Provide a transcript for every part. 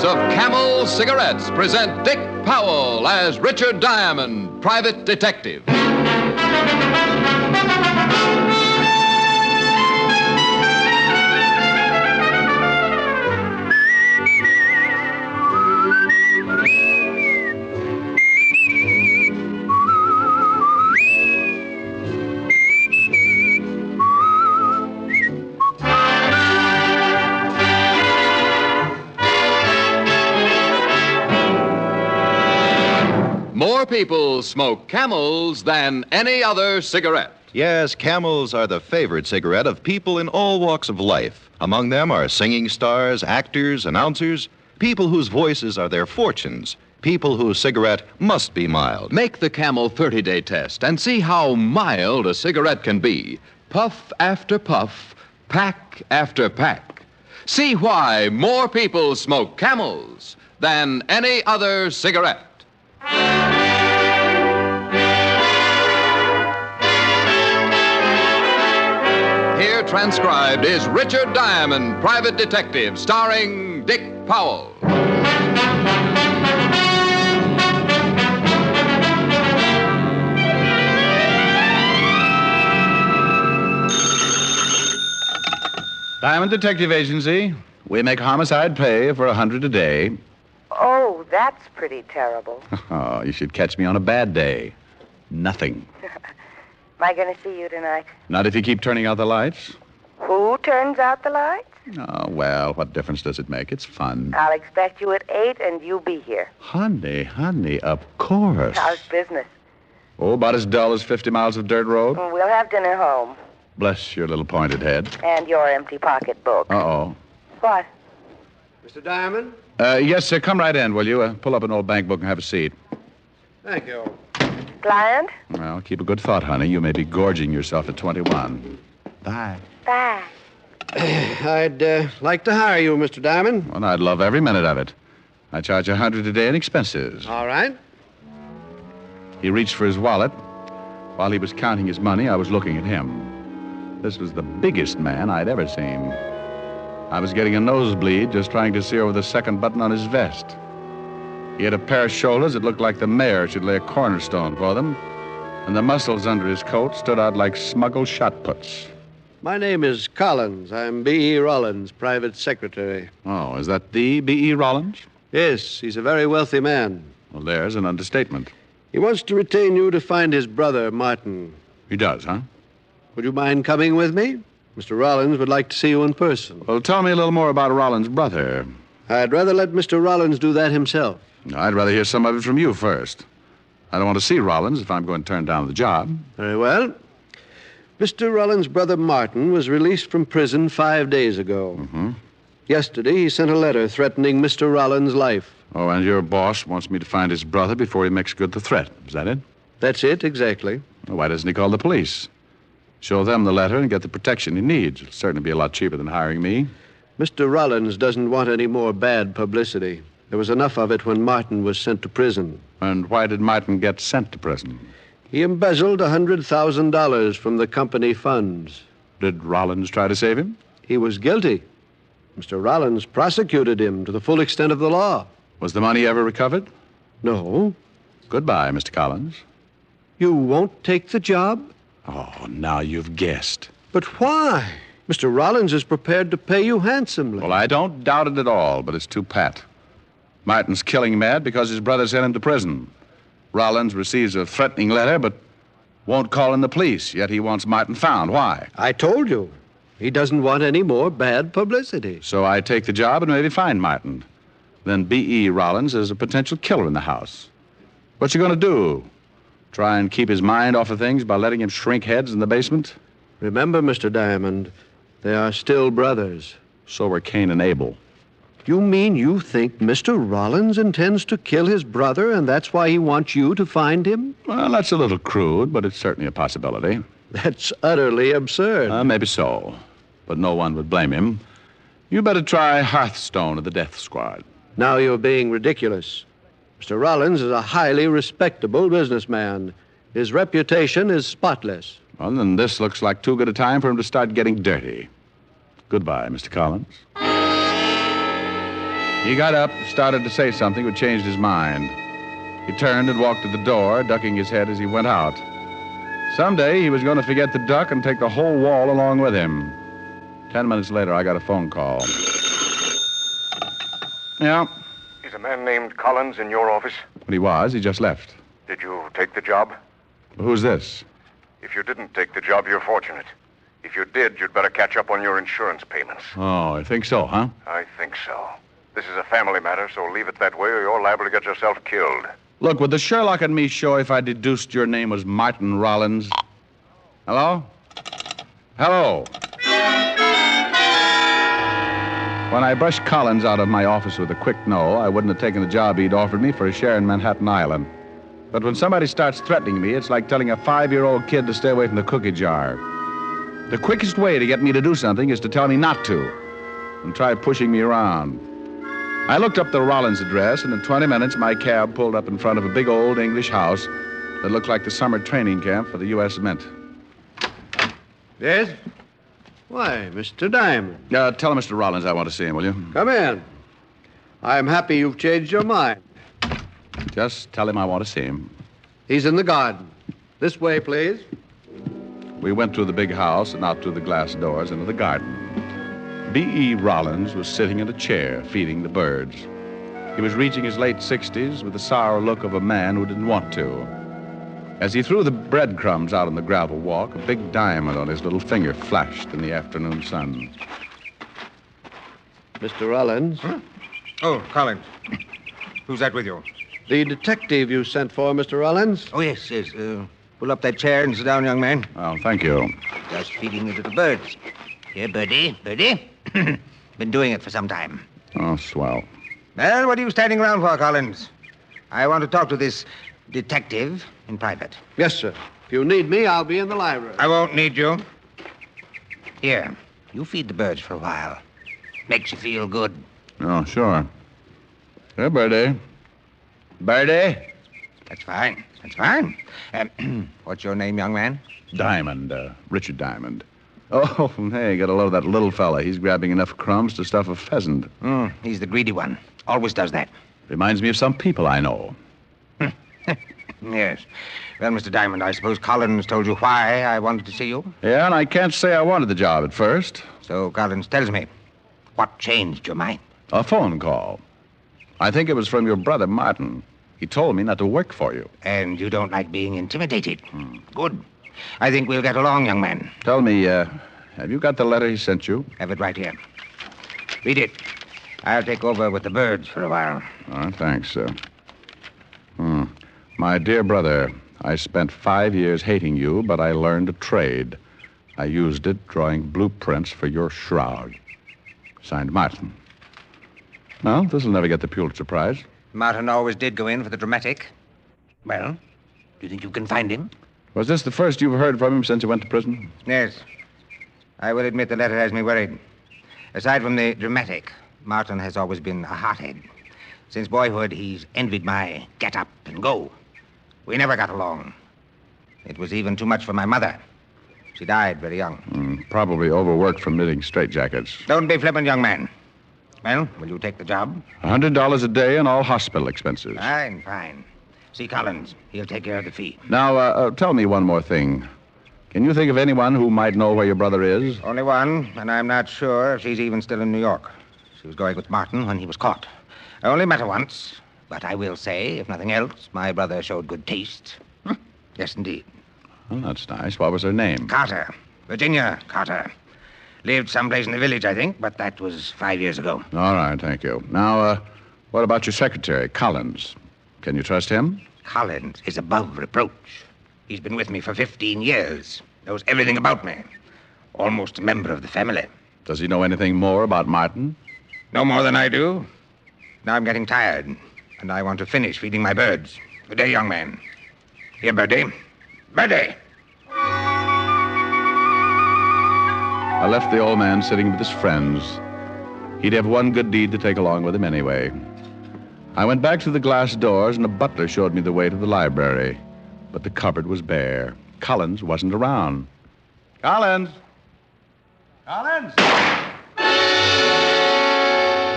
of Camel Cigarettes present Dick Powell as Richard Diamond, private detective. More people smoke Camels than any other cigarette. Yes, Camels are the favorite cigarette of people in all walks of life. Among them are singing stars, actors, announcers, people whose voices are their fortunes, people whose cigarette must be mild. Make the Camel 30-day test and see how mild a cigarette can be. Puff after puff, pack after pack. See why more people smoke Camels than any other cigarette. Here transcribed is Richard Diamond, private detective, starring Dick Powell. Diamond Detective Agency. We make homicide pay for $100 a day. Oh, that's pretty terrible. Oh, you should catch me on a bad day. Nothing. Am I going to see you tonight? Not if you keep turning out the lights. Who turns out the lights? Oh, well, what difference does it make? It's fun. I'll expect you at 8 and you be here. Honey, of course. How's business? Oh, about as dull as 50 miles of dirt road. We'll have dinner home. Bless your little pointed head. And your empty pocketbook. Uh-oh. What? Mr. Diamond? Yes, sir. Come right in, will you? Pull up an old bank book and have a seat. Thank you. Client? Well, keep a good thought, honey. You may be gorging yourself at 21. Bye. Bye. I'd like to hire you, Mr. Diamond. Well, I'd love every minute of it. I charge $100 a day in expenses. All right. He reached for his wallet. While he was counting his money, I was looking at him. This was the biggest man I'd ever seen. I was getting a nosebleed just trying to see over the second button on his vest. He had a pair of shoulders that looked like the mayor should lay a cornerstone for them, and the muscles under his coat stood out like smuggled shot puts. My name is Collins. I'm B.E. Rawlins, private secretary. Oh, is that the B.E. Rawlins? Yes, he's a very wealthy man. Well, there's an understatement. He wants to retain you to find his brother, Martin. He does, huh? Would you mind coming with me? Mr. Rawlins would like to see you in person. Well, tell me a little more about Rawlins' brother. I'd rather let Mr. Rawlins do that himself. I'd rather hear some of it from you first. I don't want to see Rawlins if I'm going to turn down the job. Very well. Mr. Rawlins' brother, Martin, was released from prison 5 days ago. Mm-hmm. Yesterday, he sent a letter threatening Mr. Rawlins' life. Oh, and your boss wants me to find his brother before he makes good the threat. Is that it? That's it, exactly. Well, why doesn't he call the police? Show them the letter and get the protection he needs. It'll certainly be a lot cheaper than hiring me. Mr. Rawlins doesn't want any more bad publicity. There was enough of it when Martin was sent to prison. And why did Martin get sent to prison? He embezzled $100,000 from the company funds. Did Rawlins try to save him? He was guilty. Mr. Rawlins prosecuted him to the full extent of the law. Was the money ever recovered? No. Goodbye, Mr. Collins. You won't take the job? Oh, now you've guessed. But why? Mr. Rawlins is prepared to pay you handsomely. Well, I don't doubt it at all, but it's too pat. Martin's killing mad because his brother sent him to prison. Rawlins receives a threatening letter, but won't call in the police, yet he wants Martin found. Why? I told you. He doesn't want any more bad publicity. So I take the job and maybe find Martin. Then B.E. Rawlins is a potential killer in the house. What you going to do? Try and keep his mind off of things by letting him shrink heads in the basement? Remember, Mr. Diamond, they are still brothers. So were Cain and Abel. You mean you think Mr. Rawlins intends to kill his brother, and that's why he wants you to find him? Well, that's a little crude, but it's certainly a possibility. That's utterly absurd. Maybe so, but no one would blame him. You better try Hearthstone of the Death Squad. Now you're being ridiculous. Mr. Rawlins is a highly respectable businessman. His reputation is spotless. Well, then this looks like too good a time for him to start getting dirty. Goodbye, Mr. Collins. He got up, started to say something, but changed his mind. He turned and walked to the door, ducking his head as he went out. Someday he was going to forget the duck and take the whole wall along with him. 10 minutes later, I got a phone call. Yeah. Is a man named Collins in your office? But he was. He just left. Did you take the job? Who's this? If you didn't take the job, you're fortunate. If you did, you'd better catch up on your insurance payments. Oh, I think so, huh? I think so. This is a family matter, so leave it that way or you're liable to get yourself killed. Look, would the Sherlock and me show if I deduced your name was Martin Rawlins? Hello? Hello? When I brushed Collins out of my office with a quick no, I wouldn't have taken the job he'd offered me for a share in Manhattan Island. But when somebody starts threatening me, it's like telling a 5-year-old kid to stay away from the cookie jar. The quickest way to get me to do something is to tell me not to and try pushing me around. I looked up the Rawlins address, and in 20 minutes, my cab pulled up in front of a big old English house that looked like the summer training camp for the U.S. Mint. Yes? Why, Mr. Diamond. Tell Mr. Rawlins I want to see him, will you? Come in. I'm happy you've changed your mind. Just tell him I want to see him. He's in the garden. This way, please. We went through the big house and out through the glass doors into the garden. B.E. Rawlins was sitting in a chair, feeding the birds. He was reaching his late 60s with the sour look of a man who didn't want to. As he threw the breadcrumbs out on the gravel walk, a big diamond on his little finger flashed in the afternoon sun. Mr. Rawlins. Huh? Oh, Collins. Who's that with you? The detective you sent for, Mr. Rawlins. Oh, yes. Pull up that chair and sit down, young man. Oh, thank you. Just feeding the little birds. Here, Birdie. Been doing it for some time. Oh, swell. Well, what are you standing around for, Collins? I want to talk to this detective in private. Yes, sir. If you need me, I'll be in the library. I won't need you. Here, you feed the birds for a while. Makes you feel good. Oh, sure. Here, Birdie. Birdie? That's fine. What's your name, young man? Diamond, Richard Diamond. Oh, hey, get a load of that little fella. He's grabbing enough crumbs to stuff a pheasant. He's the greedy one. Always does that. Reminds me of some people I know. Yes. Well, Mr. Diamond, I suppose Collins told you why I wanted to see you? Yeah, and I can't say I wanted the job at first. So Collins tells me. What changed your mind? A phone call. I think it was from your brother, Martin. He told me not to work for you. And you don't like being intimidated? Good. I think we'll get along, young man. Tell me, have you got the letter he sent you? Have it right here. Read it. I'll take over with the birds for a while. All right, thanks, sir. My dear brother, I spent 5 years hating you, but I learned a trade. I used it drawing blueprints for your shroud. Signed, Martin. Well, this'll never get the Pulitzer Prize. Martin always did go in for the dramatic. Well, do you think you can find him? Was this the first you've heard from him since he went to prison? Yes. I will admit the letter has me worried. Aside from the dramatic, Martin has always been a hothead. Since boyhood, he's envied my get up and go. We never got along. It was even too much for my mother. She died very young. Probably overworked from knitting straitjackets. Don't be flippant, young man. Well, will you take the job? $100 a day and all hospital expenses. Fine. See Collins. He'll take care of the fee. Now, tell me one more thing. Can you think of anyone who might know where your brother is? Only one, and I'm not sure if she's even still in New York. She was going with Martin when he was caught. I only met her once, but I will say, if nothing else, my brother showed good taste. Yes, indeed. Well, that's nice. What was her name? Carter. Virginia Carter. Lived someplace in the village, I think, but that was 5 years ago. All right, thank you. Now, what about your secretary, Collins? Can you trust him? Collins is above reproach. He's been with me for 15 years. Knows everything about me. Almost a member of the family. Does he know anything more about Martin? No more than I do. Now I'm getting tired, and I want to finish feeding my birds. Good day, young man. Here, Birdie. Birdie! I left the old man sitting with his friends. He'd have one good deed to take along with him anyway. I went back to the glass doors, and a butler showed me the way to the library. But the cupboard was bare. Collins wasn't around. Collins! Collins!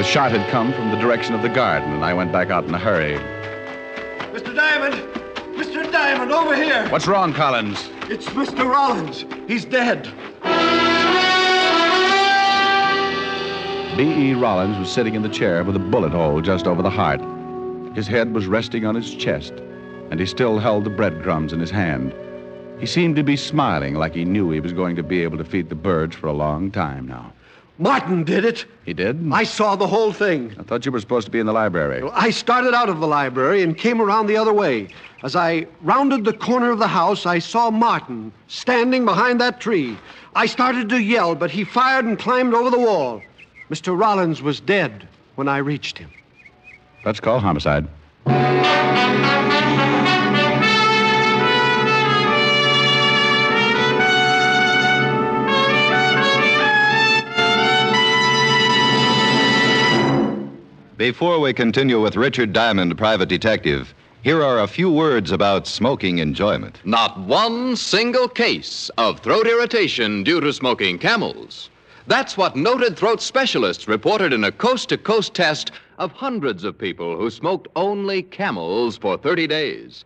The shot had come from the direction of the garden, and I went back out in a hurry. Mr. Diamond! Mr. Diamond, over here! What's wrong, Collins? It's Mr. Rawlins. He's dead. B.E. Rawlins was sitting in the chair with a bullet hole just over the heart. His head was resting on his chest, and he still held the breadcrumbs in his hand. He seemed to be smiling like he knew he was going to be able to feed the birds for a long time now. Martin did it. He did? I saw the whole thing. I thought you were supposed to be in the library. I started out of the library and came around the other way. As I rounded the corner of the house, I saw Martin standing behind that tree. I started to yell, but he fired and climbed over the wall. Mr. Rawlins was dead when I reached him. Let's call homicide. Before we continue with Richard Diamond, private detective, here are a few words about smoking enjoyment. Not one single case of throat irritation due to smoking Camels. That's what noted throat specialists reported in a coast-to-coast test of hundreds of people who smoked only Camels for 30 days.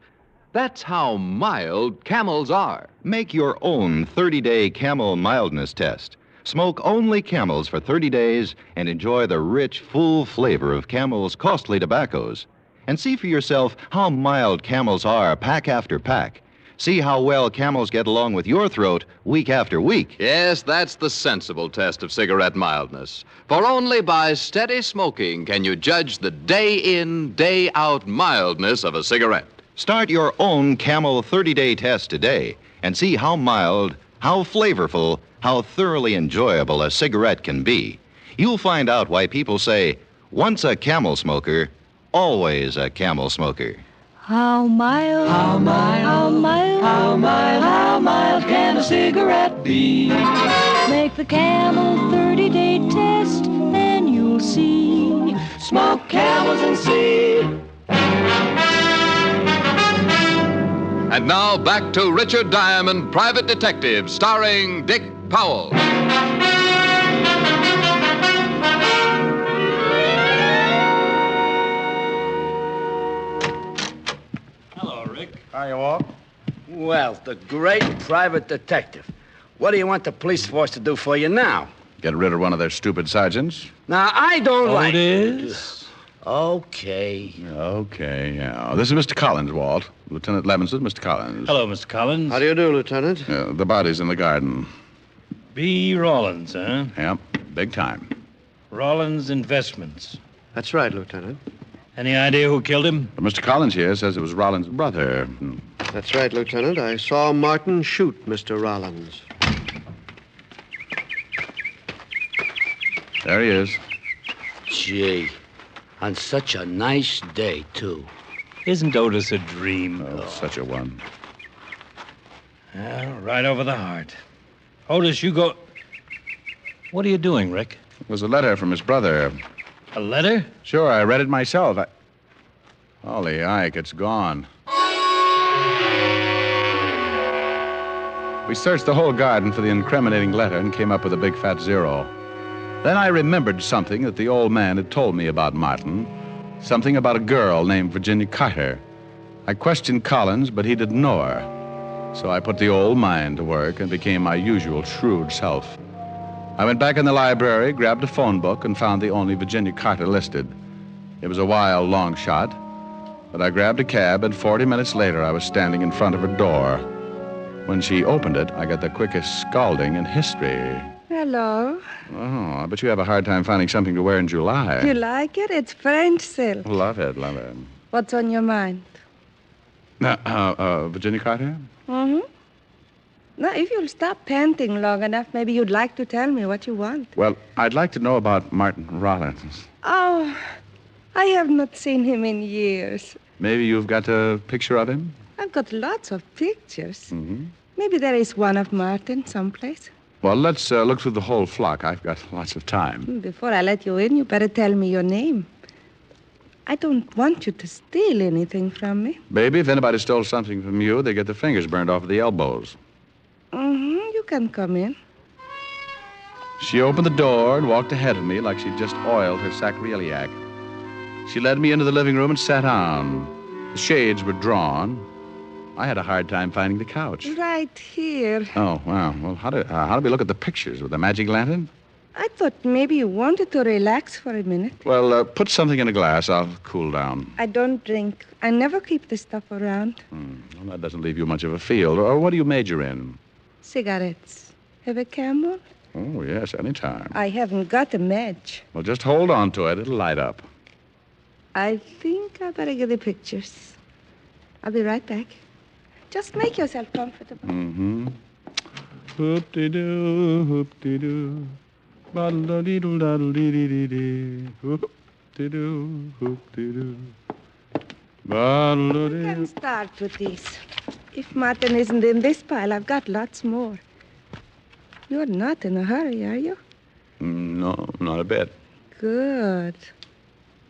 That's how mild Camels are. Make your own 30-day Camel mildness test. Smoke only Camels for 30 days and enjoy the rich, full flavor of Camel's costly tobaccos. And see for yourself how mild Camels are pack after pack. See how well Camels get along with your throat week after week. Yes, that's the sensible test of cigarette mildness. For only by steady smoking can you judge the day-in, day-out mildness of a cigarette. Start your own Camel 30-day test today and see how mild, how flavorful, how thoroughly enjoyable a cigarette can be. You'll find out why people say, once a Camel smoker, always a Camel smoker. How mild, how mild, how mild, how mild, how mild can a cigarette be? Make the Camel 30-day test, and you'll see. Smoke Camels and see. And now back to Richard Diamond, private detective, starring Dick Powell. Hello, Rick. How you walk? Well, the great private detective. What do you want the police force to do for you now? Get rid of one of their stupid sergeants? Now, I don't like... it is? Okay. Okay, yeah. This is Mr. Collins, Walt. Lieutenant Levinson, Mr. Collins. Hello, Mr. Collins. How do you do, Lieutenant? The body's in the garden. B. Rawlins, huh? Yep, big time. Rawlins Investments. That's right, Lieutenant. Any idea who killed him? But Mr. Collins here says it was Rollins' brother. That's right, Lieutenant. I saw Martin shoot Mr. Rawlins. There he is. Gee, on such a nice day, too. Isn't Otis a dream? Oh, such a one. Well, right over the heart. Otis, you go... What are you doing, Rick? It was a letter from his brother. A letter? Sure, I read it myself. Holy Ike, it's gone. We searched the whole garden for the incriminating letter and came up with a big fat zero. Then I remembered something that the old man had told me about Martin. Something about a girl named Virginia Carter. I questioned Collins, but he didn't know her. So I put the old mind to work and became my usual shrewd self. I went back in the library, grabbed a phone book, and found the only Virginia Carter listed. It was a wild, long shot, but I grabbed a cab, and 40 minutes later I was standing in front of her door. When she opened it, I got the quickest scalding in history. Hello. Oh, I bet you have a hard time finding something to wear in July. You like it? It's French silk. Love it, love it. What's on your mind? Virginia Carter? Mm-hmm. Now, if you'll stop panting long enough, maybe you'd like to tell me what you want. Well, I'd like to know about Martin Rawlins. Oh, I have not seen him in years. Maybe you've got a picture of him? I've got lots of pictures. Mm-hmm. Maybe there is one of Martin someplace. Well, let's look through the whole flock. I've got lots of time. Before I let you in, you better tell me your name. I don't want you to steal anything from me. Baby, if anybody stole something from you, they get their fingers burned off at the elbows. Mm-hmm. You can come in. She opened the door and walked ahead of me like she'd just oiled her sacroiliac. She led me into the living room and sat down. The shades were drawn. I had a hard time finding the couch. Right here. Oh, wow. Well, how do we look at the pictures? With a magic lantern? I thought maybe you wanted to relax for a minute. Well, put something in a glass. I'll cool down. I don't drink. I never keep the stuff around. Well, that doesn't leave you much of a field. Or what do you major in? Cigarettes. Have a Camel? Oh, yes, anytime. I haven't got a match. Well, just hold on to it. It'll light up. I think I better get the pictures. I'll be right back. Just make yourself comfortable. Mm-hmm. Hoop-de-doo, hoop-de-doo. Ba-da-dee-doo-da-dee-dee-dee. Hoop-de-doo, hoop-de-doo. We can start with these. If Martin isn't in this pile, I've got lots more. You're not in a hurry, are you? No, not a bit. Good.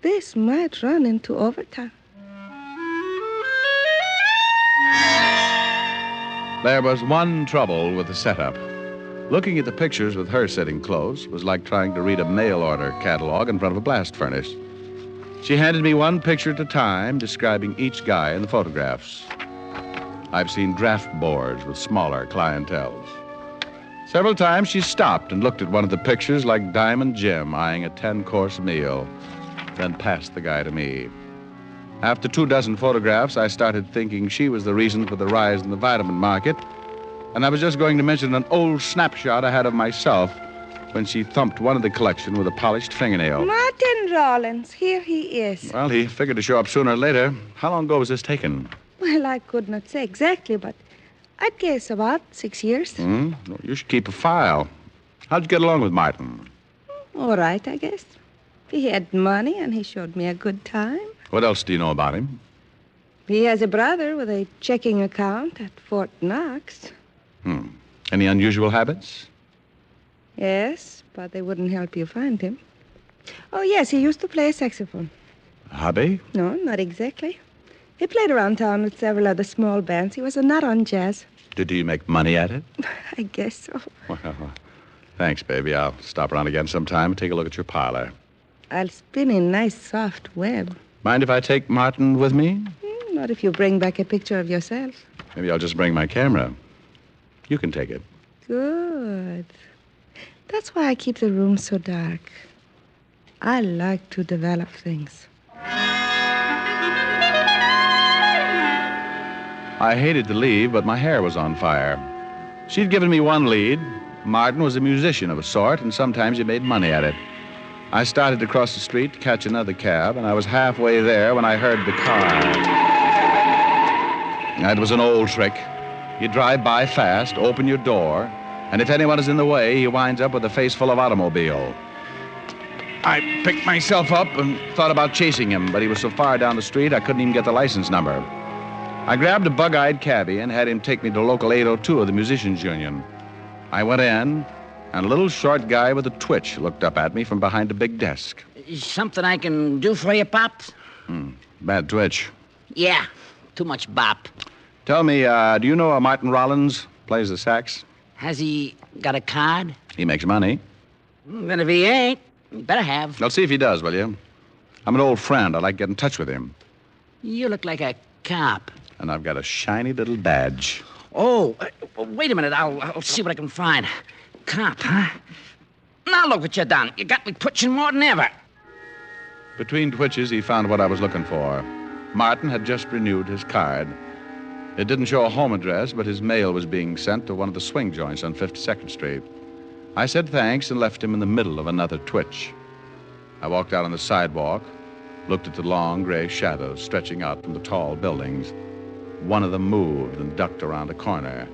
This might run into overtime. There was one trouble with the setup. Looking at the pictures with her sitting close was like trying to read a mail order catalog in front of a blast furnace. She handed me one picture at a time, describing each guy in the photographs. I've seen draft boards with smaller clienteles. Several times she stopped and looked at one of the pictures like Diamond Jim eyeing a 10-course meal, then passed the guy to me. After 24 photographs, I started thinking she was the reason for the rise in the vitamin market, and I was just going to mention an old snapshot I had of myself when she thumped one of the collection with a polished fingernail. Martin Rawlins, here he is. Well, he figured to show up sooner or later. How long ago was this taken? Well, I could not say exactly, but I'd guess about 6 years. Well, you should keep a file. How'd you get along with Martin? All right, I guess. He had money, and he showed me a good time. What else do you know about him? He has a brother with a checking account at Fort Knox. Any unusual habits? Yes, but they wouldn't help you find him. Oh, yes, he used to play saxophone. A hobby? No, not exactly. He played around town with several other small bands. He was a nut on jazz. Did he make money at it? I guess so. Well, thanks, baby. I'll stop around again sometime and take a look at your parlor. I'll spin a nice soft web. Mind if I take Martin with me? Not if you bring back a picture of yourself. Maybe I'll just bring my camera. You can take it. Good. That's why I keep the room so dark. I like to develop things. I hated to leave, but my hair was on fire. She'd given me one lead. Martin was a musician of a sort, and sometimes he made money at it. I started to cross the street to catch another cab, and I was halfway there when I heard the car. That was an old trick. You drive by fast, open your door, and if anyone is in the way, he winds up with a face full of automobile. I picked myself up and thought about chasing him, but he was so far down the street I couldn't even get the license number. I grabbed a bug-eyed cabbie and had him take me to local 802 of the Musicians Union. I went in, and a little short guy with a twitch looked up at me from behind a big desk. Something I can do for you, Pops? Bad twitch. Yeah, too much bop. Tell me, do you know a Martin Rawlins? Plays the sax? Has he got a card? He makes money. Then if he ain't, he better have. I'll see if he does, will you? I'm an old friend. I'd like to get in touch with him. You look like a cop. And I've got a shiny little badge. Oh, wait a minute. I'll see what I can find. Cop, huh? Now look what you done. You got me twitching more than ever. Between twitches, he found what I was looking for. Martin had just renewed his card. It didn't show a home address, but his mail was being sent to one of the swing joints on 52nd Street. I said thanks and left him in the middle of another twitch. I walked out on the sidewalk, looked at the long gray shadows stretching out from the tall buildings. One of them moved and ducked around a corner.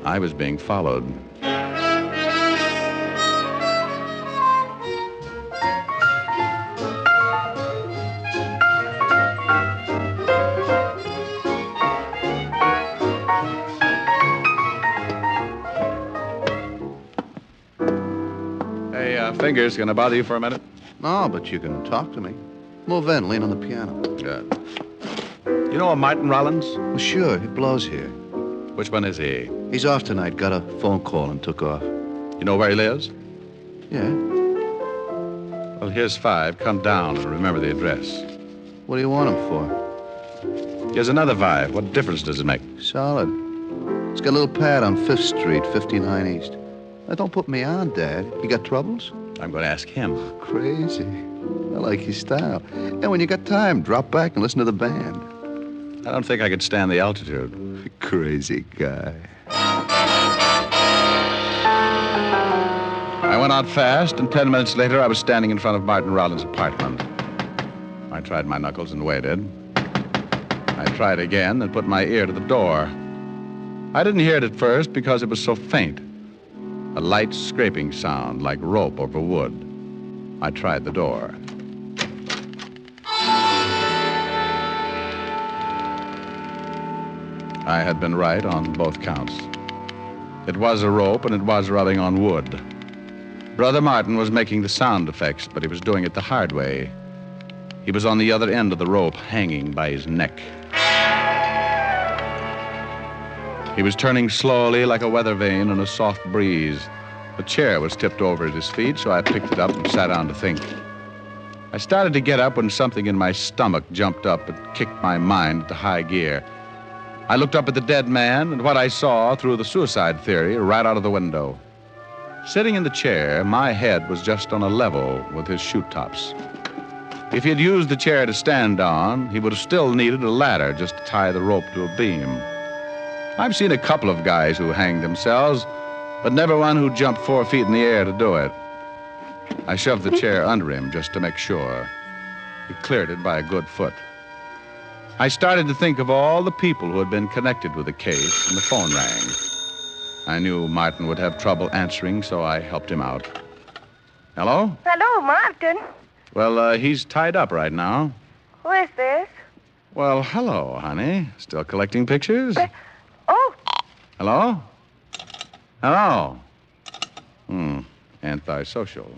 I was being followed. Fingers, gonna bother you for a minute? No, but you can talk to me. Move in, lean on the piano. Good. You know a Martin Rawlins? Well, sure, he blows here. Which one is he? He's off tonight, got a phone call and took off. You know where he lives? Yeah. Well, here's 5. Come down and remember the address. What do you want him for? Here's another 5. What difference does it make? Solid. It's got a little pad on 5th Street, 59 East. Now, don't put me on, Dad. You got troubles? I'm going to ask him. Crazy. I like your style. And when you got time, drop back and listen to the band. I don't think I could stand the altitude. Crazy guy. I went out fast, and 10 minutes later, I was standing in front of Martin Rawlins' apartment. I tried my knuckles and waited. I tried again and put my ear to the door. I didn't hear it at first because it was so faint. A light scraping sound like rope over wood. I tried the door. I had been right on both counts. It was a rope and it was rubbing on wood. Brother Martin was making the sound effects, but he was doing it the hard way. He was on the other end of the rope, hanging by his neck. He was turning slowly like a weather vane in a soft breeze. A chair was tipped over at his feet, so I picked it up and sat down to think. I started to get up when something in my stomach jumped up and kicked my mind into high gear. I looked up at the dead man, and what I saw threw the suicide theory right out of the window. Sitting in the chair, my head was just on a level with his shoe tops. If he had used the chair to stand on, he would have still needed a ladder just to tie the rope to a beam. I've seen a couple of guys who hanged themselves, but never one who jumped 4 feet in the air to do it. I shoved the chair under him just to make sure. He cleared it by a good foot. I started to think of all the people who had been connected with the case, and the phone rang. I knew Martin would have trouble answering, so I helped him out. Hello? Hello, Martin. Well, he's tied up right now. Who is this? Well, hello, honey. Still collecting pictures? Oh. Hello? Hello? Antisocial.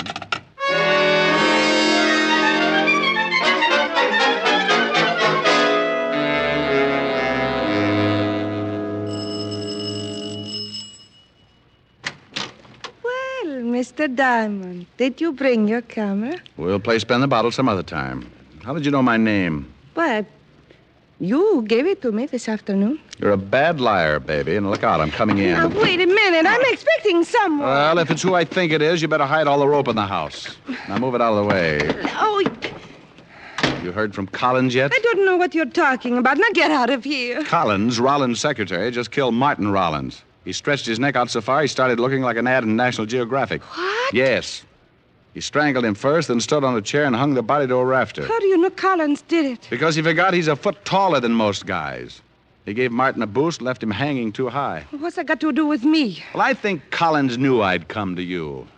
Mr. Diamond, did you bring your camera? We'll play Spin the Bottle some other time. How did you know my name? What? You gave it to me this afternoon. You're a bad liar, baby, and look out, I'm coming in. Now, wait a minute. I'm expecting someone. Well, if it's who I think it is, you better hide all the rope in the house. Now move it out of the way. Oh, You heard from Collins yet? I don't know what you're talking about. Now get out of here. Collins, Rollins' secretary, just killed Martin Rollins. He stretched his neck out so far he started looking like an ad in National Geographic. What? Yes. He strangled him first, then stood on a chair and hung the body to a rafter. How do you know Collins did it? Because he forgot he's a foot taller than most guys. He gave Martin a boost, left him hanging too high. What's that got to do with me? Well, I think Collins knew I'd come to you.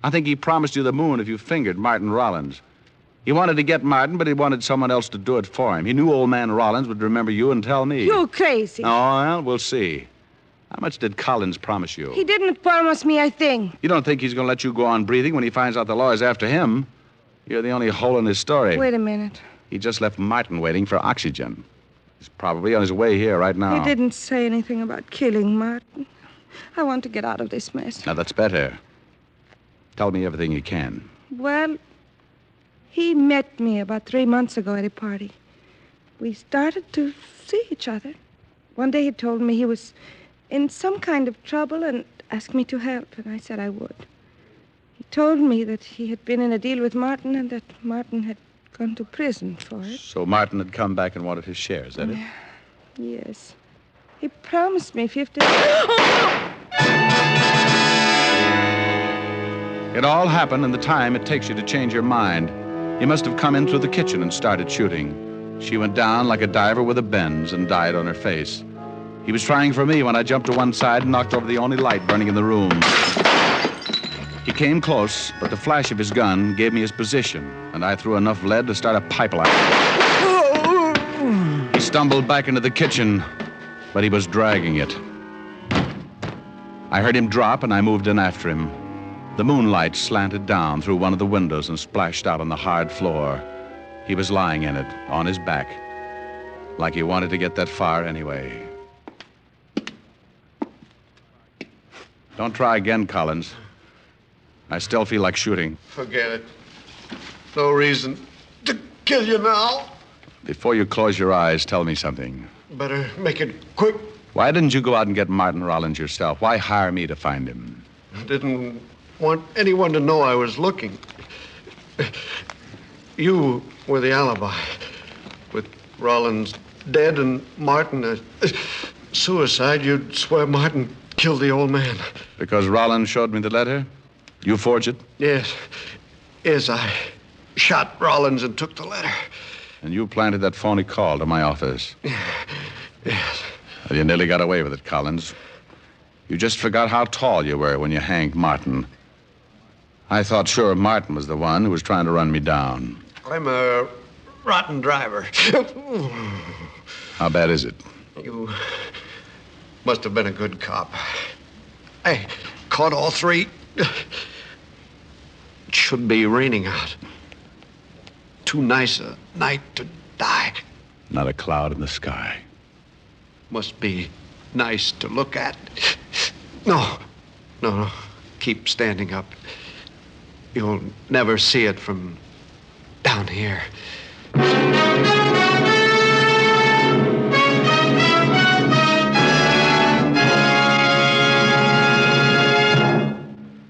I think he promised you the moon if you fingered Martin Rollins. He wanted to get Martin, but he wanted someone else to do it for him. He knew old man Rollins would remember you and tell me. You're crazy. Oh, well, we'll see. How much did Collins promise you? He didn't promise me a thing. You don't think he's going to let you go on breathing when he finds out the law is after him? You're the only hole in his story. Wait a minute. He just left Martin waiting for oxygen. He's probably on his way here right now. He didn't say anything about killing Martin. I want to get out of this mess. Now, that's better. Tell me everything you can. Well, he met me about 3 months ago at a party. We started to see each other. One day he told me he was in some kind of trouble and asked me to help, and I said I would. He told me that he had been in a deal with Martin and that Martin had gone to prison for it. So Martin had come back and wanted his share, is that it? Yes. He promised me 50... It all happened in the time it takes you to change your mind. He must have come in through the kitchen and started shooting. She went down like a diver with a bends and died on her face. He was trying for me when I jumped to one side and knocked over the only light burning in the room. He came close, but the flash of his gun gave me his position, and I threw enough lead to start a pipeline. He stumbled back into the kitchen, but he was dragging it. I heard him drop, and I moved in after him. The moonlight slanted down through one of the windows and splashed out on the hard floor. He was lying in it, on his back, like he wanted to get that far anyway. Don't try again, Collins. I still feel like shooting. Forget it. No reason to kill you now. Before you close your eyes, tell me something. Better make it quick. Why didn't you go out and get Martin Rawlins yourself? Why hire me to find him? I didn't want anyone to know I was looking. You were the alibi. With Rawlins dead and Martin a suicide, you'd swear Martin killed the old man. Because Rawlins showed me the letter? You forged it? Yes. Yes, I shot Rawlins and took the letter. And you planted that phony call to my office? Yes. Well, you nearly got away with it, Collins. You just forgot how tall you were when you hanged Martin. I thought sure Martin was the one who was trying to run me down. I'm a rotten driver. How bad is it? You must have been a good cop. I caught all three. It should be raining out. Too nice a night to die. Not a cloud in the sky. Must be nice to look at. No. Keep standing up. You'll never see it from down here.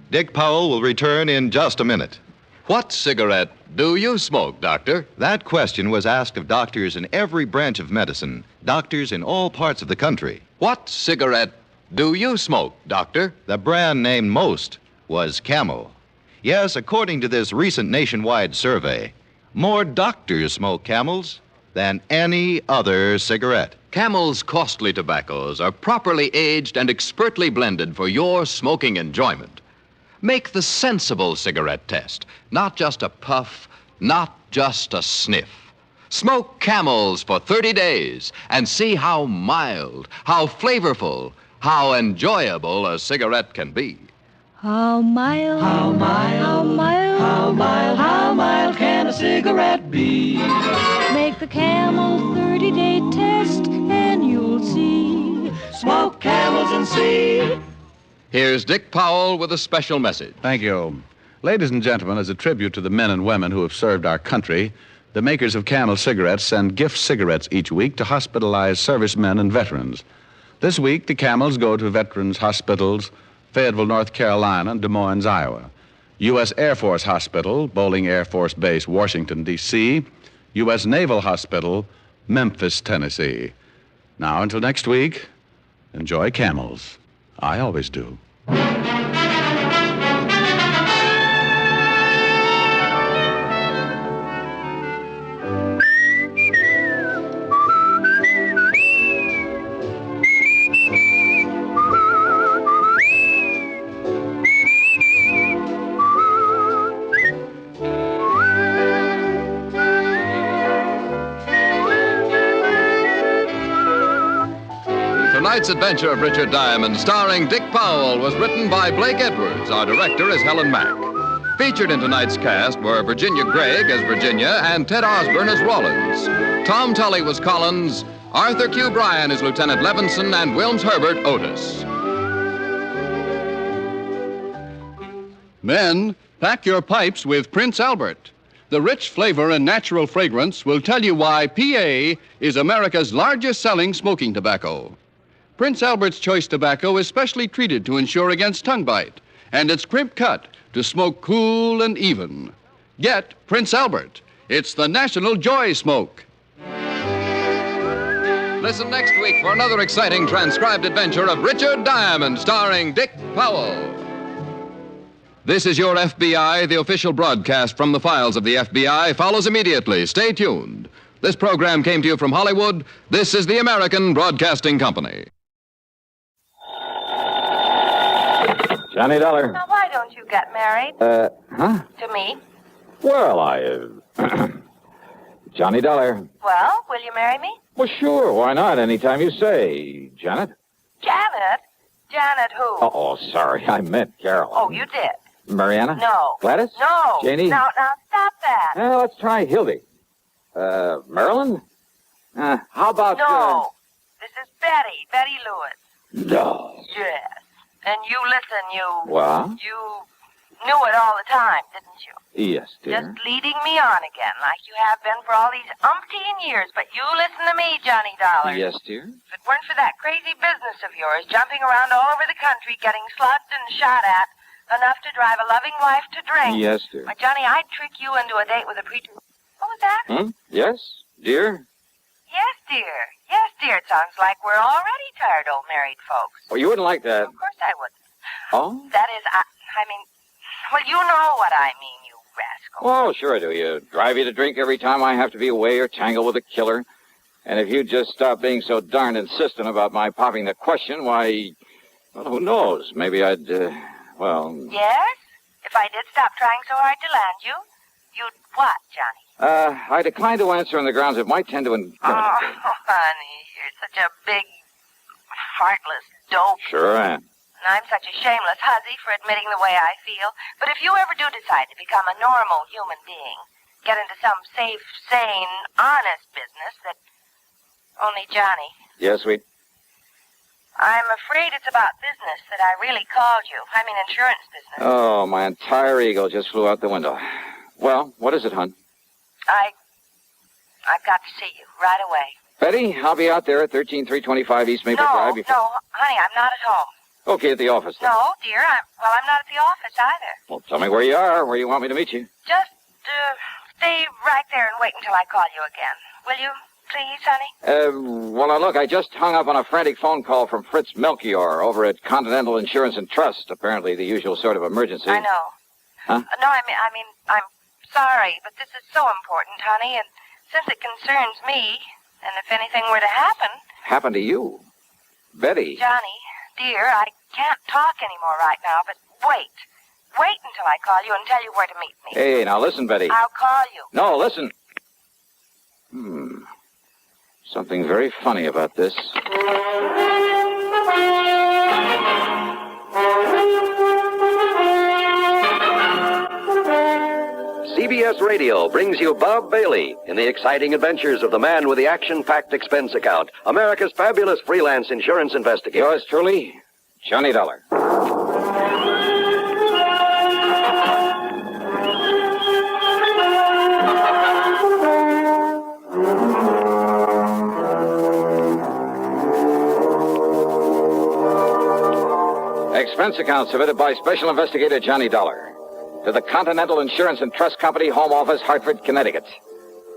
Dick Powell will return in just a minute. What cigarette do you smoke, Doctor? That question was asked of doctors in every branch of medicine, doctors in all parts of the country. What cigarette do you smoke, Doctor? The brand named most was Camel. Yes, according to this recent nationwide survey, more doctors smoke Camels than any other cigarette. Camel's costly tobaccos are properly aged and expertly blended for your smoking enjoyment. Make the sensible cigarette test, not just a puff, not just a sniff. Smoke Camels for 30 days and see how mild, how flavorful, how enjoyable a cigarette can be. How mild, how mild, how mild, how mild, how mild can a cigarette be? Make the Camel 30-day test and you'll see. Smoke Camels and see. Here's Dick Powell with a special message. Thank you. Ladies and gentlemen, as a tribute to the men and women who have served our country, the makers of Camel cigarettes send gift cigarettes each week to hospitalized servicemen and veterans. This week, the Camels go to veterans' hospitals, Fayetteville, North Carolina, and Des Moines, Iowa. U.S. Air Force Hospital, Bolling Air Force Base, Washington, D.C., U.S. Naval Hospital, Memphis, Tennessee. Now, until next week, enjoy Camels. I always do. Tonight's adventure of Richard Diamond, starring Dick Powell, was written by Blake Edwards. Our director is Helen Mack. Featured in tonight's cast were Virginia Gregg as Virginia and Ted Osborne as Rawlins. Tom Tully was Collins, Arthur Q. Bryan is Lieutenant Levinson, and Wilms Herbert Otis. Men, pack your pipes with Prince Albert. The rich flavor and natural fragrance will tell you why PA is America's largest selling smoking tobacco. Prince Albert's Choice Tobacco is specially treated to ensure against tongue bite, and it's crimp cut to smoke cool and even. Get Prince Albert. It's the national joy smoke. Listen next week for another exciting transcribed adventure of Richard Diamond, starring Dick Powell. This is Your FBI. The official broadcast from the files of the FBI follows immediately. Stay tuned. This program came to you from Hollywood. This is the American Broadcasting Company. Johnny Dollar. Now, why don't you get married? Huh? To me? Well, Johnny Dollar. Well, will you marry me? Well, sure, why not? Anytime you say. Janet? Janet? Janet who? Oh, sorry, I meant Carol. Oh, you did? Mariana? No. Gladys? No. Janie? Now, stop that. Well, let's try Hildy. Marilyn? How about... No. This is Betty Lewis. No. Yes. And you listen, you... What? You... knew it all the time, didn't you? Yes, dear. Just leading me on again, like you have been for all these umpteen years. But you listen to me, Johnny Dollar. Yes, dear. If it weren't for that crazy business of yours, jumping around all over the country, getting slugged and shot at, enough to drive a loving wife to drink. Yes, dear. Why, Johnny, I'd trick you into a date with a preacher. What was that? Yes, dear? Yes, dear. Yes, dear. It sounds like we're already tired old married folks. Oh, you wouldn't like that. Of course I wouldn't. Oh? That is, I mean, well, you know what I mean, you rascal. Oh, sure I do. You drive you to drink every time I have to be away or tangle with a killer. And if you'd just stop being so darned insistent about my popping the question, why, well, who knows? Maybe I'd, well... Yes? If I did stop trying so hard to land you, you'd what, Johnny? I decline to answer on the grounds it might tend to incriminate Oh, you. honey, you're such a big, heartless dope. Sure I am. And I'm such a shameless hussy for admitting the way I feel. But if you ever do decide to become a normal human being, get into some safe, sane, honest business that only Johnny... Yes, sweet? I'm afraid it's about business that I really called you. I mean insurance business. Oh, my entire ego just flew out the window. Well, what is it, hon? I've got to see you right away. Betty, I'll be out there at 13325 East Maple Drive before... No, honey, I'm not at home. Okay, at the office then. No, dear, I'm not at the office either. Well, tell me where you are, where you want me to meet you. Just, stay right there and wait until I call you again. Will you, please, honey? Well, now, look, I just hung up on a frantic phone call from Fritz Melchior over at Continental Insurance and Trust. Apparently the usual sort of emergency. I know. Huh? No, I mean, I'm sorry, but this is so important, honey, and since it concerns me, and if anything were to happen... Happen to you? Betty? Johnny, dear, I can't talk anymore right now, but wait. Wait until I call you and tell you where to meet me. Hey, now listen, Betty. I'll call you. No, listen. Something very funny about this. CBS Radio brings you Bob Bailey in the exciting adventures of the man with the action-packed expense account, America's fabulous freelance insurance investigator. Yours truly, Johnny Dollar. Expense account submitted by Special Investigator Johnny Dollar to the Continental Insurance and Trust Company, Home Office, Hartford, Connecticut.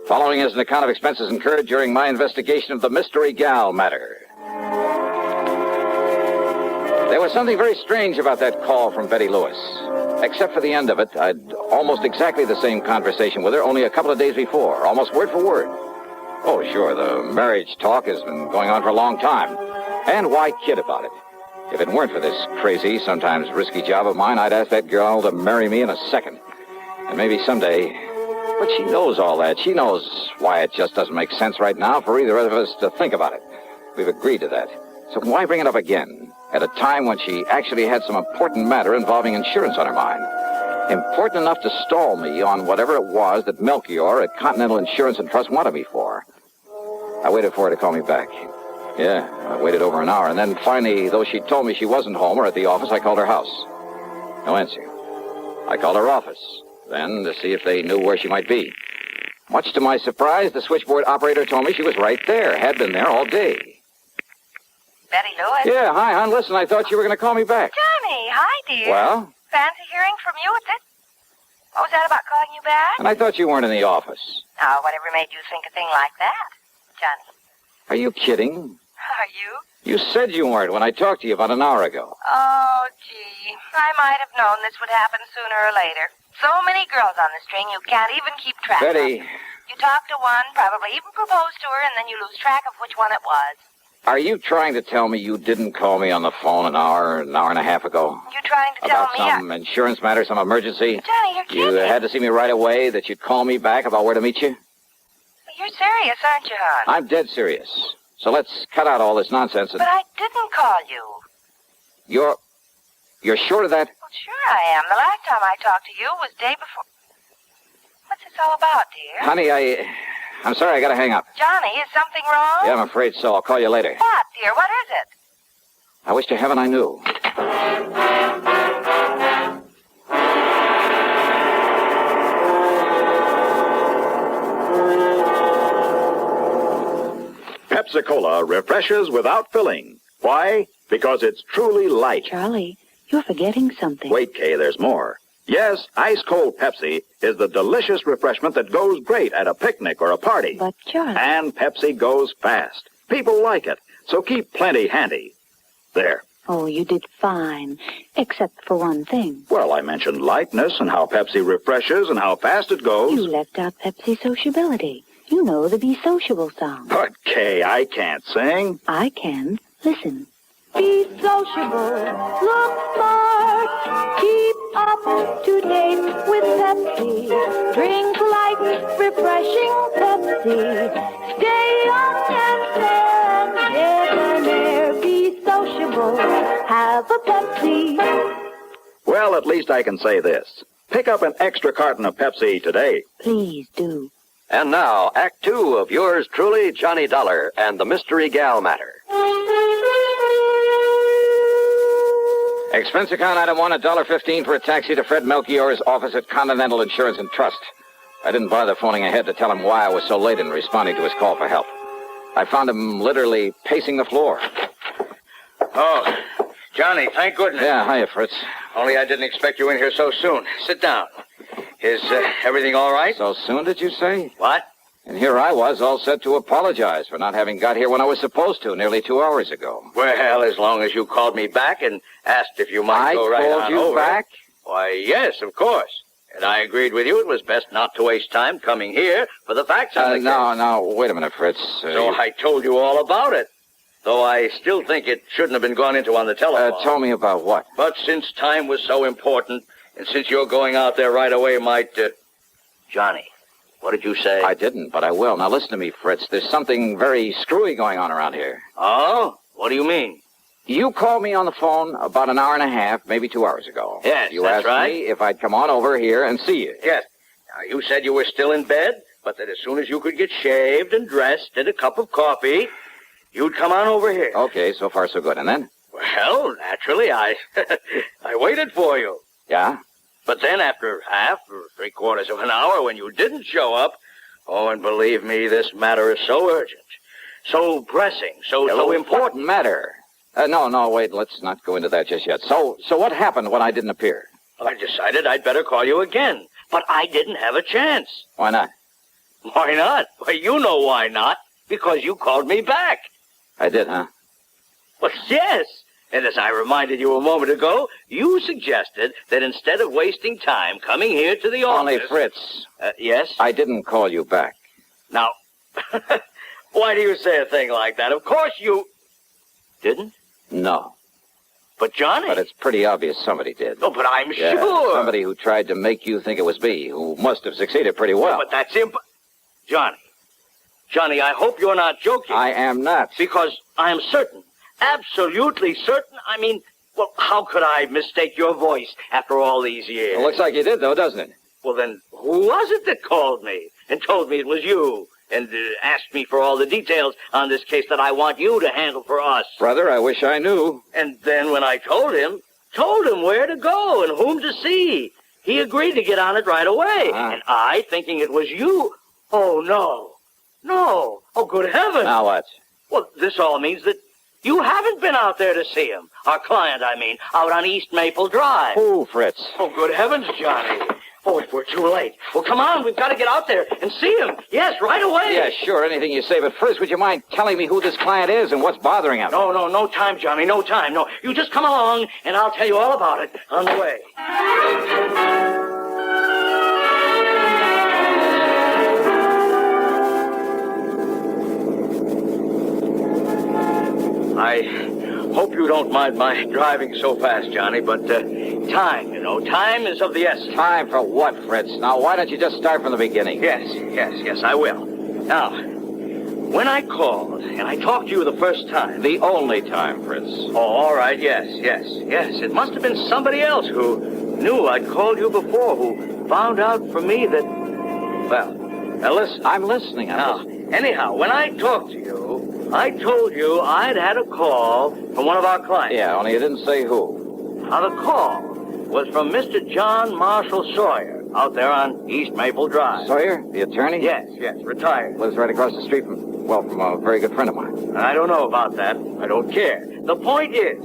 Following is an account of expenses incurred during my investigation of the Mystery Gal matter. There was something very strange about that call from Betty Lewis. Except for the end of it, I'd almost exactly the same conversation with her only a couple of days before, almost word for word. Oh, sure, the marriage talk has been going on for a long time. And why kid about it? If it weren't for this crazy, sometimes risky job of mine, I'd ask that girl to marry me in a second. And maybe someday. But she knows all that. She knows why it just doesn't make sense right now for either of us to think about it. We've agreed to that. So why bring it up again at a time when she actually had some important matter involving insurance on her mind? Important enough to stall me on whatever it was that Melchior at Continental Insurance and Trust wanted me for. I waited for her to call me back. Yeah, I waited over an hour, and then finally, though she told me she wasn't home or at the office, I called her house. No answer. I called her office, then to see if they knew where she might be. Much to my surprise, the switchboard operator told me she was right there, had been there all day. Betty Lewis? Yeah, hi, hon. Listen, I thought you were going to call me back. Johnny, hi, dear. Well? Fancy hearing from you at this... What was that about calling you back? And I thought you weren't in the office. Oh, whatever made you think a thing like that, Johnny? Are you kidding? Are you? You said you weren't when I talked to you about an hour ago. Oh, gee. I might have known this would happen sooner or later. So many girls on the string, you can't even keep track of. Betty. You talk to one, probably even propose to her, and then you lose track of which one it was. Are you trying to tell me you didn't call me on the phone an hour and a half ago? You trying to tell me... About some insurance matter, some emergency? Johnny, you're kidding. You had to see me right away, that you'd call me back about where to meet you? You're serious, aren't you, hon? I'm dead serious. So let's cut out all this nonsense and... But I didn't call you. You're sure of that? Well, sure I am. The last time I talked to you was day before... What's this all about, dear? Honey, I'm sorry, I gotta hang up. Johnny, is something wrong? Yeah, I'm afraid so. I'll call you later. What, dear? What is it? I wish to heaven I knew. Pepsi-Cola refreshes without filling. Why? Because it's truly light. Charlie, you're forgetting something. Wait, Kay, there's more. Yes, ice-cold Pepsi is the delicious refreshment that goes great at a picnic or a party. But, Charlie... And Pepsi goes fast. People like it, so keep plenty handy. There. Oh, you did fine, except for one thing. Well, I mentioned lightness and how Pepsi refreshes and how fast it goes. You left out Pepsi sociability. You know the Be Sociable song. But, Kay, I can't sing. I can. Listen. Be sociable, look smart, keep up to date with Pepsi. Drink light, refreshing Pepsi. Stay young and fair and debonair. Be sociable, have a Pepsi. Well, at least I can say this. Pick up an extra carton of Pepsi today. Please do. And now, Act 2 of yours truly, Johnny Dollar and the Mystery Gal Matter. Expense account item 1, $1.15 for a taxi to Fred Melchior's office at Continental Insurance and Trust. I didn't bother phoning ahead to tell him why I was so late in responding to his call for help. I found him literally pacing the floor. Oh, Johnny, thank goodness. Yeah, hiya, Fritz. Only I didn't expect you in here so soon. Sit down. Is everything all right? So soon, did you say? What? And here I was, all set to apologize for not having got here when I was supposed to, nearly 2 hours ago. Well, as long as you called me back and asked if you might go right on over. I called you back? Why, yes, of course. And I agreed with you it was best not to waste time coming here for the facts of the case. No, wait a minute, Fritz. So I told you all about it. Though I still think it shouldn't have been gone into on the telephone. Tell me about what? But since time was so important, and since you're going out there right away might... Johnny, what did you say? I didn't, but I will. Now listen to me, Fritz. There's something very screwy going on around here. Oh? What do you mean? You called me on the phone about an hour and a half, maybe 2 hours ago. Yes, you that's asked right. me if I'd come on over here and see you. Yes. Now, you said you were still in bed, but that as soon as you could get shaved and dressed and a cup of coffee, you'd come on over here. Okay, so far so good. And then? Well, naturally, I waited for you. Yeah? But then after half or 3/4 of an hour when you didn't show up, oh, and believe me, this matter is so urgent, so pressing, so important. Matter. No, wait, let's not go into that just yet. So what happened when I didn't appear? Well, I decided I'd better call you again, but I didn't have a chance. Why not? Why not? Well, you know why not. Because you called me back. I did, huh? Well, yes. And as I reminded you a moment ago, you suggested that instead of wasting time coming here to the office... Only Fritz. Yes? I didn't call you back. Now, why do you say a thing like that? Of course you... Didn't? No. But Johnny... But it's pretty obvious somebody did. Oh, but I'm sure... Somebody who tried to make you think it was me, who must have succeeded pretty well. But that's Johnny, I hope you're not joking. I am not. Because I'm certain, absolutely certain, I mean, well, how could I mistake your voice after all these years? It looks like you did, though, doesn't it? Well, then, who was it that called me and told me it was you and asked me for all the details on this case that I want you to handle for us? Brother, I wish I knew. And then when I told him where to go and whom to see, he agreed to get on it right away. And I, thinking it was you, oh, no. No. Oh, good heavens. Now what? Well, this all means that you haven't been out there to see him. Our client, I mean, out on East Maple Drive. Who, Fritz? Oh, good heavens, Johnny. Oh, if we're too late. Well, come on. We've got to get out there and see him. Yes, right away. Yeah, sure. Anything you say. But first, would you mind telling me who this client is and what's bothering him? No time, Johnny. No time. No. You just come along, and I'll tell you all about it on the way. I hope you don't mind my driving so fast, Johnny, but time is of the essence. Time for what, Fritz? Now, why don't you just start from the beginning? Yes, I will. Now, when I called and I talked to you the first time... The only time, Fritz. Oh, all right, yes. It must have been somebody else who knew I'd called you before, who found out from me that... Well, now listen. I'm listening. Anyhow, when I talked to you, I told you I'd had a call from one of our clients. Yeah, only you didn't say who. Now, the call was from Mr. John Marshall Sawyer out there on East Maple Drive. Sawyer, the attorney? Yes, retired. Lives right across the street from... Well, from a very good friend of mine. I don't know about that. I don't care. The point is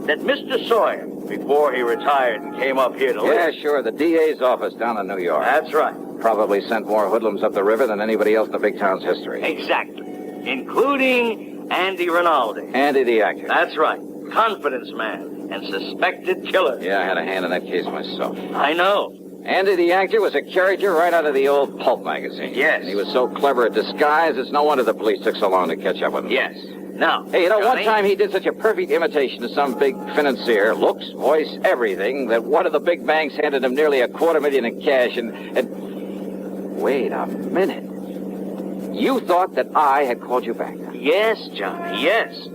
that Mr. Sawyer, before he retired and came up here to live... Yeah, sure, the DA's office down in New York. That's right. Probably sent more hoodlums up the river than anybody else in the big town's history. Exactly. Including Andy Rinaldi. Andy the actor. That's right. Confidence man and suspected killer. Yeah, I had a hand in that case myself. I know. Andy the actor was a character right out of the old pulp magazine. Yes. And he was so clever at disguise, it's no wonder the police took so long to catch up with him. Yes. Now, hey, you know, Johnny, one time he did such a perfect imitation of some big financier, looks, voice, everything, that one of the big banks handed him nearly $250,000 in cash and... Wait a minute. You thought that I had called you back? Yes, Johnny, yes.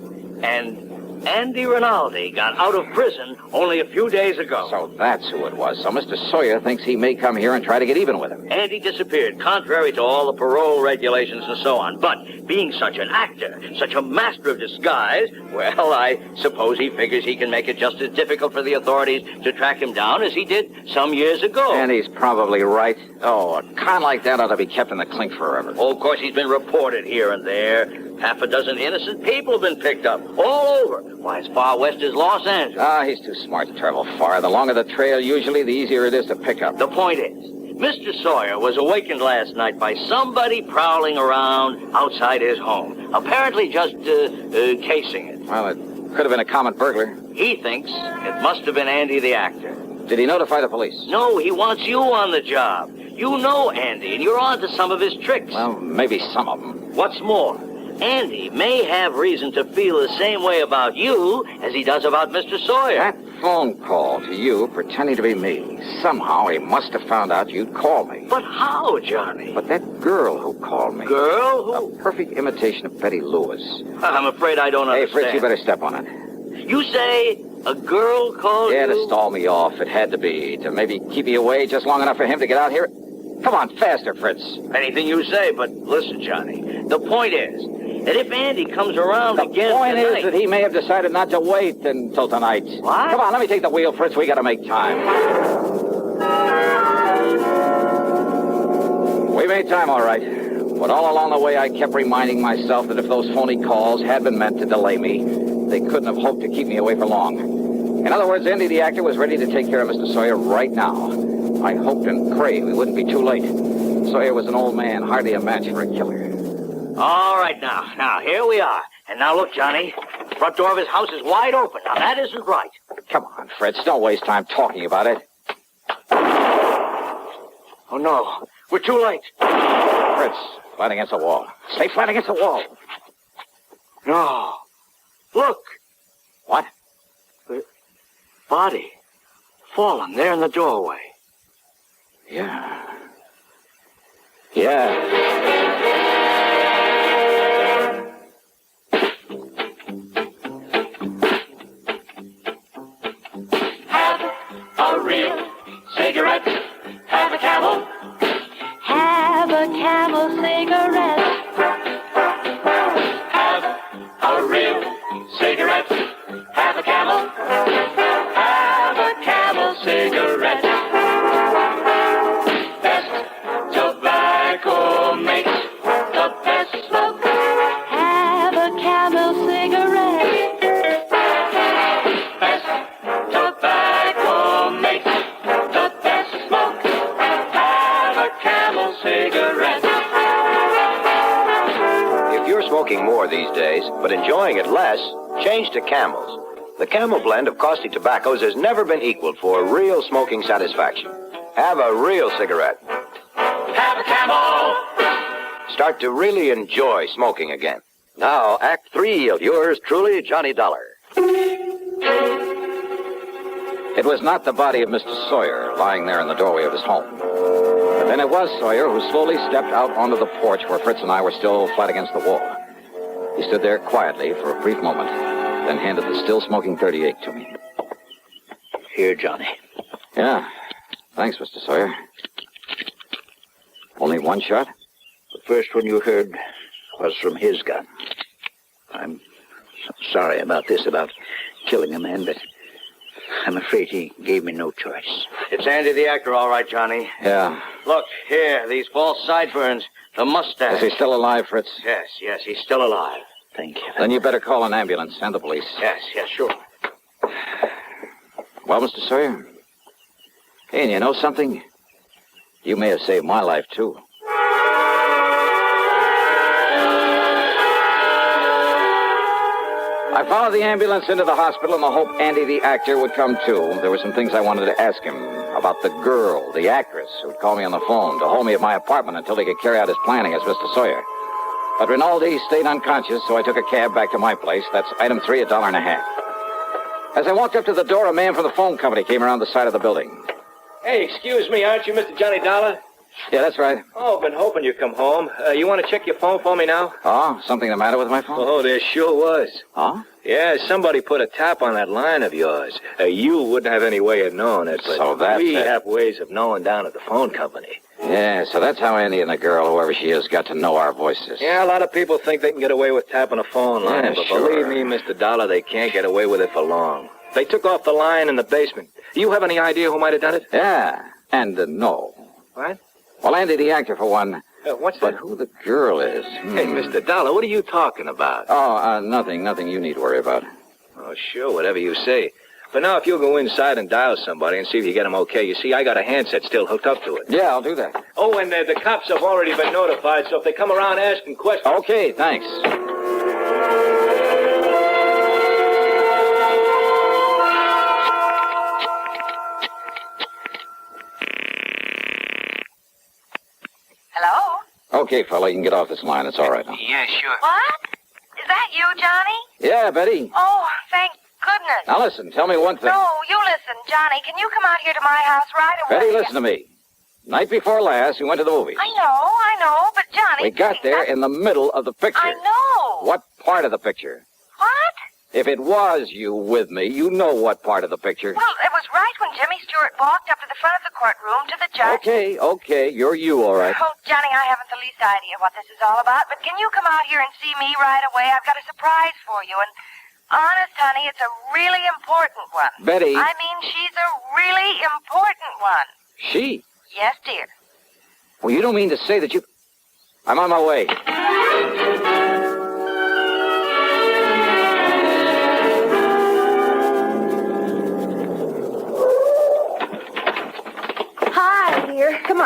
And Andy Rinaldi got out of prison only a few days ago. So that's who it was. So Mr. Sawyer thinks he may come here and try to get even with him. Andy disappeared, contrary to all the parole regulations and so on. But being such an actor, such a master of disguise, well, I suppose he figures he can make it just as difficult for the authorities to track him down as he did some years ago. And he's probably right. Oh, a con like that ought to be kept in the clink forever. Oh, of course, he's been reported here and there. Half a dozen innocent people have been picked up, all over. Why, as far west as Los Angeles. Ah, he's too smart to travel far. The longer the trail, usually, the easier it is to pick up. The point is, Mr. Sawyer was awakened last night by somebody prowling around outside his home, apparently just casing it. Well, it could have been a common burglar. He thinks it must have been Andy the actor. Did he notify the police? No, he wants you on the job. You know Andy, and you're on to some of his tricks. Well, maybe some of them. What's more, Andy may have reason to feel the same way about you as he does about Mr. Sawyer. That phone call to you pretending to be me. Somehow he must have found out you'd call me. But how, Johnny? But that girl who called me. Girl who? A perfect imitation of Betty Lewis. I'm afraid I don't understand. Hey, Fritz, you better step on it. You say a girl called you? Yeah, to stall me off. It had to be. To maybe keep you away just long enough for him to get out here. Come on, faster, Fritz. Anything you say, but listen, Johnny. The point is that if Andy comes around again tonight... The point is that he may have decided not to wait until tonight. What? Come on, let me take the wheel, Fritz. We gotta make time. We made time, all right. But all along the way, I kept reminding myself that if those phony calls had been meant to delay me, they couldn't have hoped to keep me away for long. In other words, Andy the actor was ready to take care of Mr. Sawyer right now. I hoped and prayed we wouldn't be too late. Sawyer was an old man, hardly a match for a killer. All right, now, here we are. And now look, Johnny, the front door of his house is wide open. Now, that isn't right. Come on, Fritz, don't waste time talking about it. Oh, no, we're too late. Fritz, flat against the wall. Stay flat against the wall. No. Look. What? The body. Fallen there in the doorway. Yeah. Have a real cigarette. Have a Camel. Have a Camel cigarette. Have a real cigarette. Have a Camel. Have a Camel cigarette. Best tobacco makes the best smoke. Have a Camel cigarette. Best tobacco makes the best smoke. Have a Camel cigarette. If you're smoking more these days, but enjoying it less, change to Camels. The Camel blend of costly tobaccos has never been equaled for real smoking satisfaction. Have a real cigarette. Have a Camel. Start to really enjoy smoking again. Now, Act 3 of yours truly, Johnny Dollar. It was not the body of Mr. Sawyer lying there in the doorway of his home. But then it was Sawyer who slowly stepped out onto the porch where Fritz and I were still flat against the wall. He stood there quietly for a brief moment, then handed the still-smoking .38 to me. Here, Johnny. Yeah. Thanks, Mr. Sawyer. Only one shot? The first one you heard was from his gun. I'm sorry about this, about killing a man, but I'm afraid he gave me no choice. It's Andy the actor, all right, Johnny. Yeah. Look, here, these false sideburns, the mustache. Is he still alive, Fritz? Yes, he's still alive. Thank you. Then you better call an ambulance and the police. Yes, sure. Well, Mr. Sawyer? Hey, and you know something? You may have saved my life, too. I followed the ambulance into the hospital in the hope Andy, the actor, would come, too. There were some things I wanted to ask him about the girl, the actress, who'd call me on the phone to hold me at my apartment until he could carry out his plan against Mr. Sawyer. But Rinaldi stayed unconscious, so I took a cab back to my place. That's item 3, $1.50. As I walked up to the door, a man from the phone company came around the side of the building. Hey, excuse me, aren't you Mr. Johnny Dollar? Yeah, that's right. Oh, been hoping you'd come home. You want to check your phone for me now? Oh, something the matter with my phone? Oh, there sure was. Oh? Yeah, somebody put a tap on that line of yours. You wouldn't have any way of knowing it, but So that's we it. have ways of knowing down at the phone company. Yeah, so that's how Andy and the girl, whoever she is, got to know our voices. Yeah, a lot of people think they can get away with tapping a phone line, Yeah, but sure. believe me, Mr. Dollar, they can't get away with it for long. They took off the line in the basement. You have any idea who might have done it? Yeah, and no. What? Well, Andy, the actor, for one. What's But that? who the girl is? Hey, Mr. Dollar, what are you talking about? Oh, nothing you need to worry about. Oh, sure, whatever you say. But now, if you'll go inside and dial somebody and see if you get them okay. You see, I got a handset still hooked up to it. Yeah, I'll do that. Oh, and the cops have already been notified, so if they come around asking questions... Okay, thanks. Hello? Okay, fella, you can get off this line. It's all right now. Yeah, sure. What? Is that you, Johnny? Yeah, Betty. Oh, thank goodness. Now listen, tell me one thing. No, you listen, Johnny. Can you come out here to my house right away? Betty, listen to me. Night before last, we went to the movies. I know, but Johnny... We got there in the middle of the picture. I know. What part of the picture? What? If it was you with me, you know what part of the picture. Well, it was right when Jimmy Stewart walked up to the front of the courtroom to the judge. Okay, you're you, all right. Oh, Johnny, I haven't the least idea what this is all about, but can you come out here and see me right away? I've got a surprise for you, and honest, honey, it's a really important one. Betty. I mean, she's a really important one. She? Yes, dear. Well, you don't mean to say that you... I'm on my way. Hi, dear. Come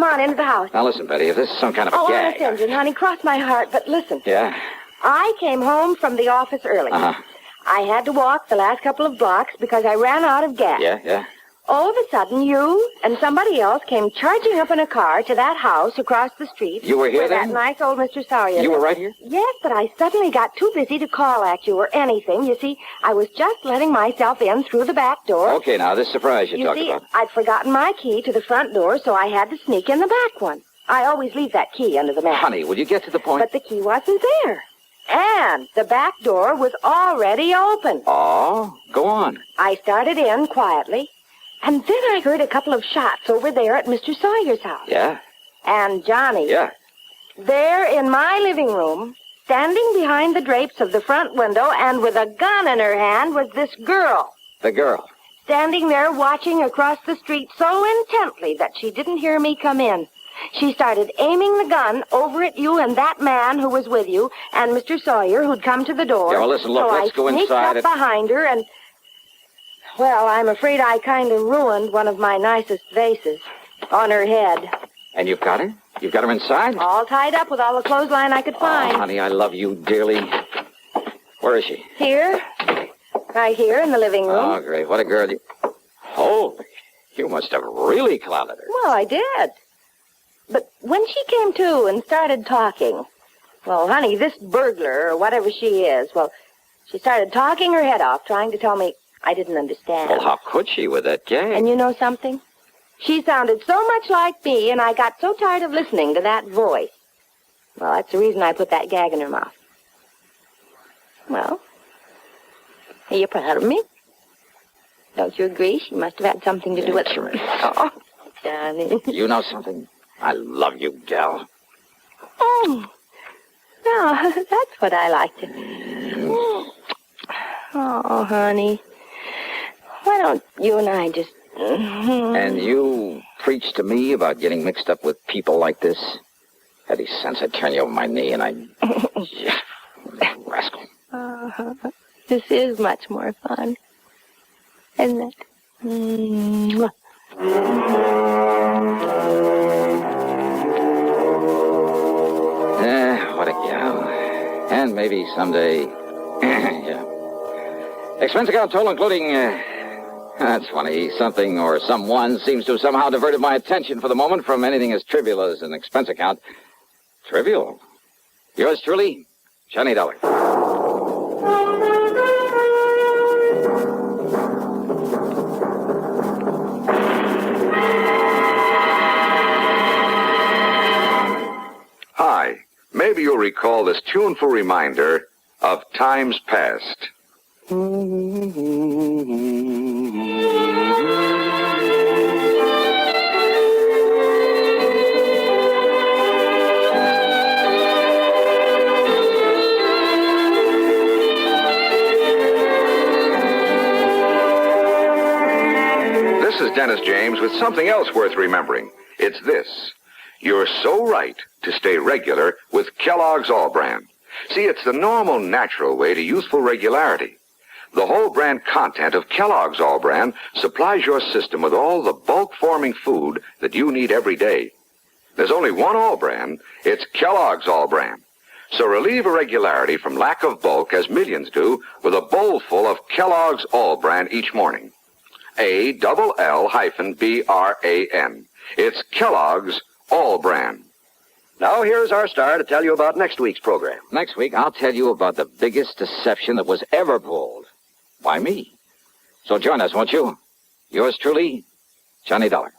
on, into the house. Now listen, Betty, if this is some kind of a Oh, gag... honest engine, honey, cross my heart, but listen. Yeah? I came home from the office early. Uh-huh. I had to walk the last couple of blocks because I ran out of gas. Yeah? All of a sudden, you and somebody else came charging up in a car to that house across the street. You were here where then? That nice old Mr. Sawyer. You were right here? Yes, but I suddenly got too busy to call at you or anything. You see, I was just letting myself in through the back door. Okay, now, this surprise you talked about. I'd forgotten my key to the front door, so I had to sneak in the back one. I always leave that key under the mat. Honey, would you get to the point? But the key wasn't there. And the back door was already open. Oh, go on. I started in quietly, and then I heard a couple of shots over there at Mr. Sawyer's house. Yeah? And Johnny. Yeah. There in my living room, standing behind the drapes of the front window and with a gun in her hand was this girl. The girl. Standing there watching across the street so intently that she didn't hear me come in. She started aiming the gun over at you and that man who was with you and Mr. Sawyer who'd come to the door. Yeah, well, listen, look, so let's go I sneaked inside up behind her and... Well, I'm afraid I kind of ruined one of my nicest vases on her head. And you've got her? You've got her inside? All tied up with all the clothesline I could find. Oh, honey, I love you dearly. Where is she? Here. Right here in the living room. Oh, great. What a girl. Holy, you must have really clouded her. Well, I did. But when she came to and started talking, well, honey, this burglar, or whatever she is, well, she started talking her head off, trying to tell me I didn't understand. Well, how could she with that gag? And you know something? She sounded so much like me, and I got so tired of listening to that voice. Well, that's the reason I put that gag in her mouth. Well, are you proud of me? Don't you agree? She must have had something to do with it. Oh, Johnny. You know something? I love you, gal. Oh, no, that's what I like to... Oh, honey, why don't you and I just And you preach to me about getting mixed up with people like this? Had he sense, I'd turn you over my knee and I'd... Yeah, rascal. This is much more fun, isn't it? What a gal. And maybe someday... Yeah. Expense account total including... That's funny. Something or someone seems to have somehow diverted my attention for the moment from anything as trivial as an expense account. Trivial? Yours truly, Johnny Dollar. Hi. Maybe you'll recall this tuneful reminder of times past. This is Dennis James with something else worth remembering. It's this. You're so right to stay regular with Kellogg's All Brand. See, it's the normal, natural way to youthful regularity. The whole brand content of Kellogg's All Brand supplies your system with all the bulk-forming food that you need every day. There's only one All Brand. It's Kellogg's All Brand. So relieve irregularity from lack of bulk, as millions do, with a bowl full of Kellogg's All Brand each morning. ALL-BRAN. It's Kellogg's All Brand. Now here's our star to tell you about next week's program. Next week, I'll tell you about the biggest deception that was ever pulled. By me. So join us, won't you? Yours truly, Johnny Dollar.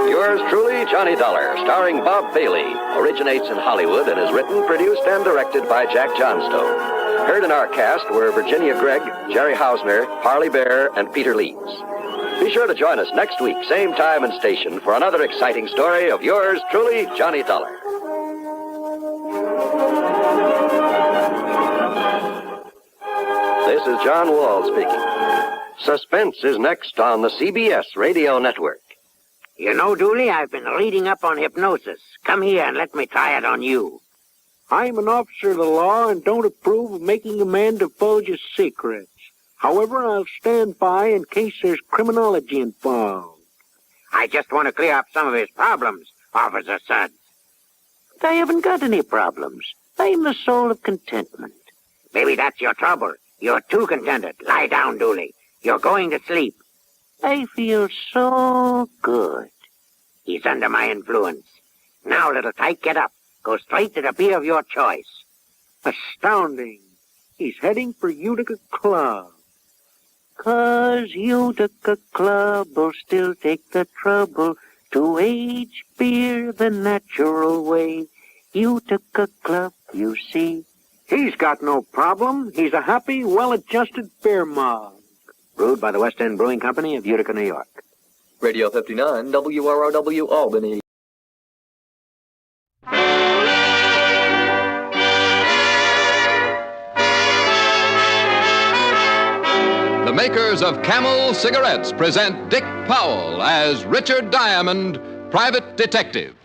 Yours truly, Johnny Dollar, starring Bob Bailey, originates in Hollywood and is written, produced, and directed by Jack Johnstone. Heard in our cast were Virginia Gregg, Jerry Hausner, Harley Bear, and Peter Leeds. Be sure to join us next week, same time and station, for another exciting story of yours truly, Johnny Dollar. This is John Wall speaking. Suspense is next on the CBS Radio Network. You know, Dooley, I've been reading up on hypnosis. Come here and let me try it on you. I'm an officer of the law and don't approve of making a man divulge his secrets. However, I'll stand by in case there's criminology involved. I just want to clear up some of his problems, Officer Suggs. But I haven't got any problems. I'm the soul of contentment. Maybe that's your trouble. You're too contented. Lie down, Dooley. You're going to sleep. I feel so good. He's under my influence. Now, little tyke, get up. Go straight to the beer of your choice. Astounding. He's heading for Utica Club. 'Cause Utica Club will still take the trouble to age beer the natural way. Utica Club, you see. He's got no problem. He's a happy, well-adjusted beer mug. Brewed by the West End Brewing Company of Utica, New York. Radio 59, WROW Albany. The makers of Camel cigarettes present Dick Powell as Richard Diamond, private detective.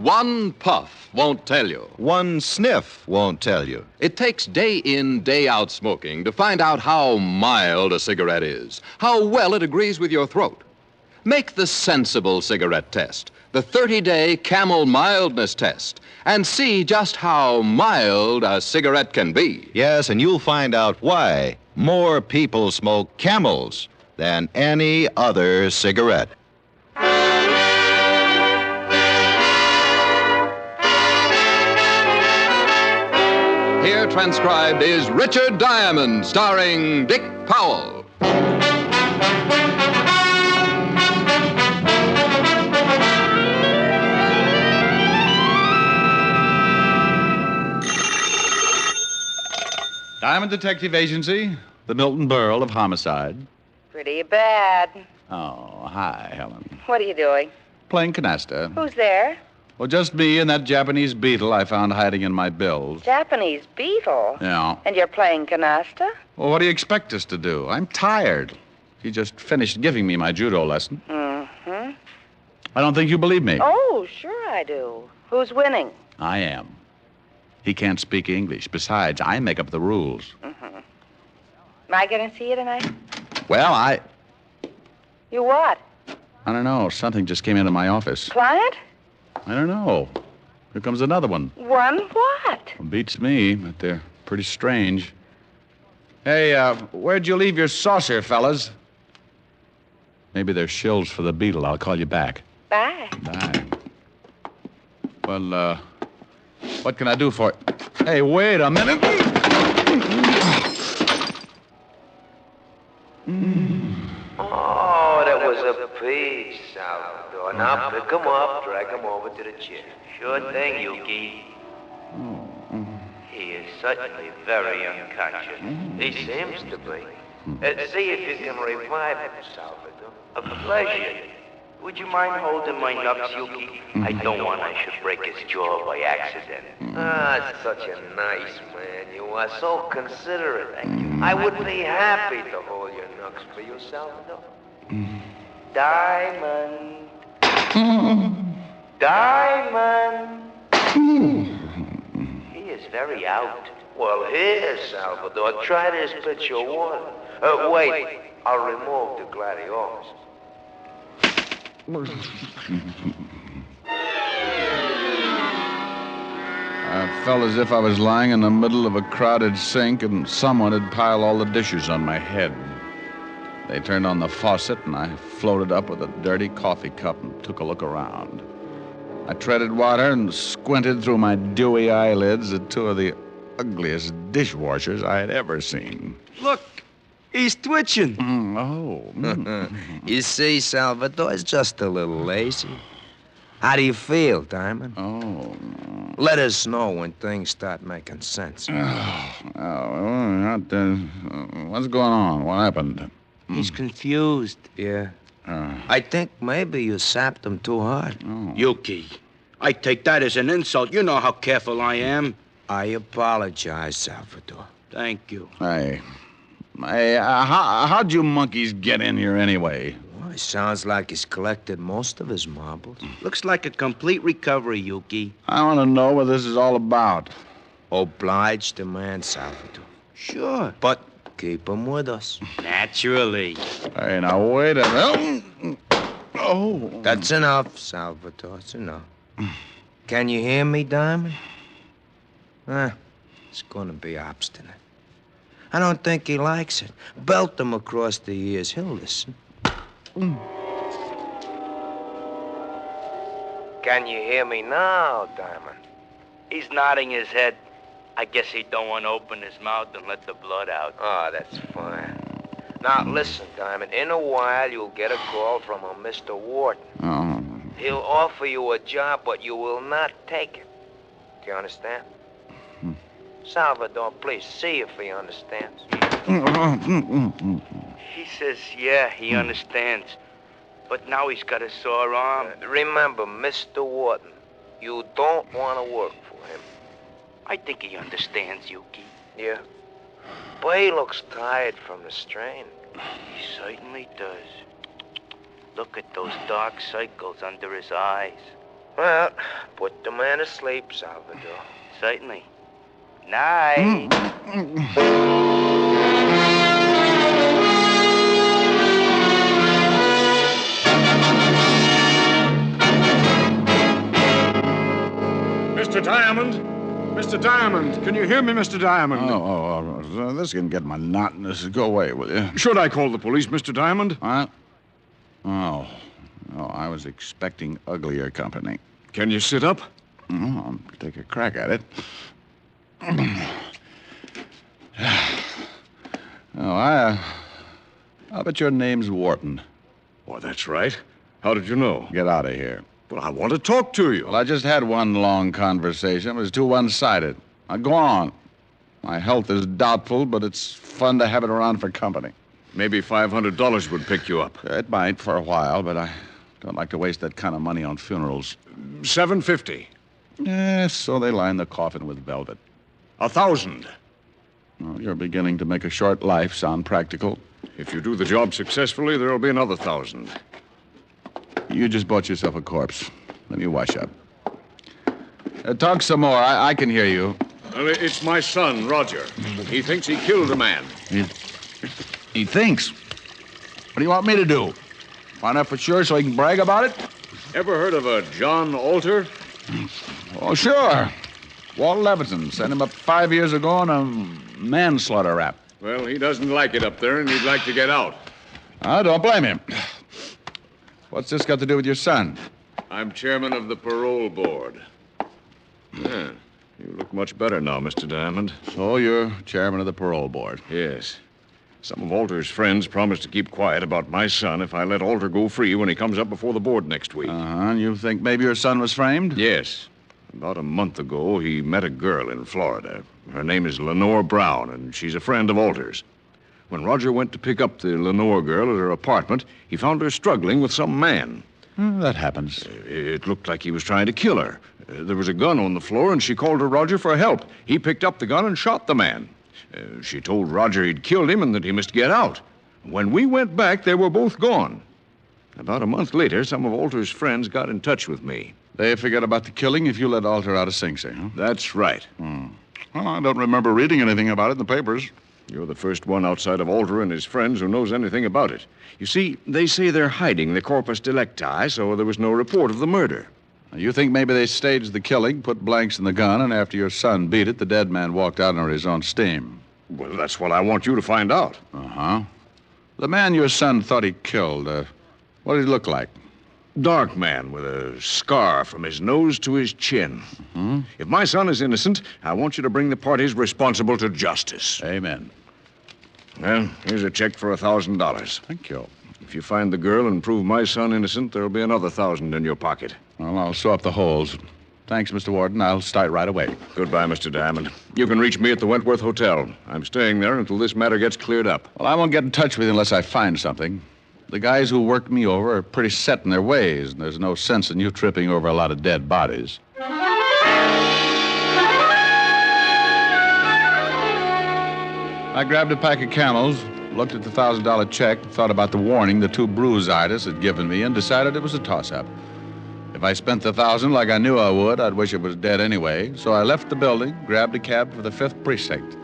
One puff won't tell you. One sniff won't tell you. It takes day in, day out smoking to find out how mild a cigarette is, how well it agrees with your throat. Make the sensible cigarette test, the 30-day Camel mildness test, and see just how mild a cigarette can be. Yes, and you'll find out why more people smoke Camels than any other cigarette. transcribed, is Richard Diamond, starring Dick Powell. Diamond Detective Agency, the Milton Berle of homicide. Pretty bad. Oh, hi, Helen. What are you doing? Playing canasta. Who's there? Well, just me and that Japanese beetle I found hiding in my bills. Japanese beetle? Yeah. And you're playing canasta? Well, what do you expect us to do? I'm tired. He just finished giving me my judo lesson. Mm-hmm. I don't think you believe me. Oh, sure I do. Who's winning? I am. He can't speak English. Besides, I make up the rules. Mm-hmm. Am I going to see you tonight? Well, You what? I don't know. Something just came into my office. Client? I don't know. Here comes another one. One what? Beats me, but they're pretty strange. Hey, where'd you leave your saucer, fellas? Maybe they're shills for the beetle. I'll call you back. Bye. Bye. Well, what can I do for you? Hey, wait a minute. Oh, that was a piece, Salvador. Now pick him up, drag him over to the chair. Sure thing, Yuki. He is certainly very unconscious. He seems to be. See if you can revive him, Salvador. A pleasure. Would you mind holding my nuts, Yuki? I don't want I should break his jaw by accident. Ah, such a nice man. You are so considerate. I would be happy to hold your knucks for you, Salvador. Diamond. Diamond. He is very out. Well, here, Salvador, try this pitcher of water. Wait, I'll remove the gladiolus. I felt as if I was lying in the middle of a crowded sink and someone had piled all the dishes on my head. They turned on the faucet and I floated up with a dirty coffee cup and took a look around. I treaded water and squinted through my dewy eyelids at two of the ugliest dishwashers I had ever seen. Look, he's twitching. You see, Salvador, it's just a little lazy. How do you feel, Diamond? Let us know when things start making sense. What's going on? What happened? He's confused. Yeah. I think maybe you sapped him too hard. Yuki, I take that as an insult. You know how careful I am. I apologize, Salvador. Thank you. Hey, how'd you monkeys get in here anyway? Well, it sounds like he's collected most of his marbles. Looks like a complete recovery, Yuki. I want to know what this is all about. Obliged to man, Salvador. Sure, but keep him with us. Naturally. Hey, now wait a minute. Oh. That's enough, Salvador. That's enough. Can you hear me, Diamond? It's gonna be obstinate. I don't think he likes it. Belt him across the ears. He'll listen. Can you hear me now, Diamond? He's nodding his head. I guess he don't want to open his mouth and let the blood out. Oh, that's fine. Now, listen, Diamond. In a while, you'll get a call from a Mr. Wharton. He'll offer you a job, but you will not take it. Do you understand? Salvador, please, see if he understands. He says, yeah, he understands. But now he's got a sore arm. Remember, Mr. Wharton, you don't want to work for him. I think he understands, Yuki. Yeah? But he looks tired from the strain. He certainly does. Look at those dark circles under his eyes. Well, put the man to sleep, Salvador. Certainly. Night. Mr. Diamond? Mr. Diamond, can you hear me, Mr. Diamond? This can get monotonous. Go away, will you? Should I call the police, Mr. Diamond? Oh, I was expecting uglier company. Can you sit up? I'll take a crack at it. Oh, I'll bet your name's Wharton. Why, that's right. How did you know? Get out of here. Well, I want to talk to you. Well, I just had one long conversation. It was too one-sided. Now, go on. My health is doubtful, but it's fun to have it around for company. Maybe $500 would pick you up. It might for a while, but I don't like to waste that kind of money on funerals. $750. Yes, so they line the coffin with velvet. $1,000. Well, you're beginning to make a short life sound practical. If you do the job successfully, there'll be another $1,000. You just bought yourself a corpse. Let me wash up. Talk some more. I can hear you. Well, it's my son, Roger. He thinks he killed a man. He thinks? What do you want me to do? Find out for sure so he can brag about it? Ever heard of a John Alter? Oh, sure. Walt Levinson sent him up 5 years ago on a manslaughter rap. Well, he doesn't like it up there, and he'd like to get out. I don't blame him. What's this got to do with your son? I'm chairman of the parole board. Yeah, you look much better now, Mr. Diamond. So you're chairman of the parole board? Yes. Some of Alter's friends promised to keep quiet about my son if I let Alter go free when he comes up before the board next week. Uh-huh. You think maybe your son was framed? Yes. About a month ago, he met a girl in Florida. Her name is Lenore Brown, and she's a friend of Alter's. When Roger went to pick up the Lenore girl at her apartment, he found her struggling with some man. That happens. It looked like he was trying to kill her. There was a gun on the floor, and she called to Roger for help. He picked up the gun and shot the man. She told Roger he'd killed him and that he must get out. When we went back, they were both gone. About a month later, some of Alter's friends got in touch with me. They forget about the killing if you let Alter out of Sing Sing, huh? That's right. Well, I don't remember reading anything about it in the papers. You're the first one outside of Alter and his friends who knows anything about it. You see, they say they're hiding the corpus delicti, so there was no report of the murder. You think maybe they staged the killing, put blanks in the gun, and after your son beat it, the dead man walked out under his own steam? Well, that's what I want you to find out. Uh-huh. The man your son thought he killed, what did he look like? Dark man with a scar from his nose to his chin. Mm-hmm. If my son is innocent, I want you to bring the parties responsible to justice. Amen. Well, here's a check for $1,000. Thank you. If you find the girl and prove my son innocent, there'll be another $1,000 in your pocket. Well, I'll sew up the holes. Thanks, Mr. Warden. I'll start right away. Goodbye, Mr. Diamond. You can reach me at the Wentworth Hotel. I'm staying there until this matter gets cleared up. Well, I won't get in touch with you unless I find something. The guys who worked me over are pretty set in their ways, and there's no sense in you tripping over a lot of dead bodies. I grabbed a pack of Camels, looked at the $1,000 check, thought about the warning the two bruise artists had given me, and decided it was a toss-up. If I spent the $1,000 like I knew I would, I'd wish it was dead anyway. So I left the building, grabbed a cab for the 5th Precinct.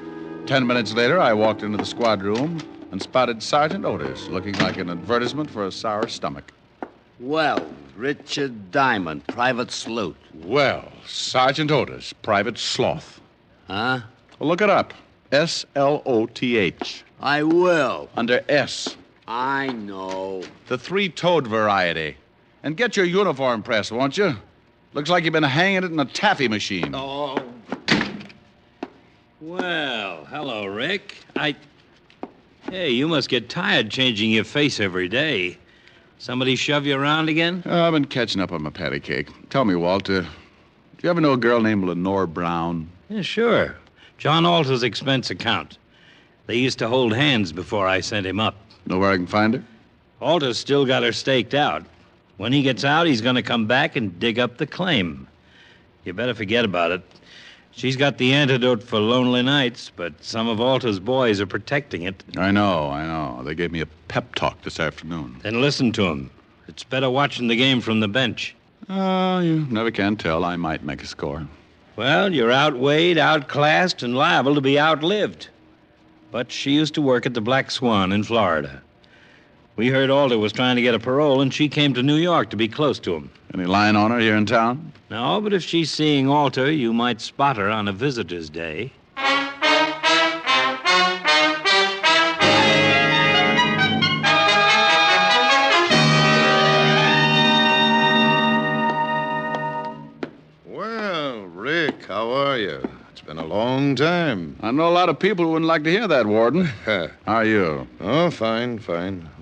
10 minutes later, I walked into the squad room and spotted Sergeant Otis, looking like an advertisement for a sour stomach. Well, Richard Diamond, Private Sleuth. Well, Sergeant Otis, Private Sloth. Huh? Well, look it up. S-L-O-T-H. I will. Under S. I know. The three-toed variety. And get your uniform pressed, won't you? Looks like you've been hanging it in a taffy machine. Oh. Well, hello, Rick. Hey, you must get tired changing your face every day. Somebody shove you around again? I've been catching up on my patty cake. Tell me, Walter, do you ever know a girl named Lenore Brown? Yeah, sure. John Alter's expense account. They used to hold hands before I sent him up. Know where I can find her? Alter's still got her staked out. When he gets out, he's going to come back and dig up the claim. You better forget about it. She's got the antidote for lonely nights, but some of Alter's boys are protecting it. I know. They gave me a pep talk this afternoon. Then listen to him. It's better watching the game from the bench. Oh, you never can tell. I might make a score. Well, you're outweighed, outclassed, and liable to be outlived. But she used to work at the Black Swan in Florida. We heard Alter was trying to get a parole, and she came to New York to be close to him. Any line on her here in town? No, but if she's seeing Alter, you might spot her on a visitor's day. Well, Rick, how are you? It's been a long time. I know a lot of people who wouldn't like to hear that, Warden. How are you? Oh, fine.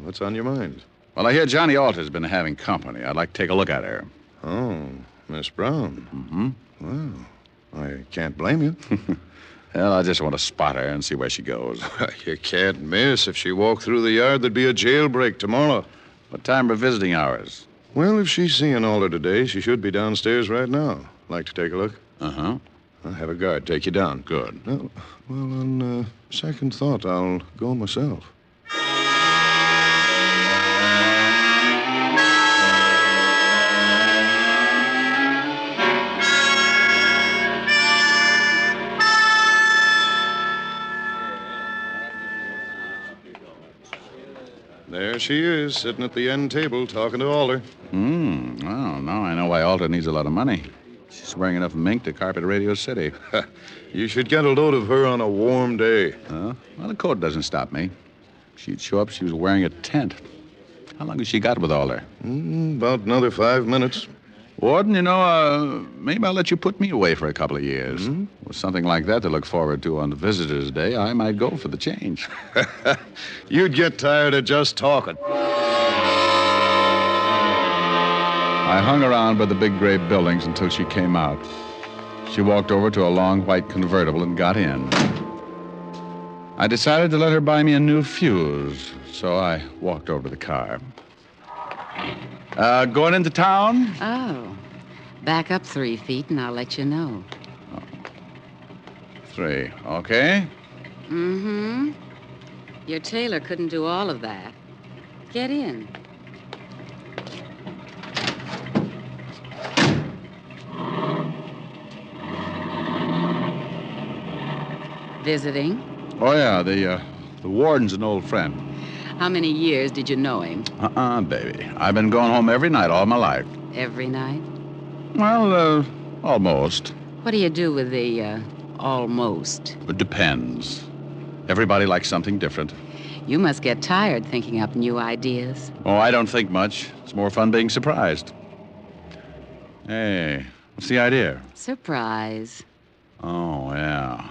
What's on your mind? Well, I hear Johnny Alter's been having company. I'd like to take a look at her. Oh, Miss Brown. Mm-hmm. Well, I can't blame you. Well, I just want to spot her and see where she goes. You can't miss. If she walked through the yard, there'd be a jailbreak tomorrow. What time are visiting hours? Well, if she's seeing Alder today, she should be downstairs right now. Like to take a look? Uh-huh. I'll have a guard take you down. Good. Well, on second thought, I'll go myself. There she is, sitting at the end table, talking to Alder. Well, now I know why Alder needs a lot of money. She's wearing enough mink to carpet Radio City. You should get a load of her on a warm day. Well, the coat doesn't stop me. She'd show up she was wearing a tent. How long has she got with Alder? About another 5 minutes. Warden, maybe I'll let you put me away for a couple of years. With something like that to look forward to on Visitor's Day, I might go for the change. You'd get tired of just talking. I hung around by the big gray buildings until she came out. She walked over to a long white convertible and got in. I decided to let her buy me a new fuse, so I walked over to the car. Going into town? Oh. Back up 3 feet and I'll let you know. 3, okay? Mm-hmm. Your tailor couldn't do all of that. Get in. Visiting? Oh, yeah, the warden's an old friend. How many years did you know him? Baby. I've been going home every night all my life. Every night? Well, almost. What do you do with the, almost? It depends. Everybody likes something different. You must get tired thinking up new ideas. Oh, I don't think much. It's more fun being surprised. Hey, what's the idea? Surprise. Oh, yeah.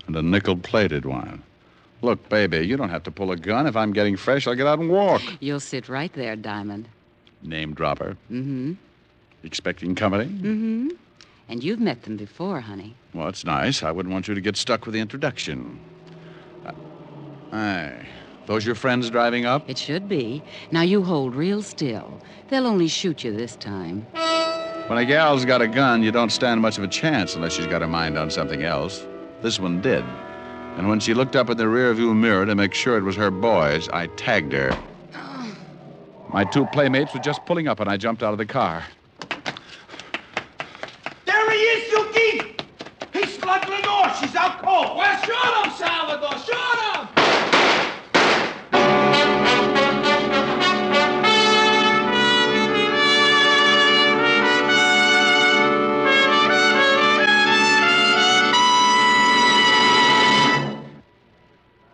And a nickel-plated one. Look, baby, you don't have to pull a gun. If I'm getting fresh, I'll get out and walk. You'll sit right there, Diamond. Name dropper. Mm-hmm. Expecting company? Mm-hmm. And you've met them before, honey. Well, it's nice. I wouldn't want you to get stuck with the introduction. Hey, those your friends driving up? It should be. Now, you hold real still. They'll only shoot you this time. When a gal's got a gun, you don't stand much of a chance unless she's got her mind on something else. This one did. And when she looked up in the rearview mirror to make sure it was her boys, I tagged her. My 2 playmates were just pulling up, and I jumped out of the car. There he is, Yuki! He's slugging the door. She's out cold. Well, shoot him, Salvador. Shoot him!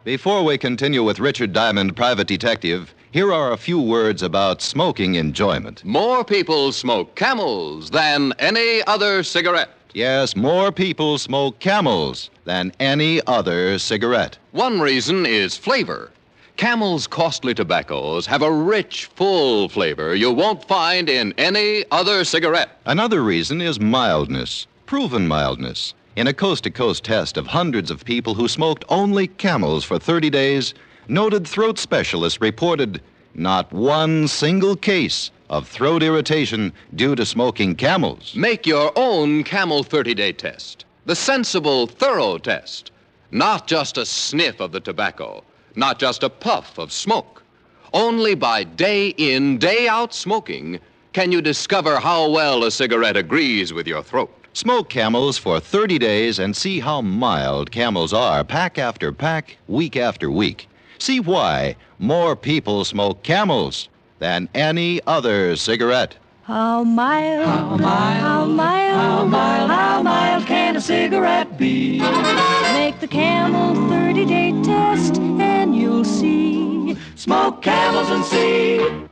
Before we continue with Richard Diamond, Private Detective, here are a few words about smoking enjoyment. More people smoke Camels than any other cigarette. Yes, more people smoke Camels than any other cigarette. One reason is flavor. Camel's costly tobaccos have a rich, full flavor you won't find in any other cigarette. Another reason is mildness, proven mildness. In a coast-to-coast test of hundreds of people who smoked only Camels for 30 days, noted throat specialists reported not one single case of throat irritation due to smoking Camels. Make your own Camel 30-day test. The sensible, thorough test. Not just a sniff of the tobacco. Not just a puff of smoke. Only by day in, day out smoking can you discover how well a cigarette agrees with your throat. Smoke Camels for 30 days and see how mild Camels are, pack after pack, week after week. See why more people smoke Camels than any other cigarette. How mild, how mild, how mild, how mild, how mild can a cigarette be? Make the Camel 30-day test and you'll see. Smoke Camels and see.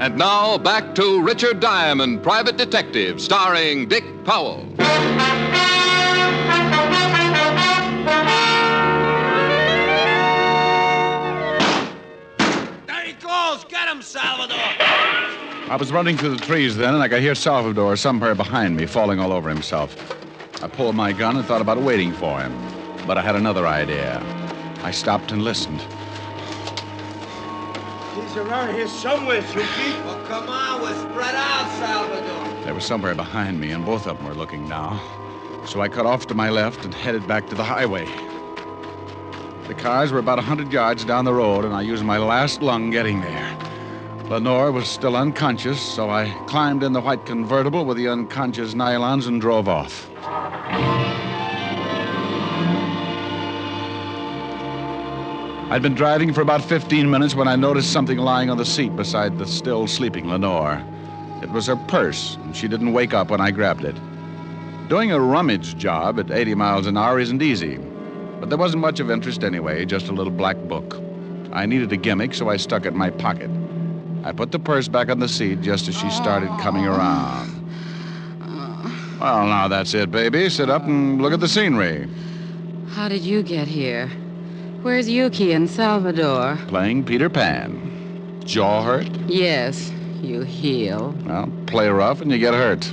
And now, back to Richard Diamond, Private Detective, starring Dick Powell. There he goes! Get him, Salvador! I was running through the trees then, and I could hear Salvador somewhere behind me, falling all over himself. I pulled my gun and thought about waiting for him. But I had another idea. I stopped and listened. He's around here somewhere, Suki. Well, come on, we're spread out, Salvador. They were somewhere behind me, and both of them were looking now. So I cut off to my left and headed back to the highway. The cars were about 100 yards down the road, and I used my last lung getting there. Lenore was still unconscious, so I climbed in the white convertible with the unconscious nylons and drove off. I'd been driving for about 15 minutes when I noticed something lying on the seat beside the still sleeping Lenore. It was her purse, and she didn't wake up when I grabbed it. Doing a rummage job at 80 miles an hour isn't easy, but there wasn't much of interest anyway, just a little black book. I needed a gimmick, so I stuck it in my pocket. I put the purse back on the seat just as she started coming around. Well, now that's it, baby. Sit up and look at the scenery. How did you get here? Where's Yuki and Salvador? Playing Peter Pan. Jaw hurt? Yes, you heal. Well, play rough and you get hurt.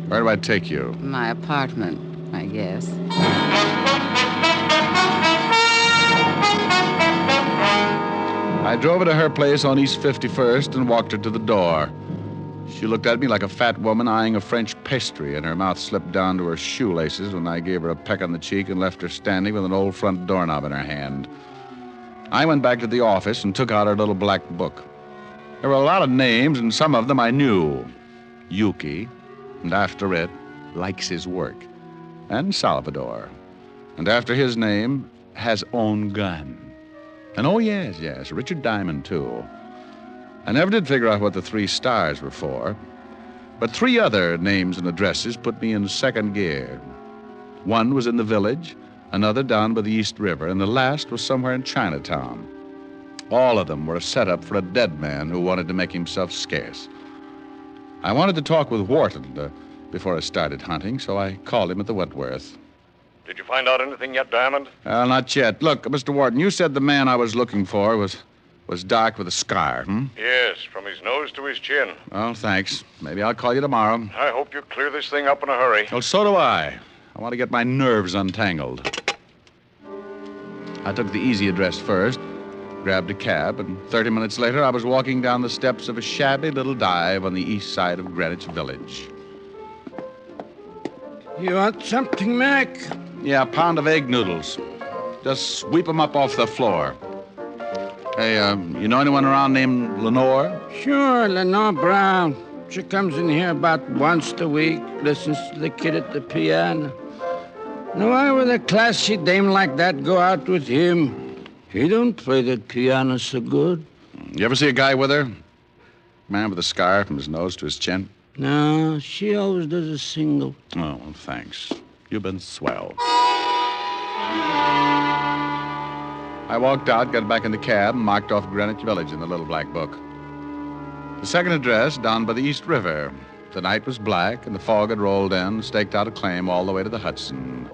Where do I take you? My apartment, I guess. I drove her to her place on East 51st and walked her to the door. She looked at me like a fat woman eyeing a French pastry, and her mouth slipped down to her shoelaces when I gave her a peck on the cheek and left her standing with an old front doorknob in her hand. I went back to the office and took out her little black book. There were a lot of names, and some of them I knew. Yuki, and after it, likes his work. And Salvador. And after his name, has own gun. And oh, yes, Richard Diamond, too. I never did figure out what the 3 stars were for, but 3 other names and addresses put me in second gear. One was in the village, another down by the East River, and the last was somewhere in Chinatown. All of them were a setup for a dead man who wanted to make himself scarce. I wanted to talk with Wharton before I started hunting, so I called him at the Wentworth. Did you find out anything yet, Diamond? Not yet. Look, Mr. Wharton, you said the man I was looking for was dark with a scar, Yes, from his nose to his chin. Well, thanks. Maybe I'll call you tomorrow. I hope you clear this thing up in a hurry. Well, so do I. I want to get my nerves untangled. I took the easy address first, grabbed a cab, and 30 minutes later I was walking down the steps of a shabby little dive on the east side of Greenwich Village. You want something, Mac? Yeah, a pound of egg noodles. Just sweep them up off the floor. Hey, you know anyone around named Lenore? Sure, Lenore Brown. She comes in here about once a week, listens to the kid at the piano. Now, why would a classy dame like that go out with him? He don't play the piano so good. You ever see a guy with her? Man with a scar from his nose to his chin? No, she always does a single. Oh, well, thanks. You've been swell. I walked out, got back in the cab, and marked off Greenwich Village in the little black book. The second address, down by the East River. The night was black, and the fog had rolled in, staked out a claim all the way to the Hudson.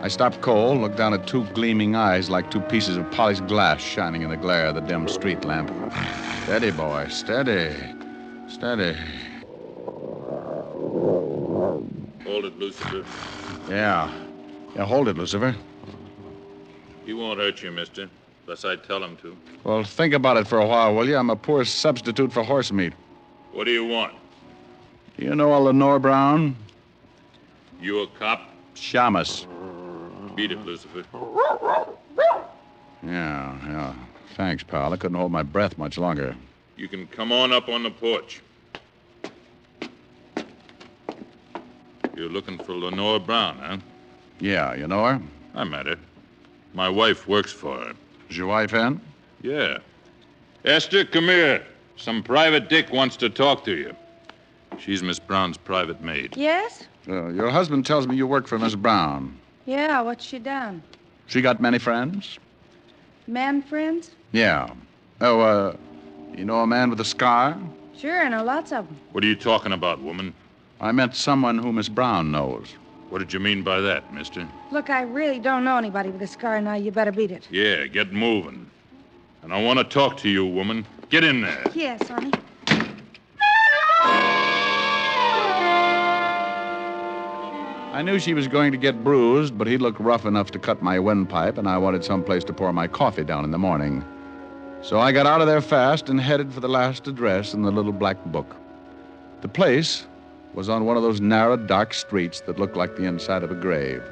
I stopped cold, looked down at 2 gleaming eyes like 2 pieces of polished glass shining in the glare of the dim street lamp. Steady, boy, steady. Steady. Hold it, Lucifer. Yeah, hold it, Lucifer. He won't hurt you, mister, unless I tell him to. Well, think about it for a while, will you? I'm a poor substitute for horse meat. What do you want? Do you know a Lenore Brown? You a cop? Shamus. Beat it, Lucifer. Yeah. Thanks, pal. I couldn't hold my breath much longer. You can come on up on the porch. You're looking for Lenore Brown, huh? Yeah, you know her? I met her. My wife works for her. Is your wife in? Yeah. Esther, come here. Some private dick wants to talk to you. She's Miss Brown's private maid. Yes? Your husband tells me you work for Miss Brown. Yeah, what's she done? She got many friends? Man friends? Yeah. Oh, you know a man with a scar? Sure, I know lots of them. What are you talking about, woman? I meant someone who Miss Brown knows. What did you mean by that, mister? Look, I really don't know anybody with a scar now. You better beat it. Yeah, get moving. And I want to talk to you, woman. Get in there. Yes, honey. I knew she was going to get bruised, but he looked rough enough to cut my windpipe, and I wanted someplace to pour my coffee down in the morning. So I got out of there fast and headed for the last address in the little black book. The place was on one of those narrow, dark streets that looked like the inside of a grave.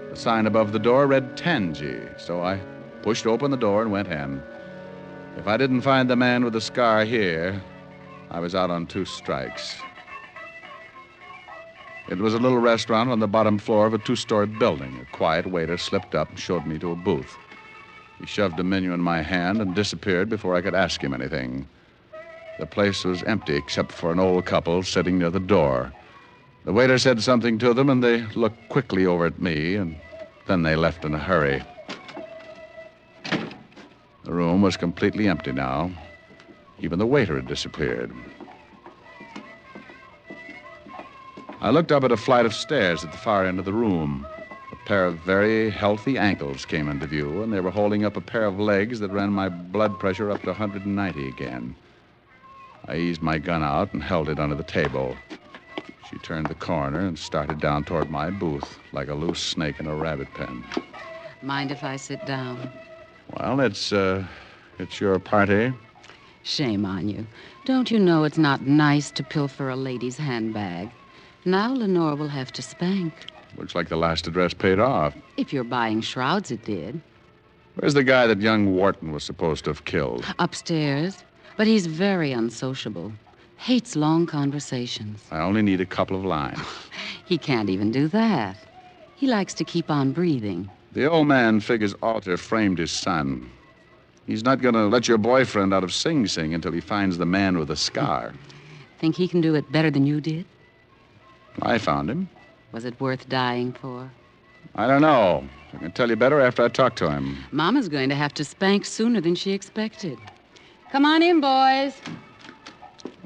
The sign above the door read Tangi, so I pushed open the door and went in. If I didn't find the man with the scar here, I was out on 2 strikes. It was a little restaurant on the bottom floor of a 2-story building. A quiet waiter slipped up and showed me to a booth. He shoved a menu in my hand and disappeared before I could ask him anything. The place was empty except for an old couple sitting near the door. The waiter said something to them, and they looked quickly over at me, and then they left in a hurry. The room was completely empty now. Even the waiter had disappeared. I looked up at a flight of stairs at the far end of the room. A pair of very healthy ankles came into view, and they were holding up a pair of legs that ran my blood pressure up to 190 again. I eased my gun out and held it under the table. She turned the corner and started down toward my booth like a loose snake in a rabbit pen. Mind if I sit down? Well, it's your party. Shame on you. Don't you know it's not nice to pilfer a lady's handbag? Now Lenore will have to spank. Looks like the last address paid off. If you're buying shrouds, it did. Where's the guy that young Wharton was supposed to have killed? Upstairs. But he's very unsociable. Hates long conversations. I only need a couple of lines. He can't even do that. He likes to keep on breathing. The old man figures Alter framed his son. He's not going to let your boyfriend out of Sing Sing until he finds the man with the scar. Think he can do it better than you did? I found him. Was it worth dying for? I don't know. I can tell you better after I talk to him. Mama's going to have to spank sooner than she expected. Come on in, boys.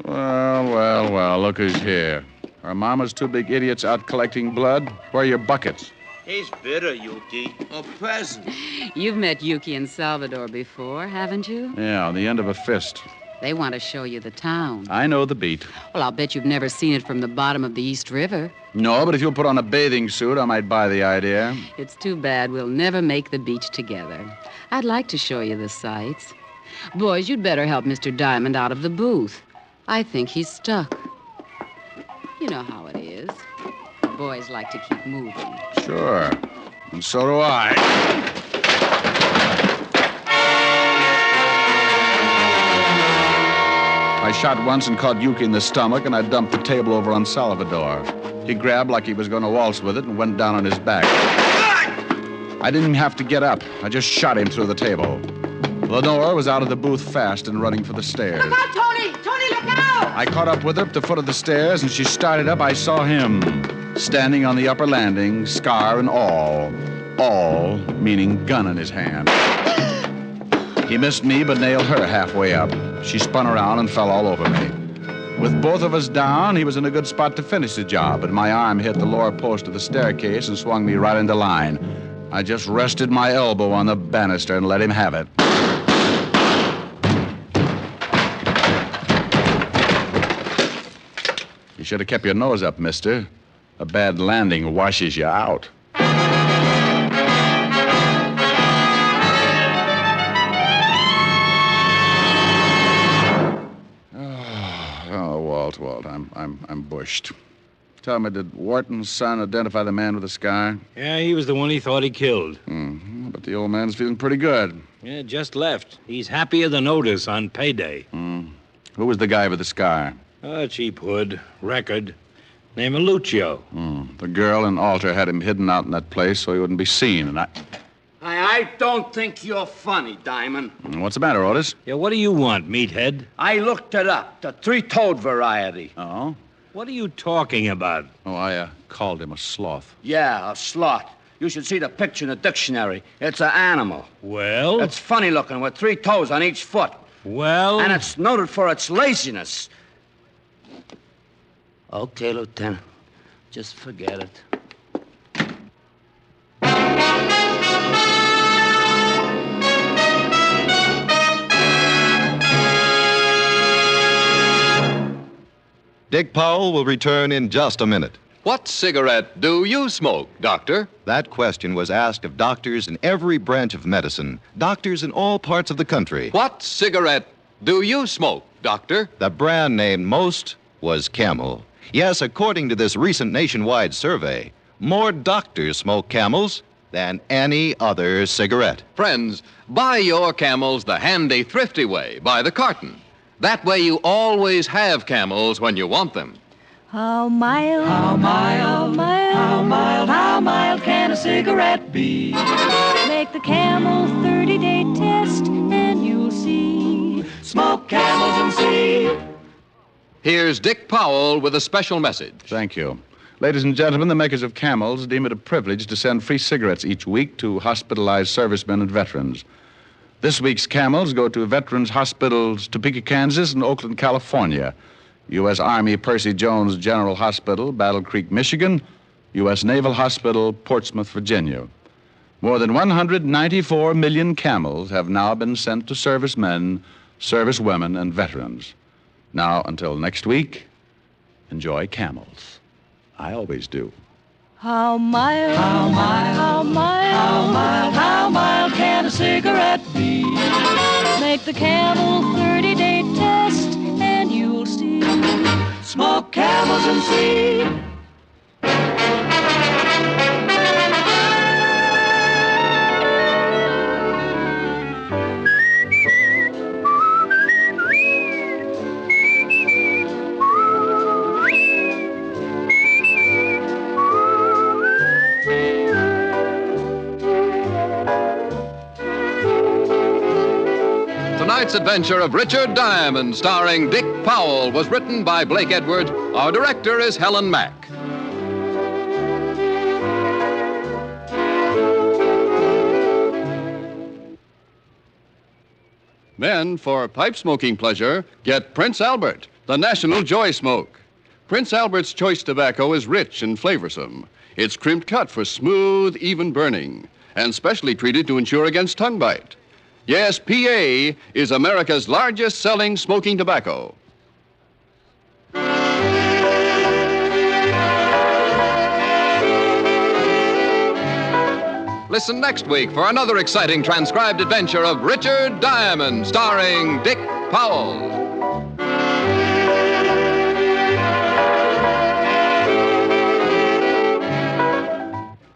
Well, look who's here. Are Mama's 2 big idiots out collecting blood? Where are your buckets? He's bitter, Yuki. A peasant. You've met Yuki and Salvador before, haven't you? Yeah, on the end of a fist. They want to show you the town. I know the beat. Well, I'll bet you've never seen it from the bottom of the East River. No, but if you'll put on a bathing suit, I might buy the idea. It's too bad we'll never make the beach together. I'd like to show you the sights. Boys, you'd better help Mr. Diamond out of the booth. I think he's stuck. You know how it is. Boys like to keep moving. Sure. And so do I. I shot once and caught Yuki in the stomach, and I dumped the table over on Salvador. He grabbed like he was going to waltz with it and went down on his back. I didn't even have to get up. I just shot him through the table. Lenore was out of the booth fast and running for the stairs. Look out, Tony! Tony, look out! I caught up with her at the foot of the stairs, and she started up. I saw him standing on the upper landing, scar and all. All meaning gun in his hand. He missed me, but nailed her halfway up. She spun around and fell all over me. With both of us down, he was in a good spot to finish the job, but my arm hit the lower post of the staircase and swung me right into line. I just rested my elbow on the banister and let him have it. You should have kept your nose up, mister. A bad landing washes you out. Walt, I'm bushed. Tell me, did Wharton's son identify the man with the scar? Yeah, he was the one he thought he killed. Mm-hmm. But the old man's feeling pretty good. Yeah, just left. He's happier than Otis on payday. Who was the guy with the scar? A cheap hood, record, named Lucio. The girl and Alter had him hidden out in that place so he wouldn't be seen, and I don't think you're funny, Diamond. What's the matter, Otis? Yeah, what do you want, meathead? I looked it up, the 3-toed variety. Oh? What are you talking about? Oh, I called him a sloth. Yeah, a sloth. You should see the picture in the dictionary. It's an animal. Well? It's funny looking with 3 toes on each foot. Well? And it's noted for its laziness. Okay, Lieutenant. Just forget it. Dick Powell will return in just a minute. What cigarette do you smoke, Doctor? That question was asked of doctors in every branch of medicine, doctors in all parts of the country. What cigarette do you smoke, Doctor? The brand named most was Camel. Yes, according to this recent nationwide survey, more doctors smoke Camels than any other cigarette. Friends, buy your Camels the handy, thrifty way, by the carton. That way you always have Camels when you want them. How mild, how mild, how mild, how mild can a cigarette be? Make the Camel 30-day test and you'll see. Smoke Camels and see. Here's Dick Powell with a special message. Thank you. Ladies and gentlemen, the makers of Camels deem it a privilege to send free cigarettes each week to hospitalized servicemen and veterans. This week's Camels go to Veterans Hospitals Topeka, Kansas, and Oakland, California. U.S. Army Percy Jones General Hospital, Battle Creek, Michigan. U.S. Naval Hospital, Portsmouth, Virginia. More than 194 million Camels have now been sent to servicemen, servicewomen, and veterans. Now, until next week, enjoy Camels. I always do. How mild, how mild, how mild, how mild, how mild can a cigarette be? Make the Camel 30-day test and you'll see. Smoke Camels and see. Tonight's adventure of Richard Diamond, starring Dick Powell, was written by Blake Edwards. Our director is Helen Mack. Men, for pipe smoking pleasure, get Prince Albert, the national joy smoke. Prince Albert's choice tobacco is rich and flavorsome. It's crimped cut for smooth, even burning, and specially treated to ensure against tongue bite. Yes, PA is America's largest selling smoking tobacco. Listen next week for another exciting transcribed adventure of Richard Diamond, starring Dick Powell.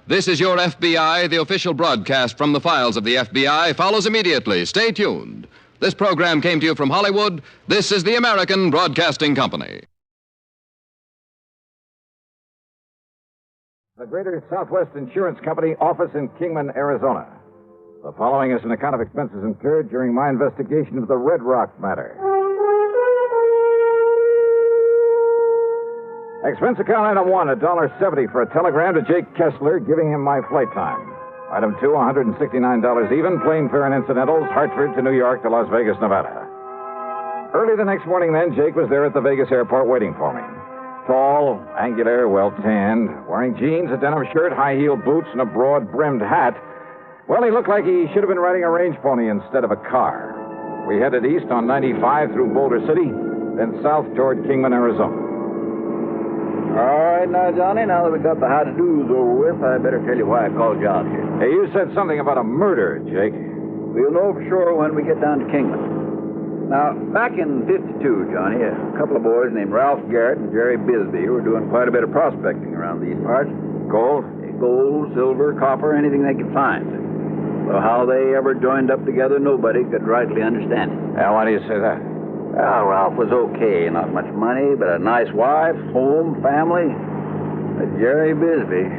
This is Your FBI. The official broadcast from the files of the FBI follows immediately. Stay tuned. This program came to you from Hollywood. This is the American Broadcasting Company. The Greater Southwest Insurance Company office in Kingman, Arizona. The following is an account of expenses incurred during my investigation of the Red Rock matter. Expense account item 1, $1.70 for a telegram to Jake Kessler giving him my flight time. Item 2, $169 even, plane fare and incidentals, Hartford to New York to Las Vegas, Nevada. Early the next morning then, Jake was there at the Vegas airport waiting for me. Tall, angular, well-tanned, wearing jeans, a denim shirt, high-heeled boots, and a broad-brimmed hat. Well, he looked like he should have been riding a range pony instead of a car. We headed east on 95 through Boulder City, then south toward Kingman, Arizona. All right, now, Johnny, now that we got the how-to-dos over with, I better tell you why I called you out here. Hey, you said something about a murder, Jake. We'll know for sure when we get down to Kingman. Now, back in '52, Johnny, a couple of boys named Ralph Garrett and Jerry Bisbee were doing quite a bit of prospecting around these parts. Gold? Gold, silver, copper, anything they could find. Well, how they ever joined up together, nobody could rightly understand it. Now, why do you say that? Well, Ralph was okay. Not much money, but a nice wife, home, family. But Jerry Bisbee,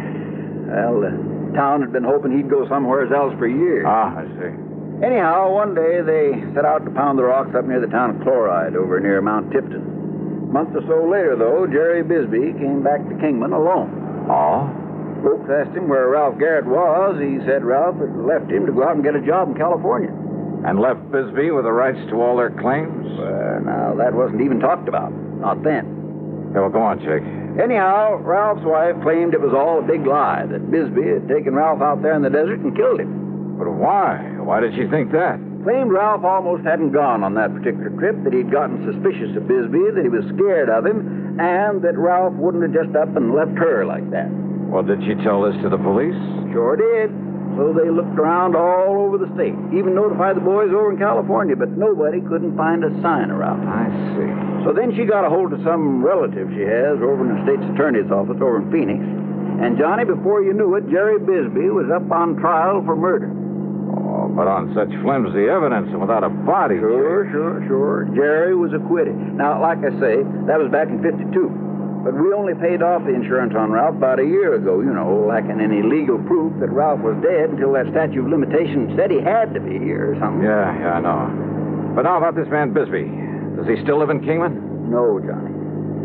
well, the town had been hoping he'd go somewhere else for years. Ah, I see. Anyhow, one day they set out to pound the rocks up near the town of Chloride over near Mount Tipton. A month or so later, though, Jerry Bisbee came back to Kingman alone. Oh? Folks asked him where Ralph Garrett was. He said Ralph had left him to go out and get a job in California. And left Bisbee with the rights to all their claims? Now, that wasn't even talked about. Not then. Yeah, well, go on, Jake. Anyhow, Ralph's wife claimed it was all a big lie, that Bisbee had taken Ralph out there in the desert and killed him. But why? Why did she think that? Claimed Ralph almost hadn't gone on that particular trip, that he'd gotten suspicious of Bisbee, that he was scared of him, and that Ralph wouldn't have just up and left her like that. Well, did she tell this to the police? Sure did. So they looked around all over the state, even notified the boys over in California, but nobody couldn't find a sign of Ralph. I see. So then she got a hold of some relative she has over in the state's attorney's office over in Phoenix. And Johnny, before you knew it, Jerry Bisbee was up on trial for murder. Oh, but on such flimsy evidence and without a body. Sure. Jerry was acquitted. Now, like I say, that was back in '52. But we only paid off the insurance on Ralph about a year ago, lacking any legal proof that Ralph was dead until that statute of limitations said he had to be here or something. Yeah, I know. But now about this man Bisbee. Does he still live in Kingman? No, Johnny.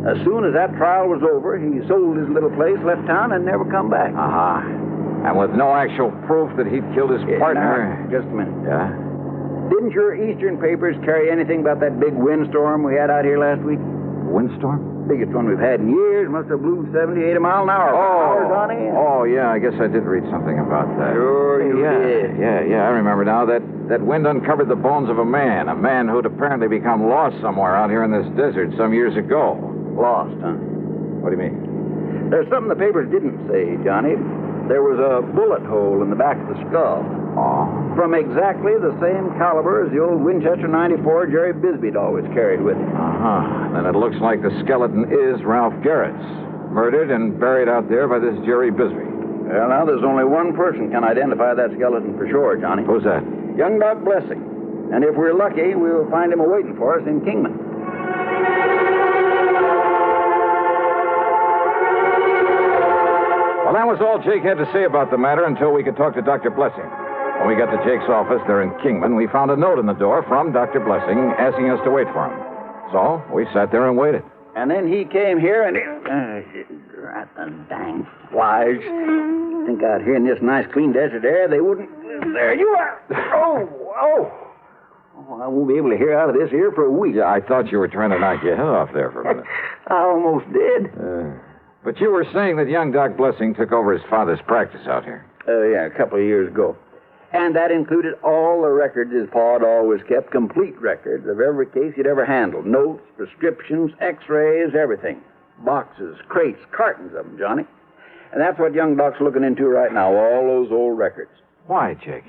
As soon as that trial was over, he sold his little place, left town, and never come back. Uh-huh. And with no actual proof that he'd killed his partner? Now, just a minute. Yeah? Didn't your eastern papers carry anything about that big windstorm we had out here last week? Windstorm? Biggest one we've had in years. Must have blew 70, 80 mile an hour. Johnny. Oh, yeah, I guess I did read something about that. Sure you did. Yeah, I remember now. That wind uncovered the bones of a man who'd apparently become lost somewhere out here in this desert some years ago. Lost, huh? What do you mean? There's something the papers didn't say, Johnny. There was a bullet hole in the back of the skull. Oh. From exactly the same caliber as the old Winchester 94 Jerry Bisbee'd always carried with him. Uh-huh. Then it looks like the skeleton is Ralph Garrett's. Murdered and buried out there by this Jerry Bisbee. Well, now, there's only one person can identify that skeleton for sure, Johnny. Who's that? Young Doc Blessing. And if we're lucky, we'll find him awaiting for us in Kingman. Well, that was all Jake had to say about the matter until we could talk to Dr. Blessing. When we got to Jake's office there in Kingman, we found a note in the door from Dr. Blessing asking us to wait for him. So we sat there and waited. And then he came here and... Right the dang flies. Think out here in this nice, clean desert air, they wouldn't... There you are. Oh, I won't be able to hear out of this here for a week. Yeah, I thought you were trying to knock your head off there for a minute. I almost did. But you were saying that young Doc Blessing took over his father's practice out here. Yeah, a couple of years ago. And that included all the records his pa had always kept, complete records of every case he'd ever handled. Notes, prescriptions, x-rays, everything. Boxes, crates, cartons of them, Johnny. And that's what young Doc's looking into right now, all those old records. Why, Jake?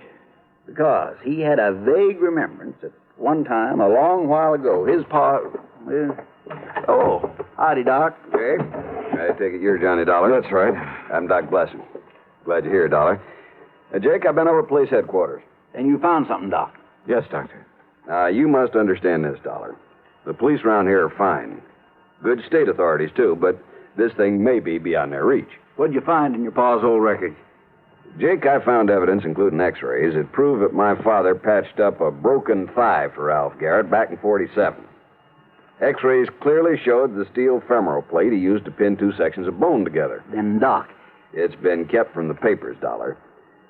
Because he had a vague remembrance that one time, a long while ago, his pa... Oh, howdy, Doc. Jake, I take it you're Johnny Dollar. That's right. I'm Doc Blessing. Glad you're here, Dollar. Jake, I've been over at police headquarters. And you found something, Doc? Yes, Doctor. Now, you must understand this, Dollar. The police around here are fine. Good state authorities, too, but this thing may be beyond their reach. What'd you find in your pa's old records? Jake, I found evidence, including x-rays, that prove that my father patched up a broken thigh for Ralph Garrett back in '47. X-rays clearly showed the steel femoral plate he used to pin two sections of bone together. Then, Doc... It's been kept from the papers, Dollar.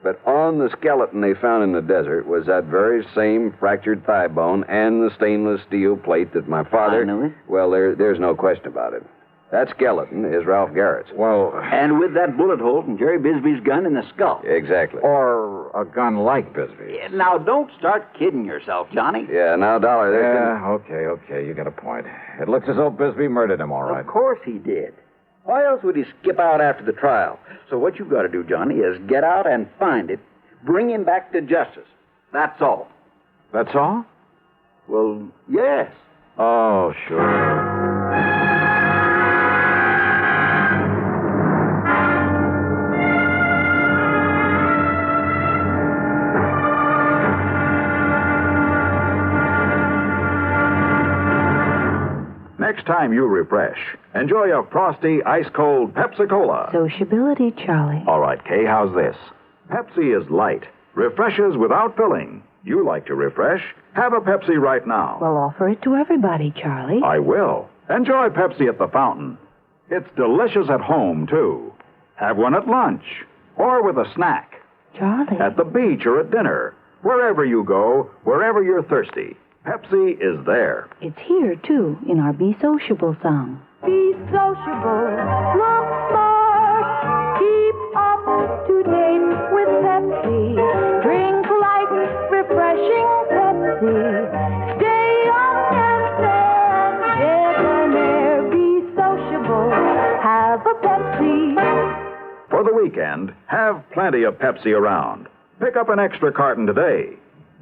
But on the skeleton they found in the desert was that very same fractured thigh bone and the stainless steel plate that my father... I knew it. Well, there's no question about it. That skeleton is Ralph Garrett's. Well... And with that bullet hole from Jerry Bisbee's gun in the skull. Exactly. Or a gun like Bisbee. Yeah, now, don't start kidding yourself, Johnny. Yeah, now, Dollar, Okay, you got a point. It looks as though Bisbee murdered him, all right. Of course he did. Why else would he skip out after the trial? So what you got to do, Johnny, is get out and find it, bring him back to justice. That's all. That's all? Well, yes. Oh, sure. Next time you refresh, enjoy a frosty, ice-cold Pepsi-Cola. Sociability, Charlie. All right, Kay, how's this? Pepsi is light, refreshes without filling. You like to refresh? Have a Pepsi right now. Well, offer it to everybody, Charlie. I will. Enjoy Pepsi at the fountain. It's delicious at home, too. Have one at lunch or with a snack. Charlie. At the beach or at dinner. Wherever you go, wherever you're thirsty, Pepsi is there. It's here, too, in our Be Sociable song. Be sociable, look smart, keep up to date with Pepsi. Drink light, refreshing Pepsi. Stay young and debonair. Be sociable, have a Pepsi. For the weekend, have plenty of Pepsi around. Pick up an extra carton today.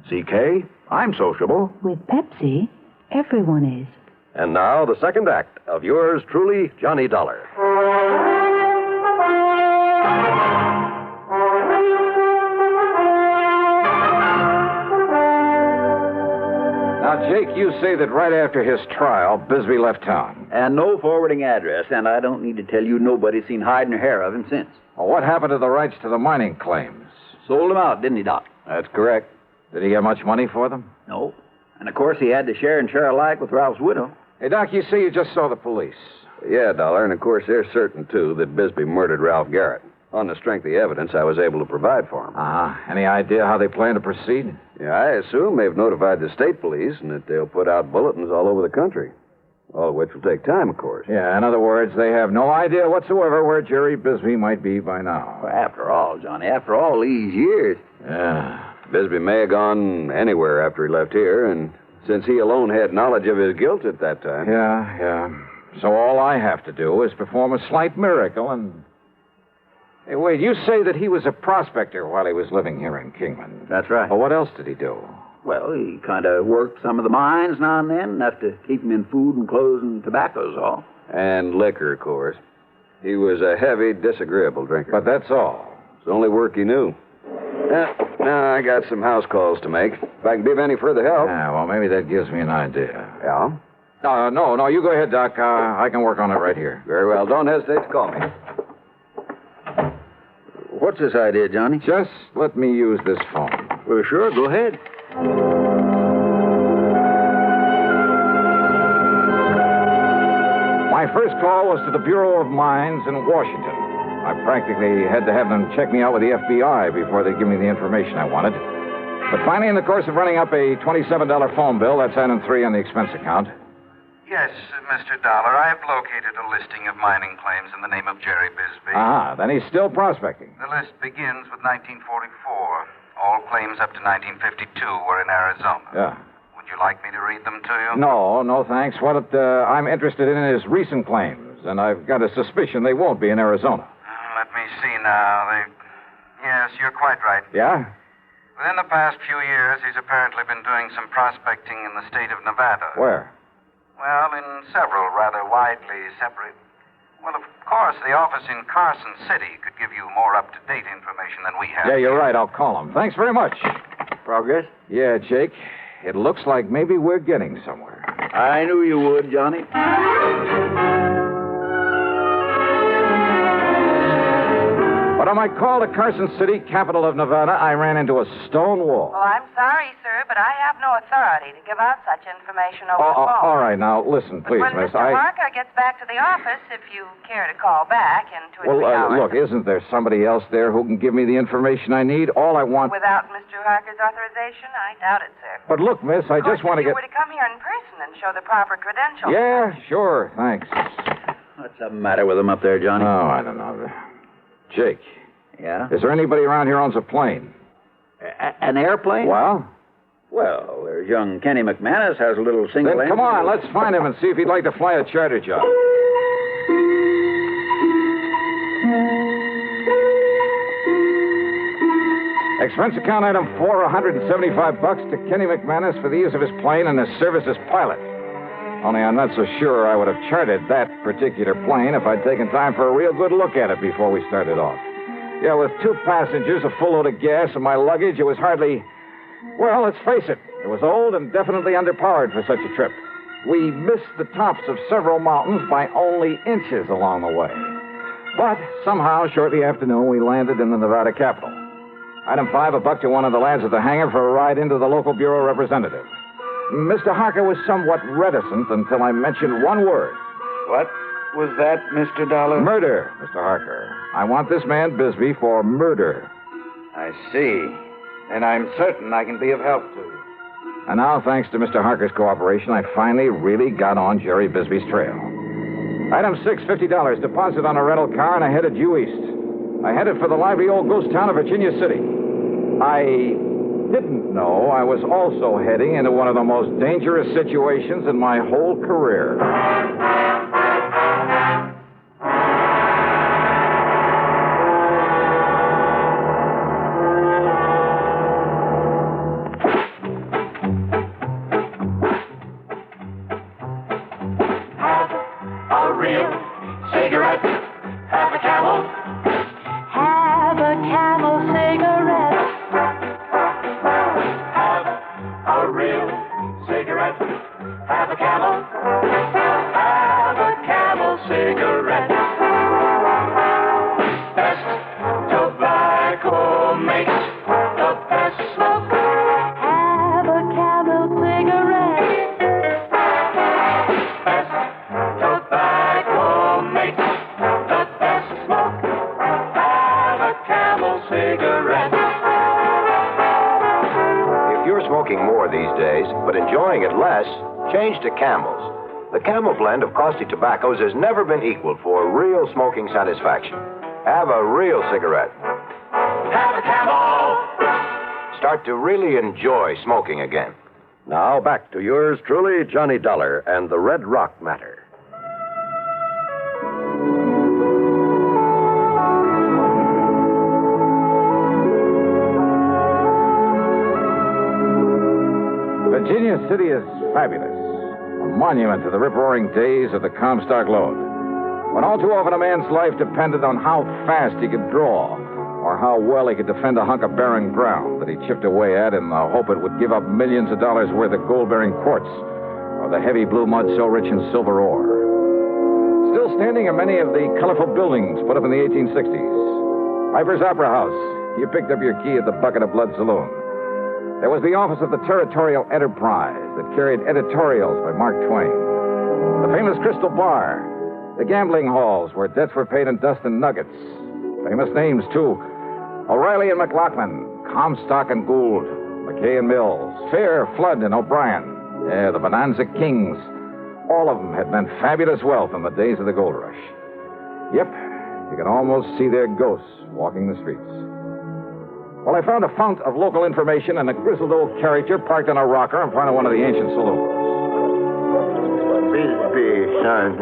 CK, I'm sociable. With Pepsi, everyone is. And now, the second act of yours truly, Johnny Dollar. Now, Jake, you say that right after his trial, Bisbee left town. And no forwarding address, and I don't need to tell you nobody's seen hide nor hair of him since. Well, what happened to the rights to the mining claims? Sold them out, didn't he, Doc? That's correct. Did he get much money for them? No. And, of course, he had to share and share alike with Ralph's widow. Hey, Doc, you say you just saw the police. Yeah, Dollar, and of course they're certain, too, that Bisbee murdered Ralph Garrett. On the strength of the evidence I was able to provide for him. Any idea how they plan to proceed? Yeah, I assume they've notified the state police and that they'll put out bulletins all over the country. All of which will take time, of course. Yeah, in other words, they have no idea whatsoever where Jerry Bisbee might be by now. Well, after all, Johnny, after all these years. Yeah. Bisbee may have gone anywhere after he left here, and since he alone had knowledge of his guilt at that time. Yeah. So all I have to do is perform a slight miracle and... Hey, wait, you say that he was a prospector while he was living here in Kingman. That's right. Well, what else did he do? Well, he kind of worked some of the mines now and then, enough to keep him in food and clothes and tobacco's all. And liquor, of course. He was a heavy, disagreeable drinker. But that's all. It's the only work he knew. Now, I got some house calls to make. If I can be of any further help. Yeah, well, maybe that gives me an idea. Yeah? No, you go ahead, Doc. I can work on it right here. Very well. Don't hesitate to call me. What's this idea, Johnny? Just let me use this phone. Well, sure, go ahead. My first call was to the Bureau of Mines in Washington. I practically had to have them check me out with the FBI before they'd give me the information I wanted. But finally, in the course of running up a $27 phone bill, that's item 3 on the expense account. Yes, Mr. Dollar, I have located a listing of mining claims in the name of Jerry Bisbee. Then he's still prospecting. The list begins with 1944. All claims up to 1952 were in Arizona. Yeah. Would you like me to read them to you? No, thanks. What I'm interested in is recent claims, and I've got a suspicion they won't be in Arizona. Let me see now. Yes, you're quite right. Yeah? Within the past few years, he's apparently been doing some prospecting in the state of Nevada. Where? Well, in several rather widely separate... Well, of course, the office in Carson City could give you more up-to-date information than we have. Yeah, you're right. I'll call him. Thanks very much. Progress? Yeah, Jake. It looks like maybe we're getting somewhere. I knew you would, Johnny. But on my call to Carson City, capital of Nevada, I ran into a stone wall. Oh, I'm sorry, sir, but I have no authority to give out such information over the phone. All right, now, listen, please, when miss. Mr. Harker gets back to the office, if you care to call back in 2 or 3 hours. Look, isn't there somebody else there who can give me the information I need? All I want... Without Mr. Harker's authorization? I doubt it, sir. But look, miss, I just want to If get... you were to come here in person and show the proper credentials. Yeah, sure, thanks. What's the matter with him up there, Johnny? Oh, I don't know. Jake. Yeah? Is there anybody around here who owns a plane? An airplane? Well? Well, there's young Kenny McManus has a little single... Then come on, let's find him and see if he'd like to fly a charter job. Expense account item 4, $175 to Kenny McManus for the use of his plane and his service as pilot. Only I'm not so sure I would have chartered that particular plane if I'd taken time for a real good look at it before we started off. Yeah, with 2 passengers, a full load of gas, and my luggage, it was hardly... Well, let's face it. It was old and definitely underpowered for such a trip. We missed the tops of several mountains by only inches along the way. But somehow, shortly after noon, we landed in the Nevada capital. Item 5, $1 to one of the lads at the hangar for a ride into the local bureau representative. Mr. Harker was somewhat reticent until I mentioned one word. What was that, Mr. Dollar? Murder, Mr. Harker. I want this man Bisbee for murder. I see. And I'm certain I can be of help to you. And now, thanks to Mr. Harker's cooperation, I finally really got on Jerry Bisbee's trail. Item 6, $50. Deposit on a rental car, and I headed due east. I headed for the lively old ghost town of Virginia City. I didn't know I was also heading into one of the most dangerous situations in my whole career. Change to Camels. The Camel blend of costly tobaccos has never been equaled for real smoking satisfaction. Have a real cigarette. Have a Camel! Start to really enjoy smoking again. Now back to yours truly, Johnny Dollar and the Red Rock Matter. Virginia City is fabulous. A monument to the rip-roaring days of the Comstock Lode, when all too often a man's life depended on how fast he could draw or how well he could defend a hunk of barren ground that he chipped away at in the hope it would give up millions of dollars worth of gold-bearing quartz or the heavy blue mud so rich in silver ore. Still standing are many of the colorful buildings put up in the 1860s. Piper's Opera House. You picked up your key at the Bucket of Blood Saloon. There was the office of the Territorial Enterprise that carried editorials by Mark Twain. The famous Crystal Bar. The gambling halls where debts were paid in dust and nuggets. Famous names, too. O'Reilly and McLaughlin, Comstock and Gould, McKay and Mills, Fair, Flood, and O'Brien. Yeah, the Bonanza Kings. All of them had meant fabulous wealth in the days of the gold rush. Yep, you could almost see their ghosts walking the streets. Well, I found a fount of local information and a grizzled old character parked on a rocker in front of one of the ancient saloons. Bisbee, son.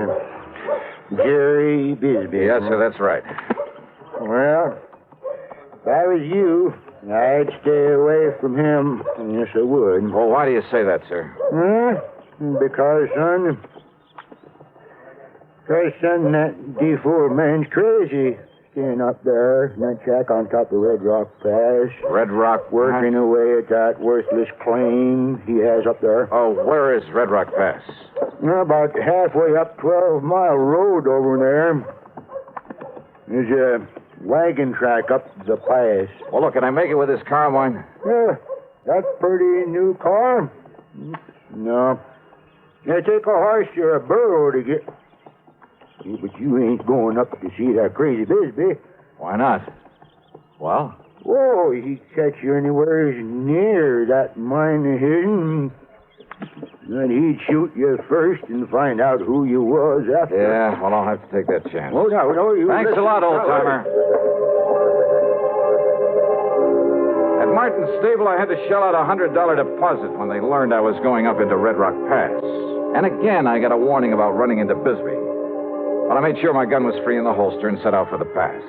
Jerry Bisbee. Yes, sir, that's right. Well, if I was you, I'd stay away from him. Yes, I would. Well, why do you say that, sir? Because, son, that D4 man's crazy. Staying up there in that shack on top of Red Rock Pass. Red Rock? Working away at that worthless claim he has up there. Oh, where is Red Rock Pass? About halfway up 12-mile road over there. There's a wagon track up the pass. Well, look, can I make it with this car of mine? Yeah, that pretty new car? No. It take a horse or a burro to get... Yeah, but you ain't going up to see that crazy Bisbee. Why not? Well? Whoa, he'd catch you anywhere near that mine of his. Then he'd shoot you first and find out who you was after. Yeah, well, I'll have to take that chance. Oh, no, you... Thanks a lot, old-timer. At Martin's stable, I had to shell out a $100 deposit when they learned I was going up into Red Rock Pass. And again, I got a warning about running into Bisbee. But I made sure my gun was free in the holster and set out for the pass.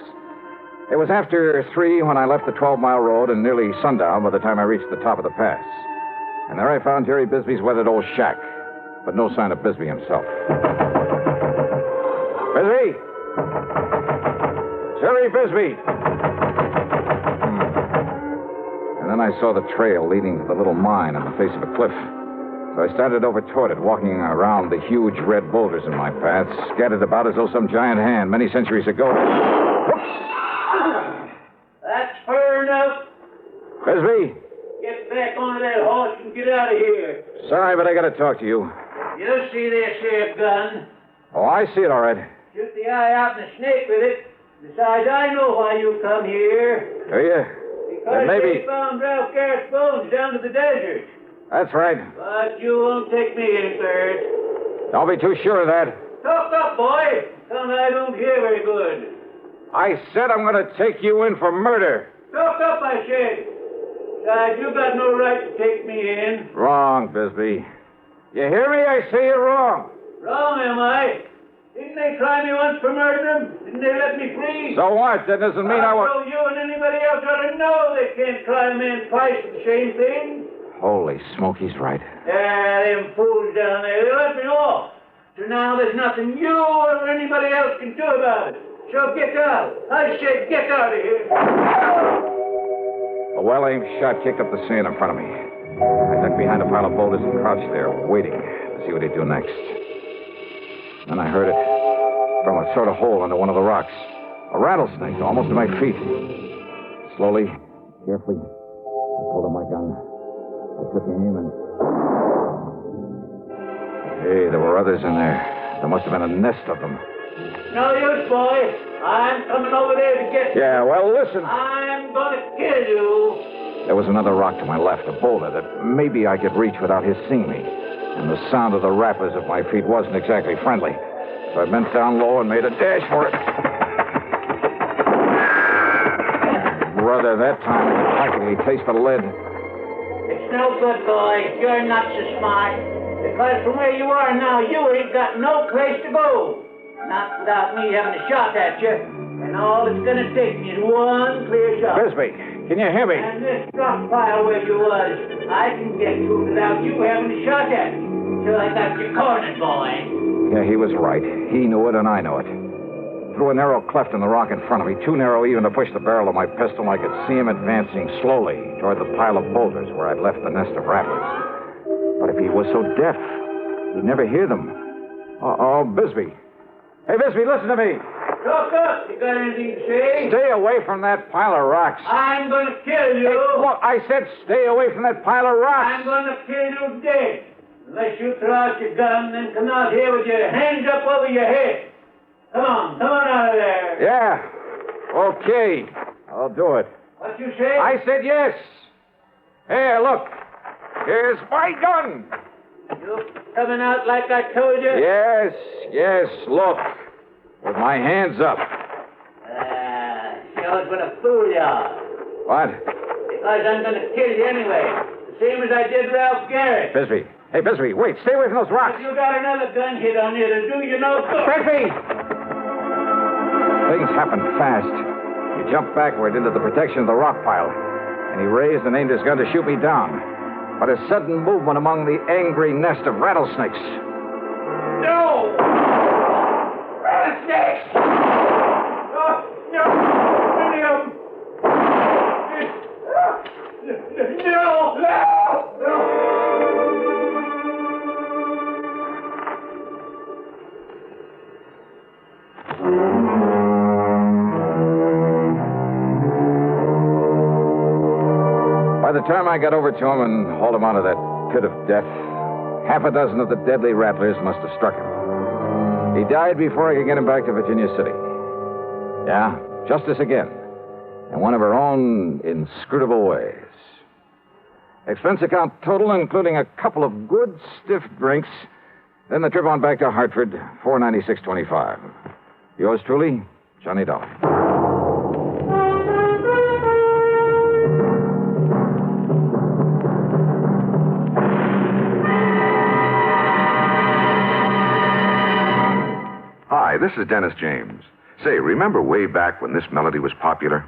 It was after 3 when I left the 12-mile road and nearly sundown by the time I reached the top of the pass. And there I found Jerry Bisbee's weathered old shack, but no sign of Bisbee himself. Bisbee! Jerry Bisbee! And then I saw the trail leading to the little mine on the face of a cliff. So I started over toward it, walking around the huge red boulders in my path, scattered about as though some giant hand many centuries ago. That's fair enough. Bisbee! Get back on that horse and get out of here. Sorry, but I gotta talk to you. You see this here gun? Oh, I see it all right. Shoot the eye out and the snake with it. Besides, I know why you come here. Do you? Because maybe... they found Ralph Garrett's bones down to the desert. That's right. But you won't take me in first. Don't be too sure of that. Talk up, boy. Son, I don't hear very good. I said I'm going to take you in for murder. Talk up, I said. Besides, you got no right to take me in. Wrong, Bisbee. You hear me? I say you're wrong. Wrong, am I? Didn't they try me once for murdering? Didn't they let me free? So what? That doesn't mean I So you and anybody else ought to know they can't try a man twice for the same thing. Holy smoke, he's right. Them fools down there, they let me off. So now there's nothing you or anybody else can do about it. So get out. I said get out of here. A well-aimed shot kicked up the sand in front of me. I ducked behind a pile of boulders and crouched there, waiting to see what he'd do next. Then I heard it from a sort of hole under one of the rocks. A rattlesnake, almost at my feet. Slowly, carefully, I pulled out my gun. I took aim and... Hey, there were others in there. There must have been a nest of them. No use, boy. I'm coming over there to get you. Yeah, well, listen. I'm going to kill you. There was another rock to my left, a boulder that maybe I could reach without his seeing me. And the sound of the rappers at my feet wasn't exactly friendly. So I bent down low and made a dash for it. Brother, that time I could practically taste the lead. It's no good, boy. You're not so smart. Because from where you are now, you ain't got no place to go. Not without me having a shot at you. And all it's going to take me is one clear shot. Bisbee, can you hear me? And this rock pile where you was, I can get to without you having a shot at me. So I got you cornered, boy. Yeah, he was right. He knew it and I know it. Through a narrow cleft in the rock in front of me, too narrow even to push the barrel of my pistol, I could see him advancing slowly toward the pile of boulders where I'd left the nest of rattlers. But if he was so deaf, he'd never hear them. Oh, Bisbee. Hey, Bisbee, listen to me. Talk up. You got anything to say? Stay away from that pile of rocks. I'm going to kill you. Hey, look, I said stay away from that pile of rocks. I'm going to kill you dead. Unless you throw out your gun, then come out here with your hands up over your head. Come on out of there. Yeah. Okay. I'll do it. What you say? I said yes. Here, look. Here's my gun. You coming out like I told you? Yes, look. With my hands up. Shows what a fool you are. What? Because I'm going to kill you anyway. The same as I did Ralph Garrett. Bisbee. Hey, Bisbee, wait. Stay away from those rocks. If you got another gun hit on you, it'll do you no good. Bisbee! Things happened fast. He jumped backward into the protection of the rock pile, and he raised and aimed his gun to shoot me down. But a sudden movement among the angry nest of rattlesnakes. No! Rattlesnakes! No! Many of them! No! By the time I got over to him and hauled him out of that pit of death, half a dozen of the deadly rattlers must have struck him. He died before I could get him back to Virginia City. Yeah, justice again. In one of her own inscrutable ways. Expense account total, including a couple of good stiff drinks. Then the trip on back to Hartford, $496.25. Yours truly, Johnny Dollar. Hi, this is Dennis James. Say, remember way back when this melody was popular?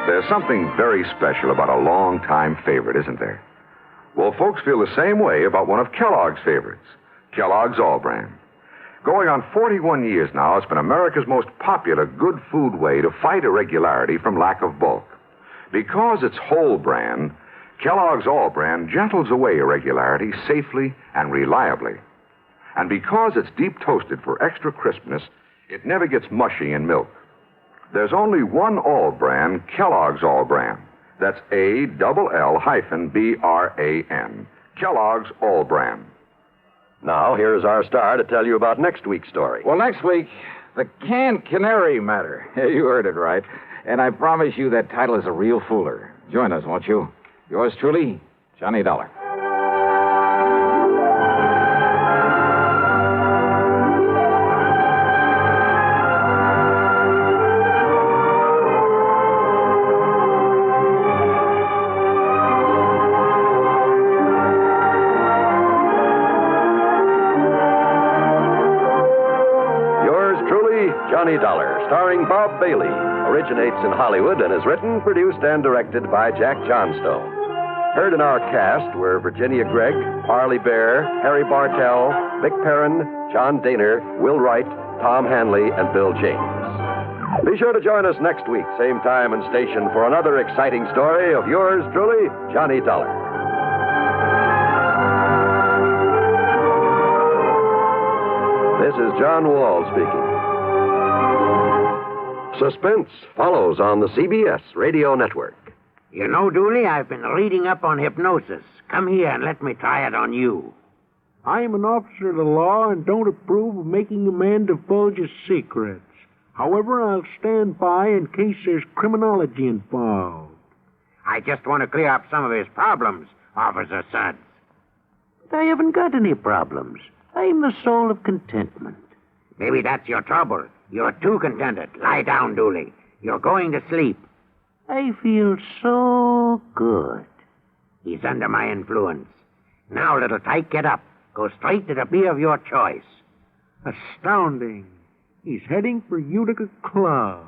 There's something very special about a long-time favorite, isn't there? Well, folks feel the same way about one of Kellogg's favorites, Kellogg's All-Bran. Going on 41 years now, it's been America's most popular good food way to fight irregularity from lack of bulk. Because it's whole bran, Kellogg's All-Bran gentles away irregularity safely and reliably. And because it's deep toasted for extra crispness, It never gets mushy in milk. There's only one all brand, Kellogg's All Bran. That's ALL-BRAN. Kellogg's All Bran. Now, here's our star to tell you about next week's story. Well, next week, the Canned Canary Matter. You heard it right. And I promise you that title is a real fooler. Join us, won't you? Yours truly, Johnny Dollar. Johnny Dollar, starring Bob Bailey, originates in Hollywood and is written, produced, and directed by Jack Johnstone. Heard in our cast were Virginia Gregg, Arlie Bear, Harry Bartell, Vic Perrin, John Daner, Will Wright, Tom Hanley, and Bill James. Be sure to join us next week, same time and station, for another exciting story of yours truly, Johnny Dollar. This is John Wall speaking. Suspense follows on the CBS Radio Network. You know, Dooley, I've been reading up on hypnosis. Come here and let me try it on you. I am an officer of the law and don't approve of making a man divulge his secrets. However, I'll stand by in case there's criminology involved. I just want to clear up some of his problems, Officer Suggs. But I haven't got any problems. I'm the soul of contentment. Maybe that's your trouble. You're too contented. Lie down, Dooley. You're going to sleep. I feel so good. He's under my influence. Now, little tyke, get up. Go straight to the beer of your choice. Astounding. He's heading for Utica Club.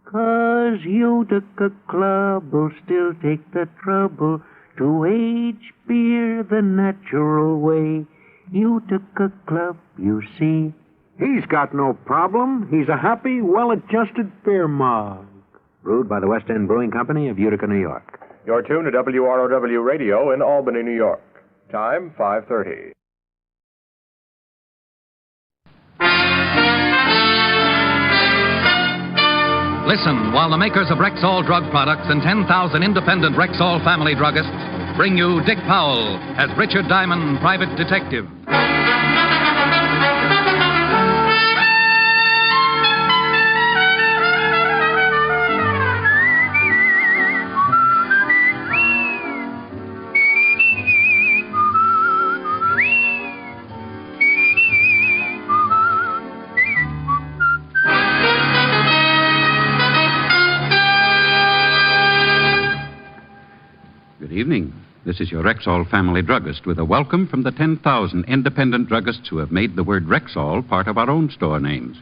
'Cause Utica Club will still take the trouble to age beer the natural way. Utica Club, you see. He's got no problem. He's a happy, well-adjusted beer mug. Brewed by the West End Brewing Company of Utica, New York. You're tuned to WROW Radio in Albany, New York. Time, 5:30. Listen while the makers of Rexall drug products and 10,000 independent Rexall family druggists bring you Dick Powell as Richard Diamond, private detective. Good evening. This is your Rexall family druggist with a welcome from the 10,000 independent druggists who have made the word Rexall part of our own store names.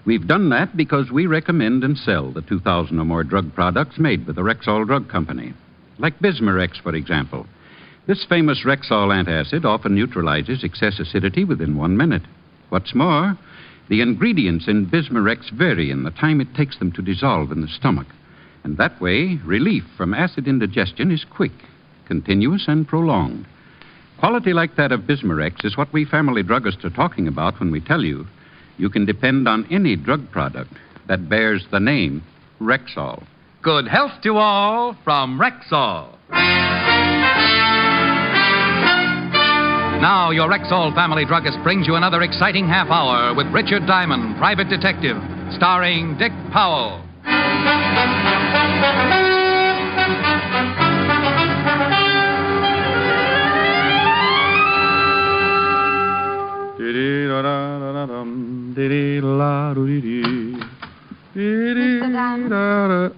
We've done that because we recommend and sell the 2,000 or more drug products made with the Rexall Drug Company. Like Bismarex, for example. This famous Rexall antacid often neutralizes excess acidity within 1 minute. What's more, the ingredients in Bismarex vary in the time it takes them to dissolve in the stomach. And that way, relief from acid indigestion is quick, continuous, and prolonged. Quality like that of Bismarex is what we family druggists are talking about when we tell you can depend on any drug product that bears the name Rexall. Good health to all from Rexall. Now, your Rexall family druggist brings you another exciting half hour with Richard Diamond, private detective, starring Dick Powell. Mr. Diamond?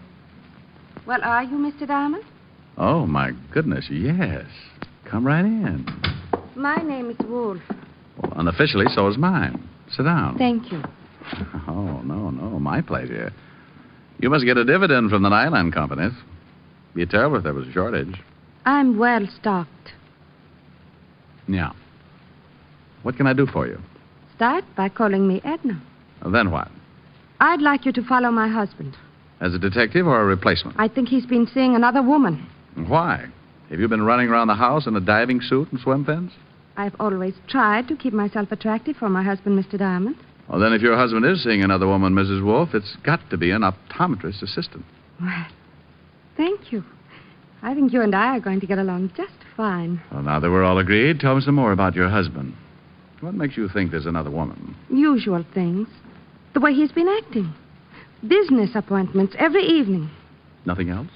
Well, are you Mr. Diamond? Oh, my goodness, yes. Come right in. My name is Wolfe. Well, unofficially, so is mine. Sit down. Thank you. Oh, no, my pleasure. You must get a dividend from the nylon companies. Be terrible if there was a shortage. I'm well stocked. Yeah. What can I do for you? Start by calling me Edna. Then what? I'd like you to follow my husband. As a detective or a replacement? I think he's been seeing another woman. Why? Have you been running around the house in a diving suit and swim fins? I've always tried to keep myself attractive for my husband, Mr. Diamond. Well, then if your husband is seeing another woman, Mrs. Wolfe, it's got to be an optometrist assistant. Well, thank you. I think you and I are going to get along just fine. Well, now that we're all agreed, tell me some more about your husband. What makes you think there's another woman? Usual things. The way he's been acting. Business appointments every evening. Nothing else?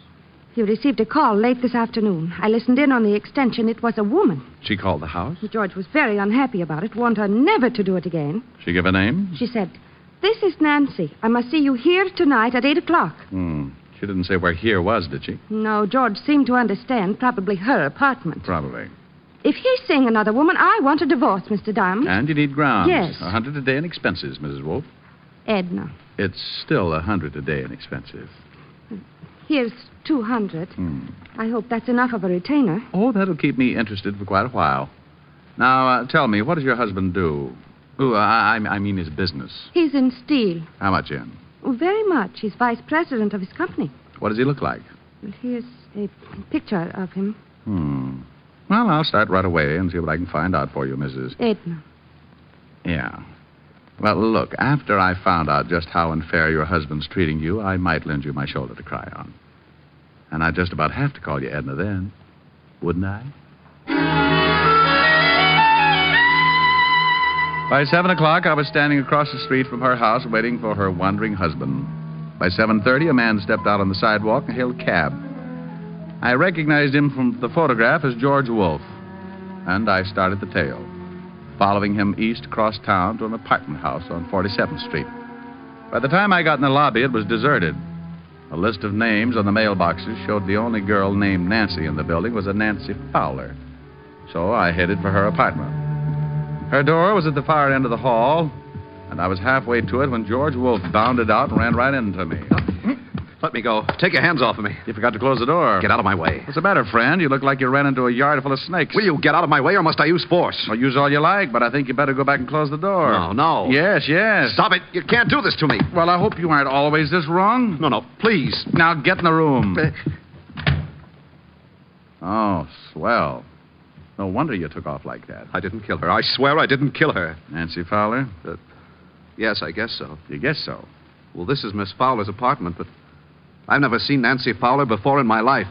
He received a call late this afternoon. I listened in on the extension. It was a woman. She called the house? George was very unhappy about it, warned her never to do it again. She give a name? She said, "This is Nancy. I must see you here tonight at 8 o'clock. She didn't say where here was, did she? No, George seemed to understand. Probably her apartment. Probably. If he's seeing another woman, I want a divorce, Mr. Diamond. And you need grounds. Yes. 100 a day in expenses, Mrs. Wolfe. Edna. It's still 100 a day in expenses. Here's 200. I hope that's enough of a retainer. Oh, that'll keep me interested for quite a while. Now, tell me, what does your husband do? I mean his business. He's in steel. How much in? Oh, very much. He's vice president of his company. What does he look like? Well, here's a picture of him. Well, I'll start right away and see what I can find out for you, Mrs. Edna. Yeah. Well, look, after I found out just how unfair your husband's treating you, I might lend you my shoulder to cry on. And I'd just about have to call you Edna then, wouldn't I? By 7 o'clock, I was standing across the street from her house waiting for her wandering husband. By 7:30, a man stepped out on the sidewalk and hailed a cab. I recognized him from the photograph as George Wolfe, and I started the tale, following him east across town to an apartment house on 47th Street. By the time I got in the lobby, it was deserted. A list of names on the mailboxes showed the only girl named Nancy in the building was a Nancy Fowler. So I headed for her apartment. Her door was at the far end of the hall, and I was halfway to it when George Wolfe bounded out and ran right into me. Let me go. Take your hands off of me. You forgot to close the door. Get out of my way. What's the matter, friend? You look like you ran into a yard full of snakes. Will you get out of my way, or must I use force? Well, use all you like, but I think you better go back and close the door. No. Yes. Stop it. You can't do this to me. Well, I hope you aren't always this wrong. No, please. Now get in the room. Oh, swell. No wonder you took off like that. I didn't kill her. I swear I didn't kill her. Nancy Fowler? Yes, I guess so. You guess so? Well, this is Miss Fowler's apartment, but I've never seen Nancy Fowler before in my life.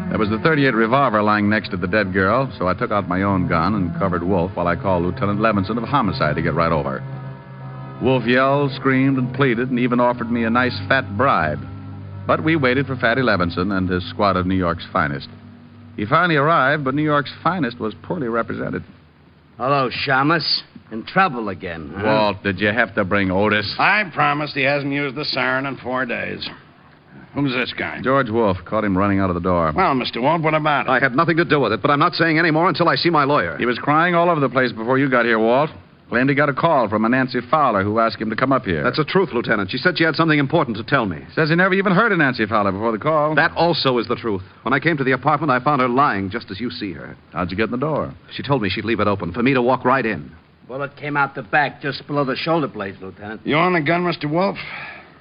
There was the .38 revolver lying next to the dead girl, so I took out my own gun and covered Wolfe while I called Lieutenant Levinson of homicide to get right over. Wolfe yelled, screamed, and pleaded, and even offered me a nice fat bribe. But we waited for Fatty Levinson and his squad of New York's finest. He finally arrived, but New York's finest was poorly represented. Hello, Shamus. In trouble again, huh? Walt, did you have to bring Otis? I promised he hasn't used the siren in 4 days. Who's this guy? George Wolfe. Caught him running out of the door. Well, Mr. Wolfe, what about it? I had nothing to do with it, but I'm not saying any more until I see my lawyer. He was crying all over the place before you got here, Walt. Claimed he got a call from a Nancy Fowler who asked him to come up here. That's the truth, Lieutenant. She said she had something important to tell me. Says he never even heard of Nancy Fowler before the call. That also is the truth. When I came to the apartment, I found her lying just as you see her. How'd you get in the door? She told me she'd leave it open for me to walk right in. Bullet came out the back just below the shoulder blades, Lieutenant. You on the gun, Mr. Wolfe?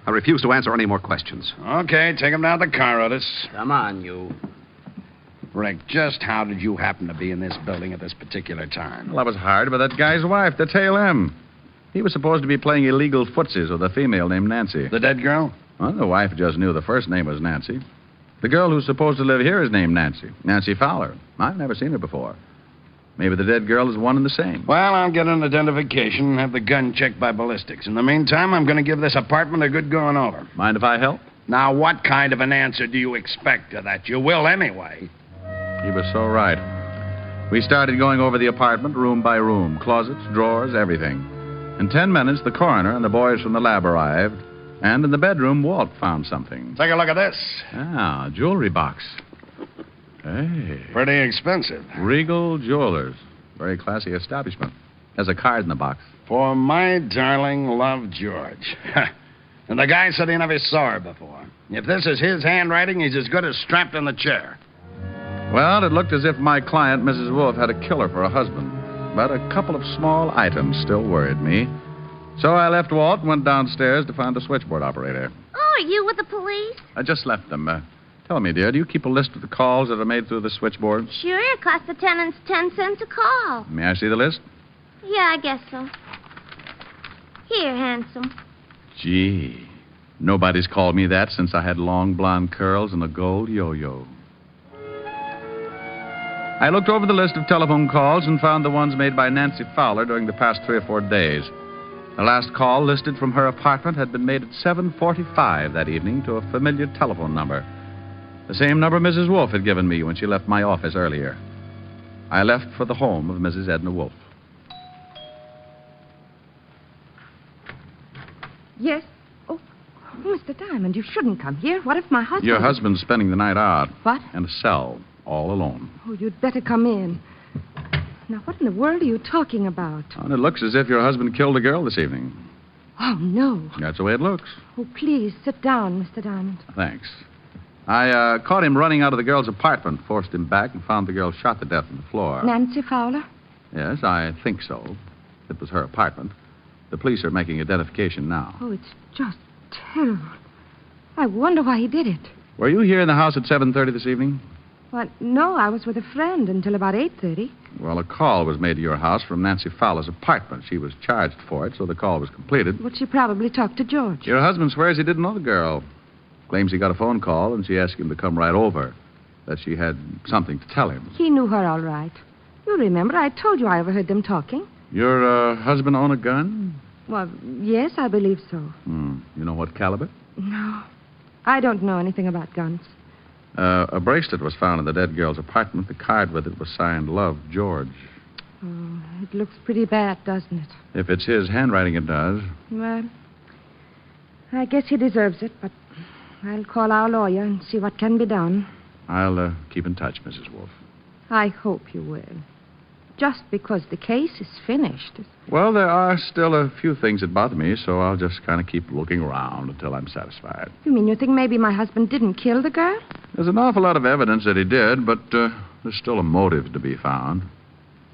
I refuse to answer any more questions. Okay, take him down to the car, Otis. Come on, you. Rick, just how did you happen to be in this building at this particular time? Well, I was hired by that guy's wife to tail him. He was supposed to be playing illegal footsies with a female named Nancy. The dead girl? Well, the wife just knew the first name was Nancy. The girl who's supposed to live here is named Nancy. Nancy Fowler. I've never seen her before. Maybe the dead girl is one and the same. Well, I'll get an identification and have the gun checked by ballistics. In the meantime, I'm going to give this apartment a good going over. Mind if I help? Now, what kind of an answer do you expect to that? You will anyway. He was so right. We started going over the apartment room by room. Closets, drawers, everything. In 10 minutes, the coroner and the boys from the lab arrived. And in the bedroom, Walt found something. Take a look at this. Ah, a jewelry box. Hey. Pretty expensive. Regal Jewelers. Very classy establishment. There's a card in the box. For my darling love, George. And the guy said he never saw her before. If this is his handwriting, he's as good as strapped in the chair. Well, it looked as if my client, Mrs. Wolfe, had a killer for a husband. But a couple of small items still worried me. So I left Walt and went downstairs to find the switchboard operator. Oh, are you with the police? I just left them. Tell me, dear, do you keep a list of the calls that are made through the switchboard? Sure, it costs the tenants 10 cents a call. May I see the list? Yeah, I guess so. Here, handsome. Gee, nobody's called me that since I had long blonde curls and a gold yo-yo. I looked over the list of telephone calls and found the ones made by Nancy Fowler during the past 3 or 4 days. The last call listed from her apartment had been made at 7:45 that evening to a familiar telephone number. The same number Mrs. Wolfe had given me when she left my office earlier. I left for the home of Mrs. Edna Wolfe. Yes? Oh, Mr. Diamond, you shouldn't come here. What if my husband... Your husband's spending the night out. What? In a cell, all alone. Oh, you'd better come in. Now, what in the world are you talking about? Oh, it looks as if your husband killed a girl this evening. Oh, no. That's the way it looks. Oh, please, sit down, Mr. Diamond. Thanks. I caught him running out of the girl's apartment, forced him back, and found the girl shot to death on the floor. Nancy Fowler? Yes, I think so. It was her apartment. The police are making identification now. Oh, it's just terrible. I wonder why he did it. Were you here in the house at 7:30 this evening? Well, no, I was with a friend until about 8:30. Well, a call was made to your house from Nancy Fowler's apartment. She was charged for it, so the call was completed. Well, she probably talked to George. Your husband swears he didn't know the girl. Claims he got a phone call, and she asked him to come right over. That she had something to tell him. He knew her all right. You remember, I told you I overheard them talking. Your husband own a gun? Well, yes, I believe so. You know what caliber? No. I don't know anything about guns. A bracelet was found in the dead girl's apartment. The card with it was signed Love, George. Oh, it looks pretty bad, doesn't it? If it's his handwriting, it does. Well, I guess he deserves it, but I'll call our lawyer and see what can be done. I'll keep in touch, Mrs. Wolfe. I hope you will. Just because the case is finished. Well, there are still a few things that bother me, so I'll just kind of keep looking around until I'm satisfied. You mean you think maybe my husband didn't kill the girl? There's an awful lot of evidence that he did, but there's still a motive to be found.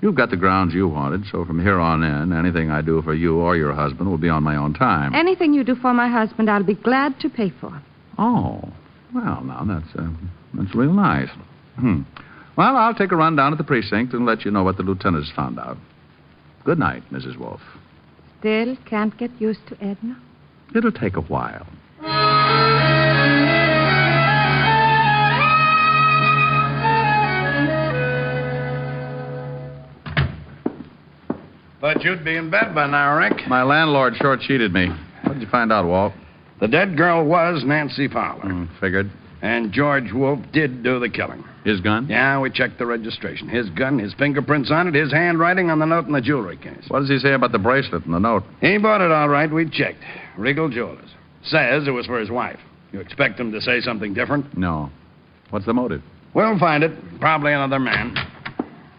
You've got the grounds you wanted, so from here on in, anything I do for you or your husband will be on my own time. Anything you do for my husband, I'll be glad to pay for. Oh, well, now, that's real nice. Well, I'll take a run down at the precinct and let you know what the lieutenant has found out. Good night, Mrs. Wolfe. Still can't get used to Edna? It'll take a while. Thought you'd be in bed by now, Rick. My landlord short-sheeted me. What did you find out, Walt? The dead girl was Nancy Fowler. Figured. And George Wolfe did do the killing. His gun? Yeah, we checked the registration. His gun, his fingerprints on it, his handwriting on the note in the jewelry case. What does he say about the bracelet and the note? He bought it all right. We checked. Regal Jewelers. Says it was for his wife. You expect him to say something different? No. What's the motive? We'll find it. Probably another man.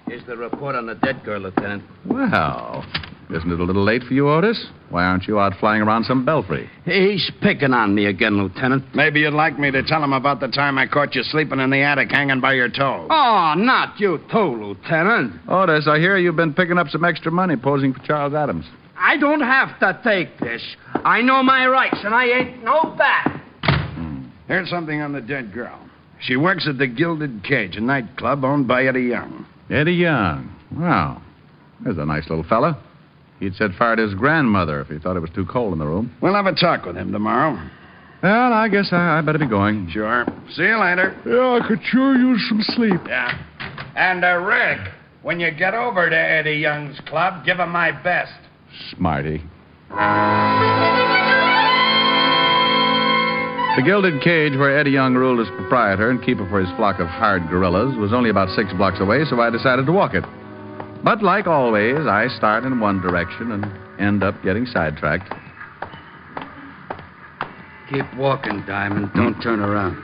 Here's the report on the dead girl, Lieutenant. Well, isn't it a little late for you, Otis? Why aren't you out flying around some belfry? He's picking on me again, Lieutenant. Maybe you'd like me to tell him about the time I caught you sleeping in the attic hanging by your toe. Oh, not you too, Lieutenant. Otis, I hear you've been picking up some extra money posing for Charles Adams. I don't have to take this. I know my rights, and I ain't no bat. Here's something on the dead girl. She works at the Gilded Cage, a nightclub owned by Eddie Young. Eddie Young. Wow. There's a nice little fella. He'd set fire to his grandmother if he thought it was too cold in the room. We'll have a talk with him tomorrow. Well, I guess I better be going. Sure. See you later. Yeah, I could sure use some sleep. Yeah. And, Rick, when you get over to Eddie Young's club, give him my best. Smarty. The Gilded Cage, where Eddie Young ruled as proprietor and keeper for his flock of hired gorillas, was only about 6 blocks away, so I decided to walk it. But like always, I start in one direction and end up getting sidetracked. Keep walking, Diamond. Don't turn around.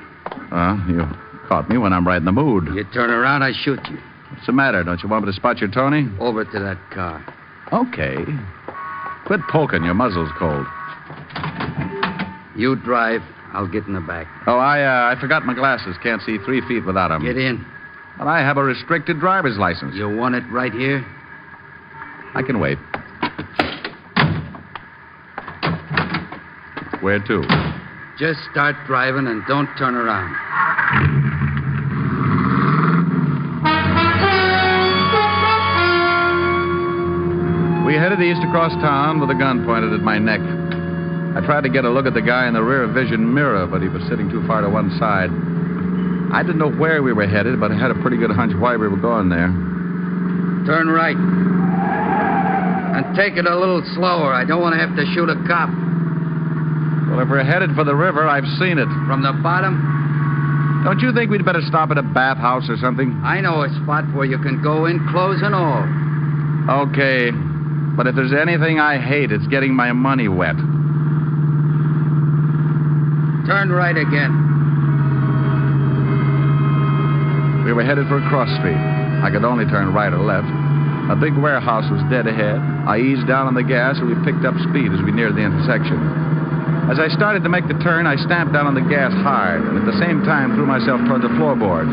You caught me when I'm right in the mood. You turn around, I shoot you. What's the matter? Don't you want me to spot your Tony? Over to that car. Okay. Quit poking. Your muzzle's cold. You drive. I'll get in the back. Oh, I forgot my glasses. Can't see 3 feet without them. Get in. But I have a restricted driver's license. You want it right here? I can wait. Where to? Just start driving and don't turn around. We headed headed east across town with a gun pointed at my neck. I tried to get a look at the guy in the rear vision mirror, but he was sitting too far to one side. I didn't know where we were headed, but I had a pretty good hunch why we were going there. Turn right. And take it a little slower. I don't want to have to shoot a cop. Well, if we're headed for the river, I've seen it. From the bottom? Don't you think we'd better stop at a bathhouse or something? I know a spot where you can go in, clothes and all. Okay. But if there's anything I hate, it's getting my money wet. Turn right again. We were headed for a cross street. I could only turn right or left. A big warehouse was dead ahead. I eased down on the gas, and we picked up speed as we neared the intersection. As I started to make the turn, I stamped down on the gas hard, and at the same time threw myself toward the floorboard.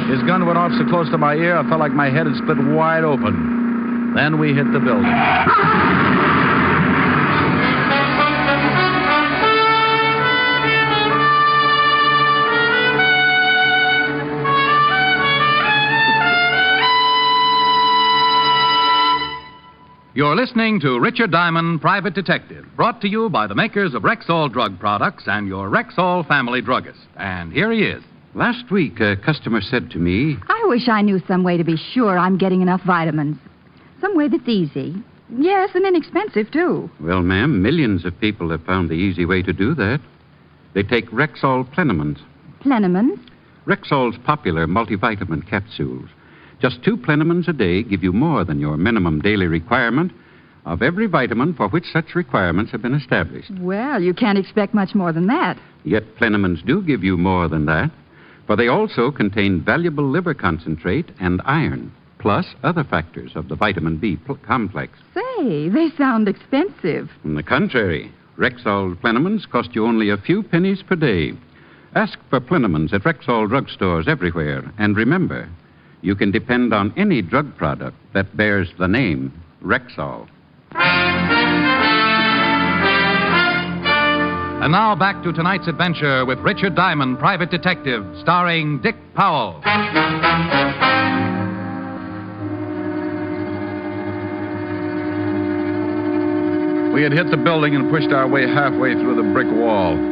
His gun went off so close to my ear, I felt like my head had split wide open. Then we hit the building. You're listening to Richard Diamond, Private Detective, brought to you by the makers of Rexall Drug Products and your Rexall family druggist. And here he is. Last week, a customer said to me, I wish I knew some way to be sure I'm getting enough vitamins. Some way that's easy. Yes, and inexpensive, too. Well, ma'am, millions of people have found the easy way to do that. They take Rexall Plenamins. Plenamins? Rexall's popular multivitamin capsules. Just 2 Plenamins a day give you more than your minimum daily requirement of every vitamin for which such requirements have been established. Well, you can't expect much more than that. Yet Plenamins do give you more than that, for they also contain valuable liver concentrate and iron, plus other factors of the vitamin B complex. Say, they sound expensive. On the contrary, Rexall Plenamins cost you only a few pennies per day. Ask for Plenamins at Rexall drugstores everywhere, and remember, you can depend on any drug product that bears the name Rexall. And now back to tonight's adventure with Richard Diamond, Private Detective, starring Dick Powell. We had hit the building and pushed our way halfway through the brick wall.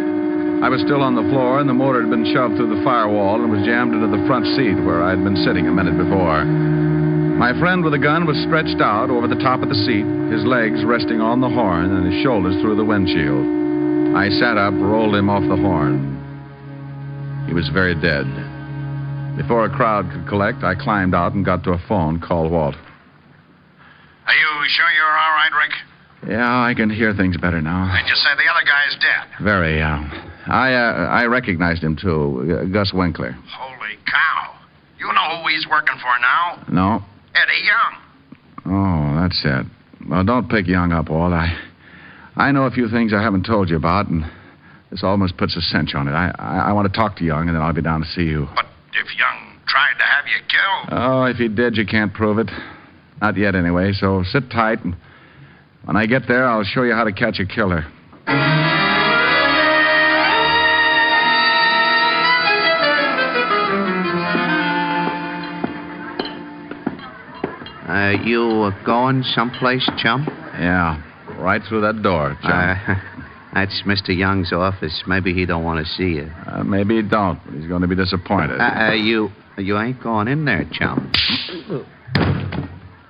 I was still on the floor, and the motor had been shoved through the firewall and was jammed into the front seat where I'd been sitting a minute before. My friend with the gun was stretched out over the top of the seat, his legs resting on the horn and his shoulders through the windshield. I sat up, rolled him off the horn. He was very dead. Before a crowd could collect, I climbed out and got to a phone, called Walt. Are you sure you're all right, Rick? Yeah, I can hear things better now. And you say the other guy's dead? Very, I recognized him, too. Gus Winkler. Holy cow. You know who he's working for now? No. Eddie Young. Oh, that's it. Well, don't pick Young up, Walt. I know a few things I haven't told you about, and this almost puts a cinch on it. I want to talk to Young, and then I'll be down to see you. But if Young tried to have you killed... Oh, if he did, you can't prove it. Not yet, anyway, so sit tight, and when I get there, I'll show you how to catch a killer. You going someplace, chum? Yeah, right through that door, chum. That's Mr. Young's office. Maybe he don't want to see you. Maybe he don't, but he's going to be disappointed. You ain't going in there, chum.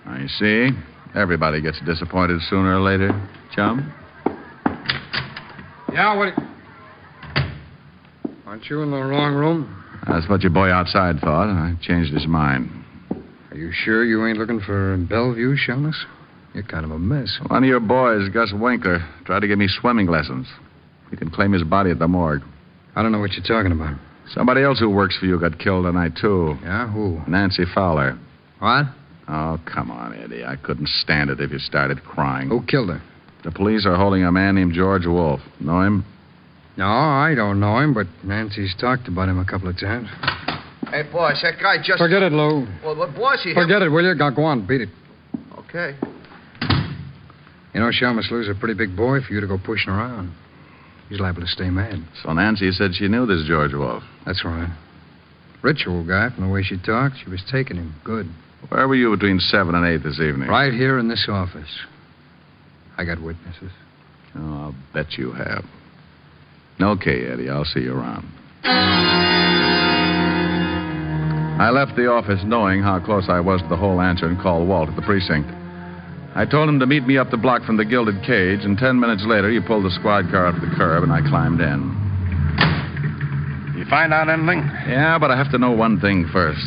I see. Everybody gets disappointed sooner or later, chum. Yeah, what... Aren't you in the wrong room? That's what your boy outside thought. I changed his mind. Are you sure you ain't looking for Bellevue, Shamus? You're kind of a mess. One of your boys, Gus Winkler, tried to give me swimming lessons. He can claim his body at the morgue. I don't know what you're talking about. Somebody else who works for you got killed tonight, too. Yeah, who? Nancy Fowler. What? Oh, come on, Eddie. I couldn't stand it if you started crying. Who killed her? The police are holding a man named George Wolfe. Know him? No, I don't know him, but Nancy's talked about him a couple of times. Hey, boss, that guy just... Forget it, Lou. Well, boss, he... Forget it, will you? Go on, beat it. Okay. You know, Shamus Lou's a pretty big boy for you to go pushing around. He's liable to stay mad. So Nancy said she knew this George Wolfe. That's right. Ritual guy, from the way she talked, she was taking him good. Where were you between 7 and 8 this evening? Right here in this office. I got witnesses. Oh, I'll bet you have. Okay, Eddie, I'll see you around. I left the office knowing how close I was to the whole answer and called Walt at the precinct. I told him to meet me up the block from the Gilded Cage, and 10 minutes later, he pulled the squad car up to the curb, and I climbed in. You find out anything? Yeah, but I have to know one thing first.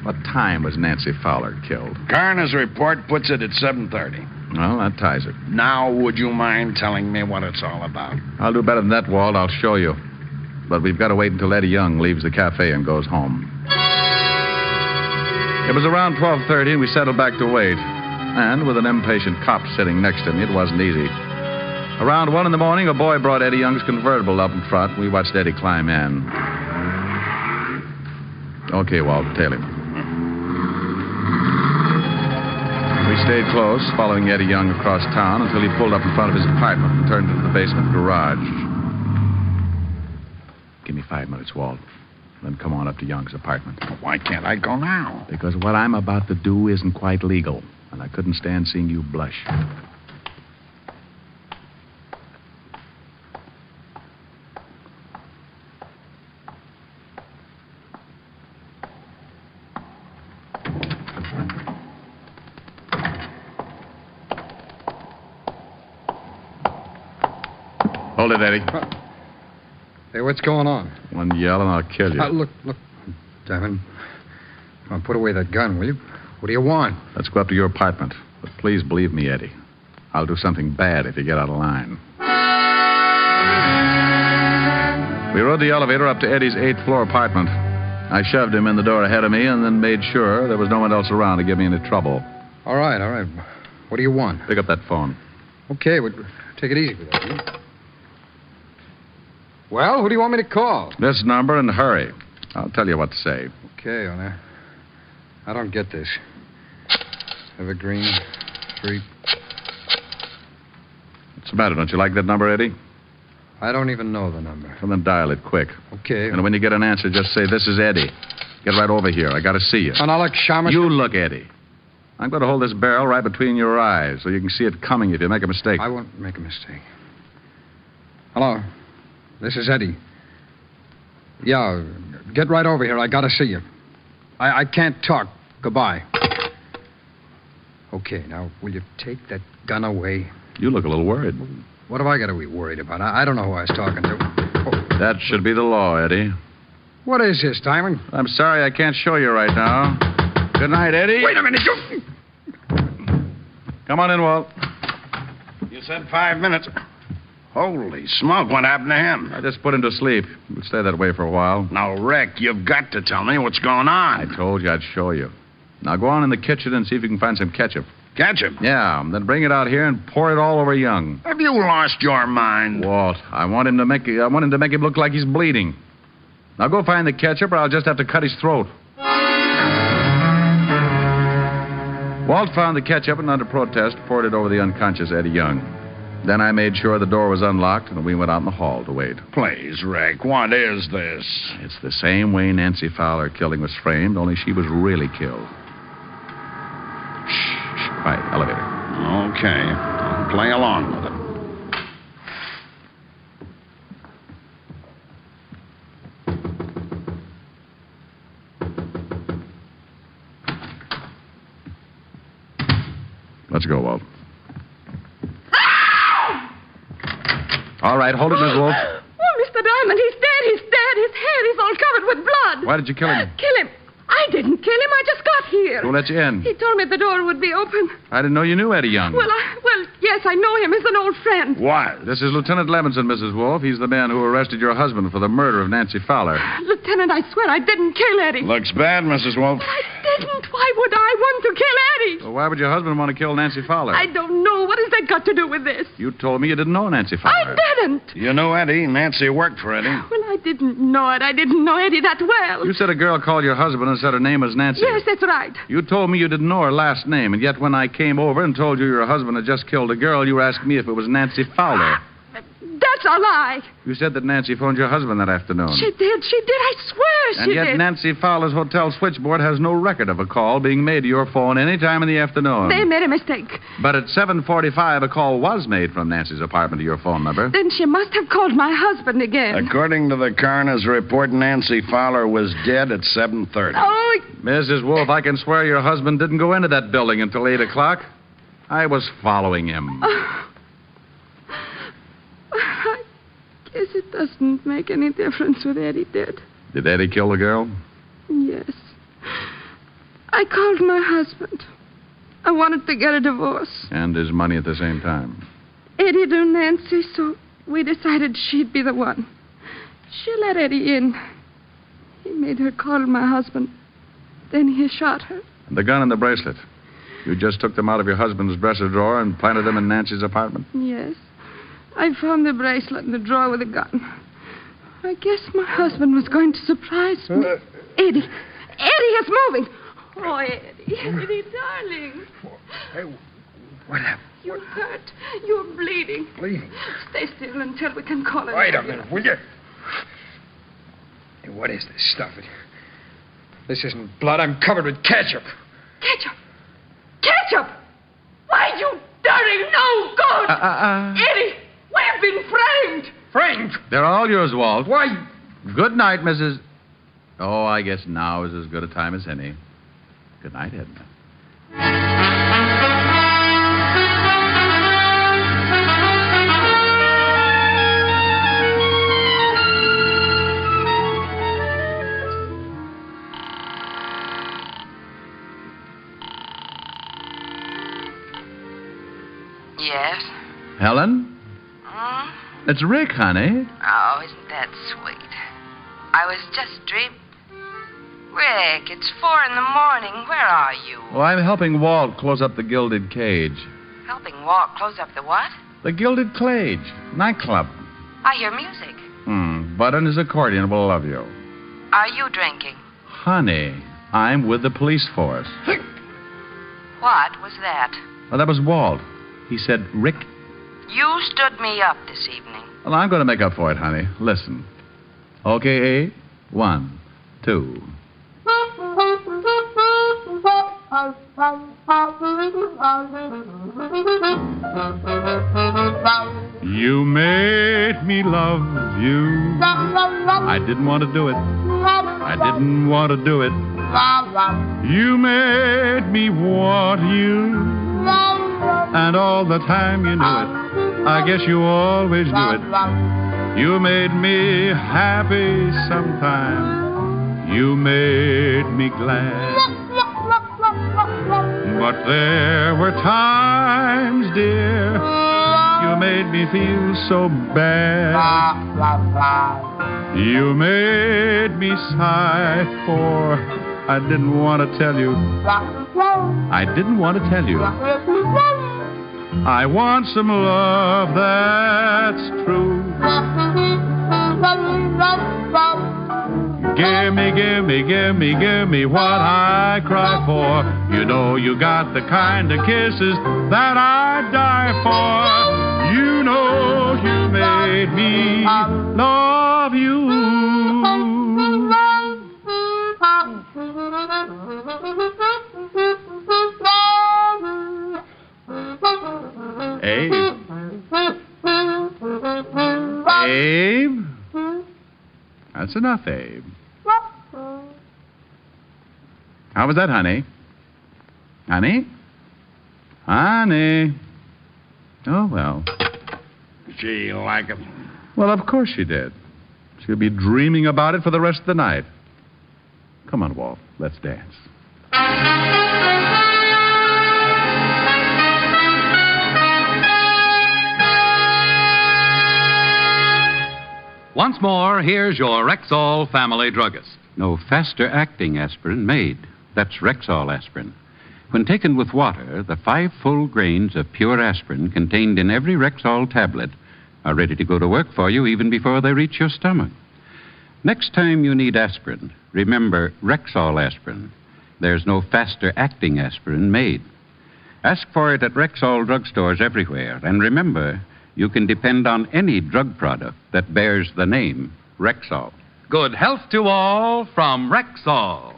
What time was Nancy Fowler killed? Coroner's report puts it at 7:30. Well, that ties it. Now, would you mind telling me what it's all about? I'll do better than that, Walt. I'll show you. But we've got to wait until Eddie Young leaves the cafe and goes home. It was around 12:30, and we settled back to wait. And with an impatient cop sitting next to me, it wasn't easy. Around 1 in the morning, a boy brought Eddie Young's convertible up in front. We watched Eddie climb in. Okay, Walt, tail him. We stayed close, following Eddie Young across town until he pulled up in front of his apartment and turned into the basement garage. Give me 5 minutes, Walt. Then come on up to Young's apartment. Why can't I go now? Because what I'm about to do isn't quite legal, and I couldn't stand seeing you blush. Hold it, Eddie. Hey, what's going on? One yell and I'll kill you. Look. Devin. Come on, put away that gun, will you? What do you want? Let's go up to your apartment. But please believe me, Eddie. I'll do something bad if you get out of line. We rode the elevator up to Eddie's 8th floor apartment. I shoved him in the door ahead of me and then made sure there was no one else around to give me any trouble. All right. What do you want? Pick up that phone. Okay, but take it easy with that, will you? Well, who do you want me to call? This number, and hurry. I'll tell you what to say. Okay, I don't get this. Evergreen Street. What's the matter? Don't you like that number, Eddie? I don't even know the number. Well, then dial it quick. Okay. And when you get an answer, just say, "This is Eddie. Get right over here. I got to see you." And I'll look, Shamus. You look, Eddie. I'm going to hold this barrel right between your eyes so you can see it coming if you make a mistake. I won't make a mistake. Hello. This is Eddie. Yeah, get right over here. I got to see you. I can't talk. Goodbye. Okay, now, will you take that gun away? You look a little worried. What have I got to be worried about? I don't know who I was talking to. Oh. That should be the law, Eddie. What is this, Diamond? I'm sorry I can't show you right now. Good night, Eddie. Wait a minute. Come on in, Walt. You said 5 minutes. Holy smoke, what happened to him? I just put him to sleep. He'll stay that way for a while. Now, Rick, you've got to tell me what's going on. I told you I'd show you. Now go on in the kitchen and see if you can find some ketchup. Ketchup? Yeah, then bring it out here and pour it all over Young. Have you lost your mind? Walt, I want him to make him look like he's bleeding. Now go find the ketchup or I'll just have to cut his throat. Walt found the ketchup and under protest poured it over the unconscious Eddie Young. Then I made sure the door was unlocked, and we went out in the hall to wait. Please, Rick, what is this? It's the same way Nancy Fowler killing was framed, only she was really killed. Shh. Quiet. Elevator. Okay. I'll play along with it. Let's go, Walt. All right, hold it, Miss Wolfe. Oh, Mr. Diamond, he's dead. His hair is all covered with blood. Why did you kill him? Kill him? I didn't kill him. I just got here. Who let you in? He told me the door would be open. I didn't know you knew Eddie Young. Well, yes, I know him. He's an old friend. What? This is Lieutenant Levinson, Mrs. Wolfe. He's the man who arrested your husband for the murder of Nancy Fowler. Lieutenant, I swear I didn't kill Eddie. Looks bad, Mrs. Wolfe. I didn't. Why would I want to kill Eddie? Well, why would your husband want to kill Nancy Fowler? I don't know. What has that got to do with this? You told me you didn't know Nancy Fowler. I didn't. You knew Eddie. Nancy worked for Eddie. Well, I didn't know it. I didn't know Eddie that well. You said a girl called your husband and said her name was Nancy. Yes, that's right. You told me you didn't know her last name, and yet when I came over and told you your husband had just killed a girl, you asked me if it was Nancy Fowler. That's a lie. You said that Nancy phoned your husband that afternoon. She did. I swear And she yet did. Nancy Fowler's hotel switchboard has no record of a call being made to your phone any time in the afternoon. They made a mistake. But at 7:45, a call was made from Nancy's apartment to your phone number. Then she must have called my husband again. According to the coroner's report, Nancy Fowler was dead at 7:30. Oh, Mrs. Wolfe, I can swear your husband didn't go into that building until 8 o'clock. I was following him. I guess it doesn't make any difference with Eddie dead. Did Eddie kill the girl? Yes. I called my husband. I wanted to get a divorce. And his money at the same time. Eddie knew Nancy, so we decided she'd be the one. She let Eddie in. He made her call my husband. Then he shot her. And the gun and the bracelet. You just took them out of your husband's dresser drawer and planted them in Nancy's apartment? Yes. I found the bracelet in the drawer with the gun. I guess my husband was going to surprise me. Eddie! Eddie is moving! Oh, Eddie. Eddie, darling. Hey, what happened? You're hurt. You're bleeding. Bleeding? Stay still until we can call it. Wait a minute, will you? Hey, what is this stuff? This isn't blood. I'm covered with ketchup. Ketchup! Ketchup! Why, you dirty no good! Eddie, we've been framed! Framed? They're all yours, Walt. Why? Good night, Mrs. Oh, I guess now is as good a time as any. Good night, Edna. Yes? Helen? It's Rick, honey. Oh, isn't that sweet? I was just dreaming. Rick, it's 4 a.m. Where are you? Oh, I'm helping Walt close up the Gilded Cage. Helping Walt close up the what? The Gilded Cage. Nightclub. I hear music. Bud and his accordion will love you. Are you drinking? Honey, I'm with the police force. What was that? Oh, that was Walt. He said, Rick. You stood me up this evening. Well, I'm going to make up for it, honey. Listen. Okay, A. 1, 2. You made me love you. I didn't want to do it. I didn't want to do it. You made me want you. And all the time you knew it. I guess you always knew it. You made me happy sometime. You made me glad. But there were times, dear, you made me feel so bad. You made me sigh, for I didn't want to tell you. I didn't want to tell you. I want some love that's true. Gimme, gimme, gimme, gimme what I cry for. You know you got the kind of kisses that I'd die for. You know you made me love you. Abe? Abe? That's enough, Abe. How was that, honey? Honey? Honey? Oh, well. She like it? Well, of course she did. She'll be dreaming about it for the rest of the night. Come on, Walt. Let's dance. Once more, here's your Rexall family druggist. No faster-acting aspirin made. That's Rexall aspirin. When taken with water, the 5 full grains of pure aspirin contained in every Rexall tablet are ready to go to work for you even before they reach your stomach. Next time you need aspirin, remember Rexall aspirin. There's no faster-acting aspirin made. Ask for it at Rexall drugstores everywhere, and remember, you can depend on any drug product that bears the name Rexall. Good health to all from Rexall.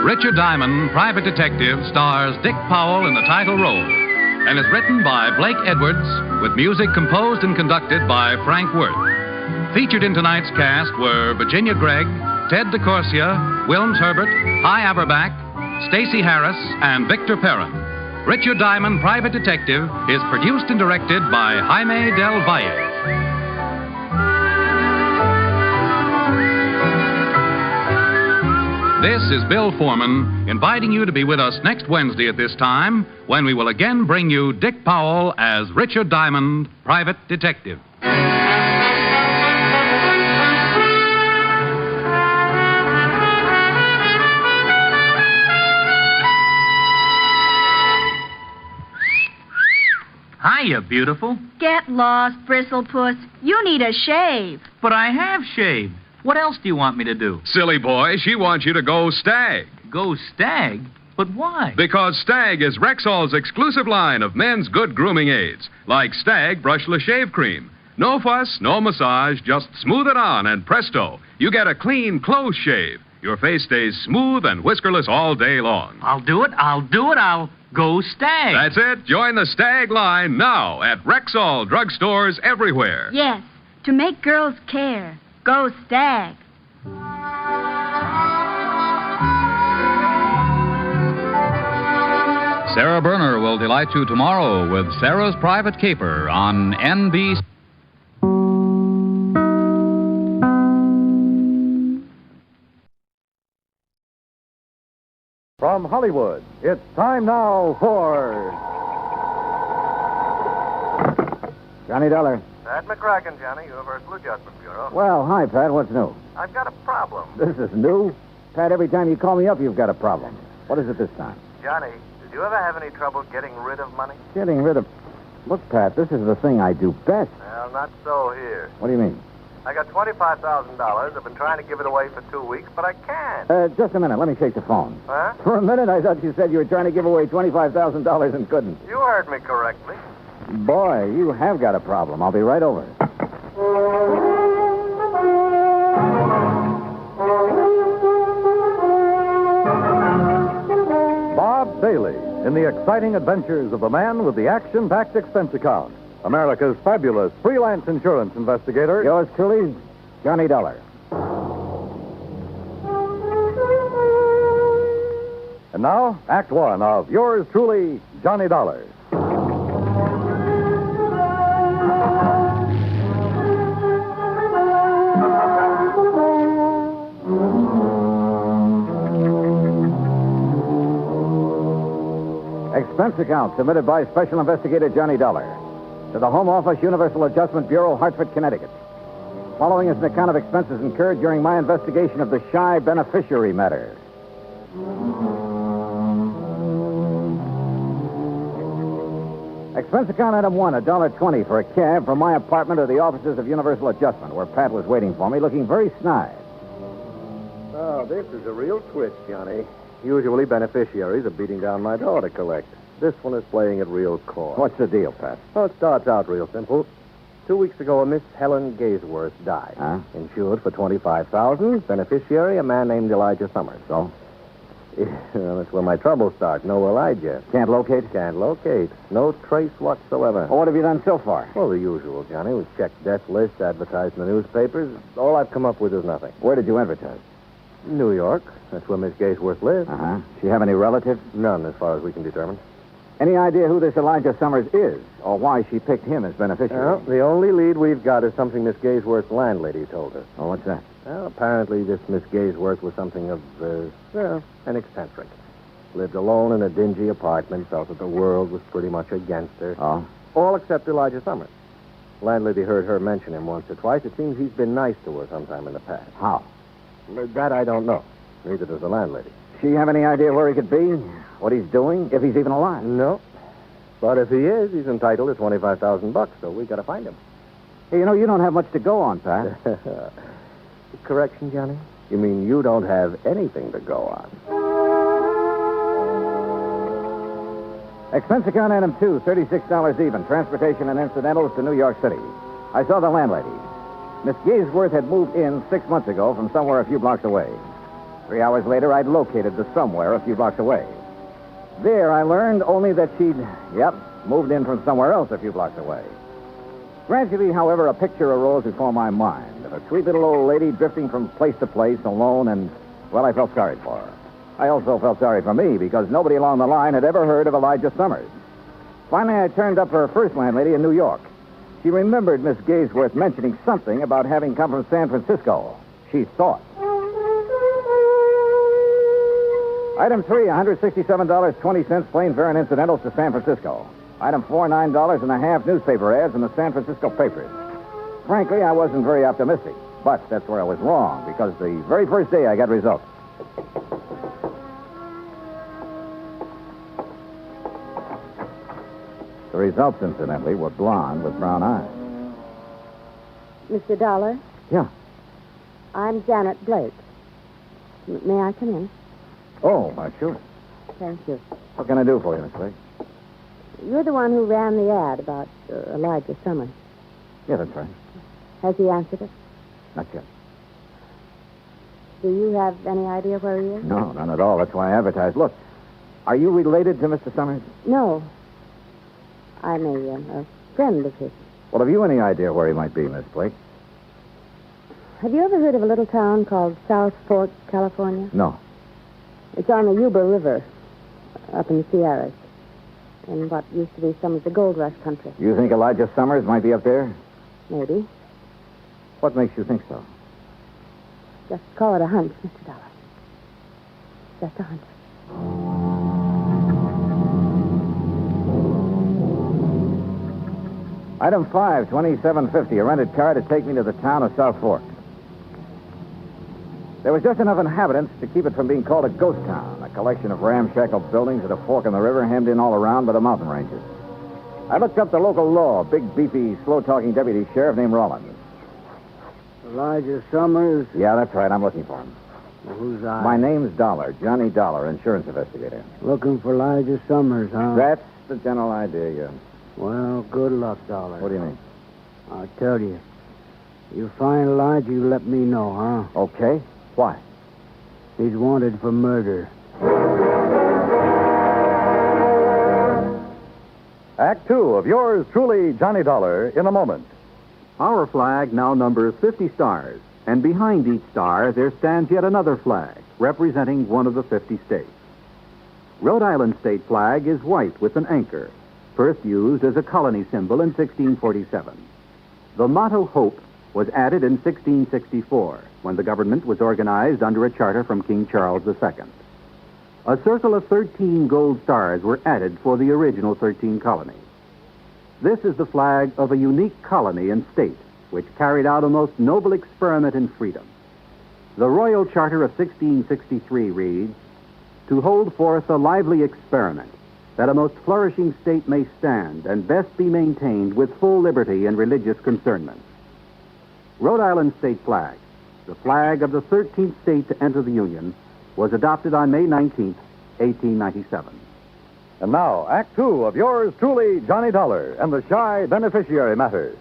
Richard Diamond, Private Detective, stars Dick Powell in the title role and is written by Blake Edwards with music composed and conducted by Frank Worth. Featured in tonight's cast were Virginia Gregg, Ted DeCorsia, Wilms Herbert, Hy Averback, Stacey Harris, and Victor Perrin. Richard Diamond, Private Detective is produced and directed by Jaime Del Valle. This is Bill Foreman inviting you to be with us next Wednesday at this time when we will again bring you Dick Powell as Richard Diamond, Private Detective. Hiya, beautiful. Get lost, Bristlepuss. You need a shave. But I have shaved. What else do you want me to do? Silly boy, she wants you to go Stag. Go Stag? But why? Because Stag is Rexall's exclusive line of men's good grooming aids, like Stag Brushless Shave Cream. No fuss, no massage, just smooth it on and presto, you get a clean, close shave. Your face stays smooth and whiskerless all day long. I'll do it. I'll go Stag. That's it. Join the Stag line now at Rexall drugstores everywhere. Yes, to make girls care. Go Stag. Sarah Berner will delight you tomorrow with Sarah's Private Caper on NBC. From Hollywood, it's time now for Johnny Dollar. Pat McCracken, Johnny, Universal Adjustment Bureau. Well, hi, Pat. What's new? I've got a problem. This is new? Pat, every time you call me up, you've got a problem. What is it this time? Johnny, did you ever have any trouble getting rid of money? Getting rid of... Look, Pat, this is the thing I do best. Well, not so here. What do you mean? I got $25,000. I've been trying to give it away for 2 weeks, but I can't. Just a minute. Let me shake the phone. Huh? For a minute, I thought you said you were trying to give away $25,000 and couldn't. You heard me correctly. Boy, you have got a problem. I'll be right over. Bob Bailey in the exciting adventures of the man with the action-packed expense account. America's fabulous freelance insurance investigator. Yours truly, Johnny Dollar. And now, Act One of yours truly, Johnny Dollar. Expense account submitted by Special Investigator Johnny Dollar to the Home Office, Universal Adjustment Bureau, Hartford, Connecticut. Following is an account of expenses incurred during my investigation of the Shy Beneficiary Matter. Expense account item one, $1.20 for a cab from my apartment to the offices of Universal Adjustment, where Pat was waiting for me, looking very snide. Oh, this is a real twist, Johnny. Usually beneficiaries are beating down my door to collect. This one is playing it real coy. What's the deal, Pat? Oh, it starts out real simple. 2 weeks ago, a Miss Helen Gaysworth died. Huh? Insured for $25,000. Beneficiary, a man named Elijah Summers. So? Well, that's where my trouble starts. No Elijah. Can't locate? Can't locate. No trace whatsoever. Well, what have you done so far? Well, the usual, Johnny. We've checked death lists, advertised in the newspapers. All I've come up with is nothing. Where did you advertise? New York. That's where Miss Gaysworth lives. Uh-huh. She have any relatives? None, as far as we can determine. Any idea who this Elijah Summers is, or why she picked him as beneficiary? Well, the only lead we've got is something Miss Gaysworth's landlady told us. Oh, what's that? Well, apparently this Miss Gaysworth was something of, an eccentric. Lived alone in a dingy apartment, felt that the world was pretty much against her. Oh? All except Elijah Summers. Landlady heard her mention him once or twice. It seems he's been nice to her sometime in the past. How? That I don't know. Neither does the landlady. she have any idea where he could be? What he's doing? If he's even alive? No. But if he is, he's entitled to $25,000, so we got to find him. Hey, you know, you don't have much to go on, Pat. Correction, Johnny? You mean you don't have anything to go on? Expense account item 2, $36 even. Transportation and incidentals to New York City. I saw the landlady. Miss Gaysworth had moved in 6 months ago from somewhere a few blocks away. 3 hours later, I'd located the somewhere a few blocks away. There, I learned only that she'd, moved in from somewhere else a few blocks away. Gradually, however, a picture arose before my mind of a sweet little old lady drifting from place to place alone, and, well, I felt sorry for her. I also felt sorry for me because nobody along the line had ever heard of Elijah Summers. Finally, I turned up her first landlady in New York. She remembered Miss Gaysworth mentioning something about having come from San Francisco. She thought. Item 3, $167.20 plane fare and incidentals to San Francisco. Item 4, $9.50 newspaper ads in the San Francisco papers. Frankly, I wasn't very optimistic, but that's where I was wrong, because the very first day I got results. The results, incidentally, were blonde with brown eyes. Mr. Dollar? Yeah. I'm Janet Blake. May I come in? Oh, sure. Thank you. What can I do for you, Miss Blake? You're the one who ran the ad about Elijah Summers. Yeah, that's right. Has he answered it? Not yet. Do you have any idea where he is? No, none at all. That's why I advertised. Look, are you related to Mr. Summers? No. I'm a friend of his. Well, have you any idea where he might be, Miss Blake? Have you ever heard of a little town called South Fork, California? No. It's on the Yuba River, up in the Sierras, in what used to be some of the gold rush country. You think Elijah Summers might be up there? Maybe. What makes you think so? Just call it a hunch, Mr. Dollar. Just a hunch. Item 5, $27.50, a rented car to take me to the town of South Fork. There was just enough inhabitants to keep it from being called a ghost town, a collection of ramshackle buildings at a fork in the river hemmed in all around by the mountain ranges. I looked up the local law, a big, beefy, slow-talking deputy sheriff named Rawlins. Elijah Summers? Yeah, that's right. I'm looking for him. Well, who's I? My name's Dollar, Johnny Dollar, insurance investigator. Looking for Elijah Summers, huh? That's the general idea, yeah. Well, good luck, Dollar. What do you mean? I'll tell you. You find Elijah, you let me know, huh? Okay. Why? He's wanted for murder. Act 2 of yours truly, Johnny Dollar, in a moment. Our flag now numbers 50 stars, and behind each star there stands yet another flag, representing one of the 50 states. Rhode Island's state flag is white with an anchor, first used as a colony symbol in 1647. The motto Hope was added in 1664, when the government was organized under a charter from King Charles II. A circle of 13 gold stars were added for the original 13 colonies. This is the flag of a unique colony and state, which carried out a most noble experiment in freedom. The Royal Charter of 1663 reads, "To hold forth a lively experiment, that a most flourishing state may stand and best be maintained with full liberty and religious concernment." Rhode Island's state flag, the flag of the 13th state to enter the Union, was adopted on May 19, 1897. And now, Act 2 of yours truly, Johnny Dollar, and the Shy Beneficiary Matter.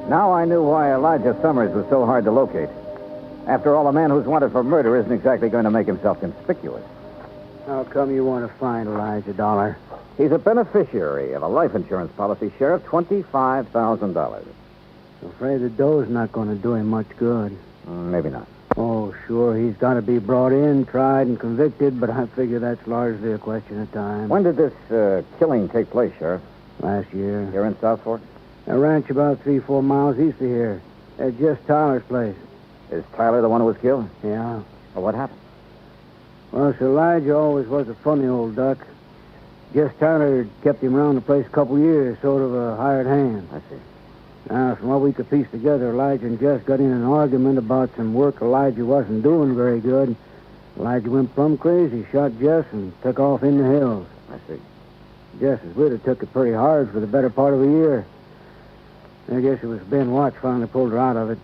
Now I knew why Elijah Summers was so hard to locate. After all, a man who's wanted for murder isn't exactly going to make himself conspicuous. How come you want to find Elijah Dollar? He's a beneficiary of a life insurance policy, Sheriff, $25,000. I'm afraid the dough's not going to do him much good. Maybe not. Oh, sure, he's got to be brought in, tried, and convicted, but I figure that's largely a question of time. When did this killing take place, Sheriff? Last year. Here in South Fork? A ranch about 3-4 miles east of here. At Jess Tyler's place. Is Tyler the one who was killed? Yeah. Well, what happened? Well, Sir Elijah always was a funny old duck. Jess Tyler kept him around the place a couple years, sort of a hired hand. I see. Now, from what we could piece together, Elijah and Jess got in an argument about some work Elijah wasn't doing very good. Elijah went plumb crazy, shot Jess, and took off in the hills. I see. Jess's widow took it pretty hard for the better part of a year. I guess it was Ben Watts finally pulled her out of it.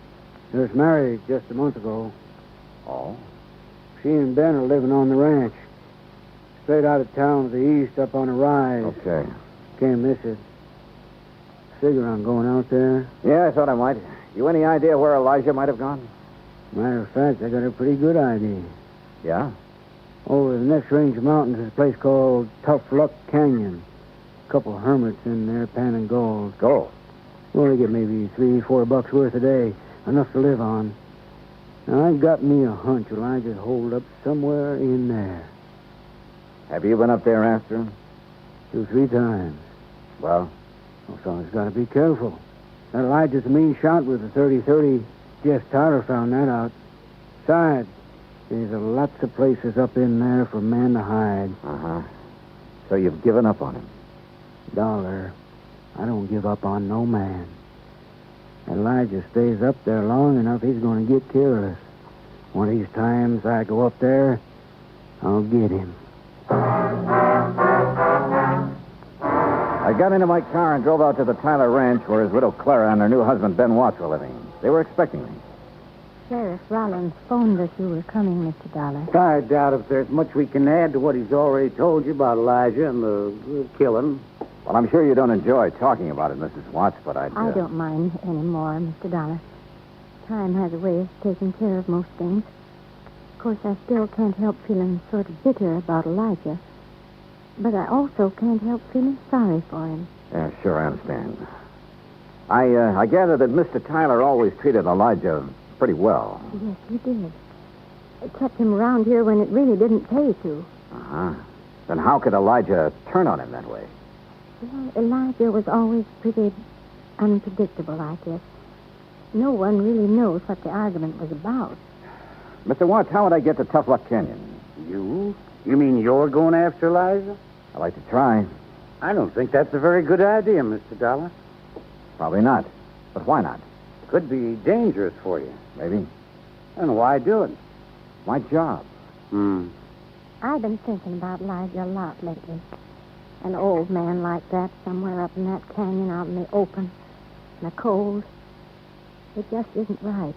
They was married just a month ago. Oh? She and Ben are living on the ranch. Straight out of town to the east up on a rise. Okay. Can't miss it. Figure on going out there. Yeah, I thought I might. You any idea where Elijah might have gone? Matter of fact, I got a pretty good idea. Yeah? Over the next range of mountains is a place called Tough Luck Canyon. A couple of hermits in there panning gold. Gold? Well, they get maybe $3-4 worth a day. Enough to live on. Now, I got me a hunch Elijah's holed up somewhere in there. Have you been up there after him? 2-3 times. Well? Well, someone's got to be careful. That Elijah's a mean shot with a 30-30. Jess Tyler found that out. Besides, there's lots of places up in there for a man to hide. Uh-huh. So you've given up on him? Dollar, I don't give up on no man. Elijah stays up there long enough, he's going to get careless. One of these times I go up there, I'll get him. I got into my car and drove out to the Tyler Ranch where his widow Clara and her new husband Ben Watts were living. They were expecting me. Sheriff Rawlins phoned us you were coming, Mr. Dollar. I doubt if there's much we can add to what he's already told you about Elijah and the killing. Well, I'm sure you don't enjoy talking about it, Mrs. Watts, but I don't mind anymore, Mr. Dollar. Time has a way of taking care of most things. Of course, I still can't help feeling sort of bitter about Elijah. But I also can't help feeling sorry for him. Yeah, sure, I understand. I gather that Mr. Tyler always treated Elijah pretty well. Yes, he did. I kept him around here when it really didn't pay to. Uh-huh. Then how could Elijah turn on him that way? Well, Elijah was always pretty unpredictable, I guess. No one really knows what the argument was about. Mr. Watts, how would I get to Tough Luck Canyon? You? You mean you're going after Elijah? I'd like to try. I don't think that's a very good idea, Mr. Dollar. Probably not. But why not? Could be dangerous for you. Maybe. And why do it? My job. I've been thinking about Elijah a lot lately. An old man like that somewhere up in that canyon out in the open, in the cold. It just isn't right.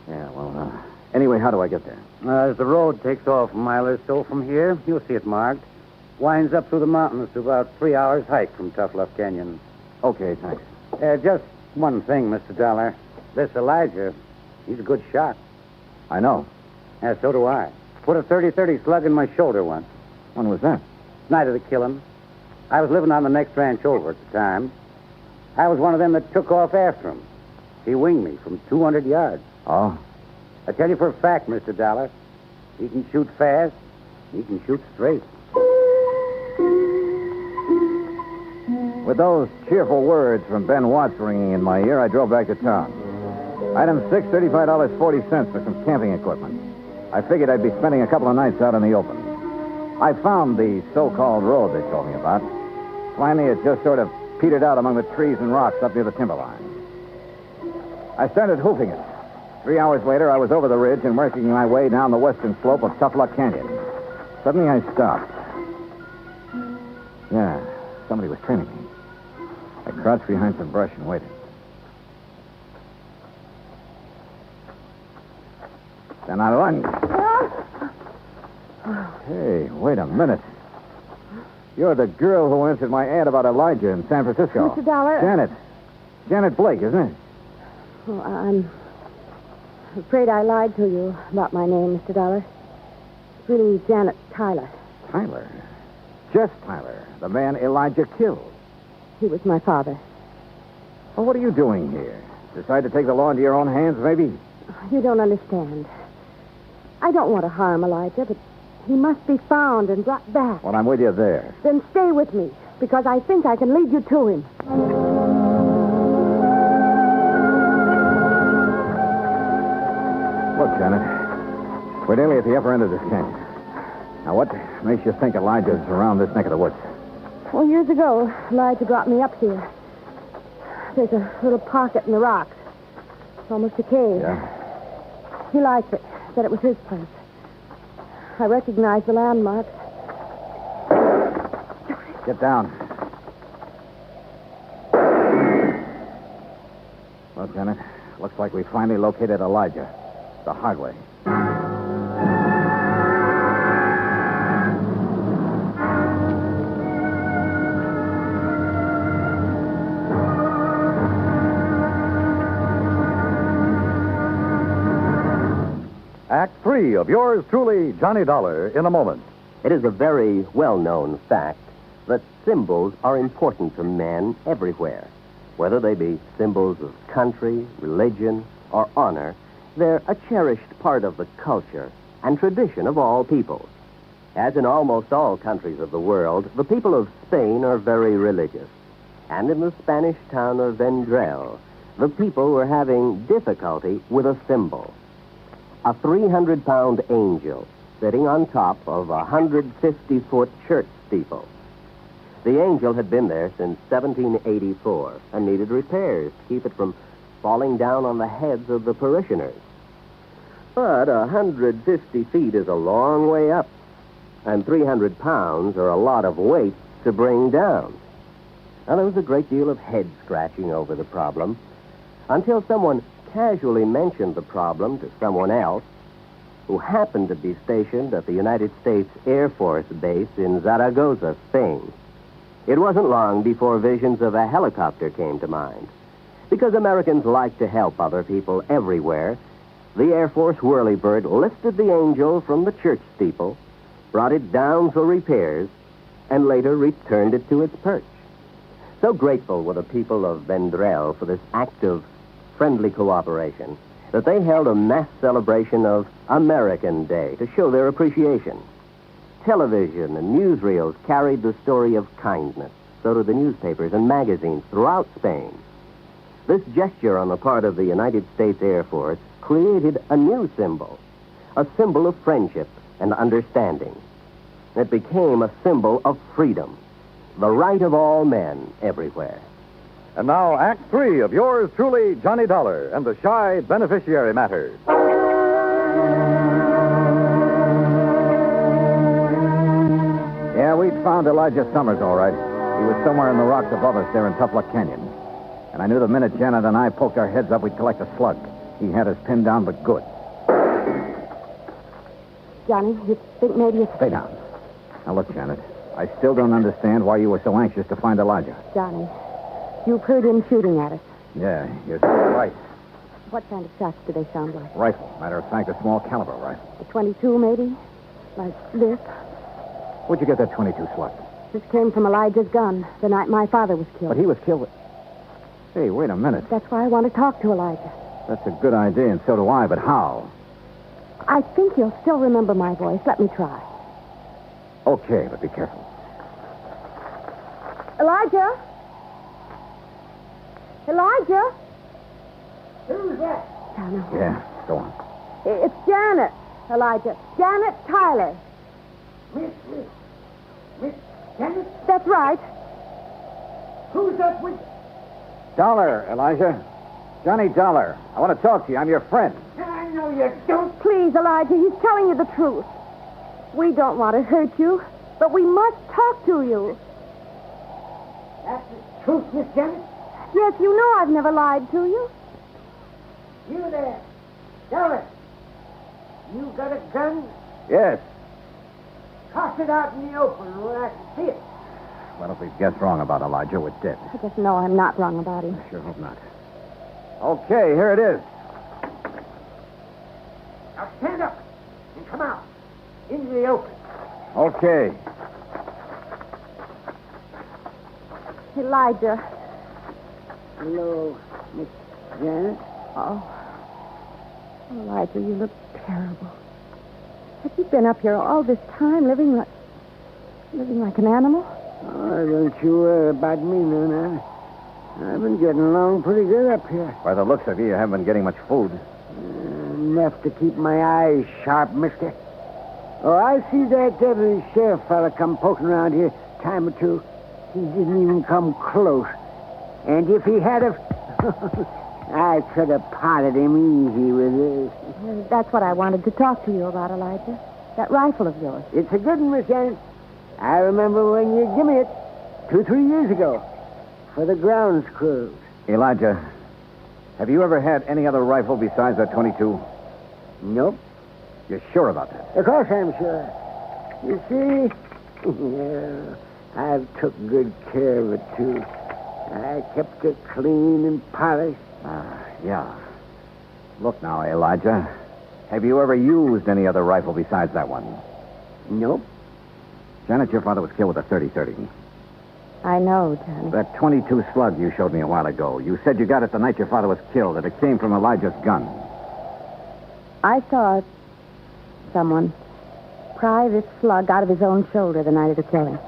Yeah, well, anyway, how do I get there? As the road takes off a mile or so from here, you'll see it marked. Winds up through the mountains to about 3 hours' hike from Tough Luck Canyon. Okay, thanks. Just one thing, Mr. Dollar. This Elijah, he's a good shot. I know. Yeah, so do I. Put a 30-30 slug in my shoulder once. When was that? Night of the killing. I was living on the next ranch over at the time. I was one of them that took off after him. He winged me from 200 yards. Oh? I tell you for a fact, Mr. Dollar, he can shoot fast, he can shoot straight. With those cheerful words from Ben Watts ringing in my ear, I drove back to town. Item 6, $35.40 for some camping equipment. I figured I'd be spending a couple of nights out in the open. I found the so-called road they told me about. Finally, it just sort of petered out among the trees and rocks up near the timberline. I started hoofing it. 3 hours later, I was over the ridge and working my way down the western slope of Tough Luck Canyon. Suddenly, I stopped. Yeah, somebody was trailing me. I crouched behind some brush and waited. Then I lunged. Hey, wait a minute. You're the girl who answered my ad about Elijah in San Francisco. Mr. Dollar. Janet Blake, isn't it? Oh, I'm afraid I lied to you about my name, Mr. Dollar. It's really Janet Tyler. Tyler? Just Tyler, the man Elijah killed. He was my father. Well, what are you doing here? Decide to take the law into your own hands, maybe? You don't understand. I don't want to harm Elijah, but he must be found and brought back. Well, I'm with you there. Then stay with me, because I think I can lead you to him. Look, Janet, we're nearly at the upper end of this canyon. Now, what makes you think Elijah's around this neck of the woods? Well, years ago, Elijah brought me up here. There's a little pocket in the rocks. It's almost a cave. Yeah. He liked it. Said it was his place. I recognized the landmarks. Get down. Well, Janet, looks like we finally located Elijah. The hard way. Act 3 of yours truly, Johnny Dollar, in a moment. It is a very well-known fact that symbols are important to men everywhere. Whether they be symbols of country, religion, or honor, they're a cherished part of the culture and tradition of all peoples. As in almost all countries of the world, the people of Spain are very religious. And in the Spanish town of Vendrell, the people were having difficulty with a symbol. A 300-pound angel sitting on top of a 150-foot church steeple. The angel had been there since 1784 and needed repairs to keep it from falling down on the heads of the parishioners. But 150 feet is a long way up, and 300 pounds are a lot of weight to bring down. Now, there was a great deal of head-scratching over the problem until someone casually mentioned the problem to someone else who happened to be stationed at the United States Air Force Base in Zaragoza, Spain. It wasn't long before visions of a helicopter came to mind. Because Americans like to help other people everywhere, the Air Force whirlybird lifted the angel from the church steeple, brought it down for repairs, and later returned it to its perch. So grateful were the people of Vendrell for this act of friendly cooperation that they held a mass celebration of American Day to show their appreciation. Television and newsreels carried the story of kindness. So did the newspapers and magazines throughout Spain. This gesture on the part of the United States Air Force created a new symbol, a symbol of friendship and understanding. It became a symbol of freedom, the right of all men everywhere. And now, Act 3 of yours truly, Johnny Dollar, and the Shy Beneficiary Matter. Yeah, we'd found Elijah Summers, all right. He was somewhere in the rocks above us there in Tough Luck Canyon. And I knew the minute Janet and I poked our heads up, we'd collect a slug. He had us pinned down, but good. Johnny, you think maybe it's... Stay down. Now, look, Janet, I still don't understand why you were so anxious to find Elijah. Johnny, you've heard him shooting at us. Yeah, you're right. What kind of shots do they sound like? Rifle. Matter of fact, a small caliber rifle. A 22, maybe? Like this? Where'd you get that 22 slug? This came from Elijah's gun the night my father was killed. But he was killed with... Hey, wait a minute. That's why I want to talk to Elijah. That's a good idea, and so do I, but how? I think you'll still remember my voice. Let me try. Okay, but be careful. Elijah? Elijah? Who's that? Janet. Yeah, go on. It's Janet, Elijah. Janet Tyler. Miss Janet? That's right. Who's that with... Dollar, Elijah. Johnny Dollar. I want to talk to you. I'm your friend. I know you don't. Please, Elijah, he's telling you the truth. We don't want to hurt you, but we must talk to you. That's the truth, Miss Janet? Yes, you know I've never lied to you. You there. Dollar. You got a gun? Yes. Toss it out in the open where I can see it. Well, if we've guessed wrong about Elijah, we're dead. I just know I'm not wrong about him. I sure hope not. Okay, here it is. Now stand up and come out into the open. Okay. Elijah. Hello, Miss Janet. Oh. Elijah, you look terrible. Have you been up here all this time living like an animal? Oh, don't you worry about me none. I've been getting along pretty good up here. By the looks of you, you haven't been getting much food. Enough to keep my eyes sharp, mister. Oh, I see that deputy sheriff fella come poking around here time or two. He didn't even come close. And if he had a... I could have potted him easy with this. That's what I wanted to talk to you about, Elijah. That rifle of yours. It's a good one, Miss Janet. I remember when you gave me it 2-3 years ago for the grounds crew. Elijah, have you ever had any other rifle besides that 22? Nope. You're sure about that? Of course I'm sure. You see, yeah, I've took good care of it, too. I kept it clean and polished. Yeah. Look now, Elijah. Have you ever used any other rifle besides that one? Nope. Janet, your father was killed with a 30-30. I know, Johnny. That 22 slug you showed me a while ago. You said you got it the night your father was killed, that it came from Elijah's gun. I saw someone pry this slug out of his own shoulder the night of the killing.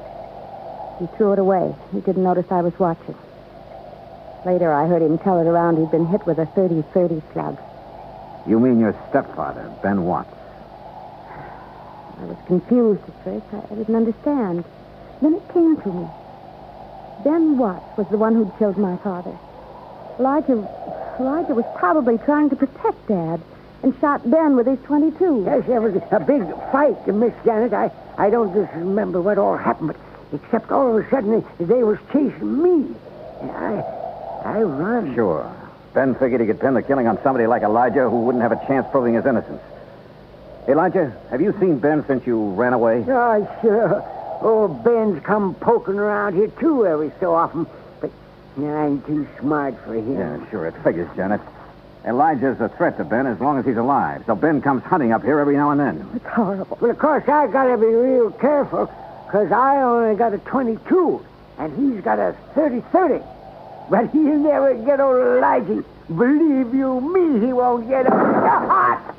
He threw it away. He didn't notice I was watching. Later, I heard him tell it around he'd been hit with a 30-30 slug. You mean your stepfather, Ben Watts? I was confused at first. I didn't understand. Then it came to me. Ben Watts was the one who'd killed my father. Elijah was probably trying to protect Dad and shot Ben with his 22. Yes, there was a big fight, Miss Janet. I don't just remember what all happened, but except all of a sudden they was chasing me. I run. Sure. Ben figured he could pin the killing on somebody like Elijah who wouldn't have a chance proving his innocence. Elijah, have you seen Ben since you ran away? Oh, sure. Old Ben's come poking around here, too, every so often. But I'm too smart for him. Yeah, sure. It figures, Janet. Elijah's a threat to Ben as long as he's alive. So Ben comes hunting up here every now and then. It's horrible. Well, of course, I got to be real careful, because I only got a 22, and he's got a 30-30. But he'll never get old Elijah. Believe you me, he won't get Elijah!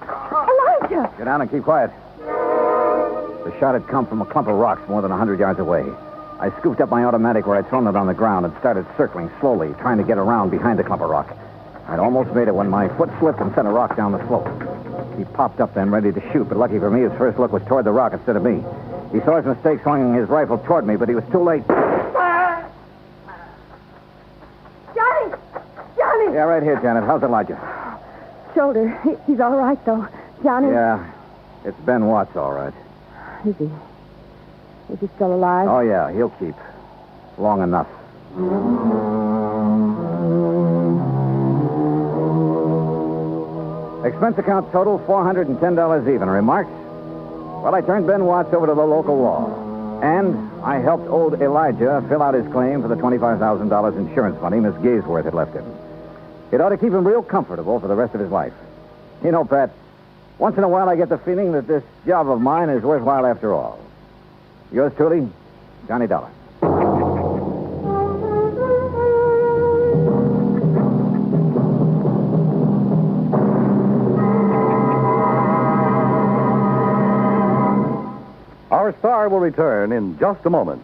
Get down and keep quiet. The shot had come from a clump of rocks more than 100 yards away. I scooped up my automatic where I'd thrown it on the ground and started circling slowly, trying to get around behind the clump of rock. I'd almost made it when my foot slipped and sent a rock down the slope. He popped up then, ready to shoot, but lucky for me, his first look was toward the rock instead of me. He saw his mistake, swinging his rifle toward me, but he was too late. Johnny! Yeah, right here, Janet. How's Elijah? Shoulder. He's all right, though. Johnny? Yeah, it's Ben Watts, all right. Is he still alive? Oh, yeah, he'll keep. Long enough. Expense account total, $410 even. Remarks? Well, I turned Ben Watts over to the local law. And I helped old Elijah fill out his claim for the $25,000 insurance money Miss Gaysworth had left him. It ought to keep him real comfortable for the rest of his life. You know, Pat, once in a while I get the feeling that this job of mine is worthwhile after all. Yours truly, Johnny Dollar. Our star will return in just a moment.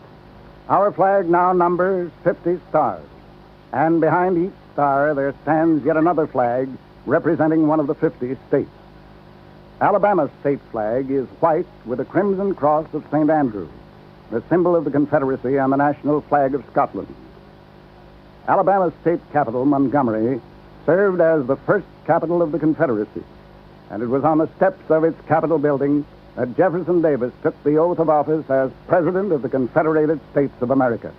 Our flag now numbers 50 stars. And behind each star there stands yet another flag representing one of the 50 states. Alabama's state flag is white with a crimson cross of St. Andrew, the symbol of the Confederacy on the national flag of Scotland. Alabama's state capital, Montgomery, served as the first capital of the Confederacy, and it was on the steps of its Capitol building that Jefferson Davis took the oath of office as President of the Confederated States of America.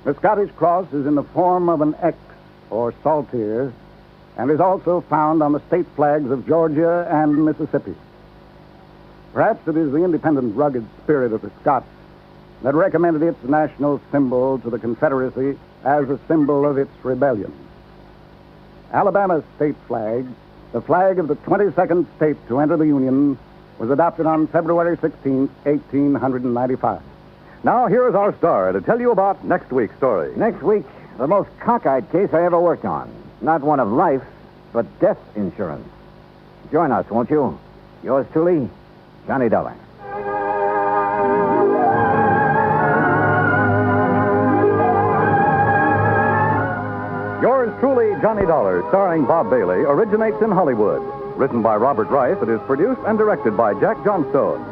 The Scottish cross is in the form of an X, or saltire, and is also found on the state flags of Georgia and Mississippi. Perhaps it is the independent, rugged spirit of the Scots that recommended its national symbol to the Confederacy as a symbol of its rebellion. Alabama's state flag, the flag of the 22nd state to enter the Union, was adopted on February 16, 1895. Now, here is our star to tell you about next week's story. Next week, the most cockeyed case I ever worked on. Not one of life, but death insurance. Join us, won't you? Yours truly, Johnny Dollar. Yours truly, Johnny Dollar, starring Bob Bailey, originates in Hollywood. Written by Robert Rice, it is produced and directed by Jack Johnstone.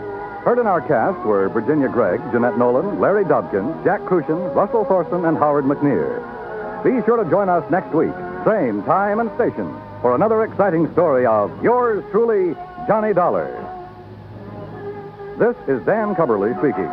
Heard in our cast were Virginia Gregg, Jeanette Nolan, Larry Dobkins, Jack Crucian, Russell Thorson, and Howard McNear. Be sure to join us next week, same time and station, for another exciting story of yours truly, Johnny Dollar. This is Dan Cubberly speaking.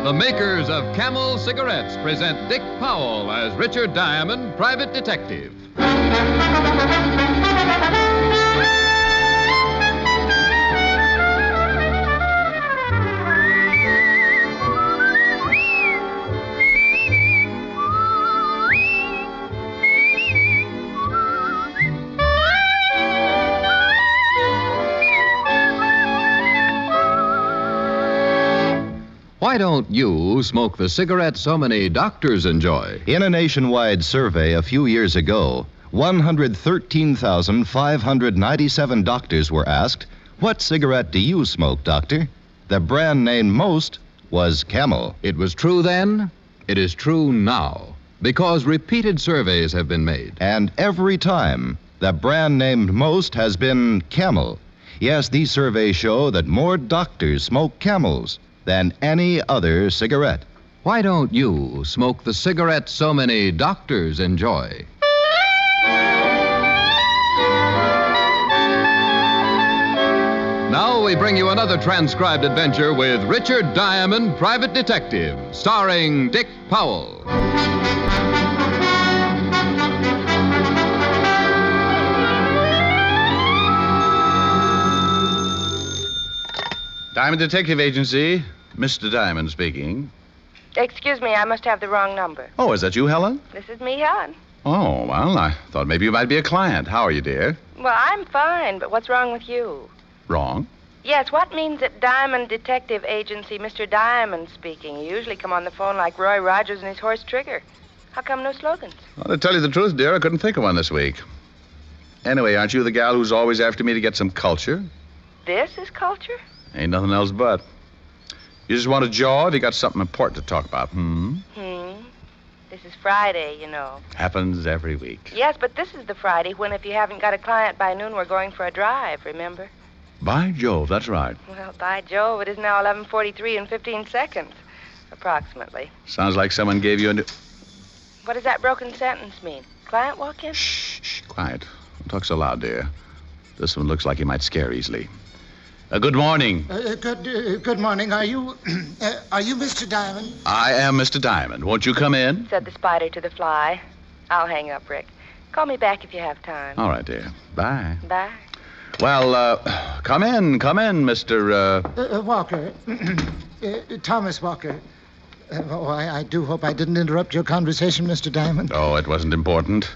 The makers of Camel cigarettes present Dick Powell as Richard Diamond, private detective. Why don't you smoke the cigarette so many doctors enjoy? In a nationwide survey a few years ago, 113,597 doctors were asked, "What cigarette do you smoke, doctor?" The brand named most was Camel. It was true then. It is true now. Because repeated surveys have been made. And every time, the brand named most has been Camel. Yes, these surveys show that more doctors smoke Camels than any other cigarette. Why don't you smoke the cigarette so many doctors enjoy? Now we bring you another transcribed adventure with Richard Diamond, Private Detective, starring Dick Powell. Diamond Detective Agency, Mr. Diamond speaking. Excuse me, I must have the wrong number. Oh, is that you, Helen? This is me, Helen. Oh, well, I thought maybe you might be a client. How are you, dear? Well, I'm fine, but what's wrong with you? Wrong? Yes, what means at Diamond Detective Agency, Mr. Diamond speaking? You usually come on the phone like Roy Rogers and his horse Trigger. How come no slogans? Well, to tell you the truth, dear, I couldn't think of one this week. Anyway, aren't you the gal who's always after me to get some culture? This is culture? Ain't nothing else but. You just want a jaw if you got something important to talk about, This is Friday, you know. Happens every week. Yes, but this is the Friday when if you haven't got a client by noon, we're going for a drive, remember? By Jove, that's right. Well, by Jove, it is now 11:43 and 15 seconds, approximately. Sounds like someone gave you a new... What does that broken sentence mean? Client walk in? Shh, quiet. Don't talk so loud, dear. This one looks like he might scare easily. Good morning. Good morning. Are you Mr. Diamond? I am Mr. Diamond. Won't you come in? Said the spider to the fly. I'll hang up, Rick. Call me back if you have time. All right, dear. Bye. Bye. Well, come in, Mr. Walker. Thomas Walker. I do hope I didn't interrupt your conversation, Mr. Diamond. Oh, it wasn't important.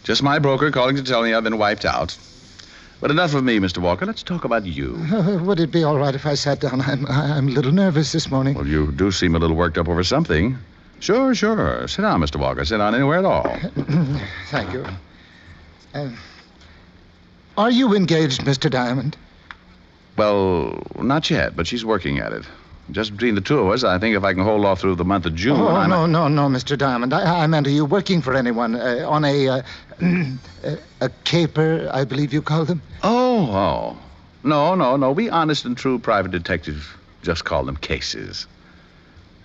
Just my broker calling to tell me I've been wiped out. But enough of me, Mr. Walker. Let's talk about you. Would it be all right if I sat down? I'm a little nervous this morning. Well, you do seem a little worked up over something. Sure. Sit down, Mr. Walker. Sit down anywhere at all. Thank you. Are you engaged, Mr. Diamond? Well, not yet, but she's working at it. Just between the two of us, I think if I can hold off through the month of June... Oh, no, Mr. Diamond. I meant, are you working for anyone on a caper, I believe you call them? Oh. No. We honest and true private detectives just call them cases.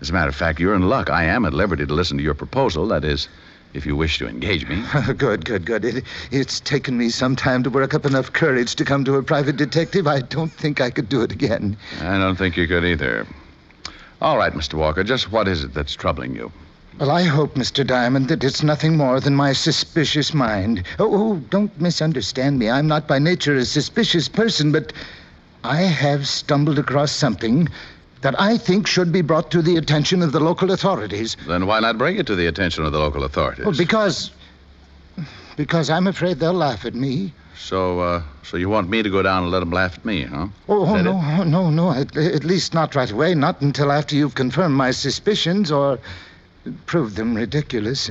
As a matter of fact, you're in luck. I am at liberty to listen to your proposal. That is, if you wish to engage me. Good. It's taken me some time to work up enough courage to come to a private detective. I don't think I could do it again. I don't think you could either. All right, Mr. Walker, just what is it that's troubling you? Well, I hope, Mr. Diamond, that it's nothing more than my suspicious mind. Oh, don't misunderstand me. I'm not by nature a suspicious person, but I have stumbled across something that I think should be brought to the attention of the local authorities. Then why not bring it to the attention of the local authorities? Well, because I'm afraid they'll laugh at me. So you want me to go down and let them laugh at me, huh? Oh, no. At least not right away. Not until after you've confirmed my suspicions or proved them ridiculous.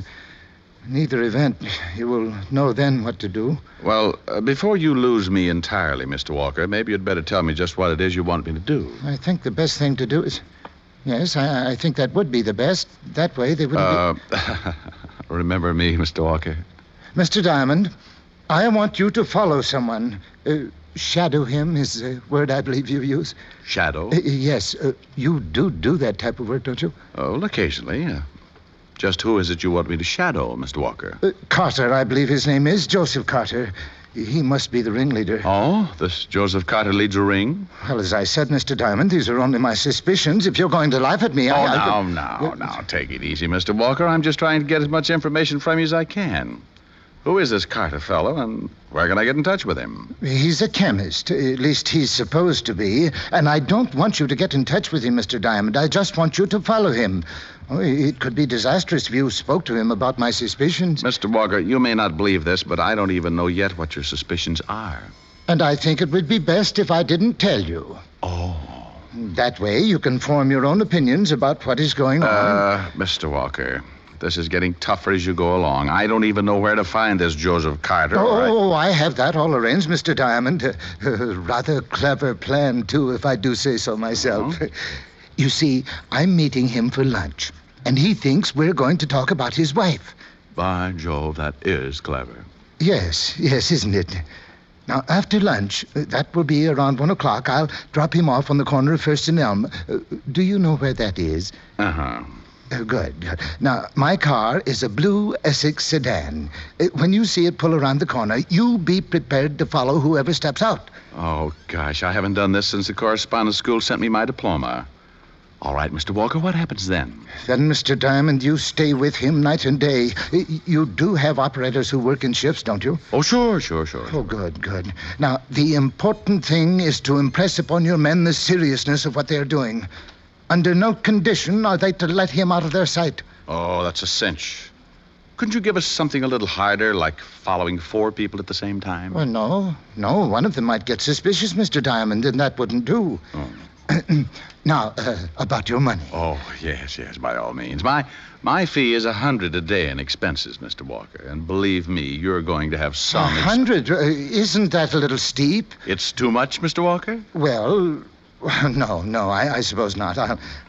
In either event, you will know then what to do. Well, before you lose me entirely, Mr. Walker, maybe you'd better tell me just what it is you want me to do. I think the best thing to do is... Yes, I think that would be the best. That way they wouldn't Remember me, Mr. Walker? Mr. Diamond, I want you to follow someone. Shadow him is a word I believe you use. Shadow? Yes. You do that type of work, don't you? Oh, occasionally. Just who is it you want me to shadow, Mr. Walker? Carter, I believe his name is. Joseph Carter. He must be the ringleader. Oh, this Joseph Carter leads a ring? Well, as I said, Mr. Diamond, these are only my suspicions. If you're going to laugh at me, Now, take it easy, Mr. Walker. I'm just trying to get as much information from you as I can. Who is this Carter fellow, and where can I get in touch with him? He's a chemist. At least he's supposed to be. And I don't want you to get in touch with him, Mr. Diamond. I just want you to follow him. Oh, it could be disastrous if you spoke to him about my suspicions. Mr. Walker, you may not believe this, but I don't even know yet what your suspicions are. And I think it would be best if I didn't tell you. Oh. That way you can form your own opinions about what is going on. Mr. Walker, this is getting tougher as you go along. I don't even know where to find this Joseph Carter. I have that all arranged, Mr. Diamond. Rather clever plan, too, if I do say so myself. Oh? You see, I'm meeting him for lunch, and he thinks we're going to talk about his wife. By Jove, that is clever. Yes, isn't it? Now, after lunch, that will be around 1 o'clock, I'll drop him off on the corner of First and Elm. Do you know where that is? Uh-huh. Good. Now, my car is a blue Essex sedan. When you see it pull around the corner, you be prepared to follow whoever steps out. Oh, gosh, I haven't done this since the correspondence school sent me my diploma. All right, Mr. Walker, what happens then? Then, Mr. Diamond, you stay with him night and day. You do have operators who work in shifts, don't you? Oh, sure. Oh, good. Now, the important thing is to impress upon your men the seriousness of what they're doing. Under no condition are they to let him out of their sight. Oh, that's a cinch. Couldn't you give us something a little harder, like following 4 people at the same time? Well, no. One of them might get suspicious, Mr. Diamond, and that wouldn't do. Oh. Now, about your money. Oh, yes, by all means. My fee is $100 a day in expenses, Mr. Walker. And believe me, you're going to have some... $100? Isn't that a little steep? It's too much, Mr. Walker? Well, no, I suppose not.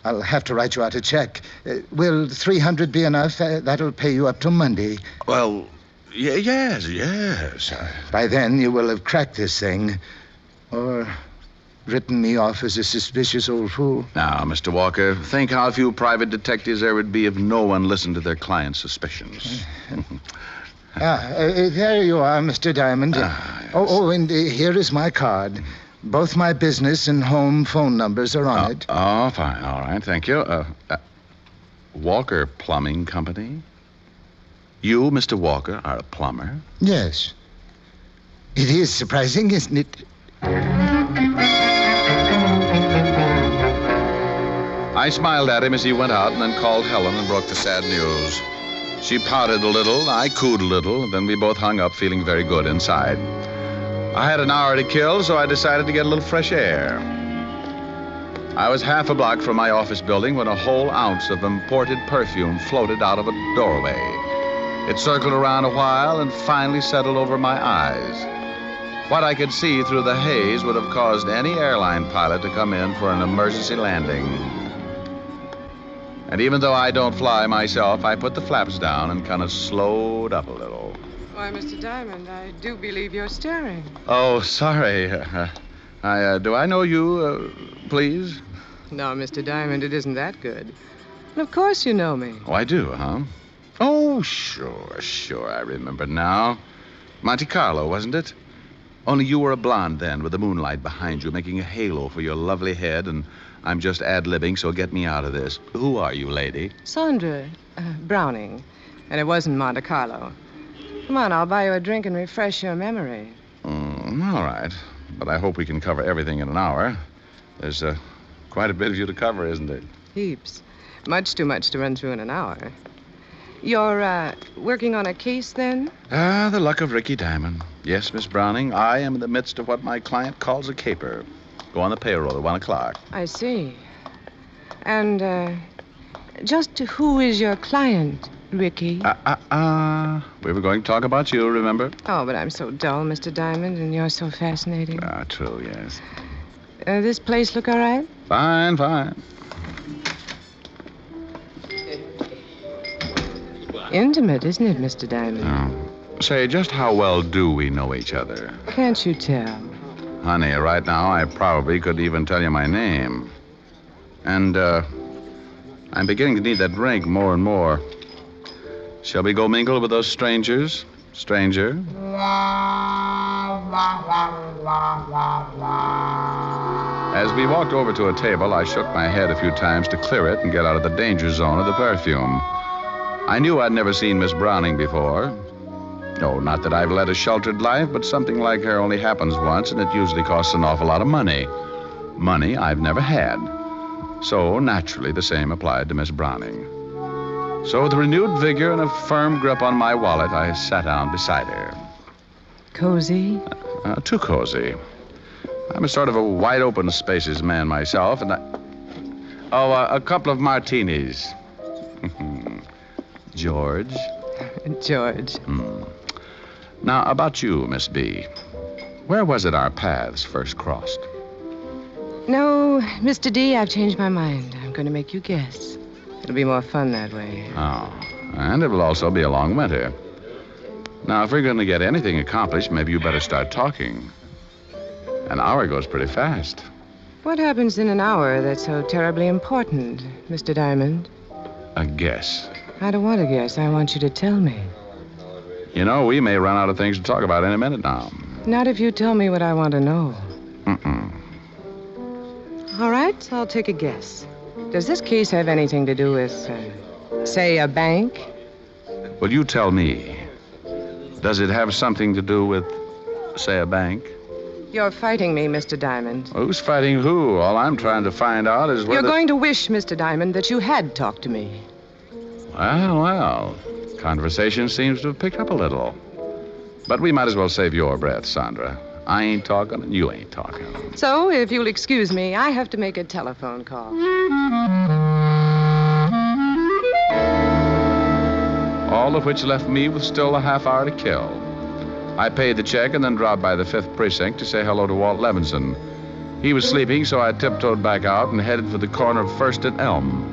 I'll have to write you out a check. Will $300 be enough? That'll pay you up till Monday. Well, yes. By then, you will have cracked this thing. Or... written me off as a suspicious old fool. Now, Mr. Walker, think how few private detectives there would be if no one listened to their clients' suspicions. There you are, Mr. Diamond. Yes. And here is my card. Both my business and home phone numbers are on it. Oh, fine. All right, thank you. Walker Plumbing Company? You, Mr. Walker, are a plumber? Yes. It is surprising, isn't it? I smiled at him as he went out and then called Helen and broke the sad news. She pouted a little, I cooed a little, then we both hung up feeling very good inside. I had an hour to kill, so I decided to get a little fresh air. I was half a block from my office building when a whole ounce of imported perfume floated out of a doorway. It circled around a while and finally settled over my eyes. What I could see through the haze would have caused any airline pilot to come in for an emergency landing. And even though I don't fly myself, I put the flaps down and kind of slowed up a little. Why, Mr. Diamond, I do believe you're staring. Oh, sorry. Do I know you, please? No, Mr. Diamond, it isn't that good. And of course you know me. Oh, I do, huh? Oh, sure, I remember now. Monte Carlo, wasn't it? Only you were a blonde then, with the moonlight behind you, making a halo for your lovely head, and I'm just ad-libbing, so get me out of this. Who are you, lady? Sandra Browning, and it wasn't Monte Carlo. Come on, I'll buy you a drink and refresh your memory. All right, but I hope we can cover everything in an hour. There's quite a bit of you to cover, isn't there? Heaps. Much too much to run through in an hour. You're working on a case, then? The luck of Ricky Diamond. Yes, Miss Browning, I am in the midst of what my client calls a caper. Go on the payroll at 1 o'clock. I see. And, just who is your client, Ricky? We were going to talk about you, remember? Oh, but I'm so dull, Mr. Diamond, and you're so fascinating. True, yes. This place look all right? Fine. intimate, isn't it, Mr. Diamond? Oh. Say, just how well do we know each other? Can't you tell? Honey, right now I probably could even tell you my name. And, I'm beginning to need that drink more and more. Shall we go mingle with those strangers? Stranger? As we walked over to a table, I shook my head a few times to clear it and get out of the danger zone of the perfume. I knew I'd never seen Miss Browning before. No, not that I've led a sheltered life, but something like her only happens once, and it usually costs an awful lot of money. Money I've never had. So, naturally, the same applied to Miss Browning. So, with renewed vigor and a firm grip on my wallet, I sat down beside her. Cozy? Too cozy. I'm a sort of a wide-open spaces man myself, and a couple of martinis. George? George. Now, about you, Miss B. Where was it our paths first crossed? No, Mr. D, I've changed my mind. I'm going to make you guess. It'll be more fun that way. Oh, and it will also be a long winter. Now, if we're going to get anything accomplished, maybe you better start talking. An hour goes pretty fast. What happens in an hour that's so terribly important, Mr. Diamond? A guess. I don't want to guess. I want you to tell me. You know, we may run out of things to talk about any minute now. Not if you tell me what I want to know. All right, I'll take a guess. Does this case have anything to do with, say, a bank? Well, you tell me. Does it have something to do with, say, a bank? You're fighting me, Mr. Diamond. Who's fighting who? All I'm trying to find out is whether... You're going to wish, Mr. Diamond, that you had talked to me. Well. Conversation seems to have picked up a little. But we might as well save your breath, Sandra. I ain't talking and you ain't talking. So, if you'll excuse me, I have to make a telephone call. All of which left me with still a half hour to kill. I paid the check and then dropped by the 5th Precinct to say hello to Walt Levinson. He was sleeping, so I tiptoed back out and headed for the corner of 1st and Elm.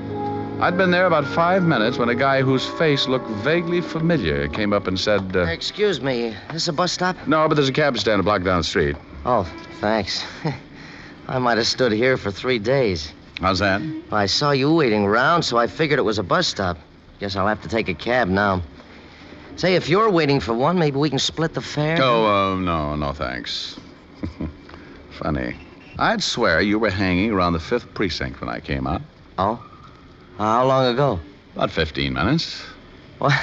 I'd been there about 5 minutes when a guy whose face looked vaguely familiar came up and said, Excuse me, is this a bus stop? No, but there's a cab stand a block down the street. Oh, thanks. I might have stood here for 3 days. How's that? I saw you waiting around, so I figured it was a bus stop. Guess I'll have to take a cab now. Say, if you're waiting for one, maybe we can split the fare? Oh, no, thanks. Funny. I'd swear you were hanging around the 5th Precinct when I came out. Oh? How long ago? About 15 minutes. Well,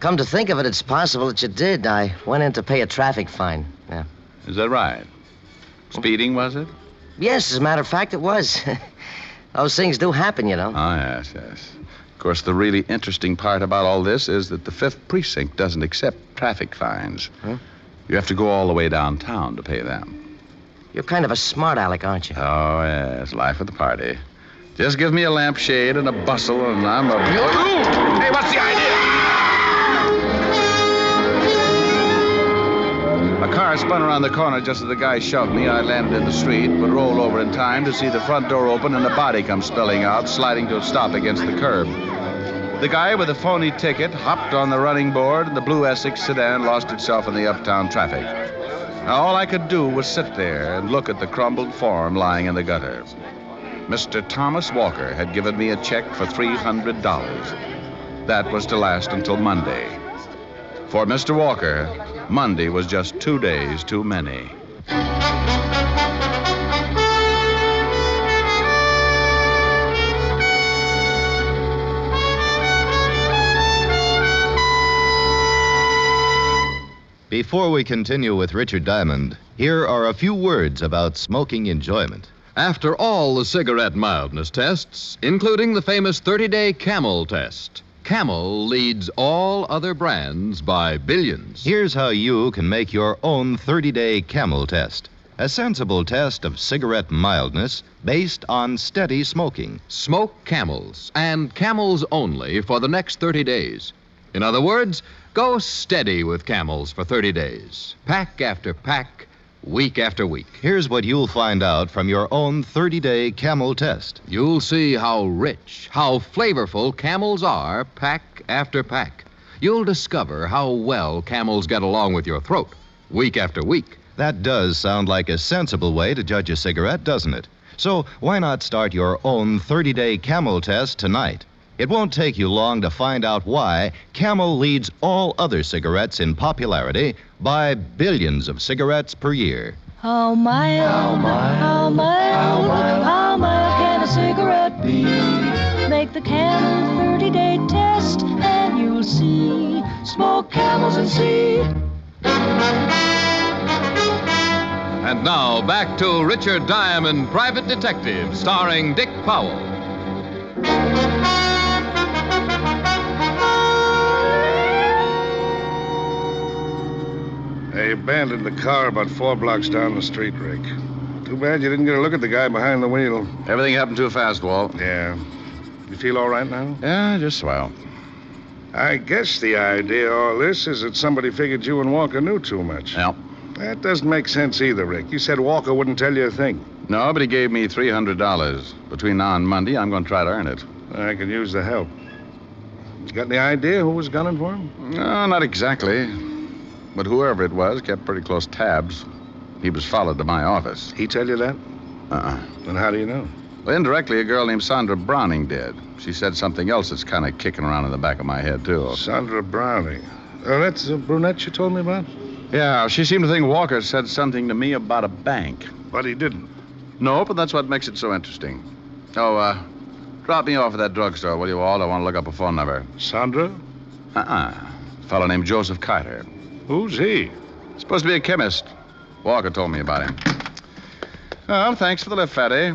come to think of it, it's possible that you did. I went in to pay a traffic fine. Yeah. Is that right? Speeding, was it? Yes, as a matter of fact, it was. Those things do happen, you know. Oh, yes. Of course, the really interesting part about all this is that the 5th Precinct doesn't accept traffic fines. Huh? You have to go all the way downtown to pay them. You're kind of a smart aleck, aren't you? Oh, yes. Life of the party. Just give me a lampshade and a bustle, and I'm a... Hey, what's the idea? A car spun around the corner just as the guy shoved me. I landed in the street, but rolled over in time to see the front door open and a body come spilling out, sliding to a stop against the curb. The guy with the phony ticket hopped on the running board, and the blue Essex sedan lost itself in the uptown traffic. Now, all I could do was sit there and look at the crumbled form lying in the gutter. Mr. Thomas Walker had given me a check for $300. That was to last until Monday. For Mr. Walker, Monday was just 2 days too many. Before we continue with Richard Diamond, here are a few words about smoking enjoyment. After all the cigarette mildness tests, including the famous 30-day Camel test, Camel leads all other brands by billions. Here's how you can make your own 30-day Camel test. A sensible test of cigarette mildness based on steady smoking. Smoke Camels, and Camels only for the next 30 days. In other words, go steady with Camels for 30 days. Pack after pack, week after week. Here's what you'll find out from your own 30-day Camel test. You'll see how rich, how flavorful Camels are, pack after pack. you'll discover how well camels get along with your throat, week after week. That does sound like a sensible way to judge a cigarette, doesn't it? So why not start your own 30-day Camel test tonight? It won't take you long to find out why Camel leads all other cigarettes in popularity by billions of cigarettes per year. How mild can a cigarette be? Make the Camel 30-day test and you'll see. Smoke Camels and see. And now, back to Richard Diamond, Private Detective, starring Dick Powell. They abandoned the car about 4 blocks down the street, Rick. Too bad you didn't get a look at the guy behind the wheel. Everything happened too fast, Walt. Yeah. You feel all right now? Yeah, just swell. I guess the idea of all this is that somebody figured you and Walker knew too much. Yeah. That doesn't make sense either, Rick. You said Walker wouldn't tell you a thing. No, but he gave me $300. Between now and Monday, I'm going to try to earn it. I could use the help. You got any idea who was gunning for him? No, not exactly. But whoever it was kept pretty close tabs. He was followed to my office. He tell you that? Then how do you know? Well, indirectly, a girl named Sandra Browning did. She said something else that's kind of kicking around in the back of my head, too. Sandra Browning. Oh, that's the brunette you told me about? Yeah, she seemed to think Walker said something to me about a bank. But he didn't. No, but that's what makes it so interesting. Oh, drop me off at that drugstore, will you, Walt? I want to look up a phone number. Sandra? A fellow named Joseph Carter. Who's he? Supposed to be a chemist. Walker told me about him. Well, thanks for the lift, Fatty.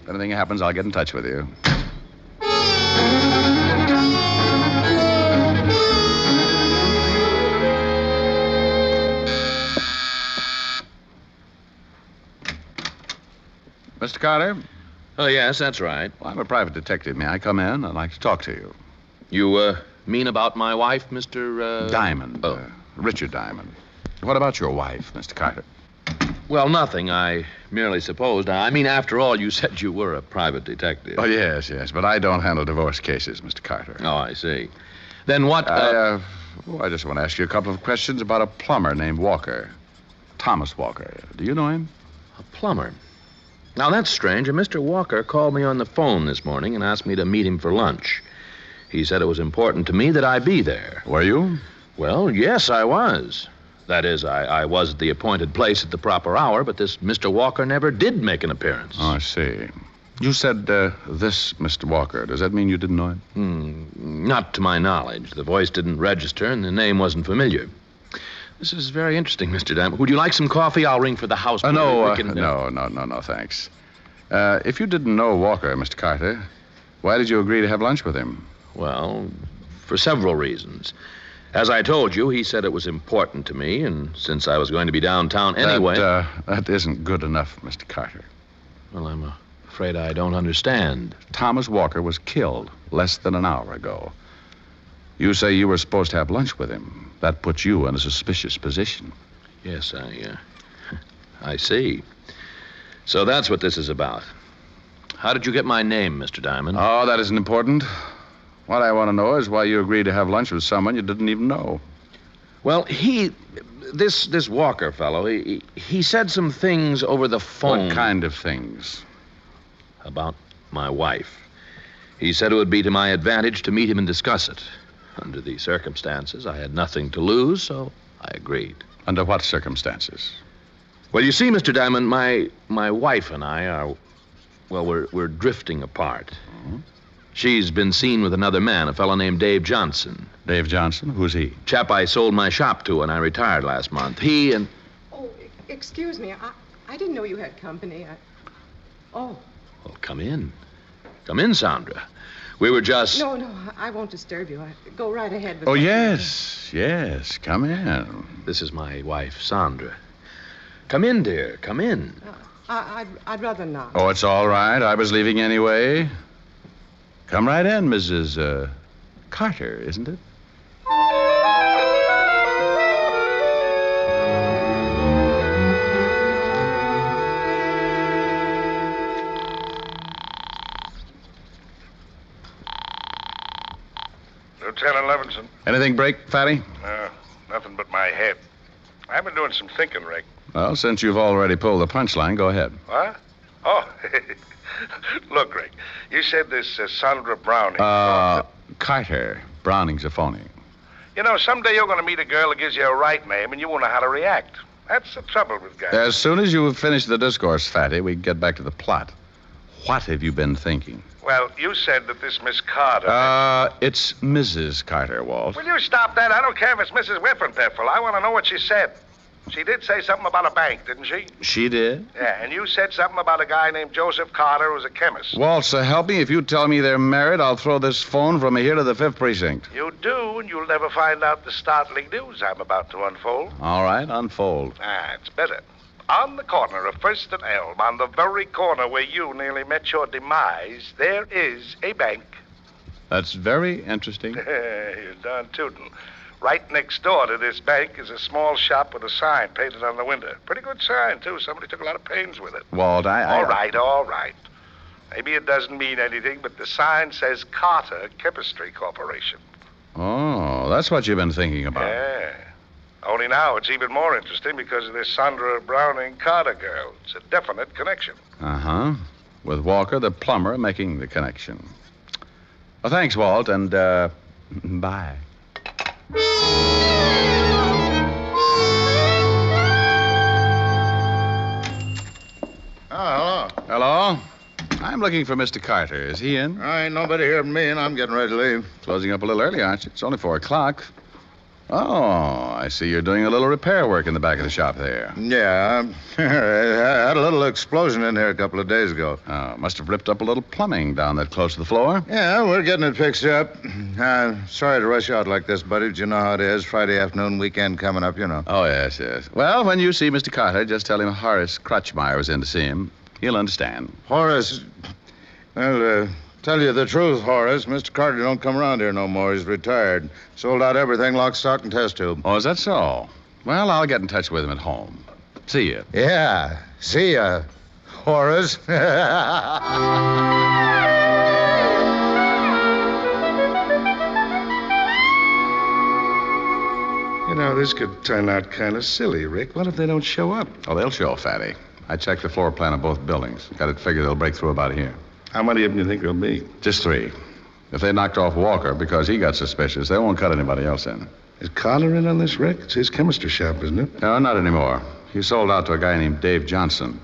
If anything happens, I'll get in touch with you. Mr. Carter? Oh, yes, that's right. Well, I'm a private detective. May I come in? I'd like to talk to you. You, mean about my wife, Mr. Diamond. Oh. Richard Diamond. What about your wife, Mr. Carter? Well, nothing. I merely supposed. I mean, after all, you said you were a private detective. Oh, yes, but I don't handle divorce cases, Mr. Carter. Oh, I see. Then what... I just want to ask you a couple of questions about a plumber named Walker. Thomas Walker. Do you know him? A plumber? Now, that's strange. Mr. Walker called me on the phone this morning and asked me to meet him for lunch. He said it was important to me that I be there. Were you? Well, yes, I was. That is, I was at the appointed place at the proper hour, but this Mr. Walker never did make an appearance. Oh, I see. You said, this Mr. Walker. Does that mean you didn't know him? Not to my knowledge. The voice didn't register, and the name wasn't familiar. This is very interesting, Mr. Diamond. Would you like some coffee? I'll ring for the house. No, thanks. If you didn't know Walker, Mr. Carter, why did you agree to have lunch with him? Well, for several reasons. As I told you, he said it was important to me, and since I was going to be downtown anyway... That isn't good enough, Mr. Carter. Well, I'm afraid I don't understand. Thomas Walker was killed less than an hour ago. You say you were supposed to have lunch with him. That puts you in a suspicious position. Yes, I see. So that's what this is about. How did you get my name, Mr. Diamond? Oh, that isn't important. What I want to know is why you agreed to have lunch with someone you didn't even know. Well, this Walker fellow, he said some things over the phone. What kind of things? About my wife. He said it would be to my advantage to meet him and discuss it. Under these circumstances, I had nothing to lose, so I agreed. Under what circumstances? Well, you see, Mr. Diamond, my wife and I are, well, we're drifting apart. Mm-hmm. She's been seen with another man, a fellow named Dave Johnson. Dave Johnson? Who's he? Chap I sold my shop to when I retired last month. He and... Oh, excuse me. I didn't know you had company. Oh. Well, come in. Come in, Sandra. We were just... No, I won't disturb you. Go right ahead with... Oh, yes. Come in. This is my wife, Sandra. Come in, dear. Come in. I'd rather not. Oh, it's all right. I was leaving anyway. Come right in, Mrs. Carter, isn't it? Lieutenant Levinson. Anything break, Fatty? Nothing but my head. I've been doing some thinking, Rick. Well, since you've already pulled the punchline, go ahead. What? Oh, look, Rick, you said this Sandra Browning. Carter. Browning's a phony. You know, someday you're going to meet a girl that gives you a right name, and you won't know how to react. That's the trouble with guys. As soon as you have finished the discourse, Fatty, we can get back to the plot. What have you been thinking? Well, you said that this Miss Carter... It's Mrs. Carter, Walt. Will you stop that? I don't care if it's Mrs. Whiffenpeffel. I want to know what she said. She did say something about a bank, didn't she? She did? Yeah, and you said something about a guy named Joseph Carter who was a chemist. Walt, so help me. If you tell me they're married, I'll throw this phone from here to the 5th precinct. You do, and you'll never find out the startling news I'm about to unfold. All right, unfold. It's better. On the corner of 1st and Elm, on the very corner where you nearly met your demise, there is a bank. That's very interesting. You're darn tootin'. Right next door to this bank is a small shop with a sign painted on the window. Pretty good sign, too. Somebody took a lot of pains with it. Walt, All right. Maybe it doesn't mean anything, but the sign says Carter Chemistry Corporation. Oh, that's what you've been thinking about. Yeah. Only now it's even more interesting because of this Sandra Browning Carter girl. It's a definite connection. Uh-huh. With Walker, the plumber, making the connection. Well, thanks, Walt, and, bye. Oh, hello. Hello? I'm looking for Mr. Carter. Is he in? Ain't nobody here but me, and I'm getting ready to leave. Closing up a little early, aren't you? It's only 4 o'clock. Oh, I see you're doing a little repair work in the back of the shop there. Yeah, I had a little explosion in here a couple of days ago. Oh, must have ripped up a little plumbing down that close to the floor. Yeah, we're getting it fixed up. Sorry to rush out like this, buddy, but you know how it is. Friday afternoon, weekend coming up, you know. Oh, yes. Well, when you see Mr. Carter, just tell him Horace Crutchmeyer was in to see him. He'll understand. Horace, well, tell you the truth, Horace, Mr. Carter don't come around here no more. He's retired. Sold out everything, lock, stock, and test tube. Oh, is that so? Well, I'll get in touch with him at home. See you. Yeah, see ya, Horace. You know, this could turn out kind of silly, Rick. What if they don't show up? Oh, they'll show, Fatty. I checked the floor plan of both buildings. Got it figured they'll break through about here. How many of them do you think there'll be? Just 3. If they knocked off Walker because he got suspicious, they won't cut anybody else in. Is Carter in on this, Rick? It's his chemistry shop, isn't it? No, not anymore. He sold out to a guy named Dave Johnson.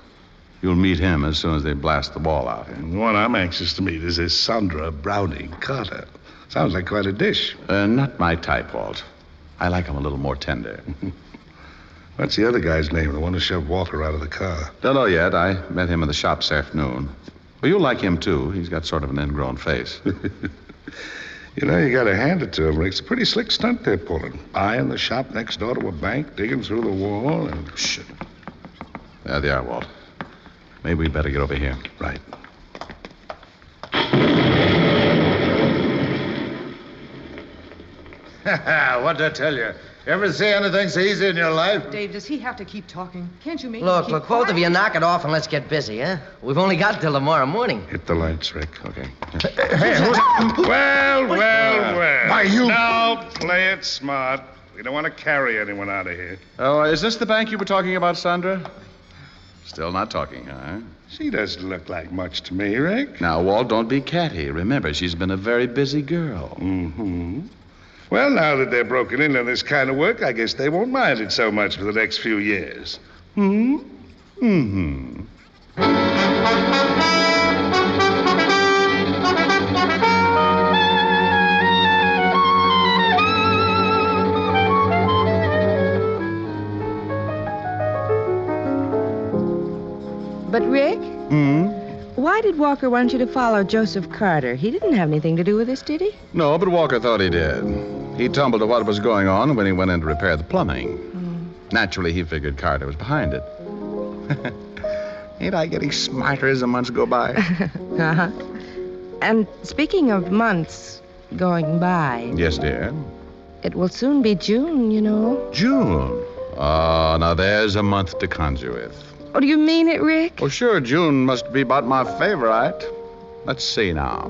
You'll meet him as soon as they blast the wall out here. The one I'm anxious to meet is this Sandra Browning Carter. Sounds like quite a dish. Not my type, Walt. I like him a little more tender. What's the other guy's name, the one who shoved Walker out of the car? Don't know yet. I met him in the shop this afternoon. Well, you'll like him, too. He's got sort of an ingrown face. You know, you got to hand it to him, Rick. It's a pretty slick stunt they're pulling. Buying the shop next door to a bank, digging through the wall, and... Shh. There they are, Walt. Maybe we'd better get over here. Right. What'd I tell you? Ever see anything so easy in your life? Dave, does he have to keep talking? Can't you make him Look, keep both quiet? of you knock it off and let's get busy, huh? We've only got till tomorrow morning. Hit the lights, Rick. Okay. Well. Why, you... Now, play it smart. We don't want to carry anyone out of here. Oh, is this the bank you were talking about, Sandra? Still not talking, huh? She doesn't look like much to me, Rick. Now, Walt, don't be catty. Remember, she's been a very busy girl. Mm-hmm. Well, now that they're broken into this kind of work, I guess they won't mind it so much for the next few years. But, Rick? Why did Walker want you to follow Joseph Carter? He didn't have anything to do with this, did he? No, but Walker thought he did. He tumbled to what was going on when he went in to repair the plumbing. Naturally, he figured Carter was behind it. Ain't I getting smarter as the months go by? Uh-huh. And speaking of months going by... Yes, dear? It will soon be June, you know. June? Oh, now there's a month to conjure with. Oh, do you mean it, Rick? Well, sure, June must be about my favorite. Let's see now.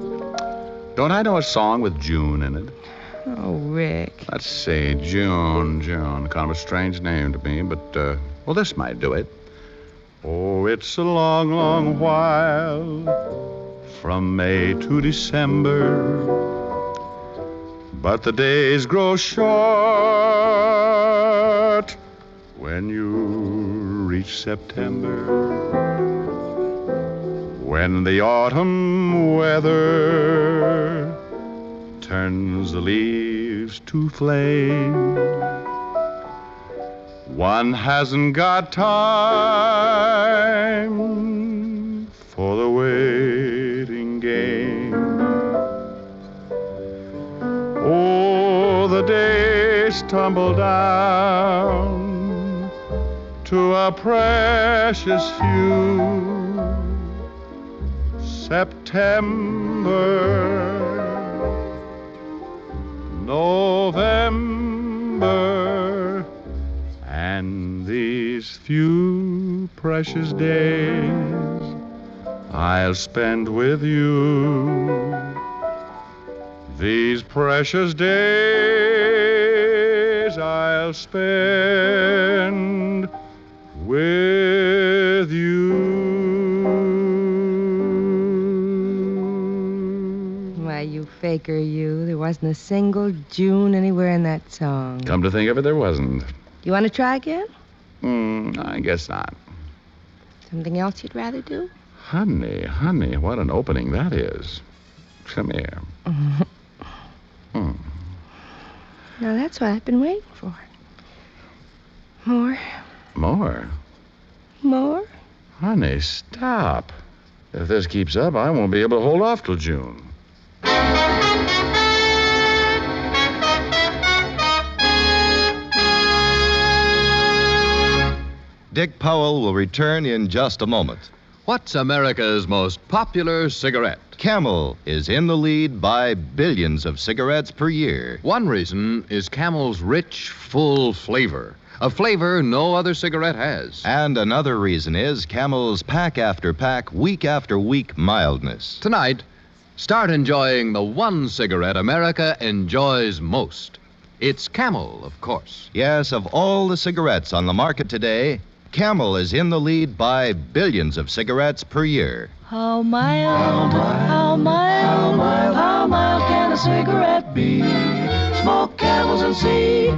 Don't I know a song with June in it? Oh, Rick. Let's see, June. Kind of a strange name to me, but, well, this might do it. Oh, it's a long, long while from May to December, but the days grow short when you reach September. When the autumn weather turns the leaves to flame, one hasn't got time for the waiting game. Oh, the days tumble down to a precious few. September, November, and these few precious days I'll spend with you. These precious days I'll spend with you. Why, you faker, you. There wasn't a single June anywhere in that song. Come to think of it, there wasn't. You want to try again? I guess not. Something else you'd rather do? Honey, what an opening that is. Come here. Now, that's what I've been waiting for. More? More? More? Honey, stop. If this keeps up, I won't be able to hold off till June. Dick Powell will return in just a moment. What's America's most popular cigarette? Camel is in the lead by billions of cigarettes per year. One reason is Camel's rich, full flavor. A flavor no other cigarette has. And another reason is Camel's pack after pack, week after week mildness. Tonight, start enjoying the one cigarette America enjoys most. It's Camel, of course. Yes, of all the cigarettes on the market today, Camel is in the lead by billions of cigarettes per year. How mild can a cigarette be? Smoke Camels and see.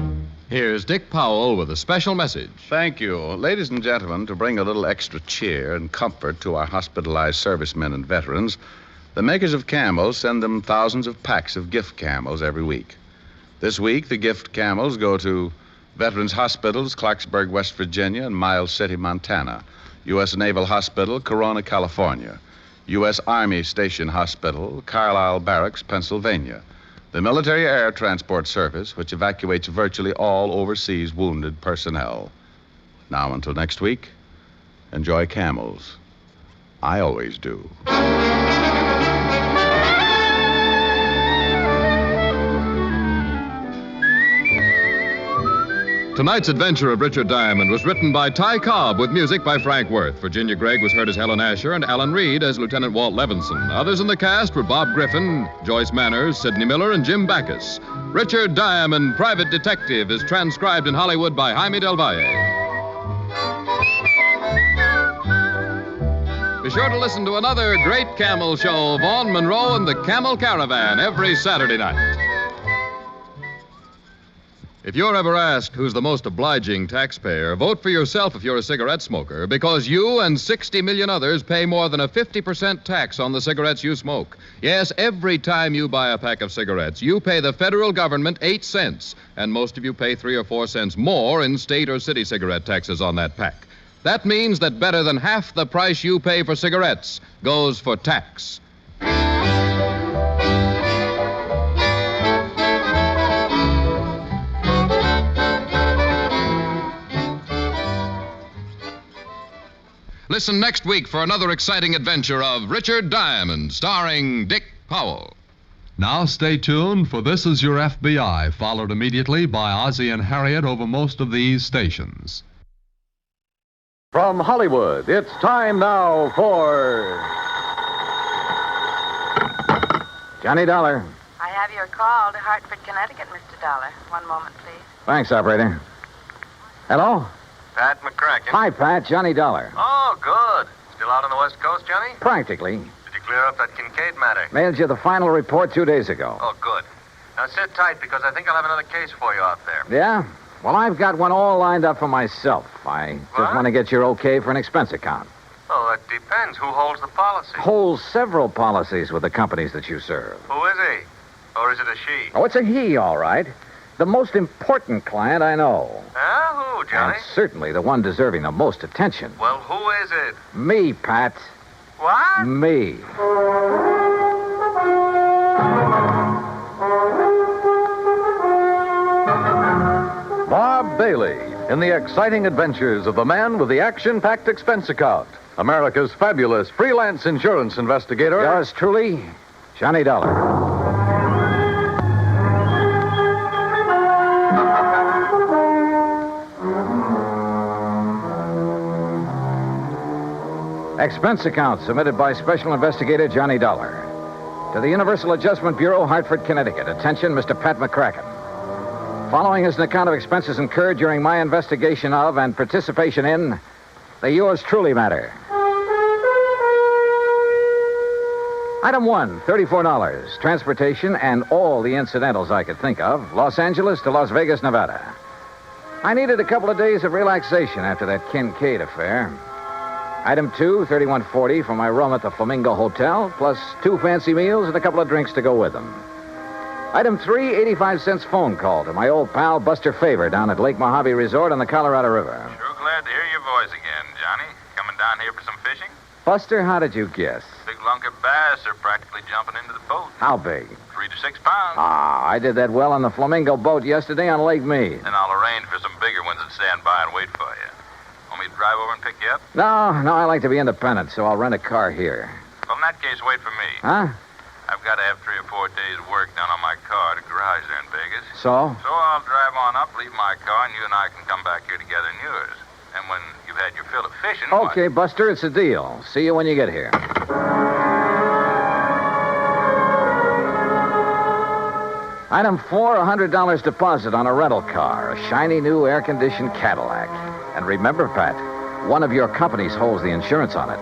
Here's Dick Powell with a special message. Thank you. Ladies and gentlemen, to bring a little extra cheer and comfort to our hospitalized servicemen and veterans, the makers of Camels send them thousands of packs of gift Camels every week. This week, the gift Camels go to Veterans Hospitals, Clarksburg, West Virginia, and Miles City, Montana. U.S. Naval Hospital, Corona, California. U.S. Army Station Hospital, Carlisle Barracks, Pennsylvania. The Military Air Transport Service, which evacuates virtually all overseas wounded personnel. Now, until next week, enjoy Camels. I always do. Tonight's adventure of Richard Diamond was written by Ty Cobb with music by Frank Worth. Virginia Gregg was heard as Helen Asher and Alan Reed as Lieutenant Walt Levinson. Others in the cast were Bob Griffin, Joyce Manners, Sidney Miller, and Jim Backus. Richard Diamond, Private Detective, is transcribed in Hollywood by Jaime Del Valle. Be sure to listen to another great Camel show, Vaughn Monroe and the Camel Caravan, every Saturday night. If you're ever asked who's the most obliging taxpayer, vote for yourself if you're a cigarette smoker, because you and 60 million others pay more than a 50% tax on the cigarettes you smoke. Yes, every time you buy a pack of cigarettes, you pay the federal government 8 cents, and most of you pay 3 or 4 cents more in state or city cigarette taxes on that pack. That means that better than half the price you pay for cigarettes goes for tax. Listen next week for another exciting adventure of Richard Diamond, starring Dick Powell. Now stay tuned, for This Is Your FBI, followed immediately by Ozzie and Harriet over most of these stations. From Hollywood, it's time now for Johnny Dollar. I have your your call to Hartford, Connecticut, Mr. Dollar. One moment, please. Thanks, operator. Hello? Pat McCracken. Hi, Pat. Johnny Dollar. Oh, good. Still out on the West Coast, Johnny? Practically. Did you clear up that Kincaid matter? Mailed you the final report 2 days ago. Oh, good. Now sit tight because I think I'll have another case for you out there. Yeah? Well, I've got one all lined up for myself. I just want to get your okay for an expense account. Oh, that depends. Who holds the policy? Holds several policies with the companies that you serve. Who is he? Or is it a she? Oh, it's a he, all right. The most important client I know. Who, Johnny? And certainly the one deserving the most attention. Well, who is it? Me, Pat. What? Me. Bob Bailey in the exciting adventures of the man with the action-packed expense account. America's fabulous freelance insurance investigator. Yours truly, Johnny Dollar. Expense account submitted by Special Investigator Johnny Dollar. To the Universal Adjustment Bureau, Hartford, Connecticut. Attention, Mr. Pat McCracken. Following is an account of expenses incurred during my investigation of and participation in the Yours Truly matter. Item 1, $34. Transportation and all the incidentals I could think of. Los Angeles to Las Vegas, Nevada. I needed a couple of days of relaxation after that Kincaid affair. Item 2, $31.40 for my room at the Flamingo Hotel, plus 2 fancy meals and a couple of drinks to go with them. Item 3, 85 cents phone call to my old pal Buster Favor down at Lake Mojave Resort on the Colorado River. Sure glad to hear your voice again, Johnny. Coming down here for some fishing? Buster, how did you guess? Big lunk of bass are practically jumping into the boat. How big? 3 to 6 pounds. Ah, I did that well on the Flamingo boat yesterday on Lake Mead. Then I'll arrange for some bigger ones that stand by and wait for you. Want me to drive over and pick you up? No, I like to be independent, so I'll rent a car here. Well, in that case, wait for me. Huh? I've got to have 3 or 4 days' work done on my car at a garage there in Vegas. So? So I'll drive on up, leave my car, and you and I can come back here together in yours. And when you've had your fill of fishing... Okay, Buster, it's a deal. See you when you get here. Item 4, $100 deposit on a rental car, a shiny new air-conditioned Cadillac. And remember, Pat, one of your companies holds the insurance on it.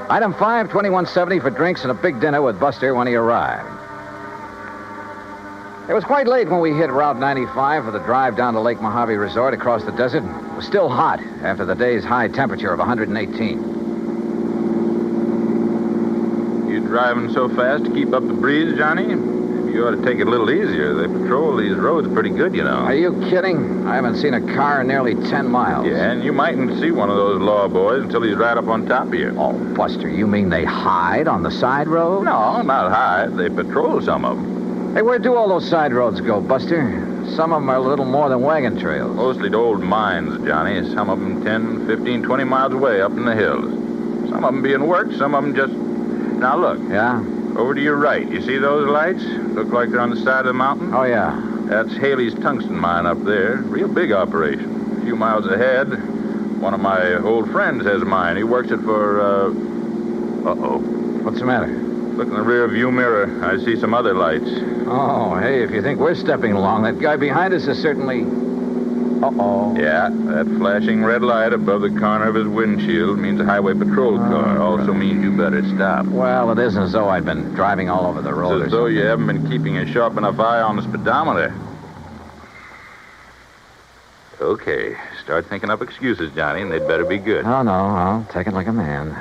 Item 5, $21.70 for drinks and a big dinner with Buster when he arrived. It was quite late when we hit Route 95 for the drive down to Lake Mojave Resort across the desert. It was still hot after the day's high temperature of 118. You driving so fast to keep up the breeze, Johnny? You ought to take it a little easier. They patrol these roads pretty good, you know. Are you kidding? I haven't seen a car in nearly 10 miles. Yeah, and you mightn't see one of those law boys until he's right up on top of you. Oh, Buster, you mean they hide on the side road? No, not hide. They patrol some of them. Hey, where do all those side roads go, Buster? Some of them are a little more than wagon trails. Mostly to old mines, Johnny. Some of them 10, 15, 20 miles away up in the hills. Some of them being worked, some of them just... Now, look. Yeah? Over to your right. You see those lights? Look like they're on the side of the mountain? Oh, yeah. That's Haley's tungsten mine up there. Real big operation. A few miles ahead, one of my old friends has a mine. He works it for, Uh-oh. What's the matter? Look in the rear view mirror. I see some other lights. Oh, hey, if you think we're stepping along, that guy behind us is certainly... Uh-oh. Yeah, that flashing red light above the corner of his windshield means a highway patrol car. Also means you better stop. Well, it isn't as though I'd been driving all over the road. It's as though you haven't been keeping a sharp enough eye on the speedometer. Okay, start thinking up excuses, Johnny, and they'd better be good. Oh, no, I'll take it like a man.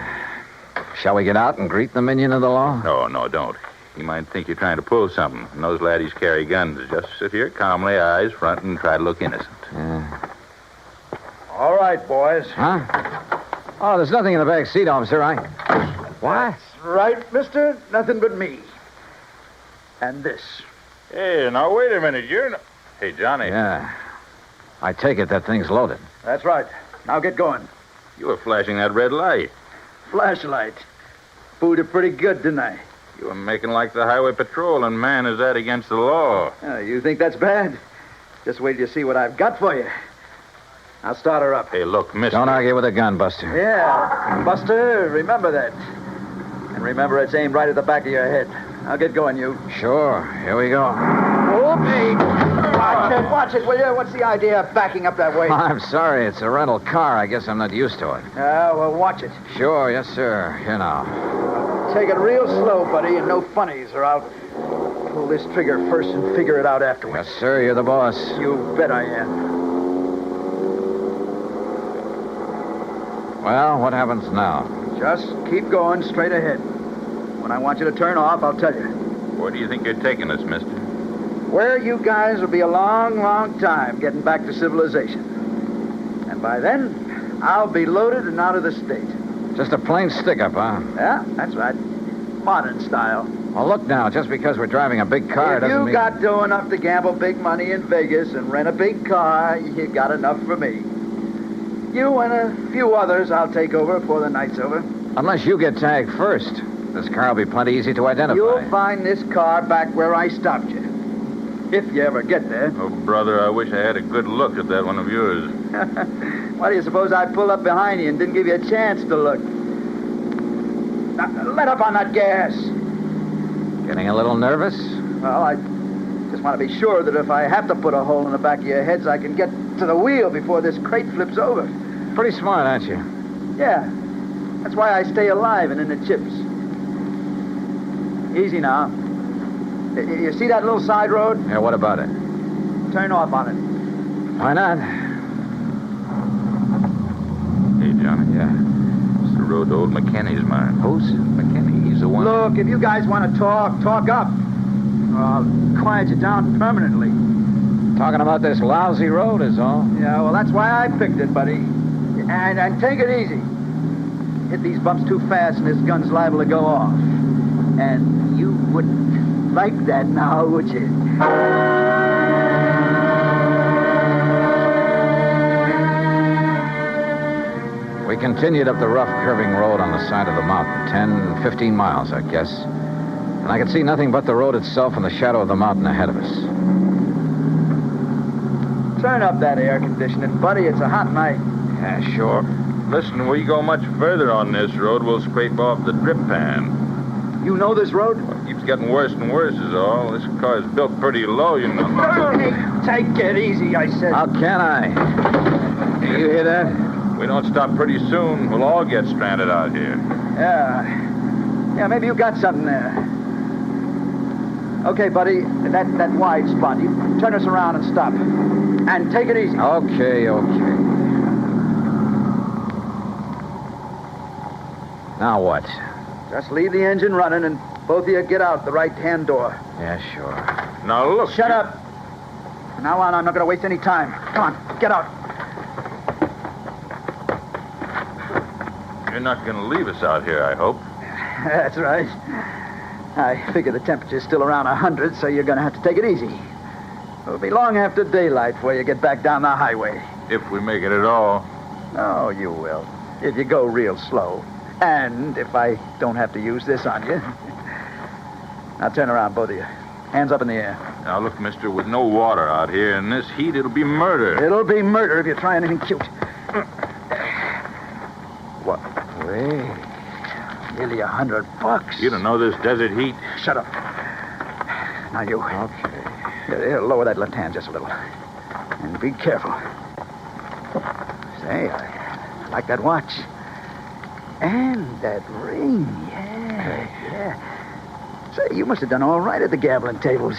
Shall we get out and greet the minion of the law? No, don't. He might think you're trying to pull something. And those laddies carry guns. Just sit here calmly, eyes front, and try to look innocent. Yeah. All right, boys. Huh? Oh, there's nothing in the back seat, officer. What? That's right, mister. Nothing but me. And this. Hey, now, wait a minute. You're not... Hey, Johnny. Yeah. I take it that thing's loaded. That's right. Now get going. You were flashing that red light. Flashlight. Fooled it pretty good, didn't I? You were making like the highway patrol, and man, is that against the law. You think that's bad? Just wait till you see what I've got for you. I'll start her up. Hey, look, mister. Don't argue with a gun, Buster. Yeah. Buster, remember that. And remember it's aimed right at the back of your head. I'll get going, you. Sure. Here we go. Hey, watch it, will you? What's the idea of backing up that way? I'm sorry. It's a rental car. I guess I'm not used to it. Well, watch it. Sure. Yes, sir. Here now. Take it real slow, buddy, and no funnies, or I'll pull this trigger first and figure it out afterwards. Yes, sir. You're the boss. You bet I am. Well, what happens now? Just keep going straight ahead. When I want you to turn off, I'll tell you. Where do you think you're taking us, mister? Where you guys will be a long, long time getting back to civilization. And by then, I'll be loaded and out of the state. Just a plain stick-up, huh? Yeah, that's right. Modern style. Well, look now. Just because we're driving a big car If doesn't you mean... got dough enough to gamble big money in Vegas and rent a big car, you got enough for me. You and a few others I'll take over before the night's over. Unless you get tagged first. This car will be plenty easy to identify. You'll find this car back where I stopped you. If you ever get there. Oh, brother, I wish I had a good look at that one of yours. Why do you suppose I pulled up behind you and didn't give you a chance to look? Now, let up on that gas. Getting a little nervous? Well, I just want to be sure that if I have to put a hole in the back of your heads, I can get to the wheel before this crate flips over. Pretty smart, aren't you? Yeah. That's why I stay alive and in the chips. Easy now. You see that little side road? Yeah, what about it? Turn off on it. Why not? Hey, Johnny. Yeah. It's the road to old McKinney's mine. Who's? McKinney. He's the one. Look, if you guys want to talk up. Or I'll quiet you down permanently. Talking about this lousy road is all. Yeah, well, that's why I picked it, buddy. And take it easy. Hit these bumps too fast and this gun's liable to go off. And you wouldn't like that now, would you? We continued up the rough, curving road on the side of the mountain. 10, 15 miles, I guess. And I could see nothing but the road itself and the shadow of the mountain ahead of us. Turn up that air conditioning, buddy. It's a hot night. Yeah, sure. Listen, we go much further on this road, we'll scrape off the drip pan. You know this road? Well, it keeps getting worse and worse is all. This car's built pretty low, you know. Hey, take it easy, I said. How can I? Do you hear that? We don't stop pretty soon, we'll all get stranded out here. Yeah, maybe you got something there. Okay, buddy, that wide spot. You turn us around and stop. And take it easy. Okay. Now what? Just leave the engine running and both of you get out the right-hand door. Yeah, sure. Now, look. Shut up. From now on, I'm not going to waste any time. Come on, get out. You're not going to leave us out here, I hope. That's right. I figure the temperature's still around 100, so you're going to have to take it easy. It'll be long after daylight before you get back down the highway. If we make it at all. Oh, you will. If you go real slow. And if I don't have to use this on you. Now turn around, both of you. Hands up in the air. Now, look, mister, with no water out here in this heat, it'll be murder. It'll be murder if you try anything cute. What? Wait. Nearly $100. You don't know this desert heat. Shut up. Now you. Okay. Here, lower that left hand just a little. And be careful. Say, I like that watch. And that ring, yeah. Say, you must have done all right at the gambling tables.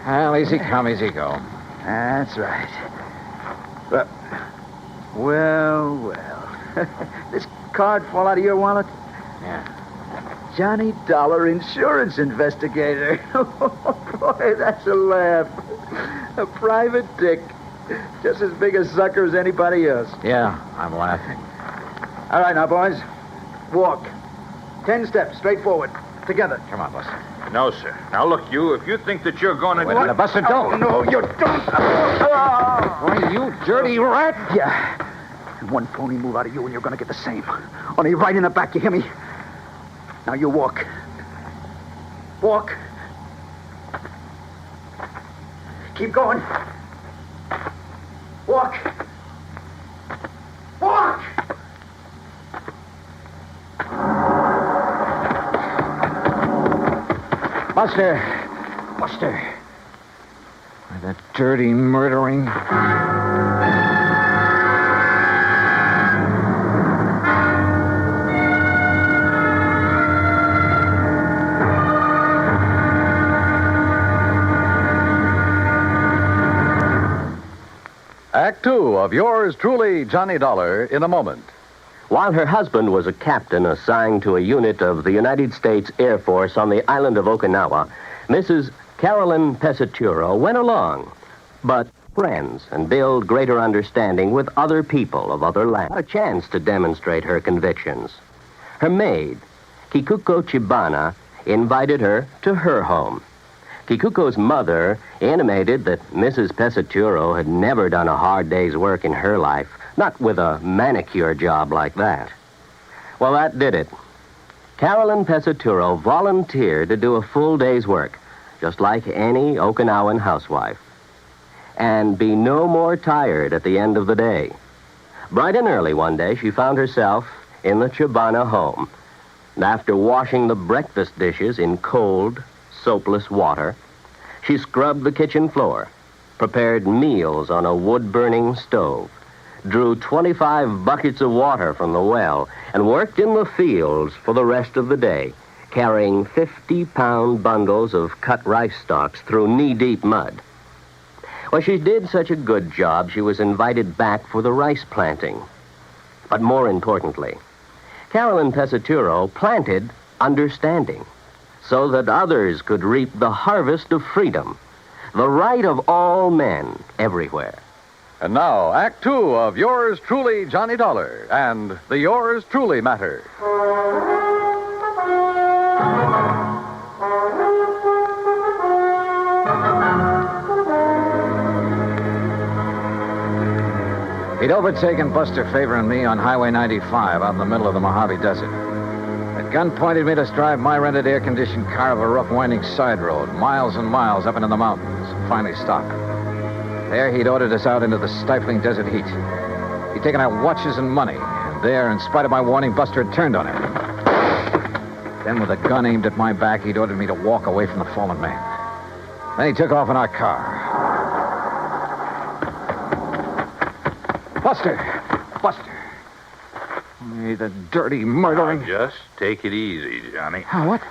Well, easy come, easy go. That's right. But, well. This card fall out of your wallet? Yeah. Johnny Dollar insurance investigator. Oh, boy, that's a laugh. A private dick. Just as big a sucker as anybody else. Yeah, I'm laughing. All right, now, boys. Walk. 10 steps, straight forward. Together. Come on, Buster. No, sir. Now, look, you, if you think that you're going to... Wait a minute, Buster, don't. Oh, no, you don't. Why, you dirty rat. Yeah. And one phony move out of you and you're going to get the same. Only right in the back, you hear me? Now you walk. Walk. Keep going. Walk. Walk! Buster! Buster! Why, that dirty murdering... Act two of yours truly, Johnny Dollar, in a moment. While her husband was a captain assigned to a unit of the United States Air Force on the island of Okinawa, Mrs. Carolyn Pesaturo went along, but friends and build greater understanding with other people of other lands. A chance to demonstrate her convictions. Her maid, Kikuko Chibana, invited her to her home. Kikuko's mother intimated that Mrs. Pesaturo had never done a hard day's work in her life, not with a manicure job like that. Well, that did it. Carolyn Pesaturo volunteered to do a full day's work, just like any Okinawan housewife, and be no more tired at the end of the day. Bright and early one day, she found herself in the Chibana home. And after washing the breakfast dishes in cold, soapless water, she scrubbed the kitchen floor, prepared meals on a wood-burning stove, drew 25 buckets of water from the well, and worked in the fields for the rest of the day, carrying 50-pound bundles of cut rice stalks through knee-deep mud. Well, she did such a good job, she was invited back for the rice planting. But more importantly, Carolyn Pesaturo planted understanding, so that others could reap the harvest of freedom, the right of all men everywhere. And now, Act two of yours truly, Johnny Dollar, and the Yours Truly Matter. He'd overtaken Buster Favor and me on Highway 95 out in the middle of the Mojave Desert. At gunpoint, he'd made us drive my rented air-conditioned car of a rough, winding side road, miles and miles up into the mountains, and finally stopped. There, he'd ordered us out into the stifling desert heat. He'd taken our watches and money, and there, in spite of my warning, Buster had turned on him. Then, with a gun aimed at my back, he'd ordered me to walk away from the fallen man. Then he took off in our car. Buster! Buster! Hey, the dirty murdering... Just take it easy, Johnny. What?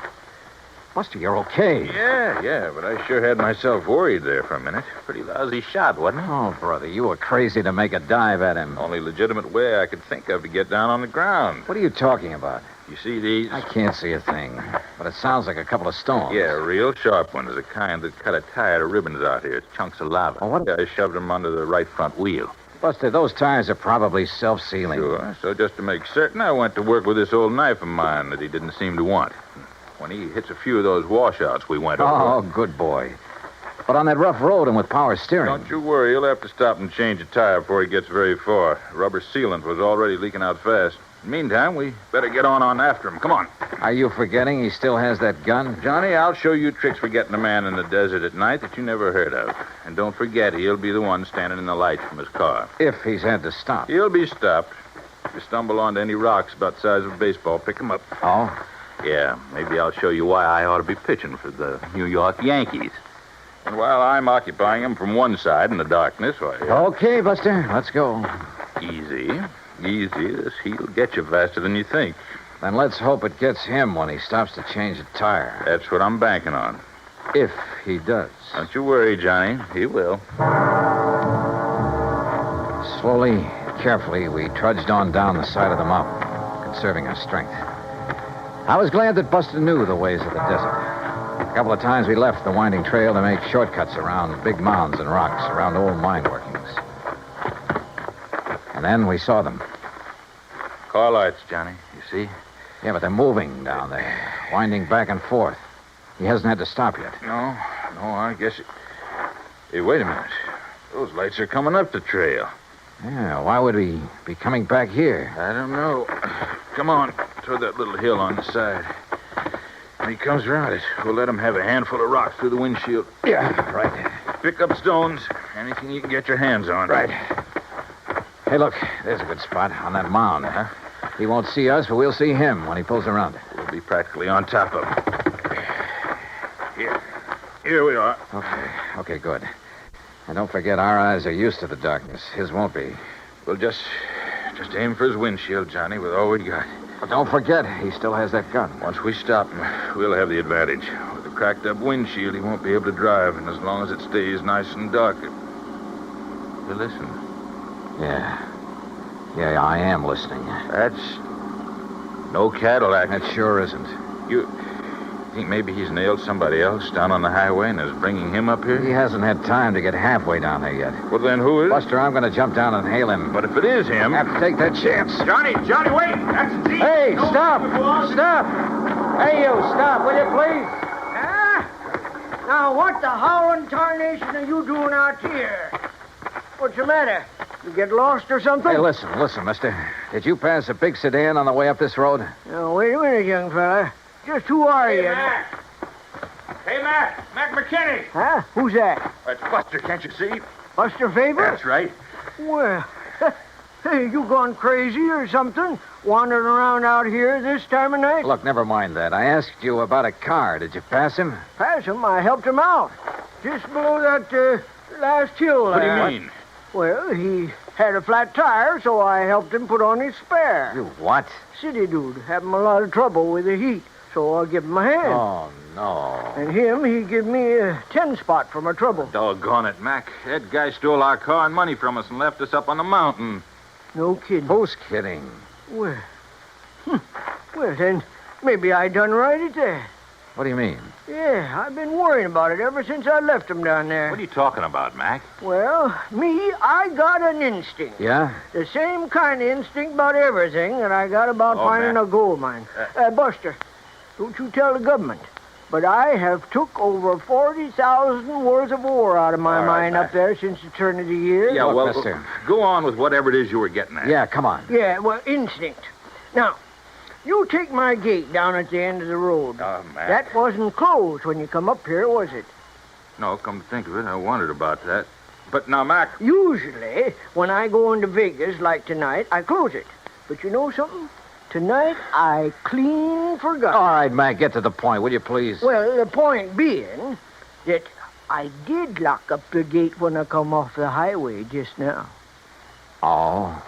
Buster, you're okay. Yeah, but I sure had myself worried there for a minute. Pretty lousy shot, wasn't it? Oh, brother, you were crazy to make a dive at him. Only legitimate way I could think of to get down on the ground. What are you talking about? You see these? I can't see a thing, but it sounds like a couple of stones. Yeah, real sharp ones, the kind that cut a tire to ribbons out here. Chunks of lava. Oh, what? I shoved them under the right front wheel. Buster, those tires are probably self-sealing. Sure. So just to make certain, I went to work with this old knife of mine that he didn't seem to want. When he hits a few of those washouts, we went over. Oh, good boy. But on that rough road and with power steering... Don't you worry. He'll have to stop and change a tire before he gets very far. Rubber sealant was already leaking out fast. Meantime, we better get on after him. Come on. Are you forgetting he still has that gun? Johnny, I'll show you tricks for getting a man in the desert at night that you never heard of. And don't forget, he'll be the one standing in the lights from his car. If he's had to stop. He'll be stopped. If you stumble onto any rocks about the size of a baseball, pick them up. Oh? Yeah, maybe I'll show you why I ought to be pitching for the New York Yankees. And while I'm occupying them from one side in the darkness, why... Okay, Buster, let's go. Easy. This heat'll get you faster than you think. Then let's hope it gets him when he stops to change a tire. That's what I'm banking on. If he does. Don't you worry, Johnny. He will. Slowly, carefully, we trudged on down the side of the mountain, conserving our strength. I was glad that Buster knew the ways of the desert. A couple of times we left the winding trail to make shortcuts around big mounds and rocks around old mine workings. And then we saw them. Car lights, Johnny. You see? Yeah, but they're moving down there, winding back and forth. He hasn't had to stop yet. No, I guess it... Hey, wait a minute. Those lights are coming up the trail. Yeah, why would we be coming back here? I don't know. Come on, toward that little hill on the side. When he comes around it, we'll let him have a handful of rocks through the windshield. Yeah, right. Pick up stones, anything you can get your hands on. Right. Hey, look, there's a good spot on that mound. Huh? He won't see us, but we'll see him when he pulls around. We'll be practically on top of him. Here we are. Okay, good. And don't forget, our eyes are used to the darkness. His won't be. We'll just aim for his windshield, Johnny, with all we got. But don't forget, he still has that gun. Once we stop him, we'll have the advantage. With a cracked-up windshield, he won't be able to drive, and as long as it stays nice and dark... You listen. Yeah, I am listening. That's no Cadillac. That sure isn't. You think maybe he's nailed somebody else down on the highway and is bringing him up here? He hasn't had time to get halfway down there yet. Well, then who is? Buster, I'm going to jump down and hail him. But if it is him... I have to take that chance. Johnny, wait! That's deep. Hey, stop! Stop! Hey, you, stop, will you, please? Now, what the howling tarnation are you doing out here? What's the matter? You get lost or something? Hey, listen, mister. Did you pass a big sedan on the way up this road? Now, wait a minute, young fella. Just who are you? Mac. Hey, Mac. Mac McKinney. Huh? Who's that? That's Buster, can't you see? Buster Faber? That's right. Well, hey, you gone crazy or something? Wandering around out here this time of night? Look, never mind that. I asked you about a car. Did you pass him? Pass him? I helped him out. Just below that last hill What do you there. mean? Well, he had a flat tire, so I helped him put on his spare. You what? City dude, having a lot of trouble with the heat, so I give him a hand. Oh, no. And he give me a 10-spot for my trouble. Doggone it, Mac. That guy stole our car and money from us and left us up on the mountain. No kidding. Who's kidding? Well, well, then, maybe I done right at that. What do you mean? Yeah, I've been worrying about it ever since I left him down there. What are you talking about, Mac? Well, I got an instinct. Yeah? The same kind of instinct about everything that I got about finding Mac. a gold mine. Buster, don't you tell the government, but I have took over 40,000 worth of ore out of my mine up there since the turn of the year. Yeah, well, mister. Go on with whatever it is you were getting at. Yeah, come on. Yeah, well, instinct. Now, you take my gate down at the end of the road. Oh, Mac. That wasn't closed when you come up here, was it? No, come to think of it, I wondered about that. But now, Mac... Usually, when I go into Vegas, like tonight, I close it. But you know something? Tonight, I clean forgot. All right, Mac, get to the point, will you please? Well, the point being that I did lock up the gate when I come off the highway just now. Oh?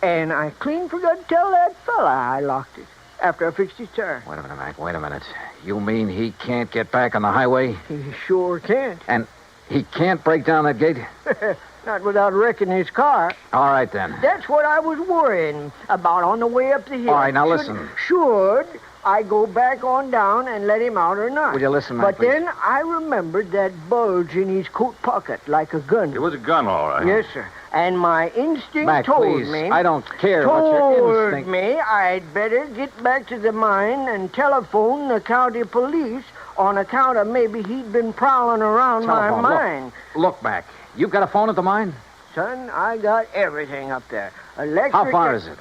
And I clean forgot to tell that fella I locked it after I fixed his tire. Wait a minute, Mac, wait a minute. You mean he can't get back on the highway? He sure can't. And he can't break down that gate? Not without wrecking his car. All right, then. That's what I was worrying about on the way up the hill. All right, now listen. Should I go back on down and let him out or not? Will you listen, Mac, But please? then I remembered that bulge in his coat pocket, like a gun. It was a gun, all right. Yes, sir. And my instinct Mac, told please, me... I don't care what your Told instinct... me I'd better get back to the mine and telephone the county police on account of maybe he'd been prowling around Telephone. my mine. Look, Mac, you've got a phone at the mine? Son, I got everything up there. Electric... How far is it?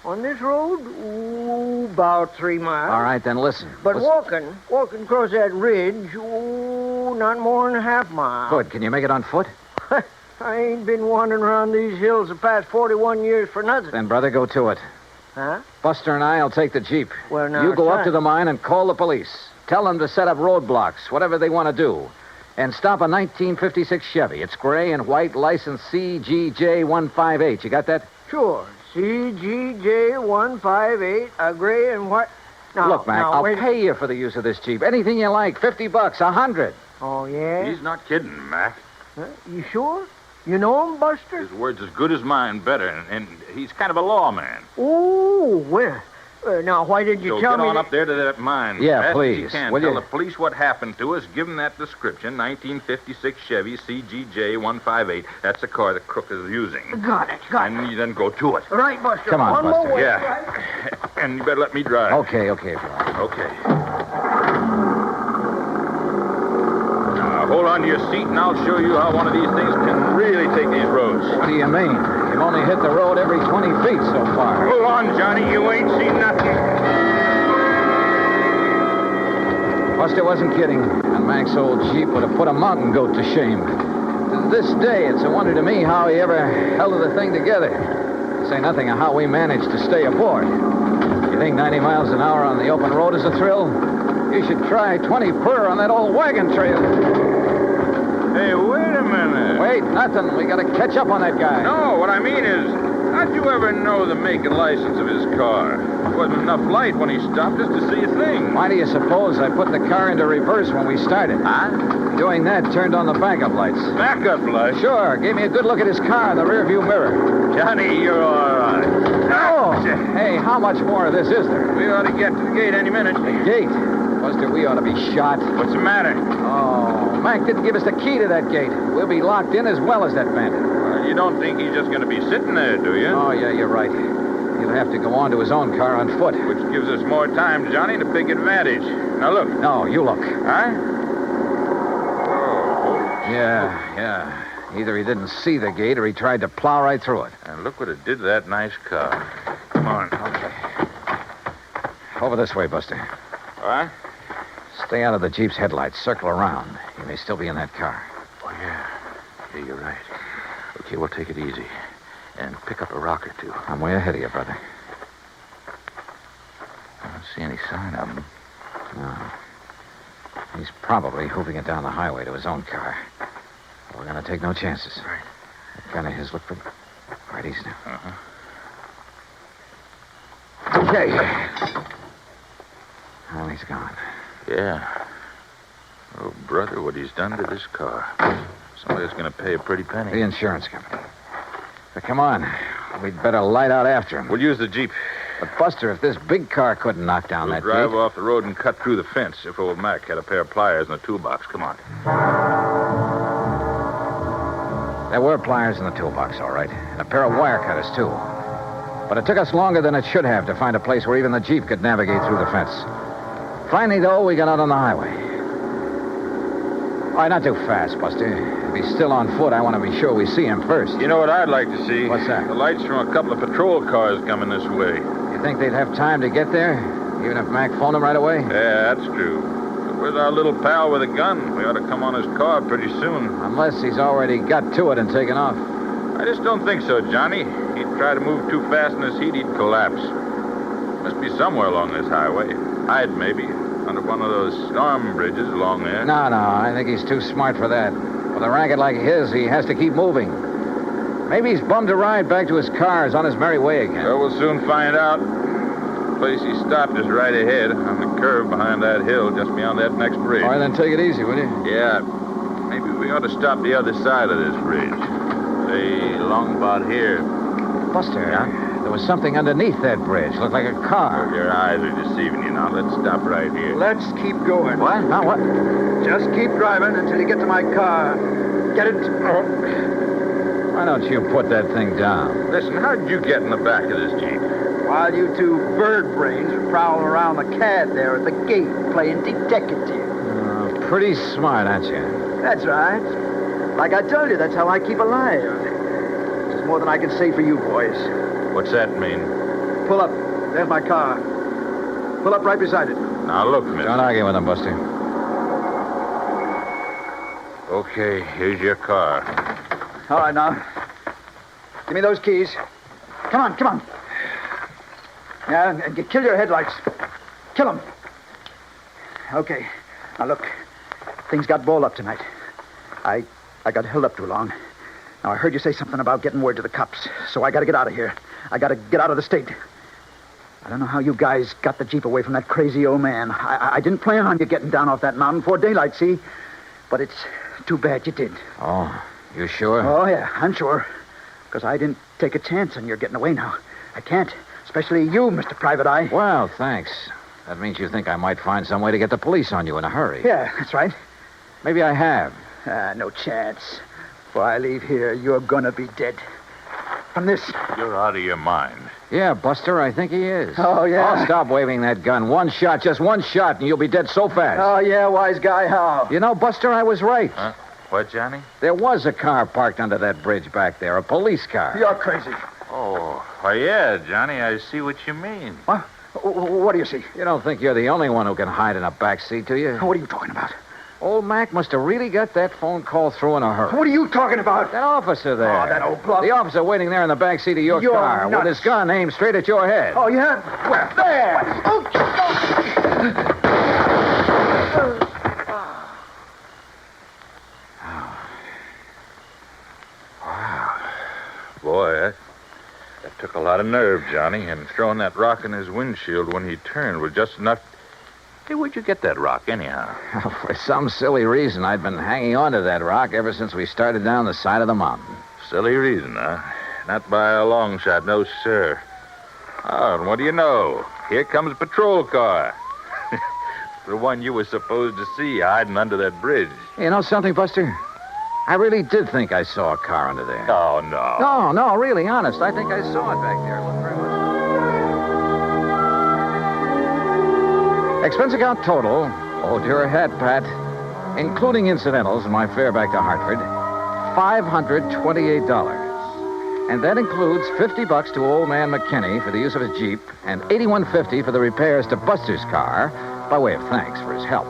On this road? Ooh, about 3 miles. All right, then listen. But Listen. walking across that ridge, ooh, not more than a half mile. Good. Can you make it on foot? I ain't been wandering around these hills the past 41 years for nothing. Then, brother, go to it. Huh? Buster and I'll take the Jeep. Well, now, You go up son. to the mine and call the police. Tell them to set up roadblocks, whatever they want to do. And stop a 1956 Chevy. It's gray and white, license CGJ158. You got that? Sure. CGJ158, a gray and white... Now, Look, Mac, now, I'll wait. pay you for the use of this Jeep. Anything you like. $50, $100. Oh, yeah? He's not kidding, Mac. Huh? You sure? You know him, Buster? His word's as good as mine, better, and he's kind of a lawman. Oh, well... now, why did you So tell get me... on up there to that mine. Yeah, Fast as please. you can. Will Tell you? the police what happened to us. Give them that description, 1956 Chevy CGJ158. That's the car the crook is using. Got it. And you then go to it. Right, Buster. Come on, One Buster. more way. Yeah. Right? And you better let me drive. Okay, Phil. Okay. Now, hold on to your seat, and I'll show you how one of these things can really take these roads. What do you mean? You've only hit the road every 20 feet so far. Hold on, Johnny. You ain't seen nothing. Buster wasn't kidding. And Mac's old Jeep would have put a mountain goat to shame. To this day, it's a wonder to me how he ever held the thing together. To say nothing of how we managed to stay aboard. You think 90 miles an hour on the open road is a thrill? You should try 20 per on that old wagon trail. Hey, wait a minute. Wait, nothing. We got to catch up on that guy. No, what I mean is, how'd you ever know the make and license of his car? There wasn't enough light when he stopped us to see a thing. Why do you suppose I put the car into reverse when we started? Huh? Doing that turned on the backup lights. Backup lights? Sure. Gave me a good look at his car in the rearview mirror. Johnny, you're all right. Oh! Hey, how much more of this is there? We ought to get to the gate any minute. The gate? Buster, we ought to be shot. What's the matter? Oh, Mac didn't give us the key to that gate. We'll be locked in as well as that bandit. Well, you don't think he's just going to be sitting there, do you? Oh, yeah, you're right. He'll have to go on to his own car on foot. Which gives us more time, Johnny, to big advantage. Now, look. No, you look. Huh? Oh. Yeah. Either he didn't see the gate or he tried to plow right through it. And look what it did to that nice car. Come on. Okay. Over this way, Buster. What? Stay out of the Jeep's headlights. Circle around. He may still be in that car. Oh, yeah. Yeah, you're right. Okay, we'll take it easy. And pick up a rock or two. I'm way ahead of you, brother. I don't see any sign of him. No. He's probably hoofing it down the highway to his own car. We're going to take no chances. Right. That gun of his looked pretty... Right, easy now. Uh-huh. Okay. Well, he's gone. Yeah. Oh, brother, what he's done to this car. Somebody's going to pay a pretty penny. The insurance company. But come on. We'd better light out after him. We'll use the Jeep. But, Buster, if this big car couldn't knock down We'll that drive gate... off the road and cut through the fence if old Mac had a pair of pliers in the toolbox. Come on. There were pliers in the toolbox, all right. And a pair of wire cutters, too. But it took us longer than it should have to find a place where even the Jeep could navigate through the fence. Finally, though, we got out on the highway. All right, not too fast, Buster. If he's still on foot, I want to be sure we see him first. You know what I'd like to see? What's that? The lights from a couple of patrol cars coming this way. You think they'd have time to get there? Even if Mac phoned him right away? Yeah, that's true. But where's our little pal with a gun? We ought to come on his car pretty soon. Unless he's already got to it and taken off. I just don't think so, Johnny. He'd try to move too fast in this heat, he'd collapse. Must be somewhere along this highway. Hide, maybe. Under one of those storm bridges along there. No, I think he's too smart for that. With a racket like his, he has to keep moving. Maybe he's bummed a ride back to his car. Is on his merry way again. Well, we'll soon find out. The place he stopped is right ahead, on the curve behind that hill, just beyond that next bridge. All right, then take it easy, will you? Yeah. Maybe we ought to stop the other side of this bridge. Say, along about here. Buster, there was something underneath that bridge. Looked like a car. Oh, your eyes are deceiving you now. Let's stop right here. Let's keep going. What? Now what? Just keep driving until you get to my car. Get it? Why don't you put that thing down? Listen, how'd you get in the back of this Jeep? While you two bird brains are prowling around the cad there at the gate playing detective. Pretty smart, aren't you? That's right. Like I told you, that's how I keep alive. Which is more than I can say for you boys. What's that mean? Pull up. There's my car. Pull up right beside it. Now, look, mister. Don't argue with him, Buster. Okay, here's your car. All right, now. Give me those keys. Come on. Yeah, and kill your headlights. Kill them. Okay. Now, look. Things got balled up tonight. I got held up too long. Now, I heard you say something about getting word to the cops, so I got to get out of here. I got to get out of the state. I don't know how you guys got the Jeep away from that crazy old man. I didn't plan on you getting down off that mountain before daylight, see? But it's too bad you did. Oh, you sure? Oh, yeah, I'm sure. Because I didn't take a chance on your getting away now. I can't. Especially you, Mr. Private Eye. Well, thanks. That means you think I might find some way to get the police on you in a hurry. Yeah, that's right. Maybe I have. No chance. Before I leave here, you're gonna be dead. From this. You're out of your mind. Yeah, Buster, I think he is. Oh, yeah? Oh, stop waving that gun. One shot, just one shot, and you'll be dead so fast. Oh, yeah, wise guy, how? You know, Buster, I was right. Huh? What, Johnny? There was a car parked under that bridge back there, a police car. You're crazy. Oh, yeah, Johnny, I see what you mean. What? What do you see? You don't think you're the only one who can hide in a back seat, do you? What are you talking about? Old Mac must have really got that phone call through in a hurry. What are you talking about? That officer there. Oh, that old bluff. The officer waiting there in the back seat of your You're car nuts. with his gun aimed straight at your head. Oh, yeah? Where? There! Oh, Boy, that took a lot of nerve, Johnny, and throwing that rock in his windshield when he turned was just enough. Hey, where'd you get that rock, anyhow? For some silly reason, I'd been hanging on to that rock ever since we started down the side of the mountain. Silly reason, huh? Not by a long shot, no, sir. Oh, and what do you know? Here comes a patrol car. The one you were supposed to see hiding under that bridge. You know something, Buster? I really did think I saw a car under there. Oh, no. No, really, honest. I think I saw it back there. Look very much. Expense account total, hold your head, Pat, including incidentals and my fare back to Hartford, $528. And that includes $50 to old man McKinney for the use of his Jeep and $81.50 for the repairs to Buster's car by way of thanks for his help.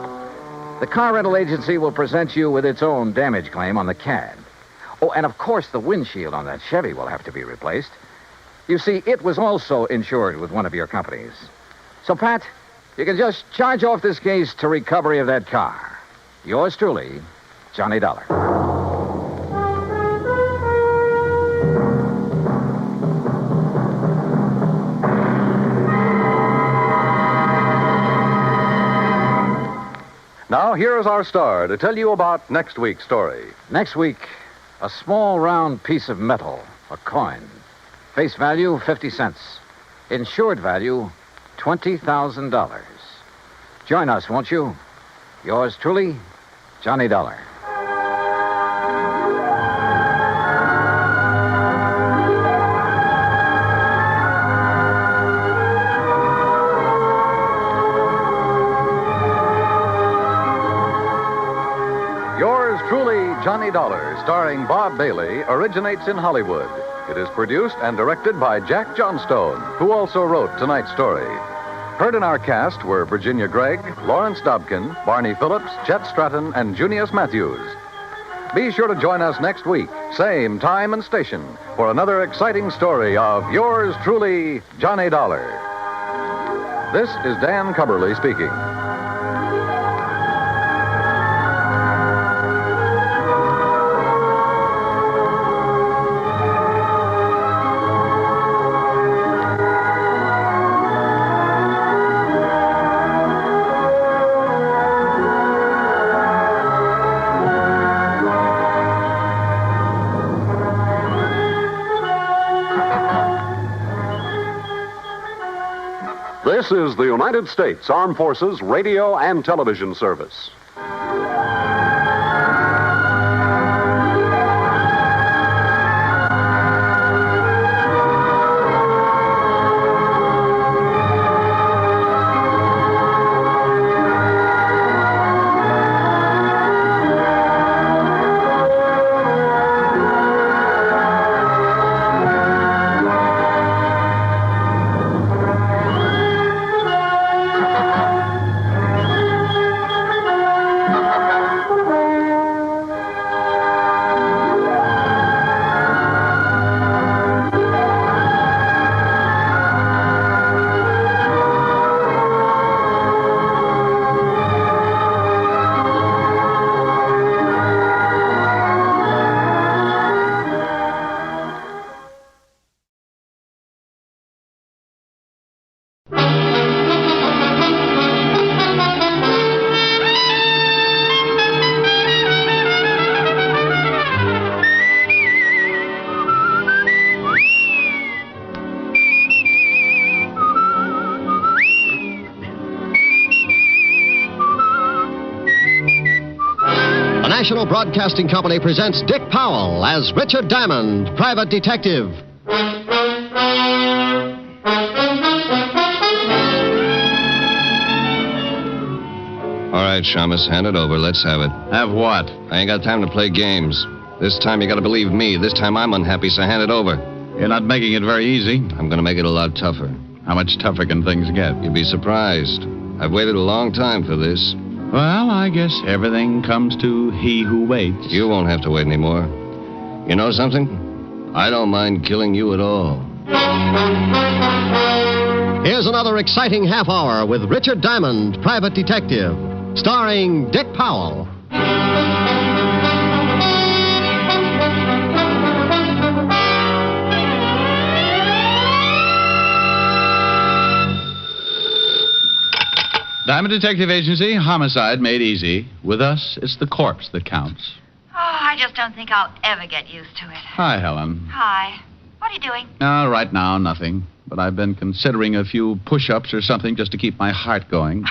The car rental agency will present you with its own damage claim on the CAD. Oh, and of course the windshield on that Chevy will have to be replaced. You see, it was also insured with one of your companies. So, Pat, you can just charge off this case to recovery of that car. Yours truly, Johnny Dollar. Now, here is our star to tell you about next week's story. Next week, a small round piece of metal, a coin. Face value, 50 cents. Insured value, $20,000. Join us, won't you? Yours truly, Johnny Dollar. Johnny Dollar, starring Bob Bailey, originates in Hollywood. It is produced and directed by Jack Johnstone, who also wrote tonight's story. Heard in our cast were Virginia Gregg, Lawrence Dobkin, Barney Phillips, Chet Stratton, and Junius Matthews. Be sure to join us next week, same time and station, for another exciting story of yours truly, Johnny Dollar. This is Dan Cubberly speaking. This is the United States Armed Forces Radio and Television Service. National Broadcasting Company presents Dick Powell as Richard Diamond, private detective. All right, Shamus, hand it over. Let's have it. Have what? I ain't got time to play games. This time you gotta believe me. This time I'm unhappy, so hand it over. You're not making it very easy. I'm gonna make it a lot tougher. How much tougher can things get? You'd be surprised. I've waited a long time for this. Well, I guess everything comes to he who waits. You won't have to wait anymore. You know something? I don't mind killing you at all. Here's another exciting half hour with Richard Diamond, private detective, starring Dick Powell. Diamond Detective Agency, homicide made easy. With us, it's the corpse that counts. Oh, I just don't think I'll ever get used to it. Hi, Helen. Hi. What are you doing? Right now, nothing. But I've been considering a few push-ups or something just to keep my heart going.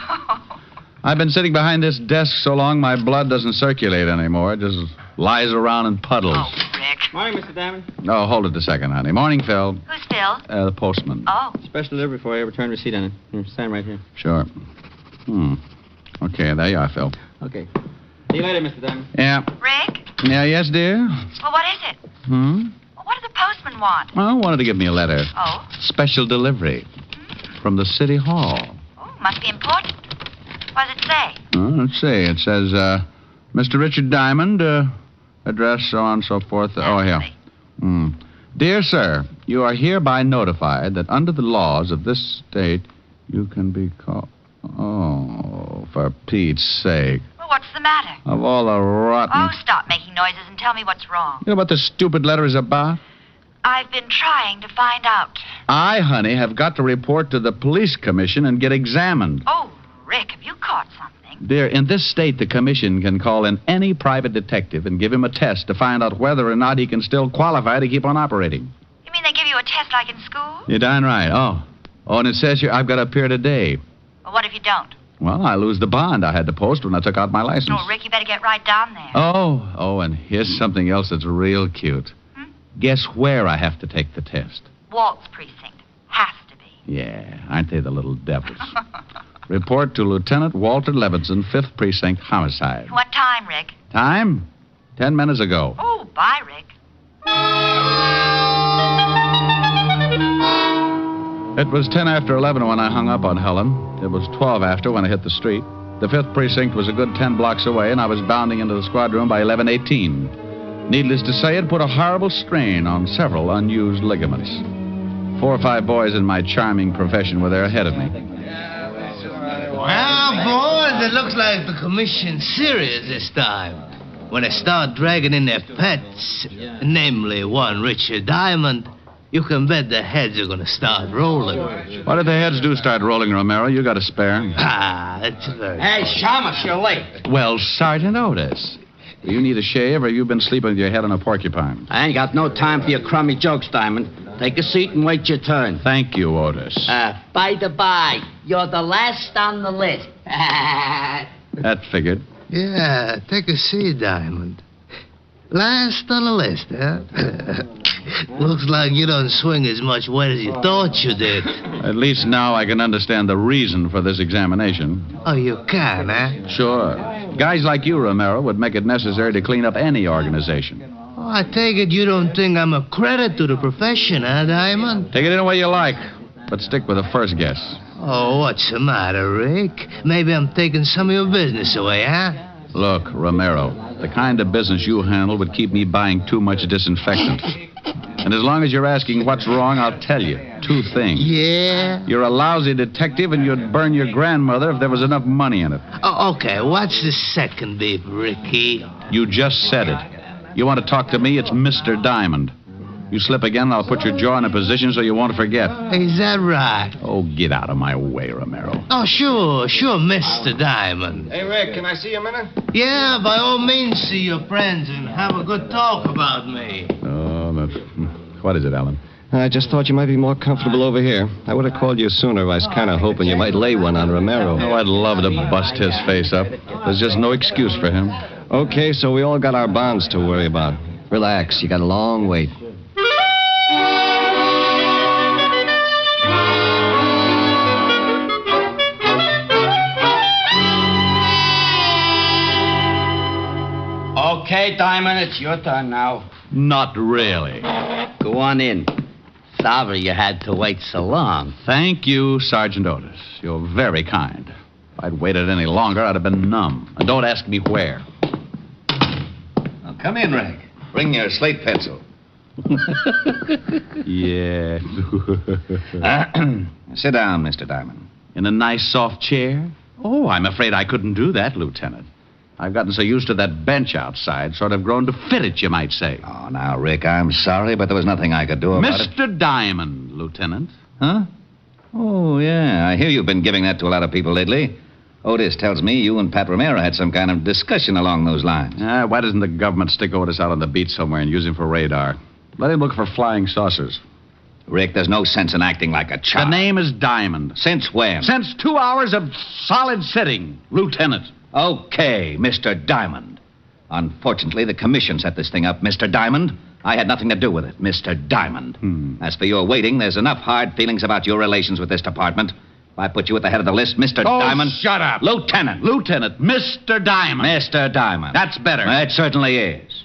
I've been sitting behind this desk so long my blood doesn't circulate anymore. It just lies around in puddles. Oh, Rick. Morning, Mr. Diamond. Oh, hold it a second, honey. Morning, Phil. Who's Phil? The postman. Oh. Special delivery for you. Return receipt on it. Here, sign right here. Sure. Okay, there you are, Phil. Okay. See you later, Mr. Diamond. Yeah. Rick? Yeah, yes, dear? Well, what is it? Hmm? Well, what does the postman want? Well, wanted to give me a letter. Oh? Special delivery. From the city hall. Oh, must be important. What does it say? Let's see. It says, Mr. Richard Diamond, address, so on and so forth. Here. Dear sir, you are hereby notified that under the laws of this state, you can be called... Oh, for Pete's sake. Well, what's the matter? Of all the rotten... Oh, stop making noises and tell me what's wrong. You know what this stupid letter is about? I've been trying to find out. I, honey, have got to report to the police commission and get examined. Oh, Rick, have you caught something? Dear, in this state, the commission can call in any private detective and give him a test to find out whether or not he can still qualify to keep on operating. You mean they give you a test like in school? You're darn right. Oh, and it says here I've got to appear today. Well, what if you don't? Well, I lose the bond I had to post when I took out my license. Oh, Rick, you better get right down there. Oh, and here's something else that's real cute. Guess where I have to take the test? Walt's precinct. Has to be. Yeah, aren't they the little devils? Report to Lieutenant Walter Levinson, 5th Precinct, homicide. What time, Rick? Time? 10 minutes ago. Oh, bye, Rick. It was 10 after 11 when I hung up on Helen. It was 12 after when I hit the street. The 5th Precinct was a good 10 blocks away, and I was bounding into the squad room by 11:18. Needless to say, it put a horrible strain on several unused ligaments. 4 or 5 boys in my charming profession were there ahead of me. Well, boys, it looks like the commission's serious this time. When they start dragging in their pets, namely one Richard Diamond, you can bet the heads are going to start rolling. What if the heads do start rolling, Romero? You got a spare? That's very... Hey, Shamus, you're late. Well, Sergeant Otis, do you need a shave, or you've been sleeping with your head on a porcupine? I ain't got no time for your crummy jokes, Diamond. Take a seat and wait your turn. Thank you, Otis. By the by, you're the last on the list. That figured. Yeah, take a seat, Diamond. Last on the list, huh? Looks like you don't swing as much weight as you thought you did. At least now I can understand the reason for this examination. Oh, you can, huh? Sure. Guys like you, Romero, would make it necessary to clean up any organization. Oh, I take it you don't think I'm a credit to the profession, huh, Diamond? Take it any way you like, but stick with the first guess. Oh, what's the matter, Rick? Maybe I'm taking some of your business away, huh? Look, Romero, the kind of business you handle would keep me buying too much disinfectant. And as long as you're asking what's wrong, I'll tell you 2 things. Yeah? You're a lousy detective, and you'd burn your grandmother if there was enough money in it. Oh, okay, what's the second beef, Ricky? You just said it. You want to talk to me, it's Mr. Diamond. You slip again, and I'll put your jaw in a position so you won't forget. Is that right? Oh, get out of my way, Romero. Oh, sure, Mr. Diamond. Hey, Rick, can I see you a minute? Yeah, by all means, see your friends and have a good talk about me. Oh, that's... What is it, Alan? I just thought you might be more comfortable over here. I would have called you sooner. I was kind of hoping you might lay one on Romero. Oh, I'd love to bust his face up. There's just no excuse for him. Okay, so we all got our bonds to worry about. Relax, you got a long wait. Okay, Diamond, it's your turn now. Not really. Go on in. Sorry you had to wait so long. Thank you, Sergeant Otis. You're very kind. If I'd waited any longer, I'd have been numb. And don't ask me where. Now, come in, Rick. Bring your slate pencil. Yeah. Sit down, Mr. Diamond. In a nice, soft chair? Oh, I'm afraid I couldn't do that, Lieutenant. I've gotten so used to that bench outside, sort of grown to fit it, you might say. Oh, now, Rick, I'm sorry, but there was nothing I could do about it. Mr. Diamond, Lieutenant. Huh? Oh, yeah. I hear you've been giving that to a lot of people lately. Otis tells me you and Pat Romero had some kind of discussion along those lines. Why doesn't the government stick Otis out on the beach somewhere and use him for radar? Let him look for flying saucers. Rick, there's no sense in acting like a child. The name is Diamond. Since when? Since 2 hours of solid sitting, Lieutenant. Okay, Mr. Diamond. Unfortunately, the commission set this thing up, Mr. Diamond. I had nothing to do with it, Mr. Diamond. As for your waiting, there's enough hard feelings about your relations with this department. If I put you at the head of the list, Mr. Diamond... shut up. Lieutenant. Lieutenant. Mr. Diamond. Mr. Diamond. That's better. It certainly is.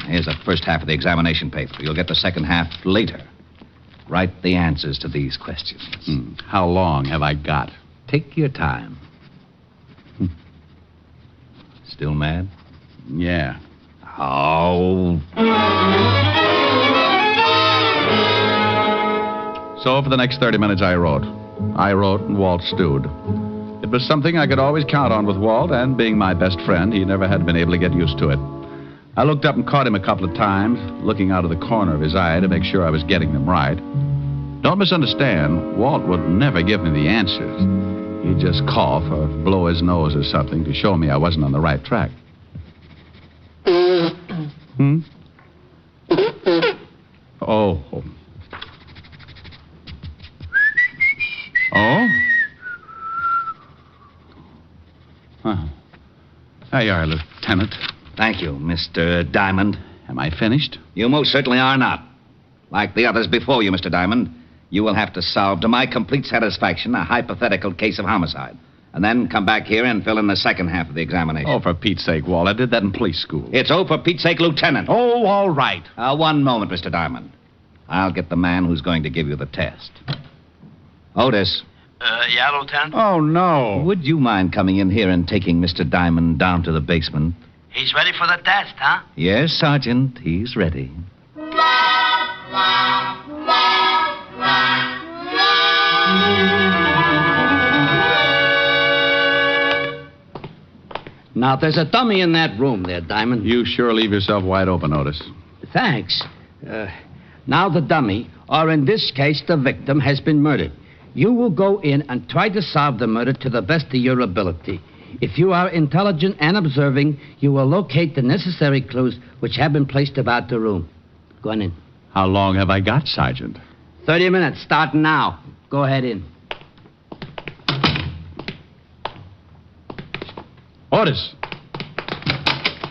Here's the first half of the examination paper. You'll get the second half later. Write the answers to these questions. How long have I got? Take your time. Still mad? Yeah. Oh. So for the next 30 minutes, I wrote. I wrote and Walt stewed. It was something I could always count on with Walt, and being my best friend, he never had been able to get used to it. I looked up and caught him a couple of times, looking out of the corner of his eye to make sure I was getting them right. Don't misunderstand, Walt would never give me the answers. He'd just cough or blow his nose or something to show me I wasn't on the right track. Oh. Oh? Huh. There you are, Lieutenant. Thank you, Mr. Diamond. Am I finished? You most certainly are not. Like the others before you, Mr. Diamond, you will have to solve, to my complete satisfaction, a hypothetical case of homicide. And then come back here and fill in the second half of the examination. Oh, for Pete's sake, Walt. I did that in police school. It's for Pete's sake, Lieutenant. Oh, all right. One moment, Mr. Diamond. I'll get the man who's going to give you the test. Otis. Yeah, Lieutenant? Oh, no. Would you mind coming in here and taking Mr. Diamond down to the basement? He's ready for the test, huh? Yes, Sergeant. He's ready. Now, there's a dummy in that room there, Diamond. You sure leave yourself wide open, Otis. Thanks. Now the dummy, or in this case, the victim, has been murdered. You will go in and try to solve the murder to the best of your ability. If you are intelligent and observing, you will locate the necessary clues which have been placed about the room. Go on in. How long have I got, Sergeant? 30 minutes, starting now. Go ahead in. Otis!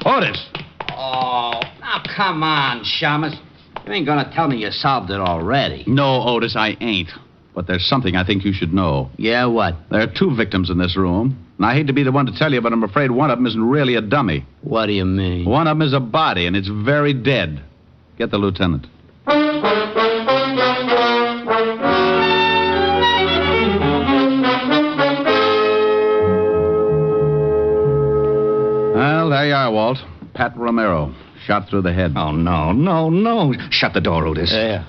Otis! Oh, now come on, Shamus. You ain't gonna tell me you solved it already. No, Otis, I ain't. But there's something I think you should know. Yeah, what? There are 2 victims in this room. And I hate to be the one to tell you, but I'm afraid one of them isn't really a dummy. What do you mean? One of them is a body, and it's very dead. Get the lieutenant. Well, there you are, Walt. Pat Romero, shot through the head. Oh, no. Shut the door, Otis. Yeah.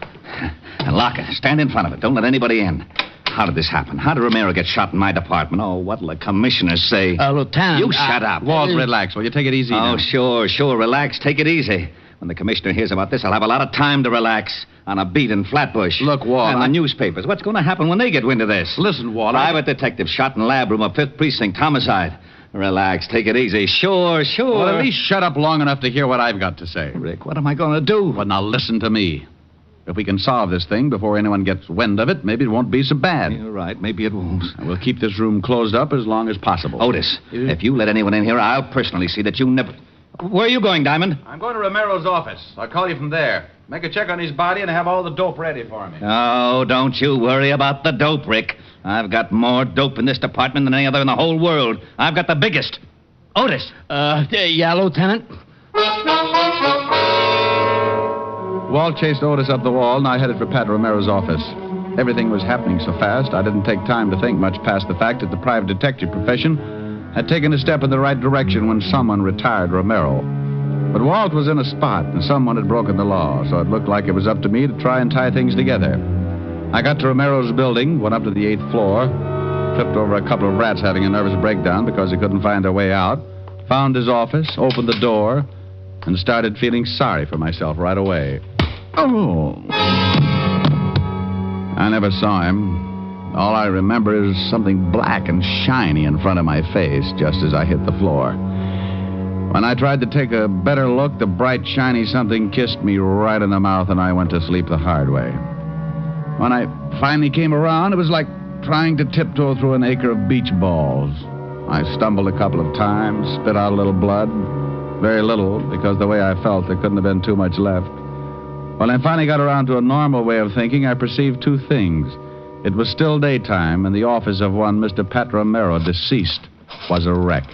And lock it. Stand in front of it. Don't let anybody in. How did this happen? How did Romero get shot in my department? Oh, what'll the commissioners say? Lieutenant... You shut up. Walt, relax. Will you take it easy now? Oh, sure. Relax. Take it easy. When the commissioner hears about this, I'll have a lot of time to relax on a beat in Flatbush. Look, Walt... And the newspapers. What's going to happen when they get wind of this? Listen, Walt... Private detective shot in lab room of 5th Precinct. Homicide. Relax. Take it easy. Sure. Well, at least shut up long enough to hear what I've got to say. Rick, what am I going to do? Well, now listen to me. If we can solve this thing before anyone gets wind of it, maybe it won't be so bad. You're right. Maybe it won't. We'll keep this room closed up as long as possible. Otis, if you let anyone in here, I'll personally see that you never... Where are you going, Diamond? I'm going to Romero's office. I'll call you from there. Make a check on his body and have all the dope ready for me. Oh, don't you worry about the dope, Rick. I've got more dope in this department than any other in the whole world. I've got the biggest. Otis. Yeah, Lieutenant? Walt chased Otis up the wall, and I headed for Pat Romero's office. Everything was happening so fast, I didn't take time to think much past the fact that the private detective profession had taken a step in the right direction when someone retired Romero. But Walt was in a spot, and someone had broken the law, so it looked like it was up to me to try and tie things together. I got to Romero's building, went up to the 8th floor, tripped over a couple of rats having a nervous breakdown because they couldn't find their way out, found his office, opened the door, and started feeling sorry for myself right away. Oh! I never saw him. All I remember is something black and shiny in front of my face just as I hit the floor. When I tried to take a better look, the bright, shiny something kissed me right in the mouth, and I went to sleep the hard way. When I finally came around, it was like trying to tiptoe through an acre of beach balls. I stumbled a couple of times, spit out a little blood. Very little, because the way I felt, there couldn't have been too much left. When I finally got around to a normal way of thinking, I perceived two things. It was still daytime, and the office of one Mr. Pat Romero, deceased, was a wreck.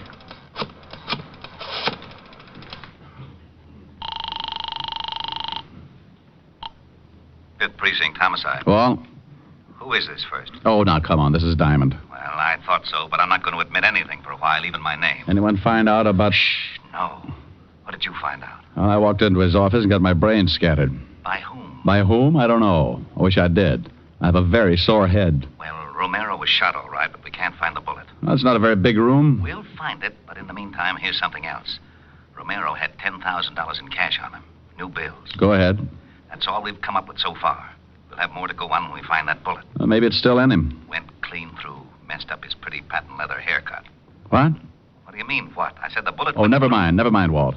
Fifth Precinct homicide. Well? Who is this first? Oh, now, come on. This is Diamond. Well, I thought so, but I'm not going to admit anything for a while, even my name. Anyone find out about... Shh, no. What did you find out? Well, I walked into his office and got my brains scattered. By whom? By whom? I don't know. I wish I did. I have a very sore head. Well, Romero was shot all right, but we can't find the bullet. Well, it's not a very big room. We'll find it, but in the meantime, here's something else. Romero had $10,000 in cash on him. New bills. Go ahead. That's all we've come up with so far. We'll have more to go on when we find that bullet. Well, maybe it's still in him. Went clean through. Messed up his pretty patent leather haircut. What? What do you mean, what? I said the bullet... Oh, never mind, Walt.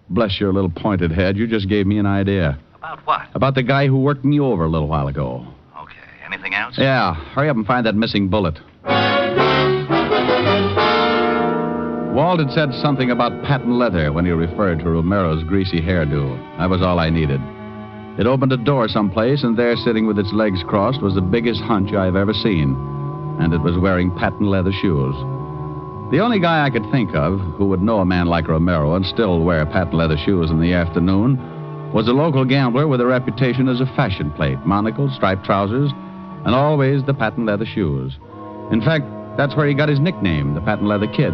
Bless your little pointed head. You just gave me an idea. About what? About the guy who worked me over a little while ago. Okay. Anything else? Yeah. Hurry up and find that missing bullet. Walt had said something about patent leather when he referred to Romero's greasy hairdo. That was all I needed. It opened a door someplace, and there, sitting with its legs crossed, was the biggest hunch I've ever seen. And it was wearing patent leather shoes. The only guy I could think of who would know a man like Romero and still wear patent leather shoes in the afternoon was a local gambler with a reputation as a fashion plate, monocle, striped trousers, and always the patent leather shoes. In fact, that's where he got his nickname, the Patent Leather Kid.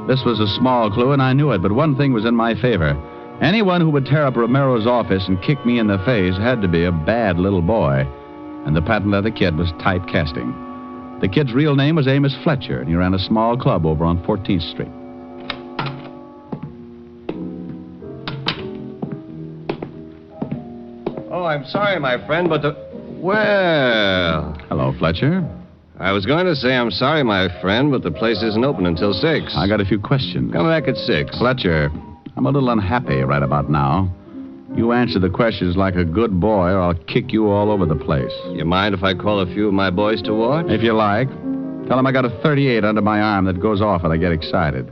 This was a small clue, and I knew it, but one thing was in my favor. Anyone who would tear up Romero's office and kick me in the face had to be a bad little boy, and the Patent Leather Kid was typecasting. The kid's real name was Amos Fletcher, and he ran a small club over on 14th Street. Oh, I'm sorry, my friend, but the... Well... Hello, Fletcher. I was going to say I'm sorry, my friend, but the place isn't open until 6. I got a few questions. Come back at 6. Fletcher, I'm a little unhappy right about now. You answer the questions like a good boy, or I'll kick you all over the place. You mind if I call a few of my boys to watch? If you like. Tell them I got a .38 under my arm that goes off when I get excited.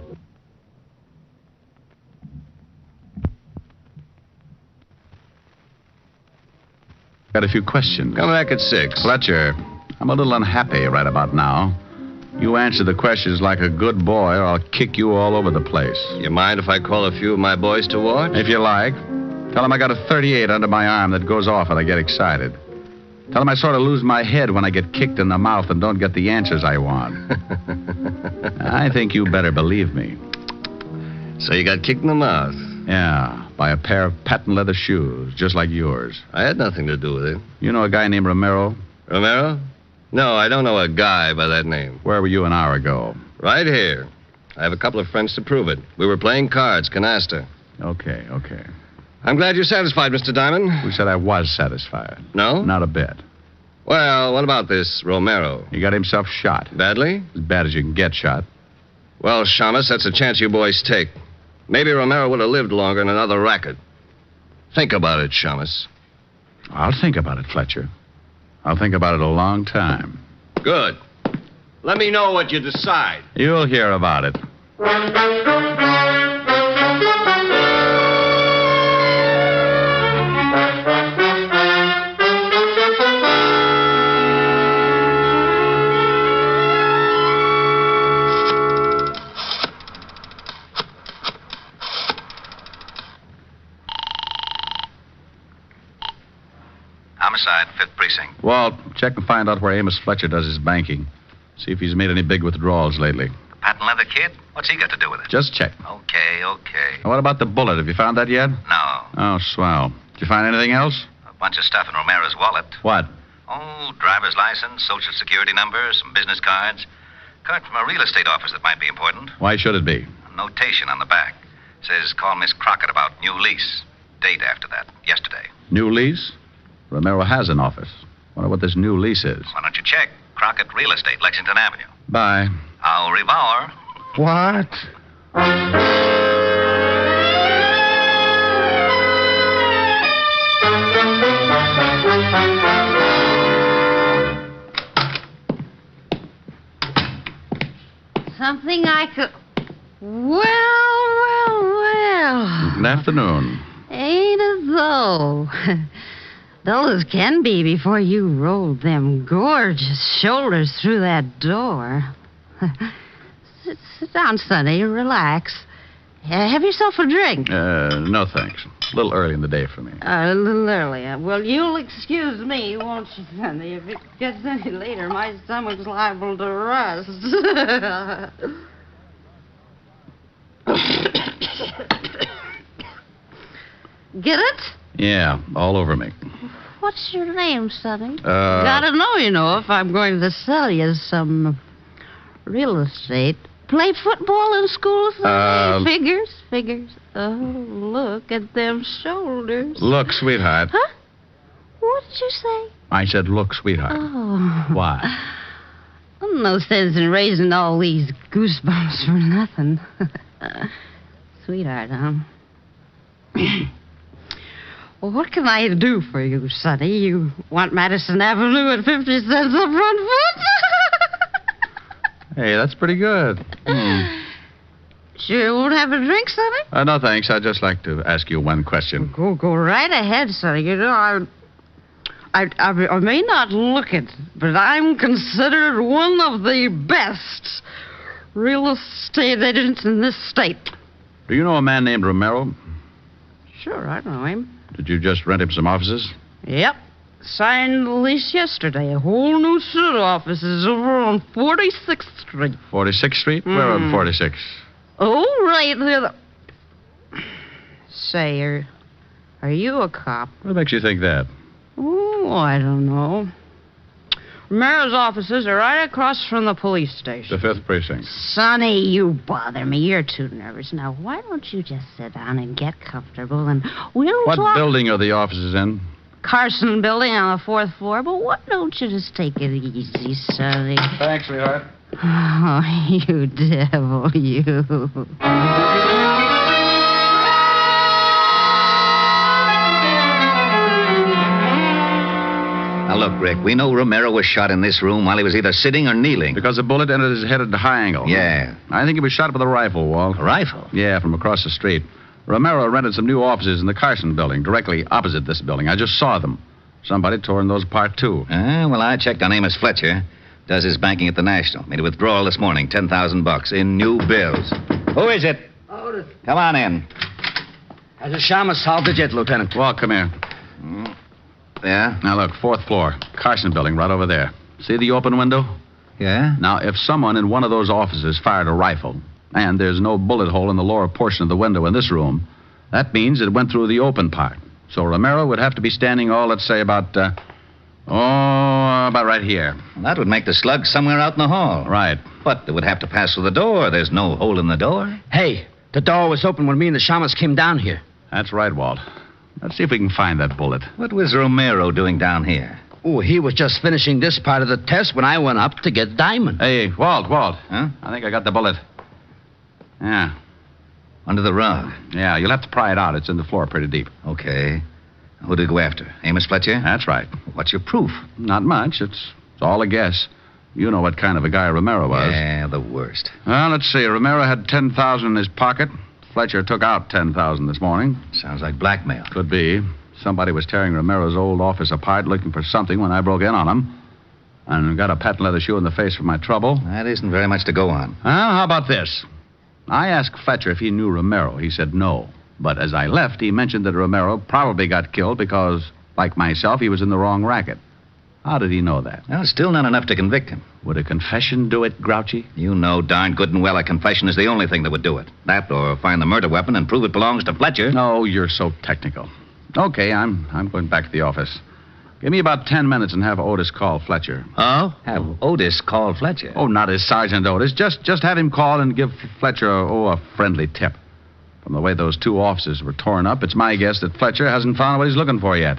Got a few questions. Come back at 6. Fletcher, I'm a little unhappy right about now. You answer the questions like a good boy, or I'll kick you all over the place. You mind if I call a few of my boys to watch? If you like. Tell them I got a .38 under my arm that goes off when I get excited. Tell them I sort of lose my head when I get kicked in the mouth and don't get the answers I want. I think you better believe me. So you got kicked in the mouth? Yeah, by a pair of patent leather shoes, just like yours. I had nothing to do with it. You know a guy named Romero? Romero? No, I don't know a guy by that name. Where were you an hour ago? Right here. I have a couple of friends to prove it. We were playing cards, canasta. Okay. I'm glad you're satisfied, Mr. Diamond. Who said I was satisfied? No? Not a bit. Well, what about this Romero? He got himself shot. Badly? As bad as you can get shot. Well, Shamus, that's a chance you boys take. Maybe Romero would have lived longer in another racket. Think about it, Shamus. I'll think about it, Fletcher. I'll think about it a long time. Good. Let me know what you decide. You'll hear about it. Homicide, 5th Precinct. Walt, check and find out where Amos Fletcher does his banking. See if he's made any big withdrawals lately. Patent leather kid? What's he got to do with it? Just check. Okay. Now, what about the bullet? Have you found that yet? No. Oh, swell. Did you find anything else? A bunch of stuff in Romero's wallet. What? Oh, driver's license, social security number, some business cards. Card from a real estate office that might be important. Why should it be? A notation on the back. Says call Miss Crockett about new lease. Date after that, yesterday. New lease? Romero has an office. Wonder what this new lease is. Why don't you check? Crockett Real Estate, Lexington Avenue. Bye. Au revoir. What? Something I could... Well. Good afternoon. Ain't it though? Dull as can be before you rolled them gorgeous shoulders through that door. Sit down, Sonny. Relax. Have yourself a drink. No thanks. A little early in the day for me. A little early. Well, you'll excuse me, won't you, Sonny? If it gets any later, my stomach's liable to rust. Get it? Yeah, all over me. What's your name, Sonny? Gotta know, if I'm going to sell you some real estate. Play football in school, Sonny? Figures. Oh, look at them shoulders. Look, sweetheart. Huh? What did you say? I said, look, sweetheart. Oh. Why? No sense in raising all these goosebumps for nothing. Sweetheart, huh? Well, what can I do for you, Sonny? You want Madison Avenue at 50 cents a front foot? Hey, that's pretty good. Sure you won't have a drink, Sonny? No, thanks. I'd just like to ask you one question. Go right ahead, Sonny. I may not look it, but I'm considered one of the best real estate agents in this state. Do you know a man named Romero? Sure, I know him. Did you just rent him some offices? Yep. Signed the lease yesterday. A whole new suit of offices over on 46th Street. 46th Street? Where on 46? Oh, right there. Say, are you a cop? What makes you think that? Oh, I don't know. Romero's offices are right across from the police station. The 5th Precinct. Sonny, you bother me. You're too nervous. Now, why don't you just sit down and get comfortable and we'll What talk... building are the offices in? Carson building on the 4th floor. But why don't you just take it easy, Sonny? Thanks, sweetheart. Oh, you devil, you. Now, look, Rick, we know Romero was shot in this room while he was either sitting or kneeling. Because a bullet entered his head at a high angle. Yeah. I think he was shot with a rifle, Walt. A rifle? Yeah, from across the street. Romero rented some new offices in the Carson building, directly opposite this building. I just saw them. Somebody tore those apart, too. Well, I checked on Amos Fletcher. Does his banking at the National. Made a withdrawal this morning, $10,000 in new bills. Who is it? Otis. Come on in. Has the Shamus solved it yet, Lieutenant? Walt, come here. Yeah? Now, look, 4th floor. Carson building right over there. See the open window? Yeah? Now, if someone in one of those offices fired a rifle, and there's no bullet hole in the lower portion of the window in this room, that means it went through the open part. So Romero would have to be standing, let's say about right here. Well, that would make the slug somewhere out in the hall. Right. But it would have to pass through the door. There's no hole in the door. Hey, the door was open when me and the Shamus came down here. That's right, Walt. Let's see if we can find that bullet. What was Romero doing down here? Oh, he was just finishing this part of the test when I went up to get Diamond. Hey, Walt. Huh? I think I got the bullet. Yeah. Under the rug? Yeah, you'll have to pry it out. It's in the floor pretty deep. Okay. Who did he go after? Amos Fletcher? That's right. What's your proof? Not much. It's all a guess. You know what kind of a guy Romero was. Yeah, the worst. Well, let's see. Romero had $10,000 in his pocket. Fletcher took out $10,000 this morning. Sounds like blackmail. Could be. Somebody was tearing Romero's old office apart looking for something when I broke in on him. And got a patent leather shoe in the face for my trouble. That isn't very much to go on. Well, how about this? I asked Fletcher if he knew Romero. He said no. But as I left, he mentioned that Romero probably got killed because, like myself, he was in the wrong racket. How did he know that? Well, still not enough to convict him. Would a confession do it, Grouchy? You know darn good and well a confession is the only thing that would do it. That or find the murder weapon and prove it belongs to Fletcher. No, you're so technical. Okay, I'm going back to the office. Give me about 10 minutes and have Otis call Fletcher. Oh? Have Otis call Fletcher? Oh, not as Sergeant Otis. Just have him call and give Fletcher a friendly tip. From the way those two officers were torn up, it's my guess that Fletcher hasn't found what he's looking for yet.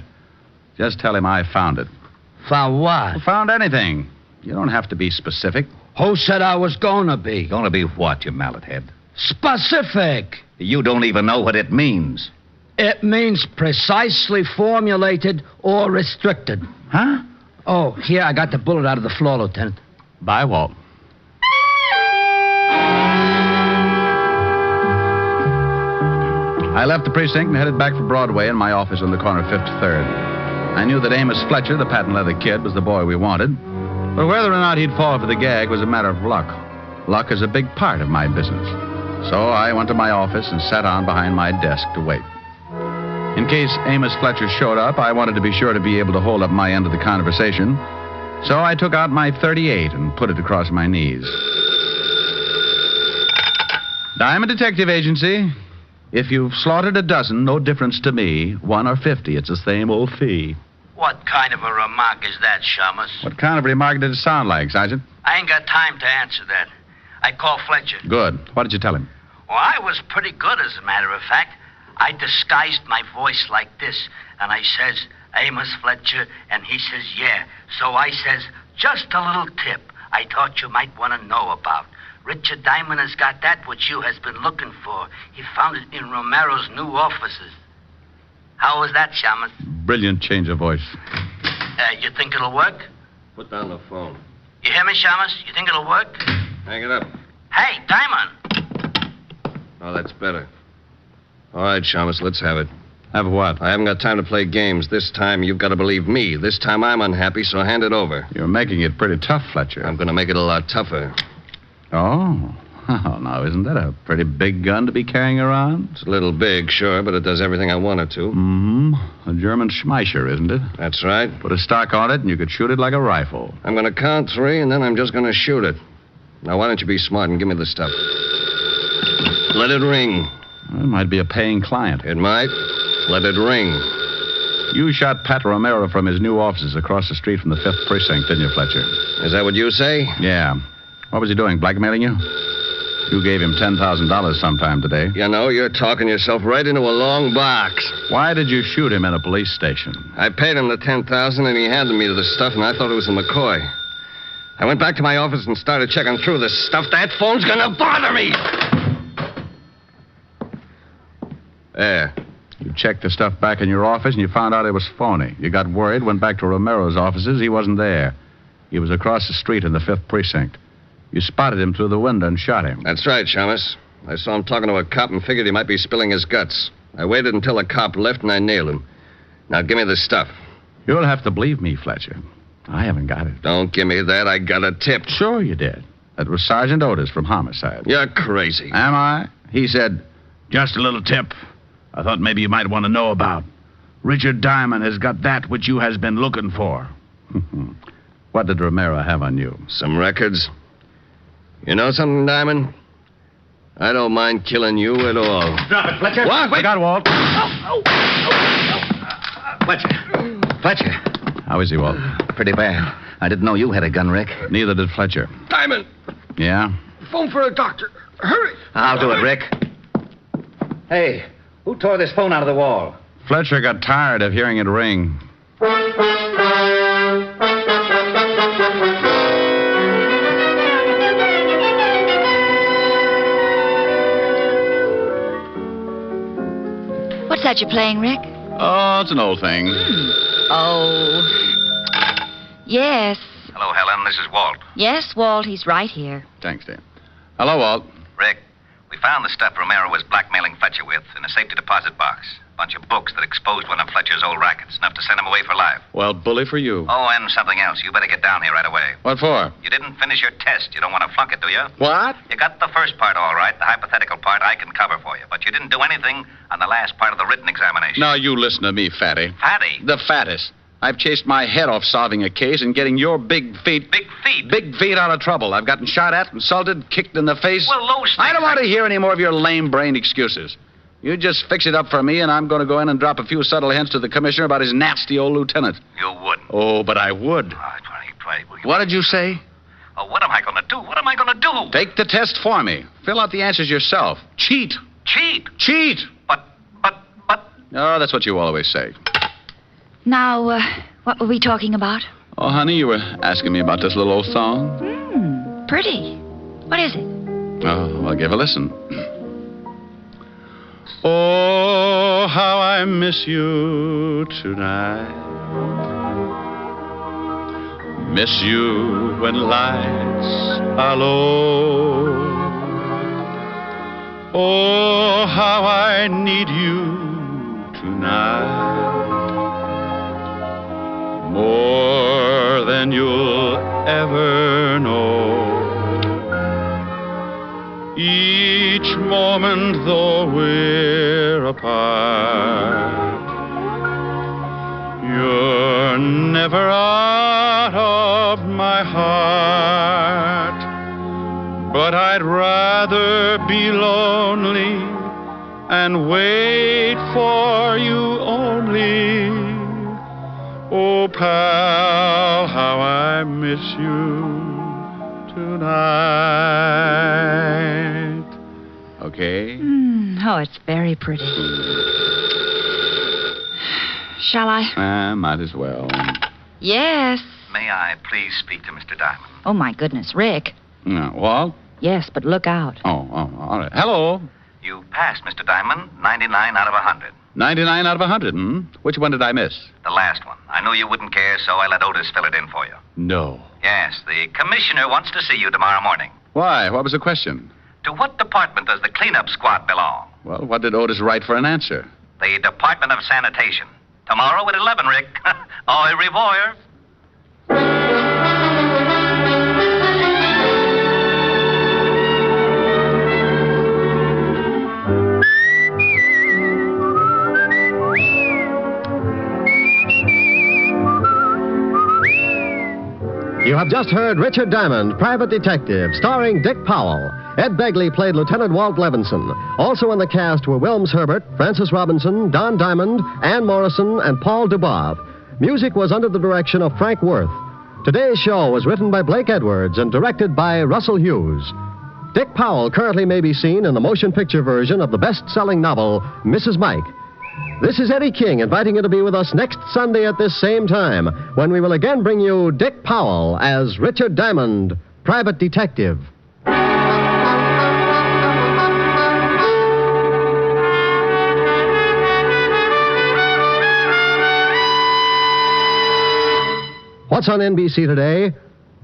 Just tell him I found it. Found what? Found anything. You don't have to be specific. Who said I was gonna be? Gonna be what, you mallet head? Specific. You don't even know what it means. It means precisely formulated or restricted. Huh? Oh, here, I got the bullet out of the floor, Lieutenant. Bye, Walt. I left the precinct and headed back for Broadway in my office on the corner of 53rd. I knew that Amos Fletcher, the patent leather kid, was the boy we wanted. But whether or not he'd fall for the gag was a matter of luck. Luck is a big part of my business. So I went to my office and sat on behind my desk to wait. In case Amos Fletcher showed up, I wanted to be sure to be able to hold up my end of the conversation. So I took out my .38 and put it across my knees. Diamond Detective Agency. If you've slaughtered a dozen, no difference to me. 1 or 50, it's the same old fee. What kind of a remark is that, Shamus? What kind of remark did it sound like, Sergeant? I ain't got time to answer that. I called Fletcher. Good. What did you tell him? Well, I was pretty good, as a matter of fact. I disguised my voice like this, and I says, Amos Fletcher, and he says, yeah. So I says, just a little tip I thought you might want to know about. Richard Diamond has got that which you has been looking for. He found it in Romero's new offices. How was that, Shamus? Brilliant change of voice. You think it'll work? Put down the phone. You hear me, Shamus? You think it'll work? Hang it up. Hey, Diamond! Oh, that's better. All right, Shamus, let's have it. Have what? I haven't got time to play games. This time, you've got to believe me. This time, I'm unhappy, so hand it over. You're making it pretty tough, Fletcher. I'm going to make it a lot tougher. Oh. Oh, now, isn't that a pretty big gun to be carrying around? It's a little big, sure, but it does everything I want it to. Mm-hmm. A German Schmeischer, isn't it? That's right. Put a stock on it, and you could shoot it like a rifle. I'm going to count 3, and then I'm just going to shoot it. Now, why don't you be smart and give me the stuff? Let it ring. It might be a paying client. It might. Let it ring. You shot Pat Romero from his new offices across the street from the 5th Precinct, didn't you, Fletcher? Is that what you say? Yeah. What was he doing, blackmailing you? You gave him $10,000 sometime today. You know, you're talking yourself right into a long box. Why did you shoot him in a police station? I paid him the $10,000 and he handed me the stuff, and I thought it was a McCoy. I went back to my office and started checking through this stuff. That phone's gonna bother me! There. You checked the stuff back in your office and you found out it was phony. You got worried, went back to Romero's offices. He wasn't there. He was across the street in the 5th Precinct. You spotted him through the window and shot him. That's right, Shamus. I saw him talking to a cop and figured he might be spilling his guts. I waited until the cop left and I nailed him. Now give me the stuff. You'll have to believe me, Fletcher. I haven't got it. Don't give me that. I got a tip. Sure you did. That was Sergeant Otis from Homicide. You're crazy. Am I? He said, just a little tip I thought maybe you might want to know about. Richard Diamond has got that which you has been looking for. What did Romero have on you? Some records. You know something, Diamond? I don't mind killing you at all. Drop it, Fletcher. What? I got Walt. Fletcher. How is he, Walt? Pretty bad. I didn't know you had a gun, Rick. Neither did Fletcher. Diamond! Yeah? Phone for a doctor. Hurry! I'll do it, Rick. Hey, who tore this phone out of the wall? Fletcher got tired of hearing it ring. What's that you're playing, Rick? Oh, it's an old thing. Oh. Yes. Hello, Helen. This is Walt. Yes, Walt, he's right here. Thanks, Dan. Hello, Walt. Rick, we found the stuff Romero was blackmailing Fletcher with in a safety deposit box. A bunch of books that exposed one of Fletcher's old rackets, enough to send him away for life. Well, bully for you. Oh, and something else. You better get down here right away. What for? You didn't finish your test. You don't want to flunk it, do you? What? You got the first part all right. The hypothetical part I can cover for you. But you didn't do anything on the last part of the written examination. Now, you listen to me, Fatty. Fatty? The fattest. I've chased my head off solving a case and getting your big feet... Big feet? Big feet out of trouble. I've gotten shot at, insulted, kicked in the face. Well, those things... I don't want to hear any more of your lame-brained excuses. You just fix it up for me, and I'm going to go in and drop a few subtle hints to the commissioner about his nasty old lieutenant. You wouldn't. Oh, but I would. What did you say? Oh, what am I going to do? What am I going to do? Take the test for me. Fill out the answers yourself. Cheat. Cheat? Cheat. But. Oh, that's what you always say. Now, what were we talking about? Oh, honey, you were asking me about this little old song. Pretty. What is it? Oh, well, give a listen. Oh, how I miss you tonight. Miss you when lights are low. Oh, how I need you tonight. More than you'll ever know. Each moment though we're apart, you're never out of my heart. But I'd rather be lonely and wait for you only. Oh, pal, how I miss you tonight. Okay? Oh, it's very pretty. Shall I? Might as well. Yes. May I please speak to Mr. Diamond? Oh, my goodness, Rick. What? Yes, but look out. Oh, all right. Hello. You passed, Mr. Diamond, 99 out of 100. 99 out of 100, Which one did I miss? The last one. I knew you wouldn't care, so I let Otis fill it in for you. No. Yes, the commissioner wants to see you tomorrow morning. Why? What was the question? To what department does the cleanup squad belong? Well, what did Otis write for an answer? The Department of Sanitation. Tomorrow at 11, Rick. Au revoir. You have just heard Richard Diamond, Private Detective, starring Dick Powell. Ed Begley played Lieutenant Walt Levinson. Also in the cast were Wilms Herbert, Francis Robinson, Don Diamond, Ann Morrison, and Paul Dubov. Music was under the direction of Frank Worth. Today's show was written by Blake Edwards and directed by Russell Hughes. Dick Powell currently may be seen in the motion picture version of the best-selling novel, Mrs. Mike. This is Eddie King inviting you to be with us next Sunday at this same time when we will again bring you Dick Powell as Richard Diamond, Private Detective. What's on NBC today?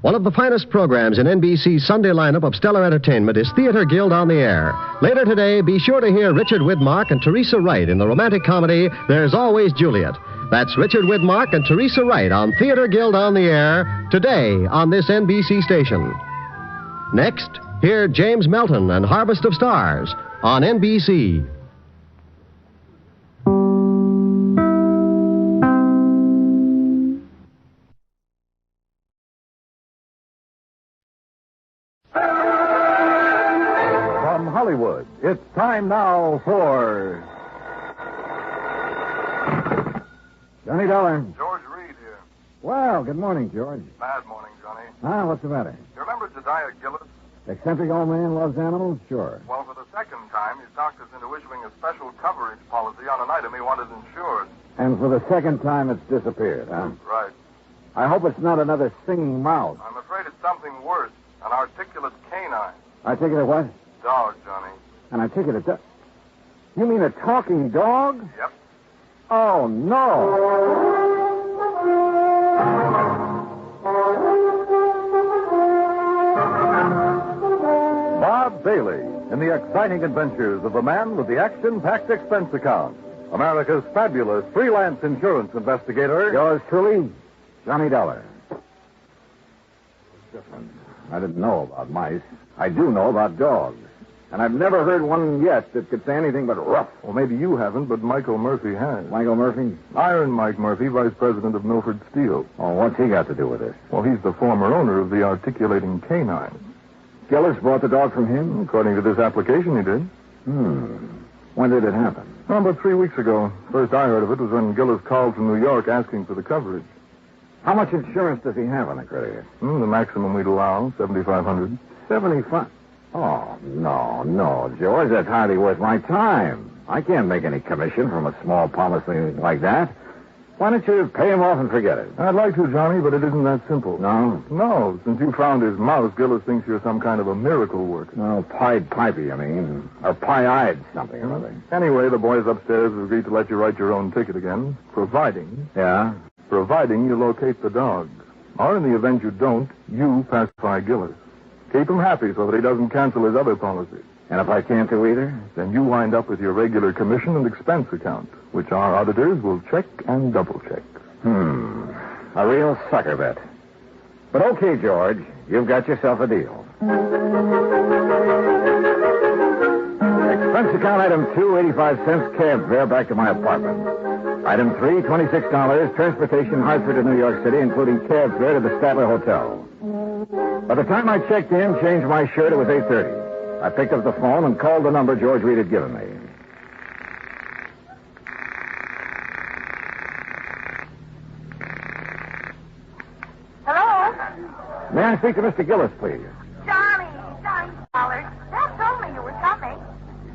One of the finest programs in NBC's Sunday lineup of stellar entertainment is Theater Guild on the Air. Later today, be sure to hear Richard Widmark and Teresa Wright in the romantic comedy There's Always Juliet. That's Richard Widmark and Teresa Wright on Theater Guild on the Air today on this NBC station. Next, hear James Melton and Harvest of Stars on NBC. Hollywood. It's time now for Johnny Dollar. George Reed here. Well, good morning, George. Bad morning, Johnny. What's the matter? You remember Jediah Gillis? Eccentric old man loves animals? Sure. Well, for the second time, he's talked us into issuing a special coverage policy on an item he wanted insured. And for the second time, it's disappeared, huh? Right. I hope it's not another singing mouse. I'm afraid it's something worse. An articulate canine. Articulate what? Dog, Johnny. An articulate dog? You mean a talking dog? Yep. Oh, no. Bob Bailey in the exciting adventures of the man with the action-packed expense account. America's fabulous freelance insurance investigator. Yours truly, Johnny Dollar. I didn't know about mice. I do know about dogs. And I've never heard one yet that could say anything but rough. Well, maybe you haven't, but Michael Murphy has. Michael Murphy? Iron Mike Murphy, vice president of Milford Steel. Oh, what's he got to do with this? Well, he's the former owner of the articulating canine. Gillis bought the dog from him? According to this application, he did. When did it happen? About 3 weeks ago. First I heard of it was when Gillis called from New York asking for the coverage. How much insurance does he have on the credit? The maximum we'd allow, $7,500. 75. Oh, no, George. That's hardly worth my time. I can't make any commission from a small policy like that. Why don't you pay him off and forget it? I'd like to, Johnny, but it isn't that simple. No? No. Since you found his mouse, Gillis thinks you're some kind of a miracle worker. No, Pied Pipey, I mean. Or pie-eyed something or other. Anyway, the boys upstairs have agreed to let you write your own ticket again, providing... Yeah? Providing you locate the dog. Or in the event you don't, you pacify Gillis. Keep him happy so that he doesn't cancel his other policies. And if I can't do either? Then you wind up with your regular commission and expense account, which our auditors will check and double-check. A real sucker bet. But okay, George, you've got yourself a deal. Expense account item 2, 85 cents cab fare back to my apartment. Item 3, $26, transportation Hartford to New York City, including cab fare to the Statler Hotel. By the time I checked in, changed my shirt, it was 8:30. I picked up the phone and called the number George Reed had given me. Hello? May I speak to Mr. Gillis, please? Johnny Dollar. Dad told me you were coming.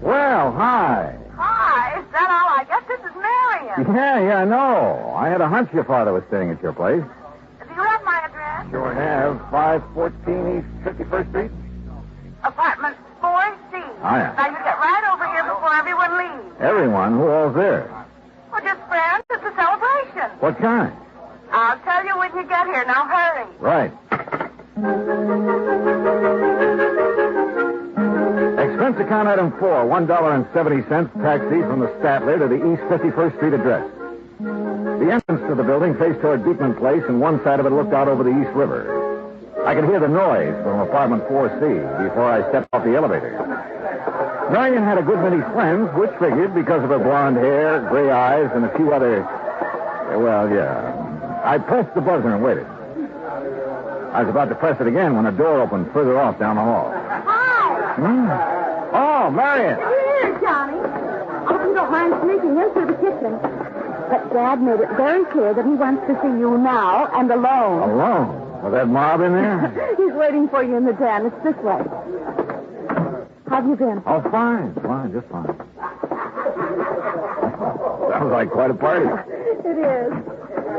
Well, hi. Hi, is that all? I guess this is Marion. Yeah, I know. I had a hunch your father was staying at your place. Do you have my address? Sure have. 514 East 51st Street. Apartment 4C. Oh, yeah. Now you get right over here before everyone leaves. Everyone? Who all's there? Well, just friends. It's a celebration. What kind? I'll tell you when you get here. Now hurry. Right. Expense account item 4, $1.70 taxi from the Statler to the East 51st Street address. The entrance to the building faced toward Beekman Place, and one side of it looked out over the East River. I could hear the noise from apartment 4C before I stepped off the elevator. Marion had a good many friends, which figured because of her blonde hair, gray eyes, and a few other... Well, yeah. I pressed the buzzer and waited. I was about to press it again when a door opened further off down the hall. Hi. Oh, Marion. Here, Johnny. I hope you don't mind sneaking in through the kitchen. But Dad made it very clear that he wants to see you now and alone. Alone? Was that mob in there? He's waiting for you in the den. It's this way. How have you been? Oh, fine, just fine. Sounds like quite a party. It is.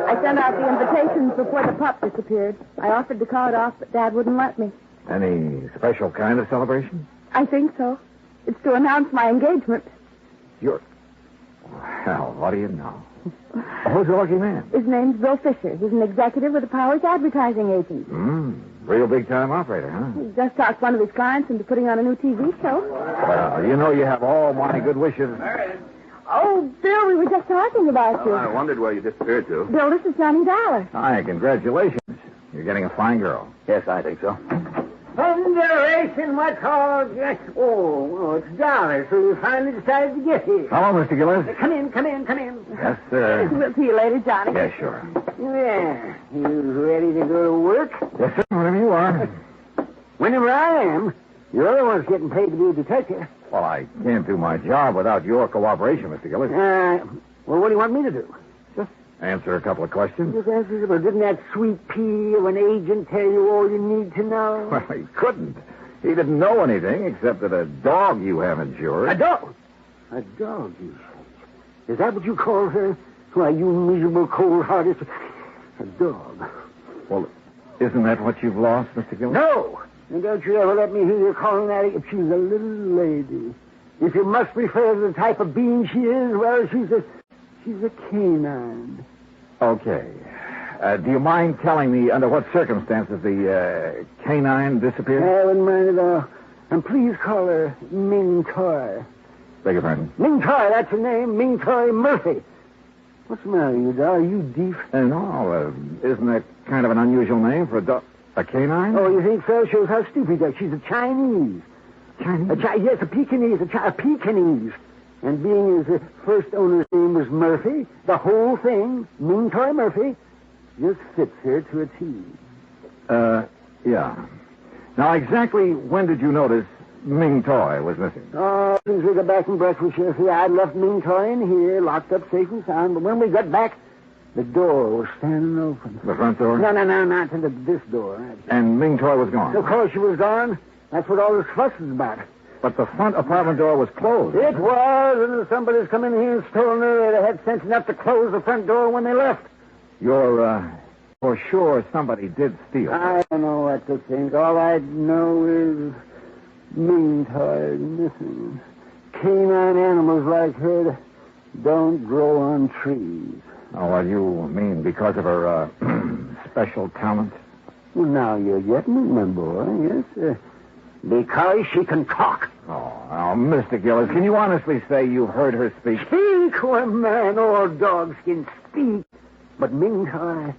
I sent out the invitations before the pup disappeared. I offered to call it off, but Dad wouldn't let me. Any special kind of celebration? I think so. It's to announce my engagement. Well, what do you know? Who's the lucky man? His name's Bill Fisher. He's an executive with the Powers Advertising Agency. Real big-time operator, huh? He just talked one of his clients into putting on a new TV show. Well, you know you have all my good wishes. Oh, Bill, we were just talking about you. I wondered where you disappeared to. Bill, this is Johnny Dollar. Hi, congratulations. You're getting a fine girl. Yes, I think so. Thunderation, what's all... Oh, it's Dollar, so you finally decided to get here. Hello, Mr. Gillis. Come in. Yes, sir. We'll see you later, Johnny. Yes, sure. Yeah, you ready to go to work? Yes, sir, whenever you are. Whenever I am. You're the one's getting paid to be a detective. Well, I can't do my job without your cooperation, Mr. Gillis. Well, what do you want me to do? Just answer a couple of questions. Didn't that sweet pea of an agent tell you all you need to know? Well, he couldn't. He didn't know anything except that a dog you have insured. A dog? A dog, you say? Is that what you call her? Why, you miserable, cold-hearted... A dog. Well, isn't that what you've lost, Mr. Gillis? No! And don't you ever let me hear you calling that... She's a little lady. If you must refer to the type of being she is, well, she's a canine. Okay. Do you mind telling me under what circumstances the canine disappeared? I wouldn't mind at all. And please call her Ming Toy. Beg your pardon? Ming Toy, that's her name. Ming Toy Murphy. What's the matter, you dog? Are you deaf? No. Isn't that kind of an unusual name for a dog? A canine? Oh, you think so? Shows how stupid you are. She's a Chinese. Chinese? Yes, a Pekingese. A Pekingese. And being as the first owner's name was Murphy, the whole thing, Ming Toy Murphy, just fits her to a T. Yeah. Now, exactly when did you notice Ming Toy was missing. Oh, since we got back from breakfast, Sheriff, I'd left Ming Toy in here, locked up safe and sound. But when we got back, the door was standing open. The front door? No, not to this door. And Ming Toy was gone? Of course she was gone. That's what all this fuss is about. But the front apartment door was closed. It was, and if somebody's come in here and stolen her, they'd have had sense enough to close the front door when they left. You're, for sure somebody did steal. I don't know what to think. All I know is Ming Toy is missing. Canine animals like her don't grow on trees. Oh, well, you mean because of her, special talent? Well, now you're getting it, my boy, yes. Because she can talk. Oh, now, Mr. Gillis, can you honestly say you heard her speak? Speak? Why, man, all dogs can speak. But Ming Toy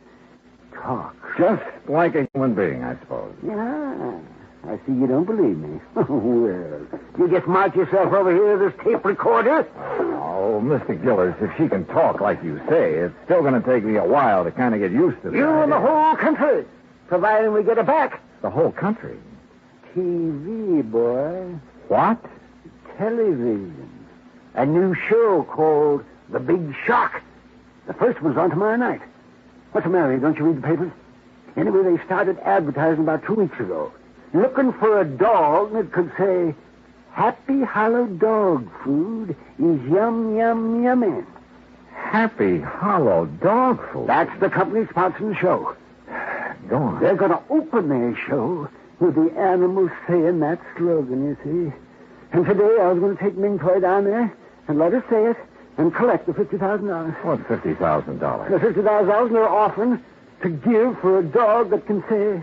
talks. Just like a human being, I suppose. Yeah. I see you don't believe me. Well, you just march yourself over here to this tape recorder. Oh, Mr. Gillis, if she can talk like you say, it's still going to take me a while to kind of get used to that. You and the whole country, providing we get her back. The whole country? TV, boy. What? Television. A new show called The Big Shock. The first one's on tomorrow night. What's the matter? Don't you read the papers? Anyway, they started advertising about 2 weeks ago. Looking for a dog that could say, Happy Hollow Dog Food is yum, yum, yummy. Happy Hollow Dog Food? That's the company sponsoring the show. Go on. They're going to open their show with the animals saying that slogan, you see. And today I was going to take Ming Toy down there and let her say it and collect the $50,000. What's $50,000? The $50,000 they're offering to give for a dog that can say,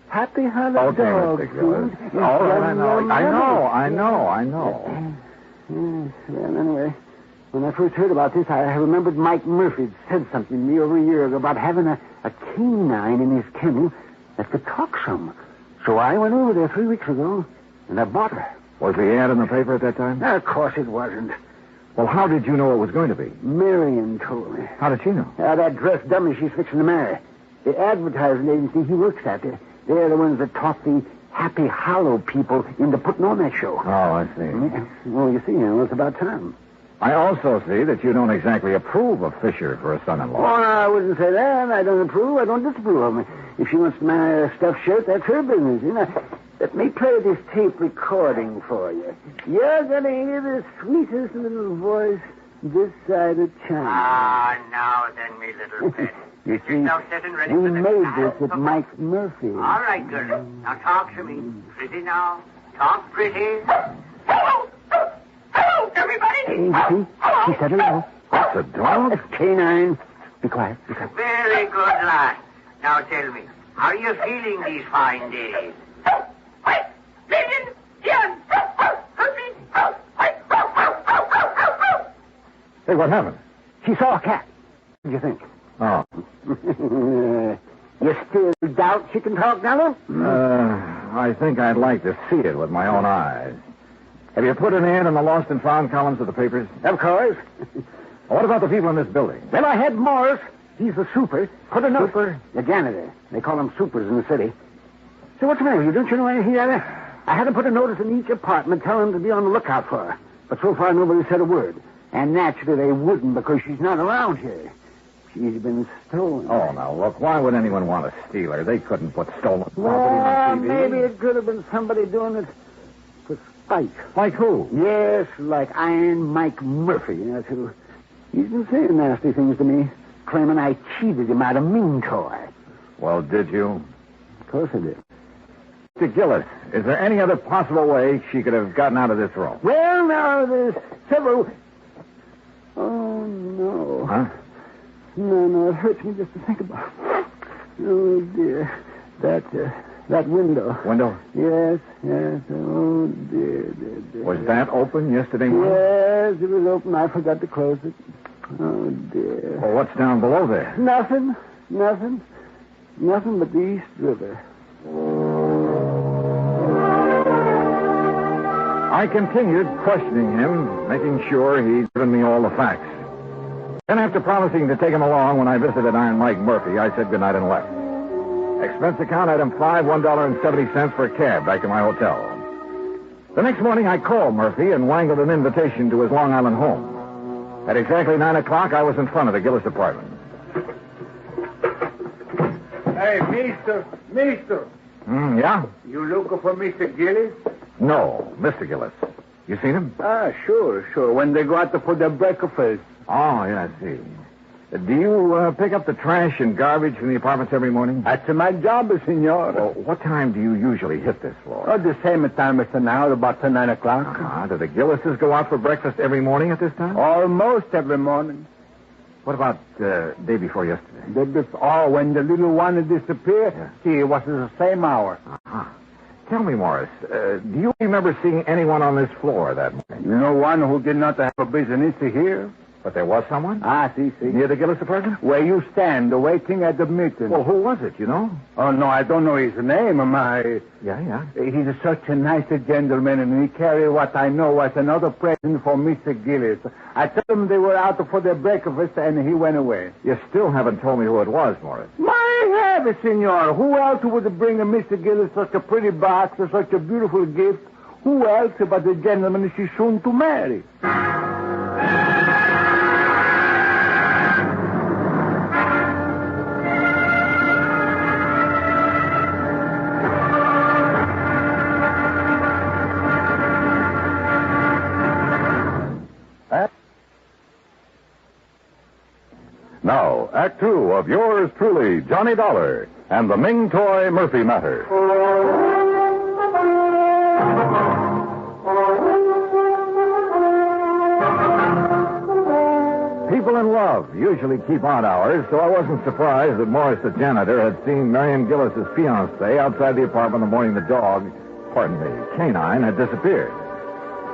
Happy Hollow Dog Food. All right, I know. Yes, well, anyway, when I first heard about this, I remembered Mike Murphy said something to me over a year ago about having a canine in his kennel that could talk some. So I went over there 3 weeks ago, and I bought her. Was the ad in the paper at that time? Of course it wasn't. Well, how did you know it was going to be? Marion told me. How did she know? That dressed dummy she's fixing to marry. The advertising agency he works at, they're the ones that talk the Happy Hollow people into putting on that show. Oh, I see. Well, you see, it's about time. I also see that you don't exactly approve of Fisher for a son-in-law. Oh, no, I wouldn't say that. I don't approve. I don't disapprove of me. If she wants to marry a stuffed shirt, that's her business. You know, let me play this tape recording for you. You're going to hear the sweetest little voice this side of China. Ah, now then, me little pet. You see, we made this at Mike Murphy. All right, girl. Now talk to me. Pretty now. Talk pretty. Hello! Hello, everybody! Hey, see? She said hello. That's a dog? That's canine. Be quiet. Very good, lad. Now tell me, how are you feeling these fine days? Hey, what happened? She saw a cat. What do you think? Oh. You still doubt she can talk, Nello? I think I'd like to see it with my own eyes. Have you put an ad in the lost and found columns of the papers? Of course. What about the people in this building? Well, I had Morris. He's the super. Put a note. Super? The janitor. They call him supers in the city. So what's the matter? Don't you know anything about it? I had to put a notice in each apartment telling them to be on the lookout for her. But so far, nobody said a word. And naturally, they wouldn't because she's not around here. She's been stolen. Oh, now, look, why would anyone want to steal her? They couldn't put stolen property on TV. Maybe it could have been somebody doing it for spite. Like who? Yes, like Iron Mike Murphy. That's who. He's been saying nasty things to me, claiming I cheated him out of Ming Toy. Well, did you? Of course I did. Mr. Gillis, is there any other possible way she could have gotten out of this room? Well, now, there's several... Oh, no. Huh? No, it hurts me just to think about it. Oh, dear. That window. Window? Yes. Oh, dear. Was that open yesterday morning? Yes, it was open. I forgot to close it. Oh, dear. Well, what's down below there? Nothing but the East River. I continued questioning him, making sure he'd given me all the facts. Then, after promising to take him along when I visited Iron Mike Murphy, I said goodnight and left. Expense account item 5, $1.70 for a cab back to my hotel. The next morning, I called Murphy and wangled an invitation to his Long Island home. At exactly 9 o'clock, I was in front of the Gillis apartment. Hey, mister. Yeah? You looking for Mr. Gillis? No, Mr. Gillis. You seen him? Sure. When they go out for their breakfast. Oh, yeah, I see. Do you pick up the trash and garbage from the apartments every morning? That's my job, senor. Well, what time do you usually hit this floor? The same time as now, about 9 o'clock. Do the Gillises go out for breakfast every morning at this time? Almost every morning. What about day before yesterday? When the little one disappeared, it was the same hour. Tell me, Morris, do you remember seeing anyone on this floor that morning? You know one who did not have a business here? But there was someone? See. Near the Gillis apartment? Where you stand, waiting at the meeting. Well, who was it, you know? Oh, no, I don't know his name. Yeah. He's such a nice gentleman, and he carried what I know was another present for Mr. Gillis. I told him they were out for their breakfast, and he went away. You still haven't told me who it was, Morris. My heavens, senor. Who else would bring Mr. Gillis such a pretty box or such a beautiful gift? Who else but the gentleman she's soon to marry? Now, Act Two of yours truly, Johnny Dollar, and the Ming Toy Murphy Matter. People in love usually keep odd hours, so I wasn't surprised that Morris, the janitor, had seen Marion Gillis's fiancée outside the apartment the morning the dog, canine, had disappeared.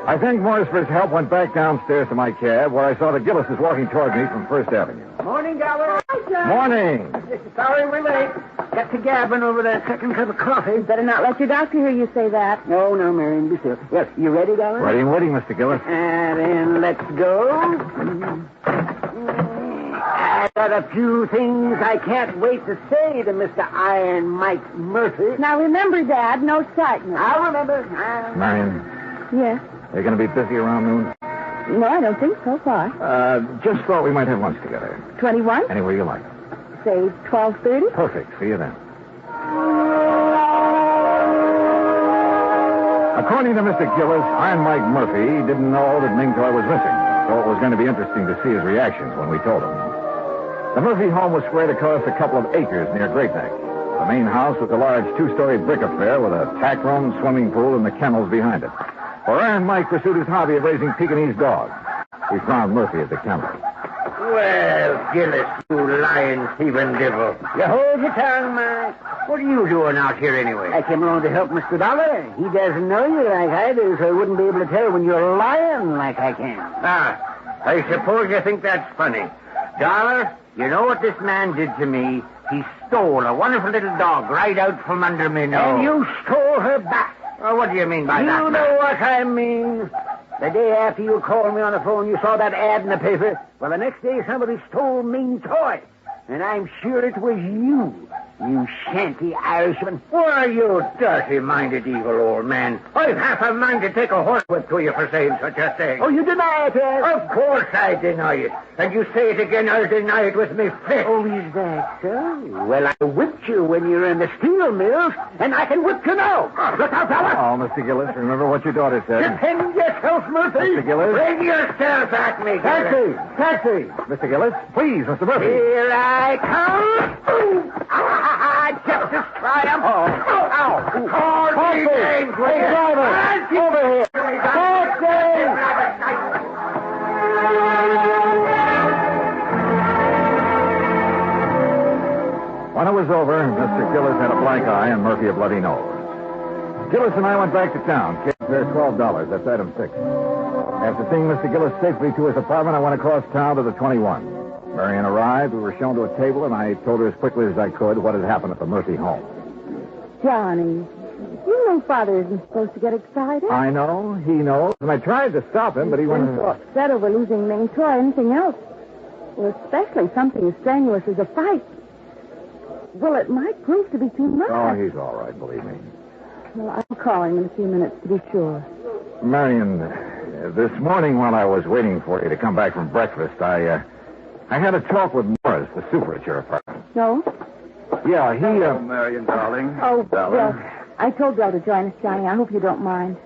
I thanked Morris for his help, went back downstairs to my cab, where I saw the Gillises walking toward me from First Avenue. Morning, Dollar. Morning. Sorry we're late. Got to gabbing over that second cup of coffee. Better not let your doctor hear you say that. No, Marion, be still. Yes, you ready, Dollar? Ready and waiting, Mr. Gillis. And then let's go. I got a few things I can't wait to say to Mr. Iron Mike Murphy. Now remember, Dad, no excitement. I'll remember. Marion. Yes? Are you going to be busy around noon? No, I don't think so far. Just thought we might have lunch together. 21? Anywhere you like. Say 12:30? Perfect. See you then. According to Mr. Gillis, Iron Mike Murphy didn't know that Ming Toy was missing, so it was going to be interesting to see his reactions when we told him. The Murphy home was spread across a couple of acres near Great Neck. The main house was a large two-story brick affair with a tack room, swimming pool, and the kennels behind it. For Iron Mike pursued his hobby of raising Pekingese dogs. We found Murphy at the kennel. Well, Gillis, you lying, thieving devil. You hold your tongue, Mike. What are you doing out here anyway? I came along to help Mr. Dollar. He doesn't know you like I do, so he wouldn't be able to tell when you're lying like I can. I suppose you think that's funny. Dollar, you know what this man did to me? He stole a wonderful little dog right out from under me nose. And you stole her back. Well, what do you mean by that? You know what I mean. The day after you called me on the phone, you saw that ad in the paper. Well, the next day, somebody stole Ming Toy. And I'm sure it was you, you shanty Irishman. Why, you dirty-minded evil old man. I've half a mind to take a horsewhip to you for saying such a thing. Oh, you deny it, Ed? Of course I deny it. And you say it again, I'll deny it with me fist. Oh, is that so? Well, I whipped you when you were in the steel mills, and I can whip you now. Look out, fella. Oh, Mr. Gillis, remember what your daughter said. Defend yourself, Murphy. Mr. Gillis. Bring yourself at me, Gillis. Taxi! Mr. Gillis, please, Mr. Murphy. Here I come. Ooh. Justice triumph. Oh, Hey, driver, over here. When it was over, Mr. Gillis had a black eye and Murphy a bloody nose. Gillis and I went back to town. Kids there $12. That's item 6. After seeing Mr. Gillis safely to his apartment, I went across town to the 21. Marion arrived. We were shown to a table, and I told her as quickly as I could what had happened at the Murphy home. Johnny, you know Father isn't supposed to get excited. I know. He knows. And I tried to stop him, but he went... so upset over losing Ming Toy or anything else. Well, especially something as strenuous as a fight. Well, it might prove to be too much. Oh, he's all right, believe me. Well, I'll call him in a few minutes to be sure. Marion, this morning while I was waiting for you to come back from breakfast, I had a talk with Morris, the super at your apartment. No? Yeah, he... Marion, darling. Oh, darling. well, I told Bill to join us, Johnny. I hope you don't mind.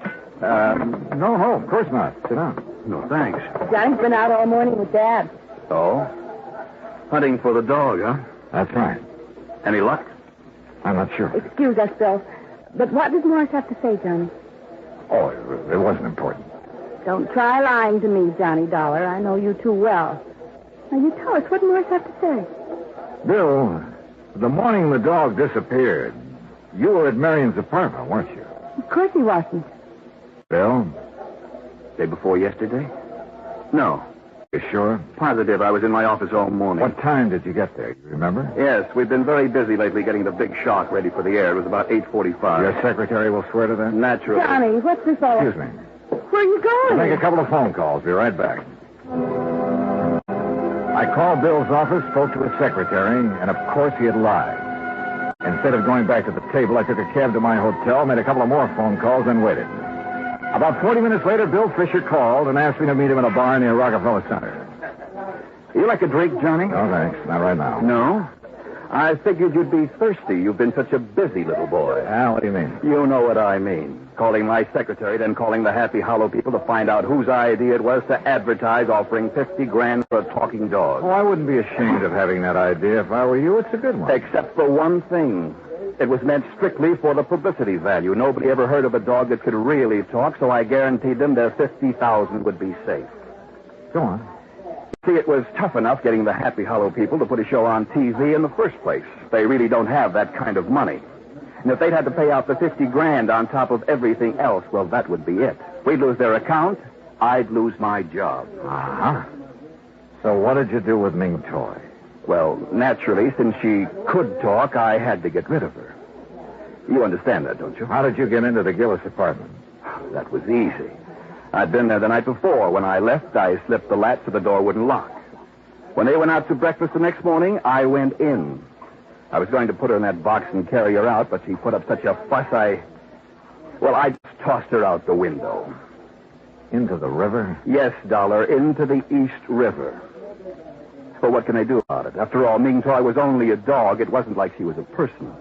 No, of course not. Sit down. No, thanks. Johnny's been out all morning with Dad. Oh? Hunting for the dog, huh? That's right. Any luck? I'm not sure. Excuse us, Bill. But what does Morris have to say, Johnny? Oh, it wasn't important. Don't try lying to me, Johnny Dollar. I know you too well. Now, you tell us, what did Morris have to say? Bill, the morning the dog disappeared, you were at Marion's apartment, weren't you? Of course he wasn't. Bill? Day before yesterday? No. You sure? Positive. I was in my office all morning. What time did you get there? You remember? Yes, we've been very busy lately getting the big shock ready for the air. It was about 8:45. Your secretary will swear to that? Naturally. Johnny, what's this all... Excuse me. Where are you going? I'll make a couple of phone calls. Be right back. I called Bill's office, spoke to his secretary, and of course he had lied. Instead of going back to the table, I took a cab to my hotel, made a couple of more phone calls, and waited. About 40 minutes later, Bill Fisher called and asked me to meet him in a bar near Rockefeller Center. You like a drink, Johnny? No, thanks. Not right now. No? I figured you'd be thirsty. You've been such a busy little boy. What do you mean? You know what I mean. Calling my secretary, then calling the Happy Hollow people to find out whose idea it was to advertise offering $50,000 for a talking dog. Oh, I wouldn't be ashamed of having that idea if I were you. It's a good one. Except for one thing. It was meant strictly for the publicity value. Nobody ever heard of a dog that could really talk, so I guaranteed them their $50,000 would be safe. Go on. See, it was tough enough getting the Happy Hollow people to put a show on TV in the first place. They really don't have that kind of money. And if they'd had to pay out the $50,000 on top of everything else, well, that would be it. We'd lose their account. I'd lose my job. Uh-huh. So what did you do with Ming Toy? Well, naturally, since she could talk, I had to get rid of her. You understand that, don't you? How did you get into the Gillis apartment? That was easy. I'd been there the night before. When I left, I slipped the latch so the door wouldn't lock. When they went out to breakfast the next morning, I went in. I was going to put her in that box and carry her out, but she put up such a fuss, I just tossed her out the window. Into the river? Yes, Dollar, into the East River. But what can I do about it? After all, Ming Toy was only a dog. It wasn't like she was a person.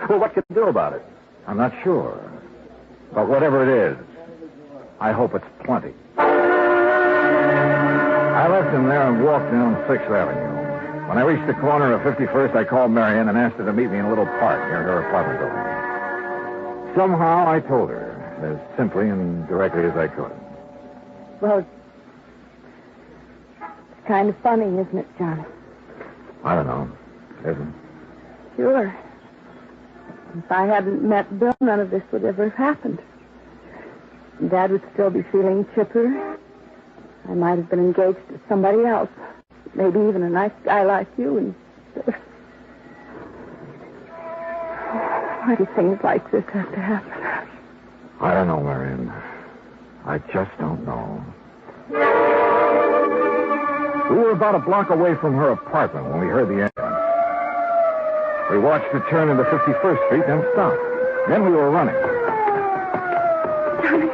Well, what can I do about it? I'm not sure. But whatever it is, I hope it's plenty. I left him there and walked down 6th Avenue. When I reached the corner of 51st, I called Marion and asked her to meet me in a little park near her apartment building. Somehow I told her, as simply and directly as I could. Well, it's kind of funny, isn't it, Johnny? I don't know. Isn't it? Sure. If I hadn't met Bill, none of this would ever have happened. Dad would still be feeling chipper. I might have been engaged to somebody else. Maybe even a nice guy like you. And why do things like this have to happen? I don't know, Marion. I just don't know. We were about a block away from her apartment when we heard the ambulance. We watched her turn into 51st Street, then stop. Then we were running. Johnny,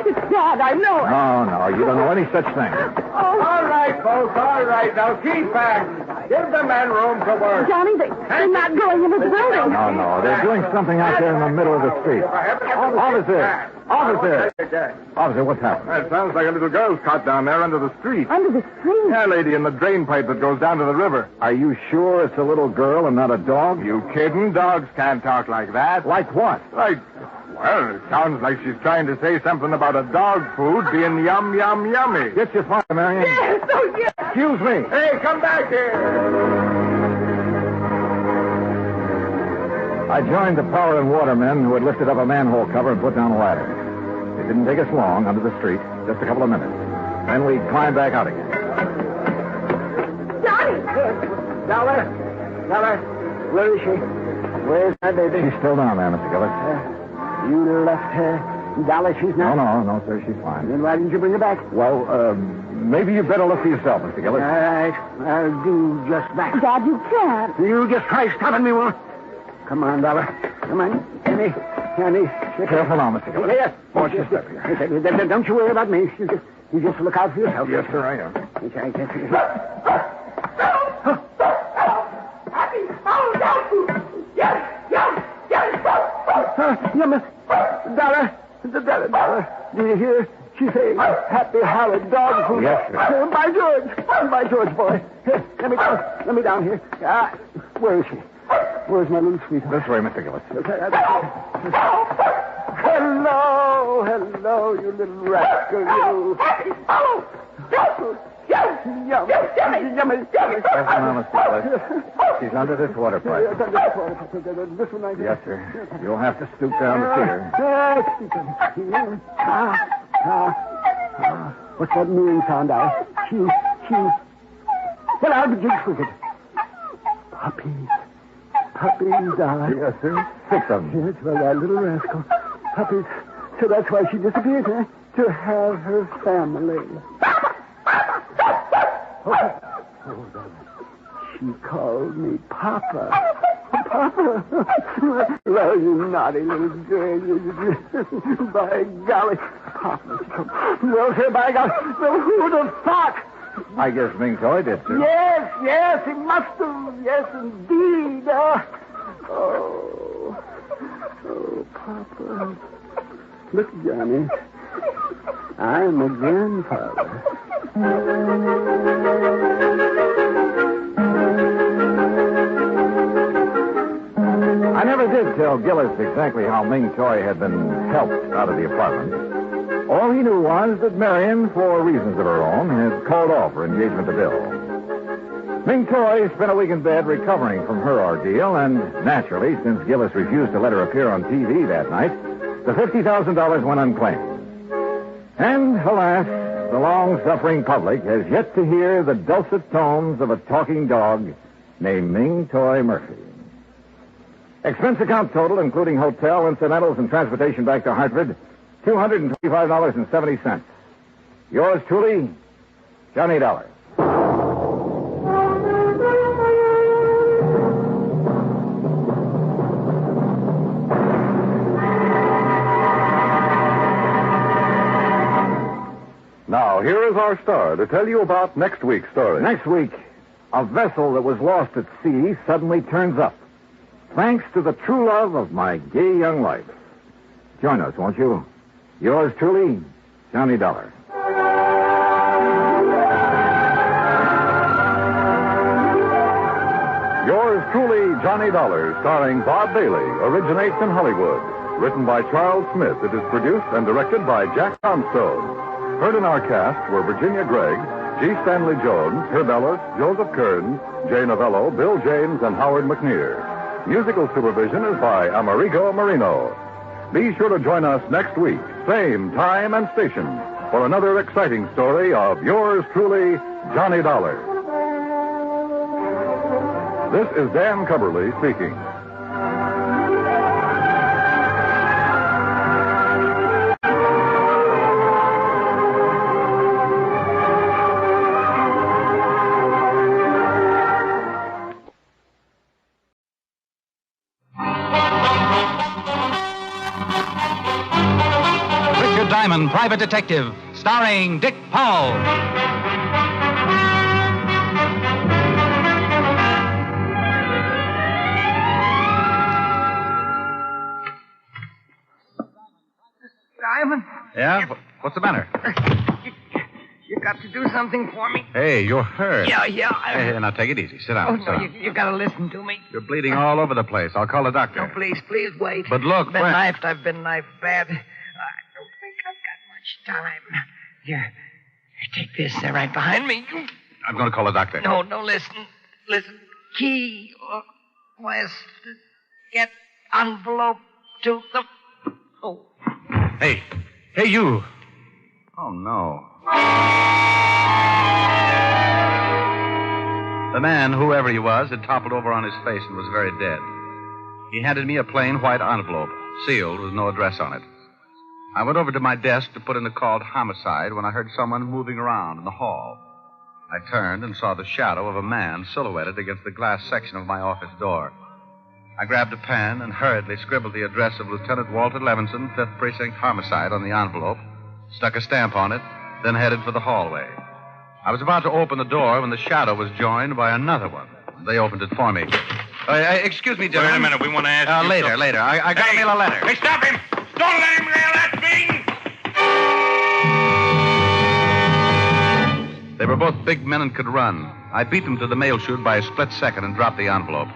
it's Dad, I know it. No, you don't know any such thing. Oh. All right, folks, all right. Now keep back. Give the men room to work. Johnny, they're not going into the building. No, they're doing something out there in the middle of the street. Officer, what's happened? That sounds like a little girl's cot down there under the street. Under the street? Yeah, lady, in the drain pipe that goes down to the river. Are you sure it's a little girl and not a dog? You kidding? Dogs can't talk like that. Like what? Well, it sounds like she's trying to say something about a dog food being yum, yum, yummy. Get your fire, Marion. Yes, oh, yes. Excuse me. Hey, come back here. I joined the power and water men who had lifted up a manhole cover and put down a ladder. It didn't take us long under the street, just a couple of minutes. Then we climbed back out again. Johnny! Dollar, where is she? Where's my baby? She's still down there, Mr. Gillis. You left her. Dollar, she's not... No, sir, she's fine. Then why didn't you bring her back? Well, maybe you better look for yourself, Mr. Gillis. All right, I'll do just that. Dad, you can't. You just try stopping me, won't you? Come on, Dollar. Come on. Give me. Johnny. Careful now, Mr. Gillis. Yes. Watch your step here. Don't you worry about me. You just look out for yourself. Yes, sir, I am. Dollar. Do you hear? She's saying happy Howard dog food. Yes, sir. By George, boy. Here, let me down here. Where is she? Where's my little sweetheart? This way, Mr. Gillis. Hello, you little rascal, you. Yummy. Careful now, Mr. Gillis. She's under this water pipe. This one right here. Yes, sir. You'll have to stoop down to see her. What's that mooing sound out? She. Well, I'll begin with it. Puppies are. Yes, sir. 6 of them. Yes, well, that little rascal. Puppies. So that's why she disappeared, huh? To have her family. She called me Papa. Papa. Well, you naughty little girl. By golly. Papa. Well, sir, by golly. Well, who'd have thought? I guess Ming Toy did, sir. Yes, he must have. Yes, indeed. Oh, Papa. Look, Johnny. I'm a grandfather. I never did tell Gillis exactly how Ming Toy had been helped out of the apartment. All he knew was that Marion, for reasons of her own, had called off her engagement to Bill. Ming Toy spent a week in bed recovering from her ordeal, and naturally, since Gillis refused to let her appear on TV that night, the $50,000 went unclaimed. And, alas, the long-suffering public has yet to hear the dulcet tones of a talking dog named Ming Toy Murphy. Expense account total, including hotel, incidentals, and transportation back to Hartford, $225.70. Yours truly, Johnny Dollar. Now, here is our star to tell you about next week's story. Next week, a vessel that was lost at sea suddenly turns up, thanks to the true love of my gay young life. Join us, won't you? Yours truly, Johnny Dollar. Yours truly, Johnny Dollar, starring Bob Bailey, originates in Hollywood. Written by Charles Smith, it is produced and directed by Jack Armstrong. Heard in our cast were Virginia Gregg, G. Stanley Jones, Herb Ellis, Joseph Kearns, Jay Novello, Bill James, and Howard McNear. Musical supervision is by Amerigo Marino. Be sure to join us next week, same time and station, for another exciting story of yours truly, Johnny Dollar. This is Dan Cubberly speaking. Diamond, Private Detective, starring Dick Powell. Diamond? Yeah? What's the matter? You got to do something for me. Hey, you're hurt. Yeah. Hey, now take it easy. Sit down. Oh, sit no, down. you got to listen to me. You're bleeding all over the place. I'll call the doctor. No, please wait. But look, I've been knifed bad. I don't think I've got much time. Here, take this. They're right behind me. I'm going to call the doctor. No, listen. Key, West, get envelope to the... Oh. Hey, you. Oh, no. The man, whoever he was, had toppled over on his face and was very dead. He handed me a plain white envelope, sealed with no address on it. I went over to my desk to put in the called homicide when I heard someone moving around in the hall. I turned and saw the shadow of a man silhouetted against the glass section of my office door. I grabbed a pen and hurriedly scribbled the address of Lieutenant Walter Levinson, 5th Precinct Homicide, on the envelope, stuck a stamp on it, then headed for the hallway. I was about to open the door when the shadow was joined by another one. They opened it for me. Excuse me, gentlemen. Wait a minute. We want to ask you Later, something. later. I got to mail a letter. Hey, stop him! Don't let him mail that thing! They were both big men and could run. I beat them to the mail chute by a split second and dropped the envelope.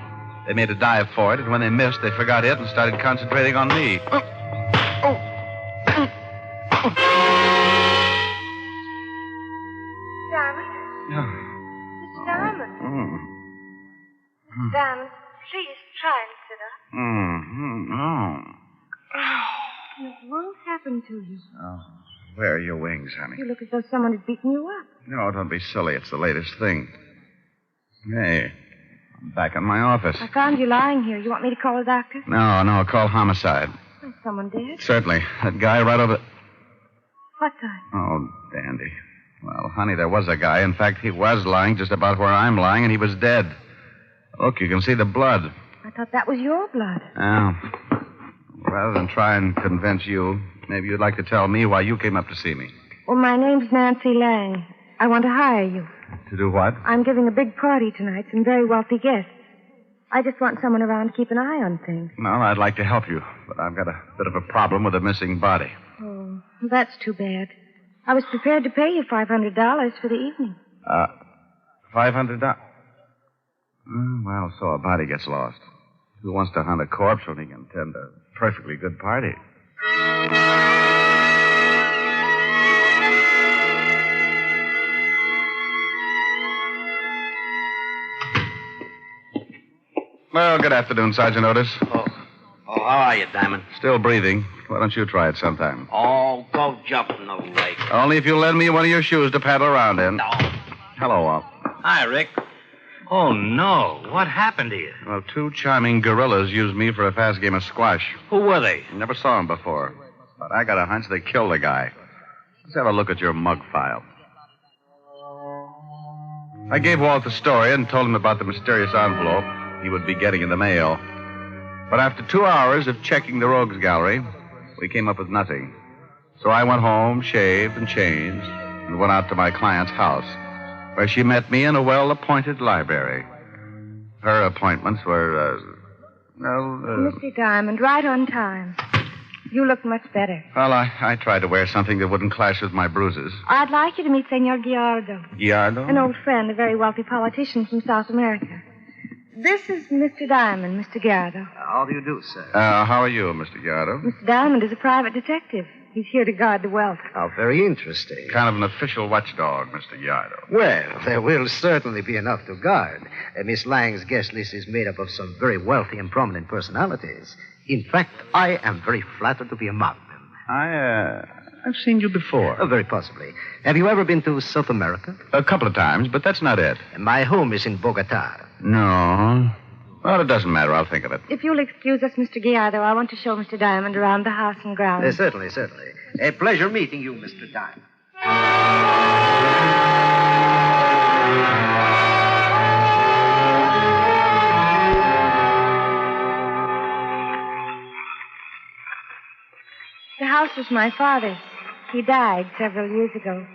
They made a dive for it, and when they missed, they forgot it and started concentrating on me. Diamond? It's Diamond. Diamond, please try and sit up. What won't happen to you? Oh, where are your wings, honey? You look as though someone had beaten you up. No, don't be silly. It's the latest thing. Hey, I'm back in my office. I found you lying here. You want me to call a doctor? No, call homicide. Is someone dead? Certainly. That guy right over... What guy? Oh, dandy. Well, honey, there was a guy. In fact, he was lying just about where I'm lying, and he was dead. Look, you can see the blood. I thought that was your blood. Oh. Rather than try and convince you, maybe you'd like to tell me why you came up to see me. Well, my name's Nancy Lang. I want to hire you. To do what? I'm giving a big party tonight, some very wealthy guests. I just want someone around to keep an eye on things. Well, I'd like to help you, but I've got a bit of a problem with a missing body. Oh, that's too bad. I was prepared to pay you $500 for the evening. $500? Well, so a body gets lost. Who wants to hunt a corpse when he can attend a perfectly good party? Well, good afternoon, Sergeant Otis. Oh, how are you, Diamond? Still breathing. Why don't you try it sometime? Oh, go jump in the lake. Only if you'll lend me one of your shoes to paddle around in. No. Hello, Walt. Hi, Rick. Oh, no. What happened to you? Well, two charming gorillas used me for a fast game of squash. Who were they? Never saw them before. But I got a hunch they killed the guy. Let's have a look at your mug file. I gave Walt the story and told him about the mysterious envelope he would be getting in the mail. But after 2 hours of checking the rogues gallery, we came up with nothing. So I went home, shaved and changed, and went out to my client's house, where she met me in a well-appointed library. Her appointments were, Mr. Diamond, right on time. You look much better. Well, I tried to wear something that wouldn't clash with my bruises. I'd like you to meet Senor Gallardo. Gallardo? An old friend, a very wealthy politician from South America. This is Mr. Diamond, Mr. Gallardo. How do you do, sir? How are you, Mr. Gallardo? Mr. Diamond is a private detective. He's here to guard the wealth. How very interesting. Kind of an official watchdog, Mr. Gallardo. Well, there will certainly be enough to guard. Miss Lang's guest list is made up of some very wealthy and prominent personalities. In fact, I am very flattered to be among them. I've seen you before. Very possibly. Have you ever been to South America? A couple of times, but that's not it. My home is in Bogota. No. Well, it doesn't matter. I'll think of it. If you'll excuse us, Mr. Gallardo, I want to show Mr. Diamond around the house and grounds. Certainly. A pleasure meeting you, Mr. Diamond. The house was my father's. He died several years ago.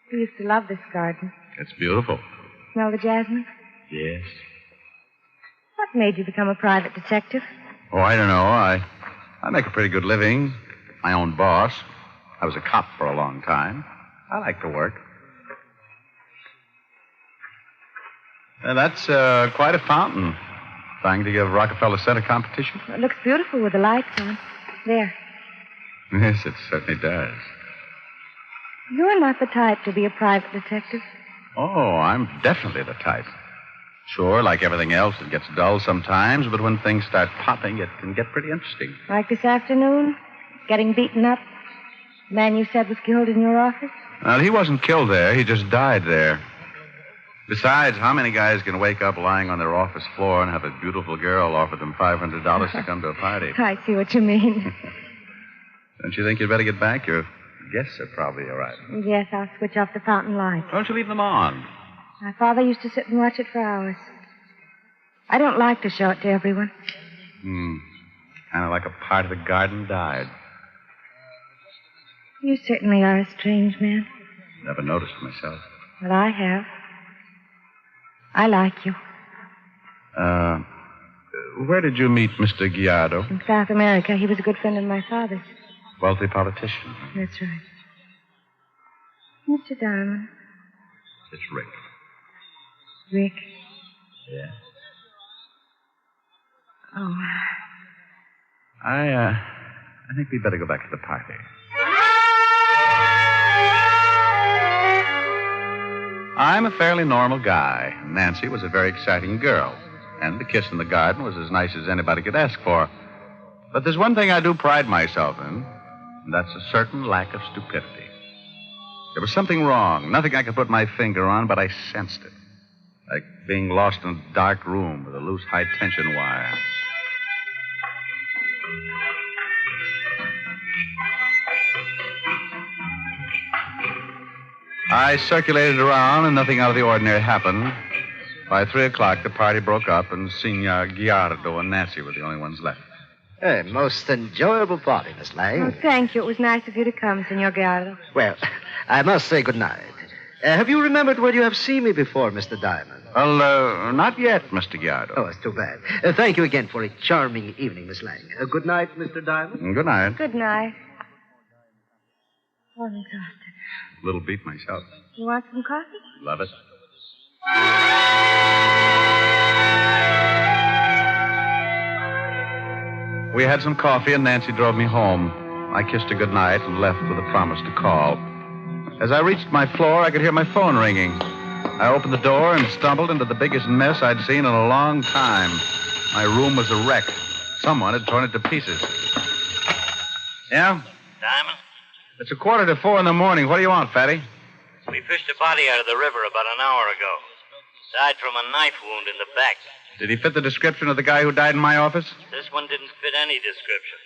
He used to love this garden. It's beautiful. Smell the jasmine? Yes. What made you become a private detective? Oh, I don't know. I make a pretty good living. My own boss. I was a cop for a long time. I like to work. That's quite a fountain. Trying to give Rockefeller Center competition? It looks beautiful with the lights on. There. Yes, it certainly does. You're not the type to be a private detective. Oh, I'm definitely the type. Sure, like everything else, it gets dull sometimes, but when things start popping, it can get pretty interesting. Like this afternoon? Getting beaten up? The man you said was killed in your office? Well, he wasn't killed there. He just died there. Besides, how many guys can wake up lying on their office floor and have a beautiful girl offer them $500 to come to a party? I see what you mean. Don't you think you'd better get back? Your guests are probably arriving. Yes, I'll switch off the fountain light. Why don't you leave them on? My father used to sit and watch it for hours. I don't like to show it to everyone. Kind of like a part of the garden died. You certainly are a strange man. Never noticed myself. Well, I have. I like you. Where did you meet Mr. Gallardo? In South America. He was a good friend of my father's. Wealthy politician. That's right. Mr. Diamond. It's Rick. Rick. Yeah. Oh. I think we'd better go back to the party. I'm a fairly normal guy. Nancy was a very exciting girl. And the kiss in the garden was as nice as anybody could ask for. But there's one thing I do pride myself in, and that's a certain lack of stupidity. There was something wrong, nothing I could put my finger on, but I sensed it. Like being lost in a dark room with a loose high-tension wire. I circulated around, and nothing out of the ordinary happened. By 3 o'clock, the party broke up, and Senor Gallardo and Nancy were the only ones left. A most enjoyable party, Miss Lang. Oh, thank you. It was nice of you to come, Senor Gallardo. Well, I must say good night. Have you remembered where you have seen me before, Mr. Diamond? Well, not yet, Mr. Gallardo. Oh, it's too bad. Thank you again for a charming evening, Miss Lang. Good night, Mr. Diamond. Good night. Good night. Oh, I'm exhausted. A little beat myself. You want some coffee? Love it. We had some coffee, and Nancy drove me home. I kissed her goodnight and left with a promise to call. As I reached my floor, I could hear my phone ringing. I opened the door and stumbled into the biggest mess I'd seen in a long time. My room was a wreck. Someone had torn it to pieces. Yeah? Diamond? It's 3:45 in the morning. What do you want, Fatty? We fished a body out of the river about an hour ago. Died from a knife wound in the back. Did he fit the description of the guy who died in my office? This one didn't fit any description.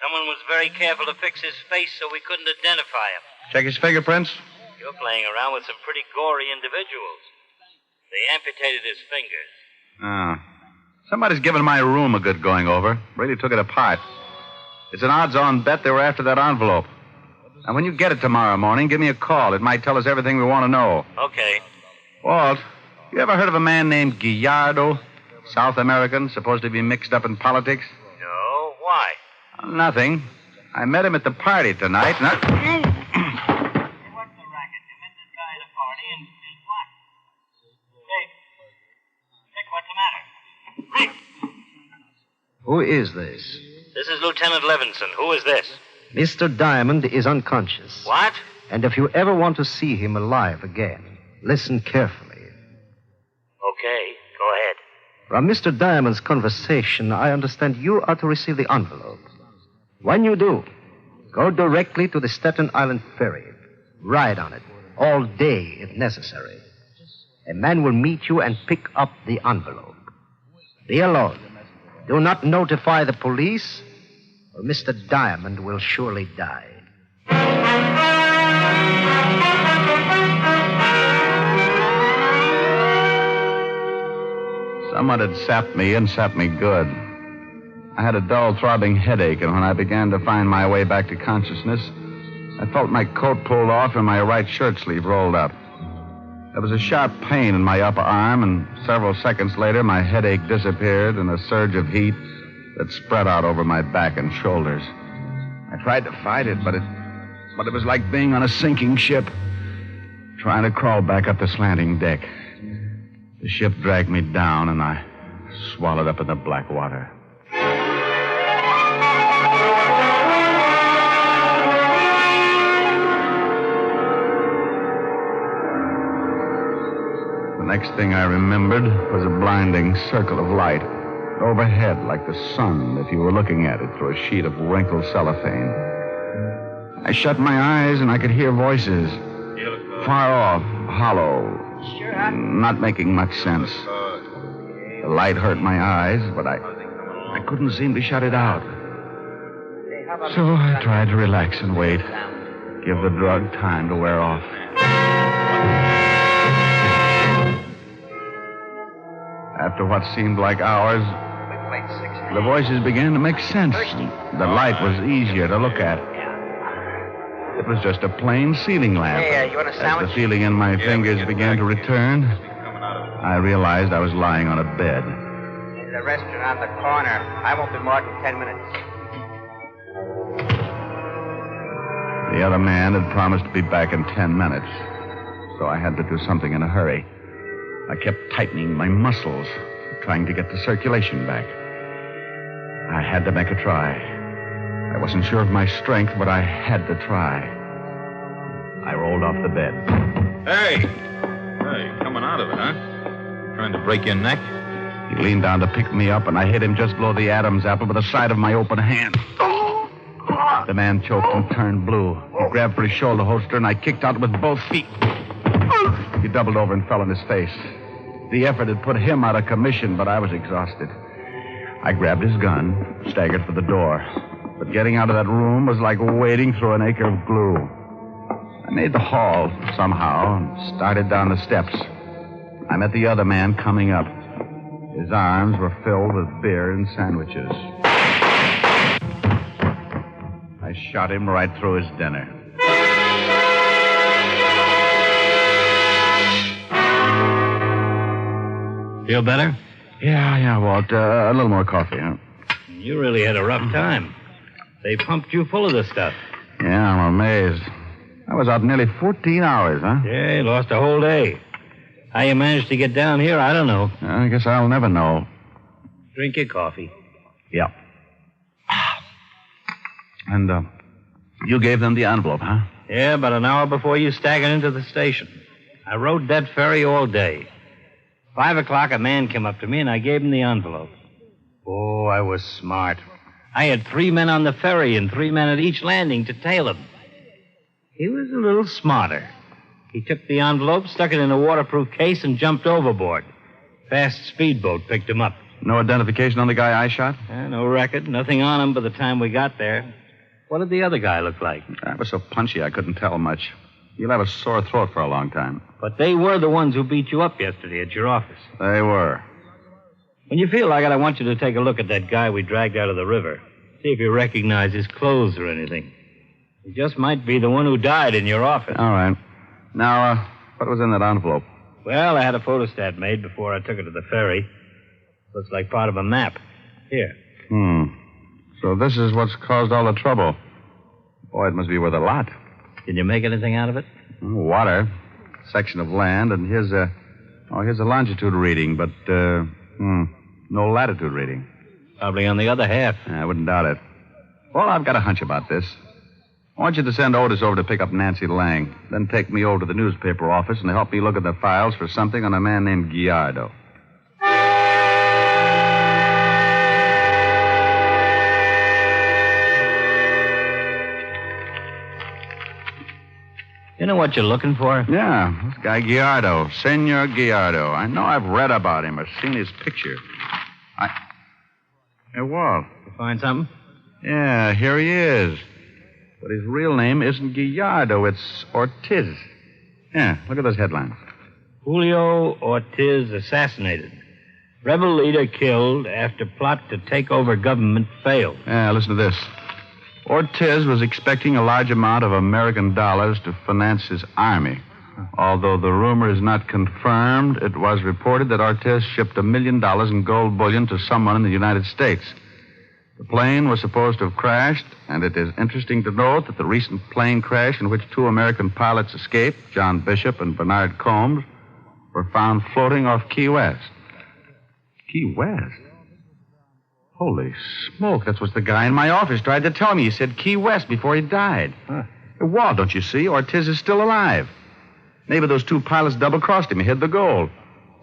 Someone was very careful to fix his face so we couldn't identify him. Check his fingerprints? You're playing around with some pretty gory individuals. They amputated his fingers. Oh. Somebody's given my room a good going over. Really took it apart. It's an odds-on bet they were after that envelope. And when you get it tomorrow morning, give me a call. It might tell us everything we want to know. Okay. Walt, you ever heard of a man named Gallardo? South American, supposed to be mixed up in politics? No. Why? Nothing. I met him at the party tonight, and What's the racket? You met this guy at a party and did what? Rick, what's the matter? Rick! Who is this? This is Lieutenant Levinson. Who is this? Mr. Diamond is unconscious. What? And if you ever want to see him alive again, listen carefully. Okay, go ahead. From Mr. Diamond's conversation, I understand you are to receive the envelope. When you do, go directly to the Staten Island ferry. Ride on it, all day if necessary. A man will meet you and pick up the envelope. Be alone. Do not notify the police, or Mr. Diamond will surely die. Someone had sapped me and sapped me good. I had a dull, throbbing headache, and when I began to find my way back to consciousness, I felt my coat pulled off and my right shirt sleeve rolled up. There was a sharp pain in my upper arm, and several seconds later, my headache disappeared in a surge of heat that spread out over my back and shoulders. I tried to fight it, but it was like being on a sinking ship, trying to crawl back up the slanting deck. The ship dragged me down, and I swallowed up in the black water. The next thing I remembered was a blinding circle of light overhead, like the sun if you were looking at it through a sheet of wrinkled cellophane. I shut my eyes, and I could hear voices, far off, hollow, not making much sense. The light hurt my eyes, but I couldn't seem to shut it out. So I tried to relax and wait, give the drug time to wear off. After what seemed like hours, the voices began to make sense. The light was easier to look at. It was just a plain ceiling lamp. Hey, you want a As sandwich? the feeling in my fingers began to return, I realized I was lying on a bed. There's a restaurant on the corner. I won't be more than 10 minutes. The other man had promised to be back in 10 minutes, so I had to do something in a hurry. I kept tightening my muscles, trying to get the circulation back. I had to make a try. I wasn't sure of my strength, but I had to try. I rolled off the bed. Hey! Hey, coming out of it, huh? Trying to break your neck? He leaned down to pick me up, and I hit him just below the Adam's apple with the side of my open hand. The man choked and turned blue. He grabbed for his shoulder holster, and I kicked out with both feet. He doubled over and fell on his face. The effort had put him out of commission, but I was exhausted. I grabbed his gun, staggered for the door. But getting out of that room was like wading through an acre of glue. I made the hall somehow and started down the steps. I met the other man coming up. His arms were filled with beer and sandwiches. I shot him right through his dinner. Feel better? Yeah, Walt. A little more coffee, huh? You really had a rough time. They pumped you full of this stuff. Yeah, I'm amazed. I was out nearly 14 hours, huh? Yeah, you lost a whole day. How you managed to get down here, I don't know. I guess I'll never know. Drink your coffee. Yeah. And, you gave them the envelope, huh? Yeah, about an hour before you staggered into the station. I rode that ferry all day. 5 o'clock, a man came up to me, and I gave him the envelope. Oh, I was smart. I had 3 men on the ferry and 3 men at each landing to tail him. He was a little smarter. He took the envelope, stuck it in a waterproof case, and jumped overboard. Fast speedboat picked him up. No identification on the guy I shot? No record, nothing on him by the time we got there. What did the other guy look like? I was so punchy I couldn't tell much. You'll have a sore throat for a long time. But they were the ones who beat you up yesterday at your office. They were. When you feel like it, I want you to take a look at that guy we dragged out of the river. See if you recognize his clothes or anything. He just might be the one who died in your office. All right. Now, what was in that envelope? Well, I had a photostat made before I took it to the ferry. Looks like part of a map. Here. So this is what's caused all the trouble. Boy, it must be worth a lot. Can you make anything out of it? Water, section of land, and here's a longitude reading, but, no latitude reading. Probably on the other half. I wouldn't doubt it. Well, I've got a hunch about this. I want you to send Otis over to pick up Nancy Lang. Then take me over to the newspaper office and help me look at the files for something on a man named Gallardo. You know what you're looking for? Yeah, this guy Gallardo, Senor Gallardo. I know I've read about him or seen his picture. Hey, Walt. You find something? Yeah, here he is. But his real name isn't Gallardo, it's Ortiz. Yeah, look at those headlines. Julio Ortiz assassinated. Rebel leader killed after plot to take over government failed. Yeah, listen to this. Ortiz was expecting a large amount of American dollars to finance his army. Although the rumor is not confirmed, it was reported that Ortiz shipped $1 million in gold bullion to someone in the United States. The plane was supposed to have crashed, and it is interesting to note that the recent plane crash in which 2 American pilots escaped, John Bishop and Bernard Combs, were found floating off Key West. Key West? Holy smoke, that's what the guy in my office tried to tell me. He said Key West before he died. Huh. Walt, don't you see? Ortiz is still alive. Maybe those 2 pilots double-crossed him. He hid the gold.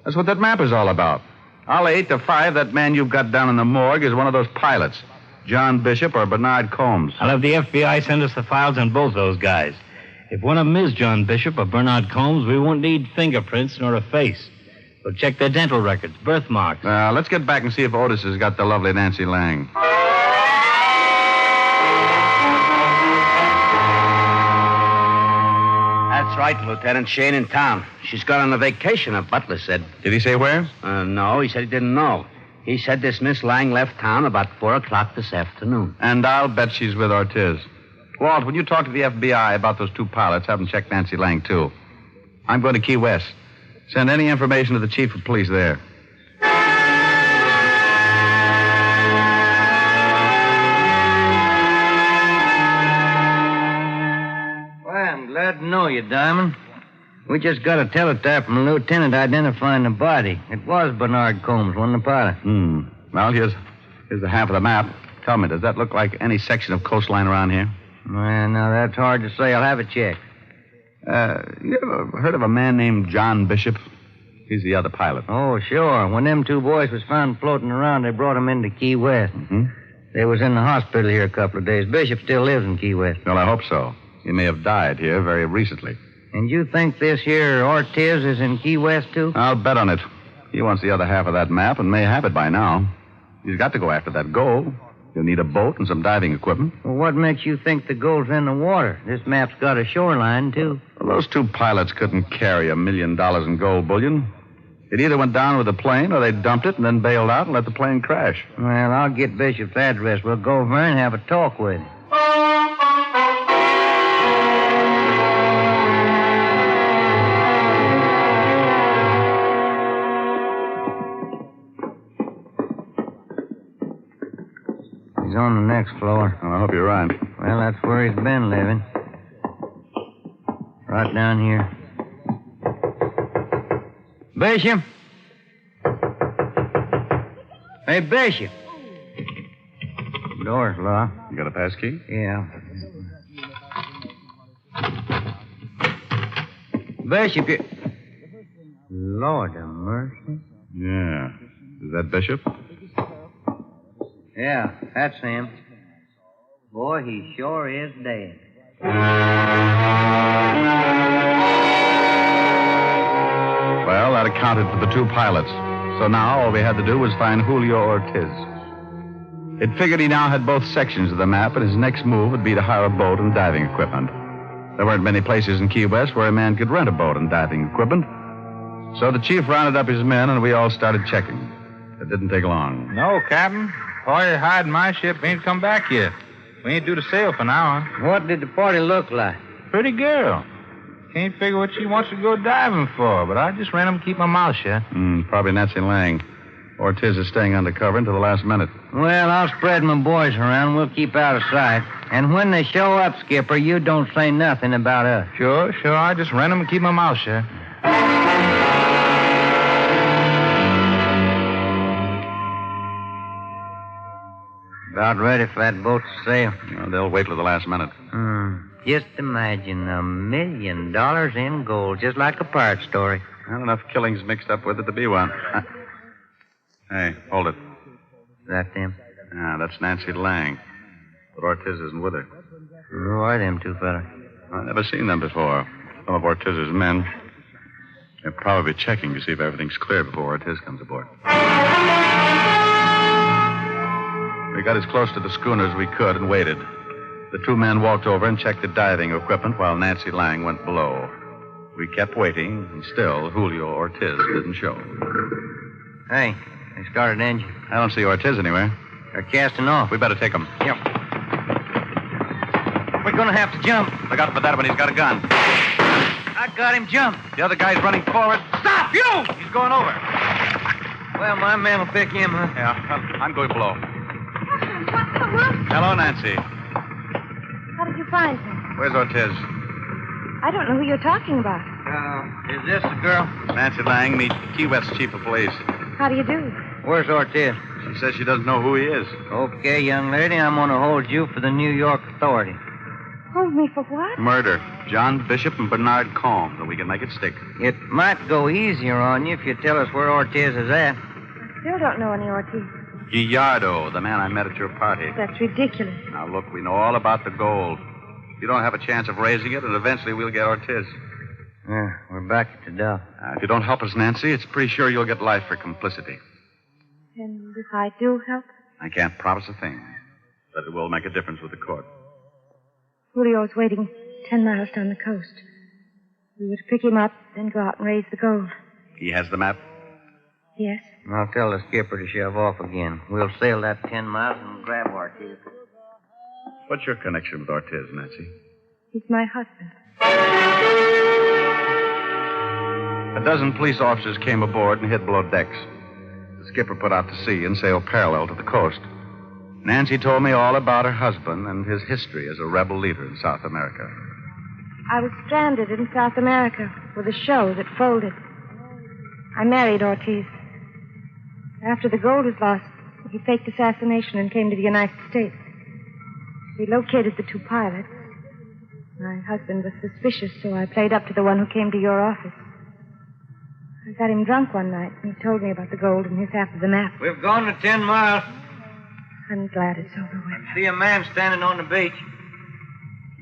That's what that map is all about. I'll lay 8 to 5 that man you've got down in the morgue is one of those pilots. John Bishop or Bernard Combs. I'll have the FBI send us the files on both those guys. If one of them is John Bishop or Bernard Combs, we won't need fingerprints nor a face. We'll check their dental records, birthmarks. Let's get back and see if Otis has got the lovely Nancy Lang. That's right. right, Lieutenant. She ain't in town. She's gone on a vacation, her butler said. Did he say where? No, he said he didn't know. He said this Miss Lang left town about 4 o'clock this afternoon. And I'll bet she's with Ortiz. Walt, when you talk to the FBI about those 2 pilots, have them check Nancy Lang, too. I'm going to Key West. Send any information to the chief of police there. Well, I'm glad to know you, Diamond. We just got a teletype from a lieutenant identifying the body. It was Bernard Combs, one of the pilots. Well, here's the half of the map. Tell me, does that look like any section of coastline around here? Well, now, that's hard to say. I'll have it checked. You ever heard of a man named John Bishop? He's the other pilot. Oh, sure. When them 2 boys was found floating around, they brought them into Key West. Mm-hmm. They was in the hospital here a couple of days. Bishop still lives in Key West. Well, I hope so. He may have died here very recently. And you think this here Ortiz is in Key West, too? I'll bet on it. He wants the other half of that map and may have it by now. He's got to go after that gold. He'll need a boat and some diving equipment. Well, what makes you think the gold's in the water? This map's got a shoreline, too. Well, those 2 pilots couldn't carry $1 million in gold bullion. It either went down with the plane or they dumped it and then bailed out and let the plane crash. Well, I'll get Bishop's address. We'll go over and have a talk with him. He's on the next floor. Well, I hope you're right. Well, that's where he's been living. Right down here. Bishop? Hey, Bishop. Door's locked. You got a pass key? Yeah. Bishop, you... Lord have mercy. Yeah. Is that Bishop? Yeah, that's him. Boy, he sure is dead. Well, that accounted for the 2 pilots. So now all we had to do was find Julio Ortiz. It figured he now had both sections of the map, and his next move would be to hire a boat and diving equipment. There weren't many places in Key West where a man could rent a boat and diving equipment. So the chief rounded up his men, and we all started checking. It didn't take long. No, Captain. Party hiding my ship ain't come back yet. We ain't due to sail for now. What did the party look like? Pretty girl. Can't figure what she wants to go diving for, but I just ran him to keep my mouth shut. Probably Nancy Lang. Ortiz is staying undercover until the last minute. Well, I'll spread my boys around. We'll keep out of sight. And when they show up, Skipper, you don't say nothing about us. Sure. I just ran him to keep my mouth shut. About ready for that boat to sail. Well, they'll wait till the last minute. Just imagine $1 million in gold, just like a pirate story. Not enough killings mixed up with it to be one. Hey, hold it. That them? Yeah, that's Nancy Lang. But Ortiz isn't with her. Who are them 2 fellas? I've never seen them before. Some of Ortiz's men. They're probably checking to see if everything's clear before Ortiz comes aboard. We got as close to the schooner as we could and waited. The 2 men walked over and checked the diving equipment while Nancy Lang went below. We kept waiting, and still Julio Ortiz didn't show. Hey, they started engine. I don't see Ortiz anywhere. They're casting off. We better take him. Yep. We're gonna have to jump. Look out for that one. He's got a gun. I got him jumped. The other guy's running forward. Stop, you! He's going over. Well, my man will pick him, huh? Yeah, well, I'm going below. Hello, Nancy. How did you find him? Where's Ortiz? I don't know who you're talking about. Is this the girl? Nancy Lang, meet Key West Chief of Police. How do you do? Where's Ortiz? She says she doesn't know who he is. Okay, young lady, I'm going to hold you for the New York authority. Hold me for what? Murder. John Bishop and Bernard Combs, and we can make it stick. It might go easier on you if you tell us where Ortiz is at. I still don't know any Ortiz. Gallardo, the man I met at your party. That's ridiculous. Now, look, we know all about the gold. You don't have a chance of raising it, and eventually we'll get Ortiz. Yeah, we're back at the dock. If you don't help us, Nancy, it's pretty sure you'll get life for complicity. And if I do help? I can't promise a thing, but it will make a difference with the court. Julio's waiting 10 miles down the coast. We were to pick him up, then go out and raise the gold. He has the map? Yes. I'll tell the skipper to shove off again. We'll sail that 10 miles and grab Ortiz. What's your connection with Ortiz, Nancy? He's my husband. A dozen police officers came aboard and hid below decks. The skipper put out to sea and sailed parallel to the coast. Nancy told me all about her husband and his history as a rebel leader in South America. I was stranded in South America with a show that folded. I married Ortiz. After the gold was lost, he faked assassination and came to the United States. We located the two pilots. My husband was suspicious, so I played up to the one who came to your office. I got him drunk one night, and he told me about the gold and his half of the map. We've gone to 10 miles. I'm glad it's over with. I see a man standing on the beach.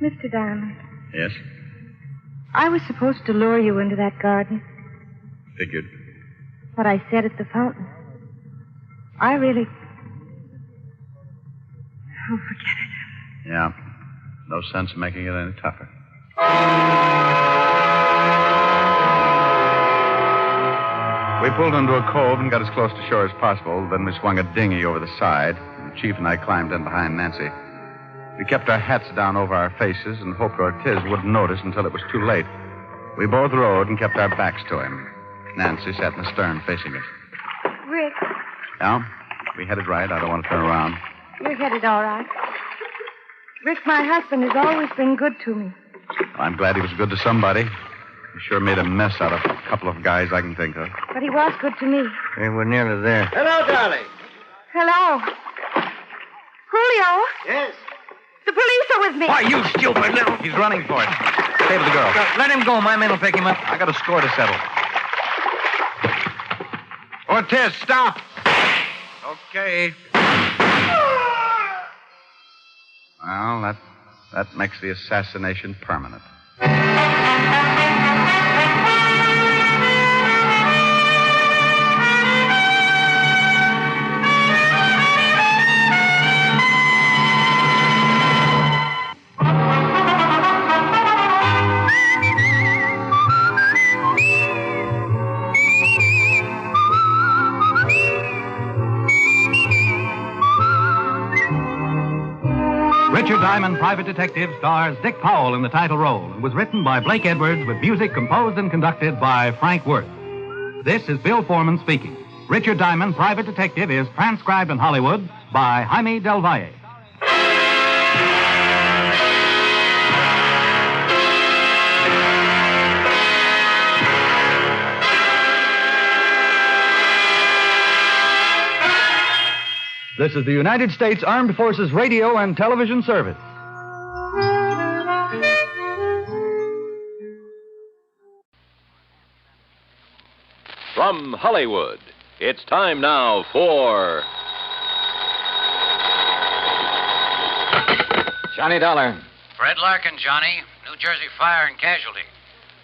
Mr. Diamond, Yes? I was supposed to lure you into that garden. Figured. What I said at the fountain. I really... Oh, forget it. Yeah. No sense in making it any tougher. We pulled into a cove and got as close to shore as possible. Then we swung a dinghy over the side. The chief and I climbed in behind Nancy. We kept our hats down over our faces and hoped Ortiz wouldn't notice until it was too late. We both rowed and kept our backs to him. Nancy sat in the stern facing us. Rick, Yeah? We headed right. I don't want to turn around. you're headed all right. Rick, my husband has always been good to me. I'm glad he was good to somebody. He sure made a mess out of a couple of guys I can think of. But he was good to me. Hey, we're nearly there. Hello, darling. Hello. Julio? Yes? The police are with me. Why, you stupid little... He's running for it. Stay with the girl. Let him go. My men will pick him up. I got a score to settle. Ortiz, stop. Okay. Well, that makes the assassination permanent. Richard Diamond, Private Detective, stars Dick Powell in the title role and was written by Blake Edwards with music composed and conducted by Frank Worth. This is Bill Foreman speaking. Richard Diamond, Private Detective is transcribed in Hollywood by Jaime Del Valle. This is the United States Armed Forces Radio and Television Service. From Hollywood, it's time now for... Johnny Dollar. Fred Larkin, Johnny. New Jersey Fire and Casualty.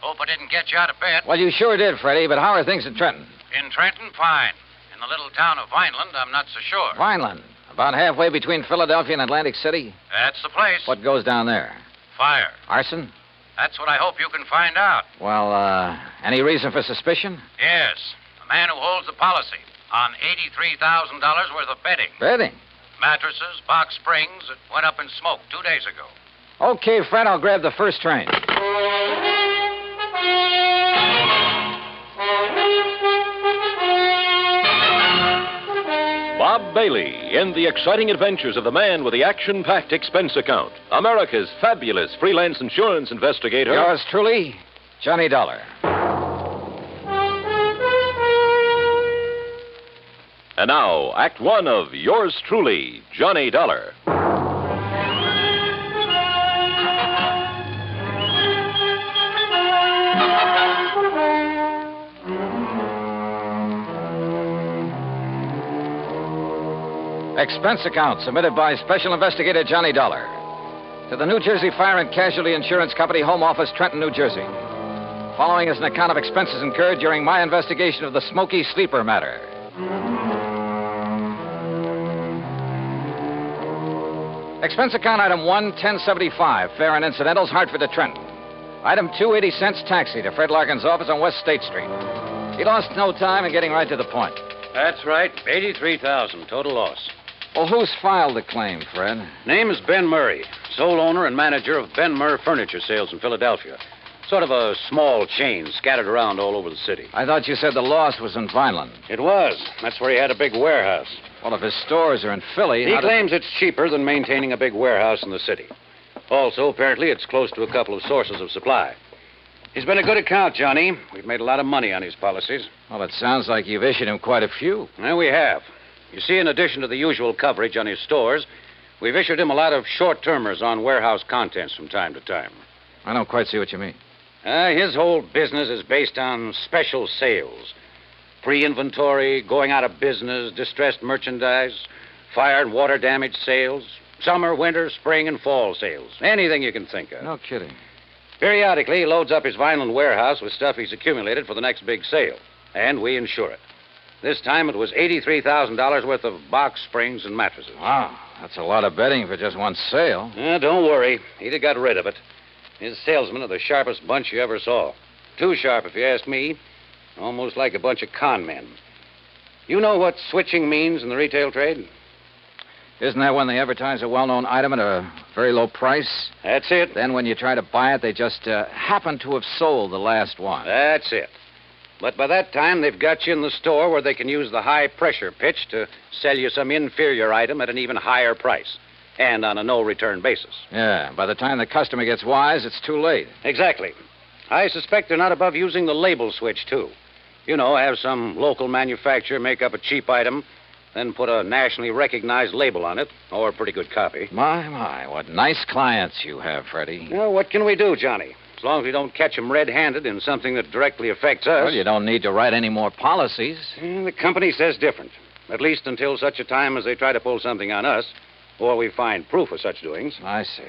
Hope I didn't get you out of bed. Well, you sure did, Freddie, but how are things at Trenton? In Trenton, fine. In the little town of Vineland, I'm not so sure. Vineland. About halfway between Philadelphia and Atlantic City? That's the place. What goes down there? Fire. Arson? That's what I hope you can find out. Well, any reason for suspicion? Yes. A man who holds the policy on $83,000 worth of bedding. Bedding? Mattresses, box springs that went up in smoke 2 days ago. Okay, Fred, I'll grab the first train. Bob Bailey in the exciting adventures of the man with the action-packed expense account. America's fabulous freelance insurance investigator. Yours truly, Johnny Dollar. And now, Act One of Yours Truly, Johnny Dollar. Expense account submitted by Special Investigator Johnny Dollar to the New Jersey Fire and Casualty Insurance Company, Home Office, Trenton, New Jersey. Following is an account of expenses incurred during my investigation of the Smoky Sleeper Matter. Expense account item 1, 1075, fare and incidentals, Hartford to Trenton. Item 2, 80 cents taxi to Fred Larkin's office on West State Street. He lost no time in getting right to the point. That's right. 83,000 total loss. Well, who's filed the claim, Fred? Name is Ben Murray, sole owner and manager of Ben Murr Furniture Sales in Philadelphia. Sort of a small chain scattered around all over the city. I thought you said the loss was in Vineland. It was. That's where he had a big warehouse. Well, if his stores are in Philly... He claims it's cheaper than maintaining a big warehouse in the city. Also, apparently, it's close to a couple of sources of supply. He's been a good account, Johnny. We've made a lot of money on his policies. Well, it sounds like you've issued him quite a few. Yeah, we have. You see, in addition to the usual coverage on his stores, we've issued him a lot of short-termers on warehouse contents from time to time. I don't quite see what you mean. His whole business is based on special sales. Pre-inventory, going out of business, distressed merchandise, fire and water damage sales, summer, winter, spring, and fall sales. Anything you can think of. No kidding. Periodically, he loads up his Vineland warehouse with stuff he's accumulated for the next big sale, and we insure it. This time it was $83,000 worth of box springs and mattresses. Wow, that's a lot of betting for just one sale. Don't worry. He'd have got rid of it. His salesmen are the sharpest bunch you ever saw. Too sharp, if you ask me. Almost like a bunch of con men. You know what switching means in the retail trade? Isn't that when they advertise a well-known item at a very low price? That's it. Then when you try to buy it, they just happen to have sold the last one. That's it. But by that time, they've got you in the store where they can use the high-pressure pitch to sell you some inferior item at an even higher price. And on a no-return basis. Yeah, by the time the customer gets wise, it's too late. Exactly. I suspect they're not above using the label switch, too. You know, have some local manufacturer make up a cheap item, then put a nationally recognized label on it, or a pretty good copy. My, what nice clients you have, Freddie. Well, what can we do, Johnny? As long as we don't catch them red-handed in something that directly affects us. Well, you don't need to write any more policies. The company says different. At least until such a time as they try to pull something on us, or we find proof of such doings. I see.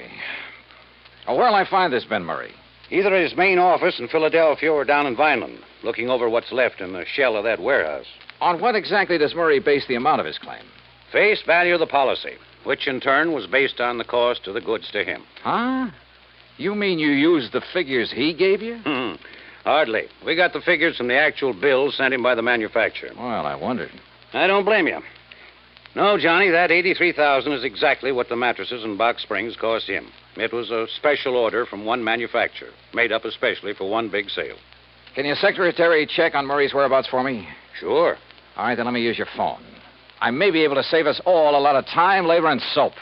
Oh, where'll I find this Ben Murray? Either at his main office in Philadelphia or down in Vineland, looking over what's left in the shell of that warehouse. On what exactly does Murray base the amount of his claim? Face value of the policy, which in turn was based on the cost of the goods to him. Huh? You mean you used the figures he gave you? Hardly. We got the figures from the actual bills sent him by the manufacturer. Well, I wondered. I don't blame you. No, Johnny, that $83,000 is exactly what the mattresses and box springs cost him. It was a special order from one manufacturer, made up especially for one big sale. Can your secretary check on Murray's whereabouts for me? Sure. All right, then let me use your phone. I may be able to save us all a lot of time, labor, and soap.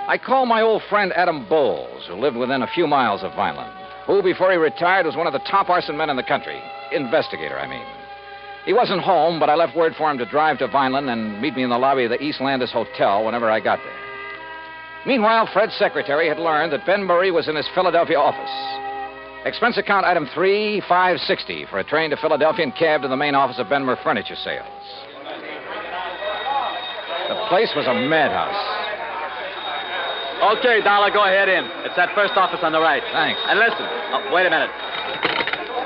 I called my old friend Adam Bowles, who lived within a few miles of Vineland, who, before he retired, was one of the top arson men in the country. Investigator, I mean. He wasn't home, but I left word for him to drive to Vineland and meet me in the lobby of the East Landis Hotel whenever I got there. Meanwhile, Fred's secretary had learned that Ben Murray was in his Philadelphia office. Expense account item 3560 for a train to Philadelphia and cab to the main office of Ben Murray Furniture Sales. The place was a madhouse. Okay, Dollar, go ahead in. It's that first office on the right. Thanks. And listen. Oh, wait a minute.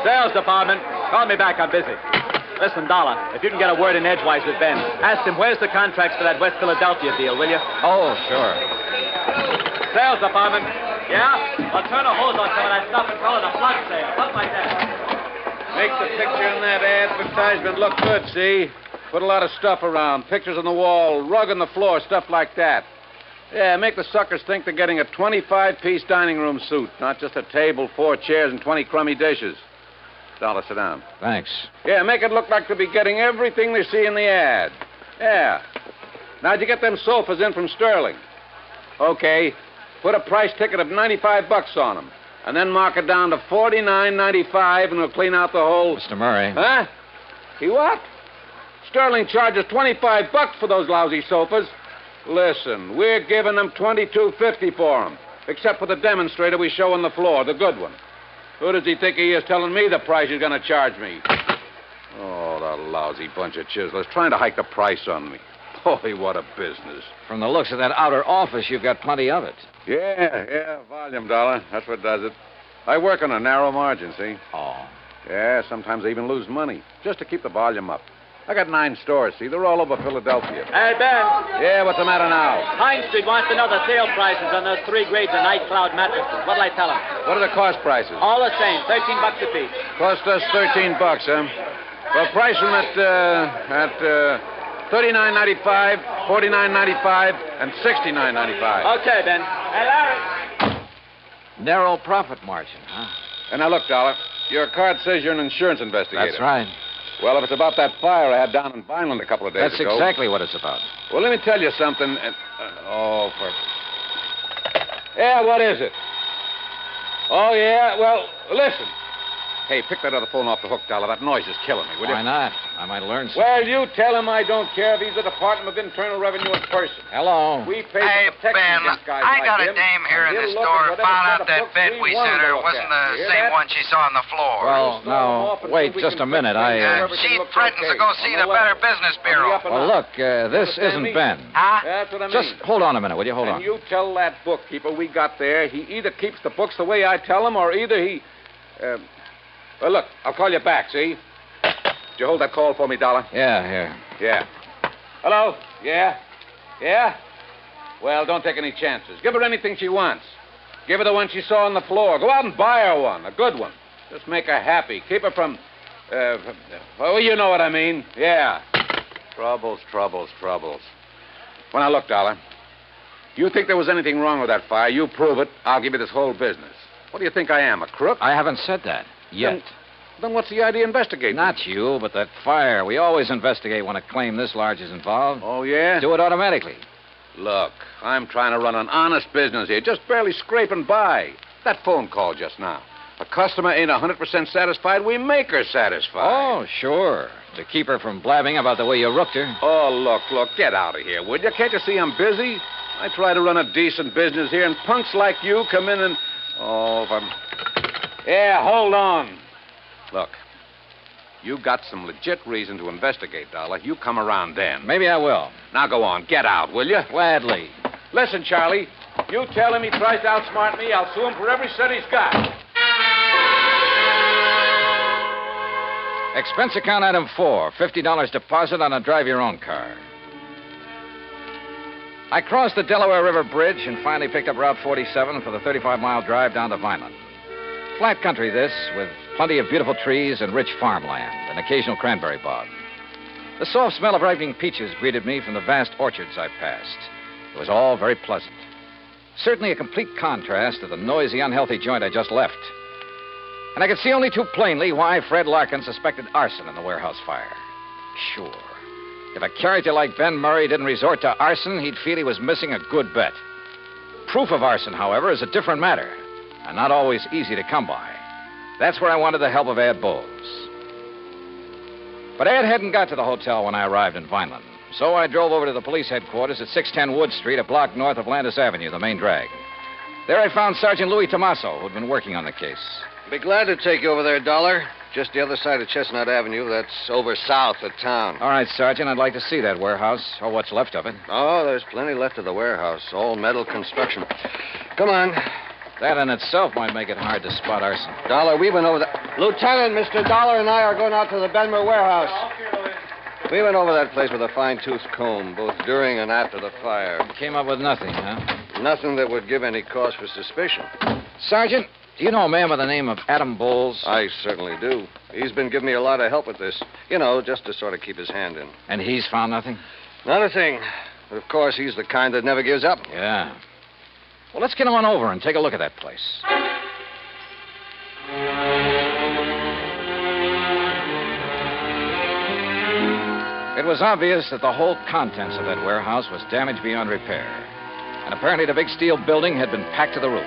Sales department, call me back. I'm busy. Listen, Dollar, if you can get a word in edgewise with Ben, ask him where's the contracts for that West Philadelphia deal, will you? Oh, sure. Sales department. Yeah? I'll turn a hose on some of that stuff and call it a flood sale. Something like that. Make the picture in that advertisement look good, see? Put a lot of stuff around. Pictures on the wall, rug on the floor, stuff like that. Yeah, make the suckers think they're getting a 25-piece dining room suite, not just a table, 4 chairs, and 20 crummy dishes. Dollar, sit down. Thanks. Yeah, make it look like they'll be getting everything they see in the ad. Yeah. Now'd you get them sofas in from Sterling? Okay. Put a price ticket of $95 on them. And then mark it down to $49.95, and we'll clean out the whole... Mr. Murray. Huh? He what? Sterling charges $25 for those lousy sofas. Listen, we're giving them $22.50 for them, except for the demonstrator we show on the floor, the good one. Who does he think he is telling me the price he's going to charge me? Oh, the lousy bunch of chiselers trying to hike the price on me. Boy, what a business. From the looks of that outer office, you've got plenty of it. Yeah, volume, Dollar. That's what does it. I work on a narrow margin, see? Oh. Yeah, sometimes I even lose money, just to keep the volume up. I got 9 stores, see? They're all over Philadelphia. Hey, Ben. Yeah, what's the matter now? Pine Street wants to know the sale prices on those 3 grades of Night Cloud mattresses. What'll I tell him? What are the cost prices? All the same, $13 a piece. Cost us $13, huh? Well, price them at $39.95, $49.95, and $69.95. Okay, Ben. Hey, Larry. Narrow profit margin, huh? And now, look, Dollar, your card says you're an insurance investigator. That's right. Well, if it's about that fire I had down in Vineland a couple of days That's ago... exactly what it's about. Well, let me tell you something. Yeah, what is it? Oh, yeah? Well, listen. Hey, pick that other phone off the hook, Dollar. That noise is killing me, will you? Why not? I might learn something. Well, you tell him I don't care if he's the Department of Internal Revenue in person. Hello. We pay Hey, for protection Ben, against guys I like got a him, dame here in and the he'll look store at and whatever found set out of that books bed we want sent him to her look wasn't at. the Hear same that? one she saw on the floor. Well, no. Wait just a minute. She threatens to go see the Better Business Bureau. Well, look, this isn't Ben. Huh? That's what I mean. Just hold on a minute, will you? Hold on. And you tell that bookkeeper we got there, he either keeps the books the way I tell him, or either he... well, look, I'll call you back, see? Did you hold that call for me, Dollar? Yeah, here. Yeah. Hello? Yeah? Yeah? Well, don't take any chances. Give her anything she wants. Give her the one she saw on the floor. Go out and buy her one, a good one. Just make her happy. Keep her from... well, you know what I mean. Yeah. Troubles. Well, now, look, Dollar. You think there was anything wrong with that fire, you prove it, I'll give you this whole business. What do you think I am, a crook? I haven't said that yet. Then what's the idea of investigating? Not you, but that fire. We always investigate when a claim this large is involved. Oh, yeah? Do it automatically. Look, I'm trying to run an honest business here, just barely scraping by. That phone call just now. A customer ain't 100% satisfied, we make her satisfied. Oh, sure. To keep her from blabbing about the way you rooked her. Oh, look, get out of here, would you? Can't you see I'm busy? I try to run a decent business here, and punks like you come in and... Oh, if I'm... Yeah, hold on. Look, you got some legit reason to investigate, Dollar. You come around then. Maybe I will. Now go on, get out, will you? Gladly. Listen, Charlie, you tell him he tries to outsmart me, I'll sue him for every cent he's got. Expense account item 4, $50 deposit on a drive-your-own car. I crossed the Delaware River Bridge and finally picked up Route 47 for the 35-mile drive down to Vineland. Flat country, this, with plenty of beautiful trees and rich farmland, and occasional cranberry bog. The soft smell of ripening peaches greeted me from the vast orchards I passed. It was all very pleasant. Certainly a complete contrast to the noisy, unhealthy joint I just left. And I could see only too plainly why Fred Larkin suspected arson in the warehouse fire. Sure. If a character like Ben Murray didn't resort to arson, he'd feel he was missing a good bet. Proof of arson, however, is a different matter, and not always easy to come by. That's where I wanted the help of Ed Bowles. But Ed hadn't got to the hotel when I arrived in Vineland, so I drove over to the police headquarters at 610 Wood Street, a block north of Landis Avenue, the main drag. There I found Sergeant Louis Tomaso, who'd been working on the case. Be glad to take you over there, Dollar. Just the other side of Chestnut Avenue. That's over south of town. All right, Sergeant, I'd like to see that warehouse, or what's left of it. Oh, there's plenty left of the warehouse. All metal construction. Come on. That in itself might make it hard to spot arson. Dollar, we went over that. Lieutenant, Mr. Dollar and I are going out to the Benmer warehouse. We went over that place with a fine-tooth comb, both during and after the fire. Came up with nothing, huh? Nothing that would give any cause for suspicion. Sergeant, do you know a man by the name of Adam Bowles? I certainly do. He's been giving me a lot of help with this. You know, just to sort of keep his hand in. And he's found nothing? Not a thing. But of course, he's the kind that never gives up. Yeah. Well, let's get on over and take a look at that place. It was obvious that the whole contents of that warehouse was damaged beyond repair. And apparently the big steel building had been packed to the roof.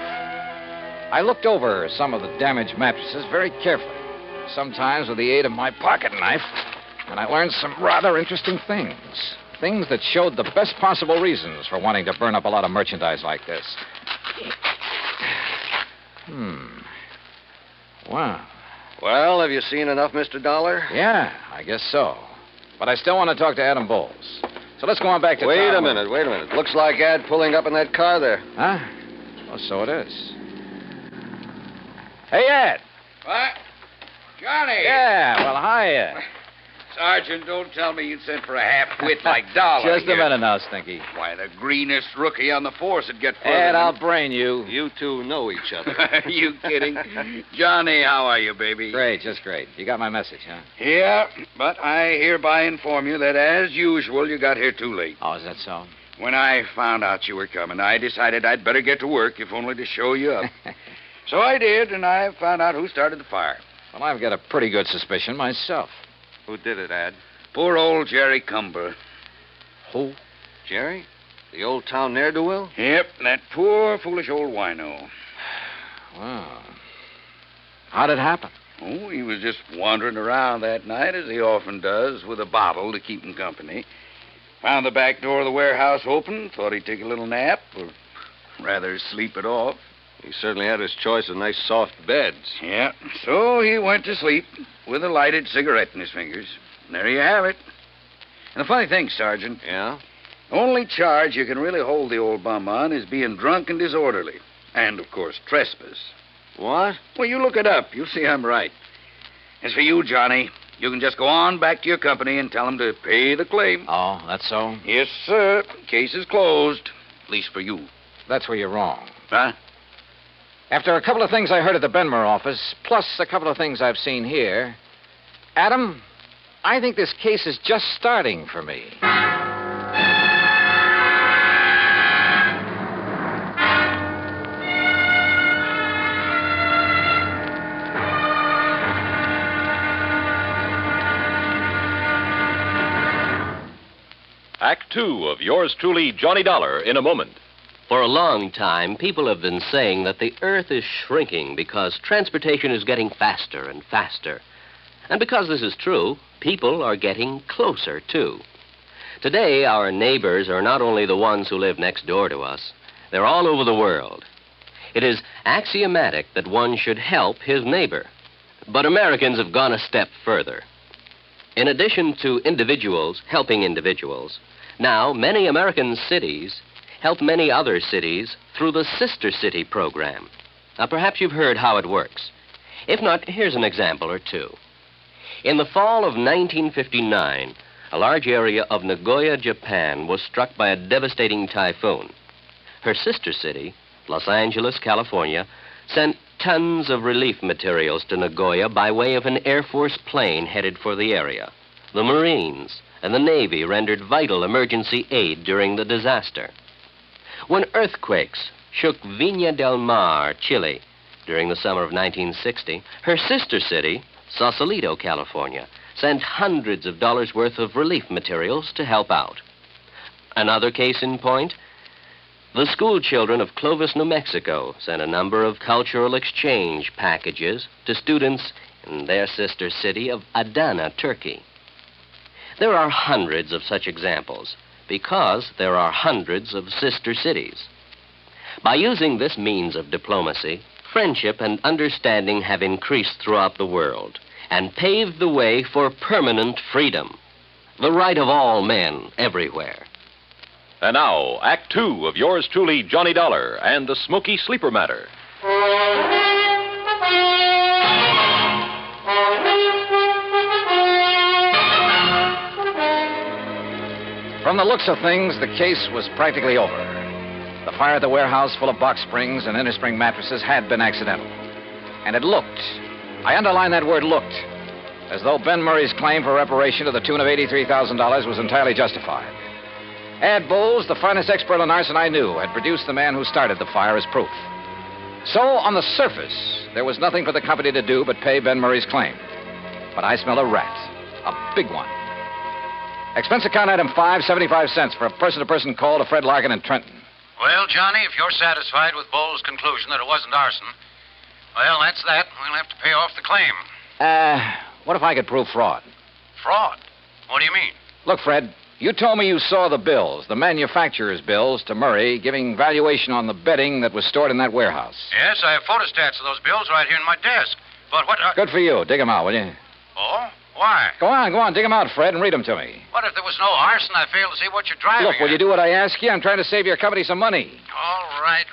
I looked over some of the damaged mattresses very carefully, sometimes with the aid of my pocket knife, and I learned some rather interesting things. Things that showed the best possible reasons for wanting to burn up a lot of merchandise like this. Wow. Well, have you seen enough, Mr. Dollar? Yeah, I guess so. But I still want to talk to Adam Bowles. So let's go on back to Wait town. a minute. Looks like Ed pulling up in that car there. Huh? Oh, so it is. Hey, Ed. What? Johnny! Yeah, well, hi, Ed. Sergeant, don't tell me you'd sent for a half-wit like Dollar. Just a minute now, Stinky. Why, the greenest rookie on the force would get further. Ed, I'll brain you. You two know each other. Are you kidding? Johnny, how are you, baby? Great, just great. You got my message, huh? Yeah, but I hereby inform you that, as usual, you got here too late. Oh, is that so? When I found out you were coming, I decided I'd better get to work, if only to show you up. So I did, and I found out who started the fire. Well, I've got a pretty good suspicion myself. Who did it, Ad? Poor old Jerry Cumber. Who? Jerry? The old town ne'er-do-well? Yep, that poor, foolish old wino. Well, how'd it happen? Oh, he was just wandering around that night, as he often does, with a bottle to keep him company. Found the back door of the warehouse open, thought he'd take a little nap, or rather sleep it off. He certainly had his choice of nice soft beds. Yeah, so he went to sleep with a lighted cigarette in his fingers. And there you have it. And the funny thing, Sergeant. Yeah? Only charge you can really hold the old bum on is being drunk and disorderly. And, of course, trespass. What? Well, you look it up. You'll see I'm right. As for you, Johnny, you can just go on back to your company and tell them to pay the claim. Oh, that's so? Yes, sir. Case is closed. At least for you. That's where you're wrong. Huh? After a couple of things I heard at the Benmer office, plus a couple of things I've seen here, Adam, I think this case is just starting for me. Act Two of yours truly, Johnny Dollar, in a moment. For a long time, people have been saying that the Earth is shrinking because transportation is getting faster and faster. And because this is true, people are getting closer, too. Today, our neighbors are not only the ones who live next door to us, they're all over the world. It is axiomatic that one should help his neighbor. But Americans have gone a step further. In addition to individuals helping individuals, now many American cities help many other cities through the Sister City program. Now, perhaps you've heard how it works. If not, here's an example or two. In the fall of 1959, a large area of Nagoya, Japan, was struck by a devastating typhoon. Her sister city, Los Angeles, California, sent tons of relief materials to Nagoya by way of an Air Force plane headed for the area. The Marines and the Navy rendered vital emergency aid during the disaster. When earthquakes shook Viña del Mar, Chile, during the summer of 1960, her sister city, Sausalito, California, sent hundreds of dollars worth of relief materials to help out. Another case in point, the school children of Clovis, New Mexico, sent a number of cultural exchange packages to students in their sister city of Adana, Turkey. There are hundreds of such examples, because there are hundreds of sister cities. By using this means of diplomacy, friendship and understanding have increased throughout the world and paved the way for permanent freedom, the right of all men everywhere. And now, Act Two of yours truly, Johnny Dollar, and the Smoky Sleeper Matter. From the looks of things, the case was practically over. The fire at the warehouse full of box springs and innerspring mattresses had been accidental. And it looked, I underline that word looked, as though Ben Murray's claim for reparation to the tune of $83,000 was entirely justified. Ed Bowles, the finest expert on arson I knew, had produced the man who started the fire as proof. So, on the surface, there was nothing for the company to do but pay Ben Murray's claim. But I smell a rat, a big one. Expense account item 5, 75 cents for a person-to-person call to Fred Larkin in Trenton. Well, Johnny, if you're satisfied with Bowles' conclusion that it wasn't arson, well, that's that. We'll have to pay off the claim. What if I could prove fraud? Fraud? What do you mean? Look, Fred, you told me you saw the bills, the manufacturer's bills, to Murray, giving valuation on the bedding that was stored in that warehouse. Yes, I have photostats of those bills right here in my desk. But what... Good for you. Dig them out, will you? Oh? Why? Go on. Dig them out, Fred, and read them to me. What if there was no arson? I fail to see what you're driving Look, will at. you do what I ask you? I'm trying to save your company some money. All right.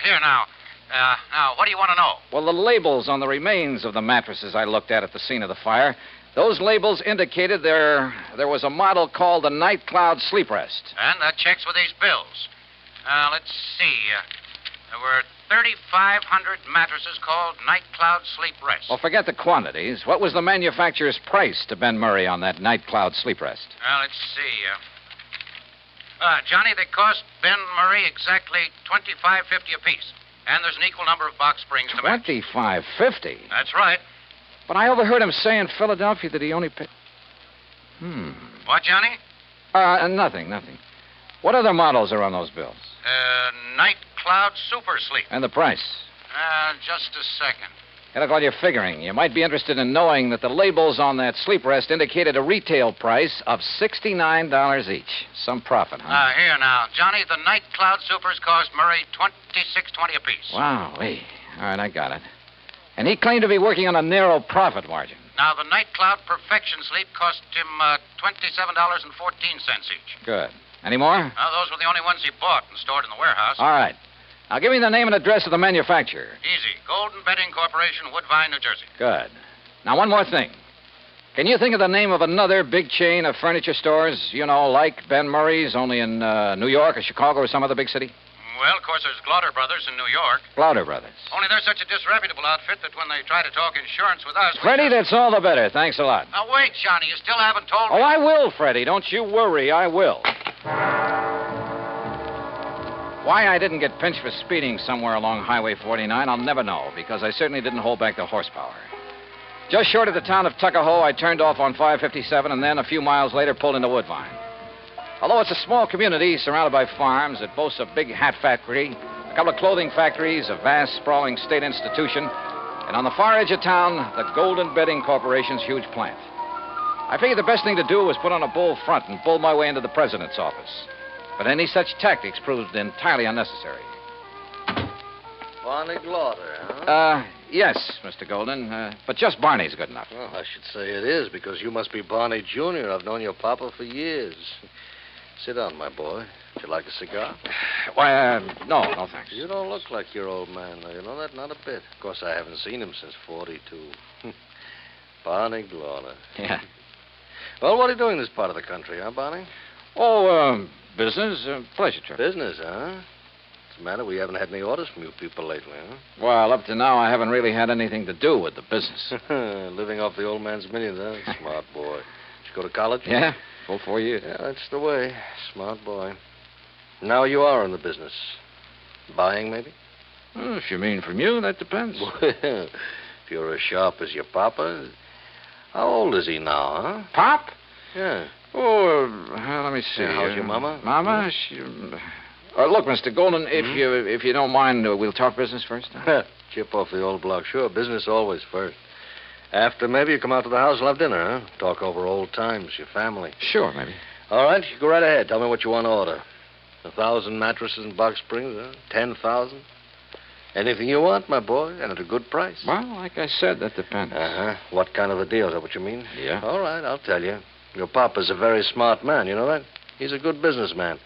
Here now. Now, what do you want to know? Well, the labels on the remains of the mattresses I looked at the scene of the fire, those labels indicated there was a model called the Night Cloud Sleep Rest. And that checks with these bills. Let's see. There were 3,500 mattresses called Night Cloud Sleep Rest. Well, forget the quantities. What was the manufacturer's price to Ben Murray on that Night Cloud Sleep Rest? Let's see. Johnny, they cost Ben Murray exactly $25.50 apiece. And there's an equal number of box springs to match. $25.50? That's right. But I overheard him say in Philadelphia that he only paid... What, Johnny? Nothing. What other models are on those bills? Night Cloud Super Sleep. And the price? Just a second. Hey, look, while you're figuring, you might be interested in knowing that the labels on that sleep rest indicated a retail price of $69 each. Some profit, huh? Here now. Johnny, the Night Cloud Supers cost Murray $26.20 apiece. Wow, wait. All right, I got it. And he claimed to be working on a narrow profit margin. Now, the Night Cloud Perfection Sleep cost him $27.14 each. Good. Any more? Those were the only ones he bought and stored in the warehouse. All right. Now, give me the name and address of the manufacturer. Easy. Golden Bedding Corporation, Woodbine, New Jersey. Good. Now, one more thing. Can you think of the name of another big chain of furniture stores, like Ben Murray's, only in New York or Chicago or some other big city? Well, of course, there's Glauder Brothers in New York. Glauder Brothers. Only they're such a disreputable outfit that when they try to talk insurance with us... Freddie, that's all the better. Thanks a lot. Now, wait, Johnny. You still haven't told me... Oh, I will, Freddie. Don't you worry. I will. Why I didn't get pinched for speeding somewhere along Highway 49, I'll never know, because I certainly didn't hold back the horsepower. Just short of the town of Tuckahoe, I turned off on 557 and then a few miles later pulled into Woodbine. Although it's a small community surrounded by farms, it boasts a big hat factory, a couple of clothing factories, a vast, sprawling state institution, and on the far edge of town, the Golden Bedding Corporation's huge plant. I figured the best thing to do was put on a bull front and bull my way into the president's office. But any such tactics proved entirely unnecessary. Barney Glauder, huh? Yes, Mr. Golden. But just Barney's good enough. Well, I should say it is, because you must be Barney Jr. I've known your papa for years. Sit down, my boy. Would you like a cigar? Why, no, thanks. You don't look like your old man, though. You know that? Not a bit. Of course, I haven't seen him since 42. Barney Glauder. Yeah. Well, what are you doing in this part of the country, huh, Barney? Business, pleasure trip. Business, huh? What's the matter? We haven't had any orders from you people lately, huh? Well, up to now, I haven't really had anything to do with the business. Living off the old man's millions, huh? Smart boy. Did you go to college? Yeah, full 4 years. Yeah, that's the way. Smart boy. Now you are in the business. Buying, maybe? Well, if you mean from you, that depends. Well, if you're as sharp as your papa, how old is he now, huh? Pop? Yeah. Oh, let me see. Yeah, how's your mama? Mama? She... look, Mr. Golden, if you don't mind, we'll talk business first. Chip off the old block. Sure, business always first. After, maybe you come out to the house and have dinner, huh? Talk over old times, your family. Sure, maybe. All right, you go right ahead. Tell me what you want to order. 1,000 mattresses and box springs, huh? 10,000? Anything you want, my boy, and at a good price. Well, like I said, that depends. Uh-huh. What kind of a deal? Is that what you mean? Yeah. All right, I'll tell you. Your papa's a very smart man, you know that? He's a good businessman.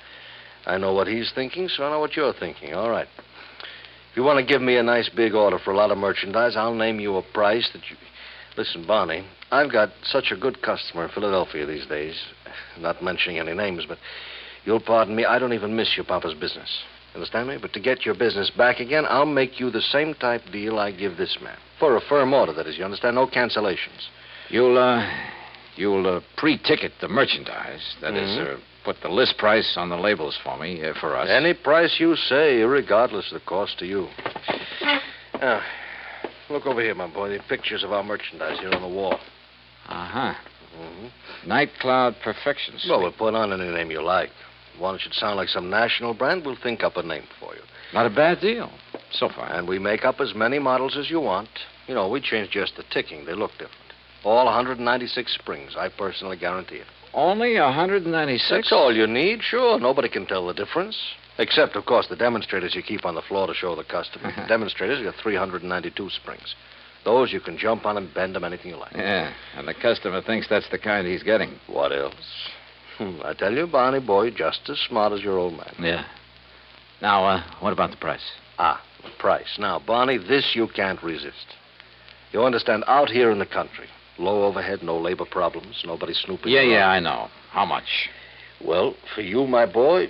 I know what he's thinking, so I know what you're thinking. All right. If you want to give me a nice big order for a lot of merchandise, I'll name you a price that you... Listen, Barney, I've got such a good customer in Philadelphia these days. Not mentioning any names, but you'll pardon me, I don't even miss your papa's business. Understand me? But to get your business back again, I'll make you the same type deal I give this man. For a firm order, that is, you understand? No cancellations. You'll pre-ticket the merchandise. That is, put the list price on the labels for me, for us. Any price you say, regardless of the cost to you. Now, look over here, my boy. The pictures of our merchandise here on the wall. Uh-huh. Night Cloud Perfection Suite. Well, we'll put on any name you like. One that should sound like some national brand, we'll think up a name for you. Not a bad deal, so far. And we make up as many models as you want. You know, we change just the ticking. They look different. All 196 springs. I personally guarantee it. Only 196? That's all you need, sure. Nobody can tell the difference. Except, of course, the demonstrators you keep on the floor to show the customer. The demonstrators got 392 springs. Those you can jump on and bend them anything you like. Yeah, and the customer thinks that's the kind he's getting. What else? I tell you, Barney boy, just as smart as your old man. Yeah. Now, what about the price? Price. Now, Barney, this you can't resist. You understand, out here in the country, low overhead, no labor problems, nobody snooping around. Yeah, I know. How much? Well, for you, my boy,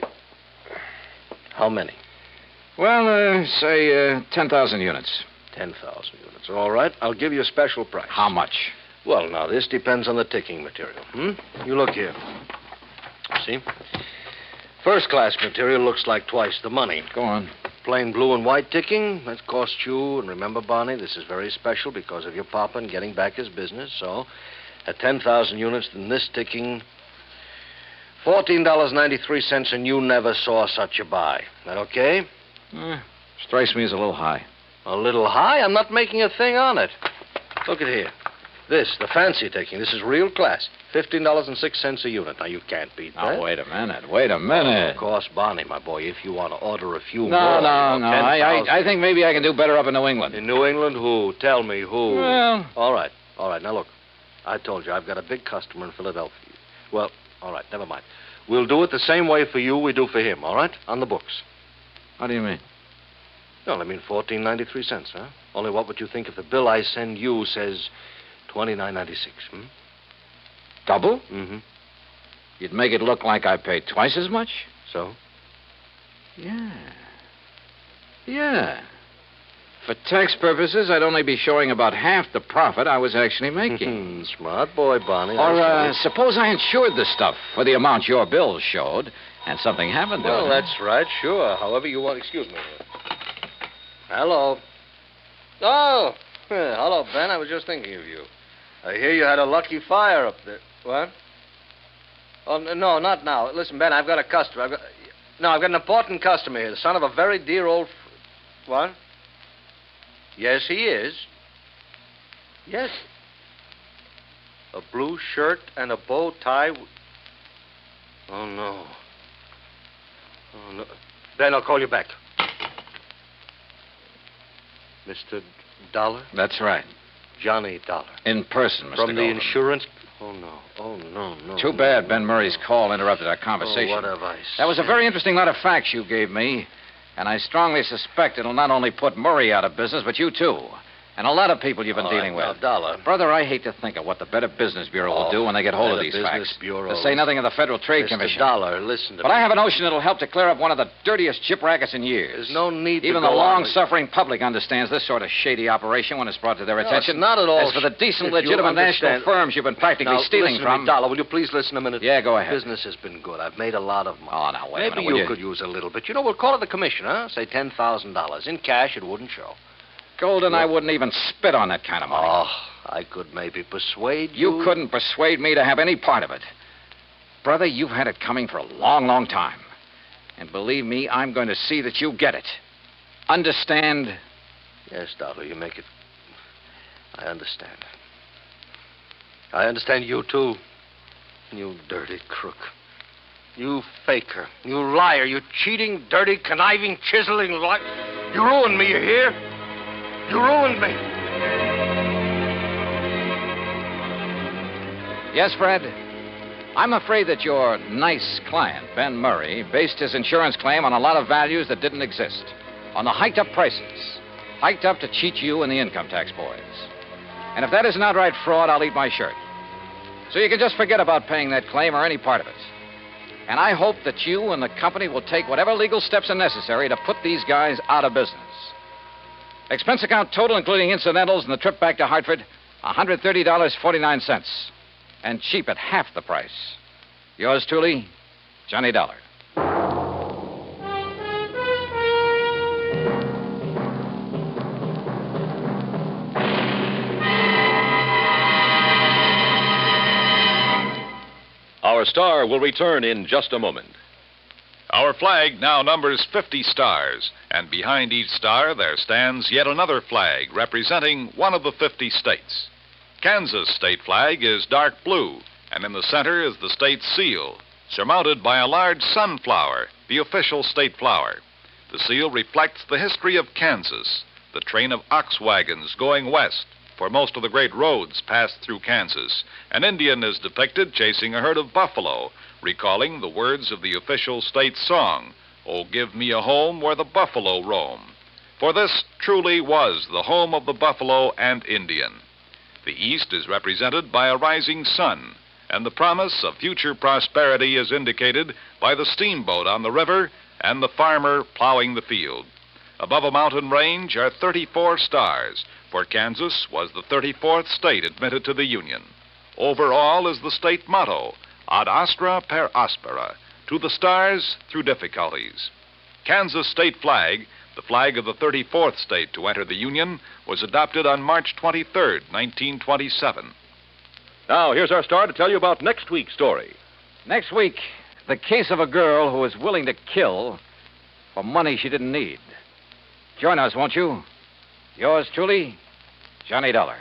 how many? Well, say 10,000 units. 10,000 units. All right, I'll give you a special price. How much? Well, now, this depends on the ticking material. You look here. See? First-class material looks like twice the money. Go on. Plain blue and white ticking, that cost you, and remember, Barney, this is very special because of your papa and getting back his business, so at 10,000 units, then this ticking, $14.93, and you never saw such a buy. That okay? Strikes me as a little high. A little high? I'm not making a thing on it. Look at here. This, the fancy ticking, this is real class. $15.06 a unit. Now, you can't beat that. Now, wait a minute. Of course, Barney, my boy, if you want to order a few more... No. I think maybe I can do better up in New England. In New England? Who? Tell me who. Well... All right. Now, look. I told you, I've got a big customer in Philadelphia. Well, all right, never mind. We'll do it the same way for you we do for him, all right? On the books. How do you mean? Well, I mean $14.93, huh? Only what would you think if the bill I send you says $29.96, Double? Mm-hmm. You'd make it look like I paid twice as much? So? Yeah. For tax purposes, I'd only be showing about half the profit I was actually making. Smart boy, Barney. Or suppose I insured the stuff for the amount your bills showed, and something happened to it. Well, that's right, sure. However you want. Excuse me. Hello. Oh, hello, Ben. I was just thinking of you. I hear you had a lucky fire up there. What? Oh, no, not now. Listen, Ben, I've got a customer. I've got an important customer here, the son of a very dear old... What? Yes, he is. Yes. A blue shirt and a bow tie. Oh, no. Ben, I'll call you back. Mr. Dollar? That's right. Johnny Dollar. In person, Mr. From the Golden. insurance... Oh, no. Too bad Ben Murray's call interrupted our conversation. Oh, what have I said? That was a very interesting lot of facts you gave me, and I strongly suspect it'll not only put Murray out of business, but you too. And a lot of people you've been dealing with. Now, Dollar. Brother, I hate to think of what the Better Business Bureau will do when they get hold of these facts. To say nothing of the Federal Trade Commission. Dollar, listen to me. But I have a notion it'll help to clear up one of the dirtiest chip rackets in years. There's no need to Even the long-suffering public understands this sort of shady operation when it's brought to their attention. It's not at all. As for the decent, legitimate national firms you've been practically now, stealing listen from... to me, Dollar, will you please listen a minute? Yeah, go ahead. Business has been good. I've made a lot of money. Oh, now, wait a minute. Maybe you could use a little bit. You know, we'll call it the commission, huh? Say $10,000. In cash, it wouldn't show. Golden, I wouldn't even spit on that kind of money. Oh, I could maybe persuade you. You couldn't persuade me to have any part of it. Brother, you've had it coming for a long, long time. And believe me, I'm going to see that you get it. Understand? Yes, Dollar, you make it... I understand. I understand you, too. You dirty crook. You faker. You liar. You cheating, dirty, conniving, chiseling liar. You ruined me, you hear? You ruined me. Yes, Fred? I'm afraid that your nice client, Ben Murray, based his insurance claim on a lot of values that didn't exist. On the hiked up prices. Hiked up to cheat you and the income tax boys. And if that isn't outright fraud, I'll eat my shirt. So you can just forget about paying that claim or any part of it. And I hope that you and the company will take whatever legal steps are necessary to put these guys out of business. Expense account total, including incidentals and the trip back to Hartford, $130.49. And cheap at half the price. Yours truly, Johnny Dollar. Our star will return in just a moment. Our flag now numbers 50 stars, and behind each star there stands yet another flag representing one of the 50 states. Kansas' state flag is dark blue, and in the center is the state seal, surmounted by a large sunflower, the official state flower. The seal reflects the history of Kansas, the train of ox wagons going west, for most of the great roads passed through Kansas. An Indian is depicted chasing a herd of buffalo, recalling the words of the official state song, "Oh, give me a home where the buffalo roam." for this truly was the home of the buffalo and Indian. The East is represented by a rising sun, and the promise of future prosperity is indicated by the steamboat on the river and the farmer plowing the field. Above a mountain range are 34 stars, for Kansas was the 34th state admitted to the Union. Over all is the state motto, ad astra per aspera, to the stars through difficulties. Kansas state flag, the flag of the 34th state to enter the Union, was adopted on March 23rd, 1927. Now, here's our star to tell you about next week's story. Next week, the case of a girl who was willing to kill for money she didn't need. Join us, won't you? Yours truly, Johnny Dollar.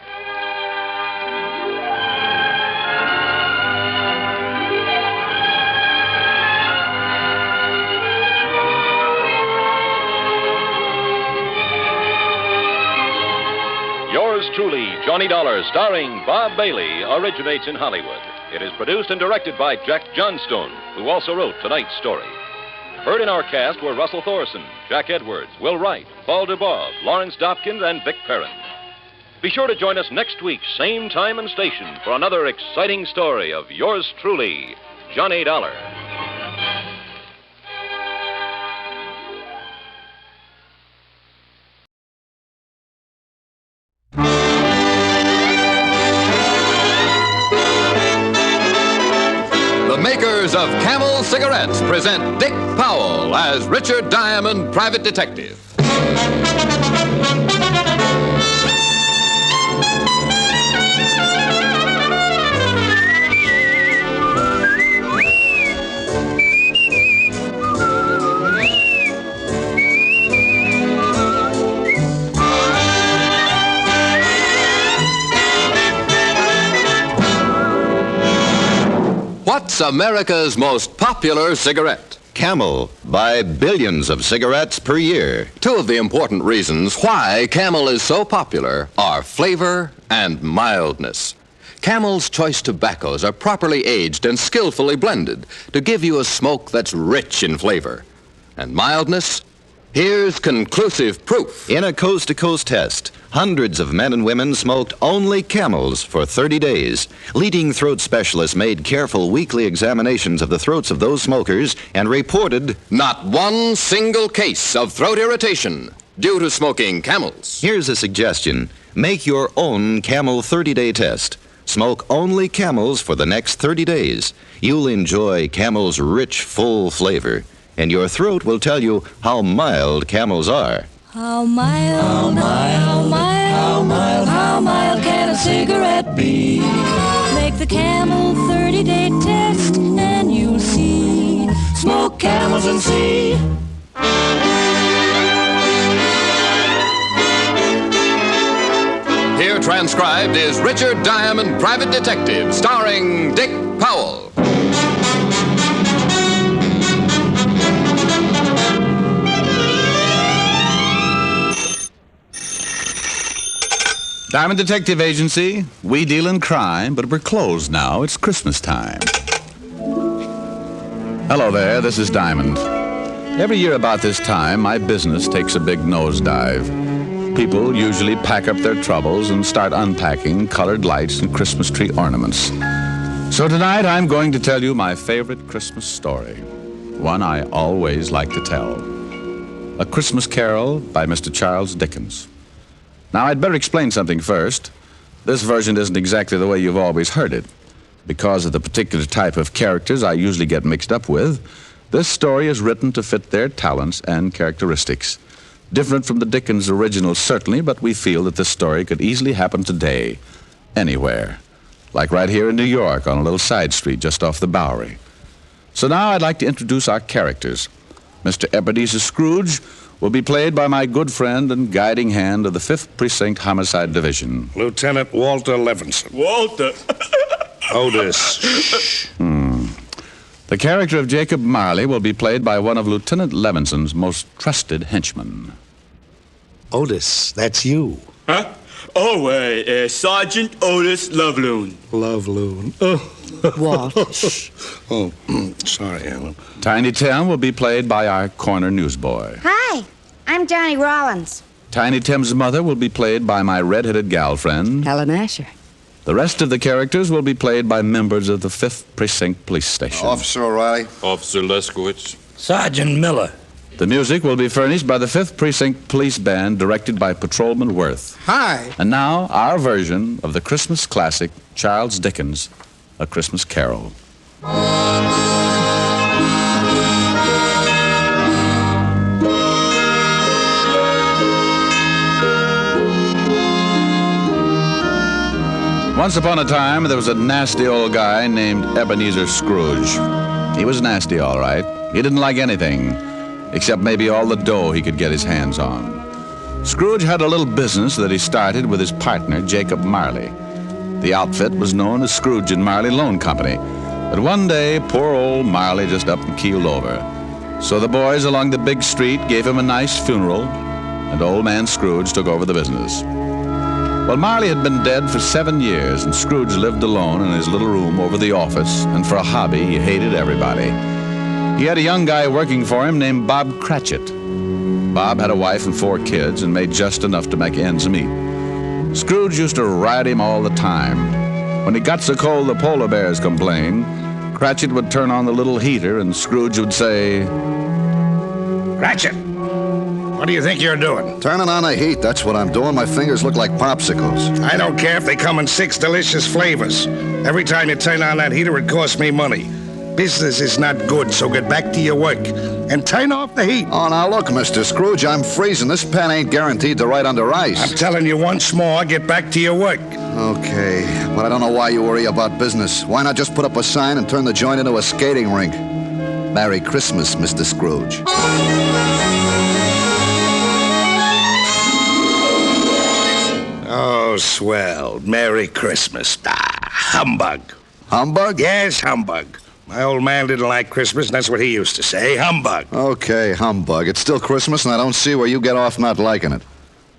Yours truly, Johnny Dollar, starring Bob Bailey, originates in Hollywood. It is produced and directed by Jack Johnstone, who also wrote tonight's story. Heard in our cast were Russell Thorson, Jack Edwards, Will Wright, Paul DeBob, Lawrence Dobkins, and Vic Perrin. Be sure to join us next week, same time and station, for another exciting story of yours truly, Johnny Dollar. Makers of Camel cigarettes present Dick Powell as Richard Diamond, private detective. What's America's most popular cigarette? Camel. Buy billions of cigarettes per year. Two of the important reasons why Camel is so popular are flavor and mildness. Camel's choice tobaccos are properly aged and skillfully blended to give you a smoke that's rich in flavor. And mildness? Here's conclusive proof. In a coast-to-coast test, hundreds of men and women smoked only Camels for 30 days. Leading throat specialists made careful weekly examinations of the throats of those smokers and reported not one single case of throat irritation due to smoking Camels. Here's a suggestion. Make your own Camel 30-day test. Smoke only Camels for the next 30 days. You'll enjoy Camel's rich, full flavor. And your throat will tell you how mild Camels are. How mild, how mild, how mild, how mild, how mild can a cigarette be? Make the Camel 30-day test and you'll see. Smoke Camels and see. Here transcribed is Richard Diamond, private detective, starring Dick Powell. Diamond Detective Agency, we deal in crime, but we're closed now. It's Christmas time. Hello there, this is Diamond. Every year about this time, my business takes a big nosedive. People usually pack up their troubles and start unpacking colored lights and Christmas tree ornaments. So tonight, I'm going to tell you my favorite Christmas story, one I always like to tell. A Christmas Carol by Mr. Charles Dickens. Now, I'd better explain something first. This version isn't exactly the way you've always heard it. Because of the particular type of characters I usually get mixed up with, this story is written to fit their talents and characteristics. Different from the Dickens original, certainly, but we feel that this story could easily happen today, anywhere. Like right here in New York on a little side street just off the Bowery. So now I'd like to introduce our characters. Mr. Ebenezer Scrooge will be played by my good friend and guiding hand of the 5th Precinct Homicide Division. Lieutenant Walter Levinson. Walter. Otis. The character of Jacob Marley will be played by one of Lieutenant Levinson's most trusted henchmen. Otis, that's you. Huh? Oh, Sergeant Otis Loveloon. Loveloon. Oh. Walt. Oh, sorry, Ellen. Tiny Tim will be played by our corner newsboy. Hi, I'm Johnny Rawlins. Tiny Tim's mother will be played by my red-headed gal friend, Helen Asher. The rest of the characters will be played by members of the 5th Precinct Police Station. Officer O'Reilly. Officer Leskowitz. Sergeant Miller. The music will be furnished by the 5th Precinct Police Band, directed by Patrolman Worth. Hi. And now, our version of the Christmas classic, Charles Dickens' A Christmas Carol. Once upon a time, there was a nasty old guy named Ebenezer Scrooge. He was nasty, all right. He didn't like anything, except maybe all the dough he could get his hands on. Scrooge had a little business that he started with his partner, Jacob Marley. The outfit was known as Scrooge and Marley Loan Company. But one day, poor old Marley just up and keeled over. So the boys along the big street gave him a nice funeral, and old man Scrooge took over the business. Well, Marley had been dead for 7 years, and Scrooge lived alone in his little room over the office, and for a hobby, he hated everybody. He had a young guy working for him named Bob Cratchit. Bob had a wife and 4 kids and made just enough to make ends meet. Scrooge used to ride him all the time. When he got so cold the polar bears complained, Cratchit would turn on the little heater, and Scrooge would say, Cratchit, what do you think you're doing? Turning on the heat, that's what I'm doing. My fingers look like popsicles. I don't care if they come in 6 delicious flavors. Every time you turn on that heater, it costs me money. Business is not good, so get back to your work. And turn off the heat. Oh, now look, Mr. Scrooge, I'm freezing. This pen ain't guaranteed to write under ice. I'm telling you once more, get back to your work. Okay, but I don't know why you worry about business. Why not just put up a sign and turn the joint into a skating rink? Merry Christmas, Mr. Scrooge. Oh, swell. Merry Christmas. Ah, humbug. Humbug? Yes, humbug. My old man didn't like Christmas, and that's what he used to say. Humbug. Okay, humbug. It's still Christmas, and I don't see where you get off not liking it.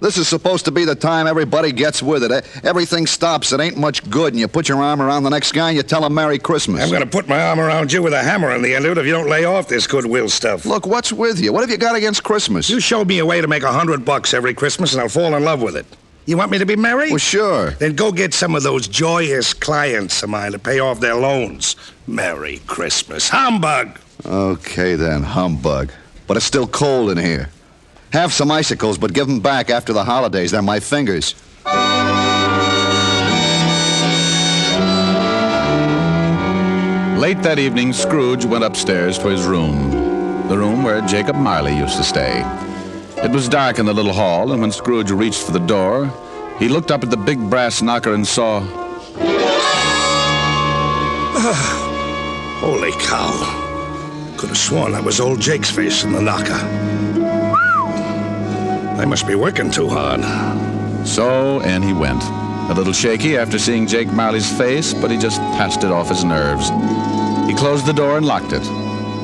This is supposed to be the time everybody gets with it. Everything stops. It ain't much good, and you put your arm around the next guy and you tell him Merry Christmas. I'm going to put my arm around you with a hammer on the end of it if you don't lay off this goodwill stuff. Look, what's with you? What have you got against Christmas? You showed me a way to make $100 every Christmas, and I'll fall in love with it. You want me to be merry? Well, sure. Then go get some of those joyous clients of mine to pay off their loans. Merry Christmas. Humbug! Okay, then, humbug. But it's still cold in here. Have some icicles, but give them back after the holidays. They're my fingers. Late that evening, Scrooge went upstairs to his room, the room where Jacob Marley used to stay. It was dark in the little hall, and when Scrooge reached for the door, he looked up at the big brass knocker and saw... Holy cow. Could have sworn that was old Jake's face in the knocker. They must be working too hard. So, in he went. A little shaky after seeing Jake Marley's face, but he just passed it off his nerves. He closed the door and locked it,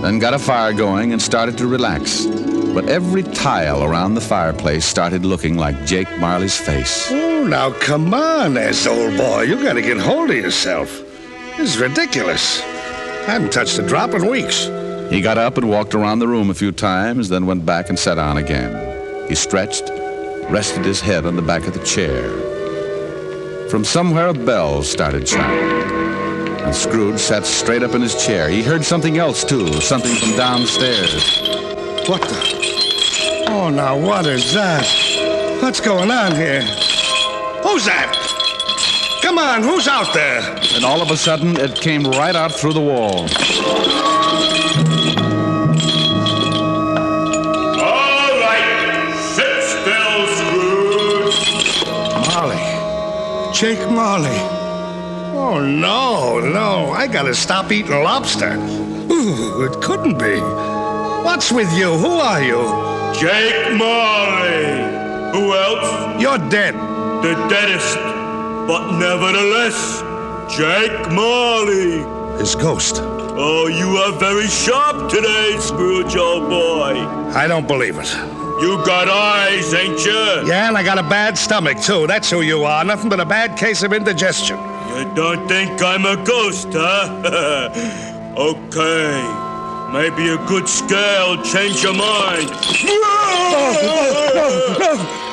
then got a fire going and started to relax. But every tile around the fireplace started looking like Jake Marley's face. Oh, now come on, there, old boy. You gotta get hold of yourself. This is ridiculous. I haven't touched a drop in weeks. He got up and walked around the room a few times, then went back and sat down again. He stretched, rested his head on the back of the chair. From somewhere a bell started chiming, and Scrooge sat straight up in his chair. He heard something else, too, something from downstairs. What the? Oh, now what is that? What's going on here? Who's that? Come on, who's out there? And all of a sudden, it came right out through the wall. All right, sit still, Scrooge. Marley. Jake Marley. Oh, no. I gotta stop eating lobster. Ooh, it couldn't be. What's with you? Who are you? Jake Marley. Who else? You're dead. The deadest. But nevertheless, Jake Marley. His ghost. Oh, you are very sharp today, Scrooge, old boy. I don't believe it. You got eyes, ain't you? Yeah, and I got a bad stomach, too. That's who you are. Nothing but a bad case of indigestion. You don't think I'm a ghost, huh? Okay. Maybe a good scare will change your mind. No.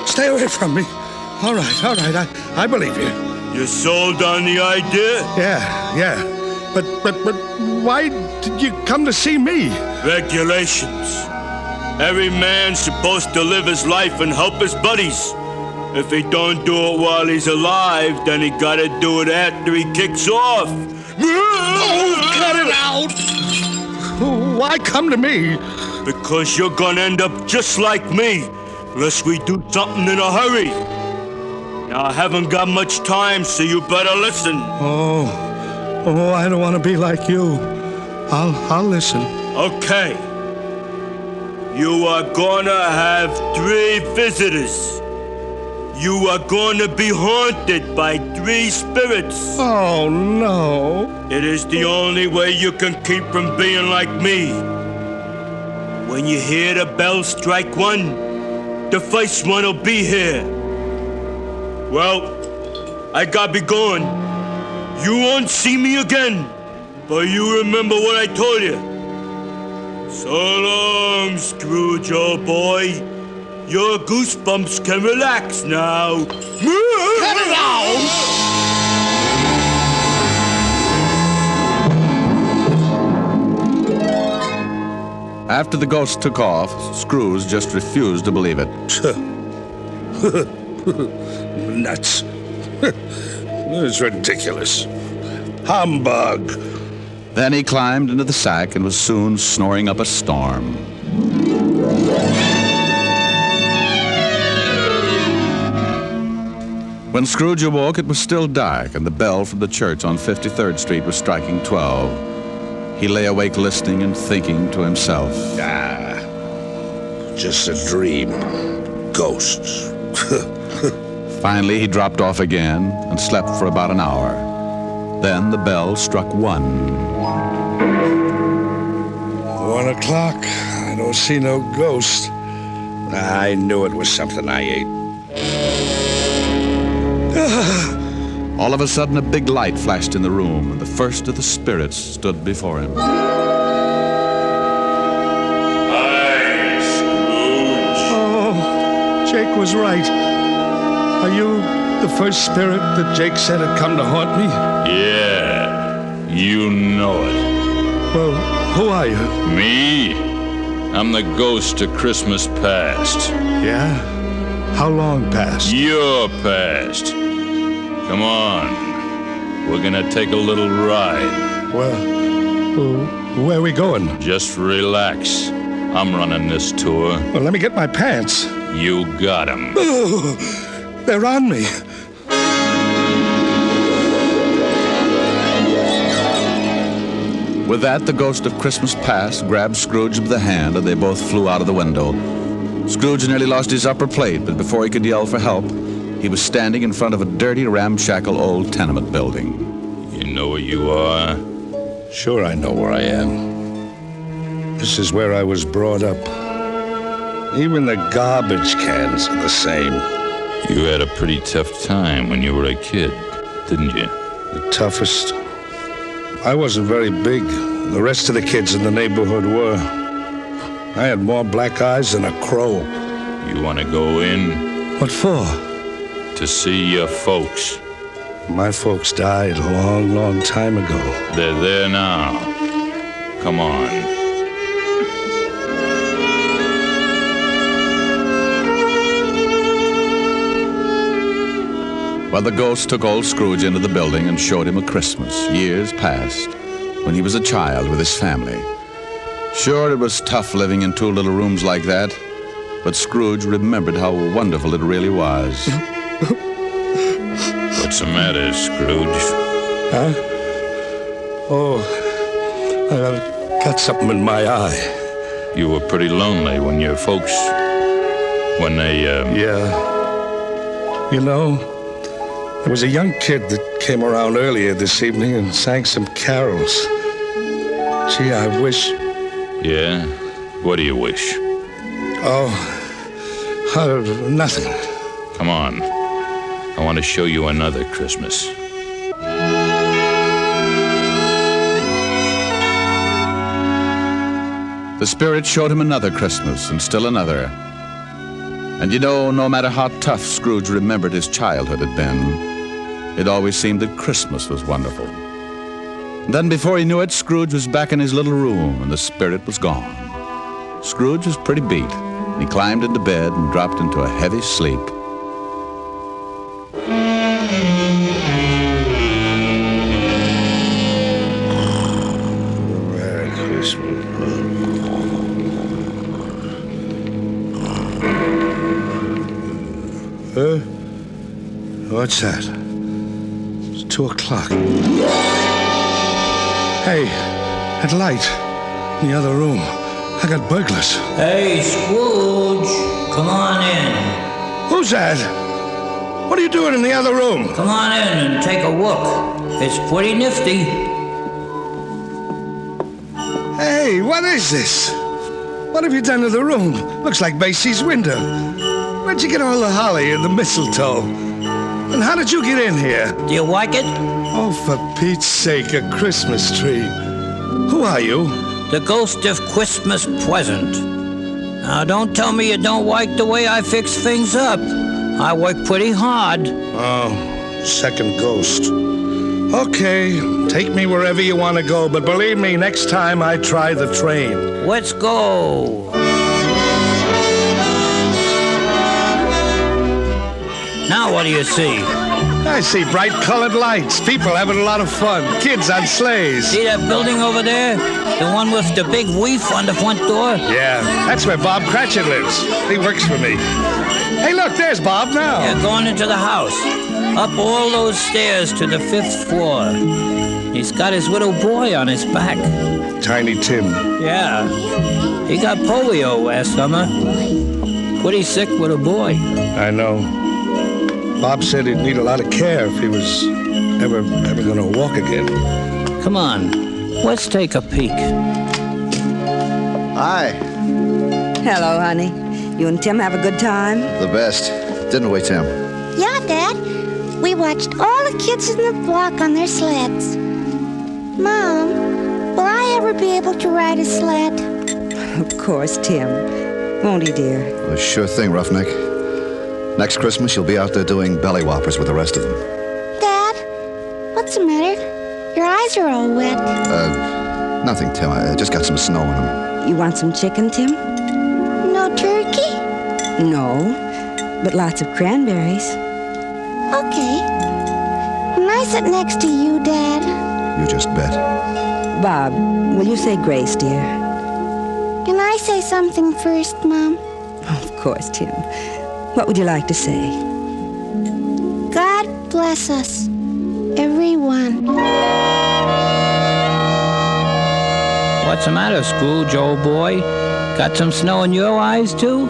Stay away from me. All right. I believe you. You sold on the idea? Yeah. But why did you come to see me? Regulations. Every man's supposed to live his life and help his buddies. If he don't do it while he's alive, then he gotta do it after he kicks off. Oh, cut it out! Why come to me? Because you're gonna end up just like me, unless we do something in a hurry. Now, I haven't got much time, so you better listen. Oh, I don't want to be like you. I'll listen. Okay. You are gonna have 3 visitors. You are gonna be haunted by 3 spirits. Oh, no. It is the only way you can keep from being like me. When you hear the bell strike 1, the first one will be here. Well, I gotta be going. You won't see me again, but you remember what I told you. So long, Scrooge, old boy. Your goosebumps can relax now. Cut it out! After the ghost took off, Scrooge just refused to believe it. Nuts. It's ridiculous. Humbug. Then he climbed into the sack and was soon snoring up a storm. When Scrooge awoke, it was still dark, and the bell from the church on 53rd Street was striking 12. He lay awake listening and thinking to himself. Just a dream. Ghosts. Finally, he dropped off again and slept for about an hour. Then the bell struck 1. 1 o'clock. I don't see no ghost. I knew it was something I ate. All of a sudden, a big light flashed in the room, and the first of the spirits stood before him. Hi, Scrooge. Oh, Jake was right. Are you the first spirit that Jake said had come to haunt me? Yeah, you know it. Well, who are you? Me? I'm the ghost of Christmas past. Yeah? How long past? Your past. Come on. We're gonna take a little ride. Well, where are we going? Just relax. I'm running this tour. Well, let me get my pants. You got 'em. Oh, they're on me. With that, the ghost of Christmas past grabbed Scrooge by the hand, and they both flew out of the window. Scrooge nearly lost his upper plate, but before he could yell for help, he was standing in front of a dirty, ramshackle old tenement building. You know where you are? Sure, I know where I am. This is where I was brought up. Even the garbage cans are the same. You had a pretty tough time when you were a kid, didn't you? The toughest? I wasn't very big. The rest of the kids in the neighborhood were. I had more black eyes than a crow. You want to go in? What for? To see your folks. My folks died a long, long time ago. They're there now. Come on. Well, the ghost took old Scrooge into the building and showed him a Christmas, years past, when he was a child with his family. Sure, it was tough living in 2 little rooms like that, but Scrooge remembered how wonderful it really was. What's the matter, Scrooge? Huh? Oh, I've got something in my eye. You were pretty lonely when your folks... when they, Yeah. You know, there was a young kid that came around earlier this evening and sang some carols. Gee, I wish... Yeah? What do you wish? Oh, nothing. Come on. I want to show you another Christmas. The spirit showed him another Christmas and still another. And you know, no matter how tough Scrooge remembered his childhood had been, it always seemed that Christmas was wonderful. Then before he knew it, Scrooge was back in his little room and the spirit was gone. Scrooge was pretty beat. He climbed into bed and dropped into a heavy sleep. Merry Christmas. What's that? It's 2 o'clock. Hey, that light in the other room. I got burglars. Hey, Scrooge, come on in. Who's that? What are you doing in the other room? Come on in and take a look. It's pretty nifty. Hey, what is this? What have you done to the room? Looks like Macy's window. Where'd you get all the holly and the mistletoe? And how did you get in here? Do you like it? Oh, for Pete's sake, a Christmas tree. Who are you? The ghost of Christmas present. Now, don't tell me you don't like the way I fix things up. I work pretty hard. Oh, second ghost. Okay, take me wherever you want to go, but believe me, next time I try the train. Let's go. Now what do you see? I see bright colored lights, people having a lot of fun, kids on sleighs. See that building over there? The one with the big reef on the front door? Yeah, that's where Bob Cratchit lives. He works for me. Hey, look, there's Bob now. Yeah, going into the house. Up all those stairs to the 5th floor. He's got his little boy on his back. Tiny Tim. Yeah. He got polio last summer. Pretty sick little boy. I know. Bob said he'd need a lot of care if he was ever going to walk again. Come on, let's take a peek. Hi. Hello, honey. You and Tim have a good time? The best. Didn't we, Tim? Yeah, Dad. We watched all the kids in the block on their sleds. Mom, will I ever be able to ride a sled? Of course, Tim. Won't he, dear? Well, sure thing, Roughneck. Next Christmas, you'll be out there doing belly whoppers with the rest of them. Dad, what's the matter? Your eyes are all wet. Nothing, Tim. I just got some snow in them. You want some chicken, Tim? No turkey? No, but lots of cranberries. Okay. Can I sit next to you, Dad? You just bet. Bob, will you say grace, dear? Can I say something first, Mom? Of course, Tim. What would you like to say? God bless us, everyone. What's the matter, Scrooge, old boy? Got some snow in your eyes, too?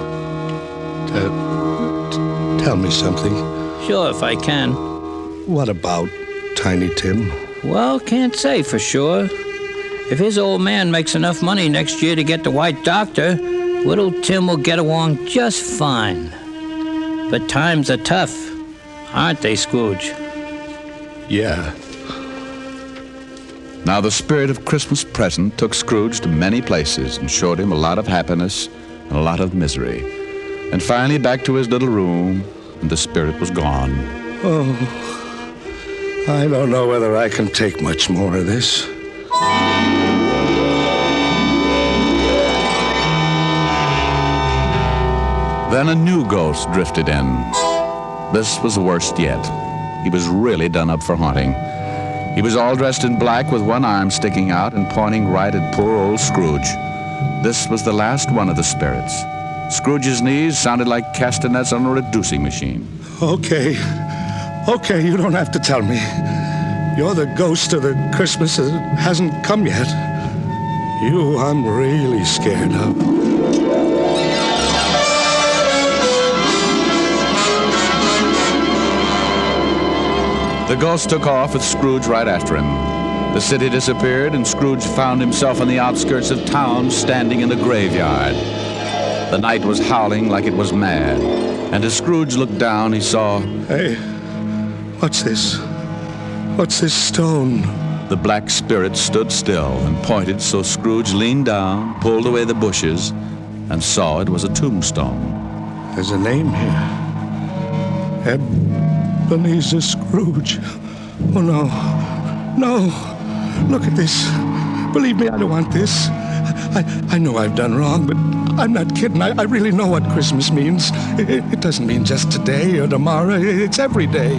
Tell me something. Sure, if I can. What about Tiny Tim? Well, can't say for sure. If his old man makes enough money next year to get the white doctor, little Tim will get along just fine. But times are tough, aren't they, Scrooge? Yeah. Now the spirit of Christmas present took Scrooge to many places and showed him a lot of happiness and a lot of misery. And finally back to his little room, and the spirit was gone. Oh, I don't know whether I can take much more of this. Then a new ghost drifted in. This was the worst yet. He was really done up for haunting. He was all dressed in black with one arm sticking out and pointing right at poor old Scrooge. This was the last one of the spirits. Scrooge's knees sounded like castanets on a reducing machine. Okay, you don't have to tell me. You're the ghost of the Christmas that hasn't come yet. You I'm really scared of. The ghost took off with Scrooge right after him. The city disappeared, and Scrooge found himself on the outskirts of town, standing in the graveyard. The night was howling like it was mad, and as Scrooge looked down, he saw... Hey, what's this? What's this stone? The black spirit stood still and pointed, so Scrooge leaned down, pulled away the bushes, and saw it was a tombstone. There's a name here. Ebenezer Scrooge. Oh, no. No. Look at this. Believe me, I don't want this. I know I've done wrong, but I'm not kidding. I really know what Christmas means. It doesn't mean just today or tomorrow. It's every day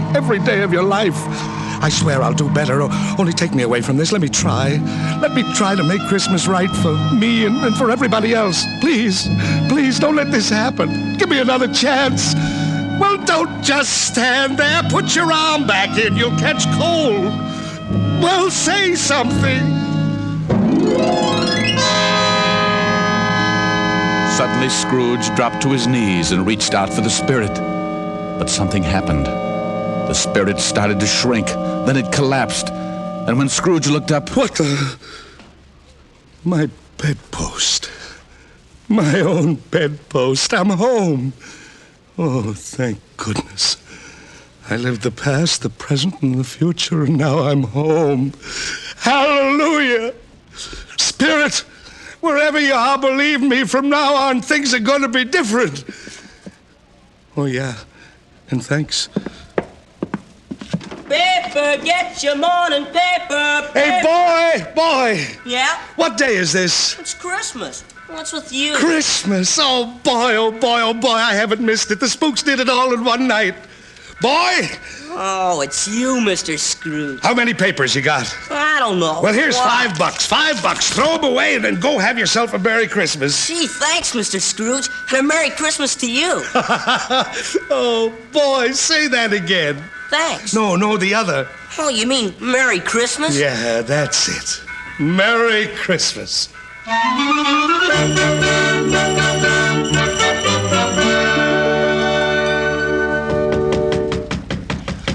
of your life. I swear I'll do better. Only take me away from this. Let me try. Let me try to make Christmas right for me and for everybody else. Please, please, don't let this happen. Give me another chance. Well, don't just stand there. Put your arm back in. You'll catch cold. Well, say something. Suddenly, Scrooge dropped to his knees and reached out for the spirit. But something happened. The spirit started to shrink. Then it collapsed. And when Scrooge looked up... What the... My bedpost. My own bedpost. I'm home. Oh, thank goodness. I lived the past, the present, and the future, and now I'm home. Hallelujah! Spirit, wherever you are, believe me, from now on, things are going to be different. Oh, yeah. And thanks. Paper, get your morning paper. Hey, boy! Yeah? What day is this? It's Christmas. What's with you? Christmas! Oh, boy, I haven't missed it. The spooks did it all in one night. Boy! Oh, it's you, Mr. Scrooge. How many papers you got? I don't know. Well, here's What? $5. $5. Throw them away and then go have yourself a Merry Christmas. Gee, thanks, Mr. Scrooge. And a Merry Christmas to you. Oh, boy, say that again. Thanks. No, the other. Oh, you mean Merry Christmas? Yeah, that's it. Merry Christmas.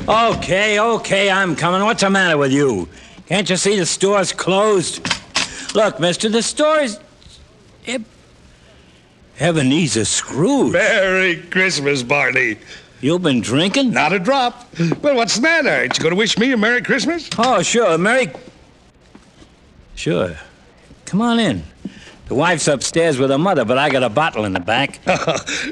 Okay, I'm coming. What's the matter with you? Can't you see the store's closed? Look, mister, the store's... Ebenezer Scrooge. Merry Christmas, Barney. You've been drinking? Not a drop. Well, what's the matter? Ain't you going to wish me a Merry Christmas? Oh, sure, Sure. Come on in. The wife's upstairs with her mother, but I got a bottle in the back.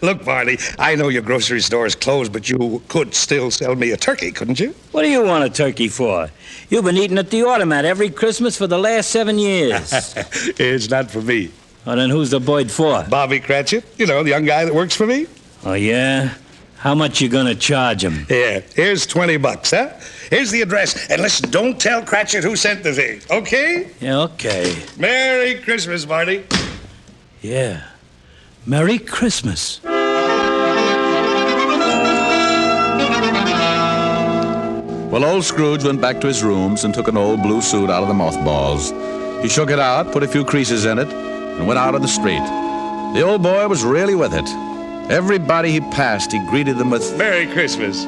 Look, Barney, I know your grocery store is closed, but you could still sell me a turkey, couldn't you? What do you want a turkey for? You've been eating at the automat every Christmas for the last 7 years. It's not for me. Oh, then who's the bird for? Bobby Cratchit, you know, the young guy that works for me. Oh, yeah? How much you gonna charge him? Yeah, here's $20, huh? Here's the address. And listen, don't tell Cratchit who sent the thing, okay? Yeah, okay. Merry Christmas, Marty. Yeah. Merry Christmas. Well, old Scrooge went back to his rooms and took an old blue suit out of the mothballs. He shook it out, put a few creases in it, and went out on the street. The old boy was really with it. Everybody he passed, he greeted them with... Merry Christmas.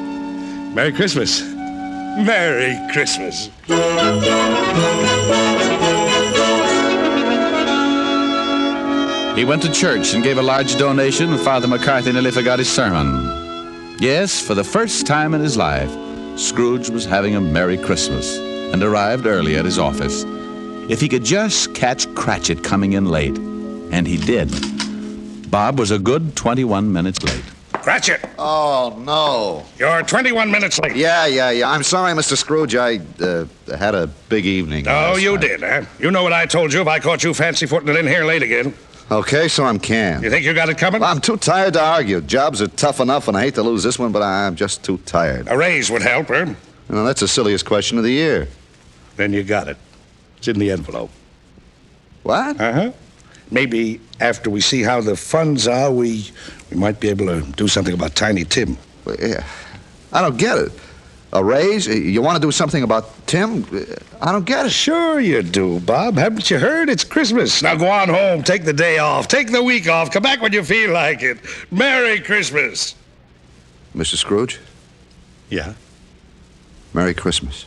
Merry Christmas. Merry Christmas. He went to church and gave a large donation, and Father McCarthy nearly forgot his sermon. Yes, for the first time in his life, Scrooge was having a Merry Christmas and arrived early at his office. If he could just catch Cratchit coming in late, and he did. Bob was a good 21 minutes late. Cratchit! Oh, no. You're 21 minutes late. Yeah. I'm sorry, Mr. Scrooge. I had a big evening. Oh, you did, huh? You know what I told you if I caught you fancy-footing it in here late again. Okay, so I'm canned. You think you got it coming? Well, I'm too tired to argue. Jobs are tough enough, and I hate to lose this one, but I'm just too tired. A raise would help, huh? Well, that's the silliest question of the year. Then you got it. It's in the envelope. What? Uh-huh. Maybe after we see how the funds are, we might be able to do something about Tiny Tim. Well, yeah. I don't get it. A raise? You want to do something about Tim? I don't get it. Sure you do, Bob. Haven't you heard? It's Christmas. Now go on home, take the day off, take the week off, come back when you feel like it. Merry Christmas. Mr. Scrooge? Yeah? Merry Christmas.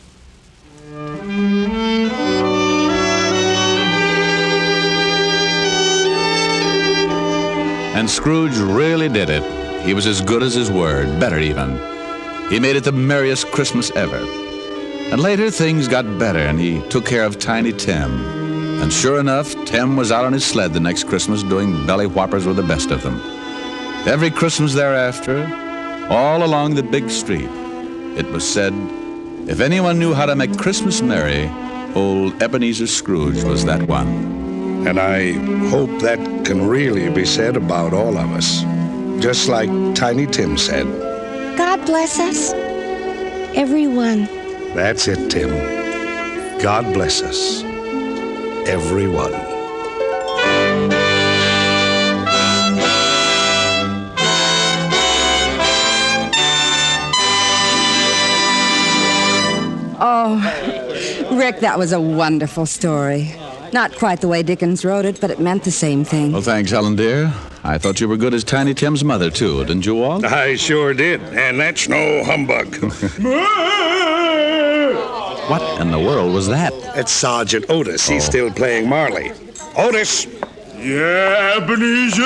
And Scrooge really did it. He was as good as his word, better even. He made it the merriest Christmas ever. And later, things got better, and he took care of Tiny Tim. And sure enough, Tim was out on his sled the next Christmas doing belly whoppers with the best of them. Every Christmas thereafter, all along the big street, it was said, if anyone knew how to make Christmas merry, old Ebenezer Scrooge was that one. And I hope that can really be said about all of us. Just like Tiny Tim said. God bless us, everyone. That's it, Tim. God bless us, everyone. Oh, Rick, that was a wonderful story. Not quite the way Dickens wrote it, but it meant the same thing. Well, thanks, Helen, dear. I thought you were good as Tiny Tim's mother, too, didn't you, Walt? I sure did, and that's no humbug. What in the world was that? It's Sergeant Otis. He's still playing Marley. Otis! Yeah, Ebenezer?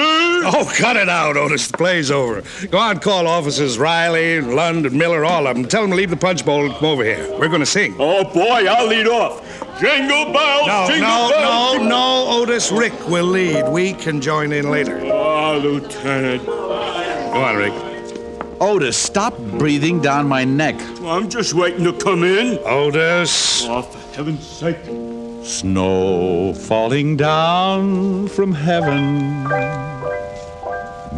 Oh, cut it out, Otis. The play's over. Go on, call officers Riley, Lund, and Miller, all of them. Tell them to leave the punch bowl and come over here. We're going to sing. Oh, boy, I'll lead off. Jingle bells, jingle bells. No, Otis. Rick will lead. We can join in later. Oh, Lieutenant. Go on, Rick. Otis, stop breathing down my neck. I'm just waiting to come in. Otis. Oh, for heaven's sake. Snow falling down from heaven,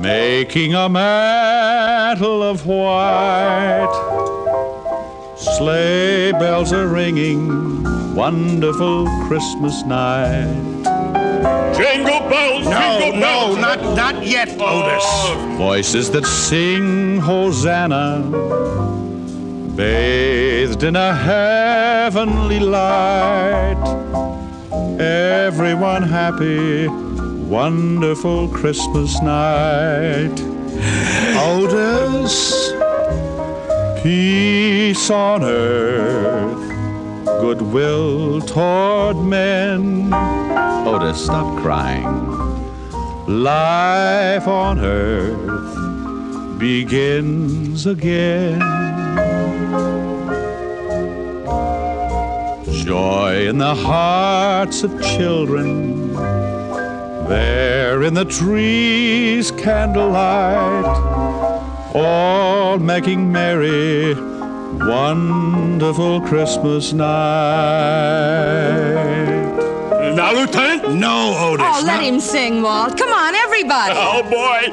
making a mantle of white. Sleigh bells are ringing, wonderful Christmas night. Jingle bells, jingle bells. No, not yet, Otis. Voices that sing Hosanna, bathed in a heavenly light. Everyone happy, wonderful Christmas night. Otis. Peace on earth, goodwill toward men. Otis, stop crying. Life on earth begins again. Joy in the hearts of children, there in the trees candlelight, all making merry, wonderful Christmas night. Now, Lieutenant? No, Otis. Oh, let him sing, Walt. Come on, everybody. Oh, boy.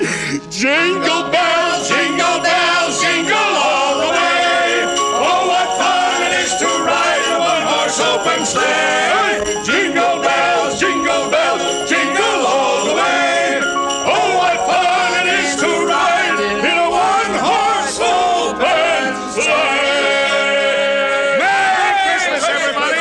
Jingle bells, jingle bells, jingle all the way. Oh, what fun it is to ride in a one-horse open sleigh. Jingle bells, jingle all the way. Oh, what fun it is to ride in a one-horse open sleigh. Merry Christmas, everybody.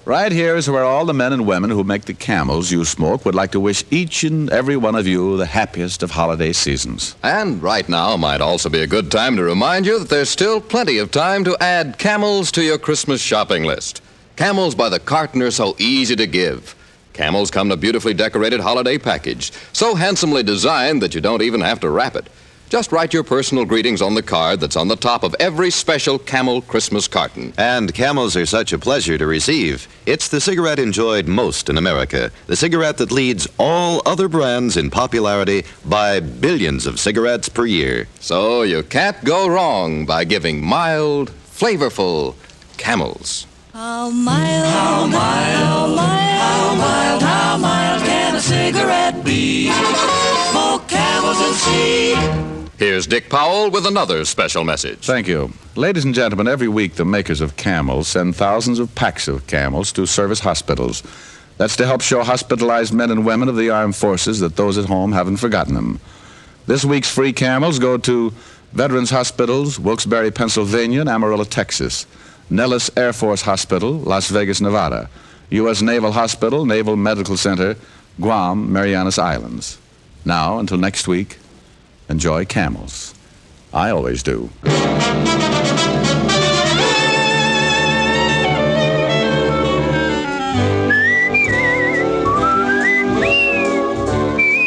Right here is where all the men and women who make the camels you smoke would like to wish each and every one of you the happiest of holiday seasons. And right now might also be a good time to remind you that there's still plenty of time to add camels to your Christmas shopping list. Camels by the carton are so easy to give. Camels come in a beautifully decorated holiday package, so handsomely designed that you don't even have to wrap it. Just write your personal greetings on the card that's on the top of every special Camel Christmas carton. And Camels are such a pleasure to receive. It's the cigarette enjoyed most in America. The cigarette that leads all other brands in popularity by billions of cigarettes per year. So you can't go wrong by giving mild, flavorful Camels. How mild, how mild, how mild, how mild, how mild can a cigarette be? Smoke Camels and see. Here's Dick Powell with another special message. Thank you. Ladies and gentlemen, every week the makers of Camels send thousands of packs of Camels to service hospitals. That's to help show hospitalized men and women of the armed forces that those at home haven't forgotten them. This week's free Camels go to Veterans Hospitals, Wilkes-Barre, Pennsylvania, and Amarillo, Texas. Nellis Air Force Hospital, Las Vegas, Nevada. U.S. Naval Hospital, Naval Medical Center, Guam, Marianas Islands. Now, until next week, enjoy Camels. I always do.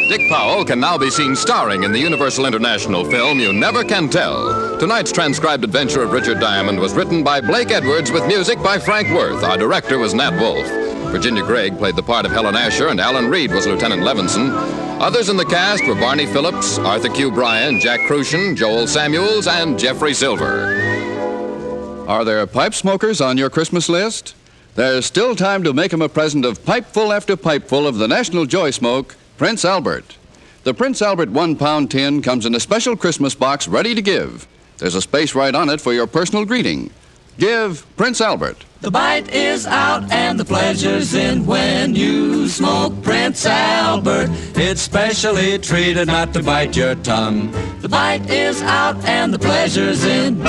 Dick Powell Powell can now be seen starring in the Universal International film You Never Can Tell. Tonight's transcribed adventure of Richard Diamond was written by Blake Edwards with music by Frank Worth. Our director was Nat Wolfe. Virginia Gregg played the part of Helen Asher, and Alan Reed was Lieutenant Levinson. Others in the cast were Barney Phillips, Arthur Q. Bryan, Jack Crucian, Joel Samuels, and Jeffrey Silver. Are there pipe smokers on your Christmas list? There's still time to make 'em a present of pipeful after pipeful of the National Joy Smoke, Prince Albert. The Prince Albert 1-pound tin comes in a special Christmas box ready to give. There's a space right on it for your personal greeting. Give Prince Albert. The bite is out and the pleasure's in when you smoke Prince Albert. It's specially treated not to bite your tongue. The bite is out and the pleasure's in.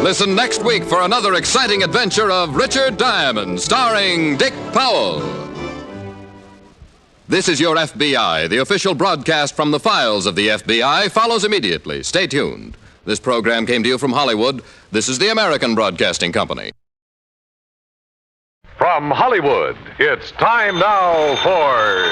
Listen next week for another exciting adventure of Richard Diamond, starring Dick Powell. This is Your FBI. The official broadcast from the files of the FBI follows immediately. Stay tuned. This program came to you from Hollywood. This is the American Broadcasting Company. From Hollywood, it's time now for...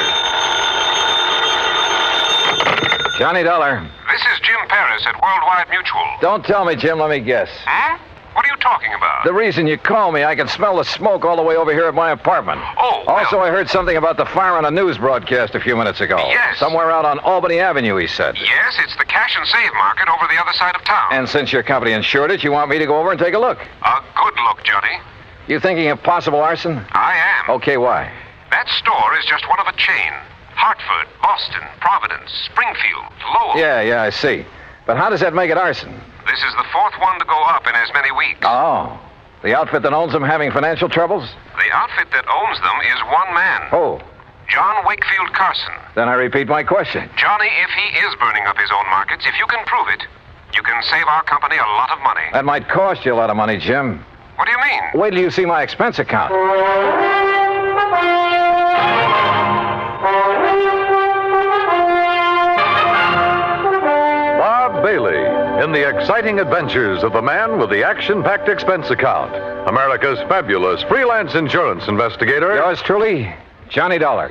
Johnny Dollar. This is Jim Paris at Worldwide Mutual. Don't tell me, Jim. Let me guess. Huh? What are you talking about? The reason you call me, I can smell the smoke all the way over here at my apartment. Oh, well. Also, I heard something about the fire on a news broadcast a few minutes ago. Yes. Somewhere out on Albany Avenue, he said. Yes, it's the cash and save market over the other side of town. And since your company insured it, you want me to go over and take a look? A good look, Johnny. You thinking of possible arson? I am. Okay, why? That store is just one of a chain. Hartford, Boston, Providence, Springfield, Lowell. Yeah, I see. But how does that make it arson? This is the fourth one to go up in as many weeks. Oh. The outfit that owns them having financial troubles? The outfit that owns them is one man. Oh. John Wakefield Carson. Then I repeat my question. Johnny, if he is burning up his own markets, if you can prove it, you can save our company a lot of money. That might cost you a lot of money, Jim. What do you mean? Wait till you see my expense account. Bob Bailey in the exciting adventures of the man with the action-packed expense account. America's fabulous freelance insurance investigator. Yours truly, Johnny Dollar.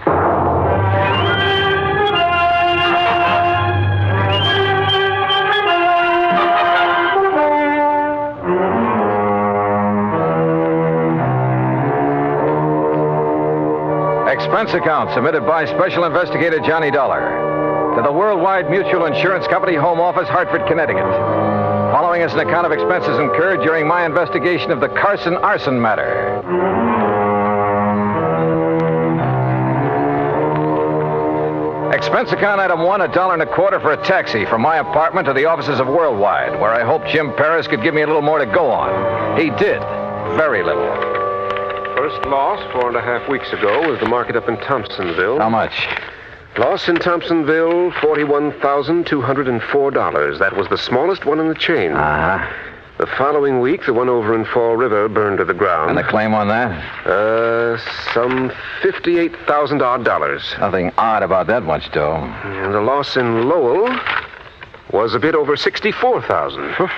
Expense account submitted by Special Investigator Johnny Dollar to the Worldwide Mutual Insurance Company, Home Office, Hartford, Connecticut. Following is an account of expenses incurred during my investigation of the Carson Arson Matter. Expense account item 1, $1.25 for a taxi from my apartment to the offices of Worldwide, where I hoped Jim Paris could give me a little more to go on. He did. Very little. First loss 4.5 weeks ago was the market up in Thompsonville. How much? Loss in Thompsonville, $41,204. That was the smallest one in the chain. Uh-huh. The following week, the one over in Fall River burned to the ground. And the claim on that? Some $58,000 odd. Nothing odd about that much, though. And the loss in Lowell was a bit over $64,000.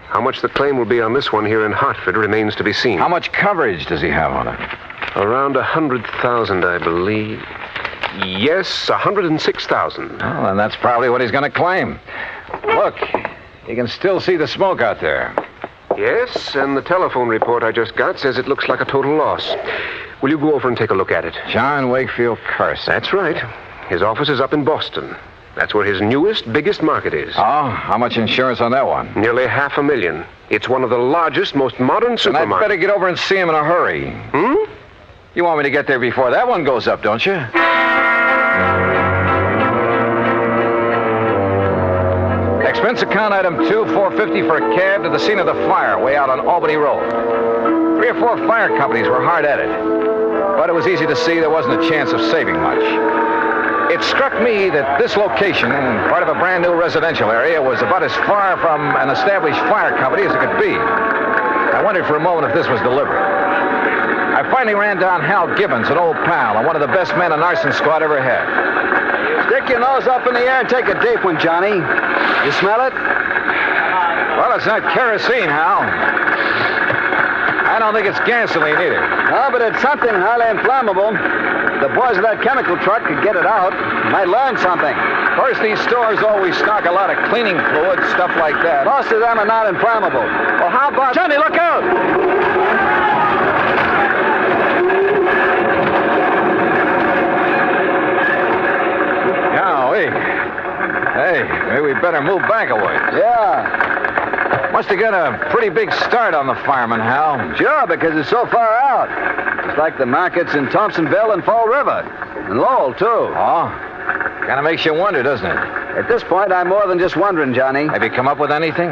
How much the claim will be on this one here in Hartford remains to be seen. How much coverage does he have on it? Around $100,000, I believe. Yes, $106,000. Well, then that's probably what he's going to claim. Look, you can still see the smoke out there. Yes, and the telephone report I just got says it looks like a total loss. Will you go over and take a look at it? John Wakefield Carson. That's right. His office is up in Boston. That's where his newest, biggest market is. Oh, how much insurance on that one? Nearly $500,000. It's one of the largest, most modern supermarkets. Then I'd better get over and see him in a hurry. You want me to get there before that one goes up, don't you? Expense account item 2, $450 for a cab to the scene of the fire, way out on Albany Road. 3 or 4 fire companies were hard at it, but it was easy to see there wasn't a chance of saving much. It struck me that this location, part of a brand new residential area, was about as far from an established fire company as it could be. I wondered for a moment if this was deliberate. I finally ran down Hal Gibbons, an old pal, and one of the best men an arson squad ever had. Stick your nose up in the air and take a deep one, Johnny. You smell it? Well, it's not kerosene, Hal. I don't think it's gasoline either. Oh, but it's something highly inflammable. The boys of that chemical truck could get it out. Might learn something. Of course, these stores always stock a lot of cleaning fluid, stuff like that. Most of them are not inflammable. Well, how about... Johnny, look out! Hey, maybe we better move back a ways. Yeah. Must have got a pretty big start on the fireman, Hal. Sure, because it's so far out. It's like the markets in Thompsonville and Fall River. And Lowell, too. Oh? Kind of makes you wonder, doesn't it? At this point, I'm more than just wondering, Johnny. Have you come up with anything?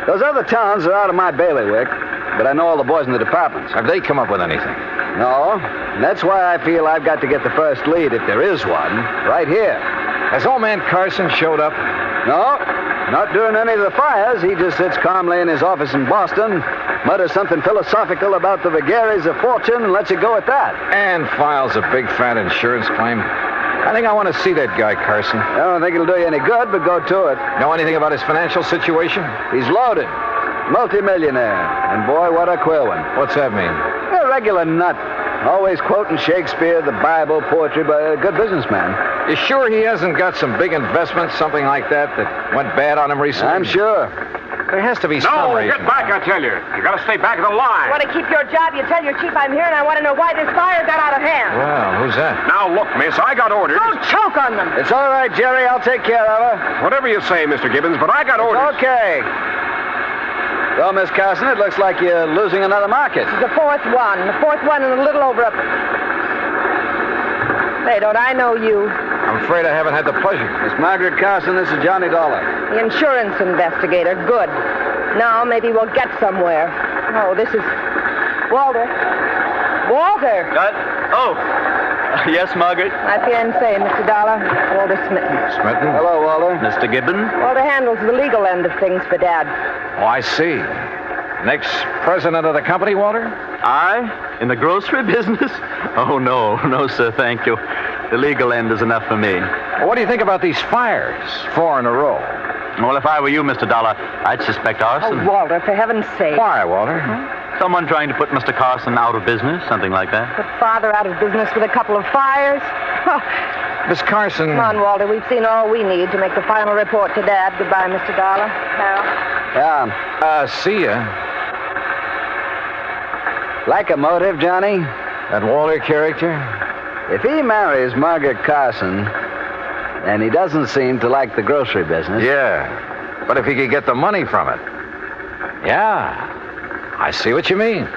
Those other towns are out of my bailiwick, but I know all the boys in the departments. Have they come up with anything? No. And that's why I feel I've got to get the first lead, if there is one, right here. Has old man Carson showed up? No, not during any of the fires. He just sits calmly in his office in Boston, mutters something philosophical about the vagaries of fortune, and lets it go at that. And files a big fat insurance claim. I think I want to see that guy, Carson. I don't think it'll do you any good, but go to it. Know anything about his financial situation? He's loaded. Multimillionaire. And boy, what a queer one. What's that mean? A regular nut. Always quoting Shakespeare, the Bible, poetry, but a good businessman. You sure he hasn't got some big investments, something like that went bad on him recently? I'm sure. There has to be some reason. No, get back, I tell you. You gotta stay back of the line. Want to keep your job? You tell your chief I'm here, and I want to know why this fire got out of hand. Well, who's that? Now, look, miss, I got orders. Don't choke on them. It's all right, Jerry. I'll take care of her. Whatever you say, Mr. Gibbons, but I got orders. Okay. Well, Miss Carson, it looks like you're losing another market. This is the fourth one. The fourth one and a little over a... Say, don't I know you? I'm afraid I haven't had the pleasure. Miss Margaret Carson, this is Johnny Dollar. The insurance investigator. Good. Now maybe we'll get somewhere. Oh, this is... Walter. Walter! Yes, Margaret? My fiancé, Mr. Dollar. Walter Smitten. Smitten? Hello, Walter. Mr. Gibbon? Walter handles the legal end of things for Dad. Oh, I see. Next president of the company, Walter? I? In the grocery business? Oh, no, sir, thank you. The legal end is enough for me. Well, what do you think about these fires? 4 in a row. Well, if I were you, Mr. Dollar, I'd suspect arson. Oh, Walter, for heaven's sake. Why, Walter? Someone trying to put Mr. Carson out of business, something like that. Put Father out of business with a couple of fires? Miss Carson... Come on, Walter. We've seen all we need to make the final report to Dad. Goodbye, Mr. Dollar. Hal. Yeah. See ya. Like a motive, Johnny? That Walter character? If he marries Margaret Carson, and he doesn't seem to like the grocery business... Yeah, but if he could get the money from it... Yeah, I see what you mean.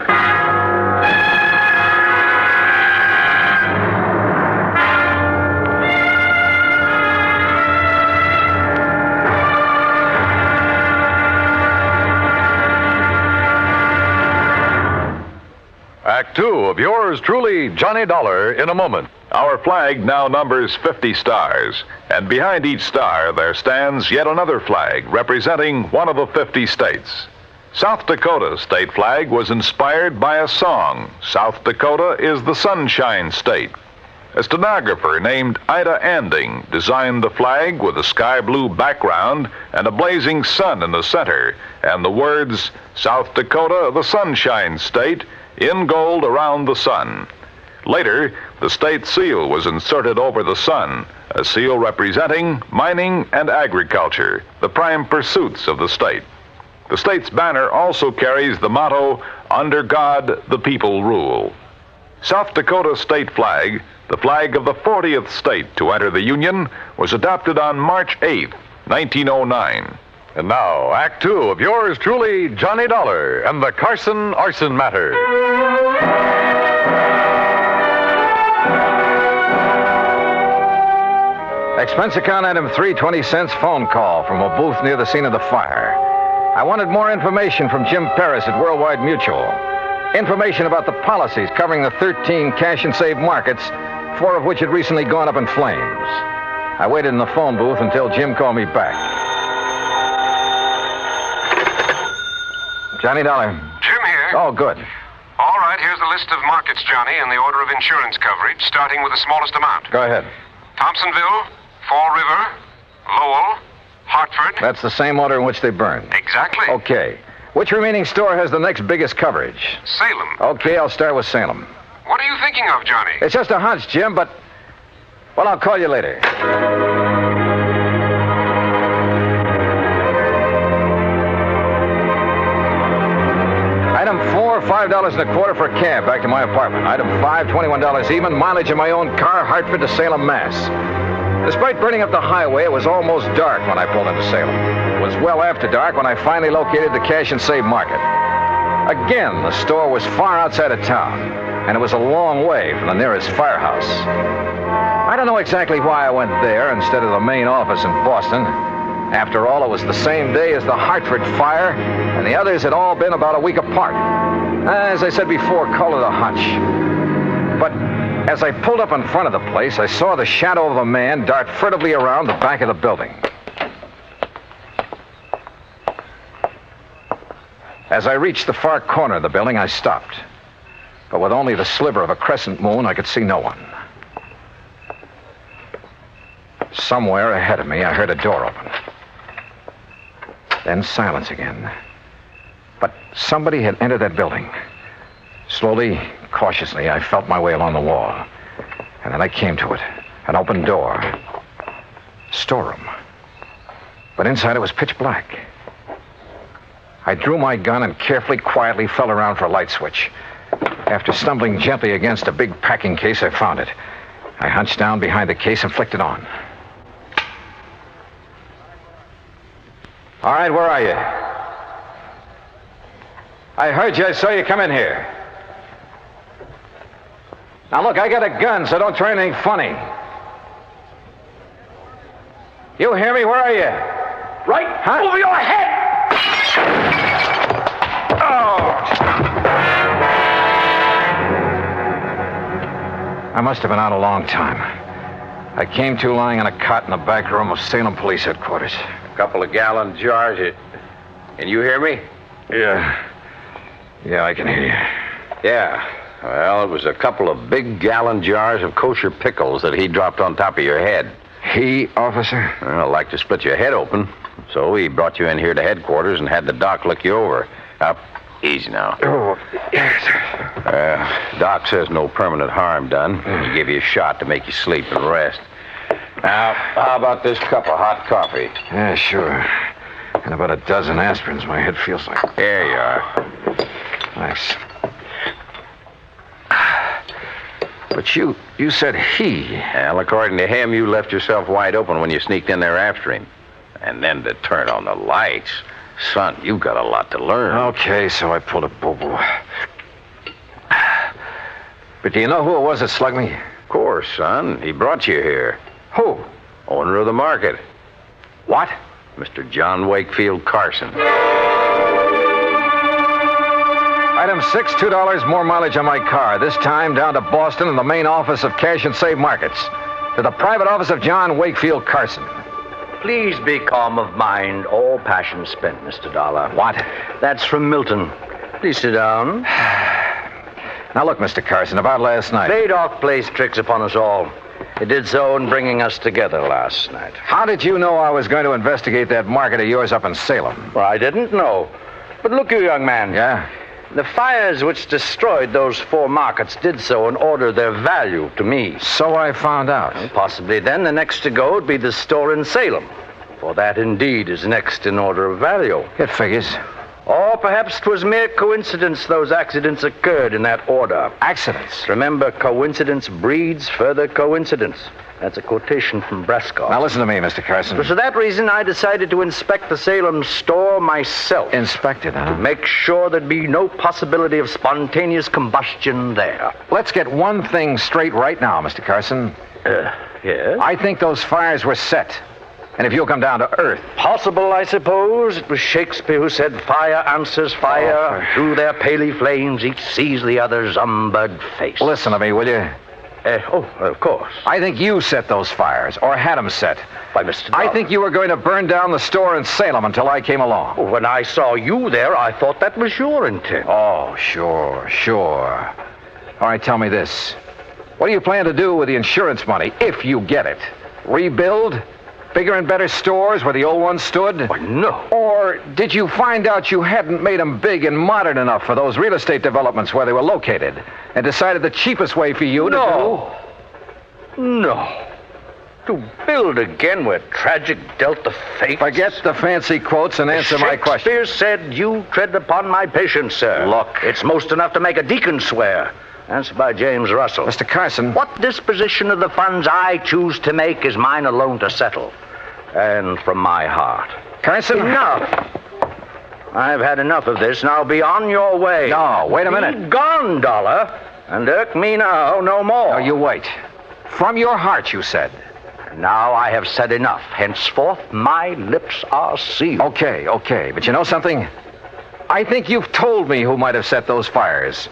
Act 2 of yours truly, Johnny Dollar, in a moment. Our flag now numbers 50 stars, and behind each star there stands yet another flag representing one of the 50 states. South Dakota's state flag was inspired by a song. South Dakota is the Sunshine State. A stenographer named Ida Anding designed the flag with a sky blue background and a blazing sun in the center, and the words, South Dakota, the Sunshine State, in gold around the sun. Later, the state seal was inserted over the sun, a seal representing mining and agriculture, the prime pursuits of the state. The state's banner also carries the motto, Under God, the people rule. South Dakota's state flag, the flag of the 40th state to enter the Union, was adopted on March 8, 1909. And now, Act 2 of yours truly, Johnny Dollar and the Carson Arson Matter. Expense account item 3, 20 cents, phone call from a booth near the scene of the fire. I wanted more information from Jim Paris at Worldwide Mutual. Information about the policies covering the 13 cash and save markets, 4 of which had recently gone up in flames. I waited in the phone booth until Jim called me back. Johnny Dollar. Jim here. Oh, good. All right, here's the list of markets, Johnny, in the order of insurance coverage, starting with the smallest amount. Go ahead. Thompsonville, Fall River, Lowell, Hartford. That's the same order in which they burn. Exactly. Okay. Which remaining store has the next biggest coverage? Salem. Okay, I'll start with Salem. What are you thinking of, Johnny? It's just a hunch, Jim, but... Well, I'll call you later. Item 4, $5.25 for a cab back to my apartment. Item 5, $21 even, mileage in my own car, Hartford to Salem, Mass. Despite burning up the highway, it was almost dark when I pulled into Salem. It was well after dark when I finally located the Cash and Save Market. Again, the store was far outside of town, and it was a long way from the nearest firehouse. I don't know exactly why I went there instead of the main office in Boston. After all, it was the same day as the Hartford fire, and the others had all been about a week apart. As I said before, call it a hunch. But as I pulled up in front of the place, I saw the shadow of a man dart furtively around the back of the building. As I reached the far corner of the building, I stopped. But with only the sliver of a crescent moon, I could see no one. Somewhere ahead of me, I heard a door open. Then silence again. But somebody had entered that building. Slowly, cautiously, I felt my way along the wall. And then I came to it. An open door. Storeroom. But inside it was pitch black. I drew my gun and carefully, quietly felt around for a light switch. After stumbling gently against a big packing case, I found it. I hunched down behind the case and flicked it on. All right, where are you? I heard you. I saw you come in here. Now, look, I got a gun, so don't try anything funny. You hear me? Where are you? Right over your head! I must have been out a long time. I came to lying on a cot in the back room of Salem Police Headquarters. A couple of gallon jars. Can you hear me? Yeah, I can hear you. Yeah. Well, it was a couple of big gallon jars of kosher pickles that he dropped on top of your head. He, officer? Well, like to split your head open. So he brought you in here to headquarters and had the doc look you over. Up. Easy now. Oh, yes. Doc says no permanent harm done. He gave you a shot to make you sleep and rest. Now, how about this cup of hot coffee? Yeah, sure. And about a dozen aspirins. My head feels like... There you are. Thanks. But you said he. Well, according to him, you left yourself wide open when you sneaked in there after him. And then to turn on the lights. Son, you've got a lot to learn. Okay, so I pulled a boo-boo. But do you know who it was that slugged me? Of course, son. He brought you here. Who? Owner of the market. What? Mr. John Wakefield Carson. Item 6, $2 more mileage on my car. This time down to Boston and the main office of Cash and Save Markets. To the private office of John Wakefield Carson. Please be calm of mind. All passion spent, Mr. Dollar. What? That's from Milton. Please sit down. Now look, Mr. Carson, about last night. Vadok plays tricks upon us all. It did so in bringing us together last night. How did you know I was going to investigate that market of yours up in Salem? Well, I didn't know. But look, you young man. Yeah? The fires which destroyed those 4 markets did so in order their value to me. So I found out. And possibly then the next to go would be the store in Salem. For that indeed is next in order of value. It figures. Or perhaps 'twas mere coincidence those accidents occurred in that order. Accidents? Remember, coincidence breeds further coincidence. That's a quotation from Brescoff. Now listen to me, Mr. Carson. For that reason, I decided to inspect the Salem store myself. Inspect it, huh? To make sure there'd be no possibility of spontaneous combustion there. Let's get one thing straight right now, Mr. Carson. Yes? I think those fires were set. And if you'll come down to earth... Possible, I suppose. It was Shakespeare who said, fire answers fire. Through their paly flames, each sees the other's umbered face. Listen to me, will you? Of course. I think you set those fires, or had them set. By Mr. Dollar. I think you were going to burn down the store in Salem until I came along. When I saw you there, I thought that was your intent. Oh, sure. All right, tell me this. What do you plan to do with the insurance money, if you get it? Rebuild? Bigger and better stores where the old ones stood? Why, no. Or did you find out you hadn't made them big and modern enough for those real estate developments where they were located and decided the cheapest way for you to do? No. To build again where tragic dealt the fate. Forget the fancy quotes and answer my question. Shakespeare said, you tread upon my patience, sir. Look. It's most enough to make a deacon swear. Answered by James Russell. Mr. Carson. What disposition of the funds I choose to make is mine alone to settle. And from my heart. Carson? Enough. I've had enough of this. Now be on your way. No, wait a minute. Be gone, Dollar. And irk me now no more. No, you wait. From your heart, you said. Now I have said enough. Henceforth, my lips are sealed. Okay. But you know something? I think you've told me who might have set those fires.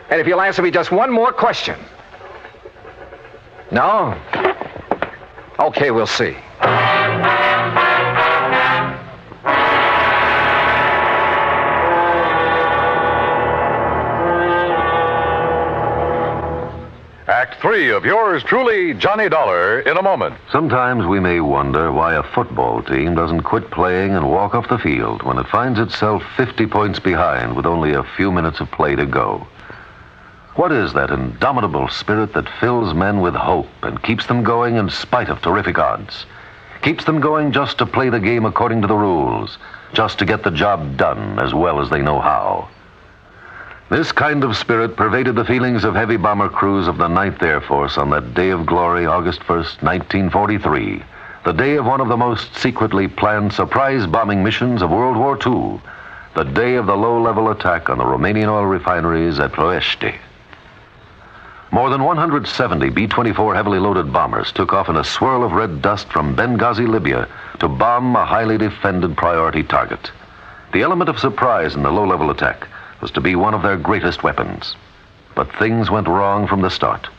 And if you'll answer me just one more question. No? Okay, we'll see. Act 3 of yours truly, Johnny Dollar, in a moment. Sometimes we may wonder why a football team doesn't quit playing and walk off the field when it finds itself 50 points behind with only a few minutes of play to go. What is that indomitable spirit that fills men with hope and keeps them going in spite of terrific odds? Keeps them going just to play the game according to the rules, just to get the job done as well as they know how. This kind of spirit pervaded the feelings of heavy bomber crews of the 9th Air Force on that day of glory, August 1st, 1943, the day of one of the most secretly planned surprise bombing missions of World War II, the day of the low-level attack on the Romanian oil refineries at Ploiești. More than 170 B-24 heavily loaded bombers took off in a swirl of red dust from Benghazi, Libya, to bomb a highly defended priority target. The element of surprise in the low-level attack was to be one of their greatest weapons. But things went wrong from the start.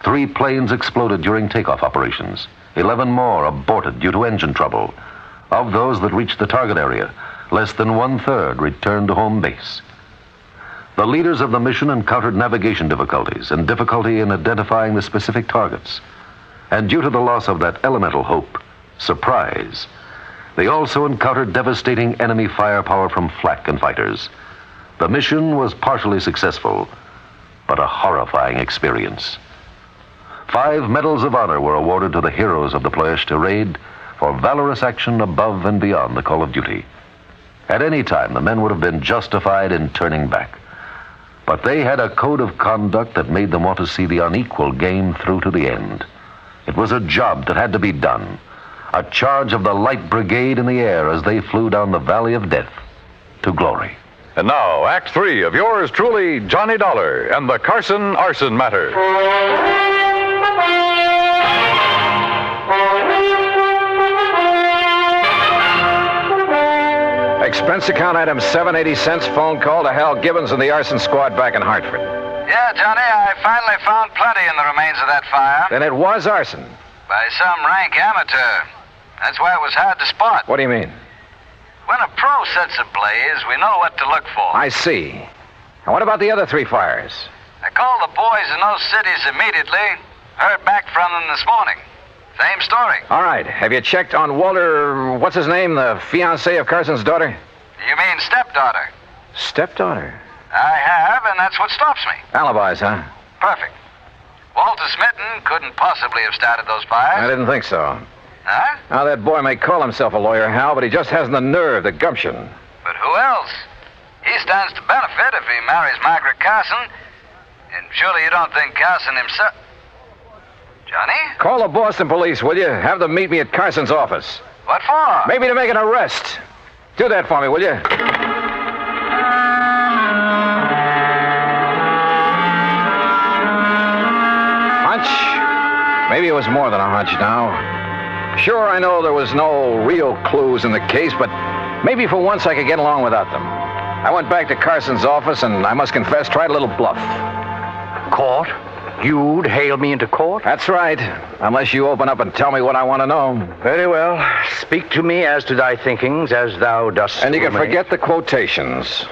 3 planes exploded during takeoff operations. 11 more aborted due to engine trouble. Of those that reached the target area, less than 1/3 returned to home base. The leaders of the mission encountered navigation difficulties and difficulty in identifying the specific targets. And due to the loss of that elemental hope, surprise, they also encountered devastating enemy firepower from flak and fighters. The mission was partially successful, but a horrifying experience. 5 medals of honor were awarded to the heroes of the Ploiești raid for valorous action above and beyond the call of duty. At any time, the men would have been justified in turning back. But they had a code of conduct that made them want to see the unequal game through to the end. It was a job that had to be done. A charge of the Light Brigade in the air as they flew down the Valley of Death to glory. And now, Act 3 of yours truly, Johnny Dollar and the Carson Arson Matter. Expense account item 780 cents, phone call to Hal Gibbons and the arson squad back in Hartford. Yeah, Johnny, I finally found plenty in the remains of that fire. Then it was arson. By some rank amateur. That's why it was hard to spot. What do you mean? When a pro sets ablaze, we know what to look for. I see. And what about the other 3 fires? I called the boys in those cities immediately. Heard back from them this morning. Same story. All right. Have you checked on Walter, what's his name, the fiancé of Carson's daughter? You mean stepdaughter? Stepdaughter? I have, and that's what stops me. Alibis, huh? Perfect. Walter Smitten couldn't possibly have started those fires. I didn't think so. Huh? Now, that boy may call himself a lawyer, Hal, but he just hasn't the nerve, the gumption. But who else? He stands to benefit if he marries Margaret Carson. And surely you don't think Carson himself... Johnny? Call the Boston police, will you? Have them meet me at Carson's office. What for? Maybe to make an arrest. Do that for me, will you? Hunch? Maybe it was more than a hunch now. Sure, I know there was no real clues in the case, but maybe for once I could get along without them. I went back to Carson's office and I must confess, tried a little bluff. Court? You'd hail me into court? That's right. Unless you open up and tell me what I want to know. Very well. Speak to me as to thy thinkings, as thou dost. And you can forget the quotations.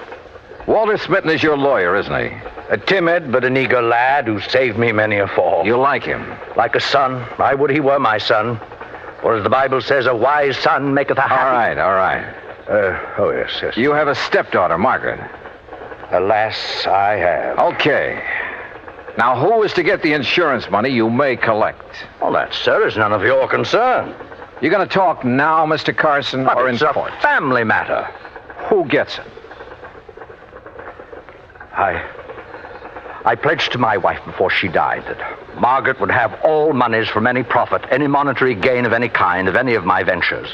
Walter Smitten is your lawyer, isn't he? A timid but an eager lad who saved me many a fall. You like him? Like a son. I would he were my son. Or as the Bible says, a wise son maketh a happy... All right. Oh, yes. You have a stepdaughter, Margaret. Alas, I have. Okay. Now, who is to get the insurance money you may collect? Well, that, sir, is none of your concern. You going to talk now, Mr. Carson, But or it's in court? a family matter. Who gets it? I pledged to my wife before she died that Margaret would have all monies from any profit, any monetary gain of any kind, of any of my ventures.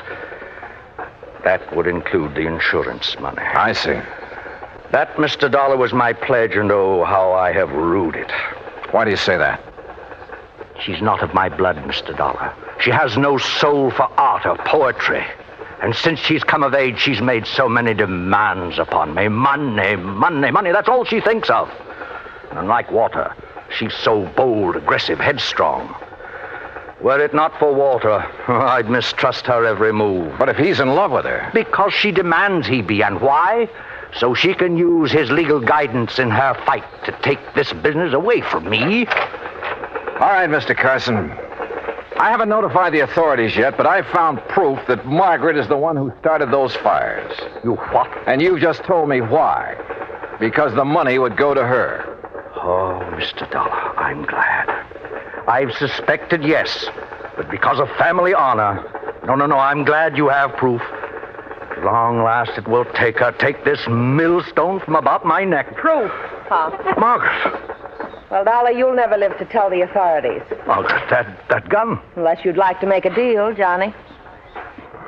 That would include the insurance money. I see. That, Mr. Dollar, was my pledge, and oh, how I have rued it. Why do you say that? She's not of my blood, Mr. Dollar. She has no soul for art or poetry. And since she's come of age, she's made so many demands upon me. Money, that's all she thinks of. And like water, she's so bold, aggressive, headstrong. Were it not for Walter, I'd mistrust her every move. But if he's in love with her... Because she demands he be, and why? So she can use his legal guidance in her fight to take this business away from me. All right, Mr. Carson. I haven't notified the authorities yet, but I found proof that Margaret is the one who started those fires. You what? And you just told me why. Because the money would go to her. Oh, Mr. Dollar, I'm glad. I've suspected, yes, but because of family honor. No, I'm glad you have proof. At long last, it will take this millstone from about my neck. Proof, huh? Margaret. Well, Dollar, you'll never live to tell the authorities. Margaret, that gun. Unless you'd like to make a deal, Johnny.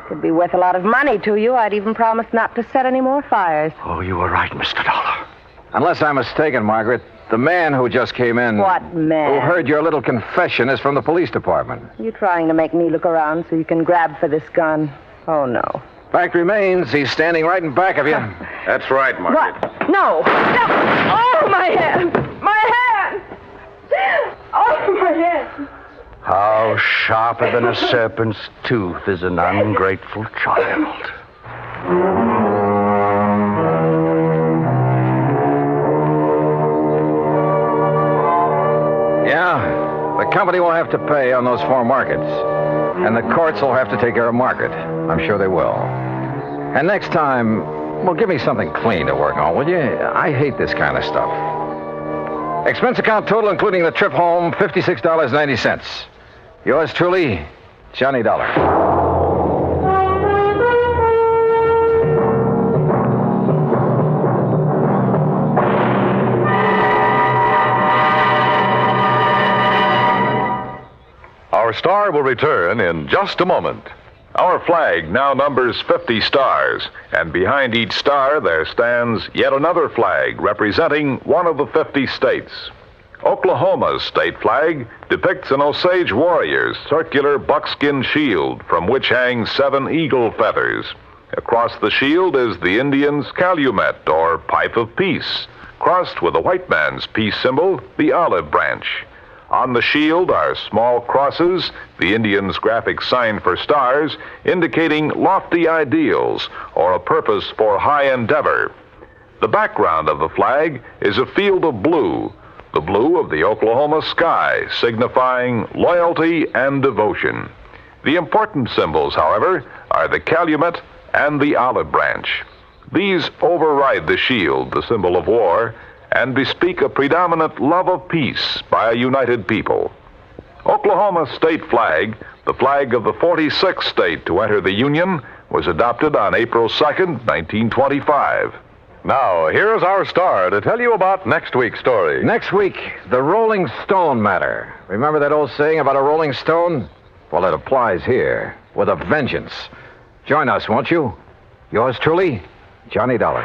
Could be worth a lot of money to you. I'd even promise not to set any more fires. Oh, you were right, Mr. Dollar. Unless I'm mistaken, Margaret, the man who just came in... What man? Who heard your little confession is from the police department. You trying to make me look around so you can grab for this gun? Oh, no. Fact remains, he's standing right in back of you. That's right, Margaret. What? No! Oh, my hand! My hand! Oh, my hand! How sharper than a serpent's tooth is an ungrateful child. Yeah, the company will have to pay on those 4 markets. And the courts will have to take care of Margaret. I'm sure they will. And next time, well, give me something clean to work on, will you? I hate this kind of stuff. Expense account total, including the trip home, $56.90. Yours truly, Johnny Dollar. Our star will return in just a moment. Our flag now numbers 50 stars, and behind each star there stands yet another flag representing one of the 50 states. Oklahoma's state flag depicts an Osage warrior's circular buckskin shield from which hang 7 eagle feathers. Across the shield is the Indian's calumet, or pipe of peace, crossed with the white man's peace symbol, the olive branch. On the shield are small crosses, the Indian's graphic sign for stars, indicating lofty ideals or a purpose for high endeavor. The background of the flag is a field of blue, the blue of the Oklahoma sky, signifying loyalty and devotion. The important symbols, however, are the calumet and the olive branch. These override the shield, the symbol of war, and bespeak a predominant love of peace by a united people. Oklahoma's state flag, the flag of the 46th state to enter the Union, was adopted on April 2nd, 1925. Now, here's our star to tell you about next week's story. Next week, the Rolling Stone Matter. Remember that old saying about a rolling stone? Well, it applies here, with a vengeance. Join us, won't you? Yours truly, Johnny Dollar.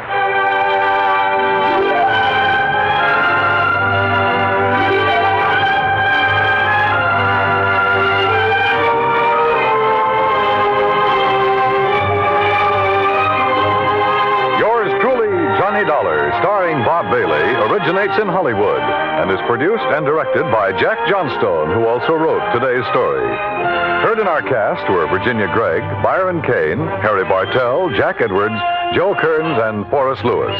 Bob Bailey originates in Hollywood and is produced and directed by Jack Johnstone, who also wrote today's story. Heard in our cast were Virginia Gregg, Byron Kane, Harry Bartell, Jack Edwards, Joe Kearns, and Forrest Lewis.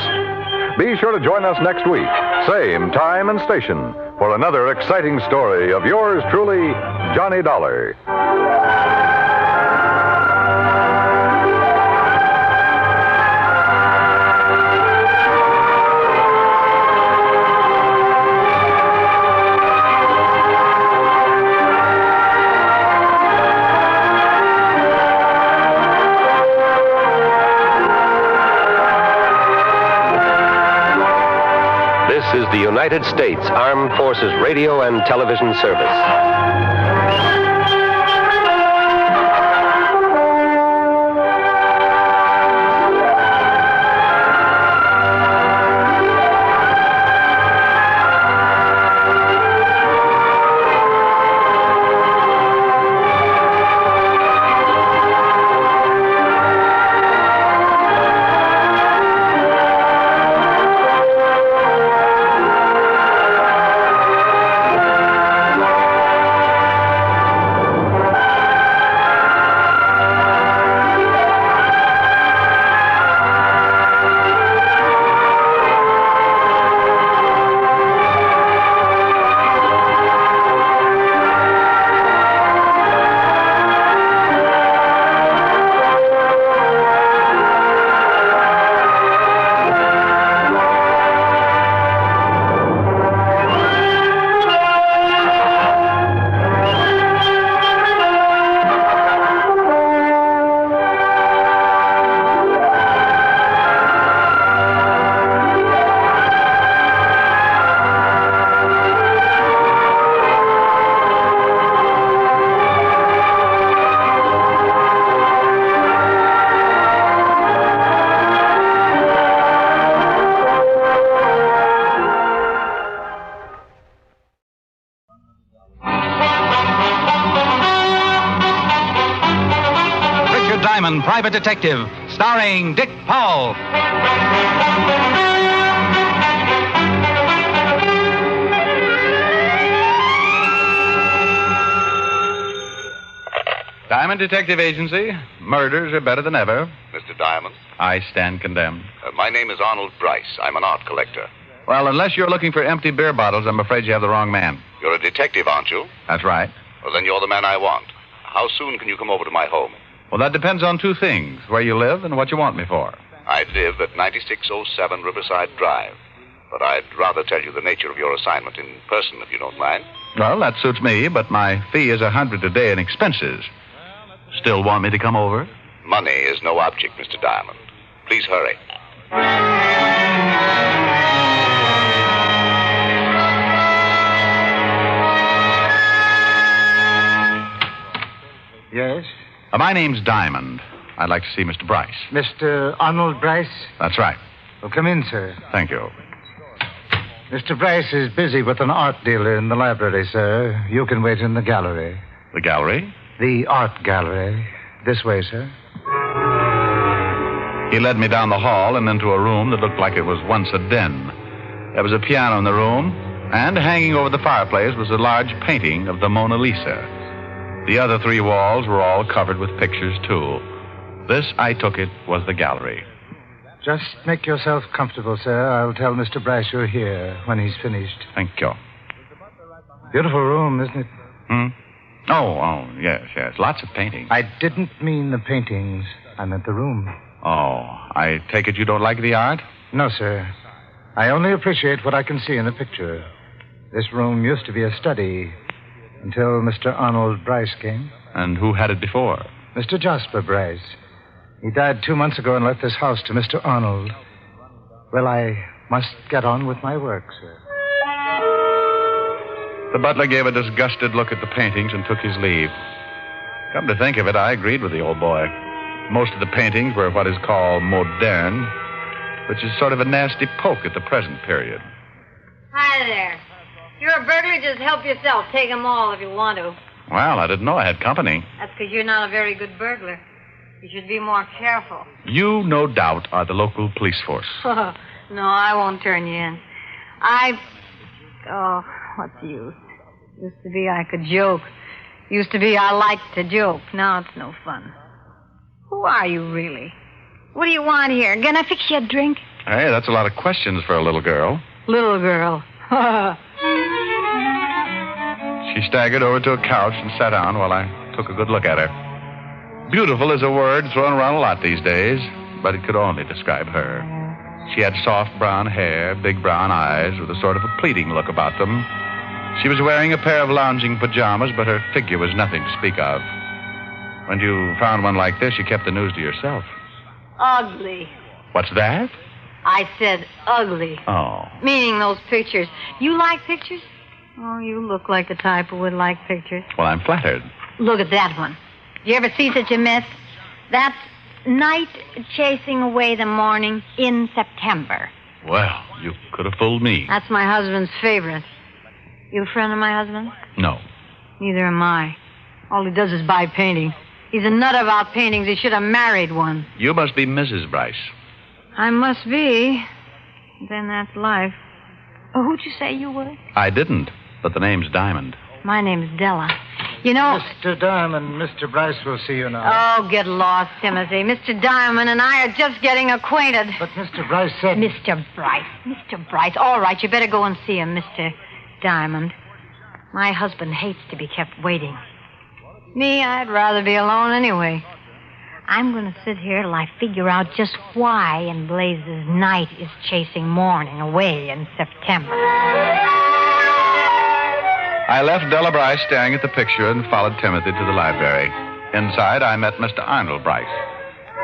Be sure to join us next week, same time and station, for another exciting story of yours truly, Johnny Dollar. This is the United States Armed Forces Radio and Television Service. Private Detective, starring Dick Powell. Diamond Detective Agency. Murders are better than ever. Mr. Diamond? I stand condemned. My name is Arnold Bryce. I'm an art collector. Well, unless you're looking for empty beer bottles, I'm afraid you have the wrong man. You're a detective, aren't you? That's right. Well, then you're the man I want. How soon can you come over to my home? Well, that depends on two things, where you live and what you want me for. I live at 9607 Riverside Drive. But I'd rather tell you the nature of your assignment in person, if you don't mind. Well, that suits me, but my fee is $100 a day in expenses. Still want me to come over? Money is no object, Mr. Diamond. Please hurry. Yes? My name's Diamond. I'd like to see Mr. Bryce. Mr. Arnold Bryce? That's right. Well, come in, sir. Thank you. Mr. Bryce is busy with an art dealer in the library, sir. You can wait in the gallery. The gallery? The art gallery. This way, sir. He led me down the hall and into a room that looked like it was once a den. There was a piano in the room, and hanging over the fireplace was a large painting of the Mona Lisa. The other three walls were all covered with pictures, too. This, I took it, was the gallery. Just make yourself comfortable, sir. I'll tell Mr. Bryce you're here when he's finished. Thank you. Beautiful room, isn't it? Oh, yes. Lots of paintings. I didn't mean the paintings. I meant the room. Oh, I take it you don't like the art? No, sir. I only appreciate what I can see in a picture. This room used to be a study until Mr. Arnold Bryce came. And who had it before? Mr. Jasper Bryce. He died 2 months ago and left this house to Mr. Arnold. Well, I must get on with my work, sir. The butler gave a disgusted look at the paintings and took his leave. Come to think of it, I agreed with the old boy. Most of the paintings were what is called moderne, which is sort of a nasty poke at the present period. Hi there. If you're a burglar, just help yourself. Take them all if you want to. Well, I didn't know I had company. That's because you're not a very good burglar. You should be more careful. You, no doubt, are the local police force. No, I won't turn you in. Oh, what's the use? Used to be I could joke. Used to be I liked to joke. Now it's no fun. Who are you, really? What do you want here? Can I fix you a drink? Hey, that's a lot of questions for a little girl. Little girl. She staggered over to a couch and sat down while I took a good look at her. Beautiful is a word thrown around a lot these days, but it could only describe her. She had soft brown hair, big brown eyes, with a sort of a pleading look about them. She was wearing a pair of lounging pajamas, but her figure was nothing to speak of. When you found one like this, you kept the news to yourself. Ugly. What's that? I said ugly. Oh. Meaning those pictures. You like pictures? Oh, you look like the type who would like pictures. Well, I'm flattered. Look at that one. You ever see such a mess? That's Night Chasing Away the Morning in September. Well, you could have fooled me. That's my husband's favorite. You a friend of my husband? No. Neither am I. All he does is buy paintings. He's a nut about paintings. He should have married one. You must be Mrs. Bryce. I must be. Then that's life. Oh, who'd you say you were? I didn't, but the name's Diamond. My name's Della. You know... Mr. Diamond, Mr. Bryce will see you now. Oh, get lost, Timothy. Mr. Diamond and I are just getting acquainted. But Mr. Bryce said... Mr. Bryce. Mr. Bryce. All right, you better go and see him, Mr. Diamond. My husband hates to be kept waiting. Me, I'd rather be alone anyway. I'm going to sit here till I figure out just why in blazes night is chasing morning away in September. I left Della Bryce staring at the picture and followed Timothy to the library. Inside, I met Mr. Arnold Bryce.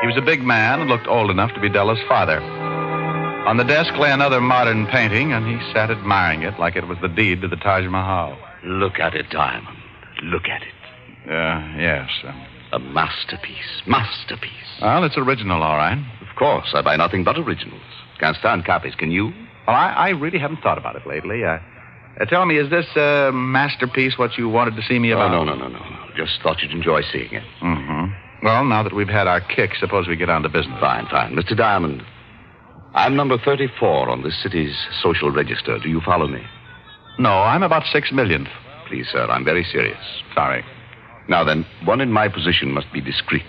He was a big man and looked old enough to be Della's father. On the desk lay another modern painting, and he sat admiring it like it was the deed to the Taj Mahal. Look at it, Diamond. Look at it. Yes. A masterpiece. Masterpiece. Well, it's original, all right. Of course. I buy nothing but originals. Can't stand copies, can you? Well, I really haven't thought about it lately. Tell me, is this masterpiece what you wanted to see me about? Oh, no. Just thought you'd enjoy seeing it. Mm-hmm. Well, now that we've had our kick, suppose we get on to business. Fine. Mr. Diamond, I'm number 34 on this city's social register. Do you follow me? No, I'm about 6 millionth. Please, sir, I'm very serious. Sorry. Now then, one in my position must be discreet.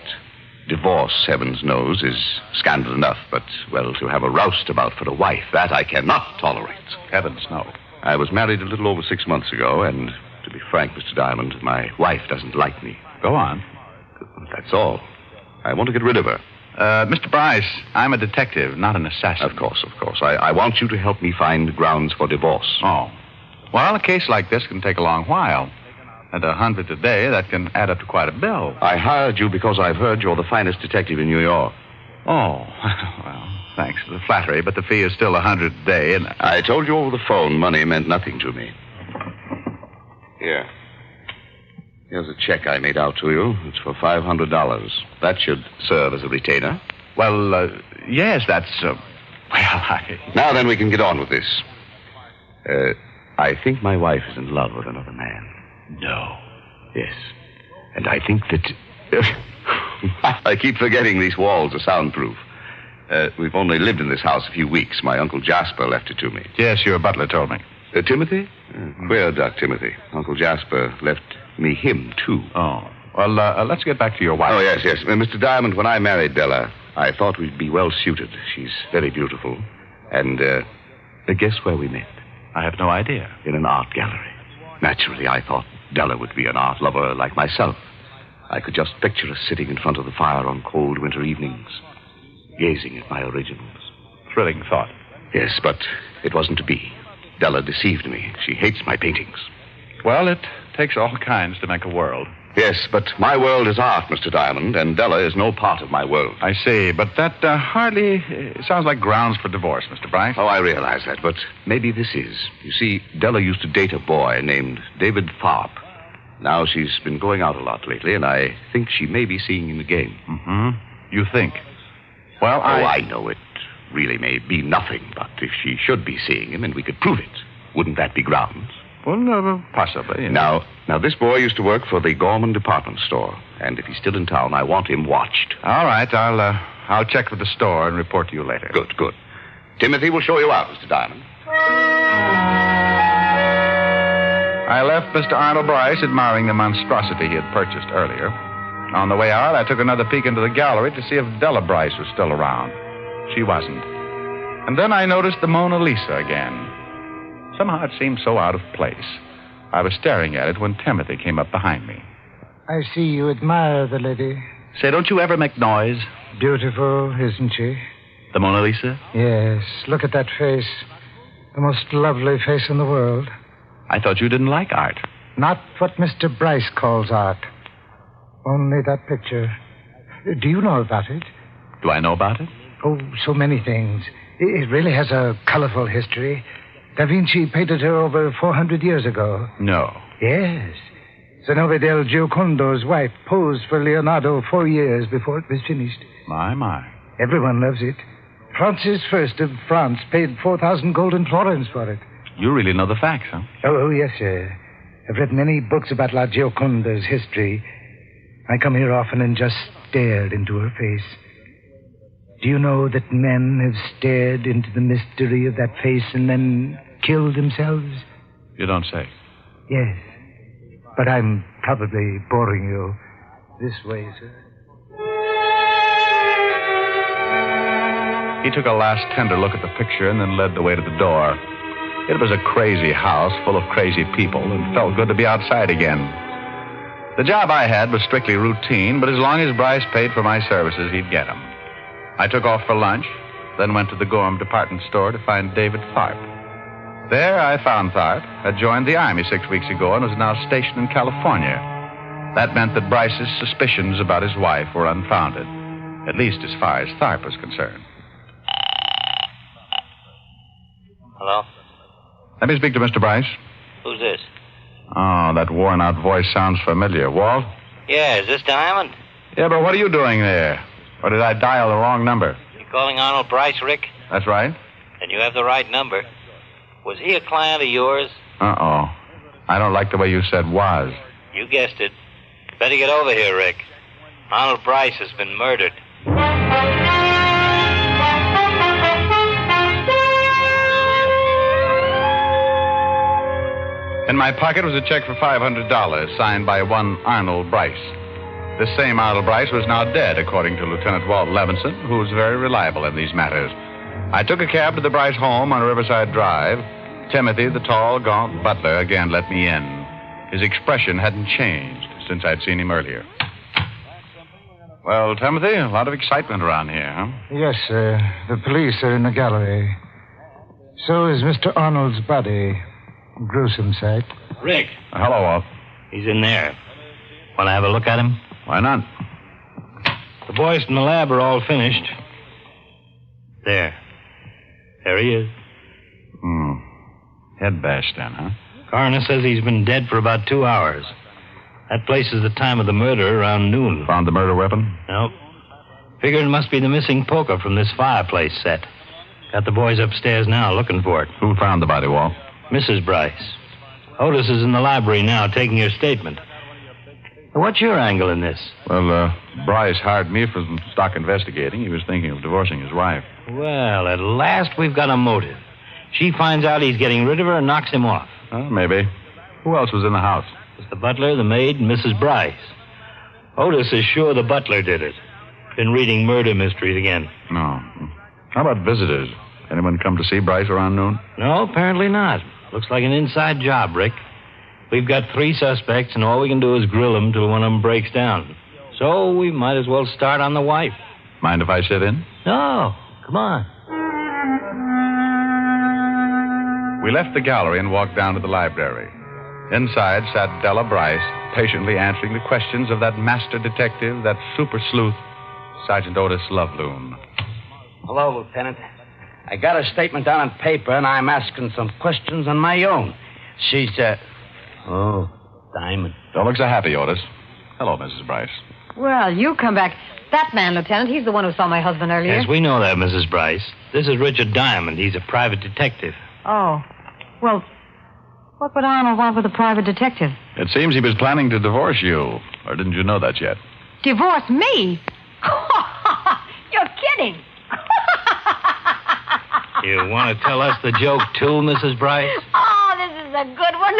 Divorce, heavens knows, is scandal enough, but, well, to have a roustabout for a wife, that I cannot tolerate. Heavens, no. I was married a little over 6 months ago, and to be frank, Mr. Diamond, my wife doesn't like me. Go on. That's all. I want to get rid of her. Mr. Bryce, I'm a detective, not an assassin. Of course. I want you to help me find grounds for divorce. Oh. Well, a case like this can take a long while. At $100 a day, that can add up to quite a bill. I hired you because I've heard you're the finest detective in New York. Oh, well, thanks for the flattery, but the fee is still $100 a day, and... I told you over the phone money meant nothing to me. Here. Here's a check I made out to you. It's for $500. That should serve as a retainer. Well, yes, that's, Now then, we can get on with this. I think my wife is in love with another man. No. Yes. And I think that... I keep forgetting these walls are soundproof. We've only lived in this house a few weeks. My Uncle Jasper left it to me. Yes, your butler told me. Timothy? Queer duck, Timothy. Uncle Jasper left me him, too. Oh. Well, let's get back to your wife. Oh, yes. Mr. Diamond, when I married Della, I thought we'd be well suited. She's very beautiful. And, guess where we met? I have no idea. In an art gallery. Naturally, I thought Della would be an art lover like myself. I could just picture us sitting in front of the fire on cold winter evenings, gazing at my originals. Thrilling thought. Yes, but it wasn't to be. Della deceived me. She hates my paintings. Well, it takes all kinds to make a world. Yes, but my world is art, Mr. Diamond, and Della is no part of my world. I see, but that hardly sounds like grounds for divorce, Mr. Bryce. Oh, I realize that, but maybe this is. You see, Della used to date a boy named David Tharp. Now she's been going out a lot lately, and I think she may be seeing him again. Mm-hmm. You think? Well, I know it really may be nothing, but if she should be seeing him and we could prove it, wouldn't that be grounds? Well, possibly. You know. Now, this boy used to work for the Gorman department store, and if he's still in town, I want him watched. All right, I'll check with the store and report to you later. Good. Timothy will show you out, Mr. Diamond. I left Mr. Arnold Bryce admiring the monstrosity he had purchased earlier. On the way out, I took another peek into the gallery to see if Della Bryce was still around. She wasn't. And then I noticed the Mona Lisa again. Somehow it seemed so out of place. I was staring at it when Timothy came up behind me. I see you admire the lady. Say, don't you ever make noise? Beautiful, isn't she? The Mona Lisa? Yes. Look at that face. The most lovely face in the world. I thought you didn't like art. Not what Mr. Bryce calls art. Only that picture. Do you know about it? Do I know about it? Oh, so many things. It really has a colorful history. Da Vinci painted her over 400 years ago. No. Yes. Zenobia del Giocondo's wife posed for Leonardo 4 years before it was finished. My. Everyone loves it. Francis I of France paid 4,000 golden florins for it. You really know the facts, huh? Oh, yes, sir. I've read many books about La Gioconda's history. I come here often and just stared into her face. Do you know that men have stared into the mystery of that face and then killed themselves? You don't say. Yes. But I'm probably boring you. This way, sir. He took a last tender look at the picture and then led the way to the door. It was a crazy house full of crazy people, and felt good to be outside again. The job I had was strictly routine, but as long as Bryce paid for my services, he'd get them. I took off for lunch, then went to the Gorham department store to find David Tharp. There I found Tharp, had joined the Army 6 weeks ago and was now stationed in California. That meant that Bryce's suspicions about his wife were unfounded, at least as far as Tharp was concerned. Hello? Let me speak to Mr. Bryce. Who's this? Oh, that worn-out voice sounds familiar. Walt? Yeah, is this Diamond? Yeah, but what are you doing there? Or did I dial the wrong number? You calling Arnold Bryce, Rick? That's right. Then you have the right number. Was he a client of yours? Uh-oh. I don't like the way you said was. You guessed it. Better get over here, Rick. Arnold Bryce has been murdered. In my pocket was a check for $500 signed by one Arnold Bryce. This same Arnold Bryce was now dead, according to Lieutenant Walt Levinson, who was very reliable in these matters. I took a cab to the Bryce home on Riverside Drive. Timothy, the tall, gaunt butler, again let me in. His expression hadn't changed since I'd seen him earlier. Well, Timothy, a lot of excitement around here, huh? Yes, sir. The police are in the gallery. So is Mr. Arnold's body. Gruesome sight. Rick. Hello, Walt. He's in there. Want to have a look at him? Why not? The boys from the lab are all finished. There he is. Head bashed then, huh? Coroner says he's been dead for about 2 hours. That places the time of the murder around noon. Found the murder weapon? Nope. Figure it must be the missing poker from this fireplace set. Got the boys upstairs now looking for it. Who found the body, Walt? Mrs. Bryce. Otis is in the library now taking her statement. What's your angle in this? Well, Bryce hired me for some stock investigating. He was thinking of divorcing his wife. Well, at last we've got a motive. She finds out he's getting rid of her and knocks him off. Maybe. Who else was in the house? It's the butler, the maid, and Mrs. Bryce. Otis is sure the butler did it. Been reading murder mysteries again. No. How about visitors? Anyone come to see Bryce around noon? No, apparently not. Looks like an inside job, Rick. We've got 3 suspects, and all we can do is grill them till one of them breaks down. So we might as well start on the wife. Mind if I sit in? No. Come on. We left the gallery and walked down to the library. Inside sat Della Bryce, patiently answering the questions of that master detective, that super sleuth, Sergeant Otis Loveloon. Hello, Lieutenant. I got a statement down on paper, and I'm asking some questions on my own. She's, Oh, Diamond. Don't look so happy, Otis. Hello, Mrs. Bryce. Well, you come back. That man, Lieutenant, he's the one who saw my husband earlier. Yes, we know that, Mrs. Bryce. This is Richard Diamond. He's a private detective. Oh. Well, what would Arnold want with a private detective? It seems he was planning to divorce you. Or didn't you know that yet? Divorce me? You're kidding. You want to tell us the joke, too, Mrs. Bryce? Oh, this is a good one.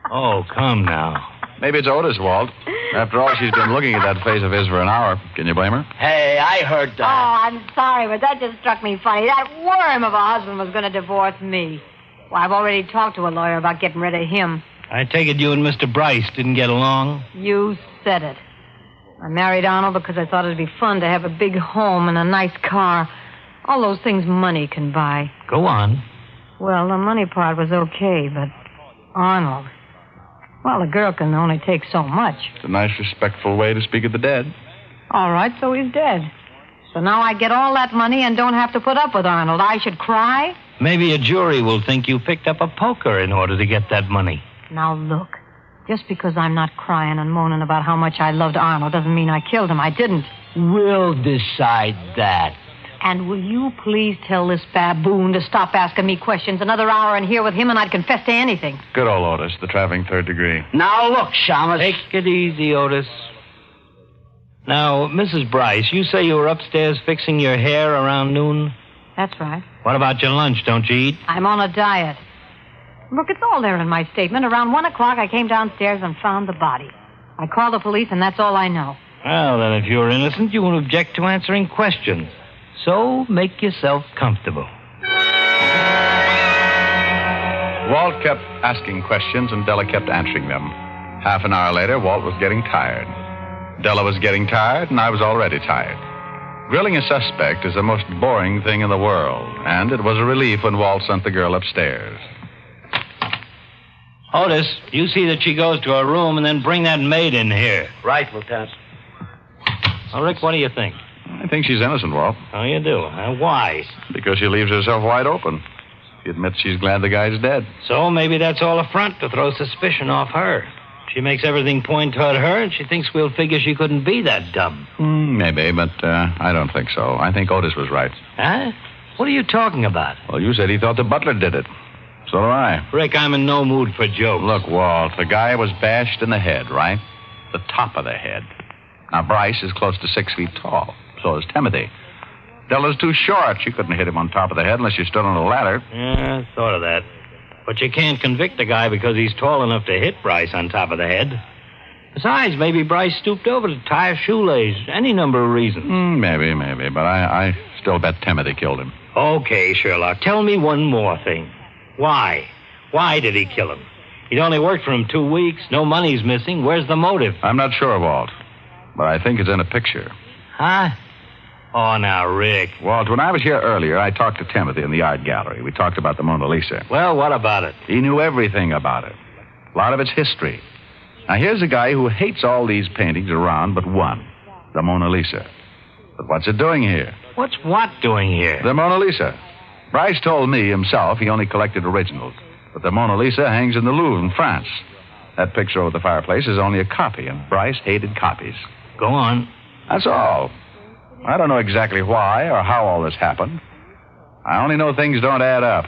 Oh, come now. Maybe it's Otis, Walt. After all, she's been looking at that face of his for an hour. Can you blame her? Hey, I heard that. Oh, I'm sorry, but that just struck me funny. That worm of a husband was going to divorce me. Well, I've already talked to a lawyer about getting rid of him. I take it you and Mr. Bryce didn't get along? You said it. I married Arnold because I thought it'd be fun to have a big home and a nice car. All those things money can buy. Go on. Well, the money part was okay, but Arnold... Well, a girl can only take so much. It's a nice, respectful way to speak of the dead. All right, so he's dead. So now I get all that money and don't have to put up with Arnold. I should cry? Maybe a jury will think you picked up a poker in order to get that money. Now, look. Just because I'm not crying and moaning about how much I loved Arnold doesn't mean I killed him. I didn't. We'll decide that. And will you please tell this baboon to stop asking me questions? Another hour in here with him and I'd confess to anything. Good old Otis, the traveling third degree. Now, look, Shamus. Take it easy, Otis. Now, Mrs. Bryce, you say you were upstairs fixing your hair around noon? That's right. What about your lunch? Don't you eat? I'm on a diet. Look, it's all there in my statement. Around 1 o'clock, I came downstairs and found the body. I called the police, and that's all I know. Well, then, if you're innocent, you won't object to answering questions. So, make yourself comfortable. Walt kept asking questions, and Della kept answering them. Half an hour later, Walt was getting tired. Della was getting tired, and I was already tired. Grilling a suspect is the most boring thing in the world, and it was a relief when Walt sent the girl upstairs. Otis, you see that she goes to her room and then bring that maid in here. Right, Lieutenant. Well, Rick, what do you think? I think she's innocent, Walt. Oh, you do? Why? Because she leaves herself wide open. She admits she's glad the guy's dead. So maybe that's all a front to throw suspicion off her. She makes everything point toward her, and she thinks we'll figure she couldn't be that dumb. Maybe, but I don't think so. I think Otis was right. Huh? What are you talking about? Well, you said he thought the butler did it. So do I. Rick, I'm in no mood for jokes. Look, Walt, the guy was bashed in the head, right? The top of the head. Now, Bryce is close to 6 feet tall. So is Timothy. Della's too short. She couldn't hit him on top of the head unless she stood on a ladder. Yeah, thought of that. But you can't convict a guy because he's tall enough to hit Bryce on top of the head. Besides, maybe Bryce stooped over to tie a shoelace. Any number of reasons. Maybe. But I still bet Timothy killed him. Okay, Sherlock. Tell me one more thing. Why? Why did he kill him? He'd only worked for him 2 weeks. No money's missing. Where's the motive? I'm not sure, Walt. But I think it's in a picture. Huh? Oh, now, Rick. Walt, when I was here earlier, I talked to Timothy in the art gallery. We talked about the Mona Lisa. Well, what about it? He knew everything about it. A lot of its history. Now, here's a guy who hates all these paintings around but one. The Mona Lisa. But what's it doing here? What's what doing here? The Mona Lisa. Bryce told me himself he only collected originals. But the Mona Lisa hangs in the Louvre in France. That picture over the fireplace is only a copy, and Bryce hated copies. Go on. That's all. I don't know exactly why or how all this happened. I only know things don't add up.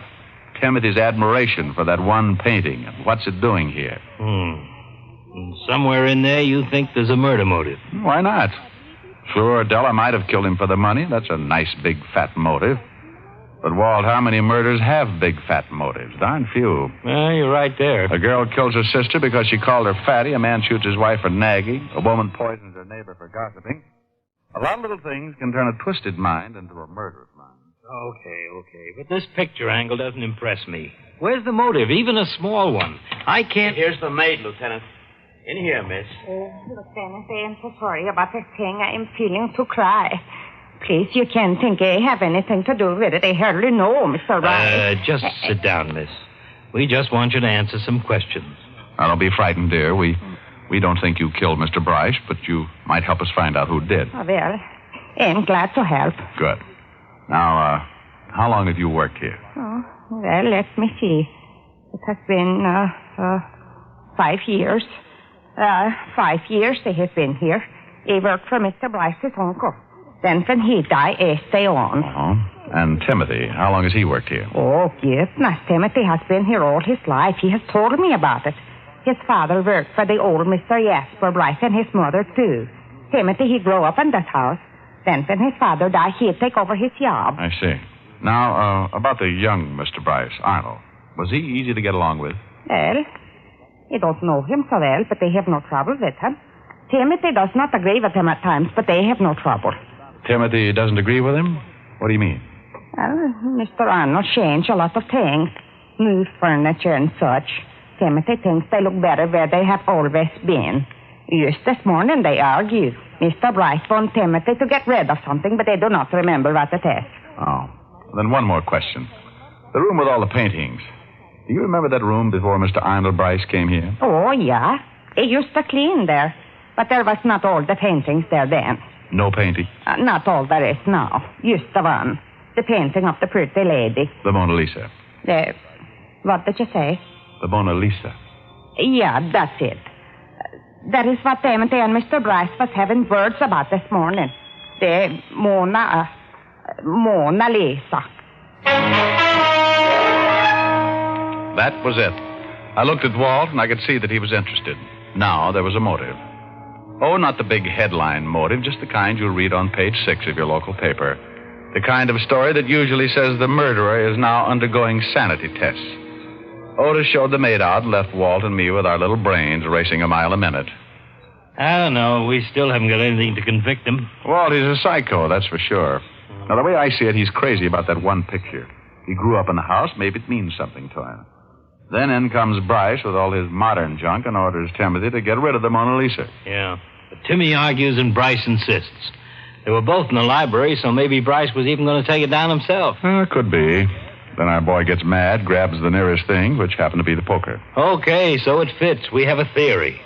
Timothy's admiration for that one painting and what's it doing here. And somewhere in there you think there's a murder motive. Why not? Sure, Della might have killed him for the money. That's a nice, big, fat motive. But, Walt, how many murders have big, fat motives? Darn few. Well, you're right there. A girl kills her sister because she called her fatty. A man shoots his wife for nagging. A woman poisons her neighbor for gossiping. A lot of little things can turn a twisted mind into a murderous mind. Okay. But this picture angle doesn't impress me. Where's the motive, even a small one? I can't... Here's the maid, Lieutenant. In here, miss. Lieutenant, I am so sorry about this thing. I am feeling to cry. Please, you can't think I have anything to do with it. I hardly know, Mr. Rice. Just sit down, miss. We just want you to answer some questions. Now, don't be frightened, dear. We don't think you killed Mr. Bryce, but you might help us find out who did. Oh, well, I'm glad to help. Good. Now, how long have you worked here? Oh, well, let me see. It has been 5 years. 5 years I have been here. I worked for Mr. Bryce's uncle. Then when he died, I stay on. And Timothy, how long has he worked here? Oh, goodness. Timothy has been here all his life. He has told me about it. His father worked for the old Mr. Jasper Bryce and his mother, too. Timothy, he grew up in that house. Then when his father died, he'd take over his job. I see. Now, about the young Mr. Bryce, Arnold. Was he easy to get along with? Well, I don't know him so well, but they have no trouble with him. Timothy does not agree with him at times, but they have no trouble. Timothy doesn't agree with him? What do you mean? Well, Mr. Arnold changed a lot of things. New furniture and such. Timothy thinks they look better where they have always been. Just this morning they argue. Mr. Bryce wants Timothy to get rid of something, but they do not remember what it is. Oh. Then one more question. The room with all the paintings. Do you remember that room before Mr. Arnold Bryce came here? Oh, yeah. He used to clean there. But there was not all the paintings there then. No painting? Not all there is now. Just the one. The painting of the pretty lady. The Mona Lisa. What did you say? The Mona Lisa. Yeah, that's it. That is what Timothy and Mr. Bryce was having words about this morning. The Mona Lisa. That was it. I looked at Walt, and I could see that he was interested. Now there was a motive. Oh, not the big headline motive, just the kind you'll read on page 6 of your local paper. The kind of story that usually says the murderer is now undergoing sanity tests. Otis showed the maid out and left Walt and me with our little brains racing a mile a minute. I don't know. We still haven't got anything to convict him. Walt, he's a psycho, that's for sure. Now, the way I see it, he's crazy about that one picture. He grew up in the house. Maybe it means something to him. Then in comes Bryce with all his modern junk and orders Timothy to get rid of the Mona Lisa. Yeah. But Timmy argues and Bryce insists. They were both in the library, so maybe Bryce was even going to take it down himself. Could be. Then our boy gets mad, grabs the nearest thing, which happened to be the poker. Okay, so it fits. We have a theory.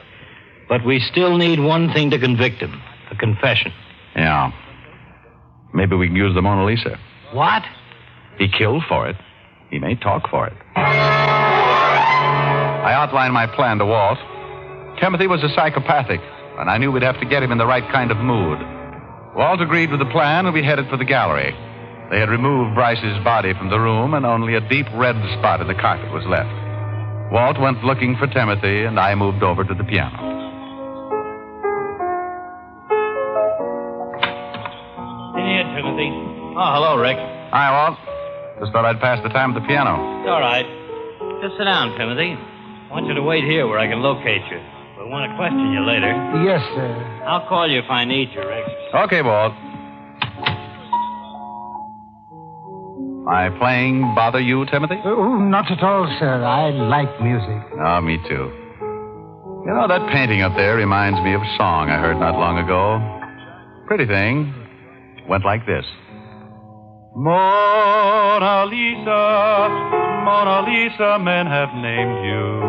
But we still need one thing to convict him. A confession. Yeah. Maybe we can use the Mona Lisa. What? He killed for it. He may talk for it. I outlined my plan to Walt. Timothy was a psychopathic, and I knew we'd have to get him in the right kind of mood. Walt agreed with the plan, and we headed for the gallery. They had removed Bryce's body from the room, and only a deep red spot in the carpet was left. Walt went looking for Timothy, and I moved over to the piano. In here, Timothy. Oh, hello, Rick. Hi, Walt. Just thought I'd pass the time at the piano. It's all right. Just sit down, Timothy. I want you to wait here where I can locate you. We'll want to question you later. Yes, sir. I'll call you if I need you, Rick. Okay, Walt. My playing bother you, Timothy? Oh, not at all, sir. I like music. Oh, me too. You know, that painting up there reminds me of a song I heard not long ago. Pretty thing. Went like this. Mona Lisa, men have named you.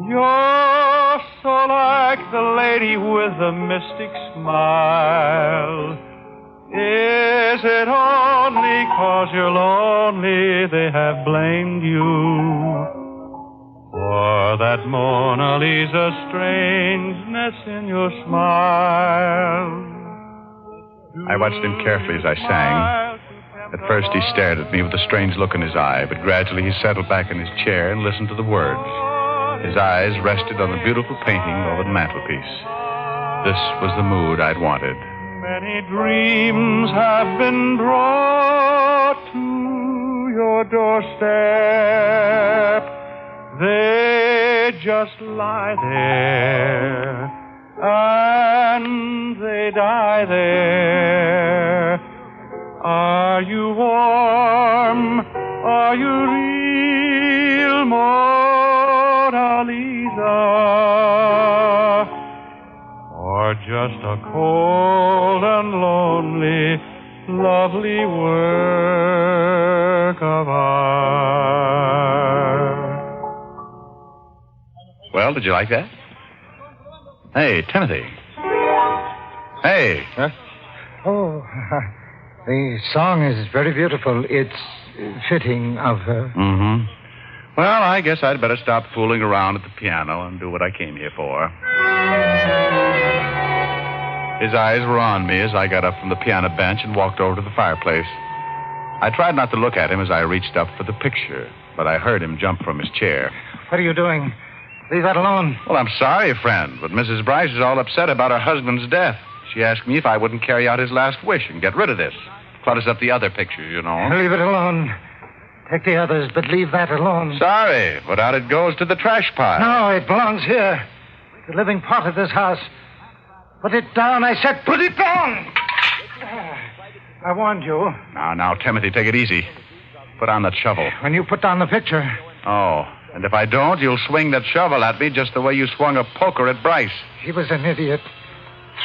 You're so like the lady with the mystic smile. Is it only 'cause you're lonely they have blamed you for that Mona Lisa strangeness in your smile? I watched him carefully as I sang. At first he stared at me with a strange look in his eye, but gradually he settled back in his chair and listened to the words. His eyes rested on the beautiful painting over the mantelpiece. This was the mood I'd wanted. Many dreams have been brought to your doorstep. They just lie there, and they die there. Are you warm? Are you real, Mona Lisa? Or just a cold and lonely, lovely work of art? Well, did you like that? Hey, Timothy. Hey. Huh? Oh, the song is very beautiful. It's fitting of her. Mm-hmm. Well, I guess I'd better stop fooling around at the piano and do what I came here for. His eyes were on me as I got up from the piano bench and walked over to the fireplace. I tried not to look at him as I reached up for the picture, but I heard him jump from his chair. What are you doing? Leave that alone. Well, I'm sorry, friend, but Mrs. Bryce is all upset about her husband's death. She asked me if I wouldn't carry out his last wish and get rid of this. Clutters up the other pictures, you know. Leave it alone. Take the others, but leave that alone. Sorry, but out it goes to the trash pile. No, it belongs here. The living part of this house. Put it down, I said. Put it down! I warned you. Now, Timothy, take it easy. Put on that shovel. When you put down the picture. Oh, and if I don't, you'll swing that shovel at me just the way you swung a poker at Bryce. He was an idiot.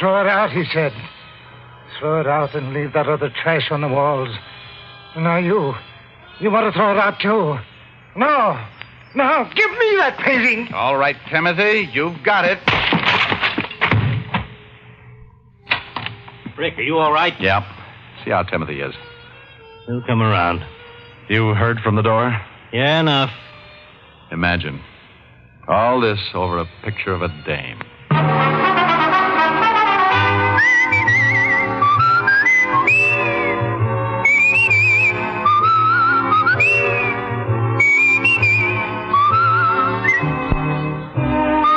Throw it out, he said. Throw it out and leave that other trash on the walls. Now you want to throw it out, too. No, give me that painting. All right, Timothy, you've got it. Rick, are you all right? Yeah. See how Timothy is. He'll come around. You heard from the door? Yeah, enough. Imagine. All this over a picture of a dame.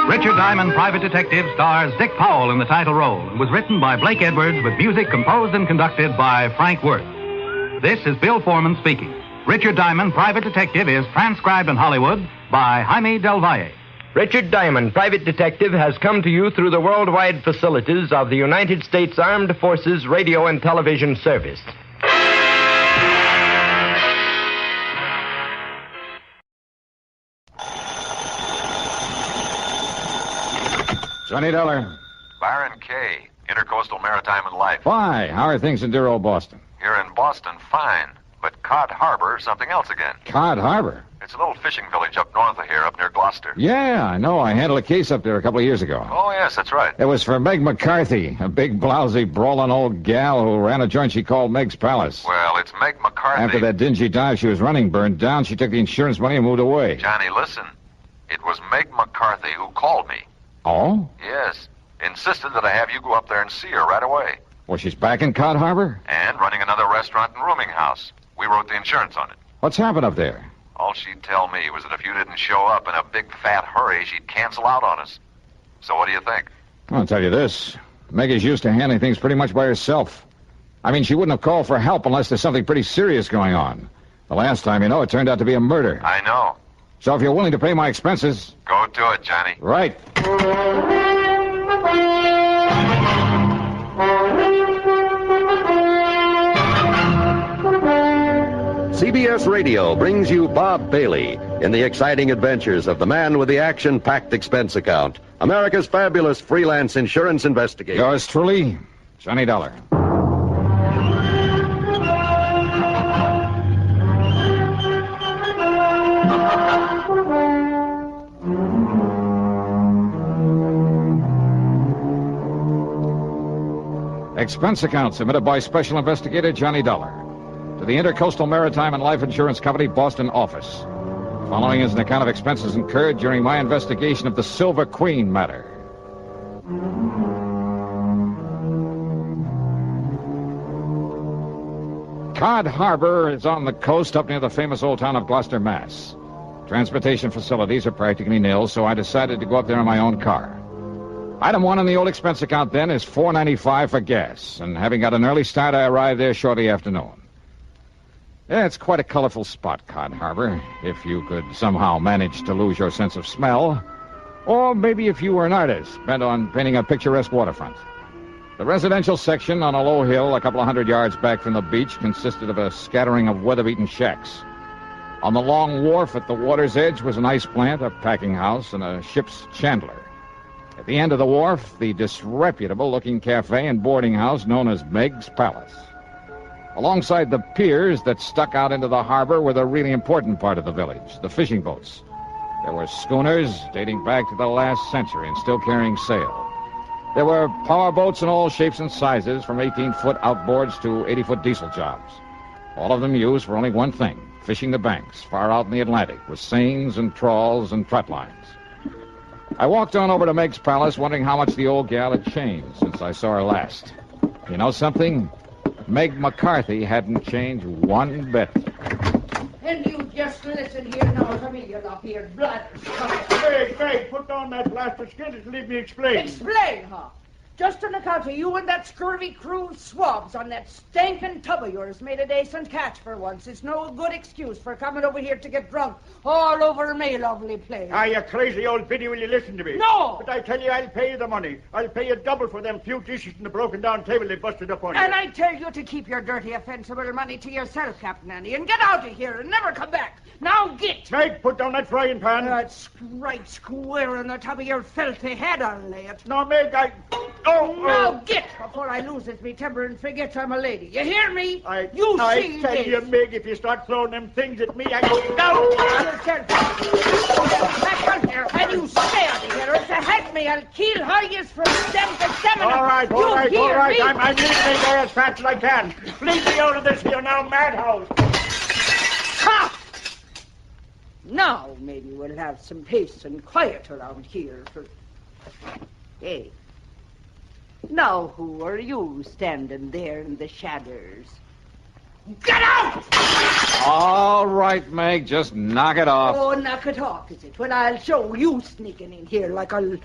Richard Diamond, Private Detective, stars Dick Powell in the title role and was written by Blake Edwards with music composed and conducted by Frank Worth. This is Bill Foreman speaking. Richard Diamond, Private Detective, is transcribed in Hollywood by Jaime Del Valle. Richard Diamond, Private Detective, has come to you through the worldwide facilities of the United States Armed Forces Radio and Television Service. $20. Byron K., Intercoastal Maritime and Life. Why? How are things in dear old Boston? Here in Boston, fine. But Cod Harbor, something else again. Cod Harbor? It's a little fishing village up north of here, up near Gloucester. Yeah, I know. I handled a case up there a couple of years ago. Oh, yes, that's right. It was for Meg McCarthy, a big, blousy, brawling old gal who ran a joint she called Meg's Palace. Well, it's Meg McCarthy. After that dingy dive she was running burned down, she took the insurance money and moved away. Johnny, listen. It was Meg McCarthy who called me. Oh? Yes. Insisted that I have you go up there and see her right away. Well, she's back in Cod Harbor? And running another restaurant and rooming house. We wrote the insurance on it. What's happened up there? All she'd tell me was that if you didn't show up in a big fat hurry, she'd cancel out on us. So what do you think? I'll tell you this. Meg is used to handling things pretty much by herself. I mean, she wouldn't have called for help unless there's something pretty serious going on. The last time, you know, it turned out to be a murder. I know. So if you're willing to pay my expenses... Go to it, Johnny. Right. CBS Radio brings you Bob Bailey in the exciting adventures of the man with the action-packed expense account, America's fabulous freelance insurance investigator. Yours truly, Johnny Dollar. Expense account submitted by Special Investigator Johnny Dollar to the Intercoastal Maritime and Life Insurance Company, Boston office. Following is an account of expenses incurred during my investigation of the Silver Queen matter. Cod Harbor is on the coast up near the famous old town of Gloucester, Mass. Transportation facilities are practically nil, so I decided to go up there in my own car. Item 1 on the old expense account then is $4.95 for gas, and having got an early start, I arrived there shortly after noon. Yeah, it's quite a colorful spot, Cod Harbor, if you could somehow manage to lose your sense of smell. Or maybe if you were an artist bent on painting a picturesque waterfront. The residential section on a low hill a couple of hundred yards back from the beach consisted of a scattering of weather-beaten shacks. On the long wharf at the water's edge was an ice plant, a packing house, and a ship's chandler. At the end of the wharf, the disreputable-looking cafe and boarding house known as Meg's Palace. Alongside the piers that stuck out into the harbor were the really important part of the village, the fishing boats. There were schooners dating back to the last century and still carrying sail. There were power boats in all shapes and sizes, from 18-foot outboards to 80-foot diesel jobs. All of them used for only one thing, fishing the banks far out in the Atlantic with seines and trawls and trot lines. I walked on over to Meg's Palace, wondering how much the old gal had changed since I saw her last. You know something? Meg McCarthy hadn't changed one bit. And you just listen here now, come here, you lop-eared bladders. Meg, put down that blasted skin and leave me explain. Explain, huh? Just on account of you and that scurvy crew of swabs on that stinking tub of yours made a decent catch for once. It's no good excuse for coming over here to get drunk all over me lovely place. Ah, you crazy old biddy, will you listen to me? No! But I tell you, I'll pay you the money. I'll pay you double for them few dishes and the broken down table they busted up on you. And I tell you to keep your dirty, offensive money to yourself, Captain Andy, and get out of here and never come back. Now get! Meg, put down that frying pan. That's right square on the top of your filthy head, I'll lay it. No, Meg, Now get before I loses me temper and forgets I'm a lady. You hear me? I see tell this. you, Mig, if you start throwing them things at me, I go down. Back out here, and you stay out of here. If you hurt me, I'll kill how yous from stem to stamina. All right. Me? I'm leaving there as fast as I can. Leave me out of this here now madhouse. Ha! Now maybe we'll have some peace and quiet around here. Hey. Now who are you standing there in the shadows? Get out! All right, Meg, just knock it off. Oh, knock it off, is it? Well, I'll show you sneaking in here like a...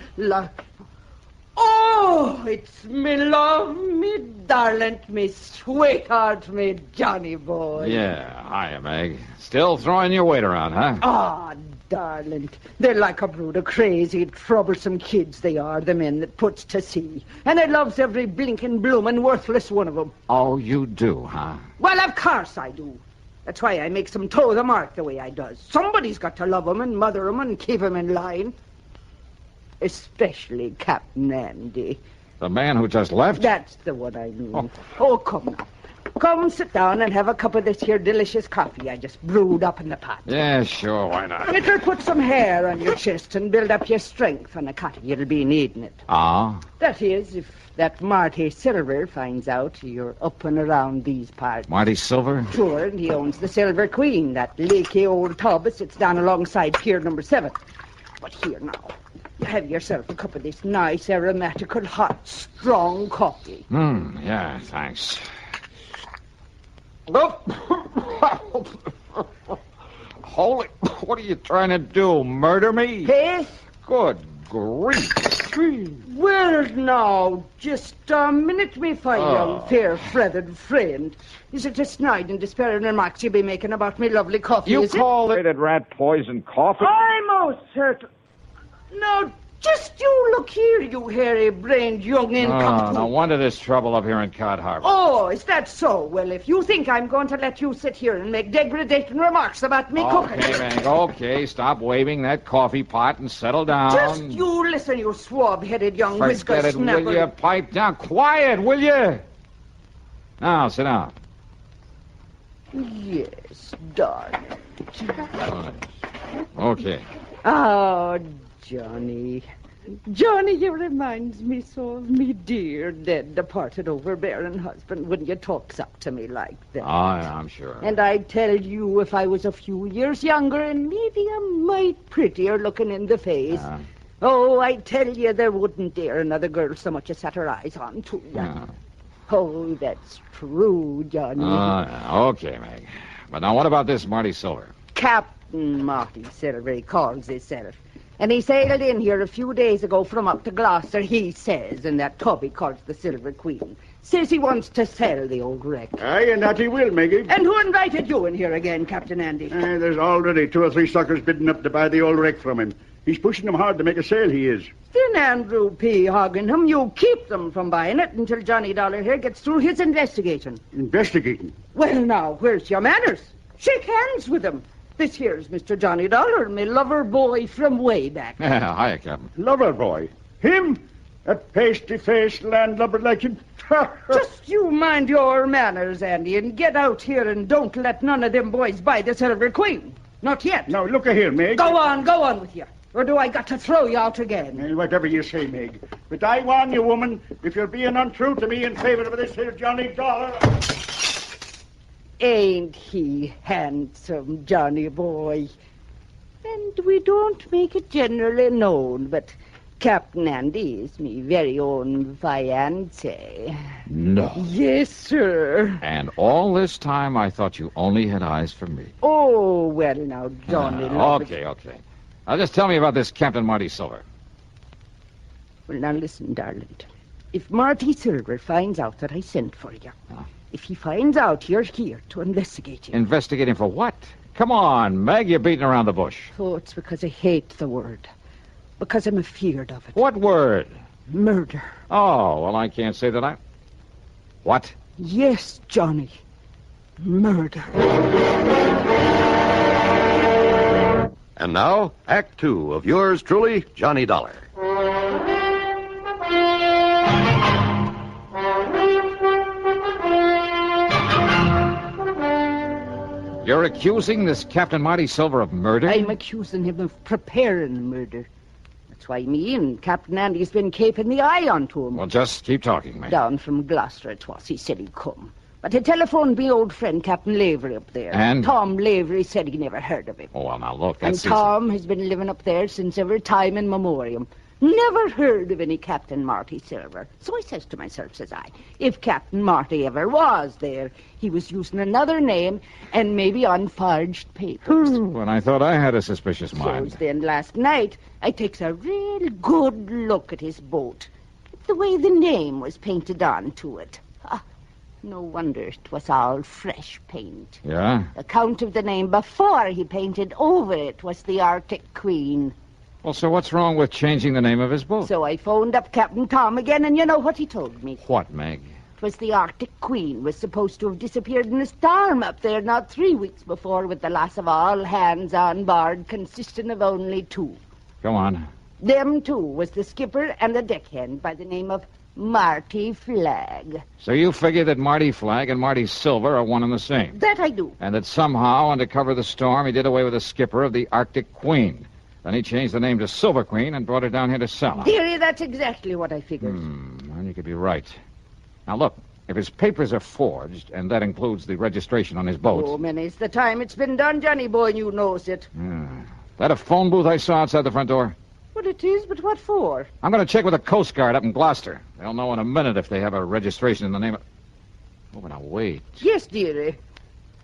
Oh, it's me love, me darling, me sweetheart, me Johnny boy. Yeah, hiya, Meg. Still throwing your weight around, huh? Ah, darling. They're like a brood of crazy, troublesome kids, they are, the men that puts to sea. And I loves every blinking, bloomin', worthless one of them. Oh, you do, huh? Well, of course I do. That's why I makes them toe the mark the way I does. Somebody's got to love 'em and mother 'em and keep 'em in line. Especially Captain Andy. The man who just left? That's the one I mean. Oh, come now. Come sit down and have a cup of this here delicious coffee I just brewed up in the pot. Yeah, sure, why not? It'll put some hair on your chest and build up your strength on a cotty. You'll be needing it. Ah? That is, if that Marty Silver finds out you're up and around these parts. Marty Silver? Sure, and he owns the Silver Queen, that leaky old tub that sits down alongside pier number 7. But here now. Have yourself a cup of this nice, aromatical, hot, strong coffee. Yeah, thanks. Holy, what are you trying to do, murder me? Hey? Good grief. Well, now, just a minute, me fine young, fair-feathered friend. Is it a snide and despairing remarks you be making about me lovely coffee, You is call it rat poison coffee? I'm most certain. Now, just you look here, you hairy-brained young incompetent. No wonder there's trouble up here in Cod Harbor. Oh, is that so? Well, if you think I'm going to let you sit here and make degrading remarks about me cooking... Okay, Meg, okay. Stop waving that coffee pot and settle down. Just you listen, you swab-headed young whisker Forget it, snapper. will you? Pipe down. Quiet, will you? Now, sit down. Yes, darling. Okay. Oh, Johnny. Johnny, you reminds me so of me dear, dead, departed, overbearing husband when you talks up to me like that. Oh, yeah, I'm sure. And I tell you, if I was a few years younger and maybe a mite prettier looking in the face, oh, I tell you, there wouldn't dare another girl so much as set her eyes on to you. Oh, that's true, Johnny. Okay, Meg. But now what about this Marty Silver? Captain Marty Silver, he calls himself. And he sailed in here a few days ago from up to Gloucester, he says, in that tub he calls the Silver Queen. Says he wants to sell the old wreck. Aye, and that he will, Maggie. And who invited you in here again, Captain Andy? There's already 2 or 3 suckers bidding up to buy the old wreck from him. He's pushing them hard to make a sale, he is. Then Andrew P. Hogginham, you keep them from buying it until Johnny Dollar here gets through his investigating. Investigating? Well, now, where's your manners? Shake hands with him. This here's Mr. Johnny Dollar, me lover boy from way back. Hiya, Captain. Lover boy? Him? That pasty-faced landlubber like him? Just you mind your manners, Andy, and get out here and don't let none of them boys buy the Silver Queen. Not yet. Now, look here, Meg. Go on with you. Or do I got to throw you out again? Well, whatever you say, Meg. But I warn you, woman, if you're being untrue to me in favor of this here Johnny Dollar... Ain't he handsome, Johnny boy? And we don't make it generally known, but Captain Andy is me very own fiancé. No. Yes, sir. And all this time I thought you only had eyes for me. Oh, well, now, Johnny... Okay. Now, just tell me about this Captain Marty Silver. Well, now, listen, darling. If Marty Silver finds out that I sent for you... If he finds out you're here to investigate him... Investigating for what? Come on, Meg, you're beating around the bush. Oh, it's because I hate the word. Because I'm afeard of it. What word? Murder. Oh, well, I can't say that I... What? Yes, Johnny. Murder. And now, Act 2 of yours truly, Johnny Dollar. You're accusing this Captain Marty Silver of murder? I'm accusing him of preparing murder. That's why me and Captain Andy's been keeping the eye onto him. Well, just keep talking, mate. Down from Gloucester it was. He said he'd come. But he telephoned me old friend Captain Lavery up there. And? Tom Lavery said he never heard of him. Oh, well, now, look, And that's... Tom has been living up there since every time in memoriam. Never heard of any Captain Marty Silver. So I says to myself, says I, if Captain Marty ever was there, he was using another name and maybe on forged papers. When I thought I had a suspicious mind. So then last night, I takes a real good look at his boat. The way the name was painted onto it. Ah, no wonder it was all fresh paint. Yeah? The count of the name before he painted over it was the Arctic Queen. Well, so what's wrong with changing the name of his boat? So I phoned up Captain Tom again, and you know what he told me? What, Meg? It was the Arctic Queen was supposed to have disappeared in a storm up there not 3 weeks before with the loss of all hands on board, consisting of only 2. Go on. Them 2 was the skipper and the deckhand by the name of Marty Flagg. So you figure that Marty Flagg and Marty Silver are one and the same? That I do. And that somehow, under cover of the storm, he did away with the skipper of the Arctic Queen. Then he changed the name to Silver Queen and brought her down here to sell her. Dearie, that's exactly what I figured. Well, you could be right. Now, look, if his papers are forged, and that includes the registration on his boat... Oh, many's the time it's been done, Johnny boy, and you knows it. That a phone booth I saw outside the front door? What it is, but what for? I'm going to check with the Coast Guard up in Gloucester. They'll know in a minute if they have a registration in the name of... Oh, but now, wait. Yes, dearie.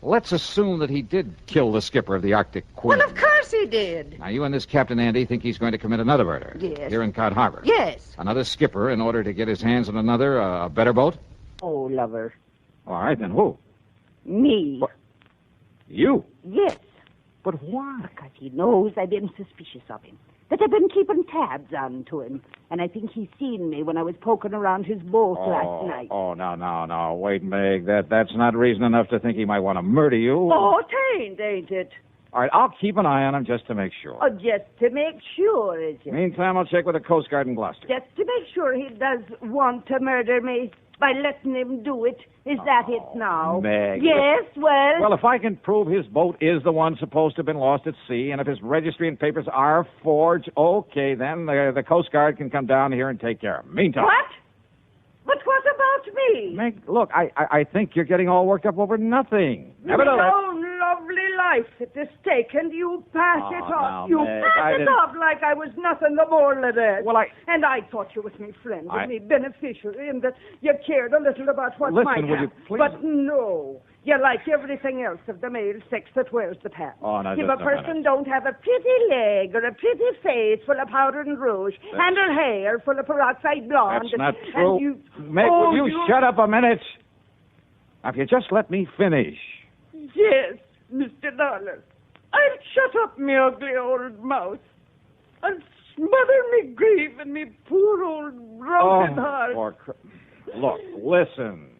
Let's assume that he did kill the skipper of the Arctic Queen. Well, of course he did. Now, you and this Captain Andy think he's going to commit another murder. Yes. Here in Cod Harbor. Yes. Another skipper in order to get his hands on another, a better boat? Oh, lover. All right, then who? Me. What? You? Yes. But why? Because he knows I've been suspicious of him. That I've been keeping tabs on to him. And I think he's seen me when I was poking around his boat last night. Oh, no. Wait, Meg. That's not reason enough to think he might want to murder you. Oh, ain't it? All right, I'll keep an eye on him just to make sure. Oh, just to make sure, is it? Meantime, I'll check with the Coast Guard in Gloucester. Just to make sure he does want to murder me by letting him do it. Is that it now? Meg. Yes, well... Well, if I can prove his boat is the one supposed to have been lost at sea, and if his registry and papers are forged, okay, then the Coast Guard can come down here and take care of him. Meantime... What? But what about me? Meg, look, I think you're getting all worked up over nothing. Nevertheless... My own lovely life at the stake, and you pass it off. now, You Meg, pass it off like I was nothing the more than that. Well, And I thought you was me friend and me beneficiary, and that you cared a little about what might Listen, will you happen. please... But no. You like everything else of the male sex that wears the pants. Oh, now, if just a a person minute. don't have a pretty leg or a pretty face full of powder and rouge, and her hair full of peroxide blonde... That's not and true. you... Meg, Oh, will you shut up a minute? Now, if you just let me finish. Yes, Mr. Dollar. I'll shut up me ugly old mouth. I'll smother me grief and me poor old broken heart. Look, listen.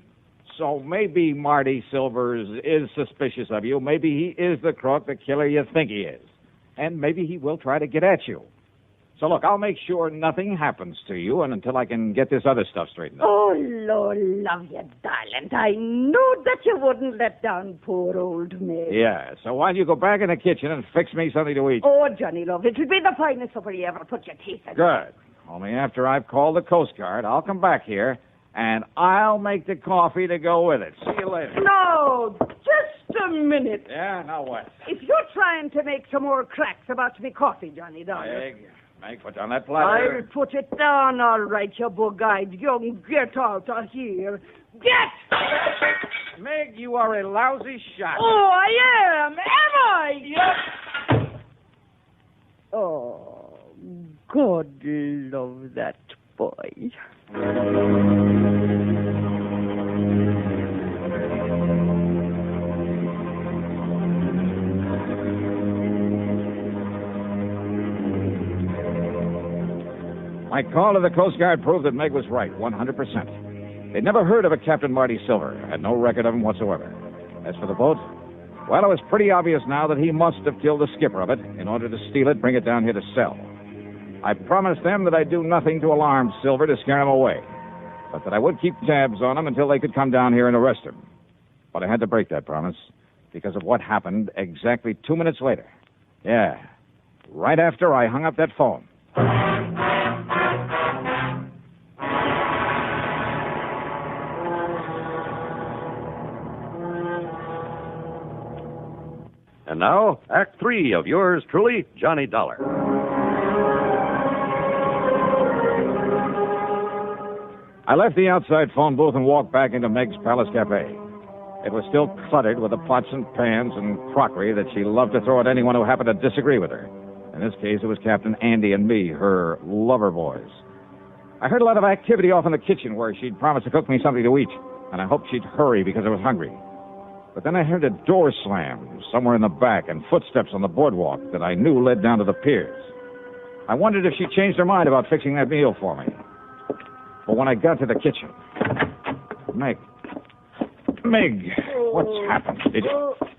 So maybe Marty Silvers is suspicious of you. Maybe he is the crook, the killer you think he is. And maybe he will try to get at you. So look, I'll make sure nothing happens to you and until I can get this other stuff straightened out. Oh, Lord love you, darling. I know that you wouldn't let down poor old Meg. Yeah, so why don't you go back in the kitchen and fix me something to eat? Oh, Johnny, love, it'll be the finest supper you ever put your teeth in. Good. Only after I've called the Coast Guard, I'll come back here, and I'll make the coffee to go with it. See you later. No, just a minute. Yeah, now what? If you're trying to make some more cracks about me coffee, Johnny, darling... Meg, put down that platter. I'll put it down, all right, you bug-eyed young. Get out of here. Get! Meg, you are a lousy shot. Oh, I am. Am I? Yep. Oh, God love that boy. My call to the Coast Guard proved that Meg was right, 100%. They'd never heard of a Captain Marty Silver, had no record of him whatsoever. As for the boat, well, it was pretty obvious now that he must have killed the skipper of it in order to steal it, bring it down here to sell. I promised them that I'd do nothing to alarm Silver to scare him away, but that I would keep tabs on him until they could come down here and arrest him. But I had to break that promise, because of what happened exactly 2 minutes later. Yeah, right after I hung up that phone. And now, Act 3 of yours truly, Johnny Dollar. I left the outside phone booth and walked back into Meg's Palace Cafe. It was still cluttered with the pots and pans and crockery that she loved to throw at anyone who happened to disagree with her. In this case, it was Captain Andy and me, her lover boys. I heard a lot of activity off in the kitchen where she'd promised to cook me something to eat, and I hoped she'd hurry because I was hungry. But then I heard a door slam somewhere in the back and footsteps on the boardwalk that I knew led down to the piers. I wondered if she changed her mind about fixing that meal for me. But when I got to the kitchen... Meg, what's happened?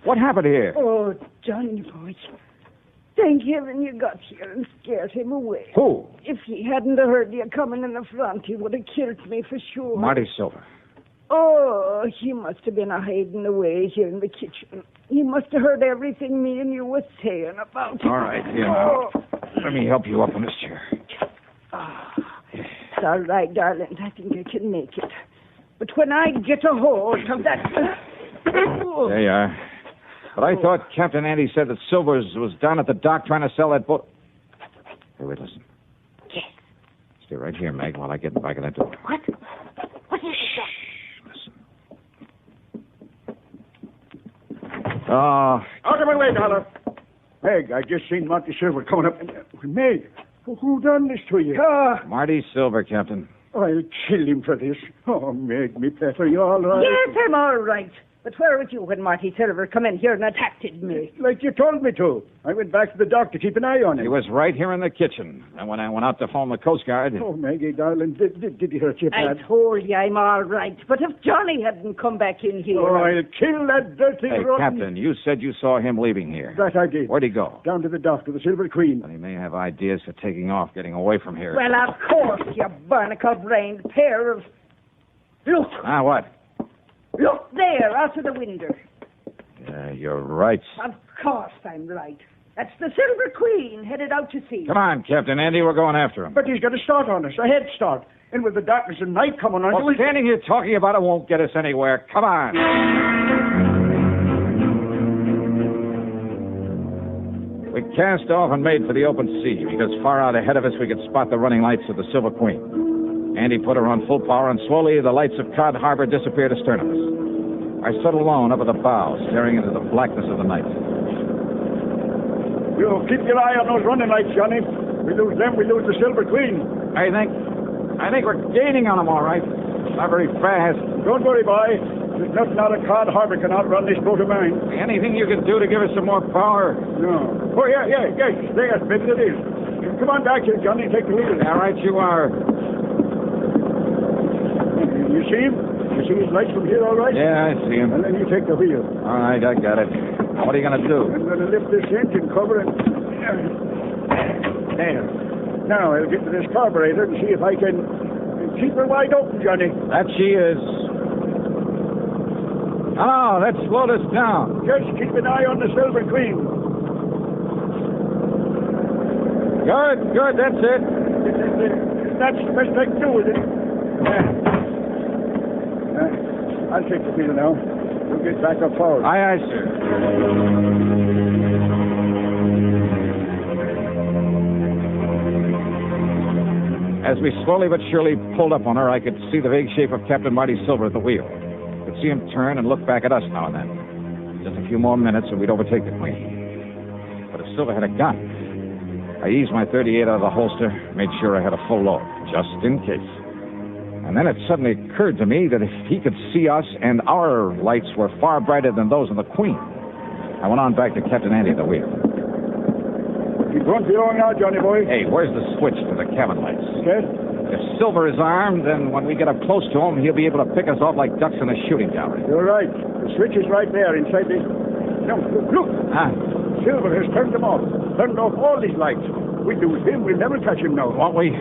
What happened here? Oh, Johnny boy. Thank heaven you got here and scared him away. Who? If he hadn't heard you coming in the front, he would have killed me for sure. Marty Silver. Oh, he must have been hiding away here in the kitchen. He must have heard everything me and you were saying about him. All right, here now. Let me help you up in this chair. It's all right, darling. I think I can make it. But when I get a hold of that... There you are. But I thought Captain Andy said that Silvers was down at the dock trying to sell that boat. Hey, wait, listen. Yes. Stay right here, Meg, while I get in the back of that door. What? What is it? Out of my way, Dollar. Meg, I just seen Monty Silver coming up. Meg, who done this to you? Marty Silver, Captain. I'll kill him for this. Oh, Meg, me pet, are you all right? Yes, I'm all right. But where was you when Marty Silver come in here and attacked me? Like you told me to. I went back to the dock to keep an eye on him. He was right here in the kitchen. And when I went out to phone the Coast Guard... Oh, Maggie, darling, did he hurt you bad? I told you I'm all right. But if Johnny hadn't come back in here... Oh, I'll kill that dirty Hey, rotten... Captain, you said you saw him leaving here. That I did. Where'd he go? Down to the dock to the Silver Queen. Well, he may have ideas for taking off, getting away from here. Well, of course, you barnacle-brained pair of... Look! Ah, what? Look there, out of the window. Yeah, you're right. Of course I'm right. That's the Silver Queen headed out to sea. Come on, Captain Andy, we're going after him. But he's got a start on us, a head start. And with the darkness and night coming on... Well, standing here talking about it won't get us anywhere. Come on. We cast off and made for the open sea, because far out ahead of us we could spot the running lights of the Silver Queen. Andy put her on full power, and slowly the lights of Cod Harbor disappeared astern of us. I stood alone up at the bow, staring into the blackness of the night. You keep your eye on those running lights, Johnny. We lose them, we lose the Silver Queen. I think we're gaining on them, all right. Not very fast. Don't worry, boy. There's nothing out of Cod Harbor can outrun this boat of mine. Anything you can do to give us some more power? No. Oh, yeah. There, maybe it is. Come on back here, Johnny. Take the wheel. All right, you are. You see him? You see his lights from here, all right? Yeah, I see him. And then you take the wheel. All right, I got it. What are you going to do? I'm going to lift this engine cover and... There. Now, I'll get to this carburetor and see if I can keep her wide open, Johnny. That she is. Oh, let's slow this down. Just keep an eye on the Silver Queen. Good, that's it. That's the best I can do with it. I'll take the wheel now. We'll get back up forward. Aye, sir. As we slowly but surely pulled up on her, I could see the vague shape of Captain Marty Silver at the wheel. I could see him turn and look back at us now and then. Just a few more minutes and we'd overtake the Queen. But if Silver had a gun, I eased my .38 out of the holster, made sure I had a full load, just in case. And then it suddenly occurred to me that if he could see us and our lights were far brighter than those of the Queen. I went on back to Captain Andy at the wheel. Keep going below now, Johnny boy. Hey, where's the switch to the cabin lights? Okay. If Silver is armed, then when we get up close to him, he'll be able to pick us off like ducks in a shooting gallery. You're right. The switch is right there inside the... No, look. Huh? Silver has turned them off. Turned off all these lights. We lose him. We'll never catch him now. Won't we?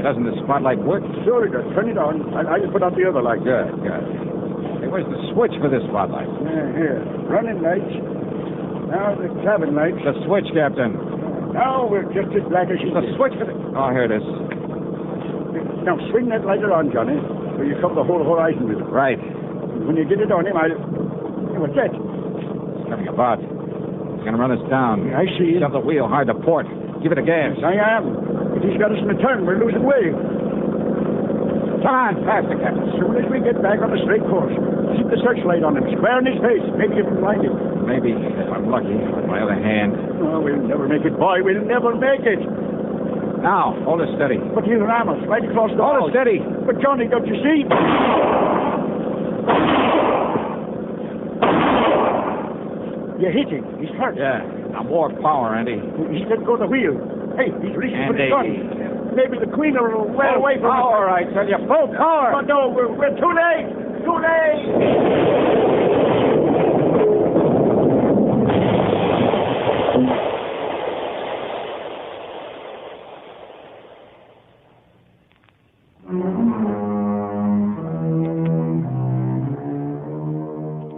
Doesn't the spotlight work? Sure it does. Turn it on. I'll put out the other light. Good. Hey, where's the switch for this spotlight? Here. Running lights. Now the cabin lights. The switch, Captain. Now we're just as black as she The is. switch for the... Oh, here it is. Now swing that lighter on, Johnny, so you cover the whole horizon with it. Right. When you get it on him, I'll... Hey, what's that? It's coming about. It's going to run us down. I see. Shove the wheel hard to port. Give it a gas. Yes, I am. But he's got us in a turn. We're losing way. Come on, faster, Captain. As soon as we get back on the straight course, keep the searchlight on him, square in his face. Maybe you can blind him. Maybe, if I'm lucky, on my other hand. Oh, we'll never make it, boy. We'll never make it. Now, hold it steady. But he'll ram us right across the Hold it steady. But, Johnny, don't you see? You hit him. He's hurt. Yeah. Now, more power, Andy. He's let go of the wheel. Hey, he's reaching for the Andy. gun. Maybe the queen will well away from power, I tell you. Full power. But no, we're too late. Too late.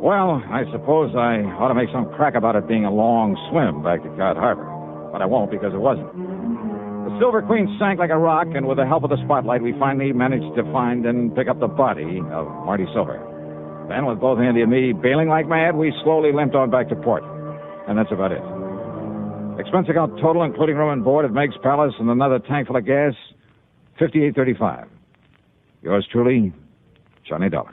Well, I suppose I ought to make some crack about it being a long swim back to Cod Harbor. But I won't because it wasn't. The Silver Queen sank like a rock, and with the help of the spotlight, we finally managed to find and pick up the body of Marty Silver. Then, with both Andy and me bailing like mad, we slowly limped on back to port. And that's about it. Expense account total, including room and board at Meg's Palace and another tank full of gas, $58.35. Yours truly, Johnny Dollar.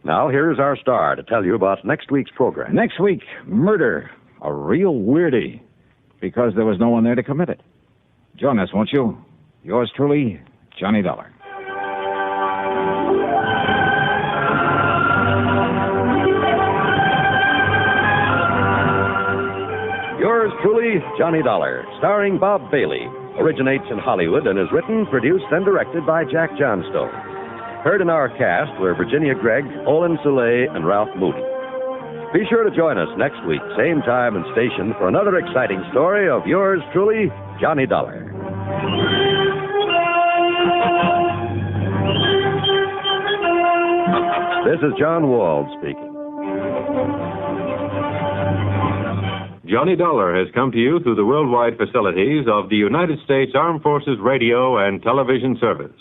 Now, here's our star to tell you about next week's program. Next week, murder. A real weirdie. Because there was no one there to commit it. Join us, won't you? Yours truly, Johnny Dollar. Yours truly, Johnny Dollar, starring Bob Bailey. Originates in Hollywood and is written, produced, and directed by Jack Johnstone. Heard in our cast were Virginia Gregg, Olin Soule, and Ralph Moody. Be sure to join us next week, same time and station, for another exciting story of yours truly, Johnny Dollar. This is John Wald speaking. Johnny Dollar has come to you through the worldwide facilities of the United States Armed Forces Radio and Television Service.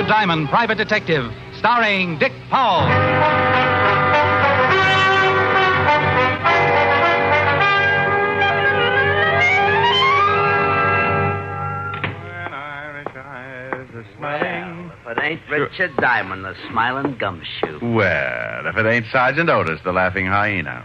Diamond, Private Detective, starring Dick Powell. If it ain't Richard Diamond, the smiling gumshoe. Well, if it ain't Sergeant Otis, the laughing hyena.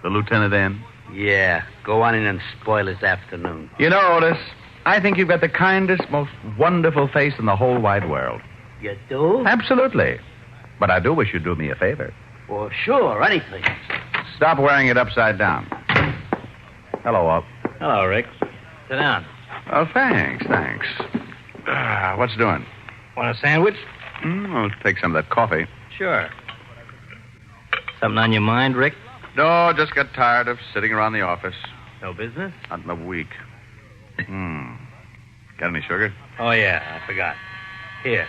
The lieutenant in? Yeah, go on in and spoil his afternoon. You know, Otis, I think you've got the kindest, most wonderful face in the whole wide world. You do? Absolutely. But I do wish you'd do me a favor. Well, sure, anything. Stop wearing it upside down. Hello, Walt. Hello, Rick. Sit down. Oh, thanks. What's doing? Want a sandwich? I'll take some of that coffee. Sure. Something on your mind, Rick? No, just got tired of sitting around the office. No business? Not in a week. Got any sugar? Oh, yeah, I forgot. Here.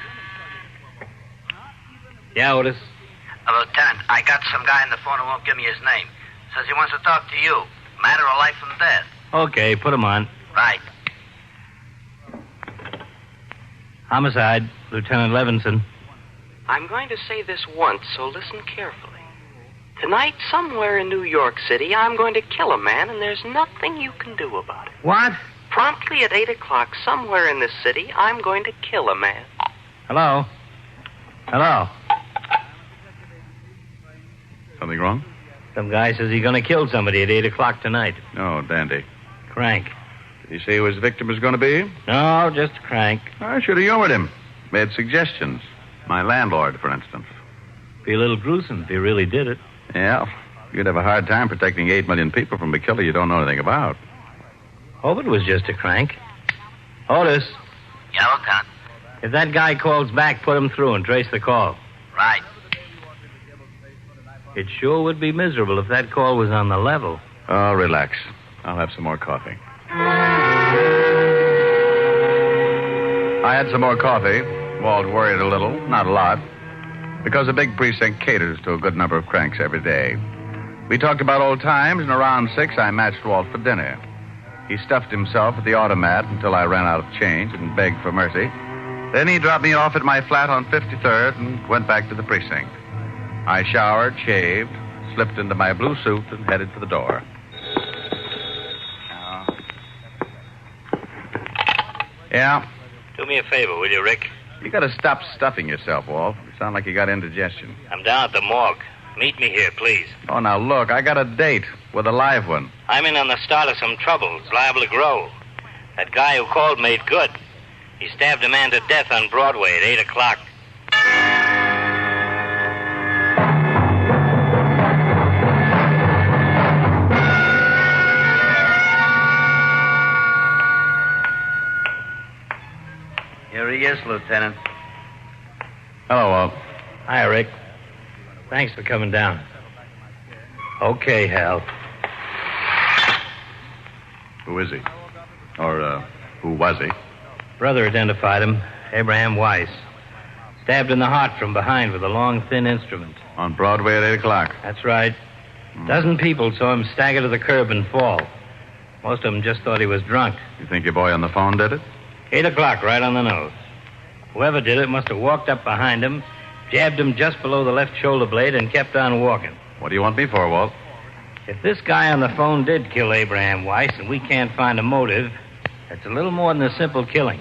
Yeah, Otis? Lieutenant, I got some guy on the phone who won't give me his name. Says he wants to talk to you. Matter of life and death. Okay, put him on. Right. Homicide, Lieutenant Levinson. I'm going to say this once, so listen carefully. Tonight, somewhere in New York City, I'm going to kill a man, and there's nothing you can do about it. What? Promptly at 8 o'clock, somewhere in this city, I'm going to kill a man. Hello? Hello? Something wrong? Some guy says he's going to kill somebody at 8 o'clock tonight. No, dandy. Crank. Did he say who his victim was going to be? No, just a crank. I should have humored him. Made suggestions. My landlord, for instance. Be a little gruesome if he really did it. Yeah. You'd have a hard time protecting 8 million people from a killer you don't know anything about. Hope it was just a crank. Otis. Yeah, Lieutenant. If that guy calls back, put him through and trace the call. Right. It sure would be miserable if that call was on the level. Oh, relax. I'll have some more coffee. I had some more coffee. Walt worried a little, not a lot, because the big precinct caters to a good number of cranks every day. We talked about old times, and around 6, I matched Walt for dinner. He stuffed himself at the automat until I ran out of change and begged for mercy. Then he dropped me off at my flat on 53rd and went back to the precinct. I showered, shaved, slipped into my blue suit, and headed for the door. Yeah? Do me a favor, will you, Rick? You got to stop stuffing yourself, Walt. You sound like you got indigestion. I'm down at the morgue. Meet me here, please. Oh, now look, I got a date with a live one. I'm in on the start of some trouble. It's liable to grow. That guy who called made good. He stabbed a man to death on Broadway at 8 o'clock. Here he is, Lieutenant. Hello, Walt. Hi, Rick. Thanks for coming down. Okay, Hal. Who is he? Or, who was he? Brother identified him, Abraham Weiss. Stabbed in the heart from behind with a long, thin instrument. On Broadway at 8 o'clock. That's right. Dozen people saw him stagger to the curb and fall. Most of them just thought he was drunk. You think your boy on the phone did it? 8 o'clock, right on the nose. Whoever did it must have walked up behind him, jabbed him just below the left shoulder blade, and kept on walking. What do you want me for, Walt? If this guy on the phone did kill Abraham Weiss and we can't find a motive, it's a little more than a simple killing.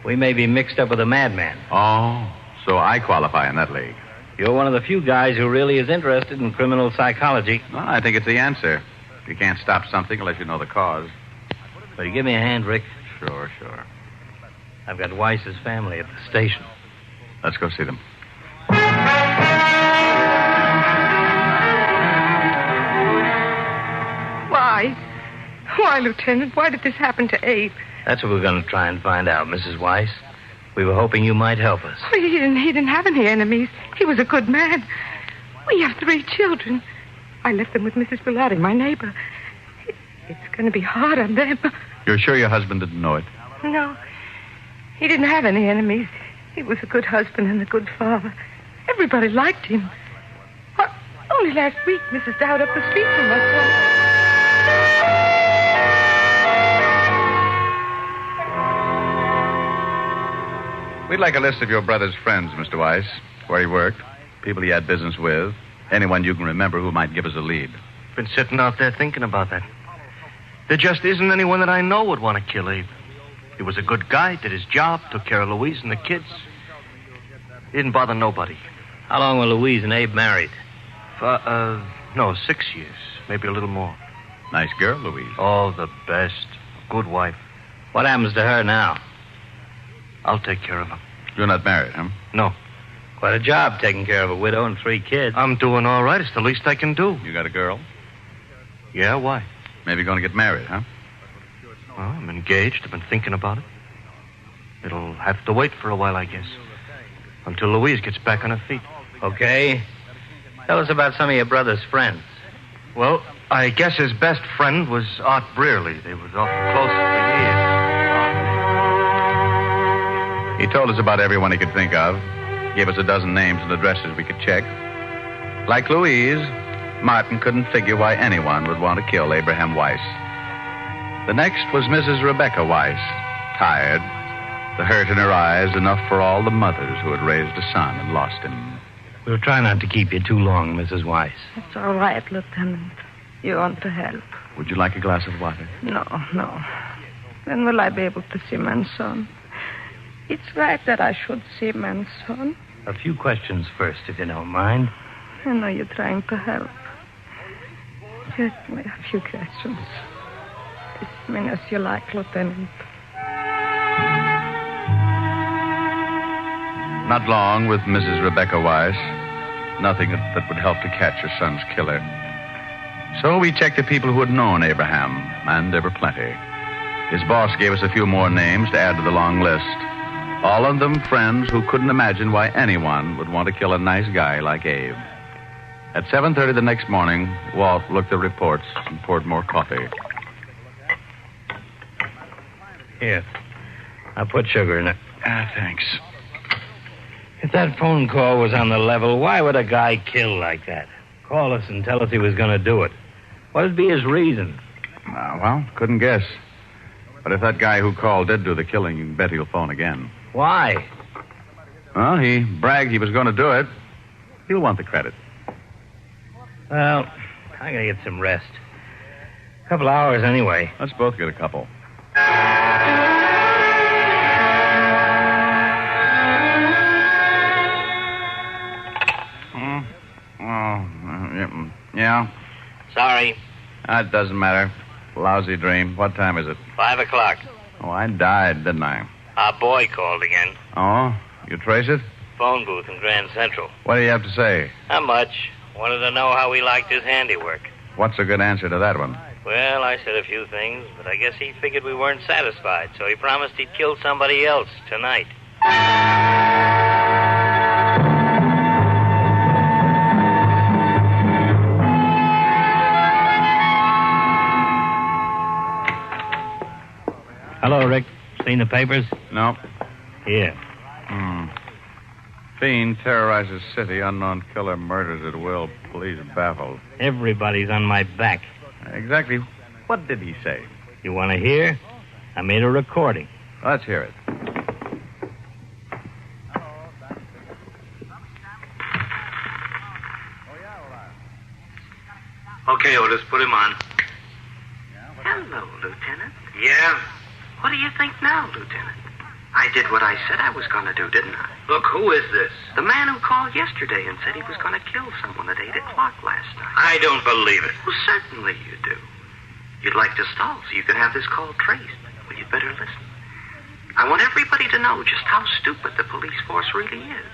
We may be mixed up with a madman. Oh, so I qualify in that league. You're one of the few guys who really is interested in criminal psychology. Well, I think it's the answer. You can't stop something unless you know the cause. Will you give me a hand, Rick? Sure. I've got Weiss's family at the station. Let's go see them. Why, Lieutenant? Why did this happen to Abe? That's what we're going to try and find out, Mrs. Weiss. We were hoping you might help us. Well, he didn't have any enemies. He was a good man. We have 3 children. I left them with Mrs. Bellotti, my neighbor. It's going to be hard on them. You're sure your husband didn't know it? No. He didn't have any enemies. He was a good husband and a good father. Everybody liked him. Only last week, Mrs. Dowd up the street from us. We'd like a list of your brother's friends, Mr. Weiss. Where he worked, people he had business with, anyone you can remember who might give us a lead. Been sitting out there thinking about that. There just isn't anyone that I know would want to kill Abe. He was a good guy, did his job, took care of Louise and the kids. He didn't bother nobody. How long were Louise and Abe married? 6 years, maybe a little more. Nice girl, Louise. Oh, the best. Good wife. What happens to her now? I'll take care of her. You're not married, huh? No. Quite a job taking care of a widow and 3 kids. I'm doing all right. It's the least I can do. You got a girl? Yeah, why? Maybe going to get married, huh? Well, I'm engaged. I've been thinking about it. It'll have to wait for a while, I guess. Until Louise gets back on her feet. Okay. Tell us about some of your brother's friends. Well, I guess his best friend was Art Brearley. They was awful close for years. He told us about everyone he could think of. Gave us a dozen names and addresses we could check. Like Louise, Martin couldn't figure why anyone would want to kill Abraham Weiss. The next was Mrs. Rebecca Weiss, tired, the hurt in her eyes enough for all the mothers who had raised a son and lost him. We'll try not to keep you too long, Mrs. Weiss. It's all right, Lieutenant. You want to help? Would you like a glass of water? No. When will I be able to see Manson? It's right that I should see Manson. A few questions first, if you don't mind. I know you're trying to help. Just a few questions. As many as you like, Lieutenant. Not long with Mrs. Rebecca Weiss. Nothing that would help to catch her son's killer. So we checked the people who had known Abraham, and there were plenty. His boss gave us a few more names to add to the long list. All of them friends who couldn't imagine why anyone would want to kill a nice guy like Abe. At 7:30 the next morning, Walt looked at the reports and poured more coffee. Here. I'll put sugar in it. Thanks. If that phone call was on the level, why would a guy kill like that? Call us and tell us he was going to do it. What would be his reason? Well, couldn't guess. But if that guy who called did do the killing, you can bet he'll phone again. Why? Well, he bragged he was going to do it. He'll want the credit. Well, I'm going to get some rest. A couple hours anyway. Let's both get a couple. Yeah? Sorry. It doesn't matter. Lousy dream. What time is it? 5 o'clock. Oh, I died, didn't I? Our boy called again. Oh? You trace it? Phone booth in Grand Central. What do you have to say? Not much. Wanted to know how he liked his handiwork. What's a good answer to that one? Well, I said a few things, but I guess he figured we weren't satisfied, so he promised he'd kill somebody else tonight. Hello, Rick. Seen the papers? No. Here. Fiend terrorizes city. Unknown killer murders at will. Police baffled. Everybody's on my back. Exactly. What did he say? You want to hear? I made a recording. Let's hear it. Okay, Otis, put him on. Hello, Lieutenant. Yeah? What do you think now, Lieutenant? I did what I said I was going to do, didn't I? Look, who is this? The man who called yesterday and said he was going to kill someone at 8 o'clock last night. I don't believe it. Well, certainly you do. You'd like to stall so you can have this call traced. Well, you'd better listen. I want everybody to know just how stupid the police force really is.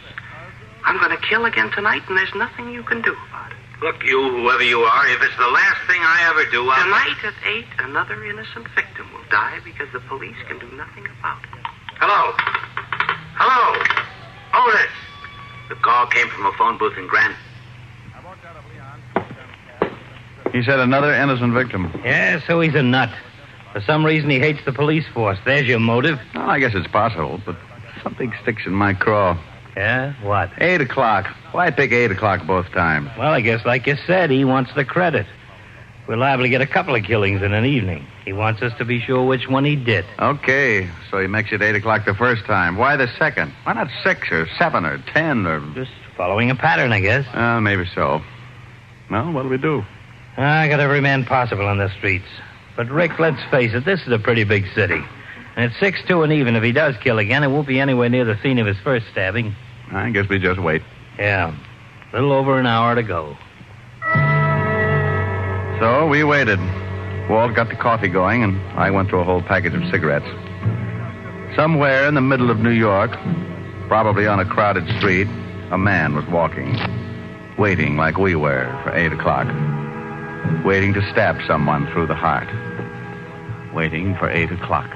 I'm going to kill again tonight, and there's nothing you can do about it. Look, you, whoever you are, if it's the last thing I ever do, I'll... Tonight at 8, another innocent victim will die because the police can do nothing about it. Hello? Hello? Otis! The call came from a phone booth in Grand... He said another innocent victim. Yeah, so he's a nut. For some reason, he hates the police force. There's your motive. Well, I guess it's possible, but something sticks in my craw. Yeah? What? 8 o'clock. Why pick 8 o'clock both times? Well, I guess, like you said, he wants the credit. We're liable to get a couple of killings in an evening. He wants us to be sure which one he did. Okay, so he makes it 8 o'clock the first time. Why the second? Why not 6 or 7 or 10 or... Just following a pattern, I guess. Maybe so. Well, what'll we do? I got every man possible on the streets. But, Rick, let's face it, this is a pretty big city. And it's 6-2 and even. If he does kill again, it won't be anywhere near the scene of his first stabbing. I guess we just wait. Yeah. A little over an hour to go. So we waited. Walt got the coffee going, and I went through a whole package of cigarettes. Somewhere in the middle of New York, probably on a crowded street, a man was walking, waiting like we were for 8 o'clock. waiting to stab someone through the heart. Waiting for 8 o'clock.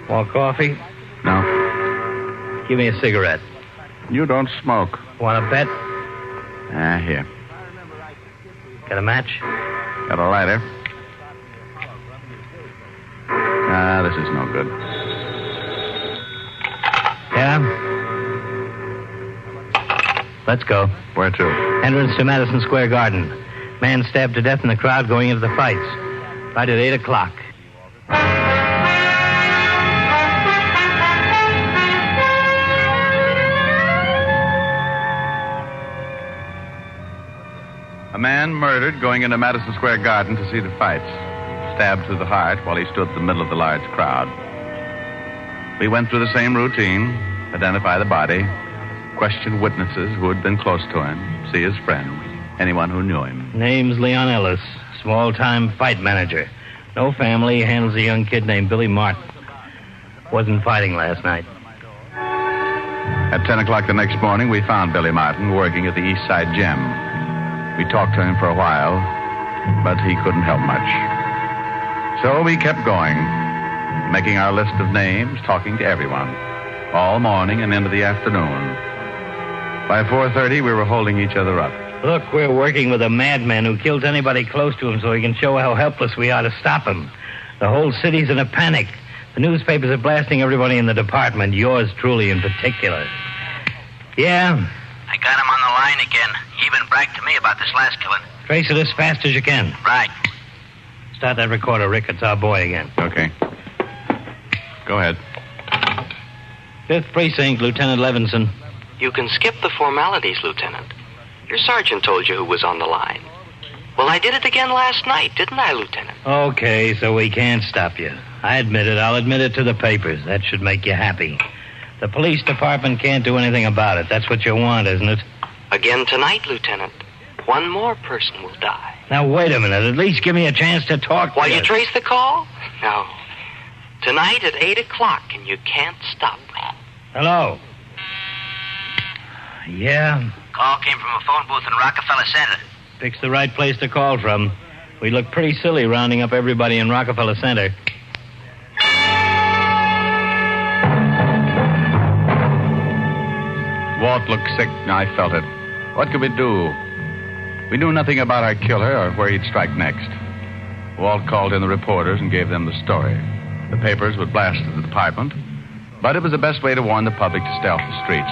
Want coffee? No. Give me a cigarette. You don't smoke. Want a bet? Here. Got a match? Got a lighter. This is no good. Yeah? Let's go. Where to? Entrance to Madison Square Garden. Man stabbed to death in the crowd going into the fights. Right at 8 o'clock. A man murdered going into Madison Square Garden to see the fights. Stabbed through the heart while he stood in the middle of the large crowd. We went through the same routine. Identify the body. Question witnesses who had been close to him. See his friends. Anyone who knew him. Name's Leon Ellis. Small-time fight manager. No family. Handles a young kid named Billy Martin. Wasn't fighting last night. At 10 o'clock the next morning, we found Billy Martin working at the East Side Gym. We talked to him for a while, but he couldn't help much. So we kept going, making our list of names, talking to everyone, all morning and into the afternoon. By 4:30, we were holding each other up. Look, we're working with a madman who kills anybody close to him so he can show how helpless we are to stop him. The whole city's in a panic. The newspapers are blasting everybody in the department, yours truly in particular. Yeah? I got him on the line again. He even bragged to me about this last killing. Trace it as fast as you can. Right. Start that recorder, Rick. It's our boy again. Okay. Go ahead. 5th Precinct, Lieutenant Levinson. You can skip the formalities, Lieutenant. Your sergeant told you who was on the line. Well, I did it again last night, didn't I, Lieutenant? Okay, so we can't stop you. I admit it. I'll admit it to the papers. That should make you happy. The police department can't do anything about it. That's what you want, isn't it? Again tonight, Lieutenant. One more person will die. Now, wait a minute. At least give me a chance to talk to While you. you trace the call? No. Tonight at 8 o'clock, and you can't stop me. Hello? Yeah? Call came from a phone booth in Rockefeller Center. Pick's the right place to call from. We look pretty silly rounding up everybody in Rockefeller Center. Walt looked sick, and I felt it. What could we do? We knew nothing about our killer or where he'd strike next. Walt called in the reporters and gave them the story. The papers would blast the department, but it was the best way to warn the public to stay off the streets.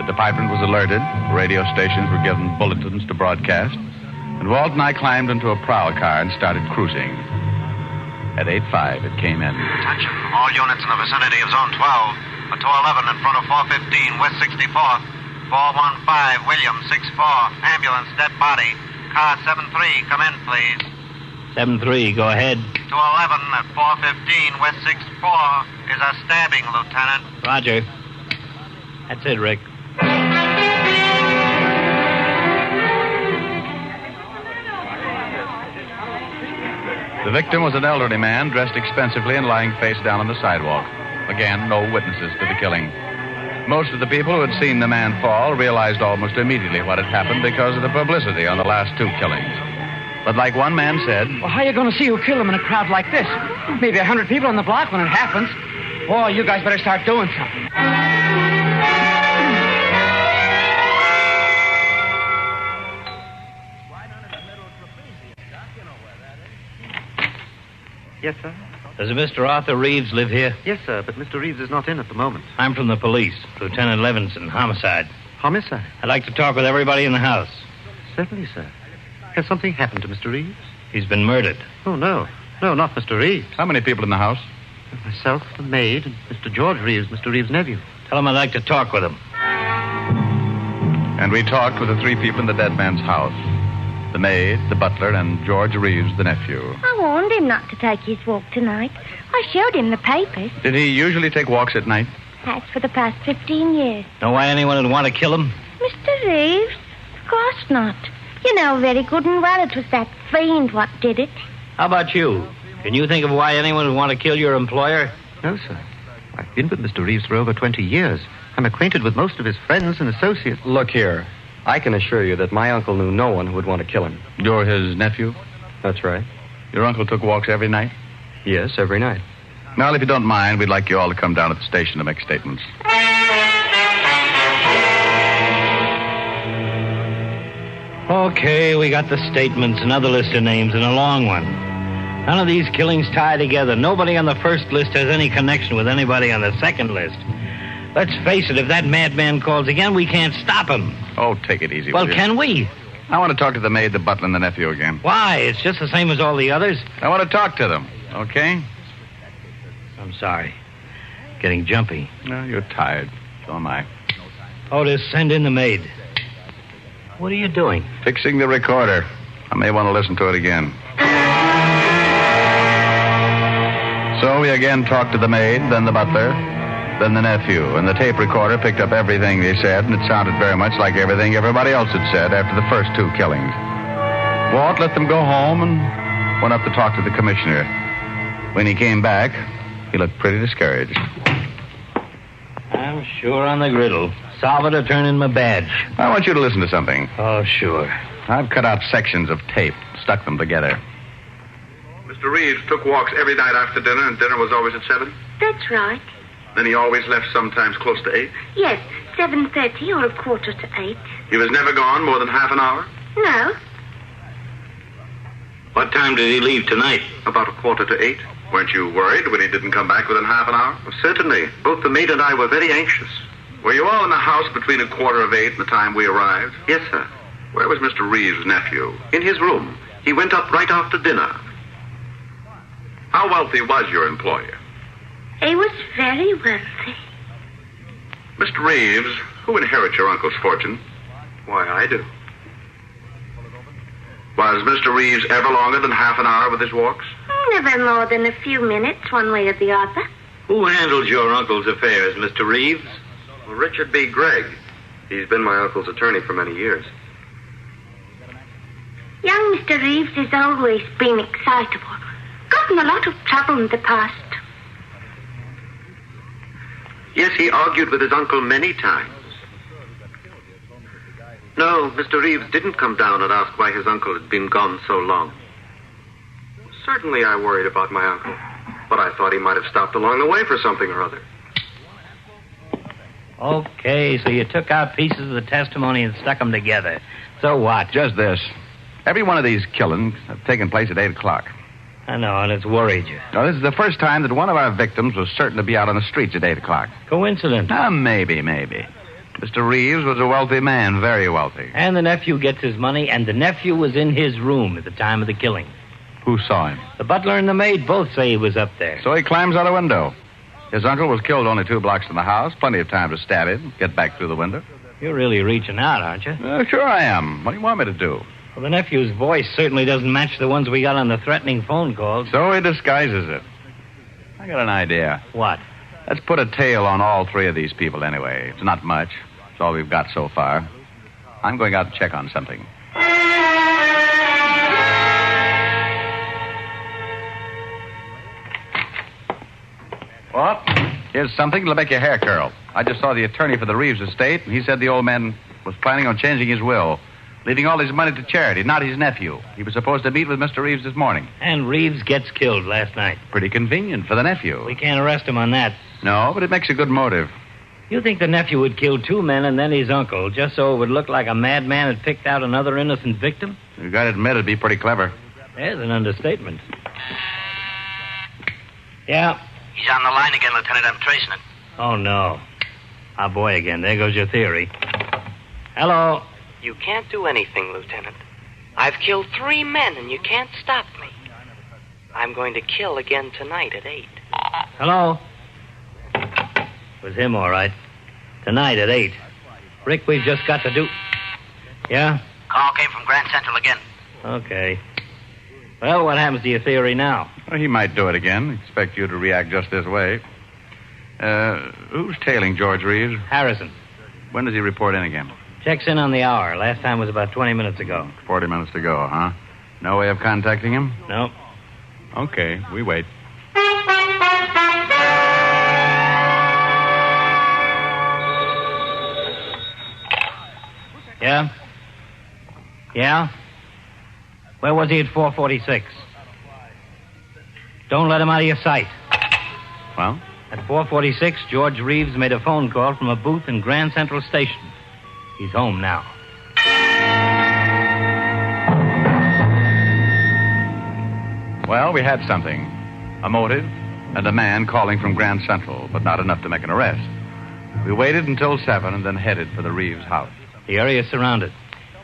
The department was alerted, radio stations were given bulletins to broadcast, and Walt and I climbed into a prowl car and started cruising. At 8:05, it came in. Attention, all units in the vicinity of Zone 12. A 211 in front of 415 West 64th. 415 Williams 64. Ambulance, dead body. Car 73, come in, please. 7-3, go ahead. 211 at 415 West 64 is a stabbing, Lieutenant. Roger. That's it, Rick. The victim was an elderly man dressed expensively and lying face down on the sidewalk. Again, no witnesses to the killing. Most of the people who had seen the man fall realized almost immediately what had happened because of the publicity on the last 2 killings. But like one man said... Well, how are you going to see who killed him in a crowd like this? Maybe 100 people on the block when it happens. Boy, you guys better start doing something. Yes, sir? Does a Mr. Arthur Reeves live here? Yes, sir, but Mr. Reeves is not in at the moment. I'm from the police. Lieutenant Levinson, homicide. Homicide? I'd like to talk with everybody in the house. Certainly, sir. Has something happened to Mr. Reeves? He's been murdered. Oh, no. No, not Mr. Reeves. How many people in the house? Myself, the maid, and Mr. George Reeves, Mr. Reeves' nephew. Tell him I'd like to talk with him. And we talked with the 3 people in the dead man's house. The maid, the butler, and George Reeves, the nephew. I warned him not to take his walk tonight. I showed him the papers. Did he usually take walks at night? That's for the past 15 years. Know why anyone would want to kill him? Mr. Reeves? Of course not. You know very good and well it was that fiend what did it. How about you? Can you think of why anyone would want to kill your employer? No, sir. I've been with Mr. Reeves for over 20 years. I'm acquainted with most of his friends and associates. Look here. I can assure you that my uncle knew no one who would want to kill him. You're his nephew? That's right. Your uncle took walks every night? Yes, every night. Well, if you don't mind, we'd like you all to come down to the station to make statements. Okay, we got the statements, another list of names, and a long one. None of these killings tie together. Nobody on the first list has any connection with anybody on the second list. Let's face it, if that madman calls again, we can't stop him. Oh, take it easy. Well, will you? can we? I want to talk to the maid, the butler, and the nephew again. Why? It's just the same as all the others. I want to talk to them, okay? I'm sorry. Getting jumpy. No, you're tired. So am I. Otis, send in the maid. What are you doing? Fixing the recorder. I may want to listen to it again. So we again talked to the maid, then the butler, then the nephew, and the tape recorder picked up everything they said, and it sounded very much like everything everybody else had said after the first two killings. Walt let them go home and went up to talk to the commissioner. When he came back, he looked pretty discouraged. I'm sure on the griddle. Salvador, turn in my badge. I want you to listen to something. Oh, sure. I've cut out sections of tape, stuck them together. Mr. Reeves took walks every night after dinner, and dinner was always at 7? That's right. Then he always left sometimes close to 8? Yes, 7:30 or 7:45. He was never gone more than half an hour? No. What time did he leave tonight? About 7:45. Weren't you worried when he didn't come back within half an hour? Well, certainly. Both the maid and I were very anxious. Were you all in the house between 7:45 and the time we arrived? Yes, sir. Where was Mr. Reeves' nephew? In his room. He went up right after dinner. How wealthy was your employer? He was very wealthy. Mr. Reeves, who inherits your uncle's fortune? Why, I do. Was Mr. Reeves ever longer than half an hour with his walks? Never more than a few minutes, one way or the other. Who handles your uncle's affairs, Mr. Reeves? Well, Richard B. Gregg. He's been my uncle's attorney for many years. Young Mr. Reeves has always been excitable. Gotten a lot of trouble in the past. Yes, he argued with his uncle many times. No, Mr. Reeves didn't come down and ask why his uncle had been gone so long. Certainly I worried about my uncle, but I thought he might have stopped along the way for something or other. Okay, so you took out pieces of the testimony and stuck them together. So what? Just this. Every one of these killings have taken place at 8 o'clock. I know, and it's worried you. Now, this is the first time that one of our victims was certain to be out on the streets at 8 o'clock. Coincidence? Maybe. Mr. Reeves was a wealthy man, very wealthy. And the nephew gets his money, and the nephew was in his room at the time of the killing. Who saw him? The butler and the maid both say he was up there. So he climbs out a window. His uncle was killed only 2 blocks from the house. Plenty of time to stab him, get back through the window. You're really reaching out, aren't you? Sure I am. What do you want me to do? Well, the nephew's voice certainly doesn't match the ones we got on the threatening phone calls. So he disguises it. I got an idea. What? Let's put a tail on all 3 of these people anyway. It's not much. It's all we've got so far. I'm going out to check on something. What? Here's something that'll make your hair curl. I just saw the attorney for the Reeves estate, and he said the old man was planning on changing his will, leaving all his money to charity, not his nephew. He was supposed to meet with Mr. Reeves this morning. And Reeves gets killed last night. Pretty convenient for the nephew. We can't arrest him on that. No, but it makes a good motive. You think the nephew would kill 2 men and then his uncle, just so it would look like a madman had picked out another innocent victim? You got to admit it'd be pretty clever. There's an understatement. Yeah? He's on the line again, Lieutenant. I'm tracing it. Oh, no. Our boy again. There goes your theory. Hello? You can't do anything, Lieutenant. I've killed 3 men, and you can't stop me. I'm going to kill again tonight at 8. Hello? It was him, all right. Tonight at 8. Rick, we've just got to do... Yeah? Call came from Grand Central again. Okay. Well, what happens to your theory now? Well, he might do it again. Expect you to react just this way. Who's tailing George Reeves? Harrison. When does he report in again? Checks in on the hour. Last time was about 20 minutes ago. 40 minutes to go, huh? No way of contacting him? No. Okay, we wait. Yeah? Yeah? Where was he at 4:46? Don't let him out of your sight. Well? At 4:46, George Reeves made a phone call from a booth in Grand Central Station. He's home now. Well, we had something. A motive and a man calling from Grand Central, but not enough to make an arrest. We waited until 7 and then headed for the Reeves house. The area is surrounded.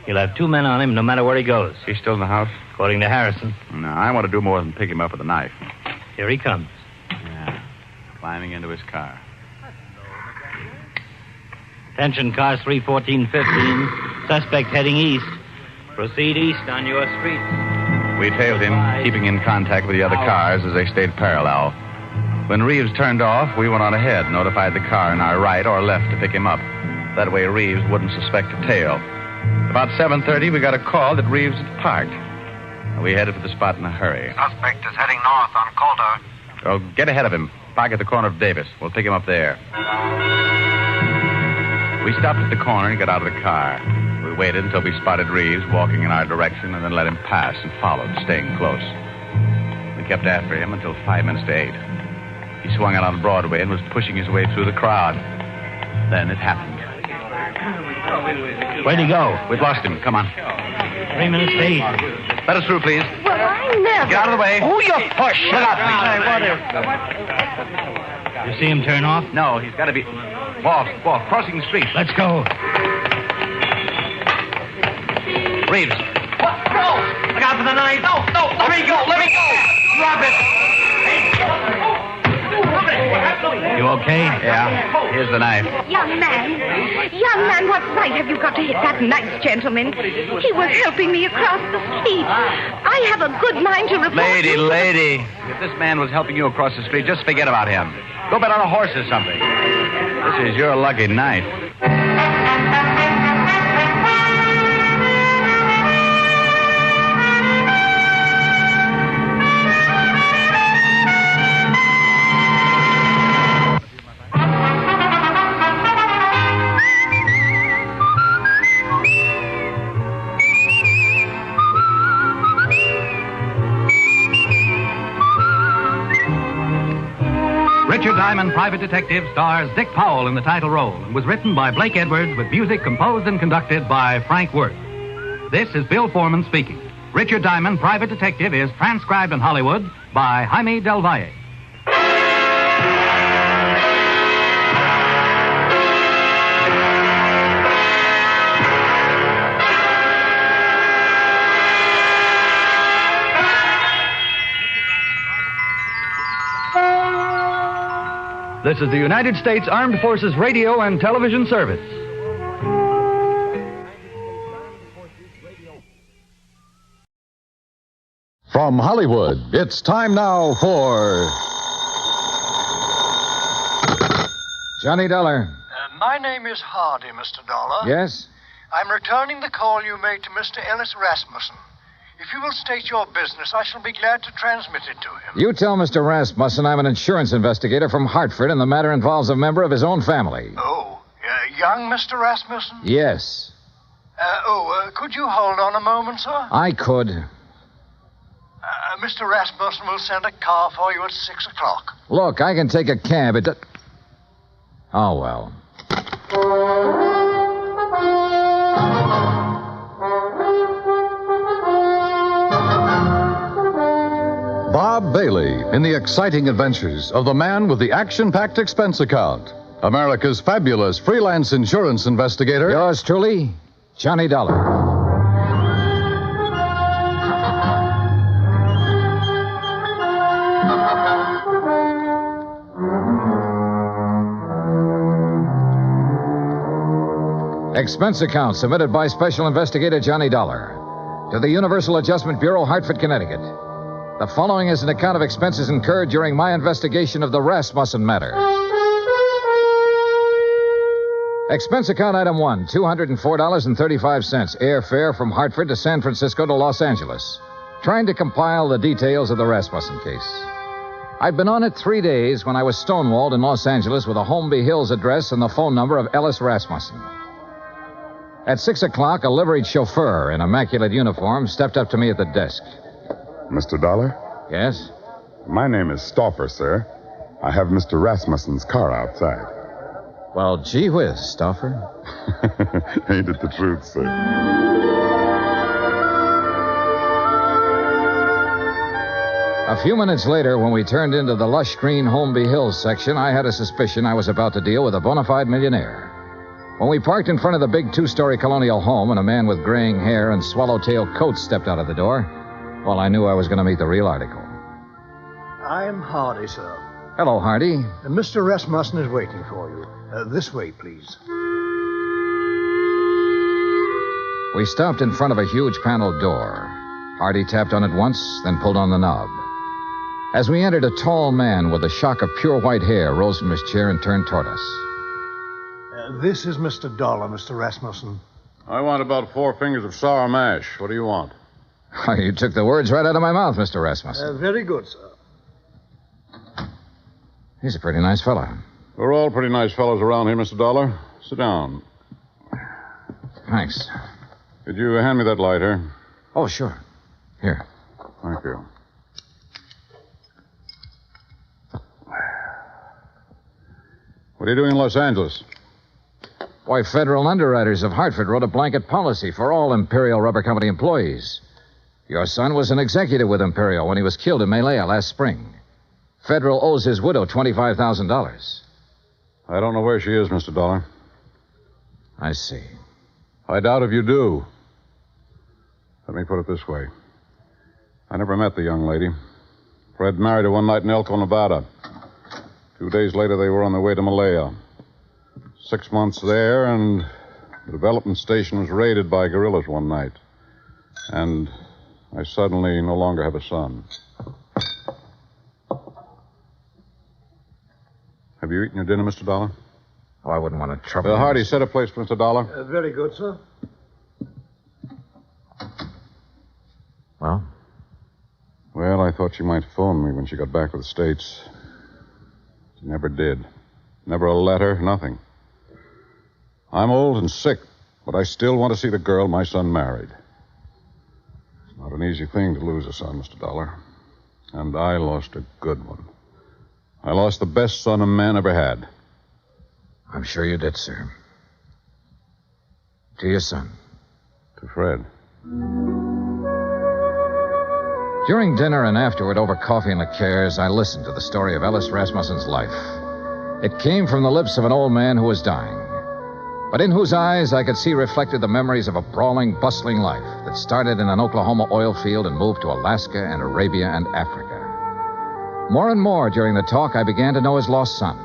He'll have 2 men on him no matter where he goes. He's still in the house? According to Harrison. No, I want to do more than pick him up with a knife. Here he comes. Yeah, climbing into his car. Attention, cars 31415. Suspect heading east. Proceed east on your street. We tailed him, keeping in contact with the other cars as they stayed parallel. When Reeves turned off, we went on ahead, notified the car in our right or left to pick him up. That way Reeves wouldn't suspect a tail. About 7:30, we got a call that Reeves had parked. We headed for the spot in a hurry. Suspect is heading north on Calder. Oh, get ahead of him. Park at the corner of Davis. We'll pick him up there. We stopped at the corner and got out of the car. We waited until we spotted Reeves walking in our direction and then let him pass and followed, staying close. We kept after him until 5 minutes to 8. He swung out on Broadway and was pushing his way through the crowd. Then it happened. Where'd he go? We've lost him. Come on. 3 minutes to 8. Let us through, please. Well, I never... Get out of the way. Who you push? Shut up, You see him turn off? No, he's got to be... Walt, crossing the street. Let's go. Reeves. What? No! Look out for the knife. No, let me go. Drop it. You okay? Yeah. Here's the knife. Young man, what right have you got to hit that nice gentleman? He was helping me across the street. I have a good mind to report... Lady. If this man was helping you across the street, just forget about him. Go bet on a horse or something. This is your lucky night. Richard Diamond, Private Detective, stars Dick Powell in the title role and was written by Blake Edwards with music composed and conducted by Frank Worth. This is Bill Foreman speaking. Richard Diamond, Private Detective is transcribed in Hollywood by Jaime Del Valle. This is the United States Armed Forces Radio and Television Service. From Hollywood, it's time now for... Johnny Dollar. My name is Hardy, Mr. Dollar. Yes? I'm returning the call you made to Mr. Ellis Rasmussen. If you will state your business, I shall be glad to transmit it to him. You tell Mr. Rasmussen I'm an insurance investigator from Hartford, and the matter involves a member of his own family. Oh, young Mr. Rasmussen? Yes. Could you hold on a moment, sir? I could. Mr. Rasmussen will send a car for you at 6 o'clock. Look, I can take a cab. Oh, well. Bob Bailey in the exciting adventures of the man with the action-packed expense account. America's fabulous freelance insurance investigator. Yours truly, Johnny Dollar. Expense account submitted by Special Investigator Johnny Dollar to the Universal Adjustment Bureau, Hartford, Connecticut. The following is an account of expenses incurred during my investigation of the Rasmussen matter. Expense account item 1, $204.35, airfare from Hartford to San Francisco to Los Angeles. Trying to compile the details of the Rasmussen case. I'd been on it 3 days when I was stonewalled in Los Angeles with a Holmby Hills address and the phone number of Ellis Rasmussen. At 6 o'clock, a liveried chauffeur in immaculate uniform stepped up to me at the desk. Mr. Dollar? Yes? My name is Stauffer, sir. I have Mr. Rasmussen's car outside. Well, gee whiz, Stauffer. Ain't it the truth, sir? A few minutes later, when we turned into the lush green Holmby Hills section, I had a suspicion I was about to deal with a bona fide millionaire. When we parked in front of the big two-story colonial home and a man with graying hair and swallowtail coat stepped out of the door, well, I knew I was going to meet the real article. I'm Hardy, sir. Hello, Hardy. Mr. Rasmussen is waiting for you. This way, please. We stopped in front of a huge paneled door. Hardy tapped on it once, then pulled on the knob. As we entered, a tall man with a shock of pure white hair rose from his chair and turned toward us. This is Mr. Dollar, Mr. Rasmussen. I want about 4 fingers of sour mash. What do you want? Oh, you took the words right out of my mouth, Mr. Rasmussen. Very good, sir. He's a pretty nice fellow. We're all pretty nice fellows around here, Mr. Dollar. Sit down. Thanks. Could you hand me that lighter? Oh, sure. Here. Thank you. What are you doing in Los Angeles? Why, federal underwriters of Hartford wrote a blanket policy for all Imperial Rubber Company employees. Your son was an executive with Imperial when he was killed in Malaya last spring. Federal owes his widow $25,000. I don't know where she is, Mr. Dollar. I see. I doubt if you do. Let me put it this way. I never met the young lady. Fred married her one night in Elko, Nevada. 2 days later, they were on their way to Malaya. 6 months there, and the development station was raided by guerrillas one night. And I suddenly no longer have a son. Have you eaten your dinner, Mr. Dollar? Oh, I wouldn't want to trouble you. Hardy, set a place for Mr. Dollar. Very good, sir. Well? Well, I thought she might phone me when she got back to the States. She never did. Never a letter, nothing. I'm old and sick, but I still want to see the girl my son married. It's not an easy thing to lose a son, Mr. Dollar. And I lost a good one. I lost the best son a man ever had. I'm sure you did, sir. To your son. To Fred. During dinner and afterward, over coffee and liqueurs, I listened to the story of Ellis Rasmussen's life. It came from the lips of an old man who was dying, but in whose eyes I could see reflected the memories of a brawling, bustling life that started in an Oklahoma oil field and moved to Alaska and Arabia and Africa. More and more during the talk, I began to know his lost son.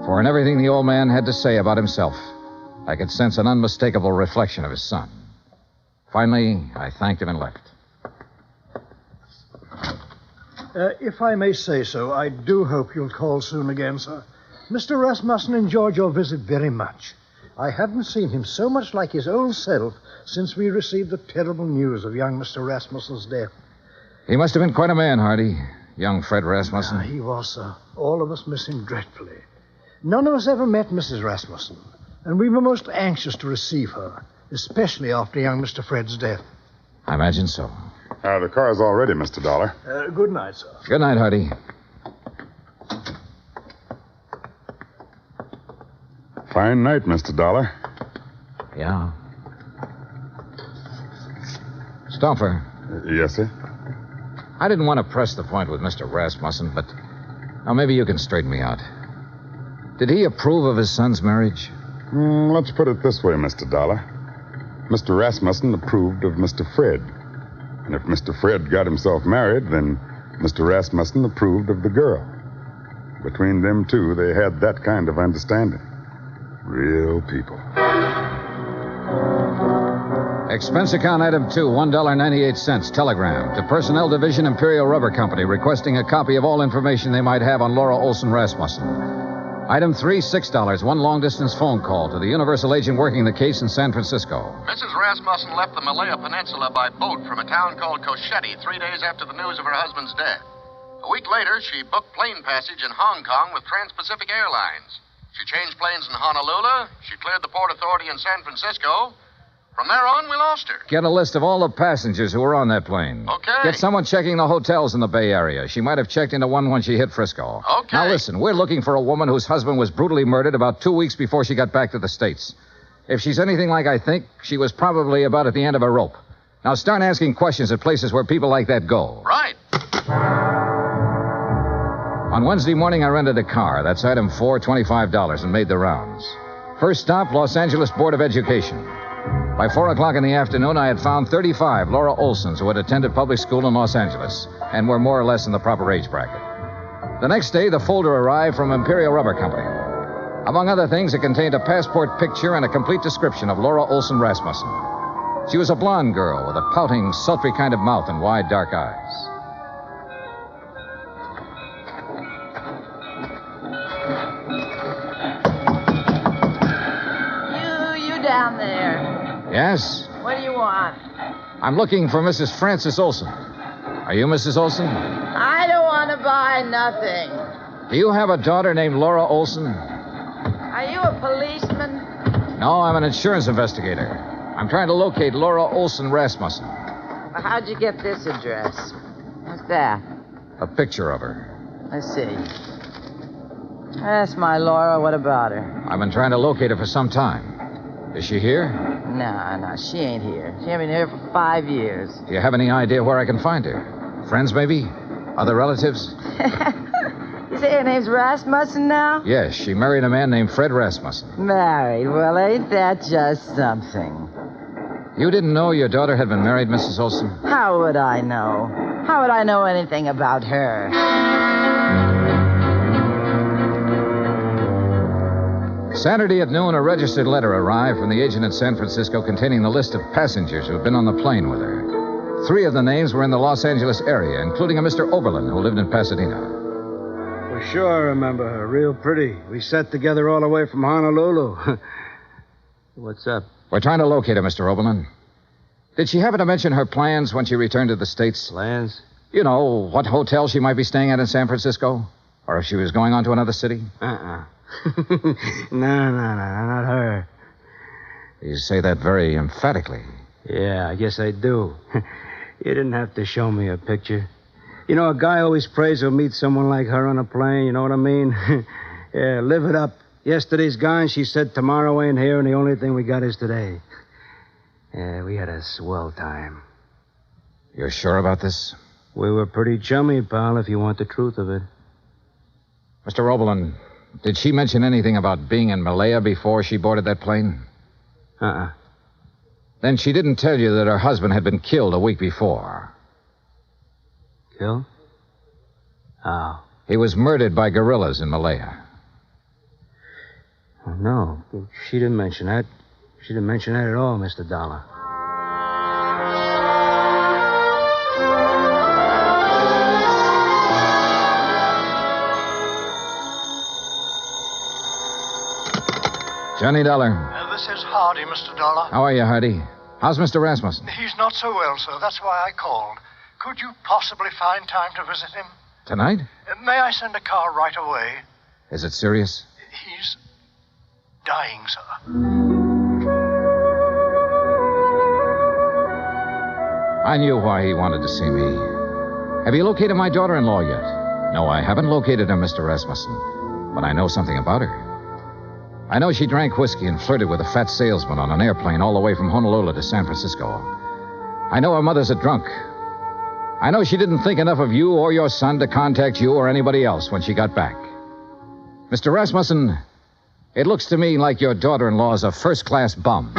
For in everything the old man had to say about himself, I could sense an unmistakable reflection of his son. Finally, I thanked him and left. If I may say so, I do hope you'll call soon again, sir. Mr. Rasmussen enjoyed your visit very much. I haven't seen him so much like his old self since we received the terrible news of young Mr. Rasmussen's death. He must have been quite a man, Hardy. Young Fred Rasmussen. He was, sir. All of us miss him dreadfully. None of us ever met Mrs. Rasmussen, and we were most anxious to receive her, especially after young Mr. Fred's death. I imagine so. The car's all ready, Mr. Dollar. Good night, sir. Good night, Hardy. Fine night, Mr. Dollar. Yeah. Stauffer. Yes, sir? I didn't want to press the point with Mr. Rasmussen, but now maybe you can straighten me out. Did he approve of his son's marriage? Let's put it this way, Mr. Dollar. Mr. Rasmussen approved of Mr. Fred. And if Mr. Fred got himself married, then Mr. Rasmussen approved of the girl. Between them two, they had that kind of understanding. Real people. Expense account item 2, $1.98. Telegram to Personnel Division, Imperial Rubber Company, requesting a copy of all information they might have on Laura Olson Rasmussen. Item 3, $6. One long-distance phone call to the Universal agent working the case in San Francisco. Mrs. Rasmussen left the Malaya Peninsula by boat from a town called Cochette 3 days after the news of her husband's death. A week later, she booked plane passage in Hong Kong with Trans-Pacific Airlines. She changed planes in Honolulu, she cleared the Port Authority in San Francisco, From there on, we lost her. Get a list of all the passengers who were on that plane. Okay. Get someone checking the hotels in the Bay Area. She might have checked into one when she hit Frisco. Okay. Now listen, we're looking for a woman whose husband was brutally murdered about 2 weeks before she got back to the States. If she's anything like I think, she was probably about at the end of a rope. Now start asking questions at places where people like that go. Right. On Wednesday morning, I rented a car. That's item 4, $25, and made the rounds. First stop, Los Angeles Board of Education. By 4 o'clock in the afternoon, I had found 35 Laura Olsons who had attended public school in Los Angeles and were more or less in the proper age bracket. The next day, the folder arrived from Imperial Rubber Company. Among other things, it contained a passport picture and a complete description of Laura Olson Rasmussen. She was a blonde girl with a pouting, sultry kind of mouth and wide, dark eyes. You down there. Yes? What do you want? I'm looking for Mrs. Frances Olson. Are you Mrs. Olson? I don't want to buy nothing. Do you have a daughter named Laura Olson? Are you a policeman? No, I'm an insurance investigator. I'm trying to locate Laura Olson Rasmussen. Well, how'd you get this address? What's that? A picture of her. Let's see. That's my Laura. What about her? I've been trying to locate her for some time. Is she here? No, she ain't here. She ain't been here for 5 years. Do you have any idea where I can find her? Friends, maybe? Other relatives? You say her name's Rasmussen now? Yes, she married a man named Fred Rasmussen. Married? Well, ain't that just something? You didn't know your daughter had been married, Mrs. Olson? How would I know? How would I know anything about her? Saturday at noon, a registered letter arrived from the agent in San Francisco containing the list of passengers who had been on the plane with her. 3 of the names were in the Los Angeles area, including a Mr. Oberlin who lived in Pasadena. Well, sure I remember her. Real pretty. We sat together all the way from Honolulu. What's up? We're trying to locate her, Mr. Oberlin. Did she happen to mention her plans when she returned to the States? Plans? You know, what hotel she might be staying at in San Francisco? Or if she was going on to another city? No, not her. You say that very emphatically. Yeah, I guess I do. You didn't have to show me a picture. You know, a guy always prays he'll meet someone like her on a plane, you know what I mean? Yeah, live it up. Yesterday's gone, she said tomorrow ain't here, and the only thing we got is today. Yeah, we had a swell time. You're sure about this? We were pretty chummy, pal, if you want the truth of it. Mr. Oberlin, did she mention anything about being in Malaya before she boarded that plane? Then she didn't tell you that her husband had been killed a week before. Killed? How? He was murdered by guerrillas in Malaya. Oh, no, she didn't mention that. She didn't mention that at all, Mr. Dollar. Johnny Dollar. This is Hardy, Mr. Dollar. How are you, Hardy? How's Mr. Rasmussen? He's not so well, sir. That's why I called. Could you possibly find time to visit him? Tonight? May I send a car right away? Is it serious? He's dying, sir. I knew why he wanted to see me. Have you located my daughter-in-law yet? No, I haven't located her, Mr. Rasmussen. But I know something about her. I know she drank whiskey and flirted with a fat salesman on an airplane all the way from Honolulu to San Francisco. I know her mother's a drunk. I know she didn't think enough of you or your son to contact you or anybody else when she got back. Mr. Rasmussen, it looks to me like your daughter-in-law is a first-class bum.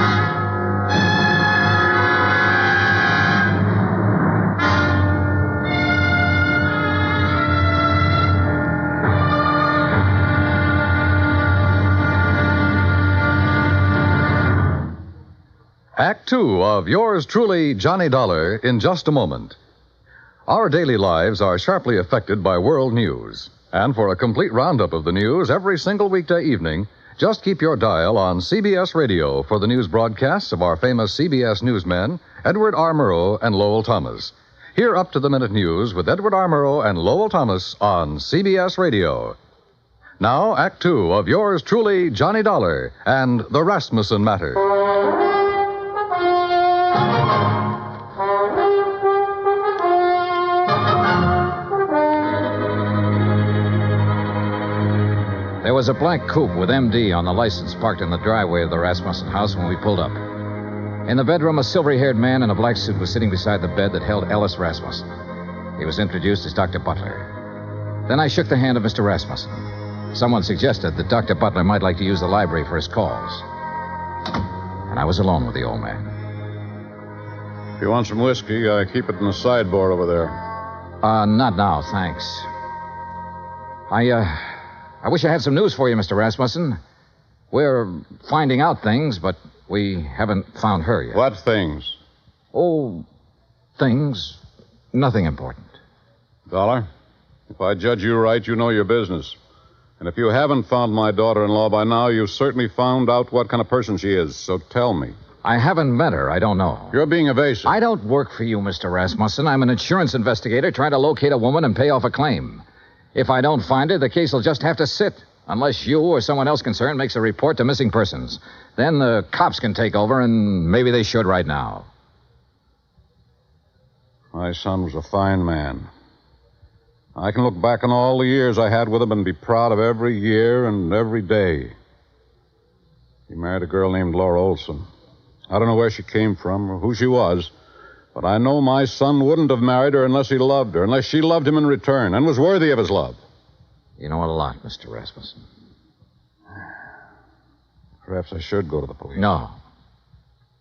Act 2 of yours truly, Johnny Dollar, in just a moment. Our daily lives are sharply affected by world news. And for a complete roundup of the news every single weekday evening, just keep your dial on CBS Radio for the news broadcasts of our famous CBS newsmen, Edward R. Murrow and Lowell Thomas. Hear up-to-the-minute news with Edward R. Murrow and Lowell Thomas on CBS Radio. Now, Act 2 of yours truly, Johnny Dollar, and the Rasmussen Matter. There was a black coupe with MD on the license parked in the driveway of the Rasmussen house when we pulled up. In the bedroom, a silvery-haired man in a black suit was sitting beside the bed that held Ellis Rasmussen. He was introduced as Dr. Butler. Then I shook the hand of Mr. Rasmussen. Someone suggested that Dr. Butler might like to use the library for his calls. And I was alone with the old man. If you want some whiskey, I keep it in the sideboard over there. Not now, thanks. I wish I had some news for you, Mr. Rasmussen. We're finding out things, but we haven't found her yet. What things? Oh, things. Nothing important. Dollar, if I judge you right, you know your business. And if you haven't found my daughter-in-law by now, you've certainly found out what kind of person she is. So tell me. I haven't met her. I don't know. You're being evasive. I don't work for you, Mr. Rasmussen. I'm an insurance investigator trying to locate a woman and pay off a claim. If I don't find her, the case will just have to sit, unless you or someone else concerned makes a report to missing persons. Then the cops can take over, and maybe they should right now. My son was a fine man. I can look back on all the years I had with him and be proud of every year and every day. He married a girl named Laura Olson. I don't know where she came from or who she was, but I know my son wouldn't have married her unless he loved her, unless she loved him in return and was worthy of his love. You know a lot, Mr. Rasmussen. Perhaps I should go to the police. No,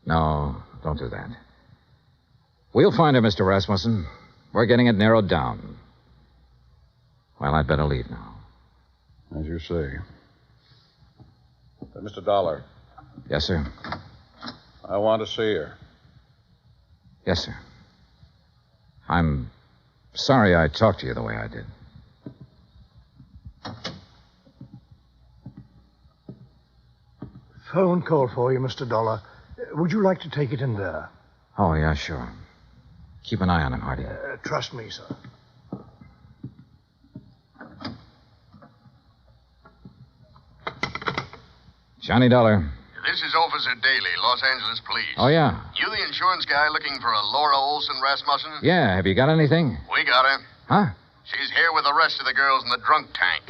don't do that. We'll find her, Mr. Rasmussen. We're getting it narrowed down. Well, I'd better leave now. As you say. Mr. Dollar. Yes, sir. I want to see her. Yes, sir. I'm sorry I talked to you the way I did. Phone call for you, Mr. Dollar. Would you like to take it in there? Oh, yeah, sure. Keep an eye on him, Hardy. Trust me, sir. Johnny Dollar. This is Officer Daly, Los Angeles Police. Oh, yeah. You the insurance guy looking for a Laura Olson Rasmussen? Yeah, have you got anything? We got her. Huh? She's here with the rest of the girls in the drunk tank.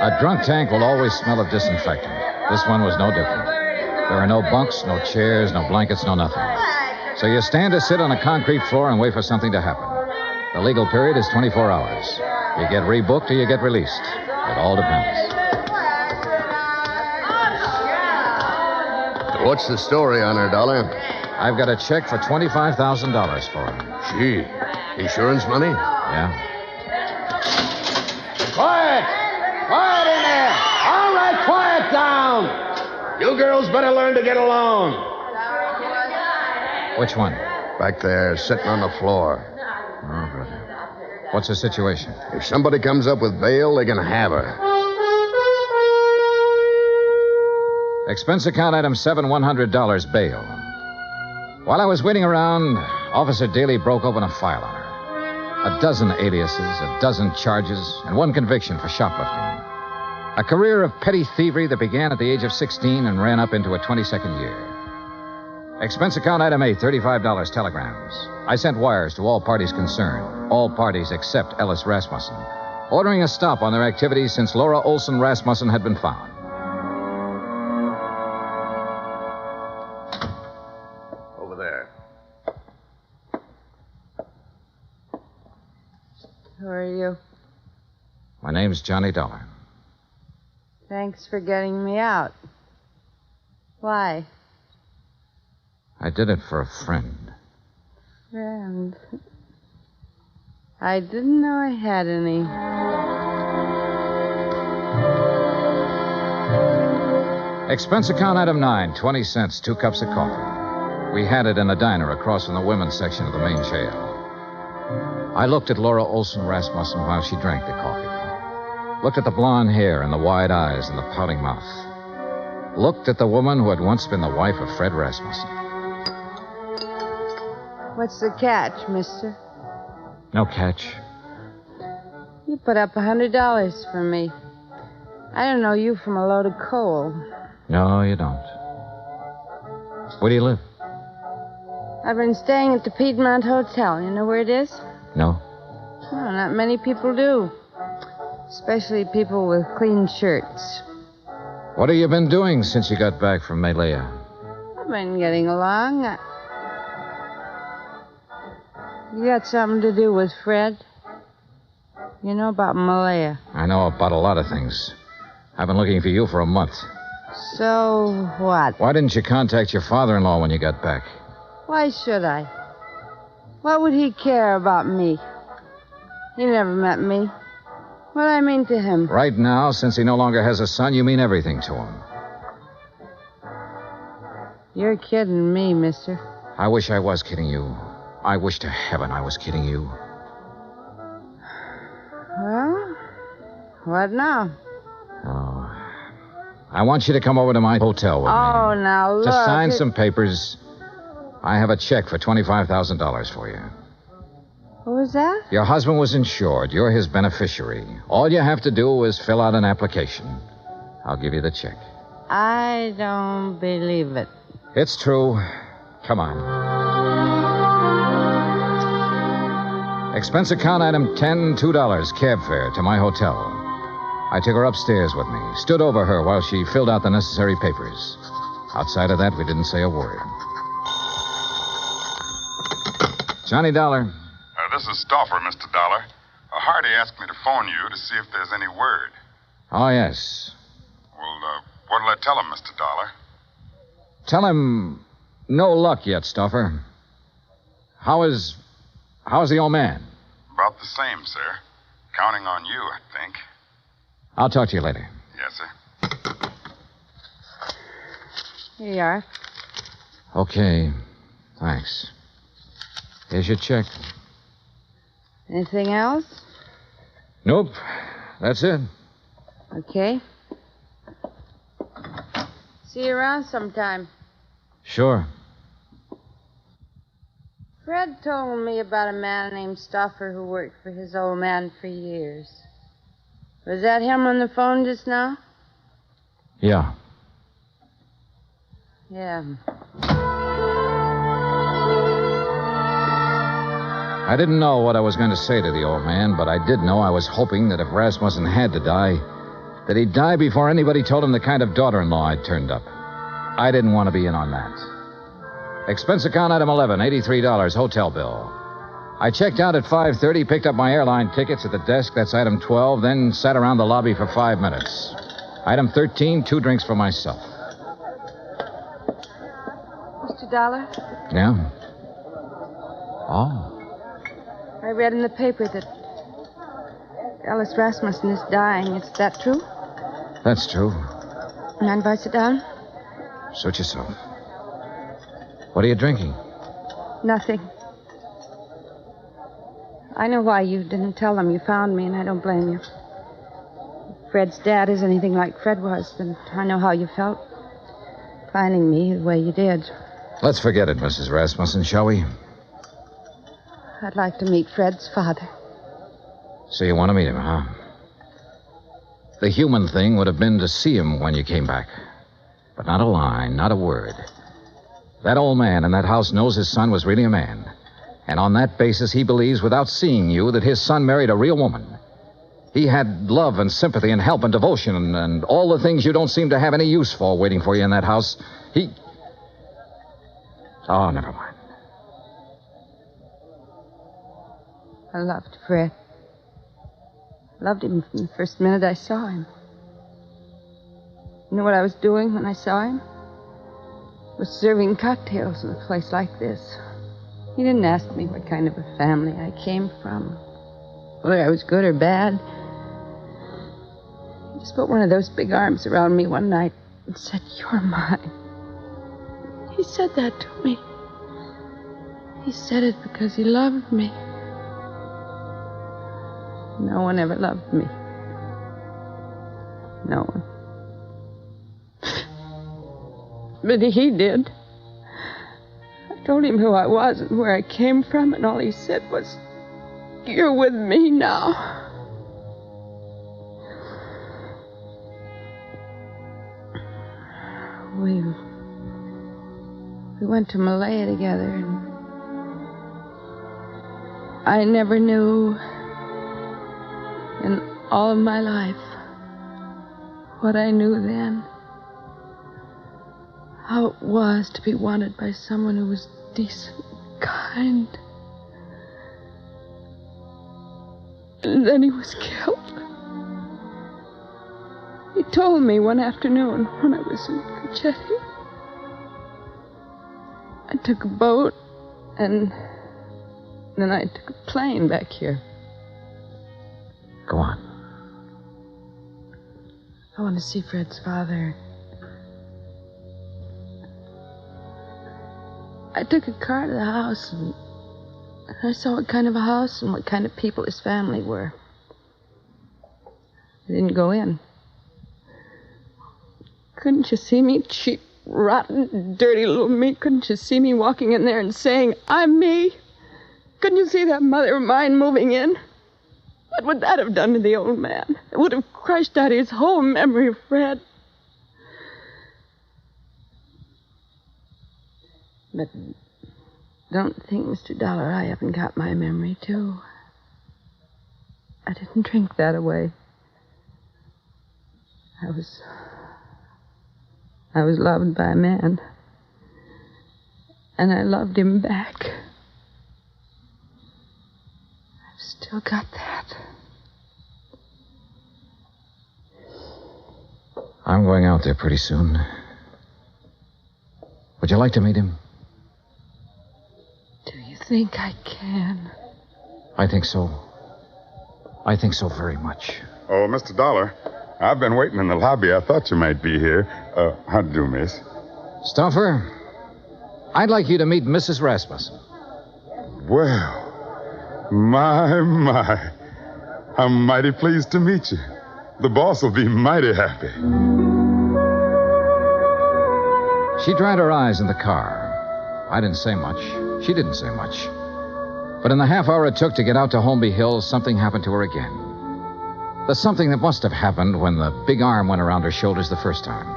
A drunk tank will always smell of disinfectant. This one was no different. There are no bunks, no chairs, no blankets, no nothing. So you stand or sit on a concrete floor and wait for something to happen. The legal period is 24 hours. You get rebooked or you get released. It all depends. What's the story on her, Dollar? I've got a check for $25,000 for her. Gee, insurance money? Yeah. Quiet! Quiet in there! All right, quiet down! You girls better learn to get along. Which one? Back there, sitting on the floor. Oh, good. What's the situation? If somebody comes up with bail, they can have her. Expense account item 7, $100 bail. While I was waiting around, Officer Daly broke open a file on her. A dozen aliases, a dozen charges, and one conviction for shoplifting. A career of petty thievery that began at the age of 16 and ran up into a 22nd year. Expense account item 8, $35 telegrams. I sent wires to all parties concerned, all parties except Ellis Rasmussen, ordering a stop on their activities since Laura Olson Rasmussen had been found. Over there. Who are you? My name's Johnny Dollar. Thanks for getting me out. Why? I did it for a friend. Friend. I didn't know I had any. Expense account item 9, 20 cents, 2 cups of coffee. We had it in a diner across from the women's section of the main jail. I looked at Laura Olson Rasmussen while she drank the coffee. Looked at the blonde hair and the wide eyes and the pouting mouth. Looked at the woman who had once been the wife of Fred Rasmussen. What's the catch, mister? No catch. You put up $100 for me. I don't know you from a load of coal. No, you don't. Where do you live? I've been staying at the Piedmont Hotel. You know where it is? No. Well, not many people do. Especially people with clean shirts. What have you been doing since you got back from Malaya? I've been getting along. You got something to do with Fred? You know about Malaya? I know about a lot of things. I've been looking for you for a month. So what? Why didn't you contact your father-in-law when you got back? Why should I? What would he care about me? He never met me. What do I mean to him? Right now, since he no longer has a son, you mean everything to him. You're kidding me, mister. I wish I was kidding you. I wish to heaven I was kidding you. Well, what now? Oh. I want you to come over to my hotel with me. Oh, now look. To sign some papers. I have a check for $25,000 for you. What was that? Your husband was insured. You're his beneficiary. All you have to do is fill out an application. I'll give you the check. I don't believe it. It's true. Come on. Expense account item 10, $2, cab fare to my hotel. I took her upstairs with me, stood over her while she filled out the necessary papers. Outside of that, we didn't say a word. Johnny Dollar. This is Stauffer, Mr. Dollar. Hardy asked me to phone you to see if there's any word. Oh, yes. Well, what'll I tell him, Mr. Dollar? Tell him no luck yet, Stauffer. How's the old man? About the same, sir. Counting on you, I think. I'll talk to you later. Yes, sir. Here you are. Okay. Thanks. Here's your check. Anything else? Nope. That's it. Okay. See you around sometime. Sure. Fred told me about a man named Stauffer who worked for his old man for years. Was that him on the phone just now? Yeah. Yeah. I didn't know what I was going to say to the old man, but I did know I was hoping that if Rasmussen had to die, that he'd die before anybody told him the kind of daughter-in-law I'd turned up. I didn't want to be in on that. Expense account item 11, $83, hotel bill. I checked out at 5:30, picked up my airline tickets at the desk, that's item 12, then sat around the lobby for 5 minutes. Item 13, 2 drinks for myself. Mr. Dollar, Yeah? Oh. I read in the paper that Ellis Rasmussen is dying. Is that true? That's true. Mind if I sit down? Suit yourself. What are you drinking? Nothing. I know why you didn't tell them you found me, and I don't blame you. If Fred's dad is anything like Fred was, then I know how you felt. Finding me the way you did. Let's forget it, Mrs. Rasmussen, shall we? I'd like to meet Fred's father. So you want to meet him, huh? The human thing would have been to see him when you came back. But not a line, not a word. That old man in that house knows his son was really a man. And on that basis, he believes, without seeing you, that his son married a real woman. He had love and sympathy and help and devotion and all the things you don't seem to have any use for waiting for you in that house. Oh, never mind. I loved Fred. Loved him from the first minute I saw him. You know what I was doing when I saw him? Was serving cocktails in a place like this. He didn't ask me what kind of a family I came from, whether I was good or bad. He just put one of those big arms around me one night and said, "You're mine." He said that to me. He said it because he loved me. No one ever loved me. No one. But he did. I told him who I was and where I came from, and all he said was, "You're with me now." We went to Malaya together, and I never knew in all of my life what I knew then. How it was to be wanted by someone who was decent, kind. And then he was killed. He told me one afternoon when I was in Cochetti. I took a boat, and then I took a plane back here. Go on. I want to see Fred's father. I took a car to the house, and I saw what kind of a house and what kind of people his family were. I didn't go in. Couldn't you see me, cheap, rotten, dirty little me? Couldn't you see me walking in there and saying, I'm me? Couldn't you see that mother of mine moving in? What would that have done to the old man? It would have crushed out his whole memory of Fred. But don't think, Mr. Dollar, I haven't got my memory, too. I didn't drink that away. I was loved by a man. And I loved him back. I've still got that. I'm going out there pretty soon. Would you like to meet him? Do you think I can? I think so. I think so very much. Oh, Mr. Dollar, I've been waiting in the lobby. I thought you might be here. How do you do, miss? Stuffer, I'd like you to meet Mrs. Rasmussen. Well, my. I'm mighty pleased to meet you. The boss will be mighty happy. She dried her eyes in the car. I didn't say much. She didn't say much. But in the half hour it took to get out to Holmby Hills, something happened to her again. The something that must have happened when the big arm went around her shoulders the first time.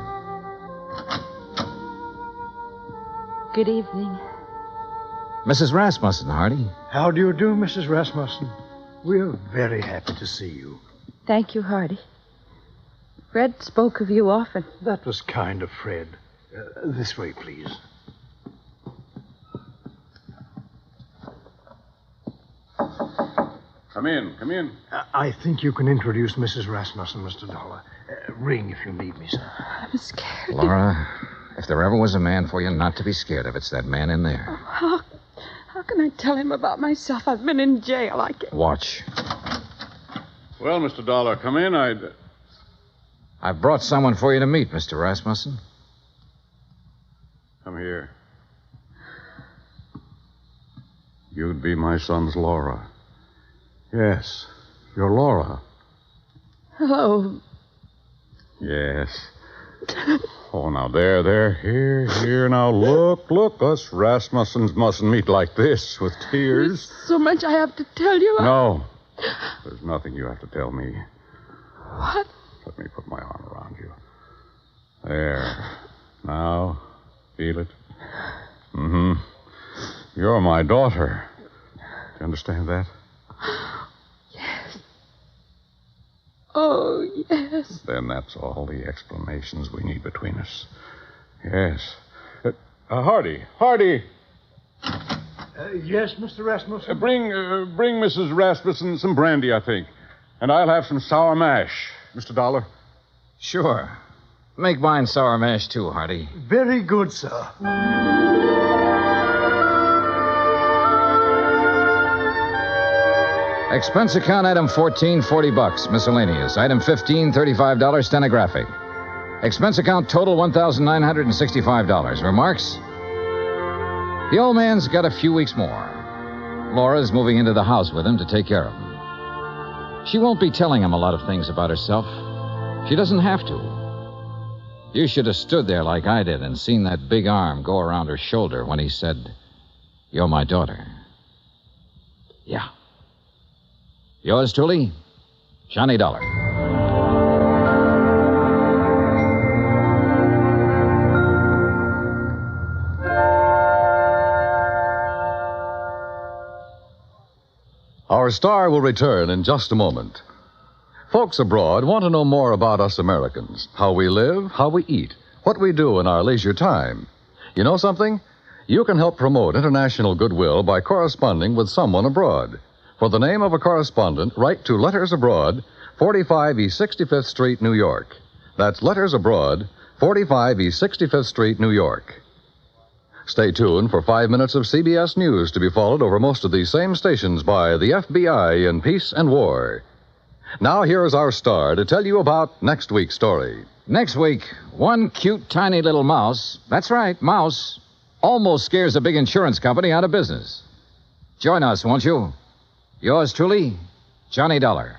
Good evening. Mrs. Rasmussen, Hardy. How do you do, Mrs. Rasmussen? We're very happy to see you. Thank you, Hardy. Fred spoke of you often. That was kind of Fred. This way, please. Come in. I think you can introduce Mrs. Rasmussen, Mr. Dollar. Ring if you need me, sir. I'm scared. Laura, if there ever was a man for you not to be scared of, it's that man in there. How can I tell him about myself? I've been in jail. I can't. Watch. Well, Mr. Dollar, come in. I've brought someone for you to meet, Mr. Rasmussen. Come here. You'd be my son's Laura. Yes, you're Laura. Hello. Yes. Oh, now, there. Here. Now, look. Us Rasmussens mustn't meet like this, with tears. There's so much I have to tell you. No. There's nothing you have to tell me. What? Let me put my arm around you. There. Now, feel it? Mm-hmm. You're my daughter. Do you understand that? Yes. Oh, yes. Then that's all the explanations we need between us. Yes. Hardy. Yes, Mr. Rasmussen? Bring Mrs. Rasmussen some brandy, I think. And I'll have some sour mash. Mr. Dollar? Sure. Make mine sour mash, too, Hardy. Very good, sir. Expense account item 14, $40. Miscellaneous. Item 15, $35, stenographic. Expense account total, $1,965. Remarks? The old man's got a few weeks more. Laura's moving into the house with him to take care of him. She won't be telling him a lot of things about herself. She doesn't have to. You should have stood there like I did and seen that big arm go around her shoulder when he said, "You're my daughter." Yeah. Yours truly, Johnny Dollar. star will return in just a moment. Folks abroad want to know more about us Americans, how we live, how we eat, what we do in our leisure time. You know something? You can help promote international goodwill by corresponding with someone abroad. For the name of a correspondent, write to Letters Abroad, 45 East 65th Street, New York. That's Letters Abroad, 45 East 65th Street, New York. Stay tuned for 5 minutes of CBS News to be followed over most of these same stations by the FBI in Peace and War. Now here's our star to tell you about next week's story. Next week, one cute, tiny little mouse, that's right, mouse, almost scares a big insurance company out of business. Join us, won't you? Yours truly, Johnny Dollar.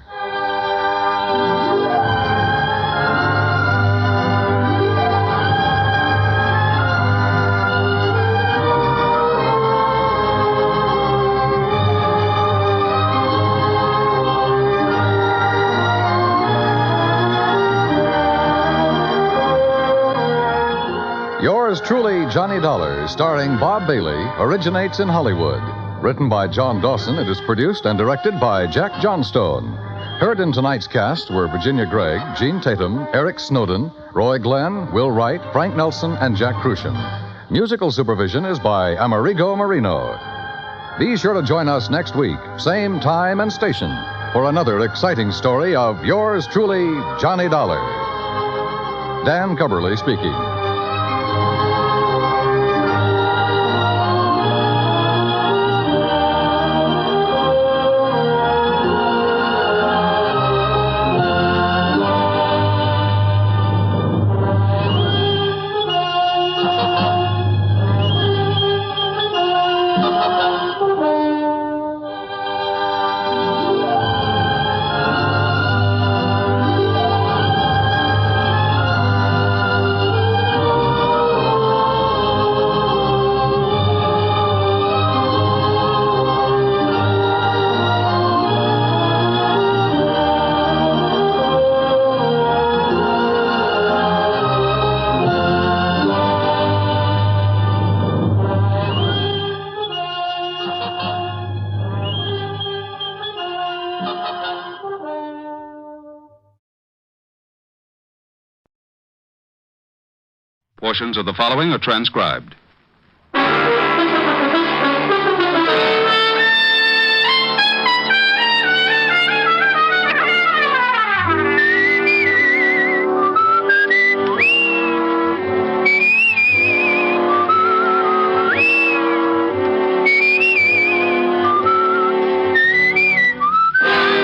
Yours truly, Johnny Dollar, starring Bob Bailey, originates in Hollywood. Written by John Dawson, it is produced and directed by Jack Johnstone. Heard in tonight's cast were Virginia Gregg, Gene Tatum, Eric Snowden, Roy Glenn, Will Wright, Frank Nelson, and Jack Crucian. Musical supervision is by Amerigo Marino. Be sure to join us next week, same time and station, for another exciting story of yours truly, Johnny Dollar. Dan Cubberly speaking. Portions of the following are transcribed.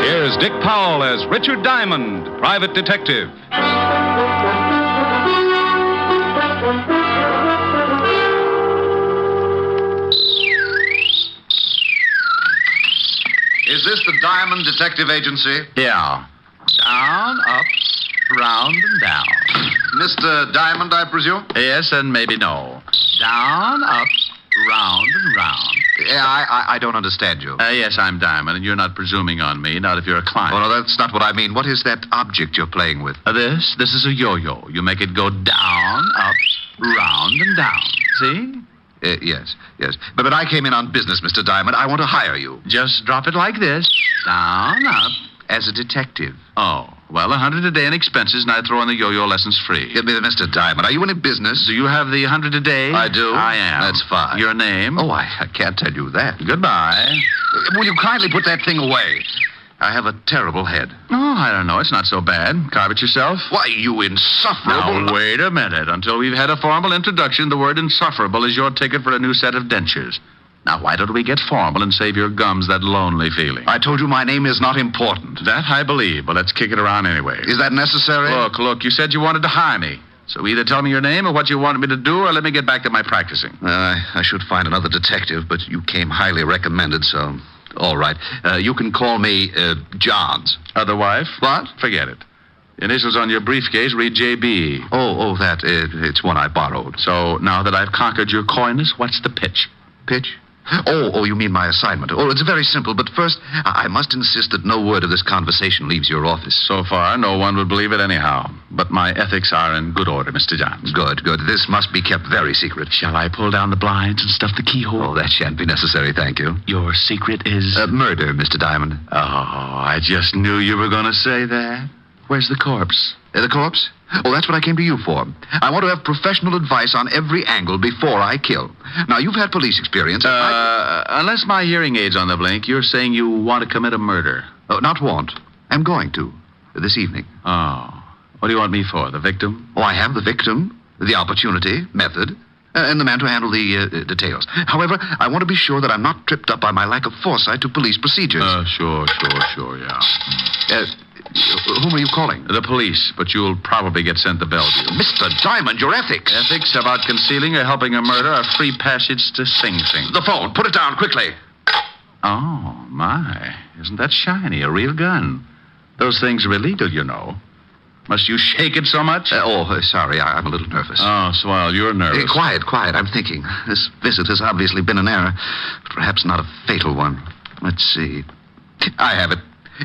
Here's Dick Powell as Richard Diamond, private detective. Is this the Diamond Detective Agency? Yeah. Down, up, round, and down. Mr. Diamond, I presume? Yes, and maybe no. Down, up, round, and round. Yeah, I don't understand you. Yes, I'm Diamond, and you're not presuming on me, not if you're a client. Oh, no, that's not what I mean. What is that object you're playing with? This is a yo-yo. You make it go down, up, round, and down. See? Yes. But I came in on business, Mr. Diamond. I want to hire you. Just drop it like this. Down, up. As a detective. Oh, well, $100 a day in expenses, and I throw in the yo-yo lessons free. Mr. Diamond, are you in business? Do you have the $100 a day? I do. I am. That's fine. Your name? Oh, I can't tell you that. Goodbye. Will you kindly put that thing away? I have a terrible head. Oh, I don't know. It's not so bad. Carve it yourself. Why, you insufferable... Now, wait a minute. Until we've had a formal introduction, the word insufferable is your ticket for a new set of dentures. Now, why don't we get formal and save your gums that lonely feeling? I told you my name is not important. That I believe, but let's kick it around anyway. Is that necessary? Look, you said you wanted to hire me. So either tell me your name or what you wanted me to do, or let me get back to my practicing. I should find another detective, but you came highly recommended, so... All right. You can call me Johns. Other wife? What? Forget it. Initials on your briefcase read J.B. Oh, it's one I borrowed. So now that I've conquered your coyness, what's the pitch? Pitch? Oh, you mean my assignment. Oh, it's very simple, but first, I must insist that no word of this conversation leaves your office. So far, no one would believe it anyhow. But my ethics are in good order, Mr. Johns. Good. This must be kept very secret. Shall I pull down the blinds and stuff the keyhole? Oh, that shan't be necessary, thank you. Your secret is... murder, Mr. Diamond. Oh, I just knew you were going to say that. Where's the corpse? The corpse? Oh, that's what I came to you for. I want to have professional advice on every angle before I kill. Now, you've had police experience. Unless my hearing aid's on the blink, you're saying you want to commit a murder. Not want. I'm going to. This evening. Oh. What do you want me for, the victim? Oh, I have the victim, the opportunity, method, and the man to handle the details. However, I want to be sure that I'm not tripped up by my lack of foresight to police procedures. Sure, yeah. Whom are you calling? The police, but you'll probably get sent to Bellevue. Mr. Diamond, your ethics. Ethics about concealing or helping a murder are free passage to Sing Sing. The phone. Put it down quickly. Oh, my. Isn't that shiny? A real gun. Those things are illegal, you know. Must you shake it so much? Sorry. I'm a little nervous. Oh, Swell, you're nervous. Quiet. I'm thinking. This visit has obviously been an error, but perhaps not a fatal one. Let's see. I have it.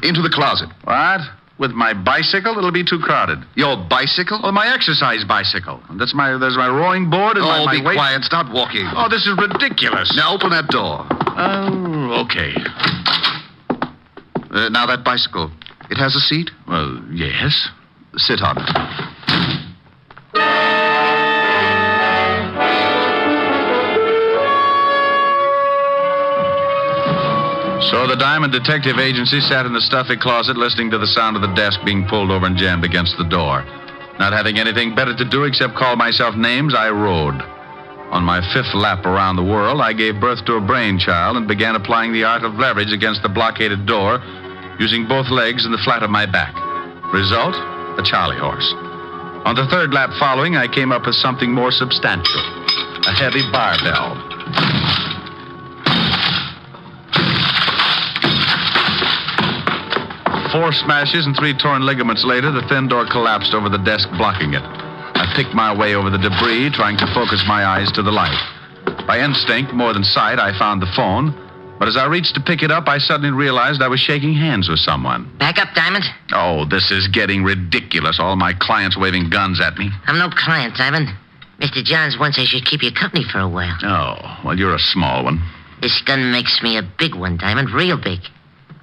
Into the closet. What? With my bicycle? It'll be too crowded. Your bicycle? Well, my exercise bicycle. There's my rowing board and my be quiet. Start walking. Oh, this is ridiculous. Now open that door. Oh, okay. Now that bicycle. It has a seat? Well, yes. Sit on it. So the Diamond Detective Agency sat in the stuffy closet listening to the sound of the desk being pulled over and jammed against the door. Not having anything better to do except call myself names, I rode. On my 5th lap around the world, I gave birth to a brainchild and began applying the art of leverage against the blockaded door, using both legs and the flat of my back. Result? A Charlie horse. On the 3rd lap following, I came up with something more substantial. A heavy barbell. 4 smashes and 3 torn ligaments later, the thin door collapsed over the desk, blocking it. I picked my way over the debris, trying to focus my eyes to the light. By instinct, more than sight, I found the phone. But as I reached to pick it up, I suddenly realized I was shaking hands with someone. Back up, Diamond. Oh, this is getting ridiculous. All my clients waving guns at me. I'm no client, Diamond. Mr. Johns wants I should keep you company for a while. Oh, well, you're a small one. This gun makes me a big one, Diamond. Real big.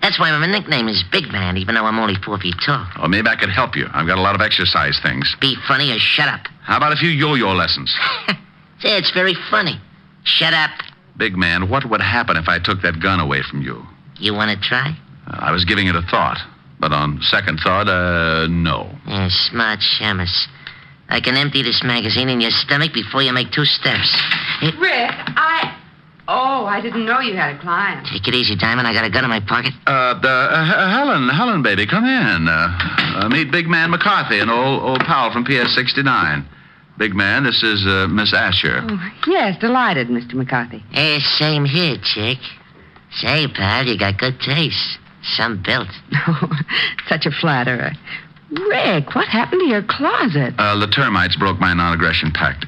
That's why my nickname is Big Man, even though I'm only 4 feet tall. Oh, maybe I could help you. I've got a lot of exercise things. Be funny or shut up. How about a few yo-yo lessons? Say, it's very funny. Shut up. Big Man, what would happen if I took that gun away from you? You want to try? I was giving it a thought. But on second thought, no. Yeah, smart shamus. I can empty this magazine in your stomach before you make 2 steps. Rick, Oh, I didn't know you had a client. Take it easy, Diamond. I got a gun in my pocket. Helen, baby, come in. Meet Big Man McCarthy, an old pal from PS 69. Big Man, this is Miss Asher. Oh, yes, delighted, Mr. McCarthy. Hey, same here, chick. Say, pal, you got good taste. Some built. Oh, such a flatterer. Rick, what happened to your closet? The termites broke my non-aggression pact.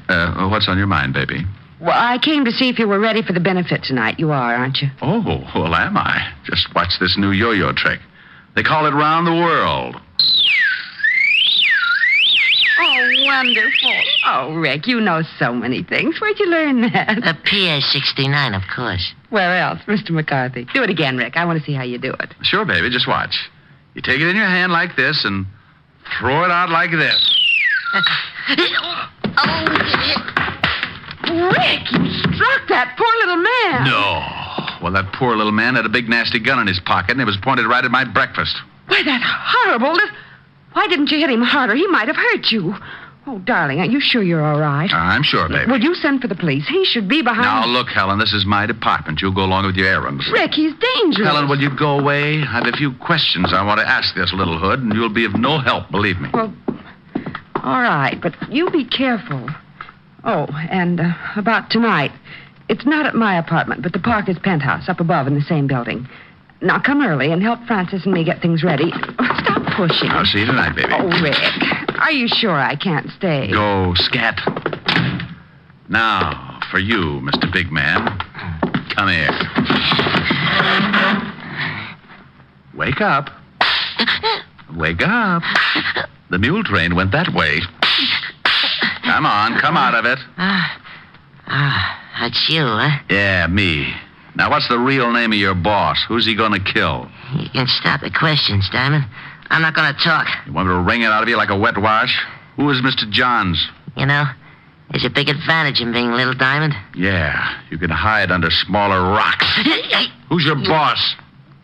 What's on your mind, baby? Well, I came to see if you were ready for the benefit tonight. You are, aren't you? Oh, well, am I? Just watch this new yo-yo trick. They call it round the world. Oh, wonderful. Oh, Rick, you know so many things. Where'd you learn that? PS 69, of course. Where else, Mr. McCarthy? Do it again, Rick. I want to see how you do it. Sure, baby. Just watch. You take it in your hand like this and throw it out like this. Rick, you struck that poor little man. No. Well, that poor little man had a big, nasty gun in his pocket, and it was pointed right at my breakfast. Why, that horrible... Why didn't you hit him harder? He might have hurt you. Oh, darling, are you sure you're all right? I'm sure, baby. Will you send for the police? He should be behind... Now, look, Helen, this is my department. You'll go along with your errands. Rick, he's dangerous. Helen, will you go away? I have a few questions I want to ask this little hood, and you'll be of no help, believe me. Well, all right, but you be careful. Oh, and about tonight. It's not at my apartment, but the Parker's penthouse up above in the same building. Now, come early and help Francis and me get things ready. Stop pushing. I'll see you tonight, baby. Oh, Rick, are you sure I can't stay? Go, scat. Now, for you, Mr. Big Man. Come here. Wake up. Wake up. The mule train went that way. Come on, come out of it. That's you, huh? Yeah, me. Now, what's the real name of your boss? Who's he gonna kill? You can stop the questions, Diamond. I'm not gonna talk. You want me to wring it out of you like a wet wash? Who is Mr. Johns? You know, there's a big advantage in being Little Diamond. Yeah, you can hide under smaller rocks. Who's your boss?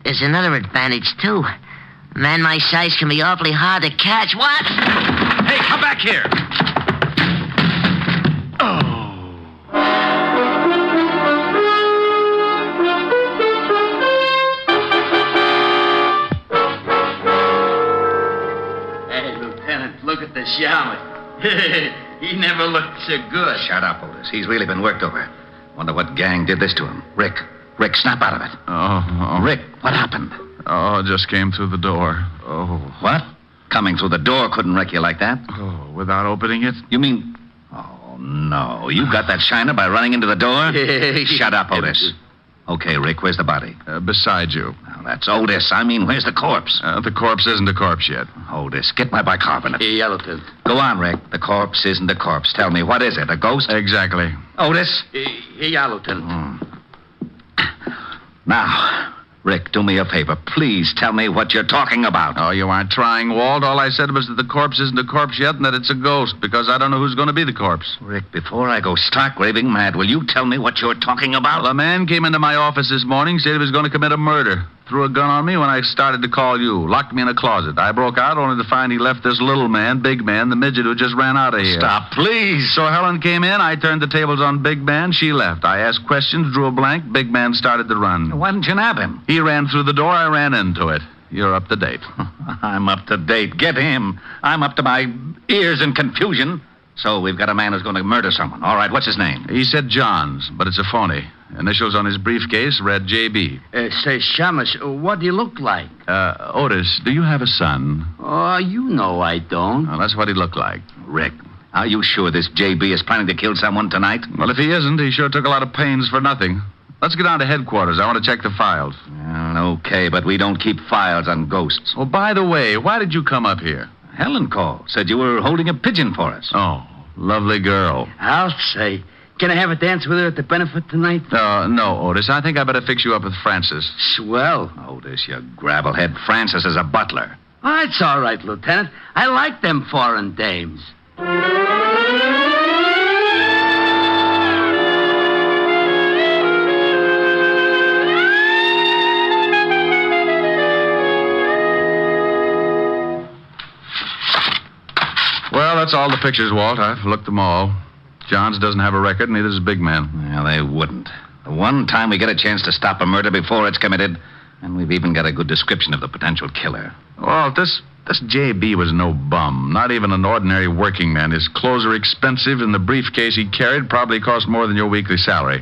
There's another advantage, too. A man my size can be awfully hard to catch. What? Hey, come back here. Look at the shaman. He never looked so good. Shut up, Otis. He's really been worked over. Wonder what gang did this to him. Rick, snap out of it. Oh. Rick, what happened? Oh, just came through the door. Oh. What? Coming through the door couldn't wreck you like that? Oh, without opening it? You mean... Oh, no. You got that shiner by running into the door? Shut up, Otis. Okay, Rick, where's the body? Beside you. Now, that's Otis. I mean, where's the corpse? The corpse isn't a corpse yet. Otis, get my bicarbonate. Hey, Yellowton. Go on, Rick. The corpse isn't a corpse. Tell me, what is it, a ghost? Exactly. Otis? Hey, Yellowton. Now, Rick, do me a favor. Please tell me what you're talking about. Oh, you aren't trying, Walt. All I said was that the corpse isn't a corpse yet and that it's a ghost, because I don't know who's going to be the corpse. Rick, before I go stark raving mad, will you tell me what you're talking about? Well, a man came into my office this morning, said he was going to commit a murder. Threw a gun on me when I started to call you. Locked me in a closet. I broke out only to find he left this little man, Big Man, the midget who just ran out of here. Stop, please. So Helen came in. I turned the tables on Big Man. She left. I asked questions, drew a blank. Big Man started to run. Why didn't you nab him? He ran through the door. I ran into it. You're up to date. I'm up to date. Get him. I'm up to my ears in confusion. So we've got a man who's going to murder someone. All right, what's his name? He said Johns, but it's a phony. Initials on his briefcase read J.B. Say, Shamus, what do you look like? Otis, do you have a son? Oh, you know I don't. Well, that's what he looked like. Rick, are you sure this J.B. is planning to kill someone tonight? Well, if he isn't, he sure took a lot of pains for nothing. Let's get down to headquarters. I want to check the files. Okay, but we don't keep files on ghosts. Oh, by the way, why did you come up here? Helen called. Said you were holding a pigeon for us. Oh, lovely girl. I'll say. Can I have a dance with her at the benefit tonight? No, Otis. I think I better fix you up with Francis. Swell. Otis, you gravelhead. Francis is a butler. Oh, it's all right, Lieutenant. I like them foreign dames. Well, that's all the pictures, Walt. I've looked them all. Johns doesn't have a record, neither does Big Man. Well, they wouldn't. The one time we get a chance to stop a murder before it's committed, and we've even got a good description of the potential killer. Walt, this J.B. was no bum. Not even an ordinary working man. His clothes are expensive, and the briefcase he carried probably cost more than your weekly salary.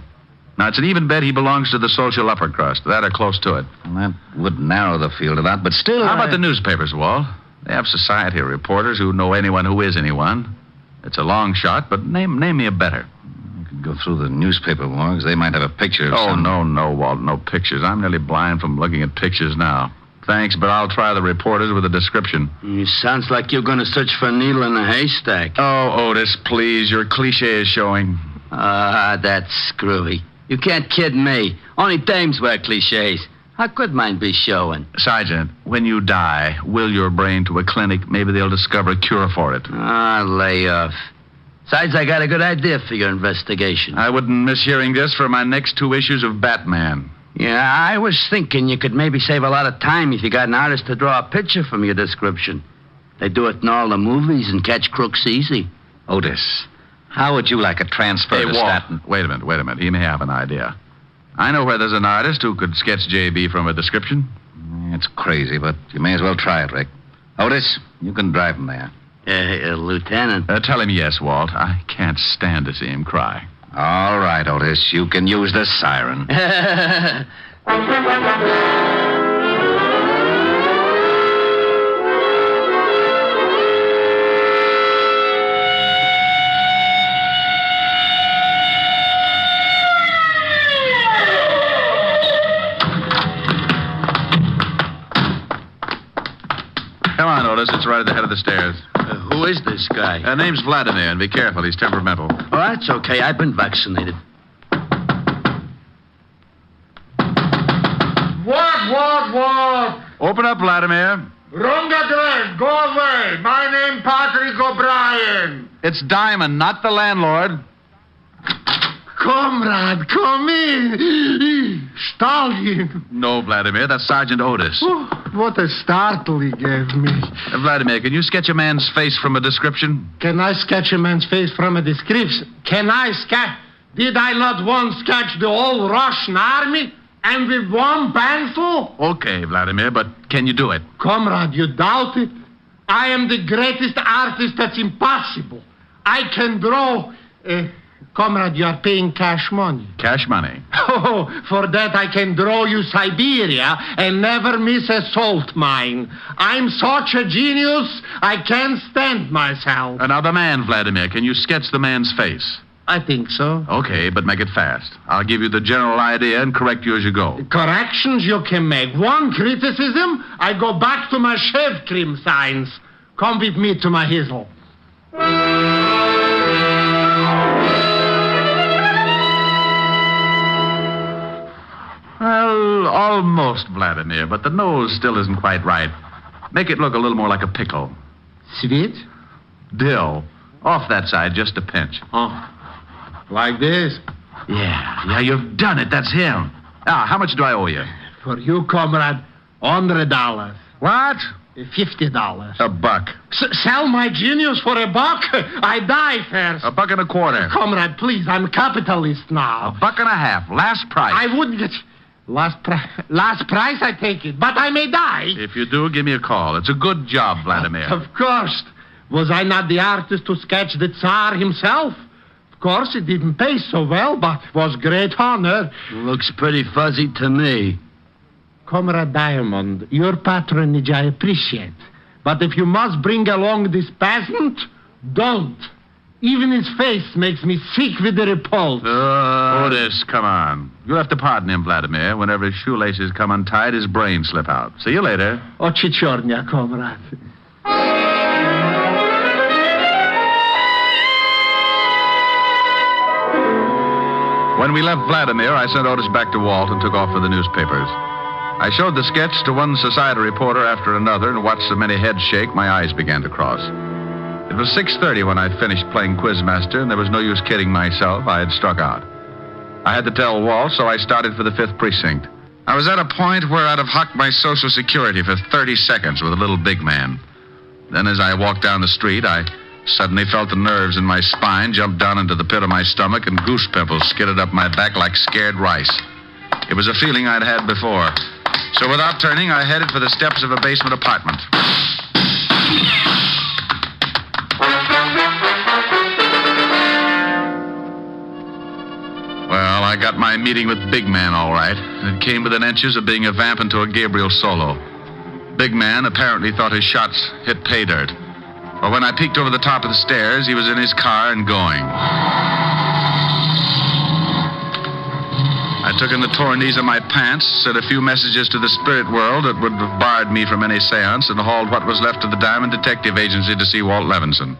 Now, it's an even bet he belongs to the social upper crust. That or close to it. Well, that would narrow the field of that, but still... How about the newspapers, Walt? They have society reporters who know anyone who is anyone. It's a long shot, but name me a better. You could go through the newspaper morgues. They might have a picture of some... No, Walt, no pictures. I'm nearly blind from looking at pictures now. Thanks, but I'll try the reporters with a description. It sounds like you're going to search for a needle in a haystack. Oh, Otis, please. Your cliche is showing. That's screwy. You can't kid me. Only dames wear cliches. How could mine be showing? Sergeant, when you die, will your brain to a clinic. Maybe they'll discover a cure for it. Lay off. Besides, I got a good idea for your investigation. I wouldn't miss hearing this for my next 2 issues of Batman. Yeah, I was thinking you could maybe save a lot of time if you got an artist to draw a picture from your description. They do it in all the movies and catch crooks easy. Otis, how would you like a transfer to Staten? Wait a minute. He may have an idea. I know where there's an artist who could sketch J.B. from a description. It's crazy, but you may as well try it, Rick. Otis, you can drive him there. Lieutenant. Tell him yes, Walt. I can't stand to see him cry. All right, Otis. You can use the siren. Come on, Otis. It's right at the head of the stairs. Who is this guy? Name's Vladimir, and be careful. He's temperamental. Oh, that's okay. I've been vaccinated. What? Open up, Vladimir. Wrong address. Go away. My name Patrick O'Brien. It's Diamond, not the landlord. Comrade, come in. Stalin. No, Vladimir, that's Sergeant Otis. Oh, what a startle he gave me. Vladimir, can you sketch a man's face from a description? Can I sketch a man's face from a description? Can I sketch? Did I not once sketch the whole Russian army? And with one pencil? Okay, Vladimir, but can you do it? Comrade, you doubt it? I am the greatest artist that's impossible. I can draw... Comrade, you are paying cash money. Cash money? Oh, for that I can draw you Siberia and never miss a salt mine. I'm such a genius, I can't stand myself. Another man, Vladimir. Can you sketch the man's face? I think so. Okay, but make it fast. I'll give you the general idea and correct you as you go. Corrections you can make. One criticism, I go back to my shave cream signs. Come with me to my hizzle. Well, almost, Vladimir, but the nose still isn't quite right. Make it look a little more like a pickle. Sweet? Dill. Off that side, just a pinch. Oh. Like this? Yeah, you've done it. That's him. Now, how much do I owe you? For you, comrade, $100. What? $50. $1. Sell my genius for $1? I die first. $1.25. Comrade, please, I'm a capitalist now. $1.50. Last price. I wouldn't get... Last price, I take it. But I may die. If you do, give me a call. It's a good job, Vladimir. Of course. Was I not the artist to sketch the Tsar himself? Of course, it didn't pay so well, but was great honor. Looks pretty fuzzy to me. Comrade Diamond, your patronage I appreciate. But if you must bring along this peasant, don't. Even his face makes me sick with the repulse. Otis, come on. You'll have to pardon him, Vladimir. Whenever his shoelaces come untied, his brains slip out. See you later. Ochichornia, comrade. When we left Vladimir, I sent Otis back to Walt and took off for the newspapers. I showed the sketch to one society reporter after another and watched so many heads shake, my eyes began to cross. It was 6:30 when I finished playing Quizmaster, and there was no use kidding myself. I had struck out. I had to tell Walt, so I started for the 5th Precinct. I was at a point where I'd have hucked my Social Security for 30 seconds with a little big man. Then as I walked down the street, I suddenly felt the nerves in my spine jump down into the pit of my stomach, and goose pimples skidded up my back like scared rice. It was a feeling I'd had before. So without turning, I headed for the steps of a basement apartment. Well, I got my meeting with Big Man all right. It came within inches of being a vamp into a Gabriel solo. Big Man apparently thought his shots hit pay dirt. But when I peeked over the top of the stairs, he was in his car and going. I took in the torn knees of my pants, said a few messages to the spirit world that would have barred me from any seance, and hauled what was left of the Diamond Detective Agency to see Walt Levinson.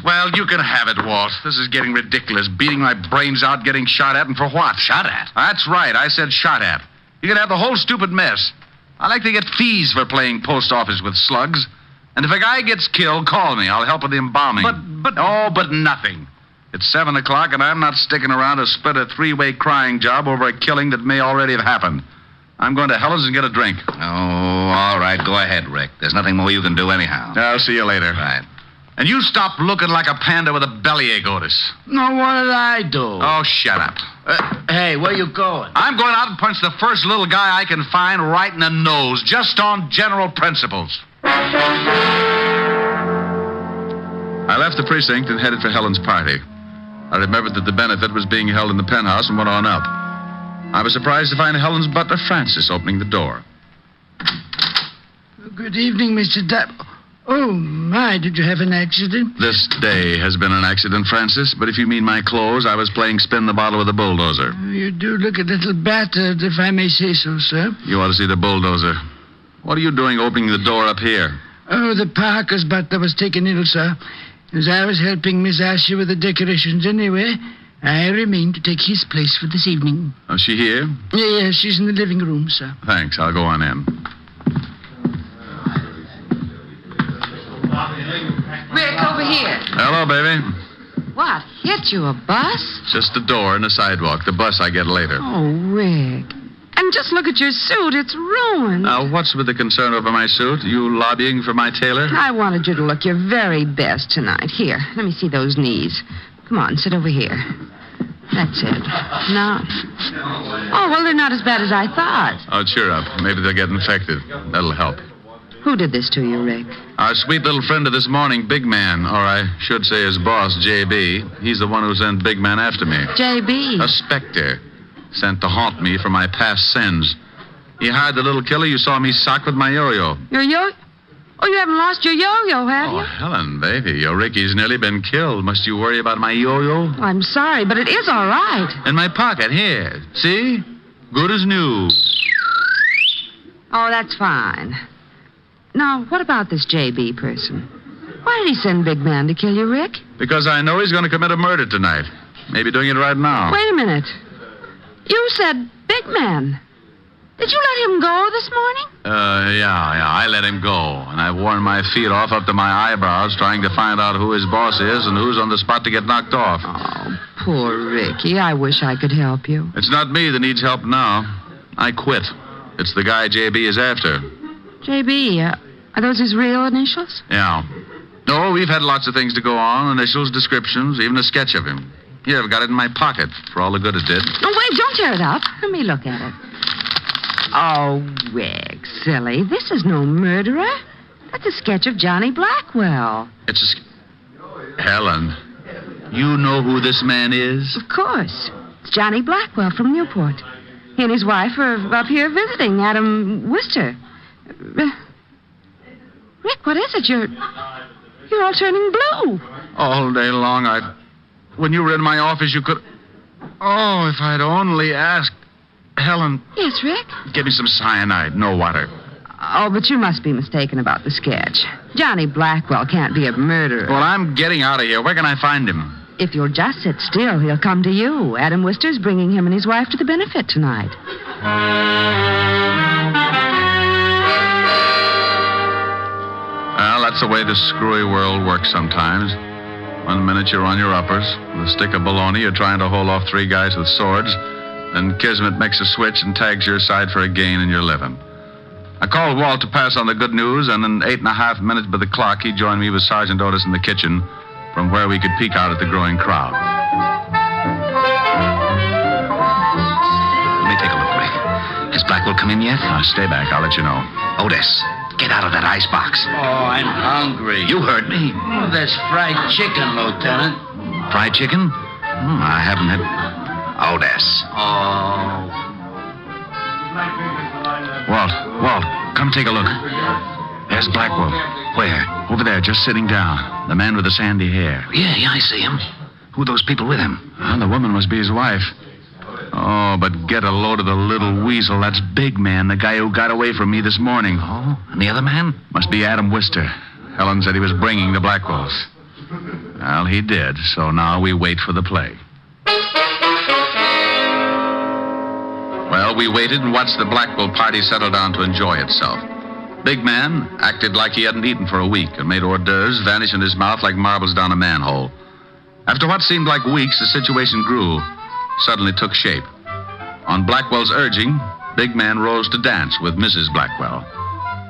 Well, you can have it, Walt. This is getting ridiculous. Beating my brains out, getting shot at, and for what? Shot at? That's right. I said shot at. You can have the whole stupid mess. I like to get fees for playing post office with slugs. And if a guy gets killed, call me. I'll help with the embalming. But nothing. It's 7 o'clock, and I'm not sticking around to split a 3-way crying job over a killing that may already have happened. I'm going to Helen's and get a drink. Oh, all right. Go ahead, Rick. There's nothing more you can do anyhow. I'll see you later. Right. And you stop looking like a panda with a bellyache, Otis. No, what did I do? Oh, shut up. Hey, where you going? I'm going out and punch the first little guy I can find right in the nose, just on general principles. I left the precinct and headed for Helen's party. I remembered that the benefit was being held in the penthouse and went on up. I was surprised to find Helen's butler, Francis, opening the door. Good evening, Mr. Oh, my, did you have an accident? This day has been an accident, Francis, but if you mean my clothes, I was playing spin the bottle with a bulldozer. You do look a little battered, if I may say so, sir. You ought to see the bulldozer. What are you doing opening the door up here? Oh, the Parker's butler was taken ill, sir. As I was helping Miss Asher with the decorations anyway, I remained to take his place for this evening. Is she here? Yes, she's in the living room, sir. Thanks. I'll go on in. Rick, over here. Hello, baby. What? Hit you a bus? Just a door and a sidewalk. The bus I get later. Oh, Rick. And just look at your suit. It's ruined. Now, what's with the concern over my suit? You lobbying for my tailor? I wanted you to look your very best tonight. Here, let me see those knees. Come on, sit over here. That's it. Now. Oh, well, they're not as bad as I thought. Oh, cheer up. Maybe they'll get infected. That'll help. Who did this to you, Rick? Our sweet little friend of this morning, Big Man, or I should say his boss, J.B. He's the one who sent Big Man after me. J.B.? A specter. Sent to haunt me for my past sins. He hired the little killer you saw me sock with my yo-yo. Your yo? Oh, you haven't lost your yo-yo, have you? Oh, Helen, baby, your Ricky's nearly been killed. Must you worry about my yo-yo? I'm sorry, but it is all right. In my pocket, here. See? Good as new. Oh, that's fine. Now, what about this J.B. person? Why did he send Big Man to kill you, Rick? Because I know he's going to commit a murder tonight. Maybe doing it right now. Wait a minute. You said Big Man. Did you let him go this morning? Yeah, I let him go. And I've worn my feet off up to my eyebrows trying to find out who his boss is and who's on the spot to get knocked off. Oh, poor Ricky. I wish I could help you. It's not me that needs help now. I quit. It's the guy J.B. is after. J.B., are those his real initials? Yeah. No, we've had lots of things to go on. Initials, descriptions, even a sketch of him. Here, I've got it in my pocket for all the good it did. Oh, wait, don't tear it up. Let me look at it. Oh, Rick, silly. This is no murderer. That's a sketch of Johnny Blackwell. It's Helen, you know who this man is? Of course. It's Johnny Blackwell from Newport. He and his wife are up here visiting Adam Worcester. Rick, what is it? You're all turning blue. All day long, when you were in my office, you could... Oh, if I'd only asked... Helen... Yes, Rick? Give me some cyanide, no water. Oh, but you must be mistaken about the sketch. Johnny Blackwell can't be a murderer. Well, I'm getting out of here. Where can I find him? If you'll just sit still, he'll come to you. Adam Worcester's bringing him and his wife to the benefit tonight. Well, that's the way this screwy world works sometimes. 1 minute you're on your uppers. With a stick of bologna, you're trying to hold off 3 guys with swords. Then Kismet makes a switch and tags your side for a gain and you're living. I called Walt to pass on the good news, and in 8.5 minutes by the clock, he joined me with Sergeant Otis in the kitchen, from where we could peek out at the growing crowd. Let me take a look, Rick. Has Blackwell come in yet? Stay back. I'll let you know. Otis, get out of that icebox. Oh, I'm hungry. You heard me. Oh, there's fried chicken, Lieutenant. Fried chicken? I haven't had... Otis. Oh. Walt, come take a look. There's Blackwell. Where? Over there, just sitting down. The man with the sandy hair. Yeah, I see him. Who are those people with him? Well, the woman must be his wife. Oh, but get a load of the little weasel. That's Big Man, the guy who got away from me this morning. Oh, and the other man? Must be Adam Worcester. Helen said he was bringing the Blackwells. Well, he did, so now we wait for the play. Well, we waited and watched the Blackwell party settle down to enjoy itself. Big Man acted like he hadn't eaten for a week and made hors d'oeuvres vanish in his mouth like marbles down a manhole. After what seemed like weeks, the situation grew, suddenly took shape. On Blackwell's urging, Big Man rose to dance with Mrs. Blackwell.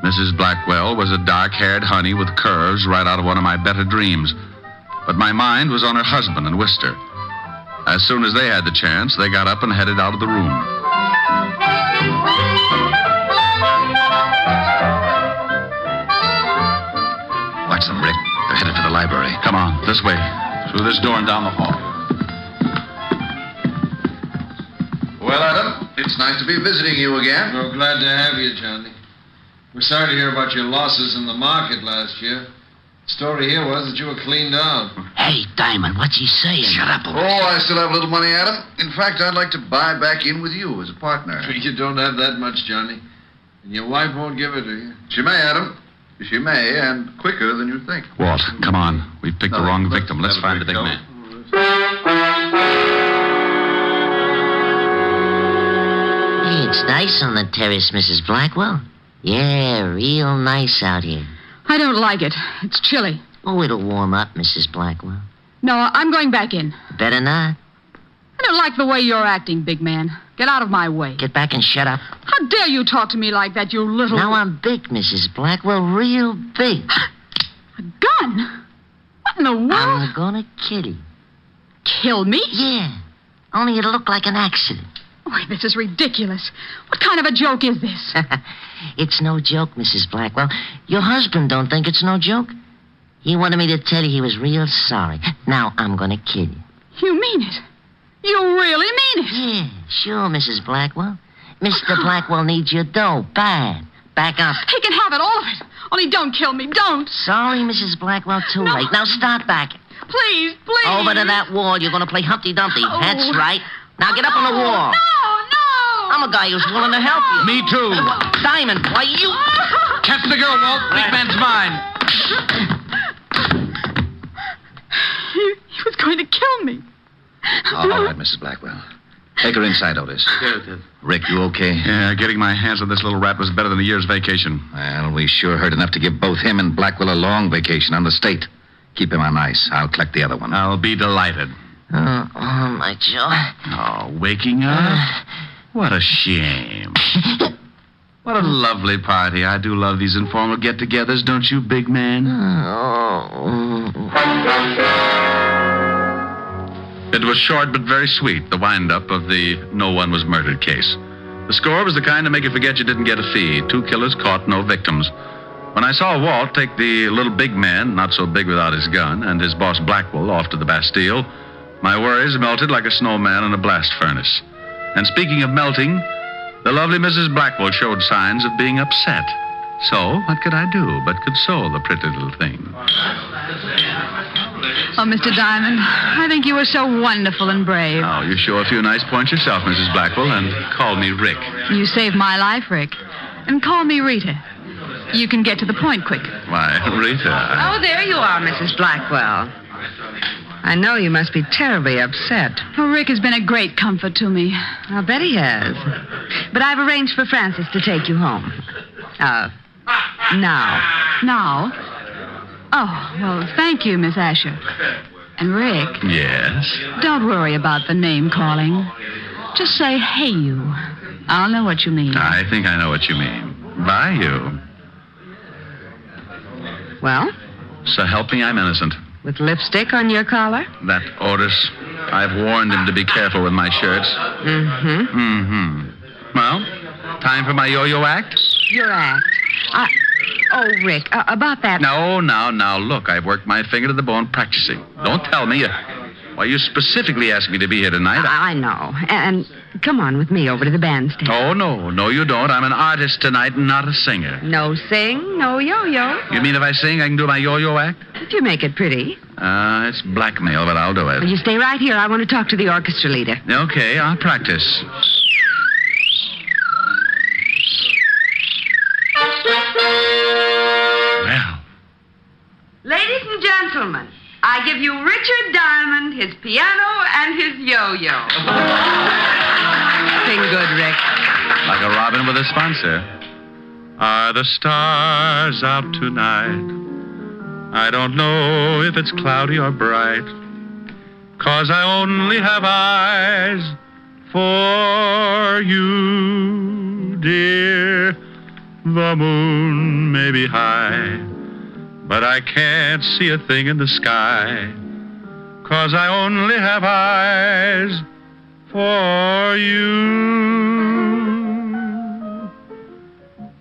Mrs. Blackwell was a dark-haired honey with curves right out of one of my better dreams. But my mind was on her husband and Worcester. As soon as they had the chance, they got up and headed out of the room. Watch them, Rick. They're headed for the library. Come on, this way. Through this door and down the hall. Well, Adam, it's nice to be visiting you again. Well, glad to have you, Johnny. We're sorry to hear about your losses in the market last year. The story here was that you were cleaned out. Hey, Diamond, what's he saying? Shut up, Otis. Oh, I still have a little money, Adam. In fact, I'd like to buy back in with you as a partner. You don't have that much, Johnny. And your wife won't give it to you? She may, Adam. She may, and quicker than you think. Walt, come on. We've picked the wrong victim. Let's find the big man. Hey, it's nice on the terrace, Mrs. Blackwell. Yeah, real nice out here. I don't like it. It's chilly. Oh, it'll warm up, Mrs. Blackwell. No, I'm going back in. Better not. I don't like the way you're acting, big man. Get out of my way. Get back and shut up. How dare you talk to me like that, you little... Now I'm big, Mrs. Blackwell, real big. A gun? What in the world? I'm gonna kill you. Kill me? Yeah. Only it'll look like an accident. Oh, this is ridiculous. What kind of a joke is this? It's no joke, Mrs. Blackwell. Your husband don't think it's no joke. He wanted me to tell you he was real sorry. Now I'm gonna kill you. You mean it? You really mean it? Yeah, sure, Mrs. Blackwell. Mr. Blackwell needs your dough, bad. Back up. He can have it, all of it. Only don't kill me, don't. Sorry, Mrs. Blackwell, too late. Now start back. Please, please. Over to that wall. You're gonna play Humpty Dumpty. Oh. That's right. Now get up on the wall. No. I'm a guy who's willing to help you. Me too. Diamond, why you... Catch the girl, Walt. Big man's mine. He was going to kill me. All right, Mrs. Blackwell. Take her inside, Otis. Rick, you okay? Yeah, getting my hands on this little rat was better than a year's vacation. Well, we sure heard enough to give both him and Blackwell a long vacation on the state. Keep him on ice. I'll collect the other one. I'll be delighted. Oh, my jaw. Oh, waking up? What a shame. What a lovely party. I do love these informal get-togethers, don't you, big man? It was short but very sweet, the wind-up of the No One Was Murdered case. The score was the kind to make you forget you didn't get a fee. 2 killers caught, no victims. When I saw Walt take the little big man, not so big without his gun, and his boss Blackwell off to the Bastille, my worries melted like a snowman in a blast furnace. And speaking of melting, the lovely Mrs. Blackwell showed signs of being upset. So, what could I do but console the pretty little thing? Oh, Mr. Diamond, I think you were so wonderful and brave. Oh, you show a few nice points yourself, Mrs. Blackwell, and call me Rick. You saved my life, Rick. And call me Rita. You can get to the point quick. Why, Rita. Oh, there you are, Mrs. Blackwell. I know you must be terribly upset. Oh, Rick has been a great comfort to me. I'll bet he has. But I've arranged for Francis to take you home. Now. Now? Oh, well, thank you, Miss Asher. And Rick. Yes? Don't worry about the name calling. Just say, hey, you. I'll know what you mean. I think I know what you mean. Bye, you. Well? So help me, I'm innocent. With lipstick on your collar? That Otis. I've warned him to be careful with my shirts. Well, time for my yo-yo act? Your act. Oh, Rick, about that... No, now, look, I've worked my finger to the bone practicing. Don't tell me. Why, you specifically asked me to be here tonight. I know. And come on with me over to the bandstand. Oh, no, you don't. I'm an artist tonight, not a singer. No sing, no yo-yo. You mean if I sing, I can do my yo-yo act? If you make it pretty. It's blackmail, but I'll do it. Well, you stay right here. I want to talk to the orchestra leader. Okay, I'll practice. Well. Ladies and gentlemen, I give you Richard Diamond, his piano, and his yo-yo. Sing good, Rick. Like a robin with a sponsor. Are the stars out tonight? I don't know if it's cloudy or bright, 'cause I only have eyes for you, dear. The moon may be high, but I can't see a thing in the sky, 'cause I only have eyes for you.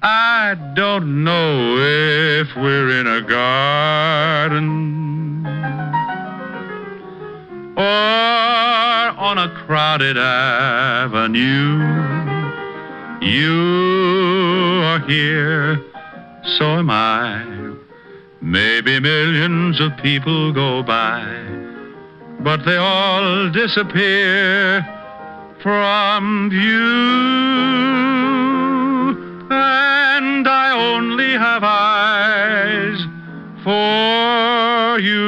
I don't know if we're in a garden or on a crowded avenue. You are here, so am I. Maybe millions of people go by, but they all disappear from view. and I only have eyes for you.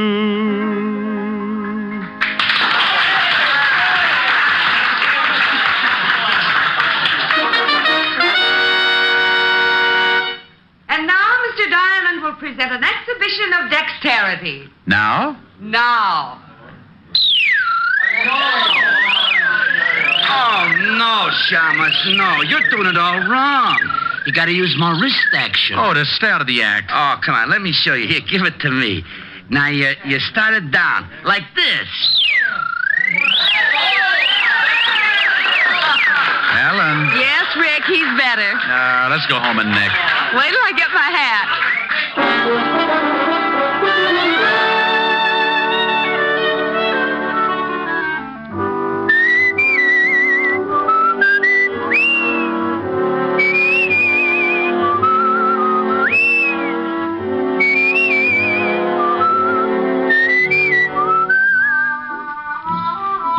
And now Mr. Diamond will present an exhibition of dexterity. Now? Now. Oh, no, Shamus, no. You're doing it all wrong. You got to use more wrist action. Oh, to stay out of the act. Oh, come on, let me show you. Here, give it to me. Now, you start it down, like this. Helen. Yes, Rick, he's better. Let's go home and Nick. Wait till I get my hat.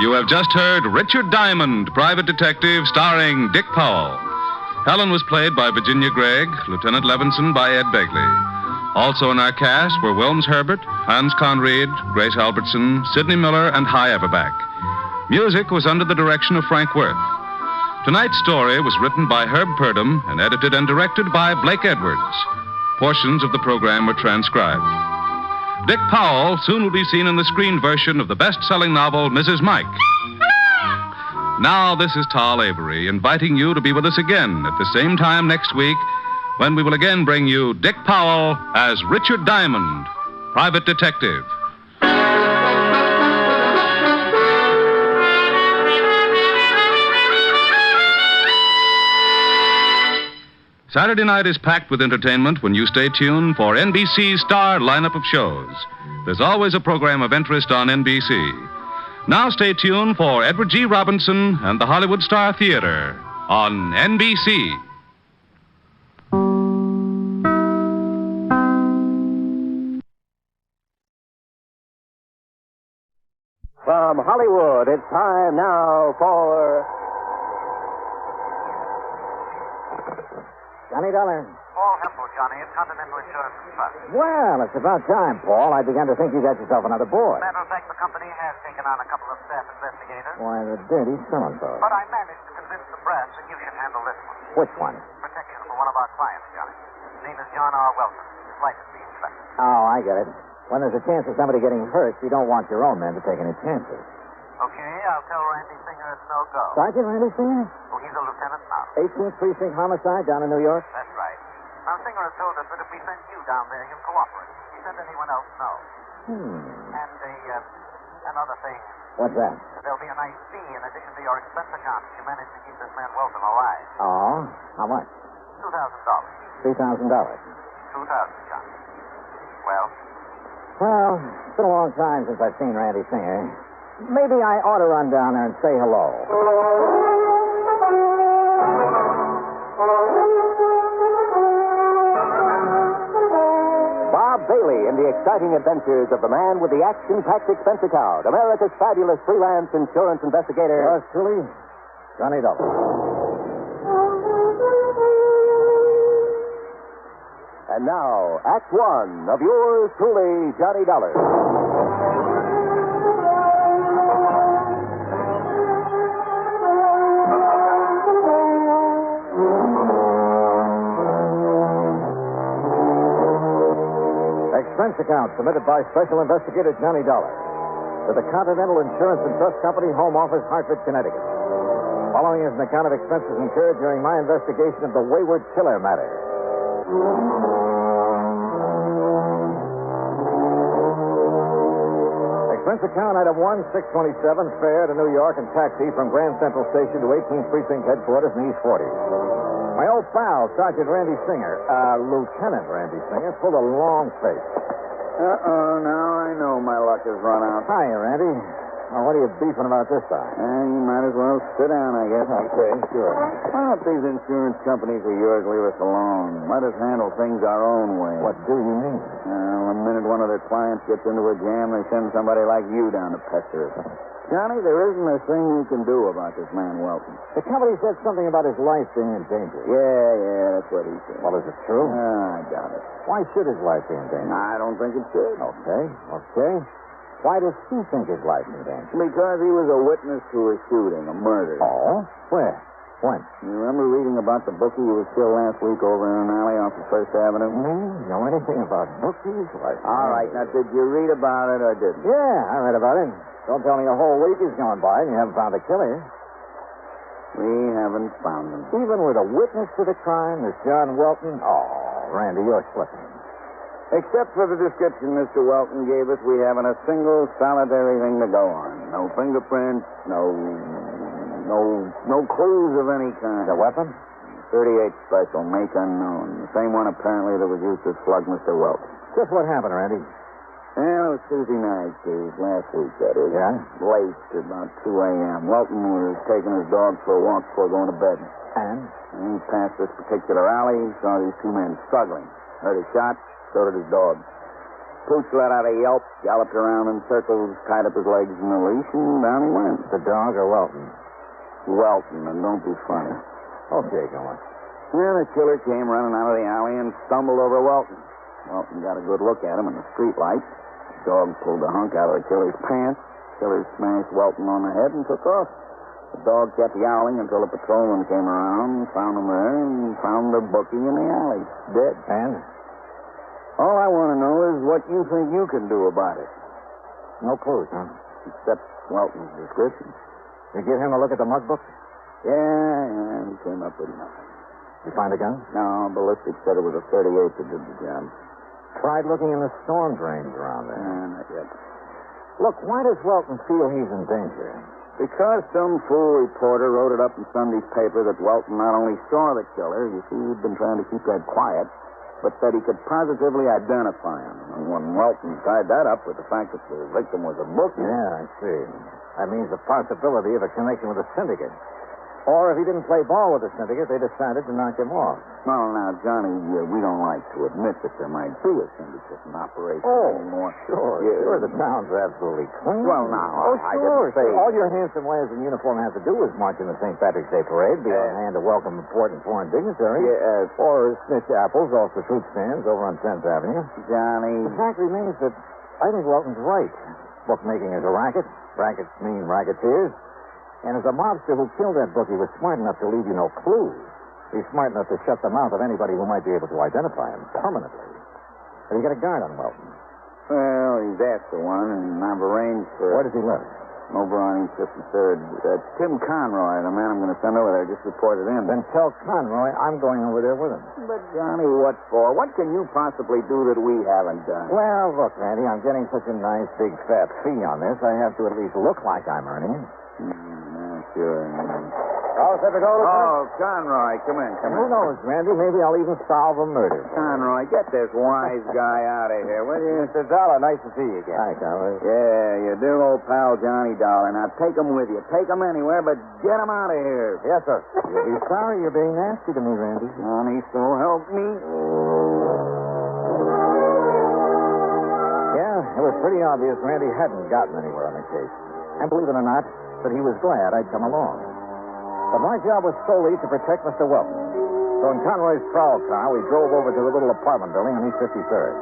You have just heard Richard Diamond, Private Detective, starring Dick Powell. Helen was played by Virginia Gregg, Lieutenant Levinson by Ed Begley. Also in our cast were Wilms Herbert, Hans Conried, Grace Albertson, Sidney Miller, and Hy Everback. Music was under the direction of Frank Worth. Tonight's story was written by Herb Purdom and edited and directed by Blake Edwards. Portions of the program were transcribed. Dick Powell soon will be seen in the screen version of the best-selling novel, Mrs. Mike. Now, this is Tal Avery, inviting you to be with us again at the same time next week, when we will again bring you Dick Powell as Richard Diamond, Private Detective. Saturday night is packed with entertainment when you stay tuned for NBC's star lineup of shows. There's always a program of interest on NBC. Now stay tuned for Edward G. Robinson and the Hollywood Star Theater on NBC. From Hollywood, it's time now for Johnny Dollar. Paul Hempel, Johnny, of Continental Insurance and Trust. Well, it's about time, Paul. I began to think you got yourself another boy. Matter of fact, the company has taken on a couple of staff investigators. Why, the dirty so-and-so. But I managed to convince the brass that you should handle this one. Which one? Protection for one of our clients, Johnny. His name is John R. Wilson. His life is being threatened. Oh, I get it. When there's a chance of somebody getting hurt, you don't want your own men to take any chances. Okay, I'll tell Randy Singer it's no go. Sergeant Randy Singer? Oh, he's a lieutenant now. 18th Precinct homicide down in New York? That's right. Now, Singer has told us that if we send you down there, he'll cooperate. He send anyone else, no. And another thing. What's that? There'll be a nice fee in addition to your expense account if you manage to keep this man Wilson alive. Oh? How much? $2,000. $3,000. $2,000, Johnny. Well? Well, it's been a long time since I've seen Randy Singer. Maybe I ought to run down there and say hello. Bob Bailey in the exciting adventures of the man with the action-packed expense account, America's fabulous freelance insurance investigator. Yours truly, Johnny Dollar. And now, Act One of yours truly, Johnny Dollar. Expense account submitted by Special Investigator Johnny Dollar to the Continental Insurance and Trust Company, Home Office, Hartford, Connecticut. Following is an account of expenses incurred during my investigation of the Wayward Killer Matter. Expense account item 1627, fare to New York and taxi from Grand Central Station to 18th Precinct headquarters in East 40. My old pal, Sergeant Randy Singer, Lieutenant Randy Singer, pulled a long face. Now I know my luck has run out. Hiya, Randy. Well, what are you beefing about this time? You might as well sit down, I guess. Okay, sure. Why don't these insurance companies of yours leave us alone? Let us handle things our own way. What do you mean? The minute one of their clients gets into a jam, they send somebody like you down to pester us. Johnny, there isn't a thing you can do about this man Welton. The company said something about his life being in danger. Yeah, that's what he said. Well, is it true? I doubt it. Why should his life be in danger? I don't think it should. Okay. Why does he think his life's in danger? Because he was a witness to a shooting, a murder. Oh? Where? When? You remember reading about the bookie who was killed last week over in an alley off of First Avenue? Know anything about bookies? All right, now, did you read about it or didn't? Yeah, I read about it. Don't tell me a whole week is going by and you haven't found the killer. We haven't found him. Even with a witness to the crime, this John Welton? Oh, Randy, you're slipping. Except for the description Mr. Welton gave us, we haven't a single solitary thing to go on. No fingerprints, no clues of any kind. The weapon? 38 special, make unknown. The same one apparently that was used to slug Mr. Welton. Just what happened, Randy? Well, it was Tuesday night, Steve. Last week, that is. Yeah? Late, about 2 a.m. Welton was taking his dog for a walk before going to bed. And he passed this particular alley, saw these two men struggling. Heard a shot, so did his dog. Pooch let out a yelp, galloped around in circles, tied up his legs in a leash, and down he went. The dog or Welton? Welton, and don't be funny. Okay, go on. Then the killer came running out of the alley and stumbled over Welton. Welton got a good look at him in the street light. The dog pulled the hunk out of the killer's pants. The killer smashed Welton on the head and took off. The dog kept yowling until a patrolman came around, found him there, and found the bookie in the alley, dead. And? All I want to know is what you think you can do about it. No clues, huh? Except Welton's description. You give him a look at the mug book? Yeah, he came up with nothing. You find a gun? No, ballistics said it was a 38 that did the job. Tried looking in the storm drains around there. Not yet. Look, why does Welton feel he's in danger? Because some fool reporter wrote it up in Sunday's paper that Welton not only saw the killer, you see, he'd been trying to keep that quiet, but that he could positively identify him. And when Welton tied that up with the fact that the victim was a bookie... Yeah, I see. That means the possibility of a connection with a syndicate. Or if he didn't play ball with the syndicate, they decided to knock him off. Well, now, Johnny, we don't like to admit that there might be a syndicate in operation anymore. Sure. The town's absolutely clean. Well, now, I sure. could say... All your handsome wares in uniform have to do is march in the St. Patrick's Day parade, be on hand to welcome important foreign dignitaries. Or snitch apples off the fruit stands over on 10th Avenue. Johnny... The fact remains that I think Welton's right. Bookmaking is a racket. Rackets mean racketeers. And as a mobster who killed that bookie was smart enough to leave you no clues, he's smart enough to shut the mouth of anybody who might be able to identify him permanently. Have you got a guard on Welton? Well, he's asked for one, and I've arranged for... Where does he live? Over on East 53rd. Tim Conroy, the man I'm going to send over there, just reported in. Then tell Conroy I'm going over there with him. But, Johnny, what for? What can you possibly do that we haven't done? Well, look, Randy, I'm getting such a nice, big, fat fee on this, I have to at least look like I'm earning it. Sure. All set to go, Oh, Conroy, come in. Who knows, Randy? Maybe I'll even solve a murder. Conroy, get this wise guy out of here, will you? Mr. Dollar, nice to see you again. Hi, Conroy. Yeah, your dear old pal Johnny Dollar. Now, take him with you. Take him anywhere, but get him out of here. Yes, sir. You'll be sorry you're being nasty to me, Randy. Johnny, so help me. Yeah, it was pretty obvious Randy hadn't gotten anywhere on the case. And believe it or not, that he was glad I'd come along. But my job was solely to protect Mr. Welton. So in Conroy's prowl car, we drove over to the little apartment building on East 53rd.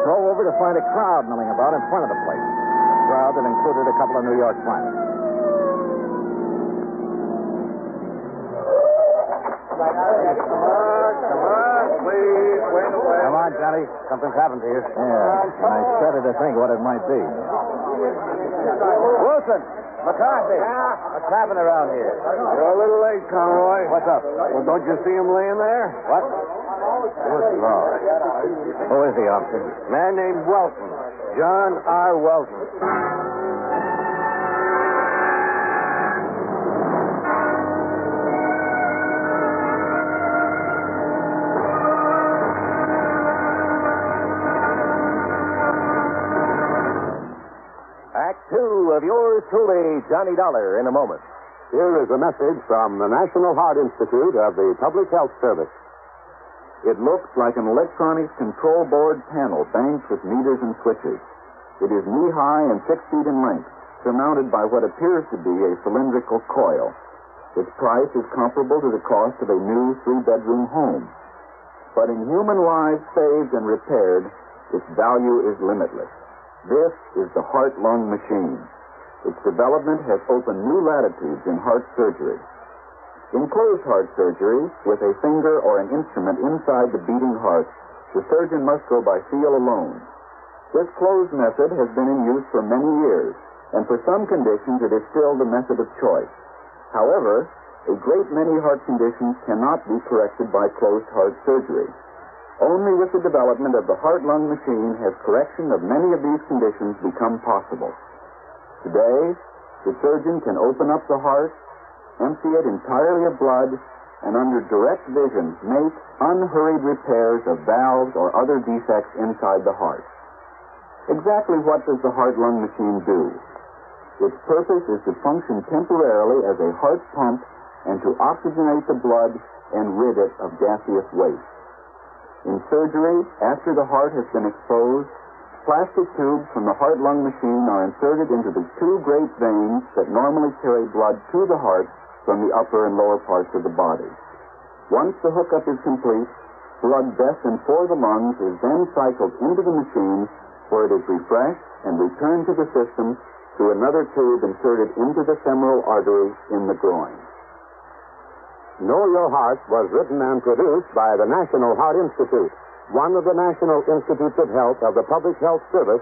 Drove over to find a crowd milling about in front of the place. A crowd that included a couple of New York climbers. Please, wait away. Come on, Johnny. Something's happened to you. Yeah, and I started to think what it might be. Wilson! McCarthy! What's happening around here? You're a little late, Conroy. What's up? Well, don't you see him laying there? What? Good Lord. Who is he, officer? Man named Welton. John R. Welton. Act 2 of yours truly, Johnny Dollar, in a moment. Here is a message from the National Heart Institute of the Public Health Service. It looks like an electronic control board panel banked with meters and switches. It is knee-high and 6 feet in length. surmounted by what appears to be a cylindrical coil. Its price is comparable to the cost of a new 3-bedroom home. But in human lives saved and repaired, its value is limitless. This is the heart-lung machine. Its development has opened new latitudes in heart surgery. In closed heart surgery, with a finger or an instrument inside the beating heart, the surgeon must go by feel alone. This closed method has been in use for many years, and for some conditions it is still the method of choice. However, a great many heart conditions cannot be corrected by closed heart surgery. Only with the development of the heart-lung machine has correction of many of these conditions become possible. Today, the surgeon can open up the heart, empty it entirely of blood, and under direct vision make unhurried repairs of valves or other defects inside the heart. Exactly what does the heart-lung machine do? Its purpose is to function temporarily as a heart pump and to oxygenate the blood and rid it of gaseous waste. In surgery, after the heart has been exposed, plastic tubes from the heart-lung machine are inserted into the two great veins that normally carry blood to the heart from the upper and lower parts of the body. Once the hookup is complete, blood destined for the lungs is then cycled into the machine where it is refreshed and returned to the system through another tube inserted into the femoral artery in the groin. Know Your Heart was written and produced by the National Heart Institute, one of the National Institutes of Health of the Public Health Service,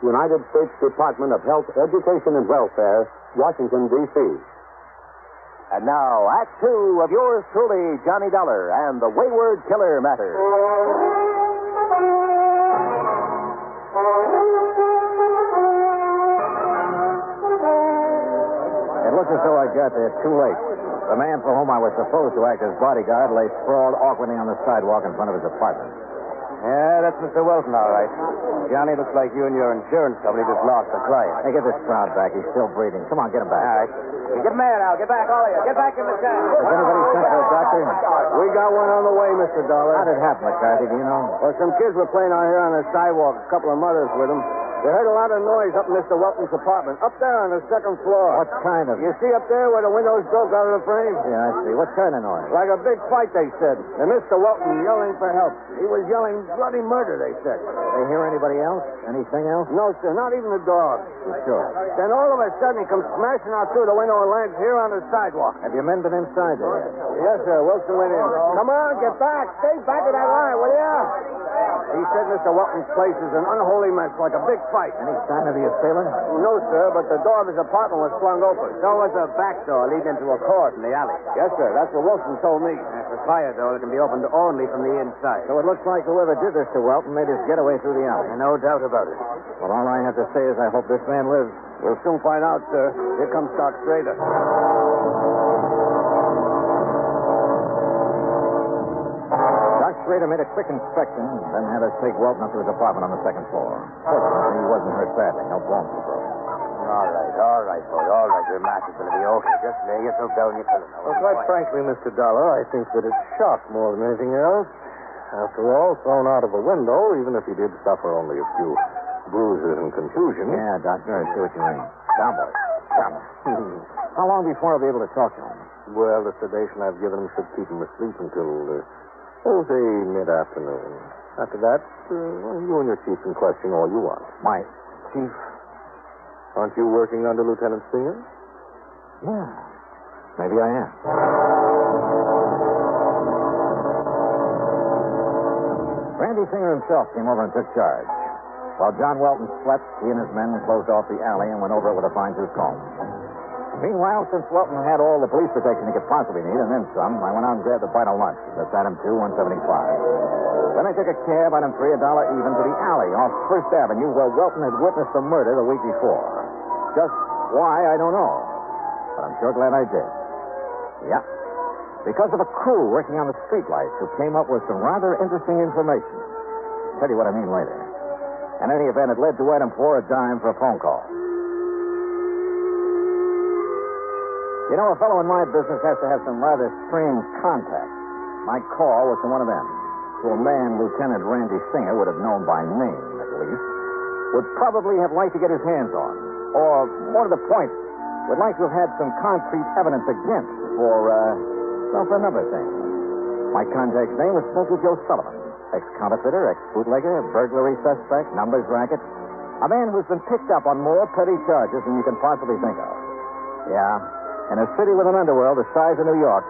United States Department of Health, Education, and Welfare, Washington, D.C. And now, Act Two of yours truly, Johnny Dollar and the Wayward Killer Matter. It looks as though I got there too late. The man for whom I was supposed to act as bodyguard lay sprawled awkwardly on the sidewalk in front of his apartment. Yeah, that's Mr. Wilson, all right. Johnny, looks like you and your insurance company just lost a client. Hey, get this crowd back. He's still breathing. Come on, get him back. All right. Get him there now. Get back, all of you. Get back in the car. Has anybody sent for a doctor? We got one on the way, Mr. Dollar. How did it happen, McCarthy? Do you know? Well, some kids were playing out here on the sidewalk. A couple of mothers with them. They heard a lot of noise up in Mr. Welton's apartment. Up there on the second floor. What kind of... You see up there where the windows broke out of the frame? Yeah, I see. What kind of noise? Like a big fight, they said. And Mr. Welton yelling for help. He was yelling bloody murder, they said. They hear anybody else? Anything else? No, sir. Not even the dog. You sure? Then all of a sudden he comes smashing out through the window and lands here on the sidewalk. Have your men been inside there? Yes, sir. Wilson went in. Come on, get back. Stay back of that line, will you? He said Mr. Welton's place is an unholy mess, like a big fight. Any sign of the assailant? No, sir, but the door of his apartment was flung open. So was a back door leading to a court in the alley. Yes, sir. That's what Wilson told me. That's a fire door that can be opened only from the inside. So it looks like whoever did this to Welton made his getaway through the alley. No doubt about it. Well, all I have to say is I hope this man lives. We'll soon find out, sir. Here comes Doc Strader. Schrader made a quick inspection, then had us take Welton up to his apartment on the second floor. Fortunately, he wasn't hurt badly. No bones were broken. All right, boy. All right. Your match is going to be okay. Just lay yourself down in your pillow. Well, quite frankly, Mr. Dollar, I think that it's shock more than anything else. After all, thrown out of a window, even if he did suffer only a few bruises and contusions. Yeah, Doctor, I see what you mean. Down, boy. Down. How long before I'll be able to talk to him? Well, the sedation I've given him should keep him asleep until... say mid-afternoon. After that, you and your chief can question all you want. My chief? Aren't you working under Lieutenant Singer? Yeah. Maybe I am. Randy Singer himself came over and took charge. While John Welton slept, he and his men closed off the alley and went over it with a fine-tooth comb. Meanwhile, since Welton had all the police protection he could possibly need, and then some, I went out and grabbed a bite of lunch. That's item 2, 175. Then I took a cab, item 3, $1 even, to the alley off First Avenue where Welton had witnessed the murder the week before. Just why, I don't know. But I'm sure glad I did. Yeah. Because of a crew working on the streetlights who came up with some rather interesting information. I'll tell you what I mean later. In any event, it led to item 4, a dime for a phone call. You know, a fellow in my business has to have some rather strange contacts. My call was to one of them, to a man Lieutenant Randy Singer would have known by name, at least, would probably have liked to get his hands on. Or, more to the point, would like to have had some concrete evidence against for a number of things. My contact's name was Smoky Joe Sullivan, ex-counterfeiter, ex-bootlegger, burglary suspect, numbers racket. A man who's been picked up on more petty charges than you can possibly think of. Yeah, in a city with an underworld the size of New York,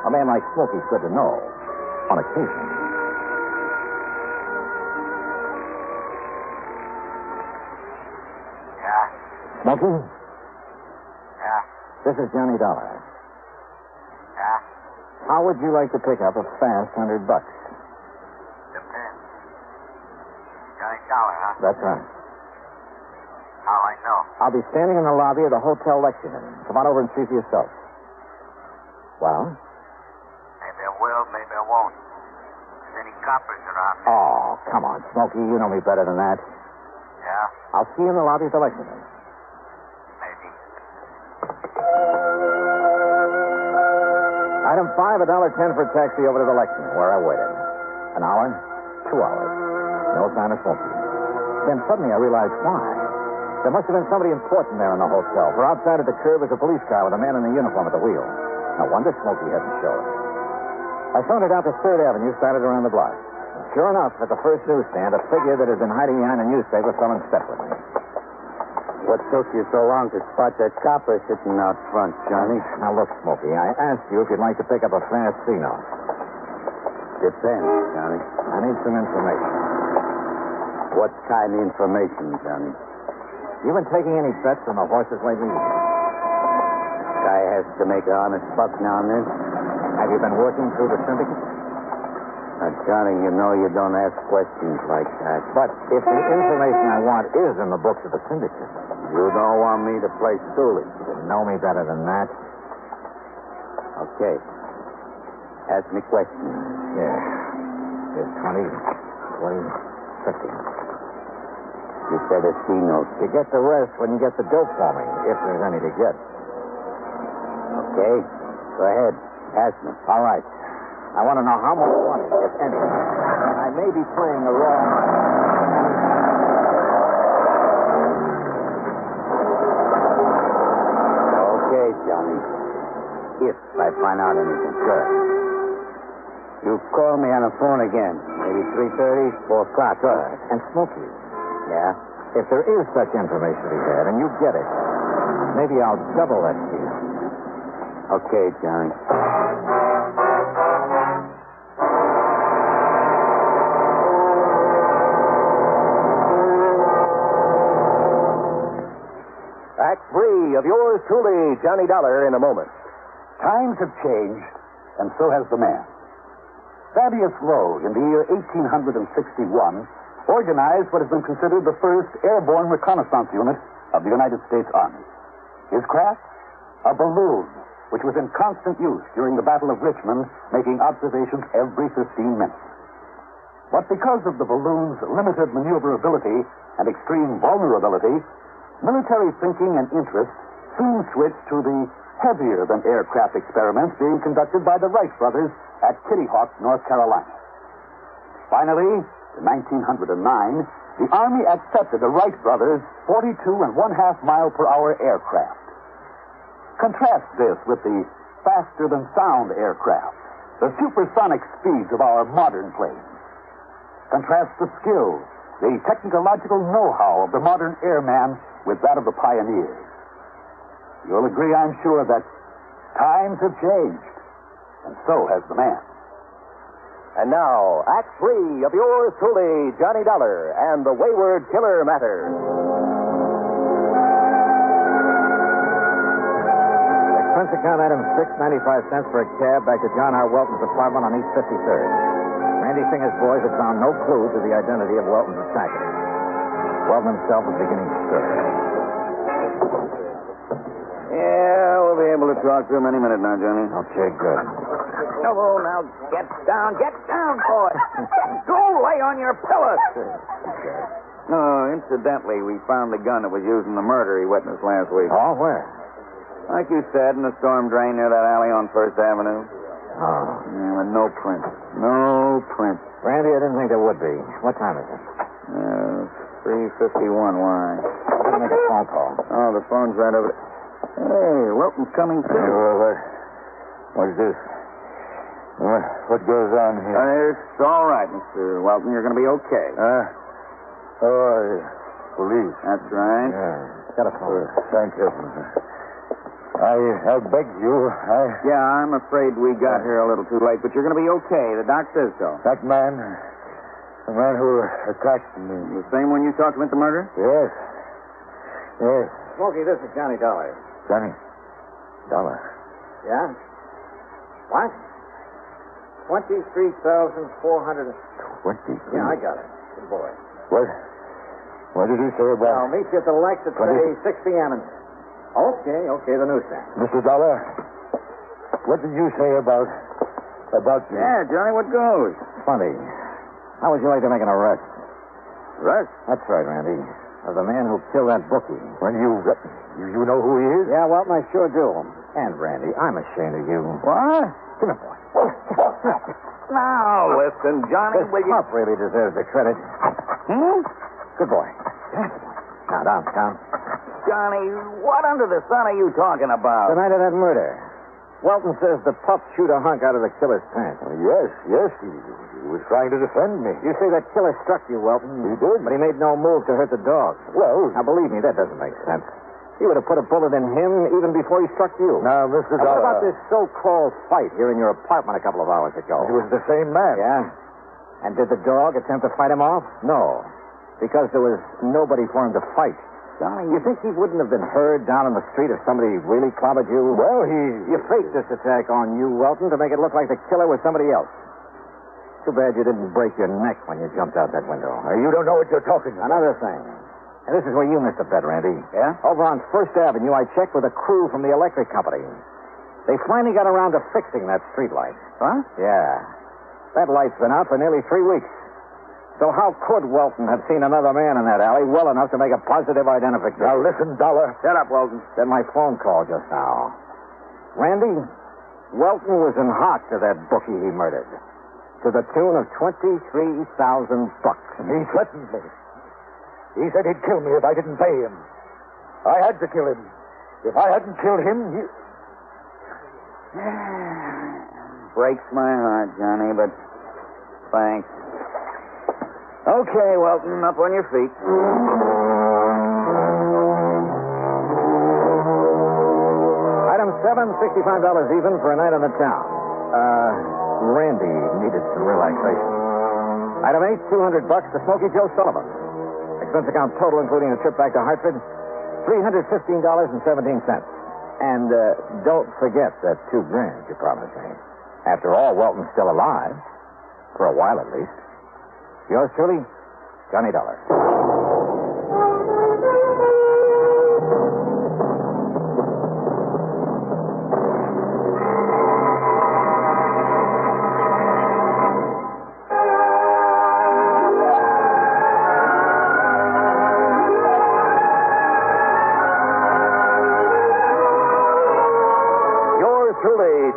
a man like Smoky's good to know, on occasion. Yeah? Smoky? Yeah? This is Johnny Dollar. Yeah? How would you like to pick up a fast $100? Depends. Johnny Dollar, huh? That's right. How I know? I'll be standing in the lobby of the Hotel Lexington. Come on over and see for yourself. Well? Maybe I will, maybe I won't. There's any coppers around me. Oh, come on, Smokey. You know me better than that. Yeah? I'll see you in the lobby of the Lexington. Maybe. Item 5, $1.10 for a taxi over to the Lexington, where I waited. An hour, 2 hours. No sign of Smokey. Then suddenly I realized why. There must have been somebody important there in the hotel, for outside at the curb was a police car with a man in a uniform at the wheel. No wonder Smokey hadn't showed. I sauntered out to 3rd Avenue, started around the block. And sure enough, at the first newsstand, a figure that had been hiding behind a newspaper fell in step with me. What took you so long to spot that copper sitting out front, Johnny? Now, look, Smokey, I asked you if you'd like to pick up a fast C-note. Depends, Johnny. I need some information. What kind of information, Johnny? You been taking any bets on the horses lately? Guy has to make an honest buck now and then. Have you been working through the syndicate? Now, Johnny, you know you don't ask questions like that. But if the information I want is in the books of the syndicate... You don't want me to play stoolie. You know me better than that. Okay. Ask me questions. Yeah. Here's 20, 50. You said a C-note. You get the rest when you get the dope for me, if there's any to get. Okay. Go ahead. Ask me. All right. I want to know how much money, if any. I may be playing the wrong... Okay, Johnny. If I find out anything. Good. You call me on the phone again. Maybe 3:30, 4 o'clock. Good. And Smokey. Yeah? If there is such information to be had, and you get it, maybe I'll double that fee. Okay, Johnny. Act 3 of yours truly, Johnny Dollar, in a moment. Times have changed, and so has the man. Thaddeus Lowe, in the year 1861, organized what has been considered the first airborne reconnaissance unit of the United States Army. His craft? A balloon, which was in constant use during the Battle of Richmond, making observations every 15 minutes. But because of the balloon's limited maneuverability and extreme vulnerability, military thinking and interest soon switched to the heavier-than-aircraft experiments being conducted by the Wright brothers at Kitty Hawk, North Carolina. Finally, in 1909, the Army accepted the Wright brothers' 42.5-mile-per-hour aircraft. Contrast this with the faster-than-sound aircraft, the supersonic speeds of our modern planes. Contrast the skill, the technological know-how of the modern airman with that of the pioneers. You'll agree, I'm sure, that times have changed, and so has the man. And now, Act 3 of yours truly, Johnny Dollar and the Wayward Killer Matter. Expense account item 6.95 for a cab back to John R. Welton's apartment on East 53rd. Randy Singer's boys had found no clue to the identity of Welton's attacker. Welton himself was beginning to stir. Yeah, we'll be able to talk to him any minute now, Johnny. Okay, good. Oh, now get down, boy. Go lay on your pillows. No, incidentally, we found the gun that was used in the murder he witnessed last week. Oh, where? Like you said, in the storm drain near that alley on First Avenue. Oh. Yeah, but no print. No print. Randy, I didn't think there would be. What time is it? 351. Why? I'm going to make a phone call. Oh, the phone's right over there. Hey, Wilton's coming too. What's this? What goes on here? It's all right, Mr. Welton. You're going to be okay. Police. That's right. Yeah. Got a phone. Thank heaven. I begged you. Yeah, I'm afraid we got here a little too late, but you're going to be okay. The doc says so. That man, the man who attacked me. The same one you talked to at the murder? Yes. Yes. Smoky, this is Johnny Dollar. Johnny? Dollar? Yeah? What? 23,400. 23? Yeah, I got it. Good boy. What did he say about... I'll meet you at the Lex at, say, 6 p.m. Okay, the newsstand. Mr. Dollar, what did you say about you? Yeah, Johnny, what goes? Funny. How would you like to make an arrest? Arrest? That's right, Randy. Of the man who killed that bookie. When you know who he is? Yeah, Welton, I sure do. And, Randy, I'm ashamed of you. What? Come here, boy. Now, listen, Johnny, This pup really deserves the credit. Good boy. Now, down. Johnny, what under the sun are you talking about? The night of that murder. Welton says the pup chewed a hunk out of the killer's pants. Yes. He was trying to defend me. You say that killer struck you, Welton. He did. But he made no move to hurt the dog. Well... Now, believe me, that doesn't make sense. He would have put a bullet in him even before he struck you. Now, Mr. Now, what Dollar... about this so-called fight here in your apartment a couple of hours ago? He was the same man. Yeah? And did the dog attempt to fight him off? No. Because there was nobody for him to fight. Johnny, you think he wouldn't have been heard down in the street if somebody really clobbered you? Well, You faked this attack on you, Welton, to make it look like the killer was somebody else. Too bad you didn't break your neck when you jumped out that window. You don't know what you're talking about. Another thing. And this is where you missed a bet, Randy. Yeah? Over on First Avenue, I checked with a crew from the electric company. They finally got around to fixing that street light. Huh? Yeah. That light's been out for nearly 3 weeks. So how could Welton have seen another man in that alley well enough to make a positive identification? Now, listen, Dollar. Shut up, Welton. Said my phone call just now. Randy, Welton was in hock to that bookie he murdered. To the tune of $23,000. He threatened me. He said he'd kill me if I didn't pay him. I had to kill him. If I hadn't killed him, he... Breaks my heart, Johnny, but thanks. Okay, Welton, up on your feet. Item 7, $65 even for a night on the town. Randy needed some relaxation. Item 8, $200 to Smoky Joe Sullivan. Expense account total, including the trip back to Hartford, $315.17. And don't forget that $2,000 you promised me. After all, Welton's still alive. For a while, at least. Yours truly, Johnny Dollar.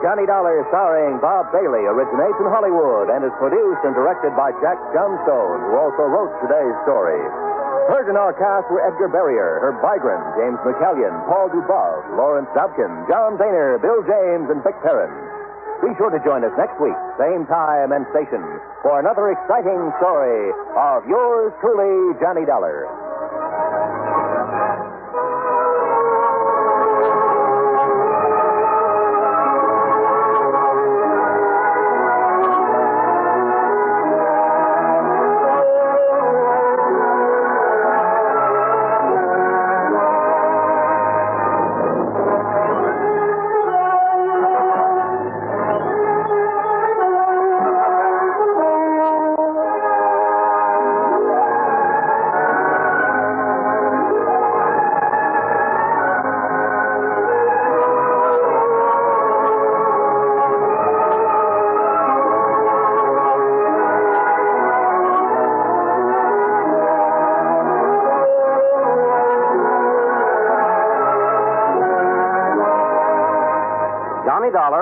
Johnny Dollar, starring Bob Bailey, originates in Hollywood and is produced and directed by Jack Johnstone, who also wrote today's story. Heard in our cast were Edgar Barrier, Herb Vigran, James McCallion, Paul Dubov, Lawrence Dobkin, John Daner, Bill James, and Vic Perrin. Be sure to join us next week, same time and station, for another exciting story of yours truly, Johnny Dollar.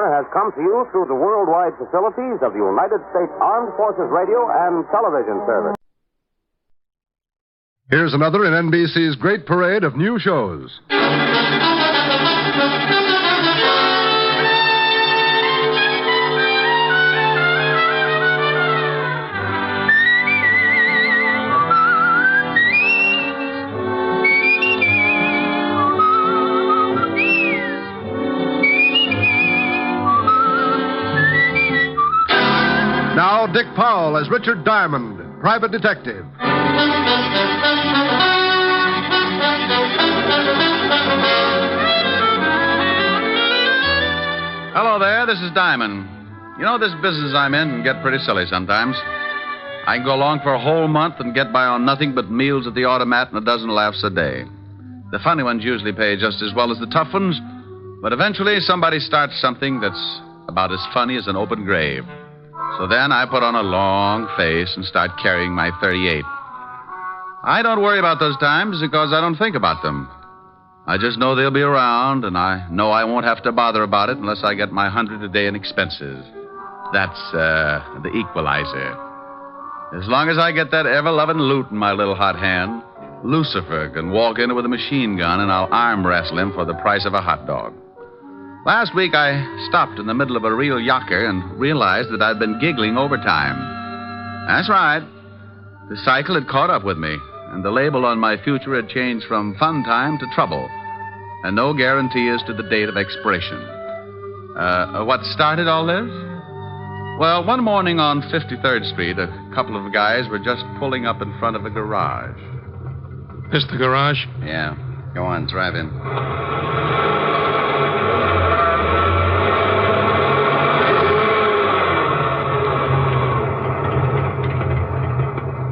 Has come to you through the worldwide facilities of the United States Armed Forces Radio and Television Service. Here's another in NBC's great parade of new shows. Now, Dick Powell as Richard Diamond, private detective. Hello there, this is Diamond. You know, this business I'm in can get pretty silly sometimes. I can go along for a whole month and get by on nothing but meals at the automat and a dozen laughs a day. The funny ones usually pay just as well as the tough ones, but eventually somebody starts something that's about as funny as an open grave. So then I put on a long face and start carrying my 38. I don't worry about those times because I don't think about them. I just know they'll be around, and I know I won't have to bother about it unless I get my 100 a day in expenses. That's the equalizer. As long as I get that ever-loving loot in my little hot hand, Lucifer can walk in with a machine gun and I'll arm wrestle him for the price of a hot dog. Last week, I stopped in the middle of a real yocker and realized that I'd been giggling overtime. That's right. The cycle had caught up with me, and the label on my future had changed from fun time to trouble, and no guarantee as to the date of expiration. What started all this? Well, one morning on 53rd Street, a couple of guys were just pulling up in front of a garage. This the garage? Yeah. Go on, drive in.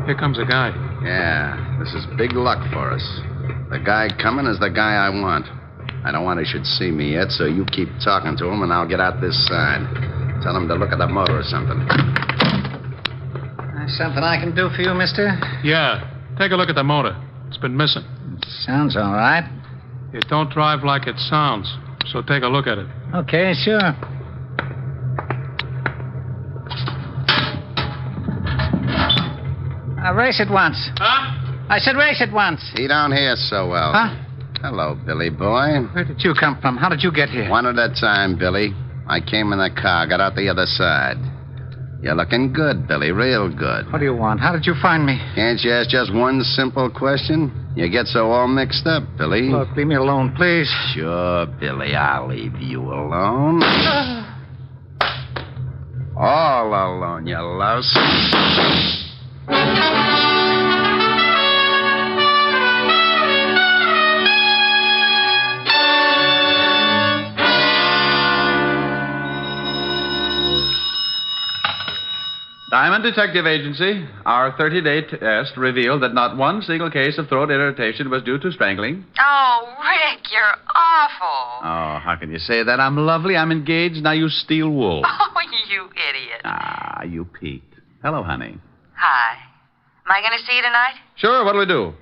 Here comes a guy. Yeah, this is big luck for us. The guy coming is the guy I want. I don't want he should see me yet, so you keep talking to him, and I'll get out this side. Tell him to look at the motor or something. Something I can do for you, mister? Yeah. Take a look at the motor. It's been missing. Sounds all right. It don't drive like it sounds, so take a look at it. Okay, sure. Race it once. Huh? I said race it once. He don't hear so well. Huh? Hello, Billy boy. Where did you come from? How did you get here? One at a time, Billy. I came in the car, got out the other side. You're looking good, Billy, real good. What do you want? How did you find me? Can't you ask just one simple question? You get so all mixed up, Billy. Look, leave me alone, please. Sure, Billy, I'll leave you alone. All alone, you louse. Diamond Detective Agency, our 30-day test revealed that not one single case of throat irritation was due to strangling. Oh, Rick, you're awful. Oh, how can you say that? I'm lovely, I'm engaged, now you steal wool. Oh, you idiot. Ah, you peaked. Hello, honey. Hi. Am I going to see you tonight? Sure, what'll we do?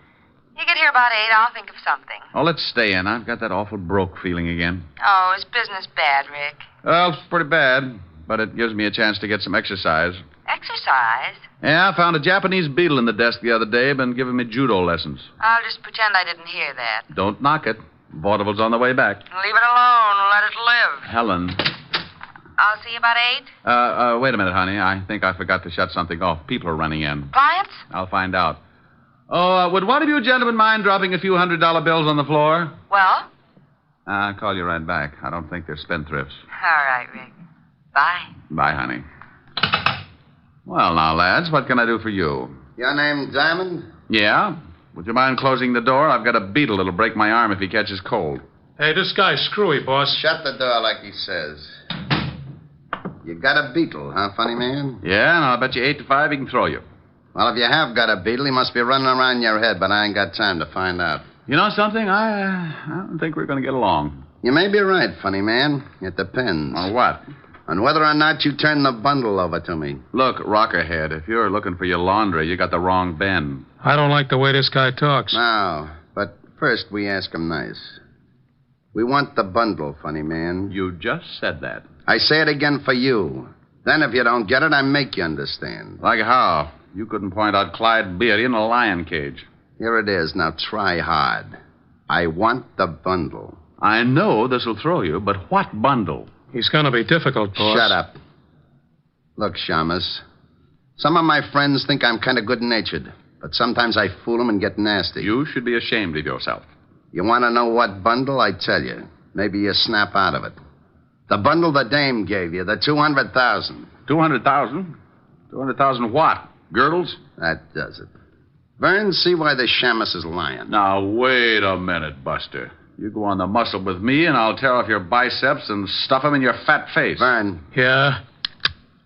You get here about 8, I'll think of something. Oh, let's stay in. I've got that awful broke feeling again. Oh, is business bad, Rick? Well, it's pretty bad, but it gives me a chance to get some exercise. Exercise? Yeah, I found a Japanese beetle in the desk the other day, been giving me judo lessons. I'll just pretend I didn't hear that. Don't knock it. Vaudeville's on the way back. Leave it alone. Let it live. Helen. I'll see you about 8. Wait a minute, honey. I think I forgot to shut something off. People are running in. Clients? I'll find out. Oh, would one of you gentlemen mind dropping a few $100 bills on the floor? Well? I'll call you right back. I don't think they're spendthrifts. All right, Rick. Bye. Bye, honey. Well, now, lads, what can I do for you? Your name Diamond? Yeah? Would you mind closing the door? I've got a beetle that'll break my arm if he catches cold. Hey, this guy's screwy, boss. Shut the door like he says. You got a beetle, huh, funny man? Yeah, and I'll bet you 8 to 5 he can throw you. Well, if you have got a beetle, he must be running around your head, but I ain't got time to find out. You know something? I don't think we're going to get along. You may be right, funny man. It depends. On what? On whether or not you turn the bundle over to me. Look, Rockerhead, if you're looking for your laundry, you got the wrong Ben. I don't like the way this guy talks. No, but first we ask him nice. We want the bundle, funny man. You just said that. I say it again for you. Then if you don't get it, I make you understand. Like how? You couldn't point out Clyde Beatty in a lion cage. Here it is. Now try hard. I want the bundle. I know this will throw you, but what bundle? He's going to be difficult, boss. Shut up. Look, Shamus. Some of my friends think I'm kind of good-natured, but sometimes I fool them and get nasty. You should be ashamed of yourself. You want to know what bundle? I tell you. Maybe you snap out of it. The bundle the dame gave you, the 200,000. 200,000? 200,000 what? Girdles? That does it. Vern, see why the Shamus is lying. Now, wait a minute, Buster. You go on the muscle with me, and I'll tear off your biceps and stuff them in your fat face. Vern. Yeah?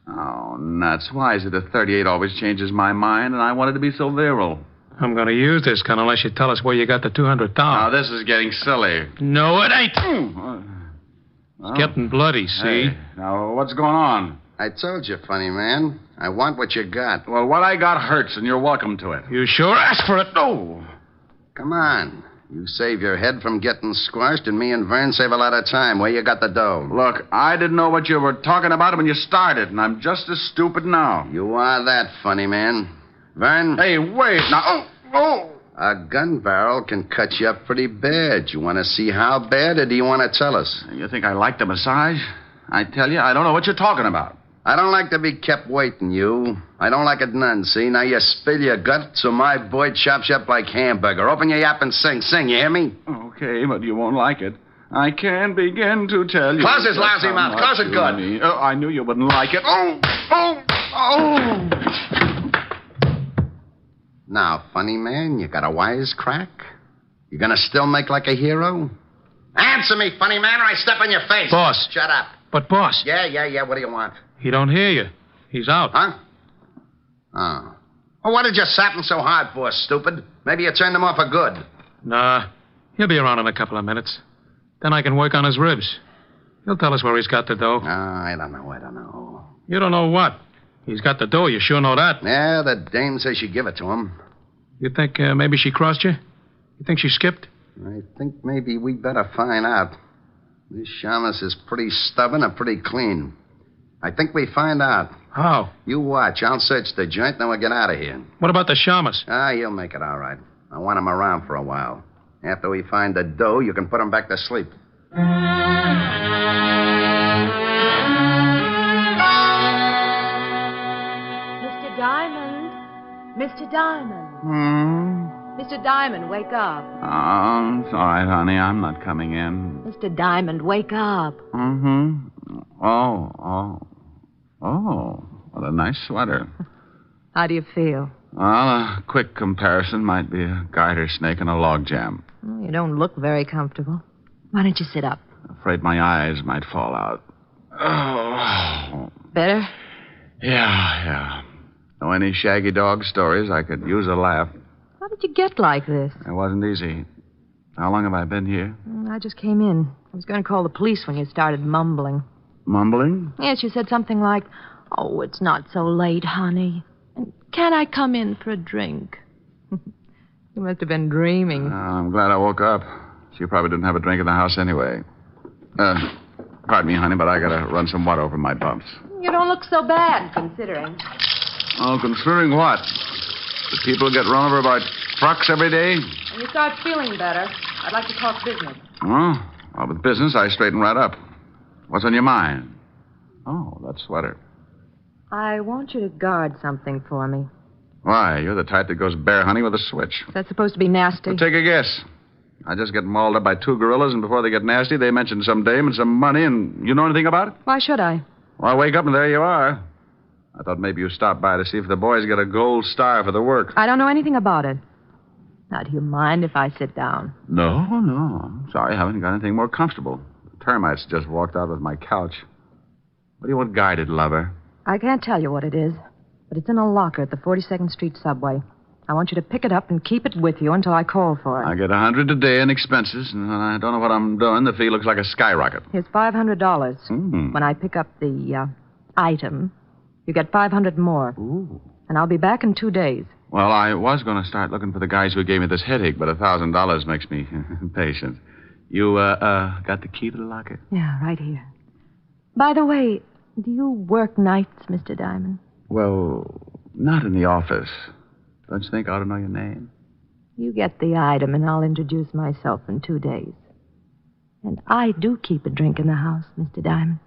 Oh, nuts. Why is it that 38 always changes my mind, and I wanted to be so virile? I'm going to use this gun unless you tell us where you got the 200,000. Now, this is getting silly. No, it ain't. It's getting bloody, see? Hey, now, what's going on? I told you, funny man. I want what you got. Well, what I got hurts, and you're welcome to it. You sure? Ask for it. No. Come on. You save your head from getting squashed, and me and Vern save a lot of time. Where you got the dough? Look, I didn't know what you were talking about when you started, and I'm just as stupid now. You are that, funny man. Vern? Hey, wait. Now, A gun barrel can cut you up pretty bad. You want to see how bad, or do you want to tell us? You think I like the massage? I tell you, I don't know what you're talking about. I don't like to be kept waiting, you. I don't like it none, see? Now you spill your guts, so my boy chops you up like hamburger. Open your yap and sing. Sing, you hear me? Okay, but you won't like it. I can't begin to tell you. Close his lousy mouth. Close it good. Oh, I knew you wouldn't like it. Now, funny man, you got a wisecrack? You gonna still make like a hero? Answer me, funny man, or I step on your face. Boss. Shut up. But, boss. Yeah. What do you want? He don't hear you. He's out. Huh? Oh. Well, what did you sap him so hard for, stupid? Maybe you turned him off for good. Nah. He'll be around in a couple of minutes. Then I can work on his ribs. He'll tell us where he's got the dough. I don't know. You don't know what? He's got the dough, you sure know that. Yeah, the dame says she give it to him. You think maybe she crossed you? You think she skipped? I think maybe we better find out. This Shamus is pretty stubborn or pretty clean. I think we find out. How? You watch. I'll search the joint, then we'll get out of here. What about the Shamus? You'll make it all right. I want him around for a while. After we find the dough, you can put him back to sleep. Mr. Diamond. Mr. Diamond. Mr. Diamond, wake up. Oh, it's all right, honey. I'm not coming in. Mr. Diamond, wake up. Oh, what a nice sweater. How do you feel? Well, a quick comparison might be a garter snake and a log jam. You don't look very comfortable. Why don't you sit up? Afraid my eyes might fall out. Oh. Better? Yeah. Know any shaggy dog stories? I could use a laugh. How did you get like this? It wasn't easy. How long have I been here? I just came in. I was going to call the police when you started mumbling. Mumbling? Yes, you said something like, "Oh, it's not so late, honey. And can I come in for a drink?" You must have been dreaming. I'm glad I woke up. She probably didn't have a drink in the house anyway. Pardon me, honey, but I gotta run some water over my bumps. You don't look so bad, considering. Oh, considering what? Do people get run over by trucks every day? When you start feeling better, I'd like to talk business. Well, with business, I straighten right up. What's on your mind? Oh, that sweater. I want you to guard something for me. Why? You're the type that goes bear hunting with a switch. Is that supposed to be nasty? Well, take a guess. I just get mauled up by two gorillas, and before they get nasty, they mention some dame and some money, and you know anything about it? Why should I? Well, I wake up, and there you are. I thought maybe you stopped by to see if the boys get a gold star for the work. I don't know anything about it. Now, do you mind if I sit down? No. I'm sorry, I haven't got anything more comfortable. The termites just walked out with my couch. What do you want guided, lover? I can't tell you what it is, but it's in a locker at the 42nd Street subway. I want you to pick it up and keep it with you until I call for it. I get $100 a day in expenses, and I don't know what I'm doing. The fee looks like a skyrocket. Here's $500. When I pick up the item, you get $500 more. Ooh. And I'll be back in 2 days. Well, I was going to start looking for the guys who gave me this headache, but $1,000 makes me impatient. You, got the key to the locker? Yeah, right here. By the way, do you work nights, Mr. Diamond? Well, not in the office. Don't you think I ought to know your name? You get the item, and I'll introduce myself in 2 days. And I do keep a drink in the house, Mr. Diamond.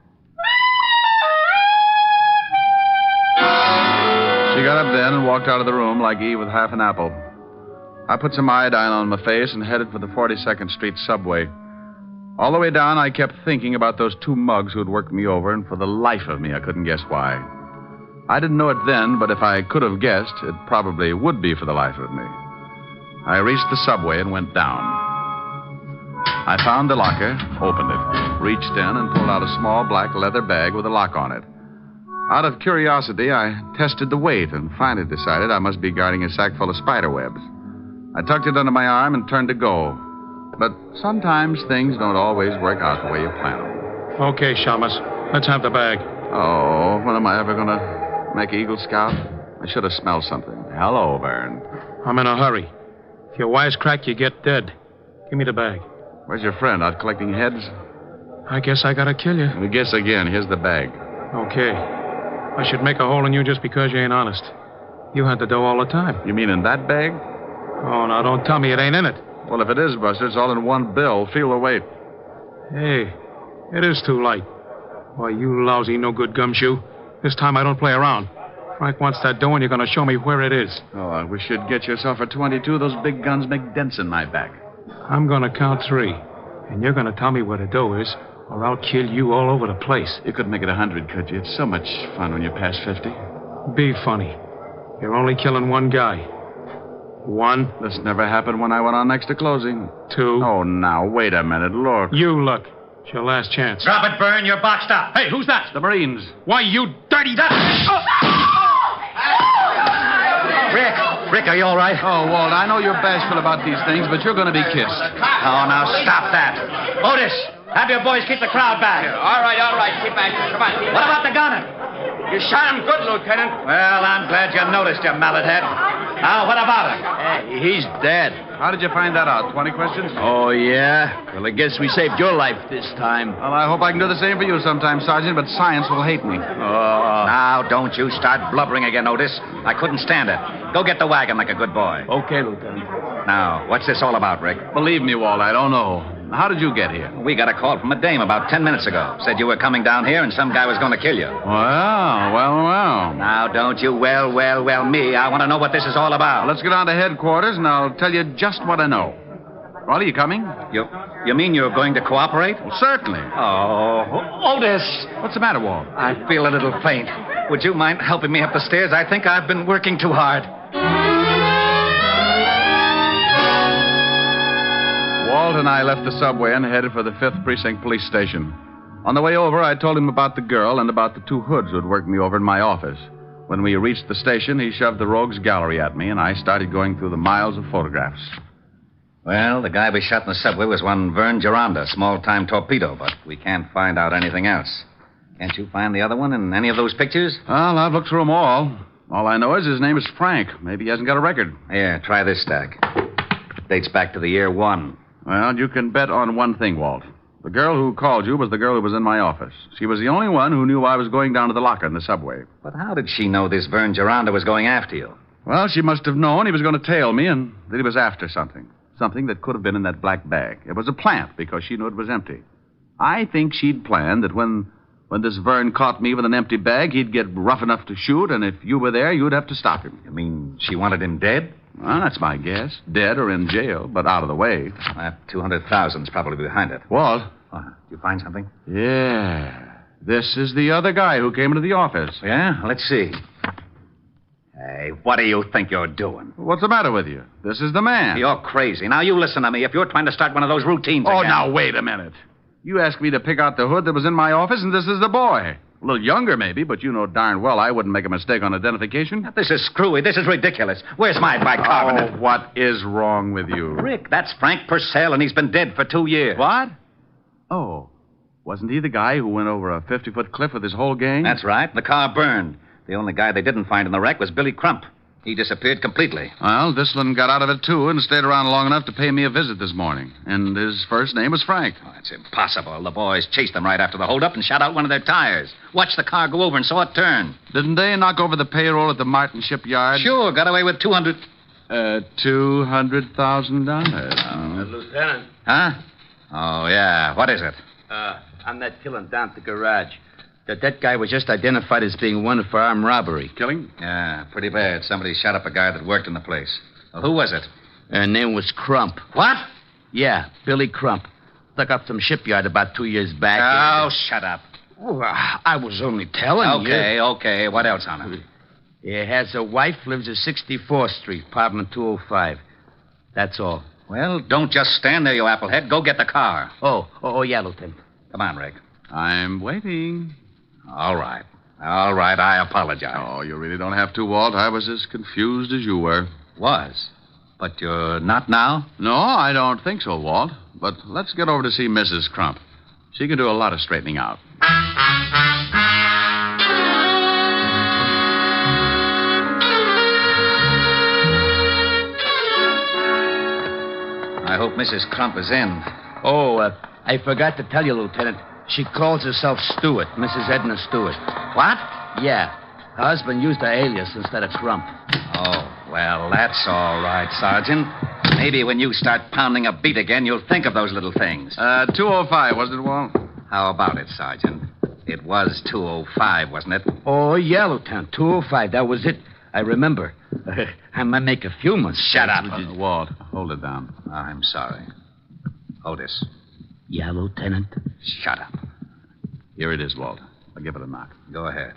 She got up then and walked out of the room like Eve with half an apple. I put some iodine on my face and headed for the 42nd Street subway. All the way down, I kept thinking about those 2 mugs who had worked me over, and for the life of me, I couldn't guess why. I didn't know it then, but if I could have guessed, it probably would be for the life of me. I reached the subway and went down. I found the locker, opened it, reached in, and pulled out a small black leather bag with a lock on it. Out of curiosity, I tested the weight and finally decided I must be guarding a sack full of spider webs. I tucked it under my arm and turned to go. But sometimes things don't always work out the way you plan them. Okay, Shamus. Let's have the bag. Oh, when am I ever going to make Eagle Scout? I should have smelled something. Hello, Vern. I'm in a hurry. If you wisecrack, you get dead. Give me the bag. Where's your friend? Out collecting heads? I guess I gotta kill you. We guess again. Here's the bag. Okay. I should make a hole in you just because you ain't honest. You had the dough all the time. You mean in that bag? Oh, now don't tell me it ain't in it. Well, if it is, Buster, it's all in one bill. Feel the weight. Hey, it is too light. Why, you lousy, no-good gumshoe. This time I don't play around. Frank wants that dough, and you're going to show me where it is. Oh, I wish you'd get yourself a 22. Those big guns make dents in my back. I'm going to count 3, and you're going to tell me where the dough is, or I'll kill you all over the place. You could make it 100, could you? It's so much fun when you pass 50. Be funny. You're only killing one guy. 1. This never happened when I went on next to closing. 2. Oh, now, wait a minute. Look. You look. It's your last chance. Drop it, Byrne. You're boxed up. Hey, who's that? The Marines. Why, you dirty... Rick, are you all right? Oh, Walt, I know you're bashful about these things, but you're going to be kissed. Oh, now stop that. Otis, have your boys keep the crowd back. All right. Keep back. Come on. What about the gunner? You shot him good, Lieutenant. Well, I'm glad you noticed, you mallet head. Now, what about him? He's dead. How did you find that out? 20 questions? Oh, yeah? Well, I guess we saved your life this time. Well, I hope I can do the same for you sometime, Sergeant, but science will hate me. Oh. Now, don't you start blubbering again, Otis. I couldn't stand it. Go get the wagon like a good boy. Okay, Lieutenant. Now, what's this all about, Rick? Believe me, Walt, I don't know. How did you get here? We got a call from a dame about 10 minutes ago. Said you were coming down here and some guy was going to kill you. Well. Now, don't you well me. I want to know what this is all about. Well, let's get on to headquarters and I'll tell you just what I know. Well, are you coming? You mean you're going to cooperate? Well, certainly. Oh, Otis. What's the matter, Walt? I feel a little faint. Would you mind helping me up the stairs? I think I've been working too hard. Walt and I left the subway and headed for the 5th Precinct Police Station. On the way over, I told him about the girl and about the 2 hoods who had worked me over in my office. When we reached the station, he shoved the rogues gallery at me, and I started going through the miles of photographs. Well, the guy we shot in the subway was one Vern Geronda, small-time torpedo, but we can't find out anything else. Can't you find the other one in any of those pictures? Well, I've looked through them all. All I know is his name is Frank. Maybe he hasn't got a record. Here, try this stack. Dates back to the year 1. Well, you can bet on one thing, Walt. The girl who called you was the girl who was in my office. She was the only one who knew I was going down to the locker in the subway. But how did she know this Vern Geronda was going after you? Well, she must have known he was going to tail me and that he was after something. Something that could have been in that black bag. It was a plant because she knew it was empty. I think she'd planned that when this Vern caught me with an empty bag, he'd get rough enough to shoot, and if you were there, you'd have to stop him. You mean she wanted him dead? Well, that's my guess. Dead or in jail, but out of the way. That 200,000's probably behind it. Walt? Did you find something? Yeah. This is the other guy who came into the office. Yeah? Let's see. Hey, what do you think you're doing? What's the matter with you? This is the man. You're crazy. Now, you listen to me. If you're trying to start one of those routines Oh, again... now, wait a minute. You asked me to pick out the hood that was in my office, and this is the boy. A little younger, maybe, but you know darn well I wouldn't make a mistake on identification. This is screwy. This is ridiculous. Where's my bicarbonate? Oh, what is wrong with you? Rick, that's Frank Purcell, and he's been dead for 2 years. What? Oh, wasn't he the guy who went over a 50-foot cliff with his whole gang? That's right. The car burned. The only guy they didn't find in the wreck was Billy Crump. He disappeared completely. Well, this one got out of it, too, and stayed around long enough to pay me a visit this morning. And his first name was Frank. Oh, that's impossible. The boys chased them right after the holdup and shot out one of their tires. Watched the car go over and saw it turn. Didn't they knock over the payroll at the Martin shipyard? Sure, got away with 200... $200,000. Lieutenant. Huh? Oh, yeah. What is it? I'm that killing down at the garage. That guy was just identified as being wanted for armed robbery. Killing? Yeah, pretty bad. Somebody shot up a guy that worked in the place. Well, who was it? Her name was Crump. What? Yeah, Billy Crump. Stuck up some shipyard about 2 years back. Oh, shut up. Oh, I was only telling you. Okay. What else on him? He has a wife, lives at 64th Street, apartment 205. That's all. Well, don't just stand there, you applehead. Go get the car. Oh, yeah, Lieutenant. Come on, Rick. I'm waiting. All right. I apologize. Oh, you really don't have to, Walt. I was as confused as you were. Was? But you're not now? No, I don't think so, Walt. But let's get over to see Mrs. Crump. She can do a lot of straightening out. I hope Mrs. Crump is in. I forgot to tell you, Lieutenant. She calls herself Stewart, Mrs. Edna Stewart. What? Yeah. Her husband used her alias instead of Crump. Oh, well, that's all right, Sergeant. Maybe when you start pounding a beat again, you'll think of those little things. 205, wasn't it, Walt? How about it, Sergeant? It was 205, wasn't it? Oh, yeah, Lieutenant. 205. That was it. I remember. I might make a few mistakes. Shut up. Walt, hold it down. I'm sorry. Otis. Yeah, Lieutenant? Shut up. Here it is, Walt. I'll give it a knock. Go ahead.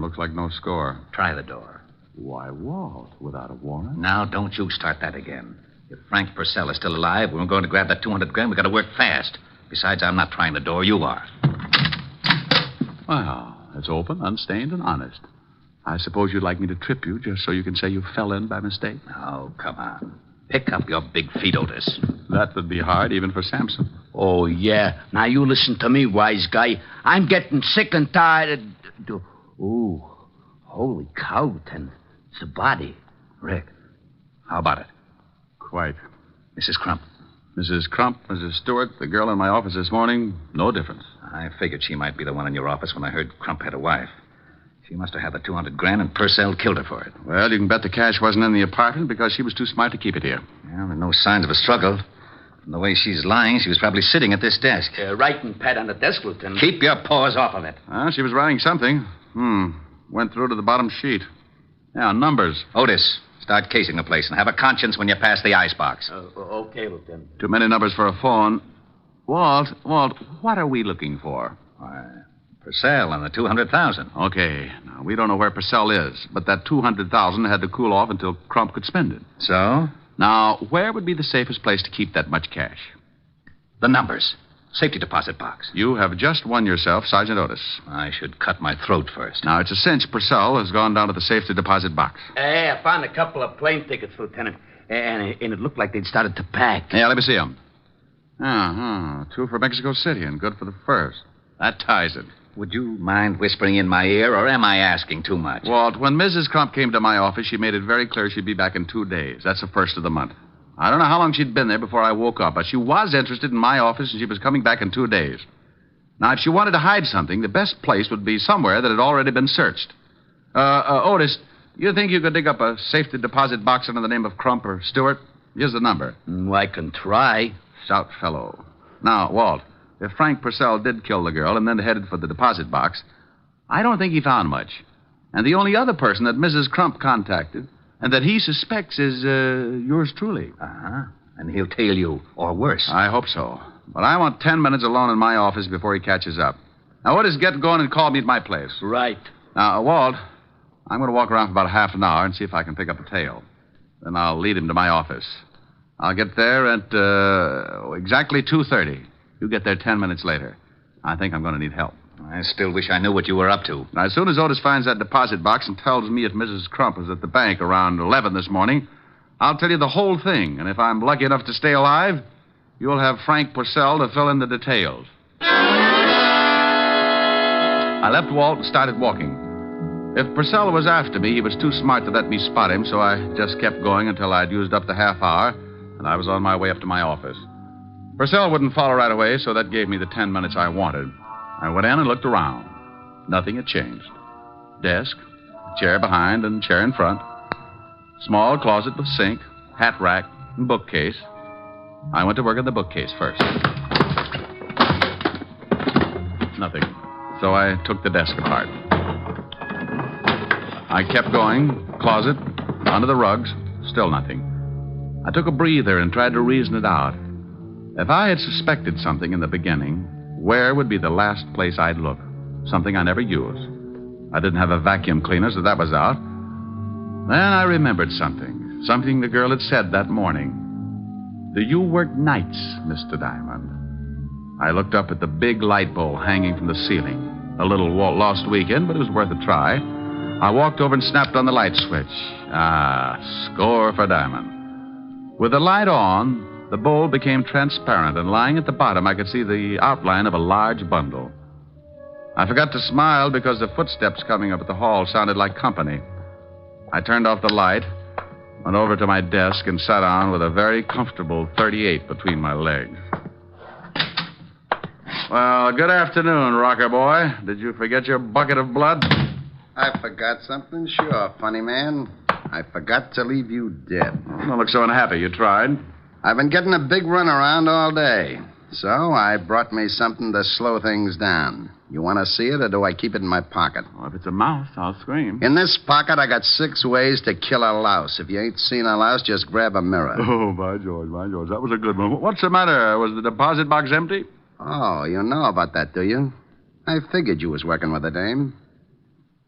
Looks like no score. Try the door. Why, Walt, without a warrant? Now, don't you start that again. If Frank Purcell is still alive, we're going to grab that 200 grand. We've got to work fast. Besides, I'm not trying the door. You are. Well, it's open, unstained, and honest. I suppose you'd like me to trip you just so you can say you fell in by mistake? Oh, come on. Pick up your big feet, Otis. That would be hard, even for Samson. Oh, yeah. Now, you listen to me, wise guy. I'm getting sick and tired of... Ooh, holy cow, Lieutenant. It's a body. Rick, how about it? Quite. Mrs. Crump. Mrs. Crump, Mrs. Stewart, the girl in my office this morning, no difference. I figured she might be the one in your office when I heard Crump had a wife. She must have had the 200 grand, and Purcell killed her for it. Well, you can bet the cash wasn't in the apartment because she was too smart to keep it here. Well, there are no signs of a struggle. From the way she's lying, she was probably sitting at this desk. Writing pad on the desk, Lieutenant. Keep your paws off of it. She was writing something. Went through to the bottom sheet. Yeah, numbers. Otis, start casing the place and have a conscience when you pass the icebox. Okay, Lieutenant. Too many numbers for a phone. Walt, what are we looking for? Purcell and the 200,000. Okay. Now, we don't know where Purcell is, but that 200,000 had to cool off until Crump could spend it. So? Now, where would be the safest place to keep that much cash? The numbers. Safety deposit box. You have just won yourself, Sergeant Otis. I should cut my throat first. Now, it's a cinch Purcell has gone down to the safety deposit box. Hey, I found a couple of plane tickets, Lieutenant. And it looked like they'd started to pack. Yeah, let me see them. 2 for Mexico City and good for the first. That ties it. Would you mind whispering in my ear, or am I asking too much? Walt, when Mrs. Crump came to my office, she made it very clear she'd be back in 2 days. That's the first of the month. I don't know how long she'd been there before I woke up, but she was interested in my office, and she was coming back in 2 days. Now, if she wanted to hide something, the best place would be somewhere that had already been searched. Otis, you think you could dig up a safety deposit box under the name of Crump or Stewart? Here's the number. I can try. Stout fellow. Now, Walt, if Frank Purcell did kill the girl and then headed for the deposit box, I don't think he found much. And the only other person that Mrs. Crump contacted and that he suspects is yours truly. And he'll tail you, or worse. I hope so. But I want 10 minutes alone in my office before he catches up. Now, Otis, get going and call me at my place. Right. Now, Walt, I'm going to walk around for about half an hour and see if I can pick up a tail. Then I'll lead him to my office. I'll get there at exactly 2:30. You get there 10 minutes later. I think I'm going to need help. I still wish I knew what you were up to. Now, as soon as Otis finds that deposit box and tells me if Mrs. Crump was at the bank around 11 this morning, I'll tell you the whole thing. And if I'm lucky enough to stay alive, you'll have Frank Purcell to fill in the details. I left Walt and started walking. If Purcell was after me, he was too smart to let me spot him, so I just kept going until I'd used up the half hour, and I was on my way up to my office. Purcell wouldn't follow right away, so that gave me the 10 minutes I wanted. I went in and looked around. Nothing had changed. Desk, chair behind, and chair in front. Small closet with sink, hat rack, and bookcase. I went to work on the bookcase first. Nothing. So I took the desk apart. I kept going, closet, onto the rugs, still nothing. I took a breather and tried to reason it out. If I had suspected something in the beginning, where would be the last place I'd look? Something I never used. I didn't have a vacuum cleaner, so that was out. Then I remembered something. Something the girl had said that morning. Do you work nights, Mr. Diamond? I looked up at the big light bowl hanging from the ceiling. A little lost weekend, but it was worth a try. I walked over and snapped on the light switch. Score for Diamond. With the light on, the bowl became transparent, and lying at the bottom, I could see the outline of a large bundle. I forgot to smile because the footsteps coming up at the hall sounded like company. I turned off the light, went over to my desk, and sat down with a very comfortable 38 between my legs. Well, good afternoon, rocker boy. Did you forget your bucket of blood? I forgot something? Sure, funny man. I forgot to leave you dead. Don't look so unhappy. You tried. I've been getting a big run around all day. So I brought me something to slow things down. You want to see it, or do I keep it in my pocket? Well, if it's a mouse, I'll scream. In this pocket, I got 6 ways to kill a louse. If you ain't seen a louse, just grab a mirror. Oh, by George. That was a good one. What's the matter? Was the deposit box empty? Oh, you know about that, do you? I figured you was working with a dame.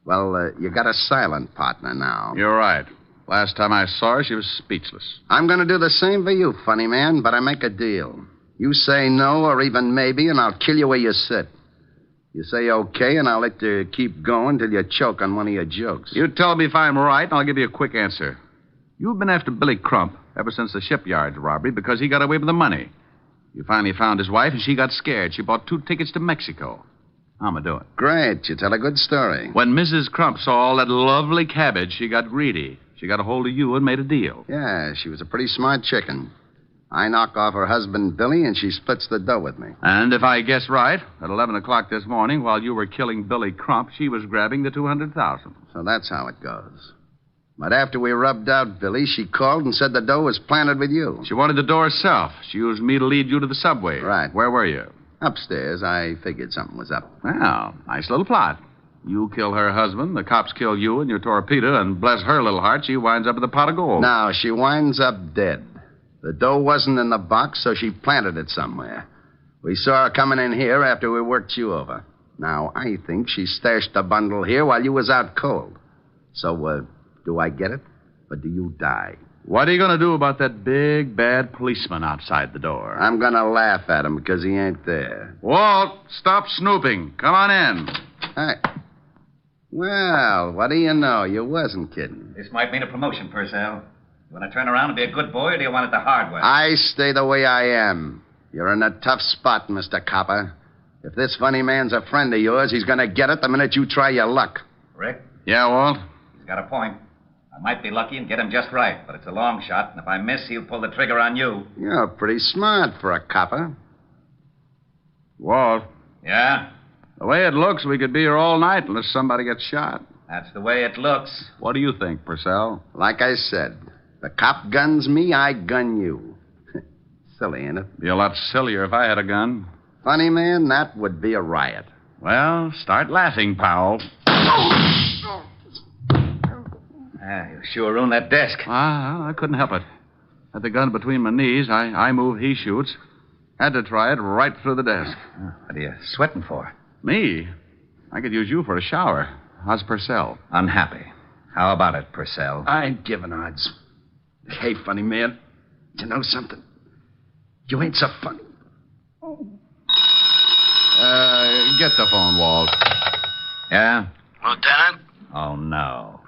Well, you got a silent partner now. You're right. Last time I saw her, she was speechless. I'm going to do the same for you, funny man, but I make a deal. You say no or even maybe, and I'll kill you where you sit. You say okay, and I'll let you keep going till you choke on one of your jokes. You tell me if I'm right, and I'll give you a quick answer. You've been after Billy Crump ever since the shipyard robbery because he got away with the money. You finally found his wife, and she got scared. She bought 2 tickets to Mexico. How'm I doing? Great. You tell a good story. When Mrs. Crump saw all that lovely cabbage, she got greedy. She got a hold of you and made a deal. Yeah, she was a pretty smart chicken. I knock off her husband, Billy, and she splits the dough with me. And if I guess right, at 11 o'clock this morning, while you were killing Billy Crump, she was grabbing the $200,000. So that's how it goes. But after we rubbed out Billy, she called and said the dough was planted with you. She wanted the dough herself. She used me to lead you to the subway. Right. Where were you? Upstairs. I figured something was up. Well, nice little plot. You kill her husband, the cops kill you and your torpedo, and bless her little heart, she winds up with a pot of gold. No, she winds up dead. The dough wasn't in the box, so she planted it somewhere. We saw her coming in here after we worked you over. Now, I think she stashed the bundle here while you was out cold. So, do I get it, or do you die? What are you going to do about that big, bad policeman outside the door? I'm going to laugh at him because he ain't there. Walt, stop snooping. Come on in. Hi. Well, what do you know? You wasn't kidding. This might mean a promotion, Purcell. You want to turn around and be a good boy, or do you want it the hard way? I stay the way I am. You're in a tough spot, Mr. Copper. If this funny man's a friend of yours, he's going to get it the minute you try your luck. Rick? Yeah, Walt? He's got a point. I might be lucky and get him just right, but it's a long shot, and if I miss, he'll pull the trigger on you. You're pretty smart for a copper. Walt? Yeah? The way it looks, we could be here all night unless somebody gets shot. That's the way it looks. What do you think, Purcell? Like I said, the cop guns me, I gun you. Silly, ain't it? Be a lot sillier if I had a gun. Funny, man, that would be a riot. Well, start laughing, pal. You sure ruined that desk. I couldn't help it. Had the gun between my knees. I move, he shoots. Had to try it right through the desk. What are you sweating for? Me? I could use you for a shower. How's Purcell? Unhappy. How about it, Purcell? I ain't giving odds. Hey, funny man, you know something? You ain't so funny. Get the phone, Walt. Yeah? Lieutenant? Oh, no.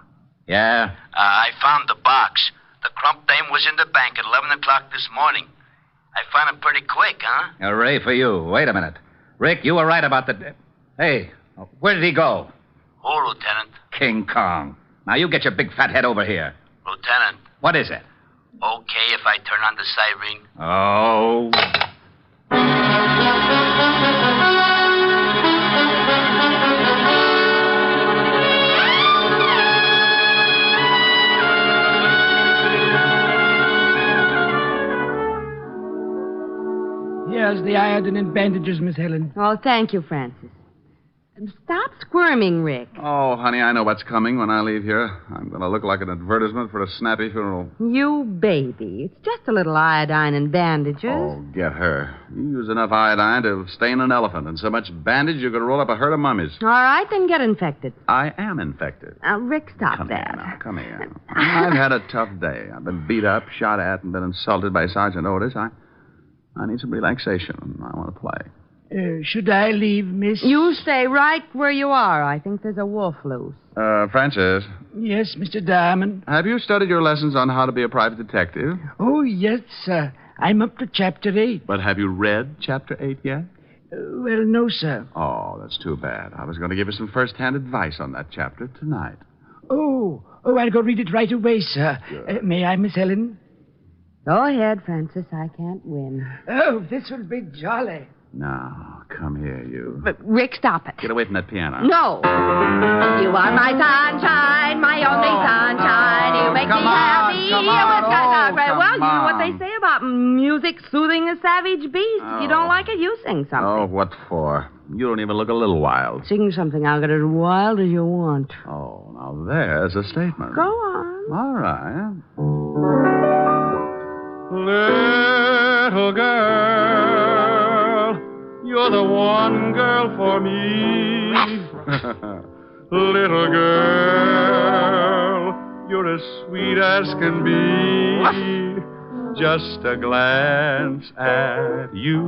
Yeah? I found the box. The Crump dame was in the bank at 11 o'clock this morning. I found it pretty quick, huh? Hooray for you. Wait a minute. Rick, you were right about the... Hey, where did he go? Who, Lieutenant? King Kong. Now, you get your big fat head over here. Lieutenant. What is it? Okay if I turn on the siren? Oh... Here's the iodine and bandages, Miss Helen. Oh, thank you, Francis. Stop squirming, Rick. Oh, honey, I know what's coming when I leave here. I'm going to look like an advertisement for a snappy funeral. You baby. It's just a little iodine and bandages. Oh, get her. You use enough iodine to stain an elephant, and so much bandage you could roll up a herd of mummies. All right, then get infected. I am infected. Rick, stop Come that. Here now. Come here. I've had a tough day. I've been beat up, shot at, and been insulted by Sergeant Otis. I need some relaxation, and I want to play. Should I leave, miss? You stay right where you are. I think there's a wolf loose. Francis. Yes, Mr. Diamond. Have you studied your lessons on how to be a private detective? Oh, yes, sir. I'm up to Chapter 8. But have you read Chapter 8 yet? Well, no, sir. Oh, that's too bad. I was going to give you some first-hand advice on that chapter tonight. Oh, I'll go read it right away, sir. May I, Miss Helen? Go ahead, Francis. I can't win. Oh, this will be jolly. Now, come here, you. But, Rick, stop it. Get away from that piano. No. You are my sunshine, my only sunshine. You make me happy. Come on. Well, you know what they say about music soothing a savage beast. If you don't like it, you sing something. Oh, what for? You don't even look a little wild. Sing something. I'll get as wild as you want. Oh, now there's a statement. Go on. All right. Little girl, you're the one girl for me. Little girl, you're as sweet as can be. Just a glance at you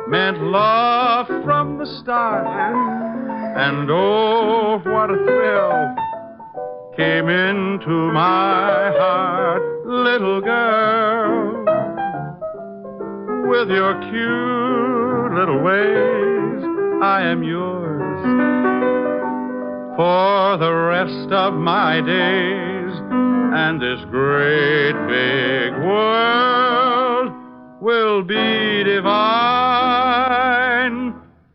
meant love from the start. And oh, what a thrill came into my heart. Little girl, with your cute little ways, I am yours for the rest of my days. And this great big world will be divine.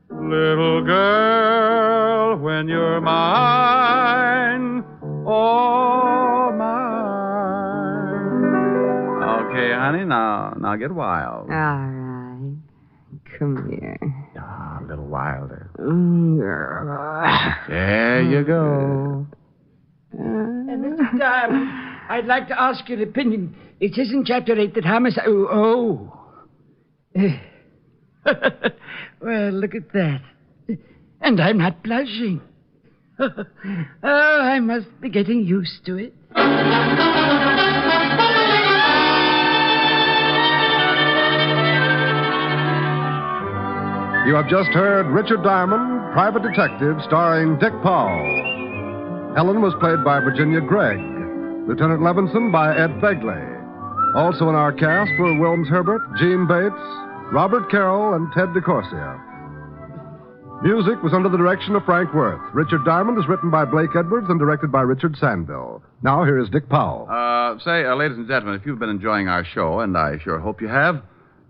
Little girl, when you're mine, all mine. Okay, honey, now get wild. All right. Come here. A little wilder. Yeah. There you go. Mr. Diamond, I'd like to ask your opinion. It says in Chapter 8 that homicide... Oh. Well, look at that. And I'm not blushing. Oh, I must be getting used to it. You have just heard Richard Diamond, Private Detective, starring Dick Powell. Helen was played by Virginia Gregg. Lieutenant Levinson by Ed Begley. Also in our cast were Wilms Herbert, Gene Bates, Robert Carroll, and Ted DeCorsia. Music was under the direction of Frank Worth. Richard Diamond is written by Blake Edwards and directed by Richard Sandville. Now here is Dick Powell. Ladies and gentlemen, if you've been enjoying our show, and I sure hope you have,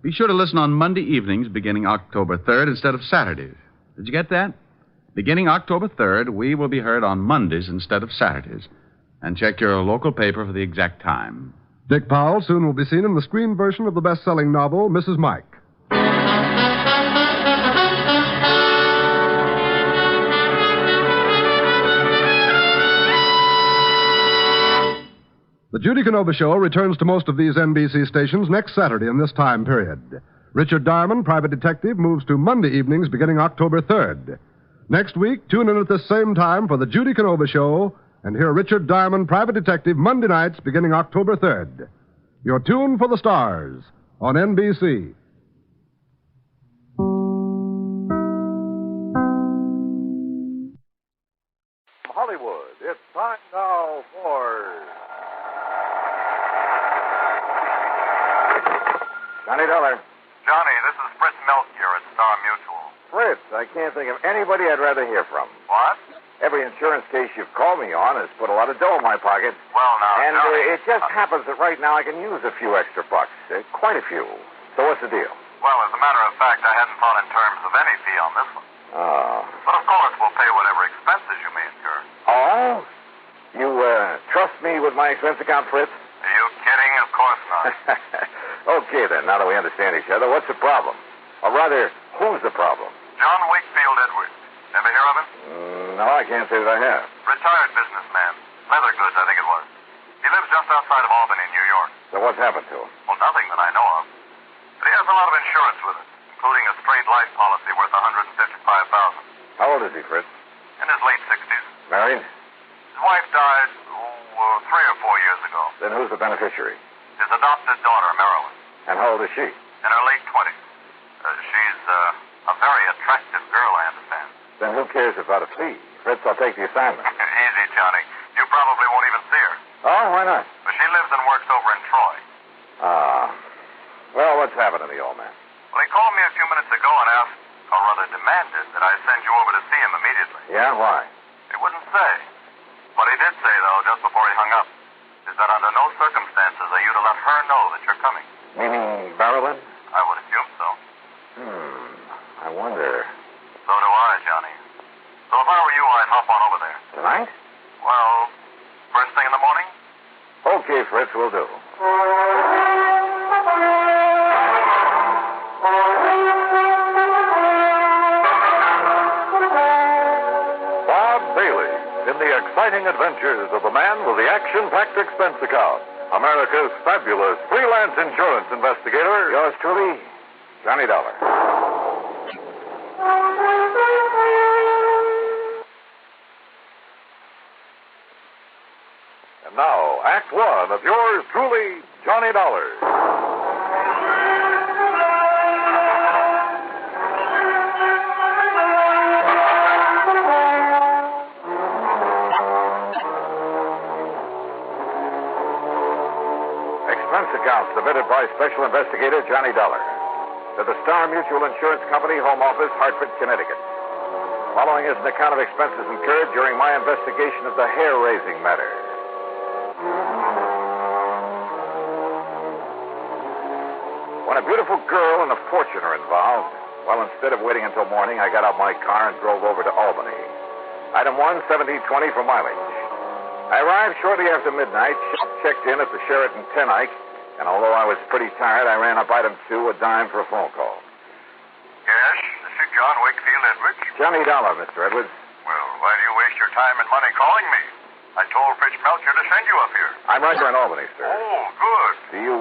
be sure to listen on Monday evenings beginning October 3rd instead of Saturdays. Did you get that? Beginning October 3rd, we will be heard on Mondays instead of Saturdays. And check your local paper for the exact time. Dick Powell soon will be seen in the screen version of the best-selling novel, Mrs. Mike. The Judy Canova Show returns to most of these NBC stations next Saturday in this time period. Richard Diamond, Private Detective, moves to Monday evenings beginning October 3rd. Next week, tune in at this same time for the Judy Canova Show and hear Richard Diamond, Private Detective, Monday nights beginning October 3rd. Your tune for the stars on NBC. Hollywood, it's time now for... Johnny Dollar. Johnny, this is Fritz Melchior at Star Mutual. Fritz, I can't think of anybody I'd rather hear from. What? Every insurance case you've called me on has put a lot of dough in my pocket. Well, now, And Johnny... it just happens that right now I can use a few extra bucks. Quite a few. So what's the deal? Well, as a matter of fact, I hadn't thought in terms of any fee on this one. Oh. But of course, we'll pay whatever expenses you may incur. Oh? You trust me with my expense account, Fritz? Are you kidding? Of course not. Okay, then. Now that we understand each other, what's the problem? Or rather, who's the problem? John Wakefield Edwards. Ever hear of him? No, I can't say that I have. Retired businessman. Leather goods, I think it was. He lives just outside of Albany, New York. So what's happened to him? Well, nothing that I know of. But he has a lot of insurance with it, including a straight life policy worth $155,000. How old is he, Fritz? In his late 60s. Married? His wife died, 3 or 4 years ago. Then who's the beneficiary? His adopted daughter, Marilyn. And how old is she? In her late 20s. She's a very attractive girl, I understand. Then who cares about a fee? Fritz, I'll take the assignment. Easy, Johnny. You probably won't even see her. Oh, why not? But she lives and works over in Troy. Well, what's happened to the old man? Well, he called me a few minutes ago and asked, or rather demanded, that I send you over to see him immediately. Yeah, why? He wouldn't say. What he did say, though, just before he hung up, is that under no circumstances are you to let her know that you're coming. Meaning Marilyn? I would assume so. I wonder. So do I, Johnny. So if I were you, I'd hop on over there. Tonight? Well, first thing in the morning? Okay, Fritz, we'll do. Bob Bailey, in the exciting adventures of the man with the action-packed expense account. America's fabulous freelance insurance investigator. Yours truly, Johnny Dollar. And now, Act One of yours truly, Johnny Dollar. Expense account submitted by Special Investigator Johnny Dollar to the Star Mutual Insurance Company, Home Office, Hartford, Connecticut. Following is an account of expenses incurred during my investigation of the hair-raising matter. When a beautiful girl and a fortune are involved, well, instead of waiting until morning, I got out my car and drove over to Albany. Item 1, 1720 for mileage. I arrived shortly after midnight, checked in at the Sheraton Tenike, and although I was pretty tired, I ran up item 2, a dime for a phone call. Yes, this is John Wakefield Edwards. Johnny Dollar, Mr. Edwards. Well, why do you waste your time and money calling me? I told Fritz Melcher to send you up here. I'm right here in Albany, sir. Oh, good. Do you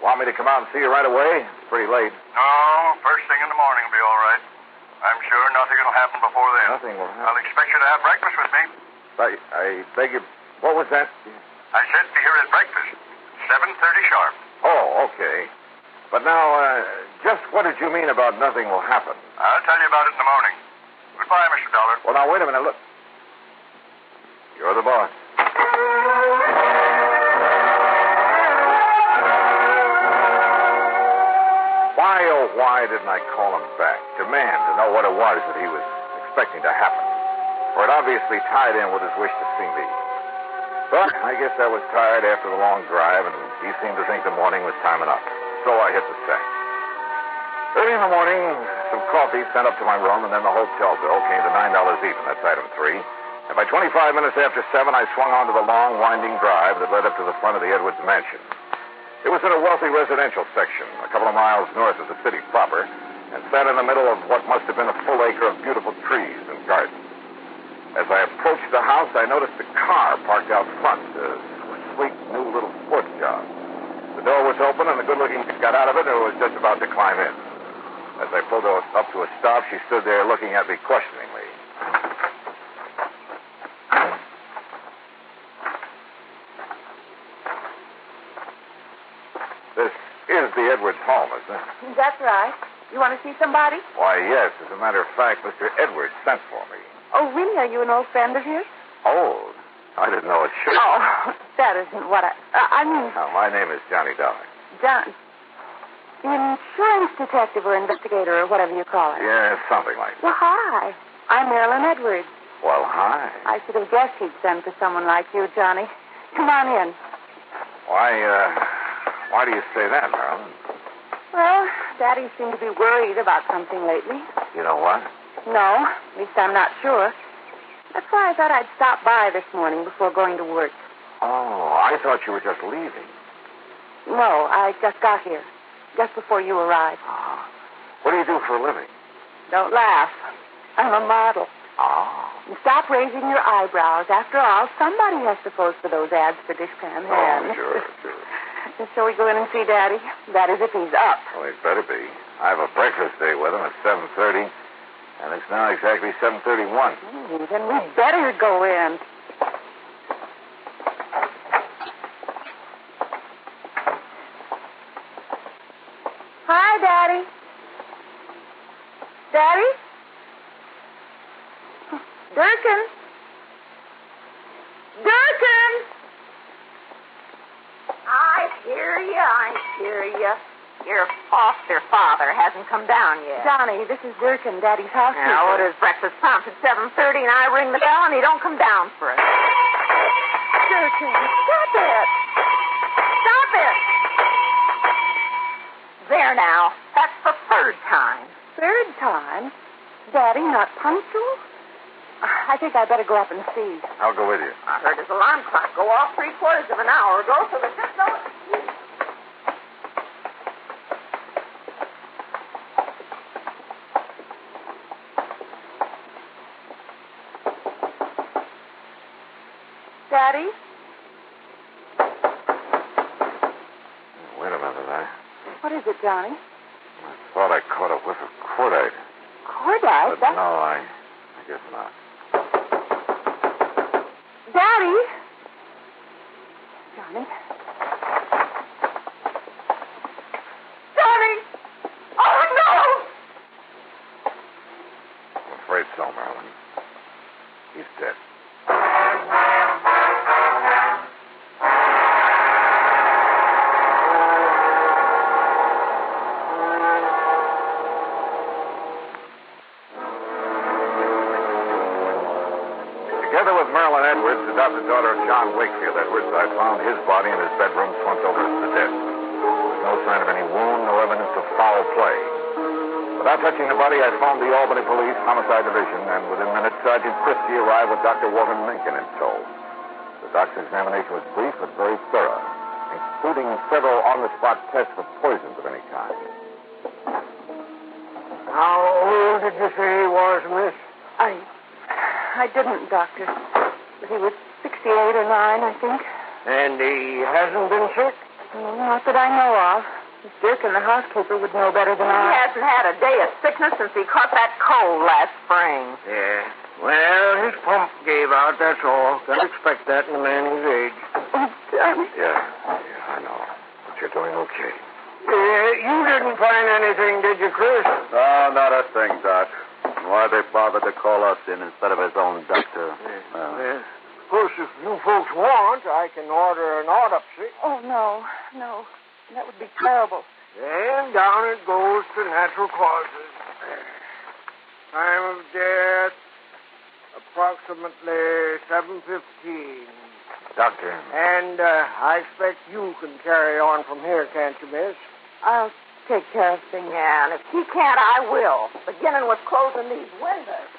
want me to come out and see you right away? It's pretty late. No, first thing in the morning will be all right. I'm sure nothing will happen before then. Nothing will happen. I'll expect you to have breakfast with me. I beg you. What was that? I said be here at breakfast. 7:30 sharp. Oh, okay. But now, just what did you mean about nothing will happen? I'll tell you about it in the morning. Goodbye, Mr. Dollar. Well, now, wait a minute. Look. You're the boss. Why, oh, why didn't I call him back? Demand to know what it was that he was expecting to happen. For it obviously tied in with his wish to see me. But I guess I was tired after the long drive, and he seemed to think the morning was time enough. So I hit the sack. Early in the morning, some coffee sent up to my room, and then the hotel bill came to $9 even. That's item 3. And by 25 minutes after 7, I swung onto the long, winding drive that led up to the front of the Edwards mansion. It was in a wealthy residential section, a couple of miles north of the city proper, and sat in the middle of what must have been a full acre of beautiful trees and gardens. As I approached the house, I noticed a car parked out front, a sleek, new little sports job. The door was open, and the good-looking chick got out of it and was just about to climb in. As I pulled her up to a stop, she stood there looking at me questioningly. This is the Edwards home, isn't it? That's right. You want to see somebody? Why, yes. As a matter of fact, Mr. Edwards sent for me. Oh, really? Are you an old friend of his? Old? I didn't know it should. Oh, that isn't what I mean... No, my name is Johnny Dollar. John... Insurance detective or investigator or whatever you call it. Yeah, something like that. Well, hi. I'm Marilyn Edwards. Well, hi. I should have guessed he'd send for someone like you, Johnny. Come on in. Why do you say that, Marilyn? Well, Daddy seemed to be worried about something lately. You know what? No, at least I'm not sure. That's why I thought I'd stop by this morning before going to work. Oh, I thought you were just leaving. No, I just got here. Just before you arrived. What do you do for a living? Don't laugh. I'm a model. Oh. And stop raising your eyebrows. After all, somebody has to pose for those ads for dishpan hands. Oh, sure. Shall we go in and see Daddy? That is, if he's up. Well, he'd better be. I have a breakfast date with him at 7:30, and it's now exactly 7:31. Then we'd better go in. Hi, Daddy. Daddy? Durkin? Durkin! I hear you. Your foster father hasn't come down yet. Johnny, this is Durkin, Daddy's housekeeper. Now, what is breakfast prompt at 7:30, and I ring the bell, and he don't come down for it. Durkin, stop it. Stop it! There now. That's the third time. Third time? Daddy, not punctual? I think I'd better go up and see. I'll go with you. I heard his alarm clock go off 3/4 of an hour ago, so there's just no excuse. Daddy? Wait a minute, What is it, Johnny? I thought I caught a whiff of cordite. Cordite? But no, I guess not. Daddy? Johnny? Johnny! Oh, no! I'm afraid so, Marilyn. He's dead. Together with Marilyn Edwards, adopted daughter of John Wakefield Edwards, I found his body in his bedroom slumped over to death. There was no sign of any wound, no evidence of foul play. Without touching the body, I phoned the Albany Police Homicide Division, and within minutes, Sergeant Christie arrived with Dr. Walter Minkin in tow. The doctor's examination was brief but very thorough, including several on-the-spot tests for poisons of any kind. How old did you say he was, miss? I didn't, Doctor. He was 68 or 9, I think. And he hasn't been sick? Not that I know of. Miss Durkin, the housekeeper, would know better than He I. hasn't had a day of sickness since he caught that cold last spring. Yeah. Well, his pump gave out, that's all. Can't expect that in a man his age. Yeah, I know. But you're doing okay. You didn't find anything, did you, Chris? No, not a thing, Doc. Why they bothered to call us in instead of his own doctor? Of course, if you folks want, I can order an autopsy. Oh, no. That would be terrible. And down it goes to natural causes. Time of death, approximately 7:15. Doctor. And I expect you can carry on from here, can't you, miss? I'll take care of things. Yeah, and if he can't, I will. Beginning with closing these windows.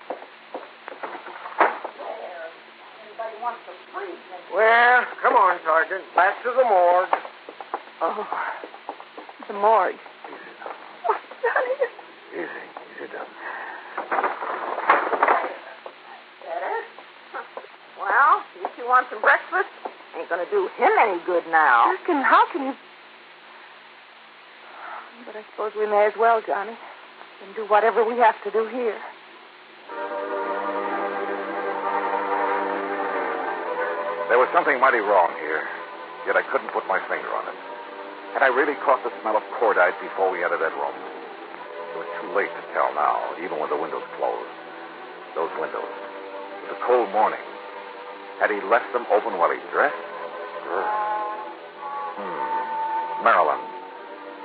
There. Anybody wants to freeze me? Well, come on, Sergeant. Back to the morgue. Oh, the morgue. Oh, Johnny. Easy, down. Better? Well, you two want some breakfast? Ain't gonna do him any good now. Durkin, how can you... But I suppose we may as well, Johnny. And do whatever we have to do here. There was something mighty wrong here, yet I couldn't put my finger on it. Had I really caught the smell of cordite before we entered that room? It was too late to tell now, even with the windows closed. Those windows. It was a cold morning. Had he left them open while he dressed? Marilyn,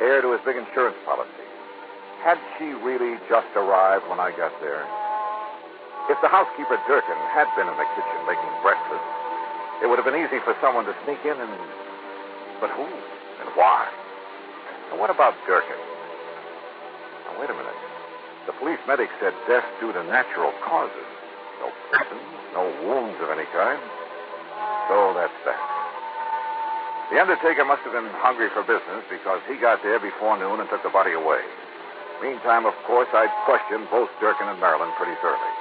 heir to his big insurance policy. Had she really just arrived when I got there? If the housekeeper, Durkin, had been in the kitchen making breakfast, it would have been easy for someone to sneak in and... But who? And why? And what about Durkin? Now, wait a minute. The police medic said death due to natural causes. No poison, no wounds of any kind. So that's that. The undertaker must have been hungry for business because he got there before noon and took the body away. Meantime, of course, I'd questioned both Durkin and Marilyn pretty thoroughly.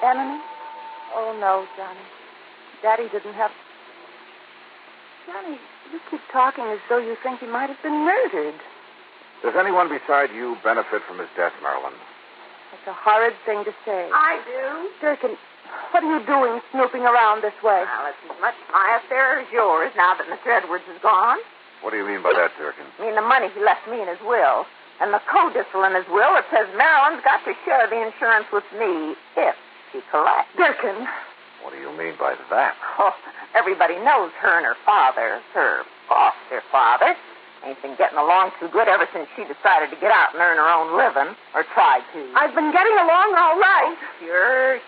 Enemy? Oh, no, Johnny. Daddy didn't have... Johnny, you keep talking as though you think he might have been murdered. Does anyone beside you benefit from his death, Marilyn? That's a horrid thing to say. I do. Durkin, what are you doing snooping around this way? Well, it's as much my affair as yours now that Mr. Edwards is gone. What do you mean by that, Durkin? I mean the money he left me in his will. And the codicil in his will, it says Marilyn's got to share the insurance with me if she collects. Durkin. What do you mean by that? Oh, everybody knows her and her father, her foster father, ain't been getting along too good ever since she decided to get out and earn her own living, or tried to. I've been getting along all right. Sure.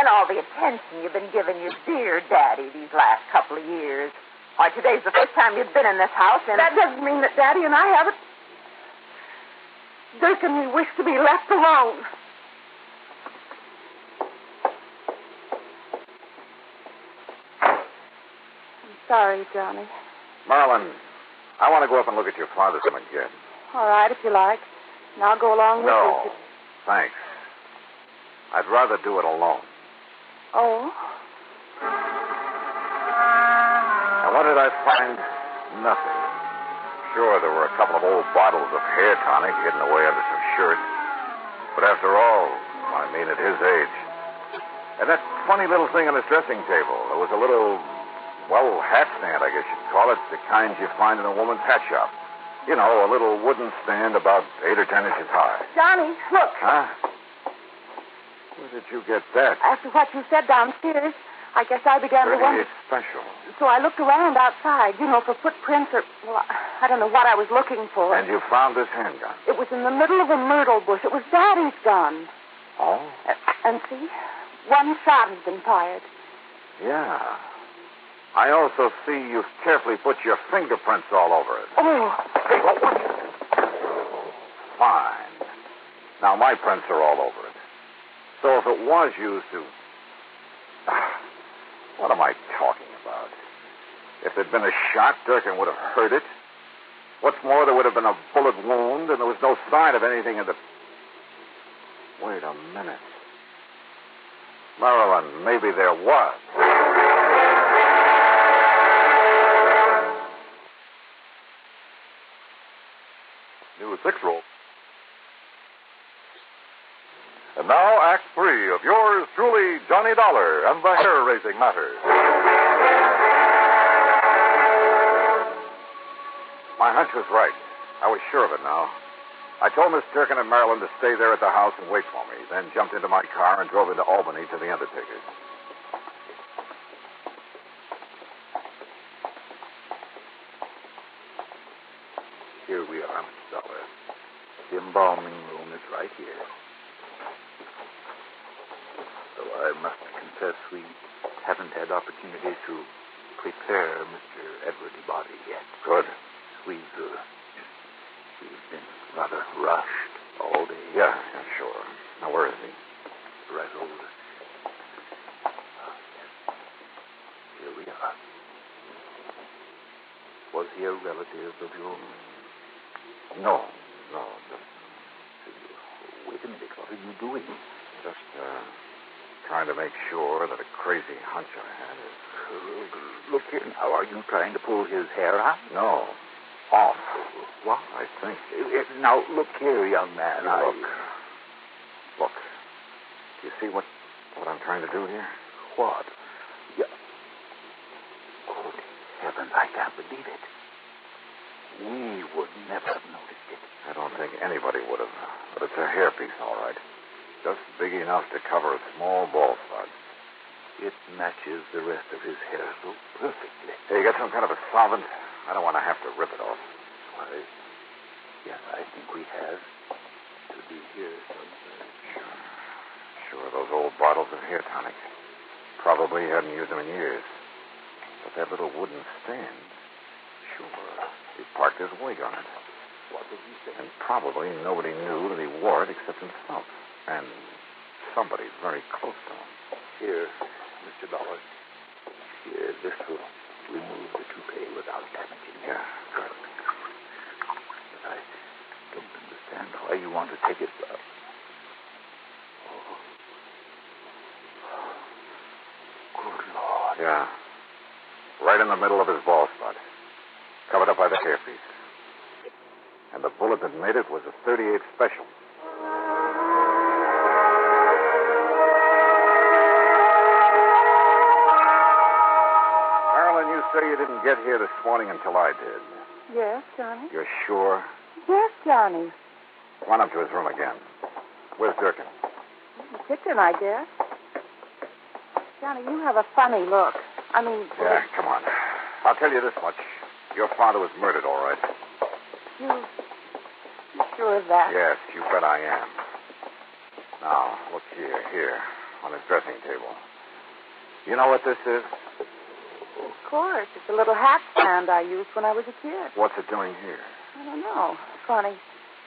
And all the attention you've been giving your dear daddy these last couple of years. Why, today's the first time you've been in this house, and... That doesn't mean that Daddy and I haven't... Durkin, we wish to be left alone. I'm sorry, Johnny. Marilyn, I want to go up and look at your father's room again. All right, if you like. And I'll go along with you. No, thanks. I'd rather do it alone. Oh? And what did I find? Nothing. Sure, there were a couple of old bottles of hair tonic hidden away under some shirts. But after all, I mean, at his age. And that funny little thing on his dressing table, there was a little, well, hat stand, I guess you'd call it, the kind you find in a woman's hat shop. You know, a little wooden stand about 8 or 10 inches high. Johnny, look. Huh? Where did you get that? After what you said downstairs, I guess I began to wonder. It's special. So I looked around outside, for footprints or, well, I don't know what I was looking for. And you found this handgun? It was in the middle of a myrtle bush. It was Daddy's gun. Oh? And see, one shot has been fired. Yeah. I also see you've carefully put your fingerprints all over it. Oh. Hey, watch it. Fine. Now, my prints are all over it. So if it was used to... What am I talking about? If there'd been a shot, Durkin would have heard it. What's more, there would have been a bullet wound, and there was no sign of anything in the... Wait a minute. Marilyn, maybe there was. New 6 roll. And now, Act 3 of yours truly, Johnny Dollar and the hair-raising matter. My hunch was right. I was sure of it now. I told Miss Durkin and Marilyn to stay there at the house and wait for me, then jumped into my car and drove into Albany to the undertaker's. Here we are, Mr. Dollar. The embalming room is right here. Though I must confess we haven't had opportunity to prepare Mr. Edwards' body yet. Good. We've been rather rushed all day. Yeah, sure. Now, where is he? Right over. Here we are. Was he a relative of yours? No. Wait a minute. What are you doing? Just, trying to make sure that a crazy hunch I had is... Look here now. Are you trying to pull his hair out? No. Off. What? I think. Now, look here, young man. Look. Do you see what I'm trying to do here? What? Yeah. Good heavens, I can't believe it. We would never have noticed it. I don't think anybody would have. But it's a hairpiece, all right. Just big enough to cover a small bald spot. It matches the rest of his hair so perfectly. Hey, you got some kind of a solvent? I don't want to have to rip it off. Why, yes, I think we have. To be here somewhere. Sure, those old bottles of hair tonic. Probably hadn't used them in years. But that little wooden stand. Sure, he parked his wig on it. What did he say? And probably nobody knew that he wore it except himself. And somebody very close to him. Here, Mr. Dollar. Here, this will remove the toupee without damaging it. Yeah, good. But I don't understand how take it. Good Lord. Yeah. Right in the middle of his ball spot. Covered up by the hairpiece. And the bullet that made it was a .38 special. Marilyn, you say you didn't get here this morning until I did. Yes, Johnny? You're sure? Yes, Johnny. Run up to his room again. Where's Durkin? The kitchen, I guess. Johnny, you have a funny look. I mean... Yeah, come on. I'll tell you this much. Your father was murdered, all right. You sure of that? Yes, you bet I am. Now, look here, on his dressing table. You know what this is? Of course. It's a little hat stand I used when I was a kid. What's it doing here? I don't know. Funny.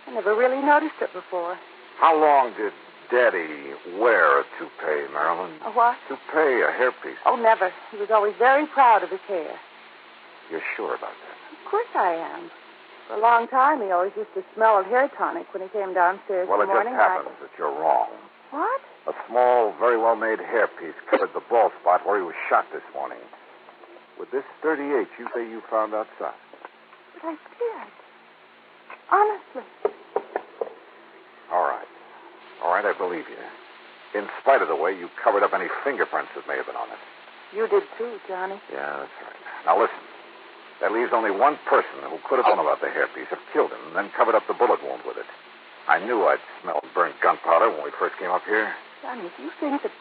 I never really noticed it before. How long did Daddy wear a toupee, Marilyn? A what? Toupee, a hairpiece. Oh, never. He was always very proud of his hair. You're sure about that? Of course I am. For a long time, he always used to smell of hair tonic when he came downstairs Well, in the morning. It just happens that you're wrong. What? A small, very well-made hairpiece covered the bald spot where he was shot this morning. With this .38 you say you found outside. But I did. Honestly. All right, I believe you. In spite of the way you covered up any fingerprints that may have been on it. You did too, Johnny. Yeah, that's right. Now listen. That leaves only one person who could have known about the hairpiece, have killed him, and then covered up the bullet wound with it. I knew I'd smelled burnt gunpowder when we first came up here. Johnny, do you think that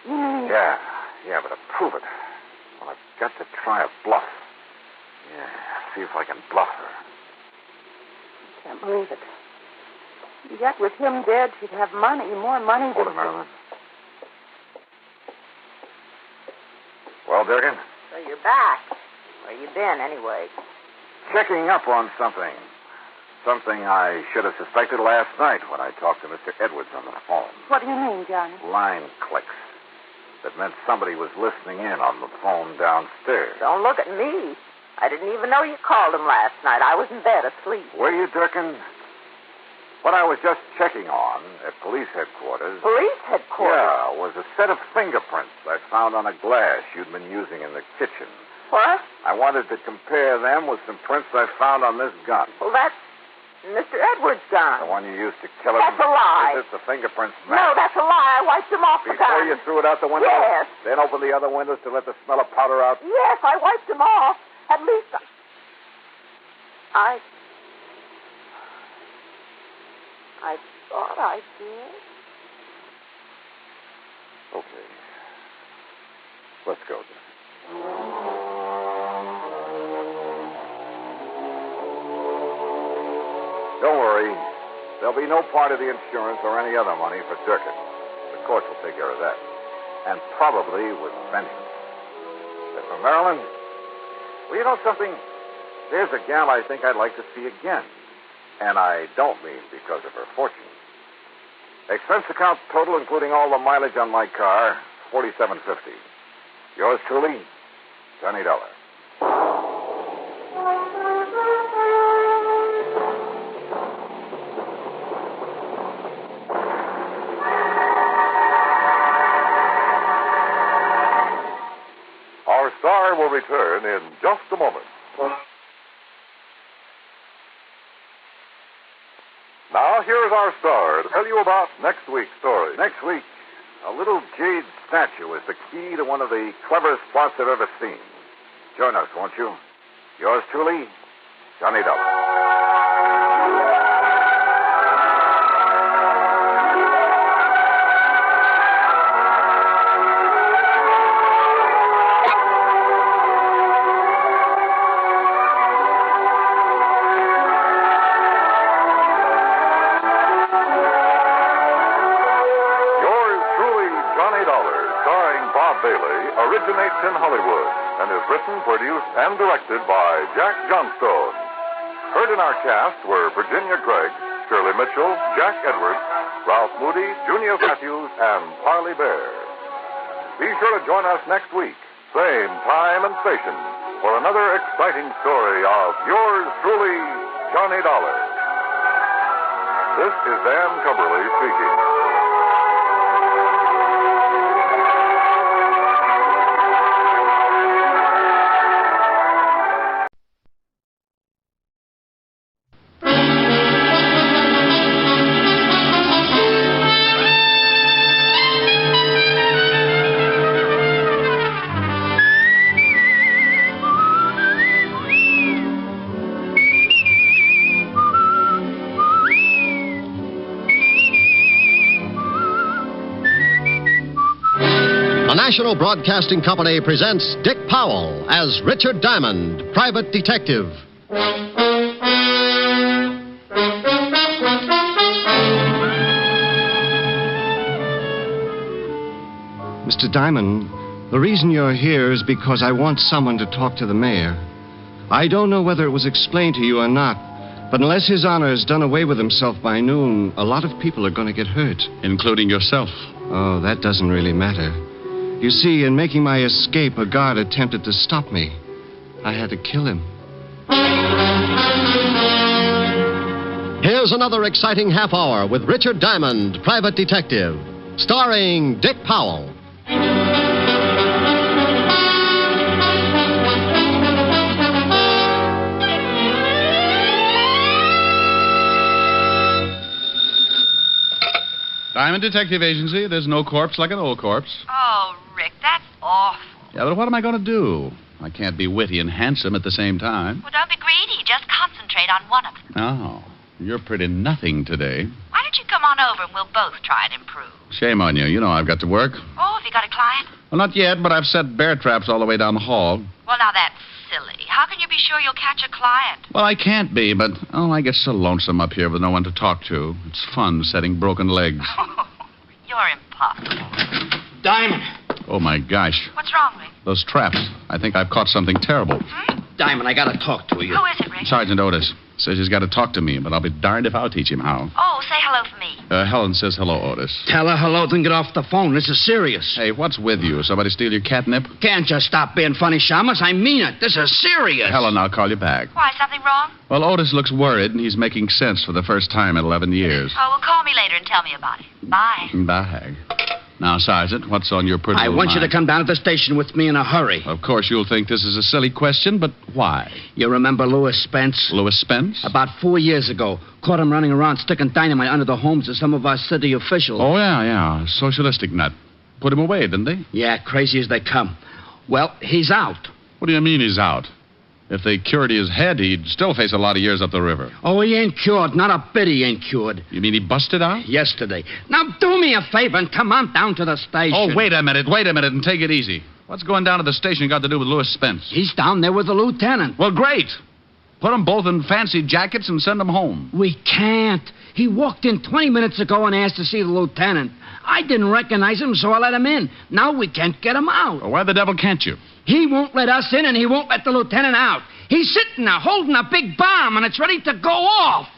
you mean... Yeah, but to prove it, well, I've got to try a bluff. Yeah, see if I can bluff her. I can't believe it. Yet with him dead, she'd have money, more money Hold than... it, Marilyn. Well, Durkin? So you're back. Where you been, anyway? Checking up on something. Something I should have suspected last night when I talked to Mr. Edwards on the phone. What do you mean, Johnny? Line clicks. That meant somebody was listening in on the phone downstairs. Don't look at me. I didn't even know you called him last night. I was in bed asleep. Were you, Durkin? What I was just checking on at police headquarters... Police headquarters? Yeah, was a set of fingerprints I found on a glass you'd been using in the kitchen. What? I wanted to compare them with some prints I found on this gun. Well, that's Mr. Edwards' gun. The one you used to kill him? That's a lie. Is it the fingerprints match? No, that's a lie. I wiped them off the gun. Before you threw it out the window? Yes. Then opened the other windows to let the smell of powder out? Yes, I wiped them off. At least I thought I did. Okay. Let's go, then. Don't worry. There'll be no part of the insurance or any other money for Durkin. The courts will take care of that. And probably with vengeance. As for Marilyn, well, you know something? There's a gal I think I'd like to see again. And I don't mean because of her fortune. Expense account total, including all the mileage on my car, $47.50. Yours truly, Johnny Dollar. Our star will return in just a moment. Now, here's our star to tell you about next week's story. Next week, a little jade statue is the key to one of the cleverest plots I've ever seen. Join us, won't you? Yours truly, Johnny Dollar. Originates in Hollywood and is written, produced, and directed by Jack Johnstone. Heard in our cast were Virginia Gregg, Shirley Mitchell, Jack Edwards, Ralph Moody, Junior Matthews, and Parley Bear. Be sure to join us next week, same time and station, for another exciting story of yours truly, Johnny Dollar. This is Dan Cumberly speaking. The National Broadcasting Company presents Dick Powell as Richard Diamond, private detective. Mr. Diamond, the reason you're here is because I want someone to talk to the mayor. I don't know whether it was explained to you or not, but unless His Honor has done away with himself by noon, a lot of people are going to get hurt. Including yourself. Oh, that doesn't really matter. You see, in making my escape, a guard attempted to stop me. I had to kill him. Here's another exciting half hour with Richard Diamond, private detective, starring Dick Powell. Diamond Detective Agency. There's no corpse like an old corpse. Oh, Rick, that's awful. Yeah, but what am I going to do? I can't be witty and handsome at the same time. Well, don't be greedy. Just concentrate on one of them. Oh, you're pretty nothing today. Why don't you come on over and we'll both try and improve? Shame on you. You know I've got to work. Oh, have you got a client? Well, not yet, but I've set bear traps all the way down the hall. Well, now that's silly. How can you be sure you'll catch a client? Well, I can't be, but, I get so lonesome up here with no one to talk to. It's fun setting broken legs. You're impossible. Diamond. Oh, my gosh. What's wrong, Rick? Those traps. I think I've caught something terrible. Diamond, I gotta talk to you. Who is it, Rick? Sergeant Otis says he's got to talk to me, but I'll be darned if I'll teach him how. Oh, say hello for me. Helen says hello, Otis. Tell her hello, then get off the phone. This is serious. Hey, what's with you? Somebody steal your catnip? Can't just stop being funny, Shamus. I mean it. This is serious. Helen, I'll call you back. Why, something wrong? Well, Otis looks worried, and he's making sense for the first time in 11 years. Oh, well, call me later and tell me about it. Bye. Bye. Now, Sergeant, what's on your pretty I want you to come down to the station with me in a hurry. Of course, you'll think this is a silly question, but why? You remember Louis Spence? Louis Spence? About 4 years ago. Caught him running around sticking dynamite under the homes of some of our city officials. Oh, yeah. Socialistic nut. Put him away, didn't they? Yeah, crazy as they come. Well, he's out. What do you mean he's out? If they cured his head, he'd still face a lot of years up the river. Oh, he ain't cured. Not a bit he ain't cured. You mean he busted out? Yesterday. Now, do me a favor and come on down to the station. Oh, wait a minute, and take it easy. What's going down to the station got to do with Louis Spence? He's down there with the lieutenant. Well, great. Put them both in fancy jackets and send them home. We can't. He walked in 20 minutes ago and asked to see the lieutenant. I didn't recognize him, so I let him in. Now we can't get him out. Well, why the devil can't you? He won't let us in, and he won't let the lieutenant out. He's sitting there holding a big bomb, and it's ready to go off.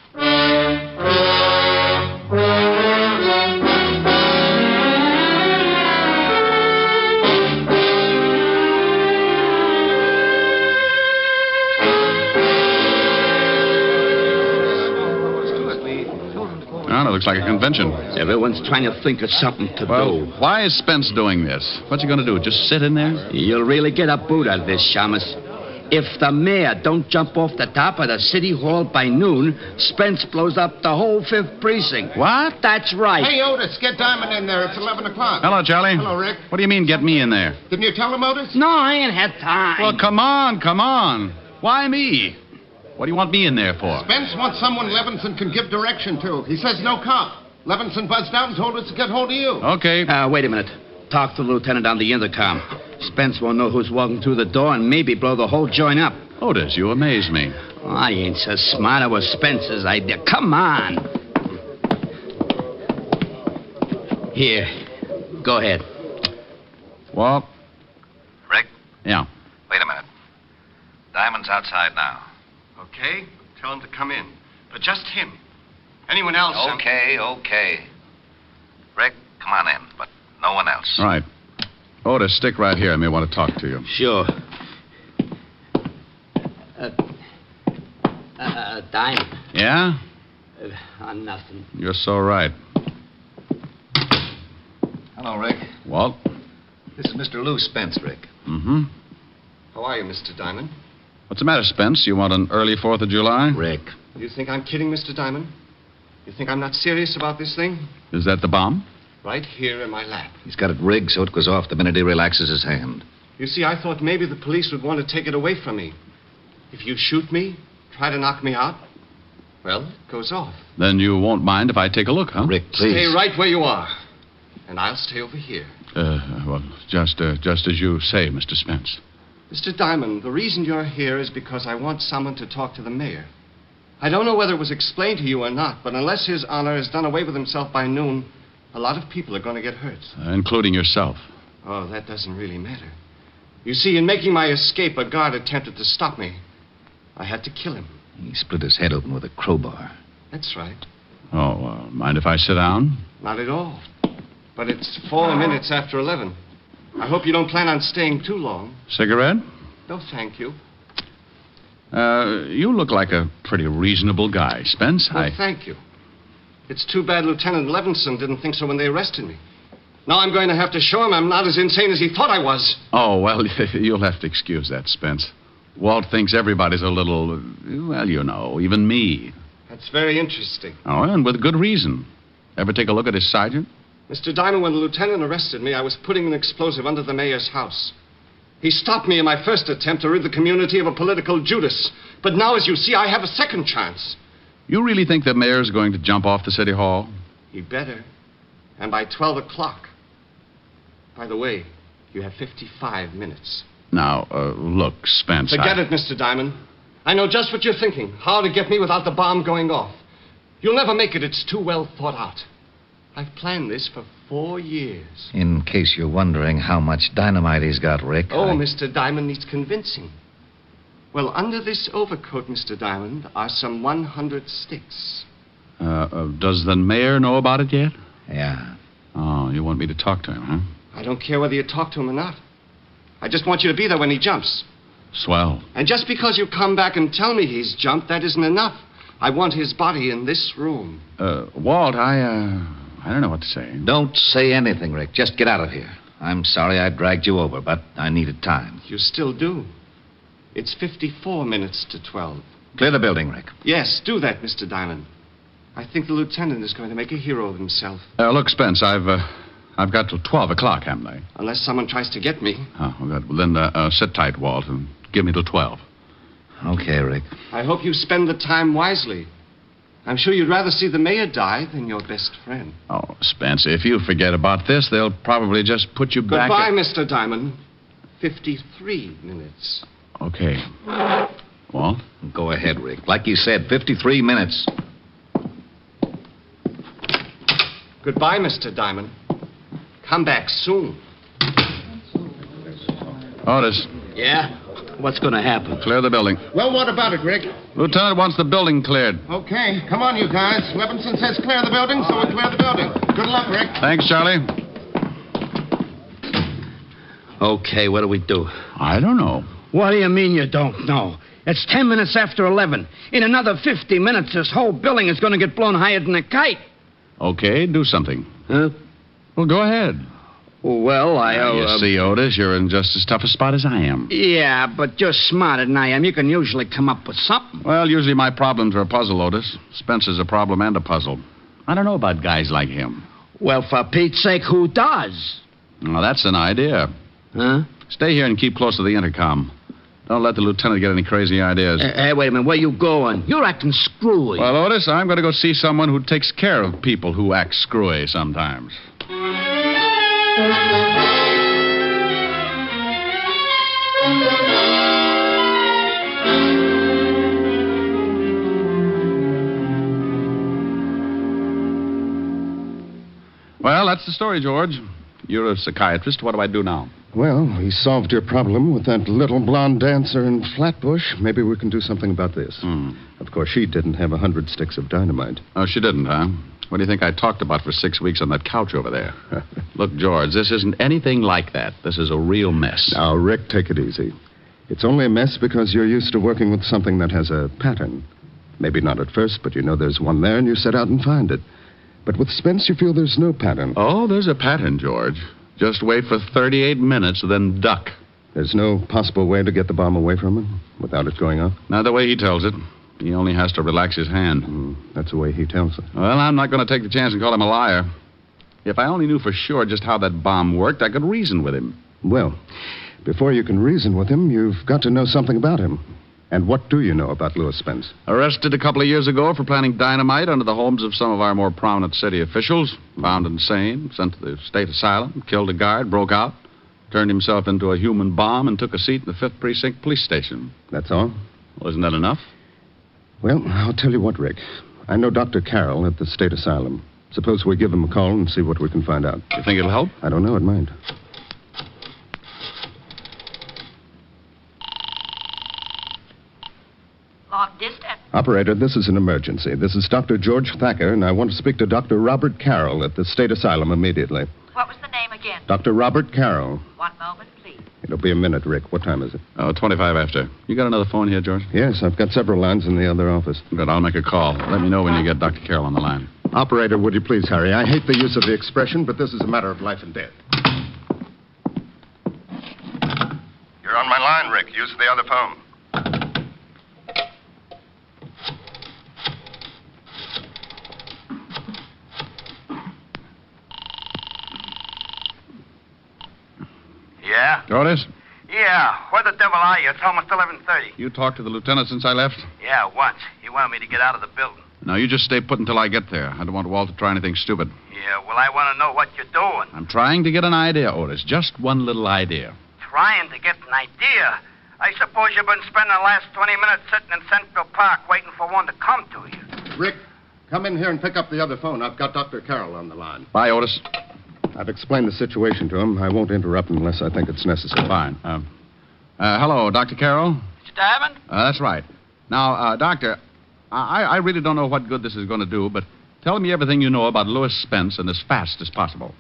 Well, it looks like a convention. Everyone's trying to think of something to do. Why is Spence doing this? What's he going to do? Just sit in there? You'll really get a boot out of this, Shamus. If the mayor don't jump off the top of the city hall by noon, Spence blows up the whole 5th precinct. What? That's right. Hey, Otis, get Diamond in there. It's 11 o'clock. Hello, Charlie. Hello, Rick. What do you mean, get me in there? Didn't you tell him, Otis? No, I ain't had time. Well, come on. Why me? What do you want me in there for? Spence wants someone Levinson can give direction to. He says no cop. Levinson buzzed out and told us to get hold of you. Okay. Wait a minute. Talk to the lieutenant on the intercom. Spence won't know who's walking through the door and maybe blow the whole joint up. Otis, you amaze me. Oh, I ain't so smart. It was Spence's idea. Come on. Here. Go ahead. Walt? Rick? Yeah. Wait a minute. Diamond's outside now. Okay. Tell him to come in. But just him. Anyone else? Okay. Rick, come on in, but no one else. Right. Otis, stick right here. I may want to talk to you. Sure. Diamond. Yeah? On nothing. You're so right. Hello, Rick. Walt? This is Mr. Louis Spence, Rick. Mm-hmm. How are you, Mr. Diamond? What's the matter, Spence? You want an early 4th of July? Rick. You think I'm kidding, Mr. Diamond? You think I'm not serious about this thing? Is that the bomb? Right here in my lap. He's got it rigged so it goes off the minute he relaxes his hand. You see, I thought maybe the police would want to take it away from me. If you shoot me, try to knock me out, well, it goes off. Then you won't mind if I take a look, huh? Rick, please. Stay right where you are, and I'll stay over here. Well, just as you say, Mr. Spence. Mr. Diamond, the reason you're here is because I want someone to talk to the mayor. I don't know whether it was explained to you or not, but unless His Honor has done away with himself by noon, a lot of people are going to get hurt. Including yourself. Oh, that doesn't really matter. You see, in making my escape, a guard attempted to stop me. I had to kill him. He split his head open with a crowbar. That's right. Oh, mind if I sit down? Not at all. But it's 4 minutes after 11. I hope you don't plan on staying too long. Cigarette? No, thank you. You look like a pretty reasonable guy, Spence. Well, thank you. It's too bad Lieutenant Levinson didn't think so when they arrested me. Now I'm going to have to show him I'm not as insane as he thought I was. Oh, well, you'll have to excuse that, Spence. Walt thinks everybody's a little, well, you know, even me. That's very interesting. Oh, and with good reason. Ever take a look at his sergeant? Mr. Diamond, when the lieutenant arrested me, I was putting an explosive under the mayor's house. He stopped me in my first attempt to rid the community of a political Judas. But now, as you see, I have a second chance. You really think the mayor's going to jump off the city hall? He better. And by 12 o'clock. By the way, you have 55 minutes. Now, look, Spence, Forget it, Mr. Diamond. I know just what you're thinking. How to get me without the bomb going off. You'll never make it. It's too well thought out. I've planned this for 4 years. In case you're wondering how much dynamite he's got, Rick. Mr. Diamond needs convincing. Well, under this overcoat, Mr. Diamond, are some 100 sticks. Does the mayor know about it yet? Yeah. Oh, you want me to talk to him, huh? I don't care whether you talk to him or not. I just want you to be there when he jumps. Swell. And just because you come back and tell me he's jumped, that isn't enough. I want his body in this room. Walt, I don't know what to say. Don't say anything, Rick. Just get out of here. I'm sorry I dragged you over, but I needed time. You still do. It's 54 minutes to 12. Clear the building, Rick. Yes, do that, Mr. Diamond. I think the lieutenant is going to make a hero of himself. Look, Spence, I've got till 12 o'clock, haven't I? Unless someone tries to get me. Oh, well, good. Well, then sit tight, Walt, and give me till 12. Okay, Rick. I hope you spend the time wisely. I'm sure you'd rather see the mayor die than your best friend. Oh, Spence, if you forget about this, they'll probably just put you back... Goodbye, Mr. Diamond. 53 minutes. Okay. Walt? Go ahead, Rick. Like you said, 53 minutes. Goodbye, Mr. Diamond. Come back soon. Otis. Yeah? What's going to happen? Clear the building. Well, what about it, Rick? Lieutenant wants the building cleared. Okay, come on, you guys. Levinson says clear the building, so we clear the building. Good luck, Rick. Thanks, Charlie. Okay, what do we do? I don't know. What do you mean you don't know? It's 10 minutes after 11. In another 50 minutes, this whole building is going to get blown higher than a kite. Okay, do something. Huh? Well, go ahead. Well, You see, Otis, you're in just as tough a spot as I am. Yeah, but you're smarter than I am. You can usually come up with something. Well, usually my problems are a puzzle, Otis. Spencer's a problem and a puzzle. I don't know about guys like him. Well, for Pete's sake, who does? Well, that's an idea. Huh? Stay here and keep close to the intercom. Don't let the lieutenant get any crazy ideas. Hey, wait a minute. Where you going? You're acting screwy. Well, Otis, I'm going to go see someone who takes care of people who act screwy sometimes. Well, that's the story, George. You're a psychiatrist. What do I do now? Well, we solved your problem with that little blonde dancer in Flatbush. Maybe we can do something about this. Of course, she didn't have 100 sticks of dynamite. Oh, she didn't, huh? What do you think I talked about for 6 weeks on that couch over there? Look, George, this isn't anything like that. This is a real mess. Now, Rick, take it easy. It's only a mess because you're used to working with something that has a pattern. Maybe not at first, but you know there's one there and you set out and find it. But with Spence, you feel there's no pattern. Oh, there's a pattern, George. Just wait for 38 minutes, then duck. There's no possible way to get the bomb away from him without it going off? Not the way he tells it. He only has to relax his hand. That's the way he tells it. Well, I'm not going to take the chance and call him a liar. If I only knew for sure just how that bomb worked, I could reason with him. Well, before you can reason with him, you've got to know something about him. And what do you know about Louis Spence? Arrested a couple of years ago for planting dynamite under the homes of some of our more prominent city officials. Found insane, sent to the state asylum, killed a guard, broke out, turned himself into a human bomb, and took a seat in the 5th Precinct Police Station. That's all? Well, isn't that enough? Well, I'll tell you what, Rick. I know Dr. Carroll at the state asylum. Suppose we give him a call and see what we can find out. You think it'll help? I don't know. It might. Long distance. Operator, this is an emergency. This is Dr. George Thacker, and I want to speak to Dr. Robert Carroll at the state asylum immediately. What was the name again? Dr. Robert Carroll. One moment, please. It'll be a minute, Rick. What time is it? 25 after. You got another phone here, George? Yes, I've got several lines in the other office. Good, I'll make a call. Let me know when you get Dr. Carroll on the line. Operator, would you please hurry? I hate the use of the expression, but this is a matter of life and death. You're on my line, Rick. Use the other phone. Yeah? Otis? Yeah. Where the devil are you? It's almost 11:30. You talked to the lieutenant since I left? Yeah, once. He wanted me to get out of the building. Now, you just stay put until I get there. I don't want Walt to try anything stupid. Yeah, well, I want to know what you're doing. I'm trying to get an idea, Otis. Just one little idea. Trying to get an idea? I suppose you've been spending the last 20 minutes sitting in Central Park waiting for one to come to you. Rick, come in here and pick up the other phone. I've got Dr. Carroll on the line. Bye, Otis. I've explained the situation to him. I won't interrupt unless I think it's necessary. Fine. Hello, Dr. Carroll? Mr. Diamond? That's right. Now, Doctor, I really don't know what good this is going to do, but tell me everything you know about Louis Spence and as fast as possible.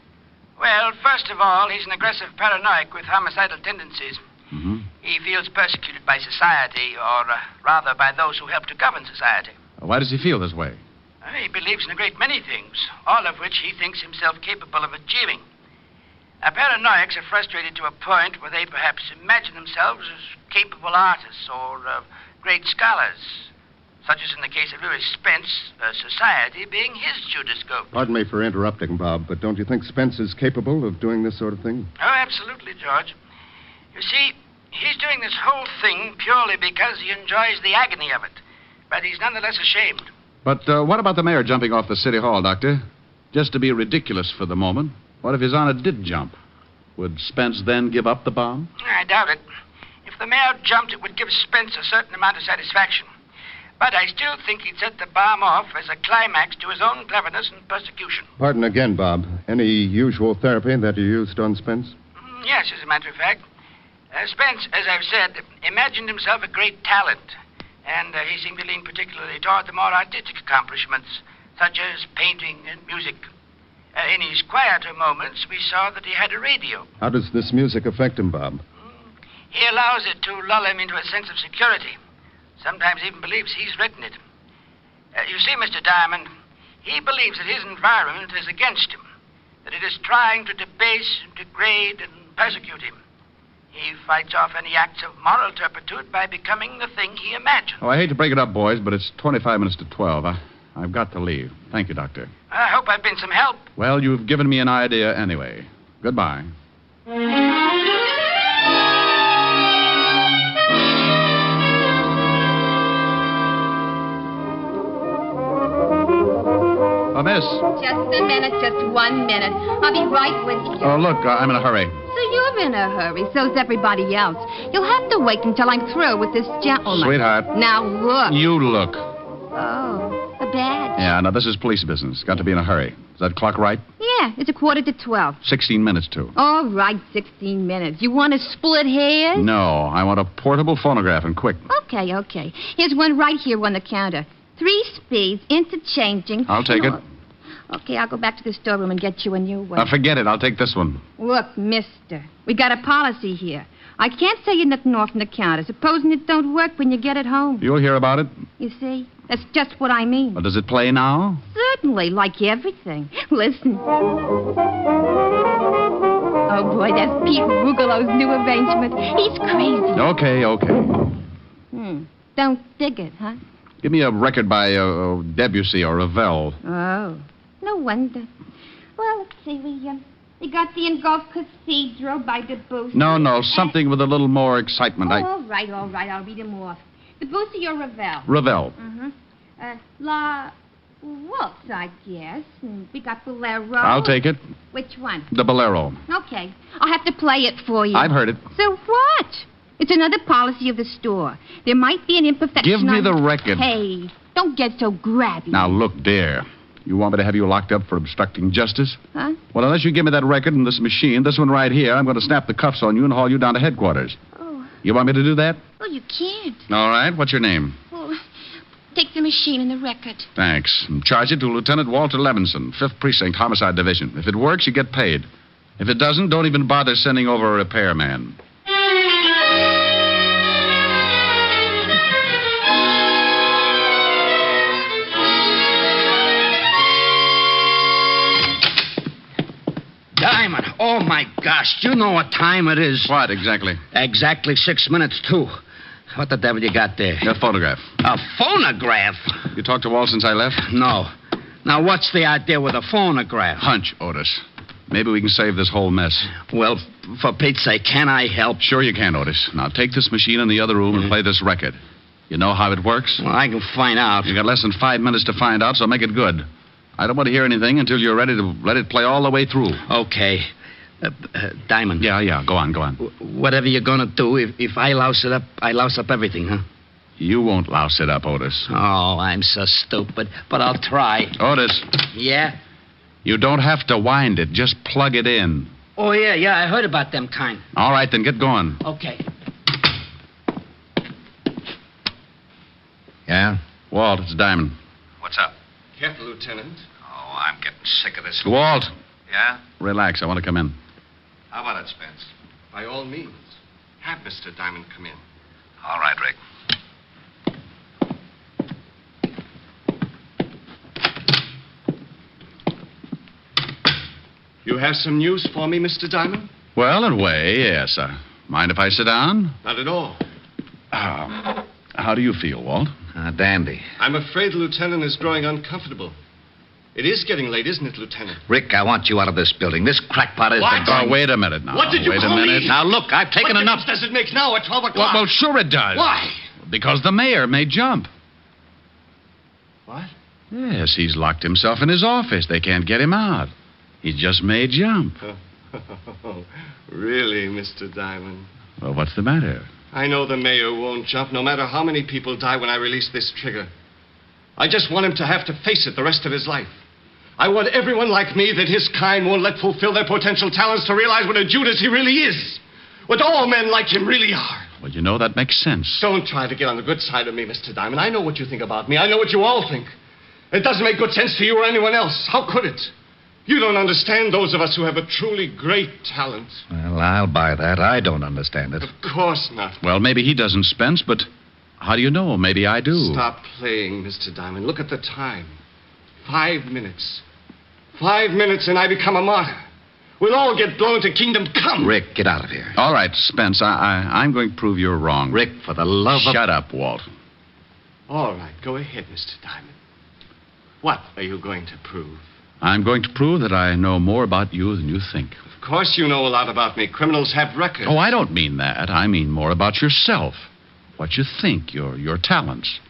Well, first of all, he's an aggressive paranoic with homicidal tendencies. Mm-hmm. He feels persecuted by society, or rather by those who help to govern society. Why does he feel this way? He believes in a great many things, all of which he thinks himself capable of achieving. Paranoics are frustrated to a point where they perhaps imagine themselves as capable artists or great scholars, such as in the case of Louis Spence, society being his Judas-Goat. Pardon me for interrupting, Bob, but don't you think Spence is capable of doing this sort of thing? Oh, absolutely, George. You see, he's doing this whole thing purely because he enjoys the agony of it, but he's nonetheless ashamed. But what about the mayor jumping off the city hall, Doctor? Just to be ridiculous for the moment. What if His Honor did jump? Would Spence then give up the bomb? I doubt it. If the mayor jumped, it would give Spence a certain amount of satisfaction. But I still think he'd set the bomb off as a climax to his own cleverness and persecution. Pardon again, Bob. Any usual therapy that you used on Spence? Yes, as a matter of fact. Spence, as I've said, imagined himself a great talent. And he seemed to lean particularly toward the more artistic accomplishments, such as painting and music. In his quieter moments, we saw that he had a radio. How does this music affect him, Bob? He allows it to lull him into a sense of security. Sometimes even believes he's written it. You see, Mr. Diamond, he believes that his environment is against him, that it is trying to debase, degrade, and persecute him. He fights off any acts of moral turpitude by becoming the thing he imagined. Oh, I hate to break it up, boys, but it's 25 minutes to 12. I've got to leave. Thank you, Doctor. I hope I've been some help. Well, you've given me an idea anyway. Goodbye. Miss. Just a minute, just 1 minute. I'll be right with you. Oh, look, I'm in a hurry. So you're in a hurry. So's everybody else. You'll have to wait until I'm through with this gentleman. Sweetheart. Now look. You look. Oh, a badge. Yeah, now this is police business. Got to be in a hurry. Is that clock right? Yeah, it's 11:45. 16 minutes to. All right, 16 minutes. You want to split hairs? No, I want a portable phonograph and quick. Okay. Here's one right here on the counter. 3 speeds, interchanging. I'll take it. Okay, I'll go back to the storeroom and get you a new one. Forget it. I'll take this one. Look, mister, we got a policy here. I can't say you nothing off in the counter, supposing it don't work when you get it home. You'll hear about it. You see? That's just what I mean. Well, does it play now? Certainly, like everything. Listen. Oh, boy, that's Pete Rugelow's new arrangement. He's crazy. Okay. Don't dig it, huh? Give me a record by Debussy or Ravel. Oh, no wonder. Well, let's see. We got the Engulf Cathedral by Debussy. No, something with a little more excitement. All right. I'll read them off. Debussy or Ravel? Ravel. La Waltz, I guess. And we got Bolero. I'll take it. Which one? The Bolero. Okay. I'll have to play it for you. I've heard it. So what? It's another policy of the store. There might be an imperfection. Give me the record. Hey, don't get so grabby. Now, look, dear. You want me to have you locked up for obstructing justice? Huh? Well, unless you give me that record and this machine, this one right here, I'm going to snap the cuffs on you and haul you down to headquarters. Oh. You want me to do that? Well, you can't. All right. What's your name? Well, take the machine and the record. Thanks. And charge it to Lieutenant Walter Levinson, 5th Precinct, Homicide Division. If it works, you get paid. If it doesn't, don't even bother sending over a repairman. Diamond, oh, my gosh. Do you know what time it is? What, exactly? Exactly 6 minutes, too. What the devil you got there? A photograph. A phonograph? You talked to Walt since I left? No. Now, what's the idea with a phonograph? Hunch, Otis. Maybe we can save this whole mess. Well, for Pete's sake, can I help? Sure you can, Otis. Now, take this machine in the other room and play this record. You know how it works? Well, I can find out. You got less than 5 minutes to find out, so make it good. I don't want to hear anything until you're ready to let it play all the way through. Okay. Diamond. Yeah. Go on. Whatever you're going to do, if I louse it up, I louse up everything, huh? You won't louse it up, Otis. Oh, I'm so stupid, but I'll try. Otis. Yeah? You don't have to wind it. Just plug it in. Oh, yeah, I heard about them kind. All right, then get going. Okay. Yeah? Walt, it's Diamond. What's up? Careful, Lieutenant. Oh, I'm getting sick of this. Walt. Yeah? Relax. I want to come in. How about it, Spence? By all means. Have Mr. Diamond come in. All right, Rick. You have some news for me, Mr. Diamond? Well, in a way, yes. Mind if I sit down? Not at all. How do you feel, Walt? Dandy. I'm afraid the lieutenant is growing uncomfortable. It is getting late, isn't it, Lieutenant? Rick, I want you out of this building. This crackpot is... What? Wait a minute now. What did you Wait call a minute. me? Now, look, I've taken what enough... What does it make now at 12 o'clock? Well, sure it does. Why? Because the mayor may jump. What? Yes, he's locked himself in his office. They can't get him out. He just may jump. Really, Mr. Diamond? Well, what's the matter? I know the mayor won't jump, no matter how many people die when I release this trigger. I just want him to have to face it the rest of his life. I want everyone like me that his kind won't let fulfill their potential talents to realize what a Judas he really is. What all men like him really are. Well, you know, that makes sense. Don't try to get on the good side of me, Mr. Diamond. I know what you think about me. I know what you all think. It doesn't make good sense to you or anyone else. How could it? You don't understand those of us who have a truly great talent. Well, I'll buy that. I don't understand it. Of course not. Well, maybe he doesn't, Spence, but how do you know? Maybe I do. Stop playing, Mr. Diamond. Look at the time. 5 minutes. 5 minutes and I become a martyr. We'll all get blown to kingdom come. Rick, get out of here. All right, Spence, I'm going to prove you're wrong. Rick, for the love of... Shut up, Walt. All right, go ahead, Mr. Diamond. What are you going to prove? I'm going to prove that I know more about you than you think. Of course you know a lot about me. Criminals have records. Oh, I don't mean that. I mean more about yourself. What you think, your talents.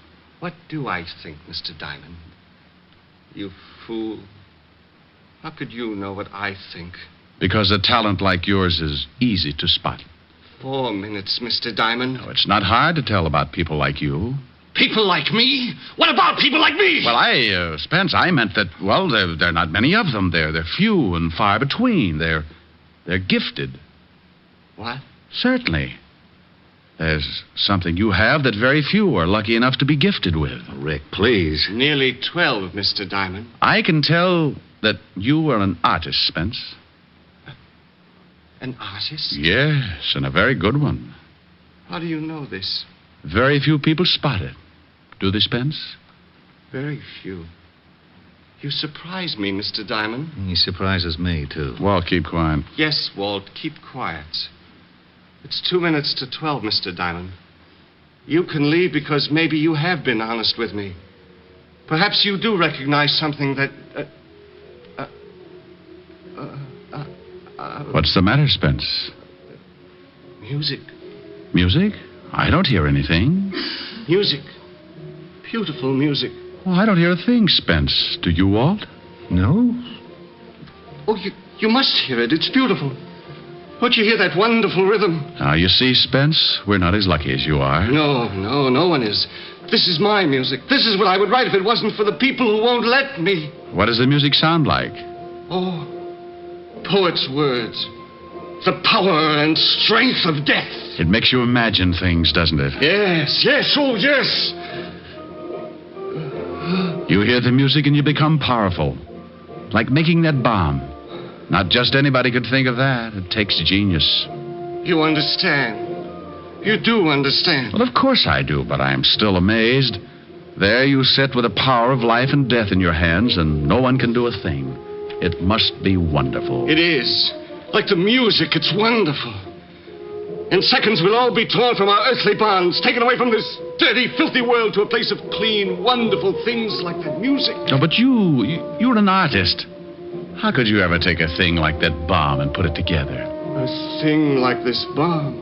What do I think, Mr. Diamond? You fool. How could you know what I think? Because a talent like yours is easy to spot. 4 minutes, Mr. Diamond. No, it's not hard to tell about people like you. People like me? What about people like me? Well, Spence, I meant that, well, there are not many of them. They're few and far between. They're gifted. What? Certainly. There's something you have that very few are lucky enough to be gifted with. Rick, please. Nearly 12, Mr. Diamond. I can tell that you are an artist, Spence. An artist? Yes, and a very good one. How do you know this? Very few people spot it. Do they, Spence? Very few. You surprise me, Mr. Diamond. He surprises me, too. Walt, keep quiet. Yes, Walt, keep quiet. It's 2 minutes to 12, Mr. Diamond. You can leave because maybe you have been honest with me. Perhaps you do recognize something that... What's the matter, Spence? Music. Music? I don't hear anything. Music. Beautiful music. Oh, I don't hear a thing, Spence. Do you, Walt? No? Oh, you must hear it. It's beautiful. Don't you hear that wonderful rhythm? Now, you see, Spence, we're not as lucky as you are. No one is. This is my music. This is what I would write if it wasn't for the people who won't let me. What does the music sound like? Oh, poet's words. The power and strength of death. It makes you imagine things, doesn't it? Yes, oh, yes. You hear the music and you become powerful. Like making that bomb. Not just anybody could think of that. It takes genius. You understand. You do understand. Well, of course I do, but I'm still amazed. There you sit with the power of life and death in your hands, and no one can do a thing. It must be wonderful. It is. Like the music, it's wonderful. In seconds, we'll all be torn from our earthly bonds, taken away from this dirty, filthy world to a place of clean, wonderful things like that music. No, but you're an artist. How could you ever take a thing like that bomb and put it together? A thing like this bomb?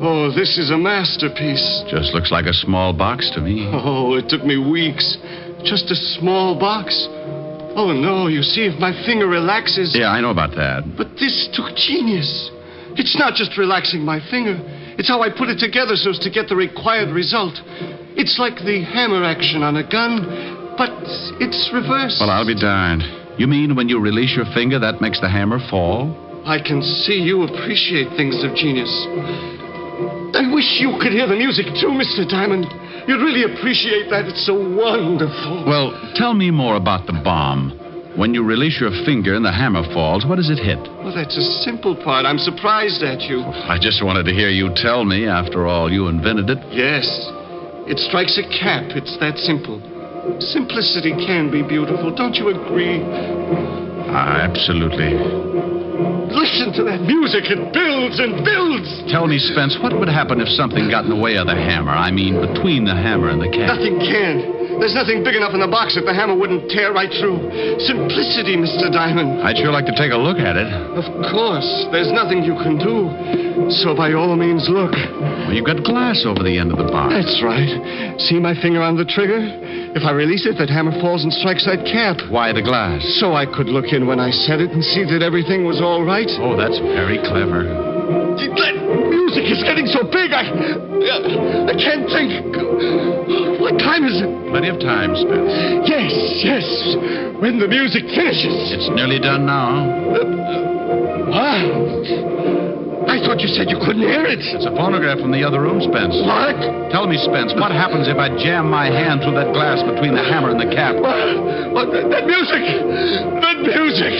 Oh, this is a masterpiece. Just looks like a small box to me. Oh, it took me weeks. Just a small box. Oh, no, you see, if my finger relaxes... Yeah, I know about that. But this took genius. It's not just relaxing my finger. It's how I put it together so as to get the required result. It's like the hammer action on a gun, but it's reversed. Well, I'll be darned. You mean when you release your finger, that makes the hammer fall? I can see you appreciate things of genius. I wish you could hear the music, too, Mr. Diamond. You'd really appreciate that. It's so wonderful. Well, tell me more about the bomb. When you release your finger and the hammer falls, what does it hit? Well, that's a simple part. I'm surprised at you. I just wanted to hear you tell me. After all, you invented it. Yes. It strikes a cap. It's that simple. Simplicity can be beautiful. Don't you agree? Absolutely. Listen to that music. It builds and builds. Tell me, Spence, what would happen if something got in the way of the hammer? I mean, between the hammer and the cap. Nothing can. There's nothing big enough in the box that the hammer wouldn't tear right through. Simplicity, Mr. Diamond. I'd sure like to take a look at it. Of course. There's nothing you can do. So by all means, look. Well, you've got glass over the end of the box. That's right. See my finger on the trigger? If I release it, that hammer falls and strikes that cap. Why the glass? So I could look in when I set it and see that everything was all right. Oh, that's very clever. That music is getting so big, I can't think. What time is it? Plenty of time, Spence. Yes. When the music finishes. It's nearly done now. What? I thought you said you couldn't hear it. It's a phonograph from the other room, Spence. What? Tell me, Spence, what happens if I jam my hand through that glass between the hammer and the cap? What? That music! That music!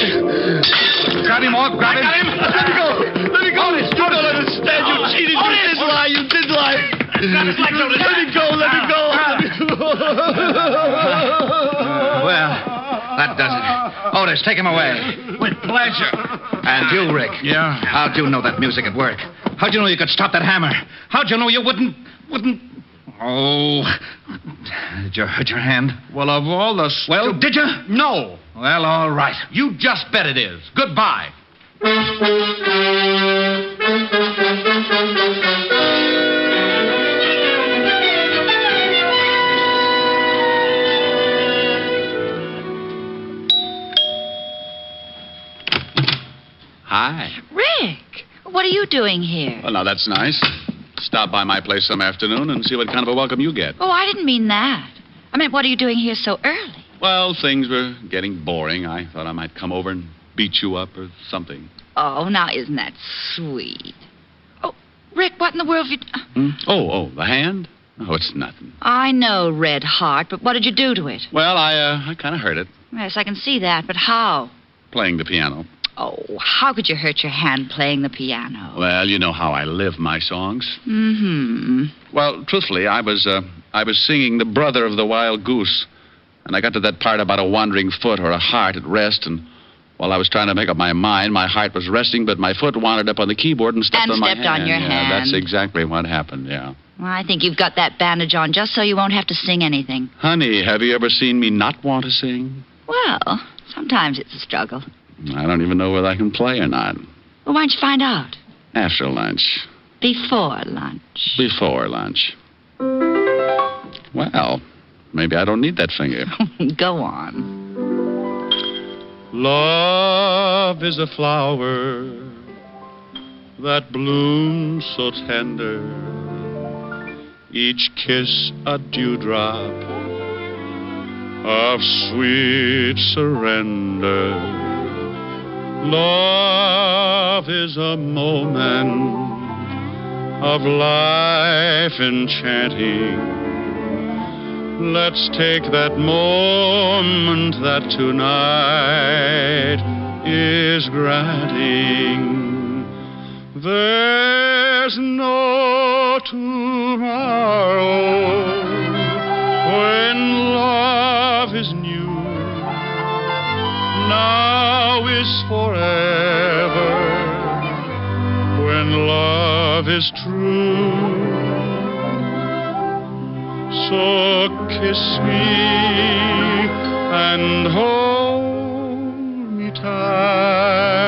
Got him, Walt, got him. Got him! Let me go! Let me go! You don't understand. You cheated. You did lie. Let me go. Well, that does it. Otis, take him away. With pleasure. And you, Rick. Yeah? How'd you know that music would work? How'd you know you could stop that hammer? How'd you know you wouldn't... Oh. Did you hurt your hand? Well, of all the... Well, did you? No. Well, all right. You just bet it is. Goodbye. Hi. Rick, what are you doing here? Well, now, that's nice. Stop by my place some afternoon and see what kind of a welcome you get. Oh, I didn't mean that. I meant, what are you doing here so early? Well, things were getting boring. I thought I might come over and beat you up or something. Oh, now, isn't that sweet? Oh, Rick, what in the world have you... Oh, the hand? Oh, it's nothing. I know, Red Heart, but what did you do to it? Well, I kind of hurt it. Yes, I can see that, but how? Playing the piano. Oh, how could you hurt your hand playing the piano? Well, you know how I live my songs. Mm-hmm. Well, truthfully, I was singing The Brother of the Wild Goose, and I got to that part about a wandering foot or a heart at rest, and while I was trying to make up my mind, my heart was resting, but my foot wandered up on the keyboard and stepped on my hand. And stepped on your hand. That's exactly what happened, yeah. Well, I think you've got that bandage on just so you won't have to sing anything. Honey, have you ever seen me not want to sing? Well, sometimes it's a struggle. I don't even know whether I can play or not. Well, why don't you find out? After lunch. Before lunch. Before lunch. Well, maybe I don't need that finger. Go on. Love is a flower that blooms so tender, each kiss a dewdrop of sweet surrender. Love is a moment of life enchanting. Let's take that moment that tonight is granting. There's no tomorrow when love is new. Now is forever when love is true. So kiss me and hold me tight.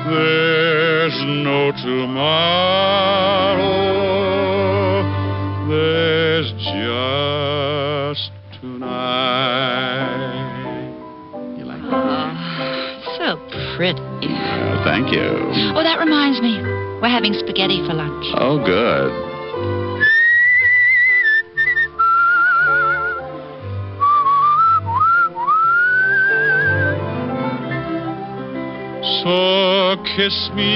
There's no tomorrow. There's just tonight. You like that? Oh, so pretty. Well, thank you. Oh, that reminds me. We're having spaghetti for lunch. Oh, good. So kiss me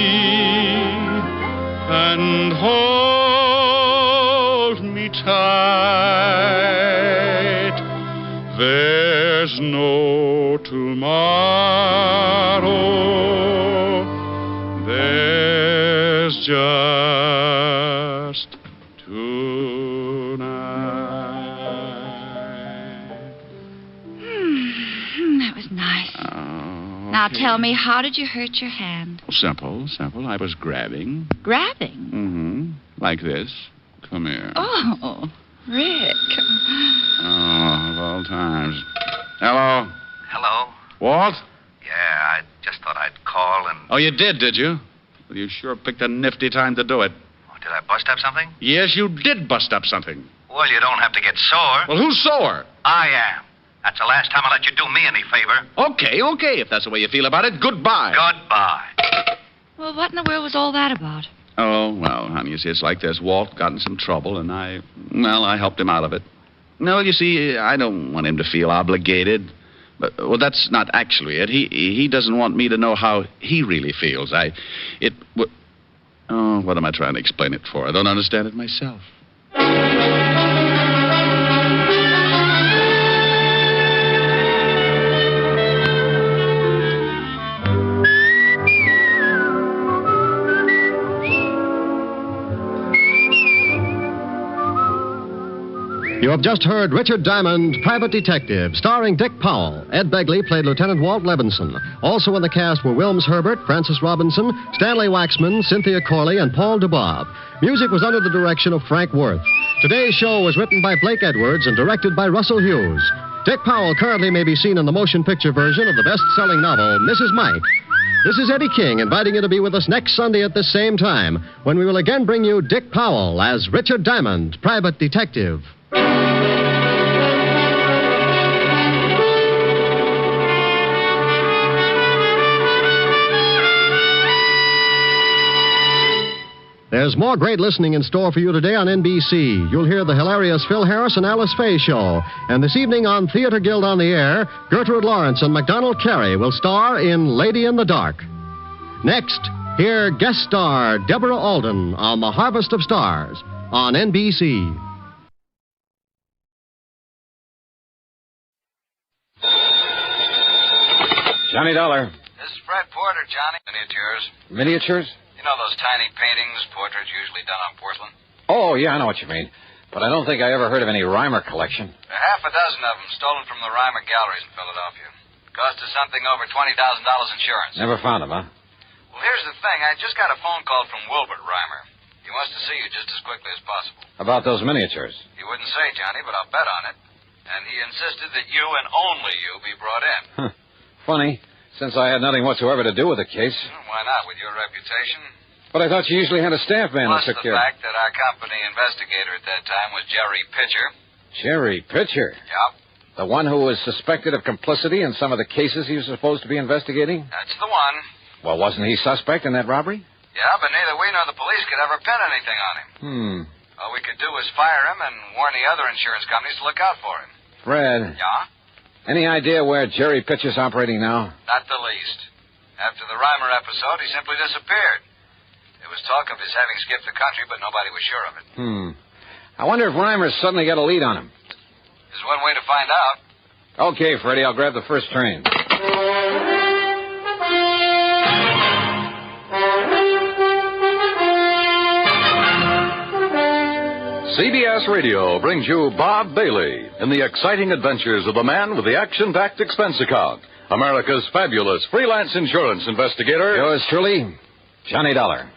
and hold me tight. There's no tomorrow. There's just tonight. That was nice. Now tell me, how did you hurt your hand? Simple. I was grabbing. Grabbing? Mm-hmm. Like this. Come here. Oh, Rick. Oh, of all times. Hello? Hello? Walt? Yeah, I just thought I'd call and... Oh, you did you? Well, you sure picked a nifty time to do it. Oh, did I bust up something? Yes, you did bust up something. Well, you don't have to get sore. Well, who's sore? I am. That's the last time I let you do me any favor. Okay. If that's the way you feel about it, goodbye. Goodbye. Well, what in the world was all that about? Oh, well, honey, you see, it's like this. Walt got in some trouble, and I helped him out of it. No, you see, I don't want him to feel obligated. But, well, that's not actually it. He doesn't want me to know how he really feels. What am I trying to explain it for? I don't understand it myself. You have just heard Richard Diamond, Private Detective, starring Dick Powell. Ed Begley played Lieutenant Walt Levinson. Also in the cast were Wilms Herbert, Francis Robinson, Stanley Waxman, Cynthia Corley, and Paul DeBob. Music was under the direction of Frank Worth. Today's show was written by Blake Edwards and directed by Russell Hughes. Dick Powell currently may be seen in the motion picture version of the best-selling novel, Mrs. Mike. This is Eddie King inviting you to be with us next Sunday at this same time, when we will again bring you Dick Powell as Richard Diamond, Private Detective. There's more great listening in store for you today on NBC. You'll hear the hilarious Phil Harris and Alice Faye show. And this evening on Theater Guild on the Air, Gertrude Lawrence and MacDonald Carey will star in Lady in the Dark. Next, hear guest star Deborah Alden on The Harvest of Stars on NBC. Johnny Dollar. This is Fred Porter, Johnny. Miniatures. Miniatures? You know those tiny paintings, portraits usually done on porcelain? Oh, yeah, I know what you mean. But I don't think I ever heard of any Reimer collection. There are half a dozen of them stolen from the Reimer galleries in Philadelphia. Cost us something over $20,000 insurance. Never found them, huh? Well, here's the thing. I just got a phone call from Wilbert Reimer. He wants to see you just as quickly as possible. About those miniatures. He wouldn't say, Johnny, but I'll bet on it. And he insisted that you and only you be brought in. Huh. Funny, since I had nothing whatsoever to do with the case. Why not, with your reputation? But I thought you usually had a staff man Plus that took the care. fact that our company investigator at that time was Jerry Pitcher. Jerry Pitcher? Yep. The one who was suspected of complicity in some of the cases he was supposed to be investigating? That's the one. Well, wasn't he suspect in that robbery? Yeah, but neither we nor the police could ever pin anything on him. All we could do was fire him and warn the other insurance companies to look out for him. Fred. Yeah? Any idea where Jerry Pitcher's operating now? Not the least. After the Reimer episode, he simply disappeared. There was talk of his having skipped the country, but nobody was sure of it. I wonder if Reimer's suddenly got a lead on him. There's one way to find out. Okay, Freddie, I'll grab the first train. CBS Radio brings you Bob Bailey in the exciting adventures of the man with the action-packed expense account, America's fabulous freelance insurance investigator. Yours truly, Johnny Dollar.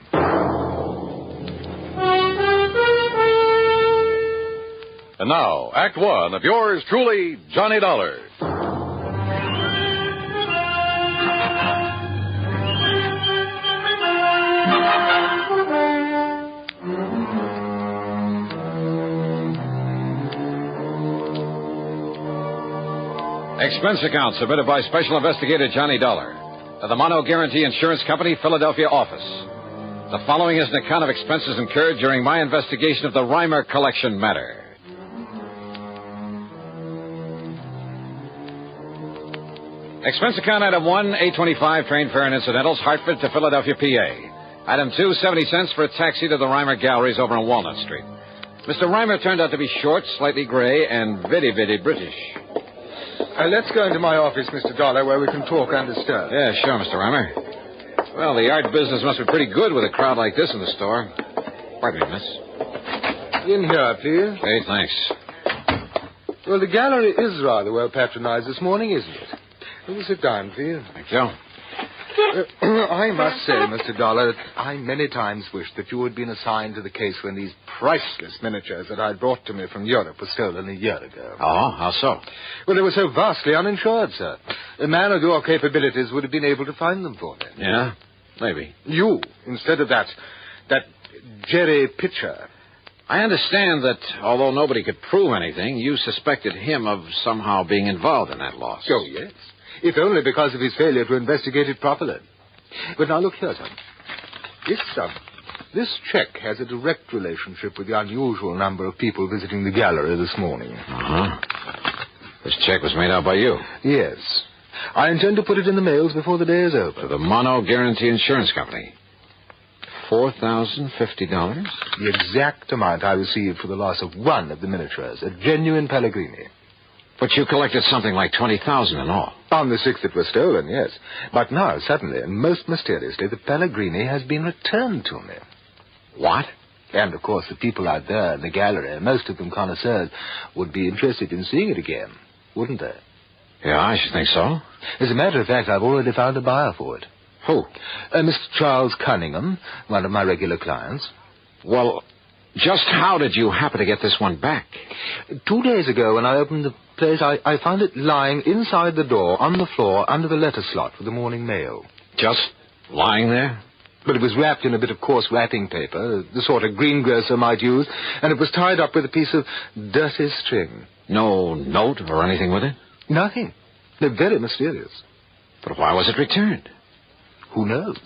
And now, Act One of yours truly, Johnny Dollar. Expense account submitted by Special Investigator Johnny Dollar to the Mono Guarantee Insurance Company, Philadelphia office. The following is an account of expenses incurred during my investigation of the Reimer collection matter. Expense account item 1, 825, train fare and incidentals, Hartford to Philadelphia, PA. Item 2, 70 cents for a taxi to the Reimer Galleries over on Walnut Street. Mr. Reimer turned out to be short, slightly gray, and very, very British. Let's go into my office, Mr. Dollar, where we can talk undisturbed. Yeah, sure, Mr. Reimer. Well, the art business must be pretty good with a crowd like this in the store. Pardon me, miss. In here, please. Hey, thanks. Well, the gallery is rather well patronized this morning, isn't it? Will sit down, please. Thank you. I must say, Mr. Dollar, that I many times wished that you had been assigned to the case when these priceless miniatures that I brought to me from Europe were stolen a year ago. Oh, how so? Well, they were so vastly uninsured, sir. A man of your capabilities would have been able to find them for me. Yeah, maybe. You, instead of that Jerry Pitcher. I understand that, although nobody could prove anything, you suspected him of somehow being involved in that loss. Oh, yes. If only because of his failure to investigate it properly. But now look here, son. This check has a direct relationship with the unusual number of people visiting the gallery this morning. Uh-huh. This check was made out by you? Yes. I intend to put it in the mails before the day is over. To the Mono Guarantee Insurance Company. $4,050? The exact amount I received for the loss of one of the miniatures, a genuine Pellegrini. But you collected something like $20,000 in all. On the 6 that were stolen, yes. But now, suddenly, and most mysteriously, the Pellegrini has been returned to me. What? And, of course, the people out there in the gallery, most of them connoisseurs, would be interested in seeing it again, wouldn't they? Yeah, I should think so. As a matter of fact, I've already found a buyer for it. Who? Mr. Charles Cunningham, one of my regular clients. Well, just how did you happen to get this one back? 2 days ago, when I opened the place, I found it lying inside the door, on the floor, under the letter slot for the morning mail. Just lying there? But it was wrapped in a bit of coarse wrapping paper, the sort a greengrocer might use, and it was tied up with a piece of dirty string. No note or anything with it? Nothing. They're very mysterious. But why was it returned? Who knows?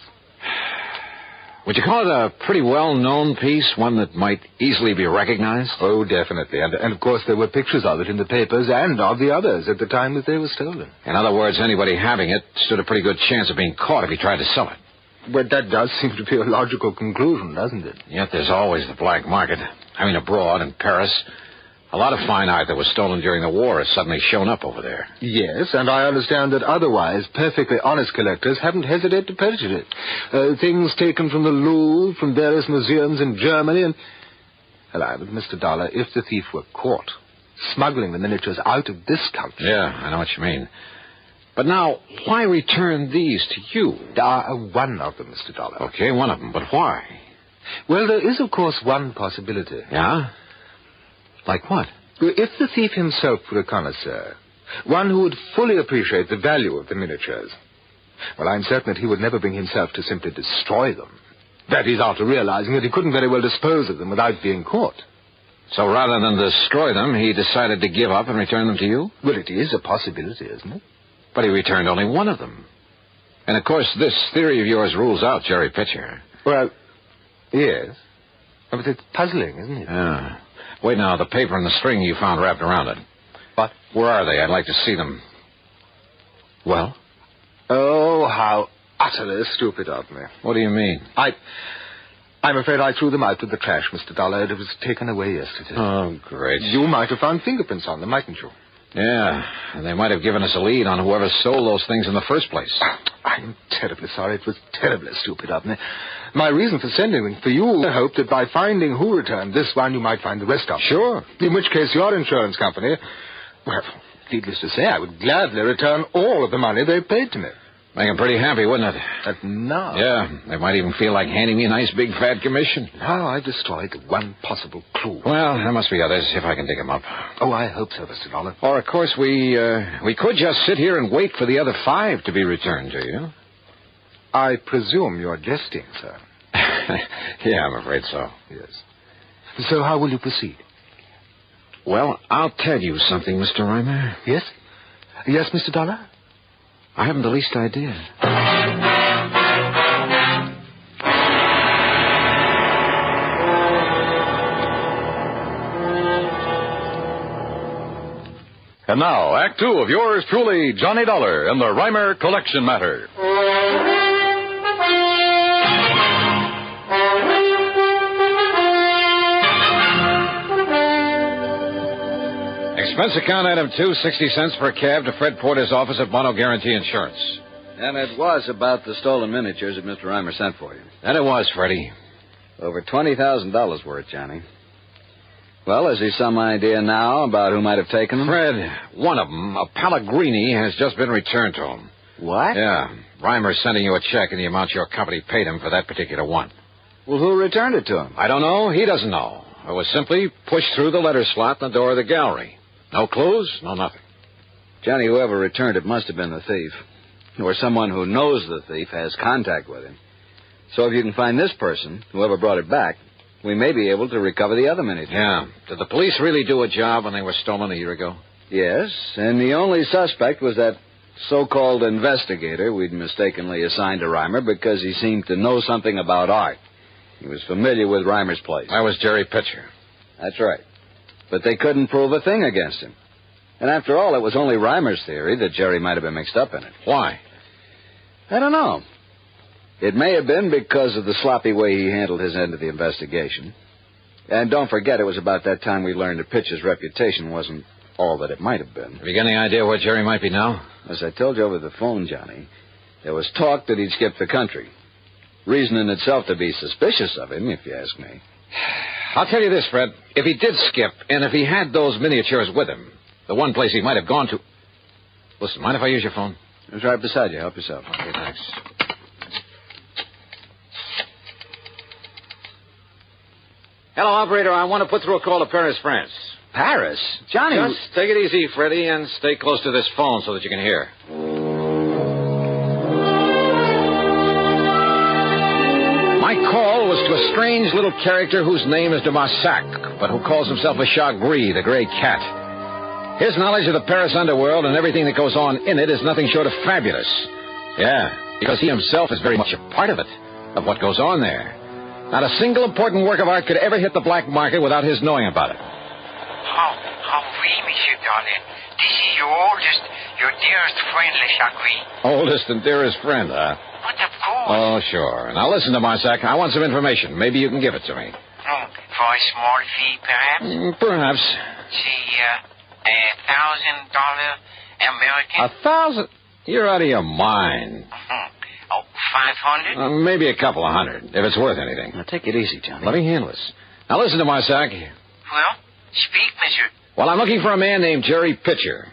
Would you call it a pretty well-known piece, one that might easily be recognized? Oh, definitely. And of course, there were pictures of it in the papers and of the others at the time that they were stolen. In other words, anybody having it stood a pretty good chance of being caught if he tried to sell it. But that does seem to be a logical conclusion, doesn't it? Yet there's always the black market. I mean, abroad, in Paris. A lot of fine art that was stolen during the war has suddenly shown up over there. Yes, and I understand that otherwise perfectly honest collectors haven't hesitated to purchase it. Things taken from the Louvre, from various museums in Germany, and... Hello, but Mr. Dollar, if the thief were caught smuggling the miniatures out of this country... Yeah, I know what you mean. But now, why return these to you? One of them, Mr. Dollar. Okay, one of them, but why? Well, there is, of course, one possibility. Yeah? Like what? If the thief himself were a connoisseur, one who would fully appreciate the value of the miniatures, well, I'm certain that he would never bring himself to simply destroy them. That is, after realizing that he couldn't very well dispose of them without being caught. So rather than destroy them, he decided to give up and return them to you? Well, it is a possibility, isn't it? But he returned only one of them. And, of course, this theory of yours rules out Jerry Pitcher. Well, yes. But it's puzzling, isn't it? Yeah. Wait now, the paper and the string you found wrapped around it. What? Where are they? I'd like to see them. Well? Oh, how utterly stupid of me. What do you mean? I'm afraid I threw them out with the trash, Mr. Dollar. It was taken away yesterday. Oh, great. You might have found fingerprints on them, mightn't you? Yeah, and they might have given us a lead on whoever stole those things in the first place. I'm terribly sorry. It was terribly stupid of me. My reason for sending them for you, I hoped that by finding who returned this one, you might find the rest of them. Sure. In which case, your insurance company, well, needless to say, I would gladly return all of the money they paid to me. Make them pretty happy, wouldn't it? But no. Yeah, they might even feel like handing me a nice big fat commission. Now I've destroyed the one possible clue. Well, there must be others, if I can dig them up. Oh, I hope so, Mr. Dollar. Or, of course, we could just sit here and wait for the other 5 to be returned to you. I presume you're jesting, sir. Yeah, I'm afraid so. Yes. So how will you proceed? Well, I'll tell you something, Mr. Reimer. Yes? Yes, Mr. Dollar? I haven't the least idea. And now, Act 2 of yours truly, Johnny Dollar, and the Reimer Collection Matter. Expense account item 2, 60 cents per cab to Fred Porter's office at Mono Guarantee Insurance. And it was about the stolen miniatures that Mr. Reimer sent for you. That it was, Freddie. Over $20,000 worth, Johnny. Well, has he some idea now about who might have taken them? Fred, one of them, a Pellegrini, has just been returned to him. What? Yeah. Reimer's sending you a check in the amount your company paid him for that particular one. Well, who returned it to him? I don't know. He doesn't know. It was simply pushed through the letter slot in the door of the gallery. No clues, no nothing. Johnny, whoever returned it must have been the thief. Or someone who knows the thief has contact with him. So if you can find this person, whoever brought it back, we may be able to recover the other miniatures. Yeah. Did the police really do a job when they were stolen a year ago? Yes, and the only suspect was that so-called investigator we'd mistakenly assigned to Reimer because he seemed to know something about art. He was familiar with Reimer's place. That was Jerry Pitcher. That's right. But they couldn't prove a thing against him. And after all, it was only Reimer's theory that Jerry might have been mixed up in it. Why? I don't know. It may have been because of the sloppy way he handled his end of the investigation. And don't forget, it was about that time we learned that Pitcher's reputation wasn't all that it might have been. Have you got any idea where Jerry might be now? As I told you over the phone, Johnny, there was talk that he'd skipped the country. Reason in itself to be suspicious of him, if you ask me. I'll tell you this, Fred. If he did skip, and if he had those miniatures with him, the one place he might have gone to... Listen, mind if I use your phone? It's right beside you. Help yourself. Okay, thanks. Hello, operator. I want to put through a call to Paris, France. Paris? Johnny... Just take it easy, Freddie, and stay close to this phone so that you can hear. My call was to a strange little character whose name is de Marsac, but who calls himself a Chagris, the gray cat. His knowledge of the Paris underworld and everything that goes on in it is nothing short of fabulous. Yeah, because he himself is very much a part of it, of what goes on there. Not a single important work of art could ever hit the black market without his knowing about it. How oui, Monsieur Darlin. This is your dearest friend, Le Chagris. Oldest and dearest friend, huh? But of course. Oh, sure. Now listen to Marsac. I want some information. Maybe you can give it to me. For a small fee, perhaps? Perhaps. Say, $1,000 American. 1,000? You're out of your mind. Oh, 500? Maybe a couple of hundred, if it's worth anything. Now, take it easy, Johnny. Let me handle this. Now, listen to Marsac. Well, speak, monsieur. Well, I'm looking for a man named Jerry Pitcher.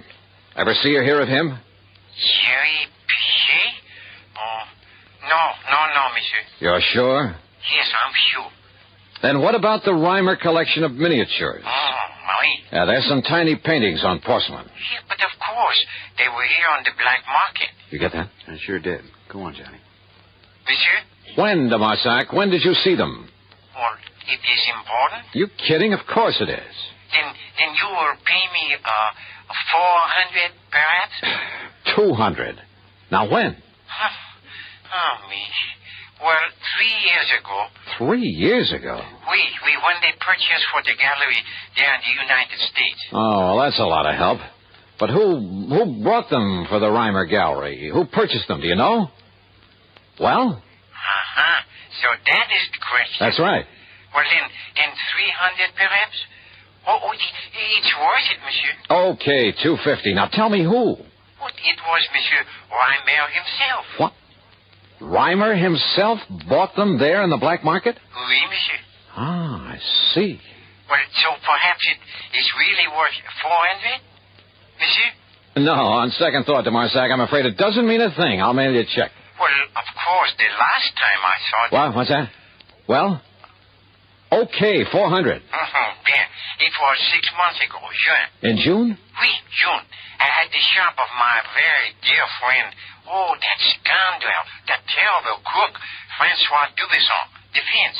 Ever see or hear of him? Jerry Pitcher? Oh, no, monsieur. You're sure? Yes, I'm sure. Then what about the Reimer collection of miniatures? Oh, oui. Yeah, there's some tiny paintings on porcelain. Yeah, but of course, they were here on the black market. You get that? I sure did. Go on, Johnny. Monsieur? When, de Marsac? When did you see them? Well, it is important. You kidding? Of course it is. Then you will pay me, 400 perhaps? 200. Now when? Oh, me. Well, 3 years ago. 3 years ago? We won the purchase for the gallery there in the United States. Oh, well, that's a lot of help. But who brought them for the Reimer Gallery? Who purchased them, do you know? Well? Uh-huh. So that is the question. That's right. Well, then 300 perhaps? Oh, it's worth it, monsieur. Okay, 250. Now tell me who. Well, it was Monsieur Reimer himself. What? Reimer himself bought them there in the black market? Oui, monsieur. Ah, I see. Well, so perhaps it is really worth 400, monsieur? No, on second thought, de Marsac, I'm afraid it doesn't mean a thing. I'll mail you a check. Well, of course, the last time I saw it... What? What's that? Well? Okay, 400. Bien. It was 6 months ago, June. In June? Oui, June. At the shop of my very dear friend. Oh, that scoundrel, that terrible crook, Francois Dubesson, defense.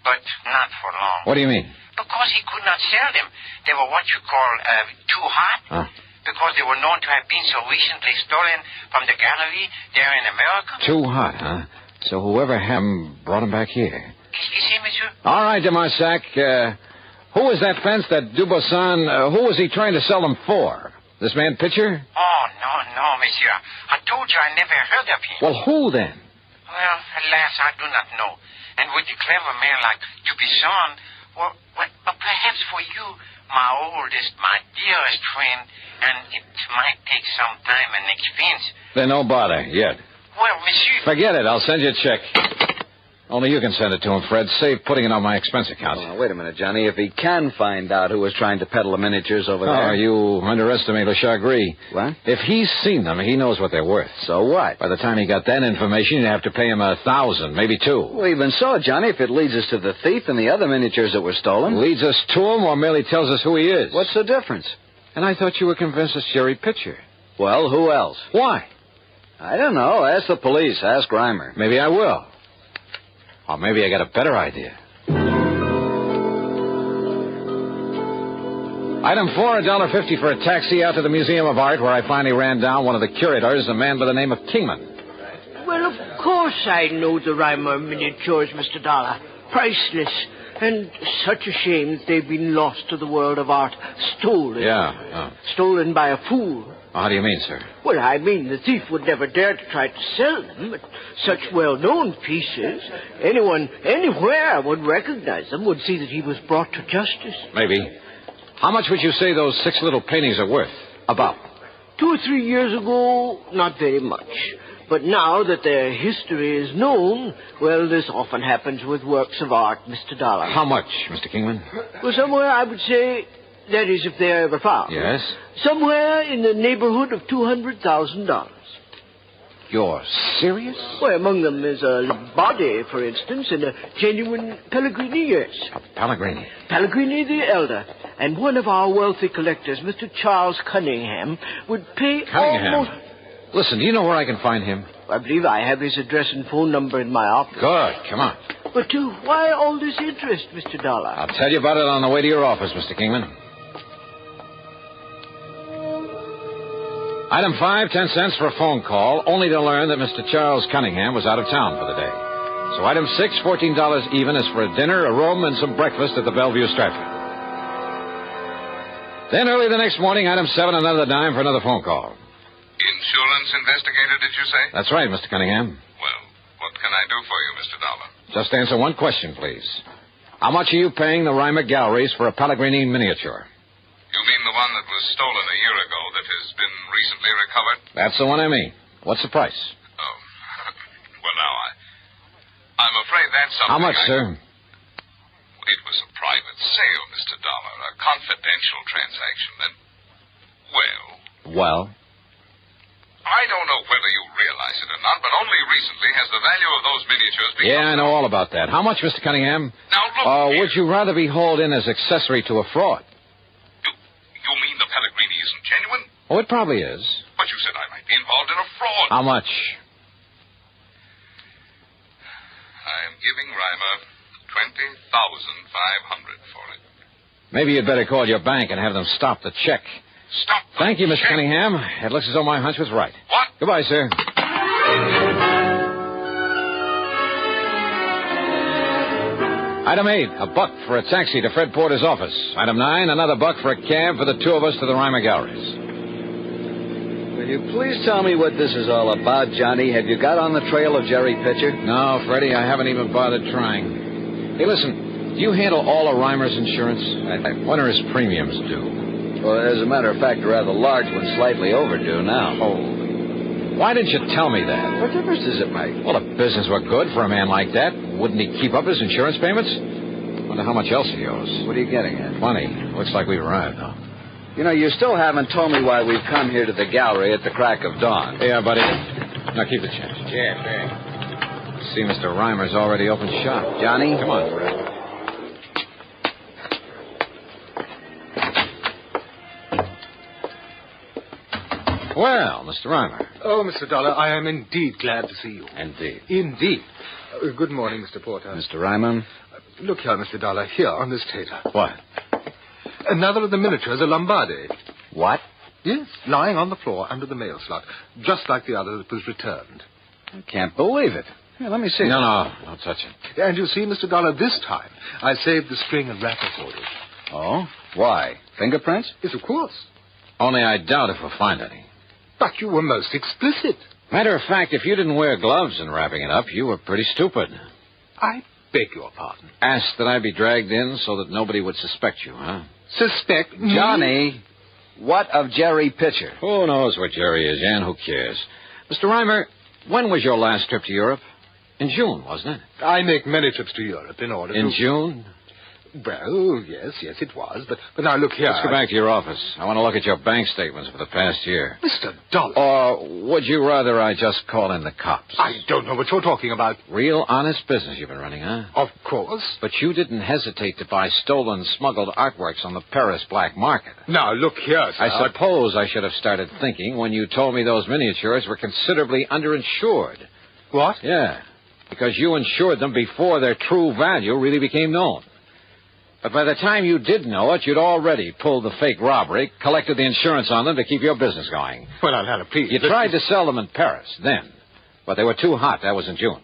But not for long. What do you mean? Because he could not sell them. They were what you call too hot. Huh? Because they were known to have been so recently stolen from the gallery there in America. Too hot, huh? So whoever had them brought them back here. You see, monsieur? All right, de Marsac. Who was that fence, that Dubosson? Who was he trying to sell them for? This man Pitcher? Oh, no, monsieur. I told you I never heard of him. Well, who then? Well, alas, I do not know. And with a clever man like Dubosson, well, but perhaps for you, my oldest, my dearest friend, and it might take some time and expense. Then no bother, yet. Well, monsieur... Forget it. I'll send you a check. Only you can send it to him, Fred. Save putting it on my expense account. Oh, wait a minute, Johnny. If he can find out who was trying to peddle the miniatures over there... Oh, you underestimate Le Chagris. What? If he's seen them, he knows what they're worth. So what? By the time he got that information, you'd have to pay him 1,000, maybe 2. Well, even so, Johnny, if it leads us to the thief and the other miniatures that were stolen... Leads us to him or merely tells us who he is? What's the difference? And I thought you were convinced it's Jerry Pitcher. Well, who else? Why? I don't know. Ask the police. Ask Reimer. Maybe I will. Or maybe I got a better idea. Item 4, $1.50 for a taxi out to the Museum of Art, where I finally ran down one of the curators, a man by the name of Kingman. Well, of course I know the Reimer miniatures, Mr. Dollar. Priceless. And such a shame that they've been lost to the world of art. Stolen. Yeah. Stolen by a fool. How do you mean, sir? Well, I mean, the thief would never dare to try to sell them, but such well-known pieces, anyone, anywhere would recognize them, would see that he was brought to justice. Maybe. How much would you say those 6 little paintings are worth? About? 2 or 3 years ago, not very much. But now that their history is known, well, this often happens with works of art, Mr. Dollar. How much, Mr. Kingman? Well, somewhere, I would say, that is, if they're ever found. Yes? Somewhere in the neighborhood of $200,000. You're serious? Well, among them is a body, for instance, and a genuine Pellegrini, yes. A Pellegrini? Pellegrini the Elder. And one of our wealthy collectors, Mr. Charles Cunningham, would pay almost... Listen, do you know where I can find him? I believe I have his address and phone number in my office. Good. Come on. But why all this interest, Mr. Dollar? I'll tell you about it on the way to your office, Mr. Kingman. Item 5, 10 cents for a phone call, only to learn that Mr. Charles Cunningham was out of town for the day. So item 6, $14 even, is for a dinner, a room, and some breakfast at the Bellevue Stratford. Then early the next morning, item 7, another dime for another phone call. Insurance investigator, did you say? That's right, Mr. Cunningham. Well, what can I do for you, Mr. Dollar? Just answer one question, please. How much are you paying the Reimer Galleries for a Pellegrini miniature? You mean the one that was stolen a year ago that has been recently recovered? That's the one I mean. What's the price? Oh. Well, now, I'm afraid that's something. How much, sir? It was a private sale, Mr. Dollar, a confidential transaction. And, Well? I don't know whether you realize it or not, but only recently has the value of those miniatures become... Yeah, I know all about that. How much, Mr. Cunningham? Now, look here. Would you rather be hauled in as accessory to a fraud? You mean the Pellegrini isn't genuine? Oh, it probably is. But you said I might be involved in a fraud. How much? I'm giving Reimer $20,500 for it. Maybe you'd better call your bank and have them stop the check. Stop the Thank you, Mr. check? Cunningham. It looks as though my hunch was right. What? Goodbye, sir. Item 8, $1 for a taxi to Fred Porter's office. Item 9, another $1 for a cab for the two of us to the Reimer Galleries. Will you please tell me what this is all about, Johnny? Have you got on the trail of Jerry Pitcher? No, Freddie, I haven't even bothered trying. Hey, listen, do you handle all of Reimer's insurance? When are his premiums due? Well, as a matter of fact, a rather large one, slightly overdue now. Oh. Why didn't you tell me that? What difference does it make? Well, if business were good for a man like that, wouldn't he keep up his insurance payments? Wonder how much else he owes. What are you getting at? Plenty. Looks like we've arrived, though. You know, you still haven't told me why we've come here to the gallery at the crack of dawn. Yeah, buddy. Now keep the change. Yeah, thanks. See, Mr. Reimer's already opened shop. Johnny? Come on, Fred. Well, Mr. Reimer. Oh, Mr. Dollar, I am indeed glad to see you. Indeed. Indeed. Good morning, Mr. Porter. Mr. Reimer? Look here, Mr. Dollar, here on this table. What? Another of the miniatures, a Lombardi. What? Yes, lying on the floor under the mail slot, just like the other that was returned. I can't believe it. Here, let me see. No, don't touch it. And you see, Mr. Dollar, this time I saved the string and wrapper for you. Oh? Why? Fingerprints? Yes, of course. Only I doubt if we'll find any. But you were most explicit. Matter of fact, if you didn't wear gloves in wrapping it up, you were pretty stupid. I beg your pardon. Asked that I be dragged in so that nobody would suspect you, huh? Suspect me? Johnny, what of Jerry Pitcher? Who knows where Jerry is, and who cares? Mr. Reimer, when was your last trip to Europe? In June, wasn't it? I make many trips to Europe in order In June? Well, yes, it was. But now look here. Let's go back to your office. I want to look at your bank statements for the past year. Mr. Dollar. Or would you rather I just call in the cops? I don't know what you're talking about. Real honest business you've been running, huh? Of course. But you didn't hesitate to buy stolen, smuggled artworks on the Paris black market. Now, look here, sir. I suppose I should have started thinking when you told me those miniatures were considerably underinsured. What? Yeah, because you insured them before their true value really became known. But by the time you did know it, you'd already pulled the fake robbery, collected the insurance on them to keep your business going. Well, now, please. You tried to sell them in Paris then, but they were too hot. That was in June.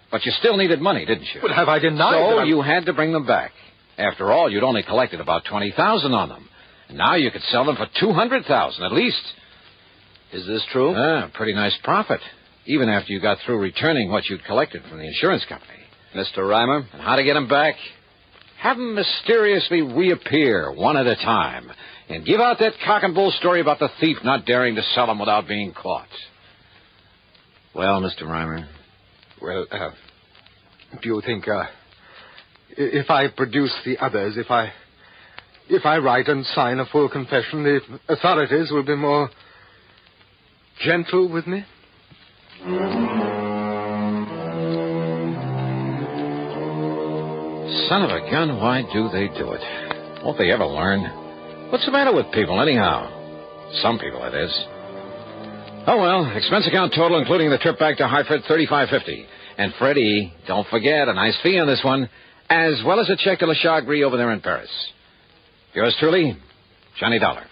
But you still needed money, didn't you? Well, have I denied So that you had to bring them back. After all, you'd only collected about $20,000 on them. And now you could sell them for $200,000 at least. Is this true? Pretty nice profit, even after you got through returning what you'd collected from the insurance company. Mr. Reimer? And how to get them back? Have them mysteriously reappear one at a time and give out that cock and bull story about the thief not daring to sell them without being caught. Well, Mr. Reimer? Well, do you think, if I produce the others, if I write and sign a full confession, the authorities will be more gentle with me? Son of a gun, why do they do it? Won't they ever learn? What's the matter with people, anyhow? Some people, that is. Oh, well, expense account total, including the trip back to Hartford, $35.50. And Freddie, don't forget, a nice fee on this one, as well as a check to Le Chagris over there in Paris. Yours truly, Johnny Dollar.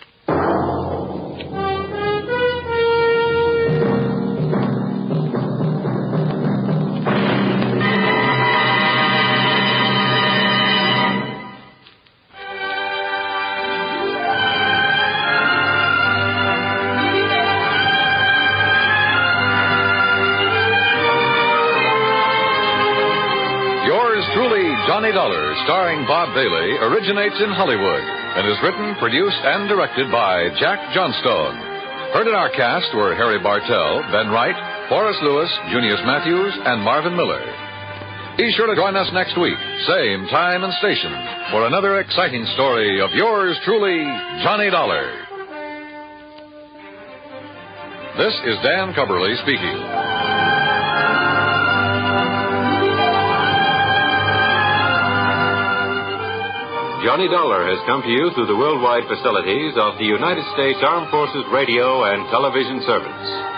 Johnny Dollar, starring Bob Bailey, originates in Hollywood and is written, produced, and directed by Jack Johnstone. Heard in our cast were Harry Bartell, Ben Wright, Forrest Lewis, Junius Matthews, and Marvin Miller. Be sure to join us next week, same time and station, for another exciting story of yours truly, Johnny Dollar. This is Dan Cubberly speaking. Johnny Dollar has come to you through the worldwide facilities of the United States Armed Forces Radio and Television Service.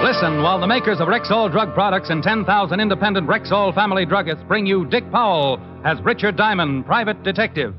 Listen while the makers of Rexall drug products and 10,000 independent Rexall family druggists bring you Dick Powell as Richard Diamond, private detective.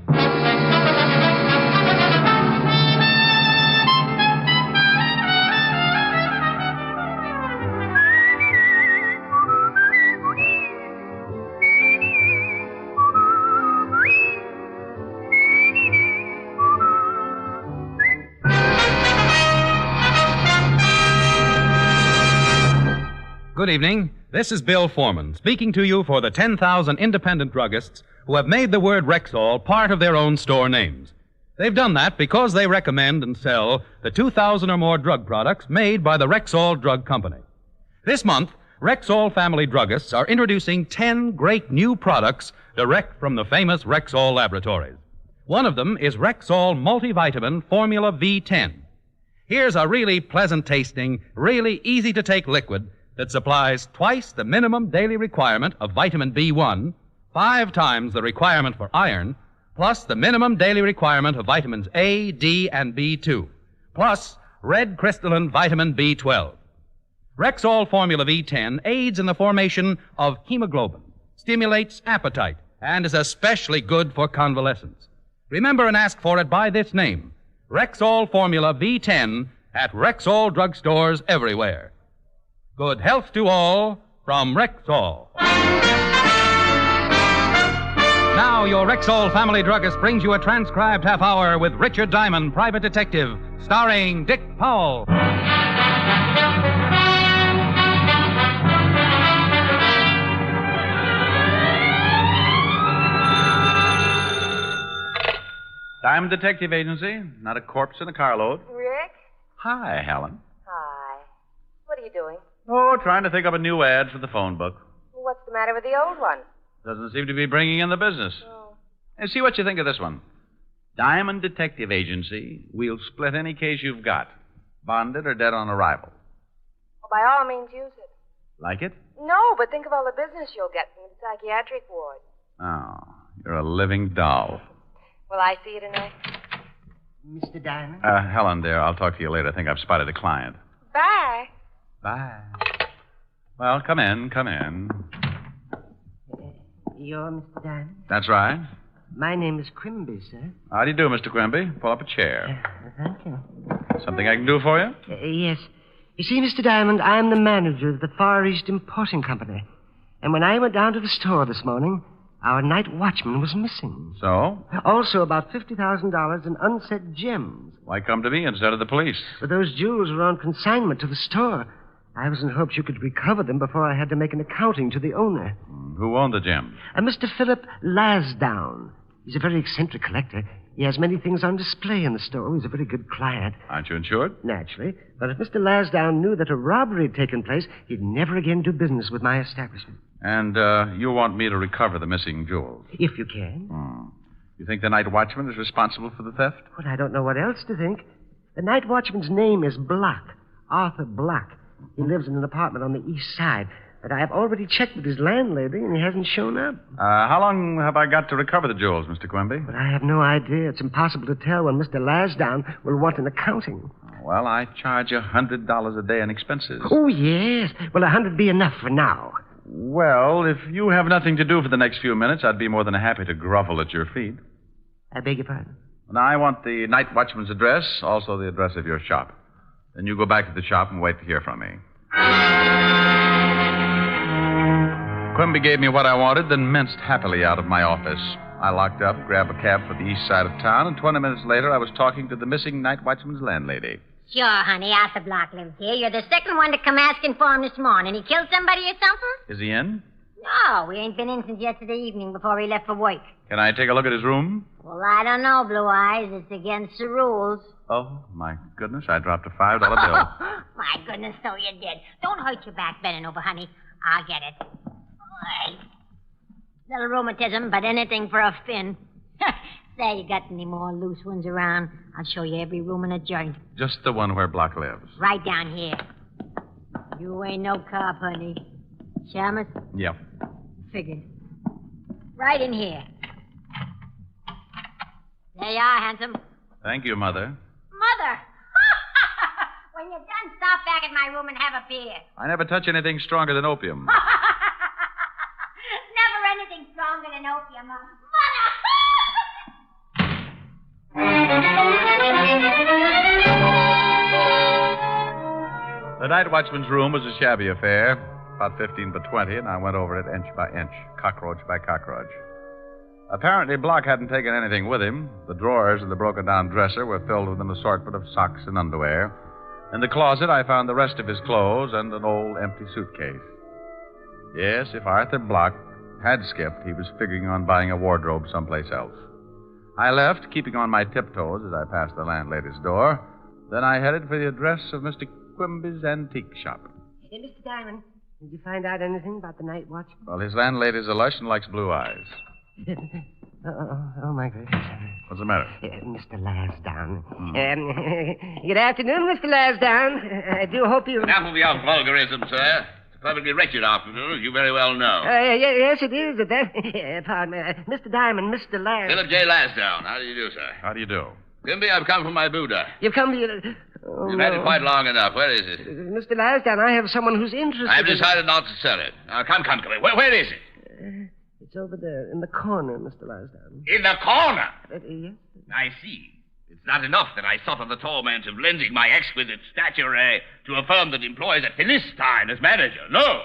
Good evening. This is Bill Foreman, speaking to you for the 10,000 independent druggists who have made the word Rexall part of their own store names. They've done that because they recommend and sell the 2,000 or more drug products made by the Rexall Drug Company. This month, Rexall family druggists are introducing 10 great new products direct from the famous Rexall laboratories. One of them is Rexall Multivitamin Formula V10. Here's a really pleasant-tasting, really easy-to-take liquid that supplies twice the minimum daily requirement of vitamin B1, 5 times the requirement for iron, plus the minimum daily requirement of vitamins A, D, and B2, plus red crystalline vitamin B12. Rexall Formula V10 aids in the formation of hemoglobin, stimulates appetite, and is especially good for convalescents. Remember and ask for it by this name, Rexall Formula V10, at Rexall drugstores everywhere. Good health to all from Rexall. Now, your Rexall family druggist brings you a transcribed half hour with Richard Diamond, private detective, starring Dick Powell. Diamond Detective Agency, not a corpse in a carload. Rick? Hi, Helen. Hi. What are you doing? Oh, trying to think up a new ad for the phone book. What's the matter with the old one? Doesn't seem to be bringing in the business. Oh. And see what you think of this one. Diamond Detective Agency, we'll split any case you've got, bonded or dead on arrival. Well, by all means, use it. Like it? No, but think of all the business you'll get from the psychiatric ward. Oh, you're a living doll. Will I see you tonight? Mr. Diamond? Helen, dear, I'll talk to you later. I think I've spotted a client. Bye. Bye. Well, come in, come in. You're Mr. Diamond? That's right. My name is Quimby, sir. How do you do, Mr. Quimby? Pull up a chair. Thank you. Something I can do for you? Yes. You see, Mr. Diamond, I'm the manager of the Far East Importing Company. And when I went down to the store this morning, our night watchman was missing. So? Also about $50,000 in unset gems. Why come to me instead of the police? But those jewels were on consignment to the store. I was in hopes you could recover them before I had to make an accounting to the owner. Who owned the gems? Mr. Philip Lasdown. He's a very eccentric collector. He has many things on display in the store. He's a very good client. Aren't you insured? Naturally. But if Mr. Lasdown knew that a robbery had taken place, he'd never again do business with my establishment. And you want me to recover the missing jewels? If you can. You think the night watchman is responsible for the theft? Well, I don't know what else to think. The night watchman's name is Block, Arthur Block. He lives in an apartment on the east side. But I have already checked with his landlady, and he hasn't shown up. How long have I got to recover the jewels, Mr. Quimby? But I have no idea. It's impossible to tell when Mr. Lasdown will want an accounting. Well, I charge you $100 a day in expenses. Oh, yes. Well, $100 be enough for now. Well, if you have nothing to do for the next few minutes, I'd be more than happy to grovel at your feet. I beg your pardon? Now, I want the night watchman's address, also the address of your shop. Then you go back to the shop and wait to hear from me. Quimby gave me what I wanted, then minced happily out of my office. I locked up, grabbed a cab for the east side of town, and 20 minutes later I was talking to the missing Night Watchman's landlady. Sure, honey. Arthur Block lives here. You're the second one to come asking for him this morning. He killed somebody or something? Is he in? No, we ain't been in since yesterday evening before he left for work. Can I take a look at his room? Well, I don't know, Blue Eyes. It's against the rules. Oh, my goodness, I dropped a $5 bill. My goodness, so you did. Don't hurt your back bending over, honey. I'll get it. Right. Little rheumatism, but anything for a fin. Say, you got any more loose ones around? I'll show you every room in a joint. Just the one where Block lives. Right down here. You ain't no cop, honey. Shamus? Yep. Figured. Right in here. There you are, handsome. Thank you, Mother. Mother! When you're done, stop back at my room and have a beer. I never touch anything stronger than opium. Never anything stronger than opium. Mother! The Night Watchman's room was a shabby affair, about 15 by 20, and I went over it inch by inch, cockroach by cockroach. Apparently, Block hadn't taken anything with him. The drawers in the broken-down dresser were filled with an assortment of socks and underwear. In the closet, I found the rest of his clothes and an old empty suitcase. Yes, if Arthur Block had skipped, he was figuring on buying a wardrobe someplace else. I left, keeping on my tiptoes as I passed the landlady's door. Then I headed for the address of Mr. Quimby's antique shop. Hey, Mr. Diamond, did you find out anything about the Night Watch? Well, his landlady's a lush and likes blue eyes. Oh, my goodness. What's the matter? Mr. Lasdown. Good afternoon, Mr. Lasdown. I do hope you... Enough of your vulgarism, sir. It's a perfectly wretched afternoon, as you very well know. Yes, it is. Pardon me. Mr. Diamond, Mr. Lasdown. Philip J. Lasdown. How do you do, sir? How do you do? Quimby, I've come from my Buddha. You've come to... Oh, You've had it quite long enough. Where is it? Mr. Lasdown, I have someone who's interested I've decided not to sell it. Now, come. Where is it? It's over there, in the corner, Mr. Lasdown. In the corner? Yes. I see. It's not enough that I suffer the torment of lending my exquisite stature to a firm that employs a Philistine as manager. No.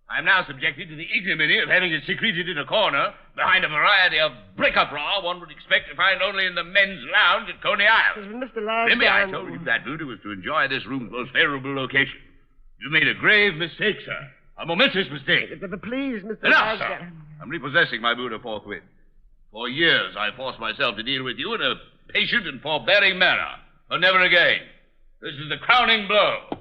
I'm now subjected to the ignominy of having it secreted in a corner behind a variety of bric-a-brac one would expect to find only in the men's lounge at Coney Island. Mr. Lasdown... Remember, I told you that Buddha was to enjoy this room's most favorable location. You made a grave mistake, sir. A momentous mistake. Please, Mr. Enough, Lasdown. sir. I'm repossessing my Buddha forthwith. For years, I forced myself to deal with you in a patient and forbearing manner. But never again. This is the crowning blow.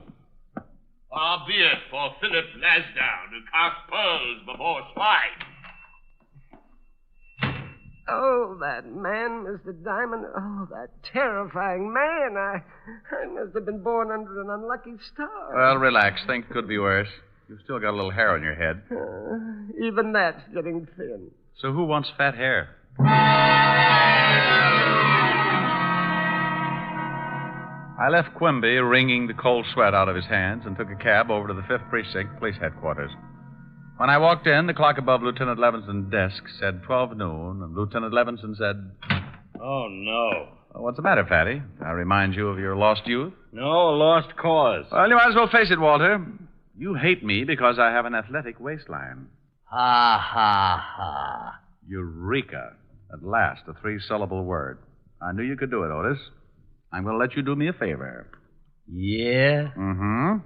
Far be it for Philip Lasdown to cast pearls before swine. Oh, that man, Mr. Diamond. Oh, that terrifying man. I must have been born under an unlucky star. Well, relax. Things could be worse. You've still got a little hair on your head. Even that's getting thin. So who wants fat hair? I left Quimby wringing the cold sweat out of his hands and took a cab over to the 5th Precinct Police Headquarters. When I walked in, the clock above Lieutenant Levinson's desk said 12 noon, and Lieutenant Levinson said... Oh, no. Well, what's the matter, Fatty? I remind you of your lost youth? No, lost cause. Well, you might as well face it, Walter. You hate me because I have an athletic waistline. Ha, ha, ha. Eureka. At last, a 3-syllable word. I knew you could do it, Otis. I'm going to let you do me a favor. Yeah? Mm-hmm.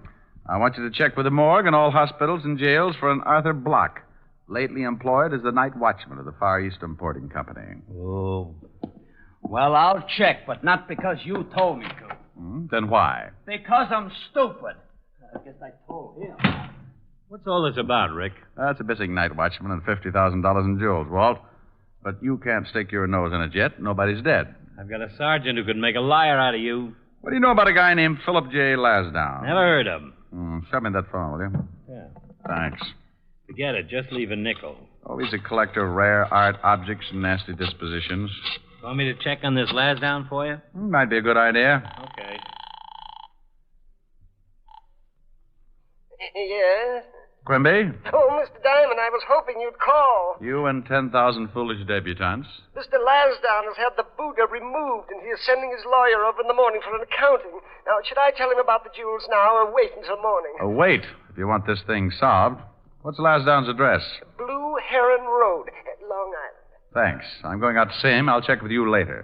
I want you to check with the morgue and all hospitals and jails for an Arthur Block, lately employed as the night watchman of the Far East Importing Company. Oh. Well, I'll check, but not because you told me to. Then why? Because I'm stupid. I guess I told him. What's all this about, Rick? That's a missing night watchman and $50,000 in jewels, Walt. But you can't stick your nose in it yet. Nobody's dead. I've got a sergeant who could make a liar out of you. What do you know about a guy named Philip J. Lasdown? Never heard of him. Show me that phone, will you? Yeah. Thanks. Forget it. Just leave a nickel. Oh, he's a collector of rare art objects and nasty dispositions. Want me to check on this Lasdown for you? Might be a good idea. Okay. Yes? Quimby? Oh, Mr. Diamond, I was hoping you'd call. You and 10,000 foolish debutantes. Mr. Lasdown has had the Buddha removed, and he is sending his lawyer over in the morning for an accounting. Now, should I tell him about the jewels now or wait until morning? Oh, wait, if you want this thing solved. What's Lasdown's address? Blue Heron Road at Long Island. Thanks. I'm going out to see him. I'll check with you later.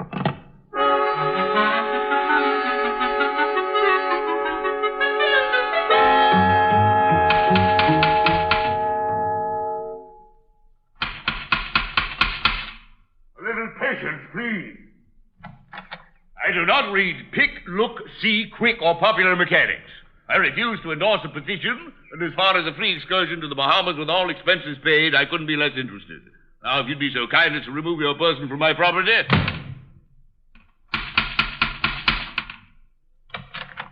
Please. I do not read pick, look, see, quick, or popular mechanics. I refuse to endorse a petition, and as far as a free excursion to the Bahamas with all expenses paid, I couldn't be less interested. Now, if you'd be so kind as to remove your person from my property.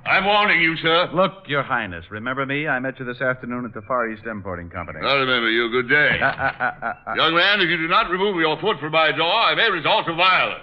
I'm warning you, sir. Look, Your Highness, remember me? I met you this afternoon at the Far East Importing Company. I remember you. Good day. Young man, if you do not remove your foot from my door, I may resort to violence.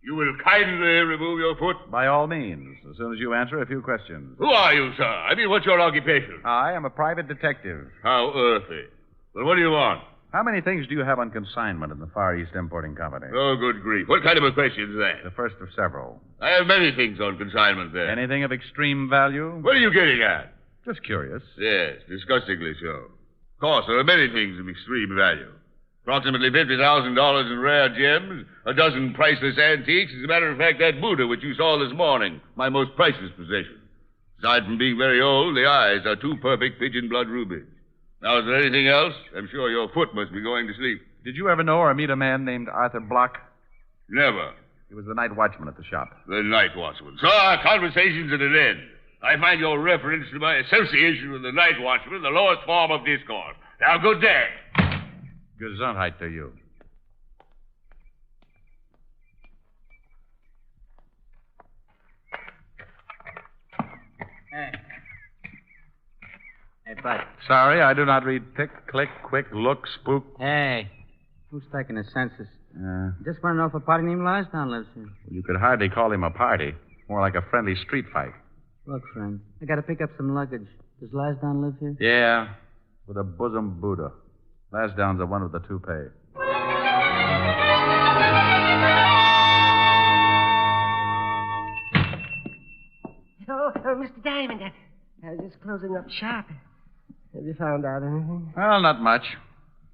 You will kindly remove your foot? By all means, as soon as you answer a few questions. Who are you, sir? I mean, what's your occupation? I am a private detective. How earthy. Well, what do you want? How many things do you have on consignment in the Far East Importing Company? Oh, good grief. What kind of a question is that? The first of several. I have many things on consignment there. Anything of extreme value? What are you getting at? Just curious. Yes, disgustingly so. Of course, there are many things of extreme value. Approximately $50,000 in rare gems, a dozen priceless antiques. As a matter of fact, that Buddha which you saw this morning, my most priceless possession. Aside from being very old, the eyes are two perfect pigeon blood rubies. Now, is there anything else? I'm sure your foot must be going to sleep. Did you ever know or meet a man named Arthur Block? Never. He was the night watchman at the shop. The night watchman. So our conversation's at an end. I find your reference to my association with the night watchman the lowest form of discord. Now, good day. Gesundheit to you. Hey, Bud. Sorry, I do not read pick, click, quick, look, spook. Hey, who's taking the census? Just want to know if a party named Lasdown lives here. You could hardly call him a party. More like a friendly street fight. Look, friend, I got to pick up some luggage. Does Lasdown live here? Yeah, with a bosom Buddha. Lasdown's the one with the toupee. Mr. Diamond, I was just closing up shop. Have you found out anything? Well, not much.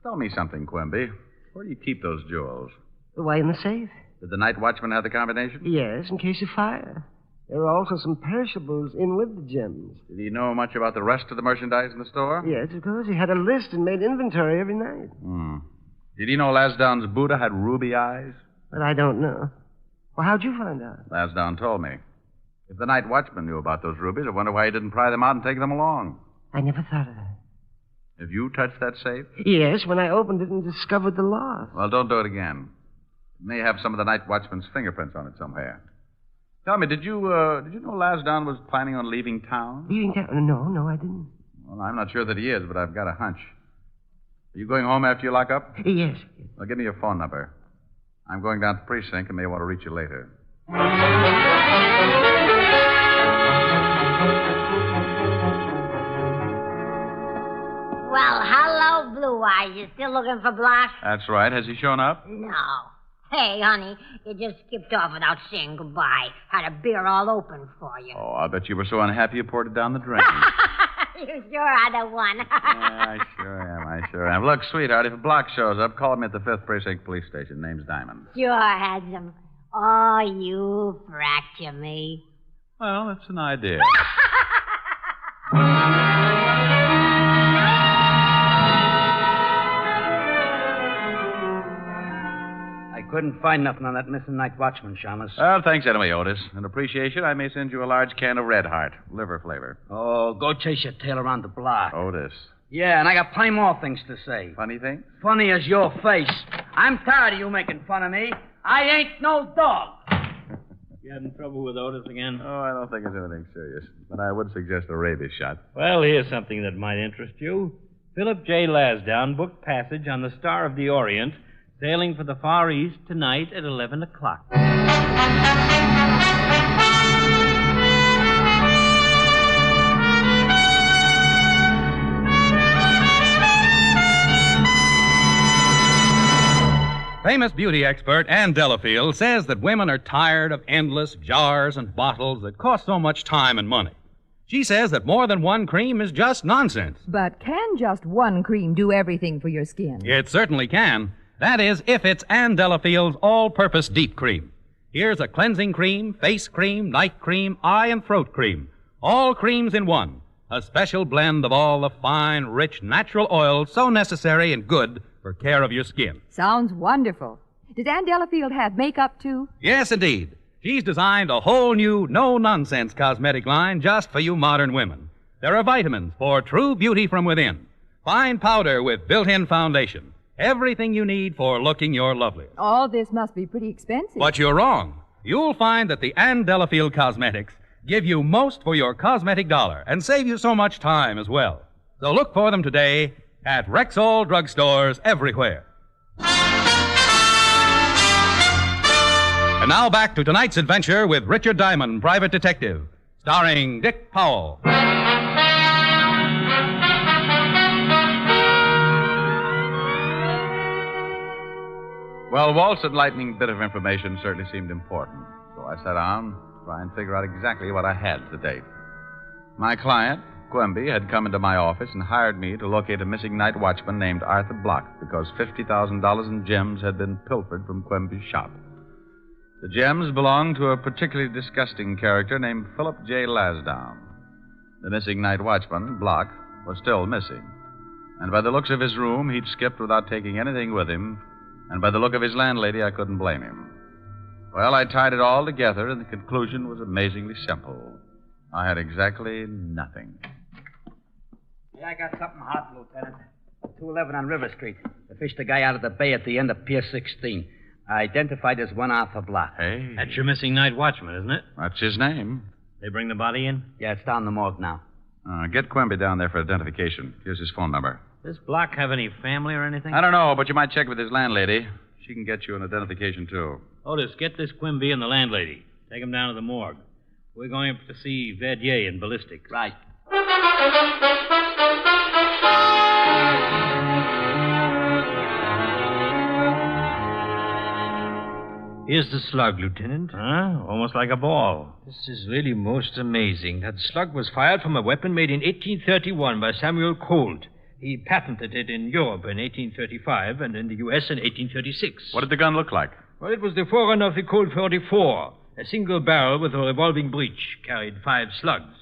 Tell me something, Quimby. Where do you keep those jewels? Why, in the safe? Did the night watchman have the combination? Yes, in case of fire. There are also some perishables in with the gems. Did he know much about the rest of the merchandise in the store? Yes, of course. He had a list and made inventory every night. Did he know Lasdown's Buddha had ruby eyes? But I don't know. Well, how'd you find out? Lasdown told me. If the night watchman knew about those rubies, I wonder why he didn't pry them out and take them along. I never thought of that. Have you touched that safe? Yes, when I opened it and discovered the loss. Well, don't do it again. It may have some of the night watchman's fingerprints on it somewhere. Tell me, did you know Lasdown was planning on leaving town? Leaving town? No, I didn't. Well, I'm not sure that he is, but I've got a hunch. Are you going home after you lock up? Yes. Well, give me your phone number. I'm going down to the precinct and may want to reach you later. Well, hello, Blue Eyes. You still looking for Block? That's right. Has he shown up? No. Hey, honey, you just skipped off without saying goodbye. Had a beer all open for you. Oh, I bet you were so unhappy you poured it down the drain. You sure are the one. I sure am. Look, sweetheart, if a Block shows up, call me at the 5th Precinct Police Station. Name's Diamond. Sure, handsome. Oh, you fracture me. Well, that's an idea. I couldn't find nothing on that missing night watchman, Shamus. Well, thanks anyway, Otis. In appreciation, I may send you a large can of Red Heart, liver flavor. Oh, go chase your tail around the block. Otis. Yeah, and I got plenty more things to say. Funny thing? Funny as your face. I'm tired of you making fun of me. I ain't no dog. You having trouble with Otis again? Oh, I don't think it's anything serious. But I would suggest a rabies shot. Well, here's something that might interest you. Philip J. Lasdown booked passage on the Star of the Orient, sailing for the Far East tonight at 11 o'clock. Famous beauty expert Ann Delafield says that women are tired of endless jars and bottles that cost so much time and money. She says that more than one cream is just nonsense. But can just one cream do everything for your skin? It certainly can. That is, if it's Ann Delafield's all-purpose deep cream. Here's a cleansing cream, face cream, night cream, eye and throat cream. All creams in one. A special blend of all the fine, rich, natural oils so necessary and good for care of your skin. Sounds wonderful. Does Ann Delafield have makeup, too? Yes, indeed. She's designed a whole new, no-nonsense cosmetic line just for you modern women. There are vitamins for true beauty from within. Fine powder with built-in foundation. Everything you need for looking your loveliest. All this must be pretty expensive. But you're wrong. You'll find that the Ann Delafield Cosmetics give you most for your cosmetic dollar and save you so much time as well. So look for them today at Rexall drugstores everywhere. And now back to tonight's adventure with Richard Diamond, Private Detective, starring Dick Powell. Well, Walt's enlightening bit of information certainly seemed important, so I sat down to try and figure out exactly what I had to date. My client, Quimby, had come into my office and hired me to locate a missing night watchman named Arthur Block because $50,000 in gems had been pilfered from Quimby's shop. The gems belonged to a particularly disgusting character named Philip J. Lasdown. The missing night watchman, Block, was still missing. And by the looks of his room, he'd skipped without taking anything with him. And by the look of his landlady, I couldn't blame him. Well, I tied it all together, and the conclusion was amazingly simple. I had exactly nothing. Yeah, I got something hot, Lieutenant. 211 on River Street. They fished the guy out of the bay at the end of Pier 16. Identified as one Arthur Block. Hey. That's your missing night watchman, isn't it? That's his name. They bring the body in? Yeah, it's down the morgue now. Get Quimby down there for identification. Here's his phone number. Does Block have any family or anything? I don't know, but you might check with his landlady. She can get you an identification, too. Otis, get this Quimby and the landlady. Take him down to the morgue. We're going up to see Verdier in ballistics. Right. Here's the slug, Lieutenant. Huh? Almost like a ball. This is really most amazing. That slug was fired from a weapon made in 1831 by Samuel Colt. He patented it in Europe in 1835 and in the U.S. in 1836. What did the gun look like? Well, it was the forerunner of the Colt 44. A single barrel with a revolving breech carried 5 slugs.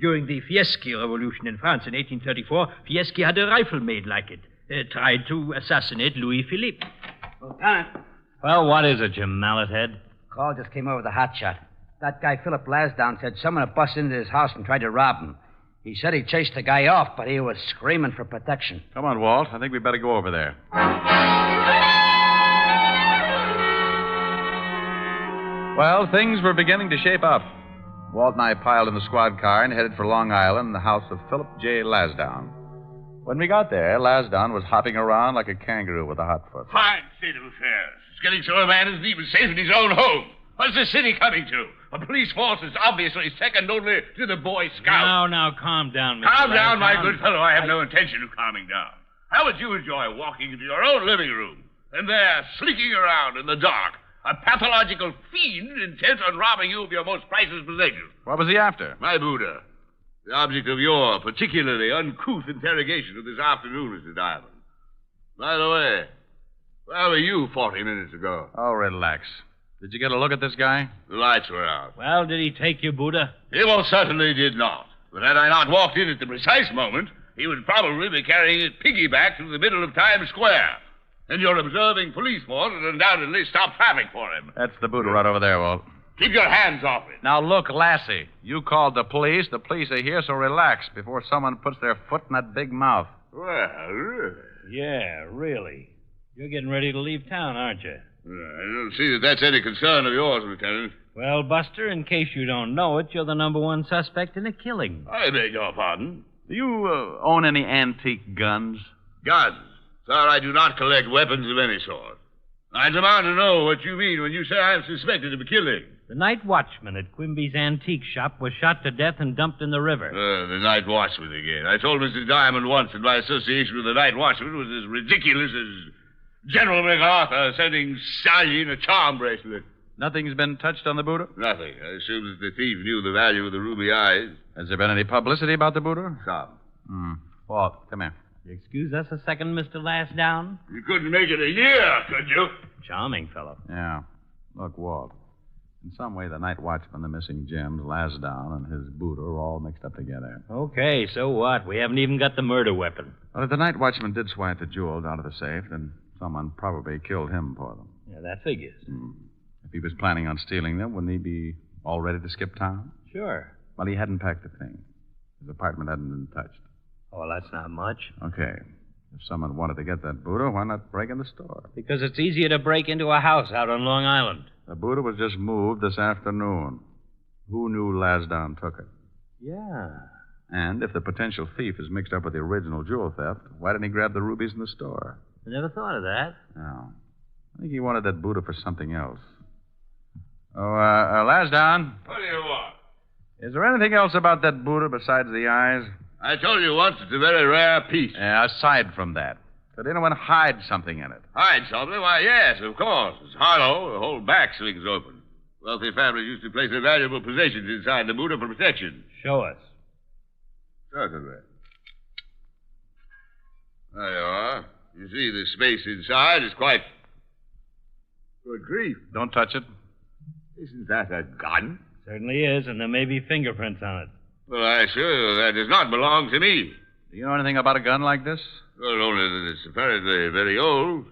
During the Fieschi Revolution in France in 1834, Fieschi had a rifle made like it. Tried to assassinate Louis Philippe. Lieutenant. Well, what is it, you mallet head? Call just came over the hot shot. That guy Philip Lasdown said someone had busted into his house and tried to rob him. He said he chased the guy off, but he was screaming for protection. Come on, Walt. I think we'd better go over there. Well, things were beginning to shape up. Walt and I piled in the squad car and headed for Long Island, the house of Philip J. Lasdown. When we got there, Lasdown was hopping around like a kangaroo with a hot foot. Fine state of affairs. It's getting so a man isn't even safe in his own home. What's the city coming to? A police force is obviously second only to the Boy Scouts. Now, calm down, Mr. Calm down, my Lasdown. good fellow. I have no intention of calming down. How would you enjoy walking into your own living room and there, slinking around in the dark, a pathological fiend intent on robbing you of your most priceless possessions? What was he after? My Buddha. The object of your particularly uncouth interrogation of this afternoon, Mr. Diamond. By the way, where were you 40 minutes ago? Oh, relax. Did you get a look at this guy? The lights were out. Well, did he take you, Buddha? He most certainly did not. But had I not walked in at the precise moment, he would probably be carrying it piggyback through the middle of Times Square. And your observing police force would undoubtedly stop traffic for him. That's the Buddha right over there, Walt. Keep your hands off it. Now, look, Lassie, you called the police. The police are here, so relax before someone puts their foot in that big mouth. Well, really? Yeah, really. You're getting ready to leave town, aren't you? I don't see that that's any concern of yours, Lieutenant. Well, Buster, in case you don't know it, you're the #1 suspect in a killing. I beg your pardon? Do you own any antique guns? Guns? Sir, I do not collect weapons of any sort. I demand to know what you mean when you say I'm suspected of a killing. The night watchman at Quimby's antique shop was shot to death and dumped in the river. The night watchman again. I told Mr. Diamond once that my association with the night watchman was as ridiculous as... General MacArthur sending Sally a charm bracelet. Nothing's been touched on the Buddha? Nothing. I assume that the thief knew the value of the ruby eyes. Has there been any publicity about the Buddha? Some. Walt, come here. You excuse us a second, Mr. Lashdown? You couldn't make it a year, could you? Charming fellow. Yeah. Look, Walt. In some way, the Night Watchman, the missing gems, Lasdown, and his Buddha are all mixed up together. Okay, so what? We haven't even got the murder weapon. Well, if the Night Watchman did swipe the jewels out of the safe, then someone probably killed him for them. Yeah, that figures. If he was planning on stealing them, wouldn't he be all ready to skip town? Sure. Well, he hadn't packed a thing. His apartment hadn't been touched. Oh, well, that's not much. Okay. If someone wanted to get that Buddha, why not break in the store? Because it's easier to break into a house out on Long Island. The Buddha was just moved this afternoon. Who knew Lasdown took it? Yeah. And if the potential thief is mixed up with the original jewel theft, why didn't he grab the rubies in the store? I never thought of that. No. I think he wanted that Buddha for something else. Oh, Lasdown. What do you want? Is there anything else about that Buddha besides the eyes? I told you once it's a very rare piece. Yeah, aside from that. Could anyone hide something in it? Hide something? Why, yes, of course. It's hollow. The whole back swings open. Wealthy families used to place their valuable possessions inside the Buddha for protection. Show us. Certainly. There you are. You see, the space inside is quite... Good grief. Don't touch it. Isn't that a gun? Certainly is, and there may be fingerprints on it. Well, I assure you that does not belong to me. Do you know anything about a gun like this? Well, only that it's apparently very old.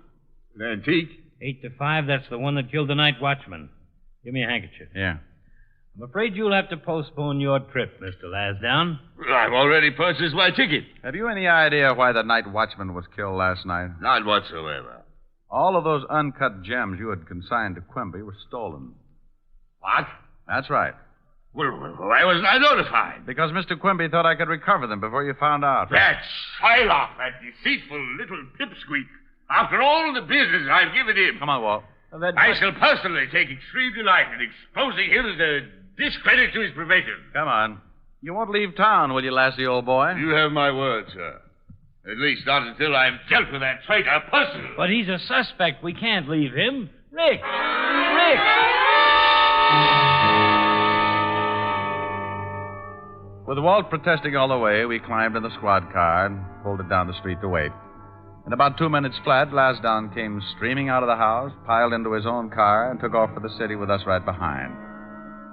An antique. 8 to 5, that's the one that killed the Night Watchman. Give me a handkerchief. Yeah. I'm afraid you'll have to postpone your trip, Mr. Lasdown. Well, I've already purchased my ticket. Have you any idea why the Night Watchman was killed last night? Not whatsoever. All of those uncut gems you had consigned to Quimby were stolen. What? That's right. Well, why wasn't I notified? Because Mr. Quimby thought I could recover them before you found out. That Shylock, that deceitful little pipsqueak. After all the business I've given him. Come on, Walt. I shall personally take extreme delight in exposing him as a discredit to his profession. Come on. You won't leave town, will you, Lassie, old boy? You have my word, sir. At least not until I've dealt with that traitor personally. But he's a suspect. We can't leave him. Rick! Rick! With Walt protesting all the way, we climbed in the squad car and pulled it down the street to wait. In about 2 minutes flat, Lasdown came streaming out of the house, piled into his own car, and took off for the city with us right behind.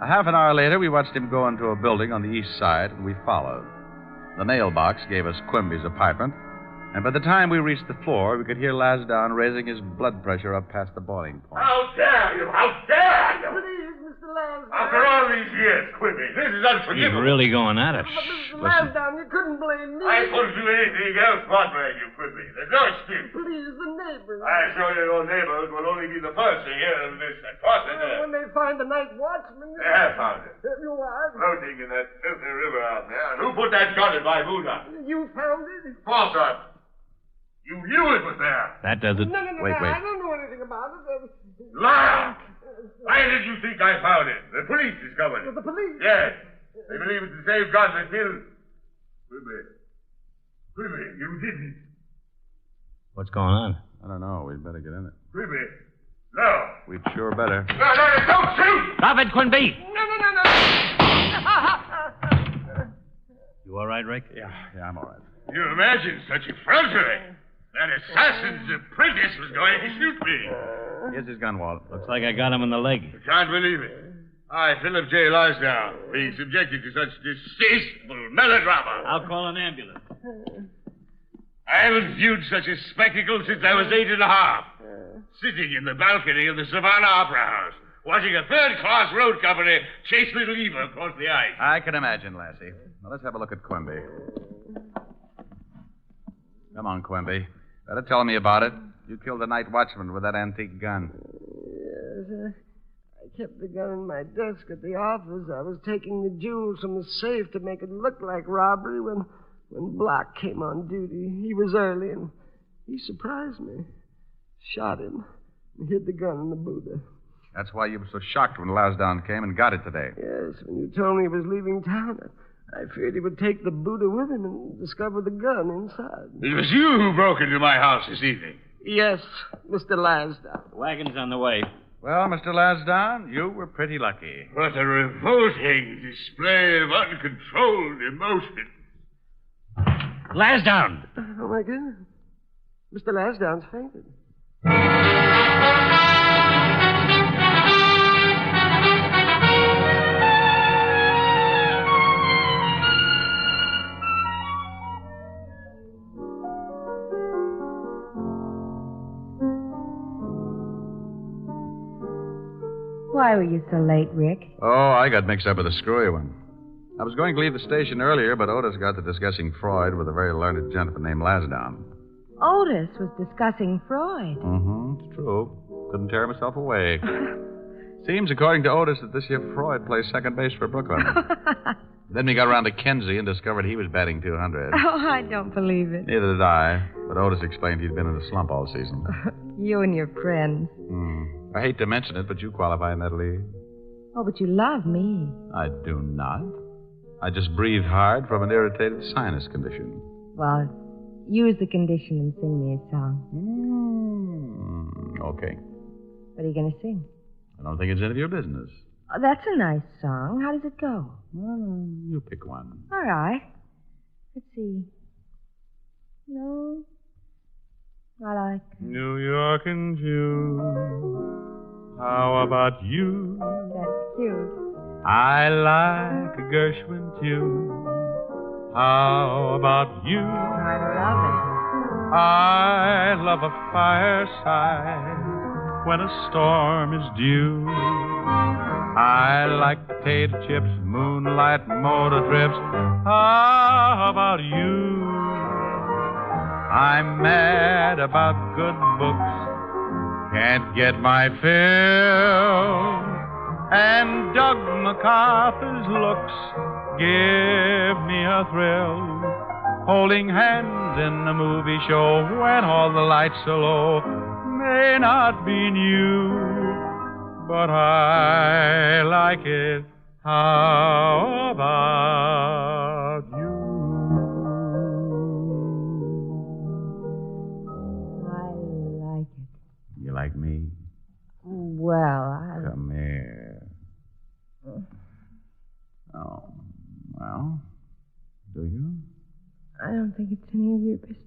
A half an hour later, we watched him go into a building on the east side, and we followed. The mailbox gave us Quimby's apartment, and by the time we reached the floor, we could hear Lasdown raising his blood pressure up past the boiling point. How dare you! How dare you! Please, Mr. Lasdown. After all these years, Quimby, this is He's unforgivable. really going at it. Mr. Lasdown, you couldn't blame me. I couldn't do anything else but blame you, Quimby. There's no excuse. Please, the neighbors. I assure you your neighbors will only be the first to hear of this atrocity. When they find the Night Watchman... They have found it. You are? Floating in that filthy river out there. And who put that gun in my Buddha? You found it? False up. You knew it was there. That doesn't... No, Wait. I don't know anything about it. Liar! Why did you think I found it? The police discovered it. The police? Yes. They believe it's the same gun that killed... Quimby, you didn't. What's going on? I don't know. We'd better get in it. Quimby, no. We'd sure better. No, don't shoot! Stop it, Quimby! No. You all right, Rick? Yeah, I'm all right. You imagine such effrontery. That assassin's apprentice was going to shoot me. Here's his gun, Walt. Looks like I got him in the leg. I can't believe it. I, Philip J. Lasdown, being subjected to such distasteful melodrama. I'll call an ambulance. I haven't viewed such a spectacle since I was 8 and a half. Sitting in the balcony of the Savannah Opera House, watching a third-class road company chase Little Eva across the ice. I can imagine, Lassie. Now, let's have a look at Quimby. Come on, Quimby. Better tell me about it. You killed the Night Watchman with that antique gun. Yes, I kept the gun in my desk at the office. I was taking the jewels from the safe to make it look like robbery when Block came on duty. He was early, and he surprised me. Shot him and hid the gun in the Buddha. That's why you were so shocked when Lasdown came and got it today. Yes, when you told me he was leaving town, I feared he would take the Buddha with him and discover the gun inside. It was you who broke into my house this evening. Yes, Mr. Lasdowne. The wagon's on the way. Well, Mr. Lasdowne, you were pretty lucky. What a revolting display of uncontrolled emotion. Lasdowne! Oh, my goodness. Mr. Lasdowne's fainted. Why were you so late, Rick? Oh, I got mixed up with a screwy one. I was going to leave the station earlier, but Otis got to discussing Freud with a very learned gentleman named Lasdowne. Otis was discussing Freud. Mm-hmm, it's true. Couldn't tear myself away. Seems, according to Otis, that this year Freud plays second base for Brooklyn. Then we got around to Kenzie and discovered he was batting 200. Oh, I don't believe it. Neither did I, but Otis explained he'd been in a slump all season. You and your friends. I hate to mention it, but you qualify in that league. Oh, but you love me. I do not. I just breathe hard from an irritated sinus condition. Well, use the condition and sing me a song. Okay. What are you going to sing? I don't think it's any of your business. Oh, that's a nice song. How does it go? Well, you pick one. All right. Let's see. No. I like... New York in June. How about you? That's cute. I like a Gershwin tune. How about you? I love it. I love a fireside when a storm is due. I like potato chips, moonlight motor trips. How about you? I'm mad about good books, can't get my fill. And Doug MacArthur's looks give me a thrill. Holding hands in a movie show when all the lights are low may not be new, but I like it. How about you? I like it. You like me? Well, Come here. Oh, well, do you? I don't think it's any of your business.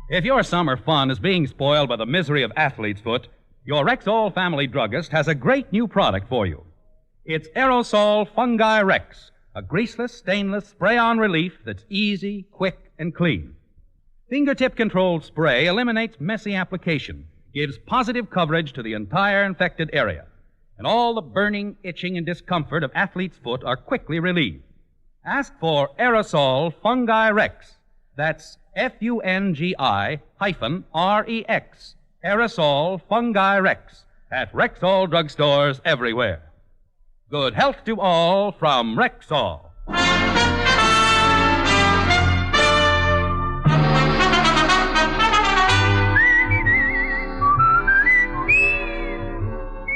If your summer fun is being spoiled by the misery of athlete's foot, your Rexall family druggist has a great new product for you. It's Aerosol Fungi Rex, a greaseless, stainless spray-on relief that's easy, quick, and clean. Fingertip-controlled spray eliminates messy application, gives positive coverage to the entire infected area, and all the burning, itching, and discomfort of athlete's foot are quickly relieved. Ask for Aerosol Fungi Rex. That's Fungi-REX. Aerosol Fungi Rex at Rexall drugstores everywhere. Good health to all from Rexall.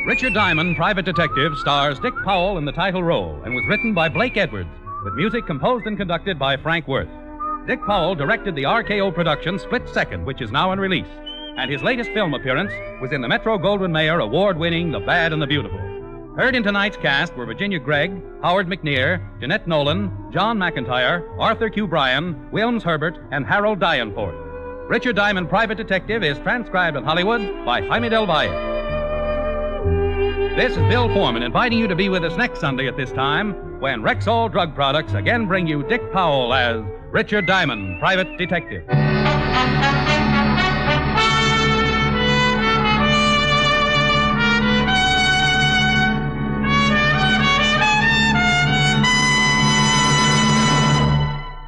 Richard Diamond, Private Detective, stars Dick Powell in the title role and was written by Blake Edwards, with music composed and conducted by Frank Worth. Dick Powell directed the RKO production Split Second, which is now in release, and his latest film appearance was in the Metro-Goldwyn-Mayer award-winning The Bad and the Beautiful. Heard in tonight's cast were Virginia Gregg, Howard McNear, Jeanette Nolan, John McIntyre, Arthur Q. Bryan, Wilms Herbert, and Harold Dianforth. Richard Diamond, Private Detective is transcribed in Hollywood by Jaime Del Valle. This is Bill Foreman inviting you to be with us next Sunday at this time when Rexall Drug Products again bring you Dick Powell as Richard Diamond, Private Detective.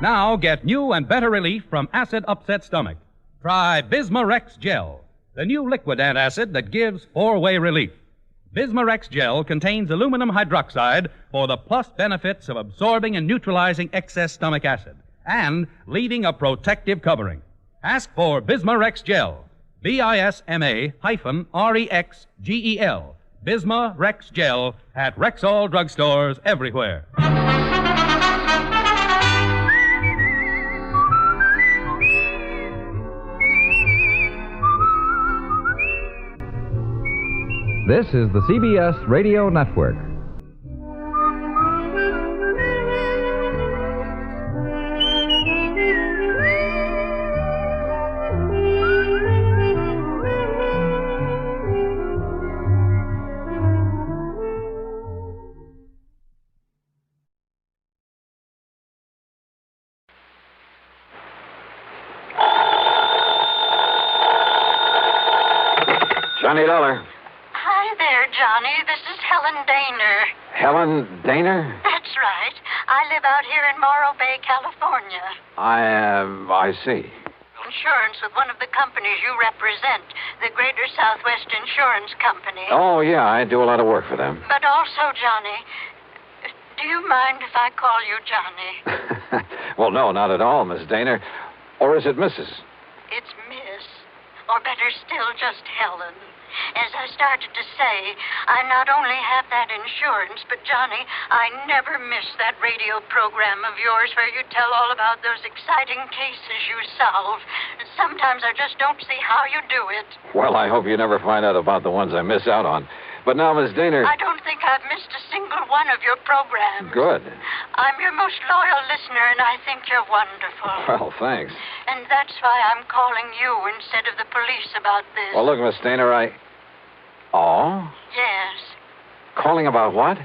Now get new and better relief from acid upset stomach. Try Bismarex Gel, the new liquid antacid that gives four-way relief. Bismarex Gel contains aluminum hydroxide for the plus benefits of absorbing and neutralizing excess stomach acid and leaving a protective covering. Ask for Bismarex Gel. BISMA-REXGEL. Bisma Rex Gel at Rexall drugstores everywhere. This is the CBS Radio Network. Johnny Dollar. Hi there, Johnny. This is Helen Daner. Helen Daner? That's right. I live out here in Morro Bay, California. I see. Insurance with one of the companies you represent, the Greater Southwest Insurance Company. Oh, yeah, I do a lot of work for them. But also, Johnny, do you mind if I call you Johnny? Well, no, not at all, Miss Daner. Or is it Mrs.? It's Miss. Or better still, just Helen. As I started to say, I not only have that insurance, but, Johnny, I never miss that radio program of yours where you tell all about those exciting cases you solve. Sometimes I just don't see how you do it. Well, I hope you never find out about the ones I miss out on. But now, Miss Daner... I don't think I've missed a single one of your programs. Good. I'm your most loyal listener, and I think you're wonderful. Well, thanks. And that's why I'm calling you instead of the police about this. Well, look, Miss Daner, Oh? Yes. Calling about what?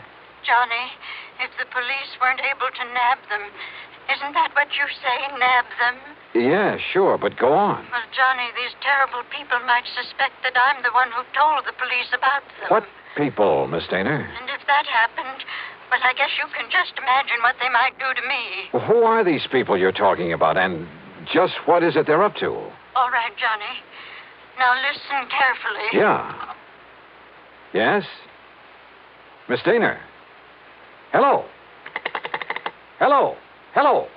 Johnny, if the police weren't able to nab them, isn't that what you say, nab them? Yeah, sure, but go on. Well, Johnny, these terrible people might suspect that I'm the one who told the police about them. What people, Miss Daner? And if that happened, well, I guess you can just imagine what they might do to me. Well, who are these people you're talking about, and just what is it they're up to? All right, Johnny. Now listen carefully. Yeah. Yes? Miss Daner? Hello? Hello? Hello?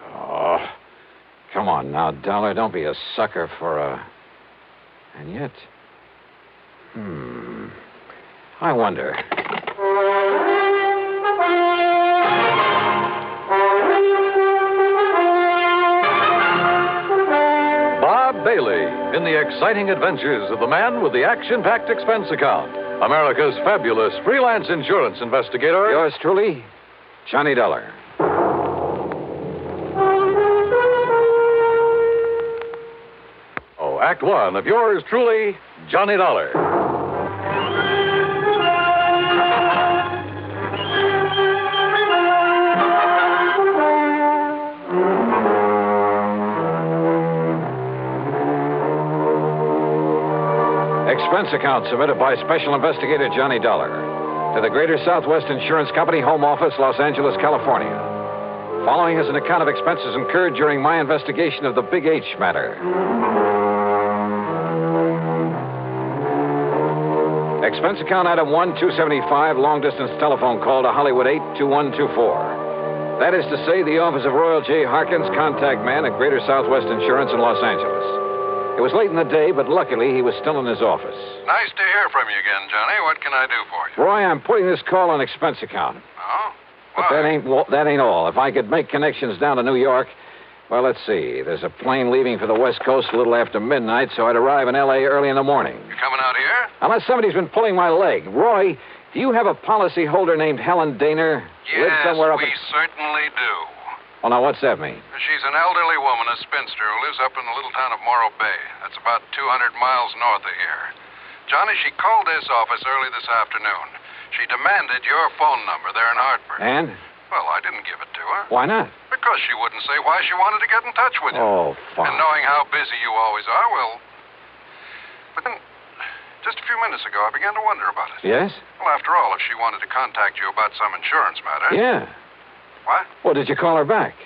Oh, come on now, Dollar. Don't be a sucker for a... And yet... I wonder... Bob Bailey in the exciting adventures of the man with the action-packed expense account. America's fabulous freelance insurance investigator. Yours truly, Johnny Dollar. Oh, Act One of yours truly, Johnny Dollar. Expense account submitted by Special Investigator Johnny Dollar to the Greater Southwest Insurance Company, Home Office, Los Angeles, California. Following is an account of expenses incurred during my investigation of the Big H matter. Expense account item 1275, long-distance telephone call to Hollywood 82124. That is to say, the office of Royal J. Harkins, contact man at Greater Southwest Insurance in Los Angeles. It was late in the day, but luckily he was still in his office. Nice to hear from you again, Johnny. What can I do for you? Roy, I'm putting this call on expense account. Oh? But that ain't all. If I could make connections down to New York, well, let's see. There's a plane leaving for the West Coast a little after midnight, so I'd arrive in L.A. early in the morning. You coming out here? Unless somebody's been pulling my leg. Roy, do you have a policy holder named Helen Daner? Yes, somewhere up we certainly do. Well, now, what's that mean? She's an elderly woman, a spinster, who lives up in the little town of Morro Bay. That's about 200 miles north of here. Johnny, she called this office early this afternoon. She demanded your phone number there in Hartford. And? Well, I didn't give it to her. Why not? Because she wouldn't say why she wanted to get in touch with you. Oh, fine. And knowing how busy you always are, well... But then, just a few minutes ago, I began to wonder about it. Yes? Well, after all, if she wanted to contact you about some insurance matter... Yeah. What? Well, did you call her back?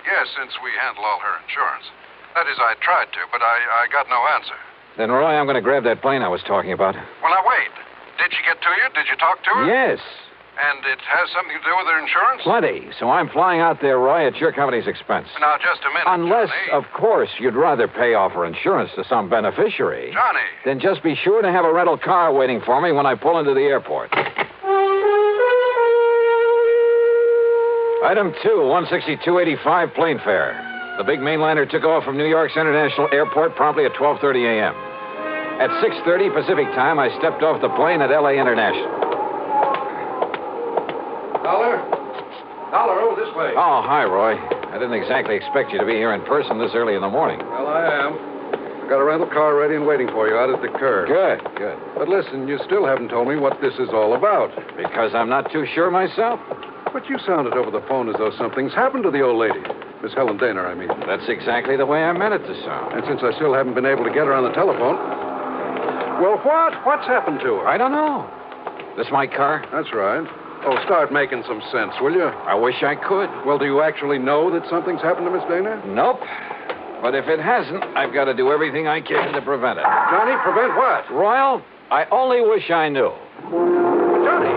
Yes, since we handle all her insurance. That is, I tried to, but I got no answer. Then, Roy, I'm going to grab that plane I was talking about. Well, now, wait. Did she get to you? Did you talk to her? Yes. And it has something to do with her insurance? Plenty. So I'm flying out there, Roy, at your company's expense. Now, just a minute, Unless, Johnny. of course, you'd rather pay off her insurance to some beneficiary. Johnny. Then just be sure to have a rental car waiting for me when I pull into the airport. Item 2, 162.85 plane fare. The big mainliner took off from New York's International Airport promptly at 12:30 a.m. At 6:30 Pacific time, I stepped off the plane at L.A. International. Dollar, over this way. Oh, hi, Roy. I didn't exactly expect you to be here in person this early in the morning. Well, I am. I've got a rental car ready and waiting for you out at the curb. Good. But listen, you still haven't told me what this is all about. Because I'm not too sure myself. But you sounded over the phone as though something's happened to the old lady. Miss Helen Dana, I mean. That's exactly the way I meant it to sound. And since I still haven't been able to get her on the telephone... Well, what's happened to her? I don't know. This my car? That's right. Oh, start making some sense, will you? I wish I could. Well, do you actually know that something's happened to Miss Dana? Nope. But if it hasn't, I've got to do everything I can to prevent it. Johnny, prevent what? Royal, I only wish I knew. Johnny!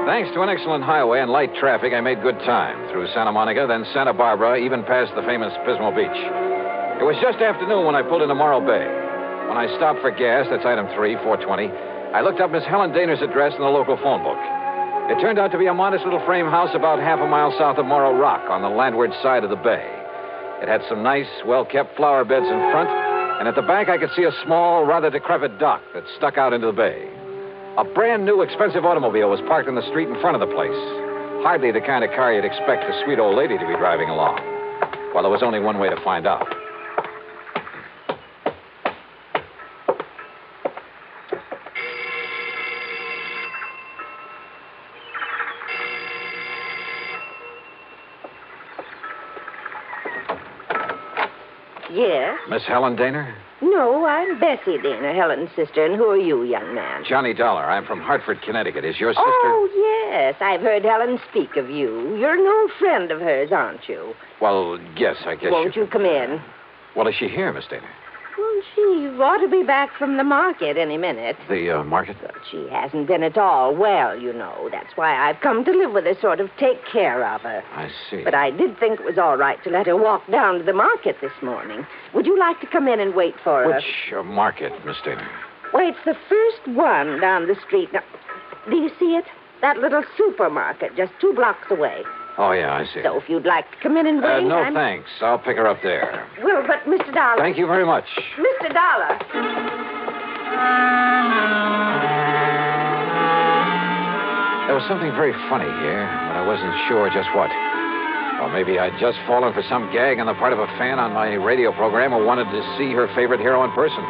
Thanks to an excellent highway and light traffic, I made good time through Santa Monica, then Santa Barbara, even past the famous Pismo Beach. It was just afternoon when I pulled into Morro Bay. When I stopped for gas, that's item 3, 420, I looked up Miss Helen Dana's address in the local phone book. It turned out to be a modest little frame house about half a mile south of Morro Rock on the landward side of the bay. It had some nice, well-kept flower beds in front, and at the back I could see a small, rather decrepit dock that stuck out into the bay. A brand-new, expensive automobile was parked in the street in front of the place. Hardly the kind of car you'd expect a sweet old lady to be driving along. Well, there was only one way to find out. Yes? Miss Helen Dana? No, I'm Bessie Dana, Helen's sister. And who are you, young man? Johnny Dollar. I'm from Hartford, Connecticut. Is your sister... Oh, yes. I've heard Helen speak of you. You're an old friend of hers, aren't you? Well, yes, I guess Won't you come in? Well, is she here, Miss Dana? Well, she ought to be back from the market any minute. The market? But she hasn't been at all well, you know. That's why I've come to live with her, sort of take care of her. I see. But I did think it was all right to let her walk down to the market this morning. Would you like to come in and wait for her? Which market, Miss Dana? Well, it's the first one down the street. Now, do you see it? That little supermarket just 2 blocks away. Oh, yeah, I see. So if you'd like to come in and wait... No, thanks. I'll pick her up there. Well, but Mr. Dollar... Thank you very much. Mr. Dollar... There was something very funny here, but I wasn't sure just what. Or maybe I'd just fallen for some gag on the part of a fan on my radio program who wanted to see her favorite hero in person.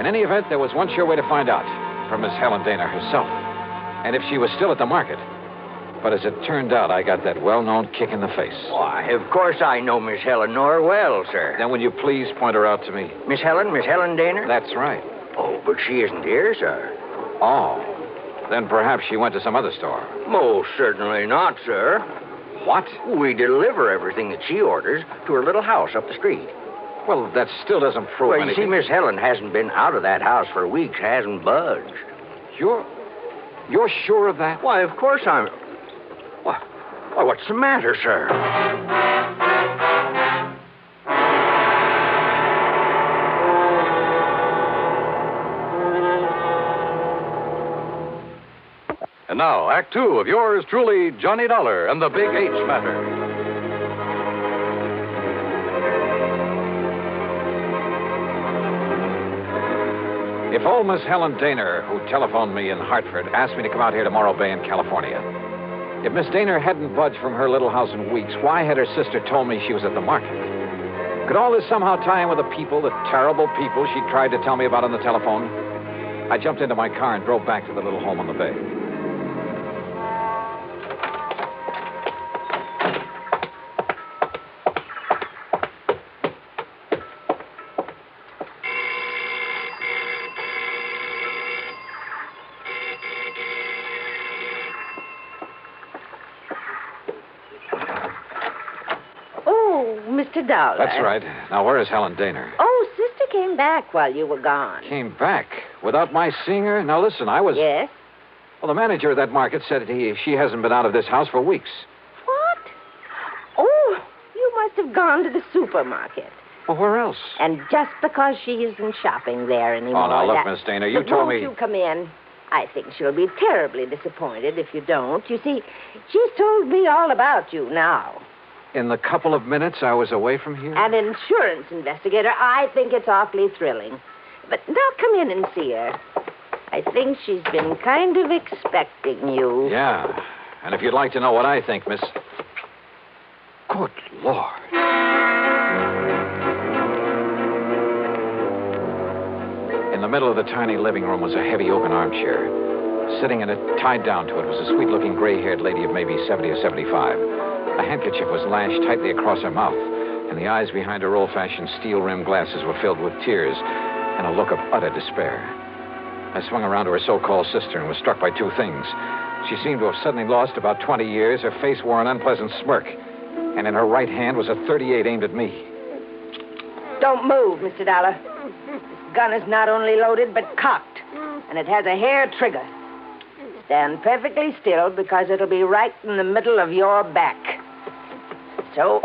In any event, there was one sure way to find out, from Miss Helen Dana herself. And if she was still at the market. But as it turned out, I got that well-known kick in the face. Why, of course I know Miss Eleanor well, sir. Then will you please point her out to me? Miss Helen Dana? That's right. Oh, but she isn't here, sir. Oh. Then perhaps she went to some other store. Most certainly not, sir. What? We deliver everything that she orders to her little house up the street. Well, that still doesn't prove well, anything. You see, Miss Helen hasn't been out of that house for weeks, hasn't budged. You're sure of that? Why, of course I'm... Why, what's the matter, sir? And now, Act 2 of yours truly, Johnny Dollar and the Big H Matter. If old Miss Helen Dana, who telephoned me in Hartford, asked me to come out here to Morro Bay in California, if Miss Dana hadn't budged from her little house in weeks, why had her sister told me she was at the market? Could all this somehow tie in with the terrible people she tried to tell me about on the telephone? I jumped into my car and drove back to the little home on the bay. Mr. Dollar. That's right. Now, where is Helen Dana? Oh, Sister came back while you were gone. Came back without my seeing her? Now, listen, I was... Yes? Well, the manager of that market said she hasn't been out of this house for weeks. What? Oh, you must have gone to the supermarket. Well, where else? And just because she isn't shopping there anymore... Oh, now, look, Miss Dana, you told me... Won't you come in? I think she'll be terribly disappointed if you don't. You see, she's told me all about you now. In the couple of minutes I was away from here? An insurance investigator. I think it's awfully thrilling. But now come in and see her. I think she's been kind of expecting you. Yeah. And if you'd like to know what I think, Miss... Good Lord. In the middle of the tiny living room was a heavy open armchair. Sitting in it, tied down to it, was a sweet-looking gray-haired lady of maybe 70 or 75. A handkerchief was lashed tightly across her mouth, and the eyes behind her old-fashioned steel-rimmed glasses were filled with tears and a look of utter despair. I swung around to her so-called sister and was struck by two things. She seemed to have suddenly lost about 20 years. Her face wore an unpleasant smirk, and in her right hand was a .38 aimed at me. Don't move, Mr. Dollar. This gun is not only loaded, but cocked, and it has a hair trigger. Stand perfectly still, because it'll be right in the middle of your back. So,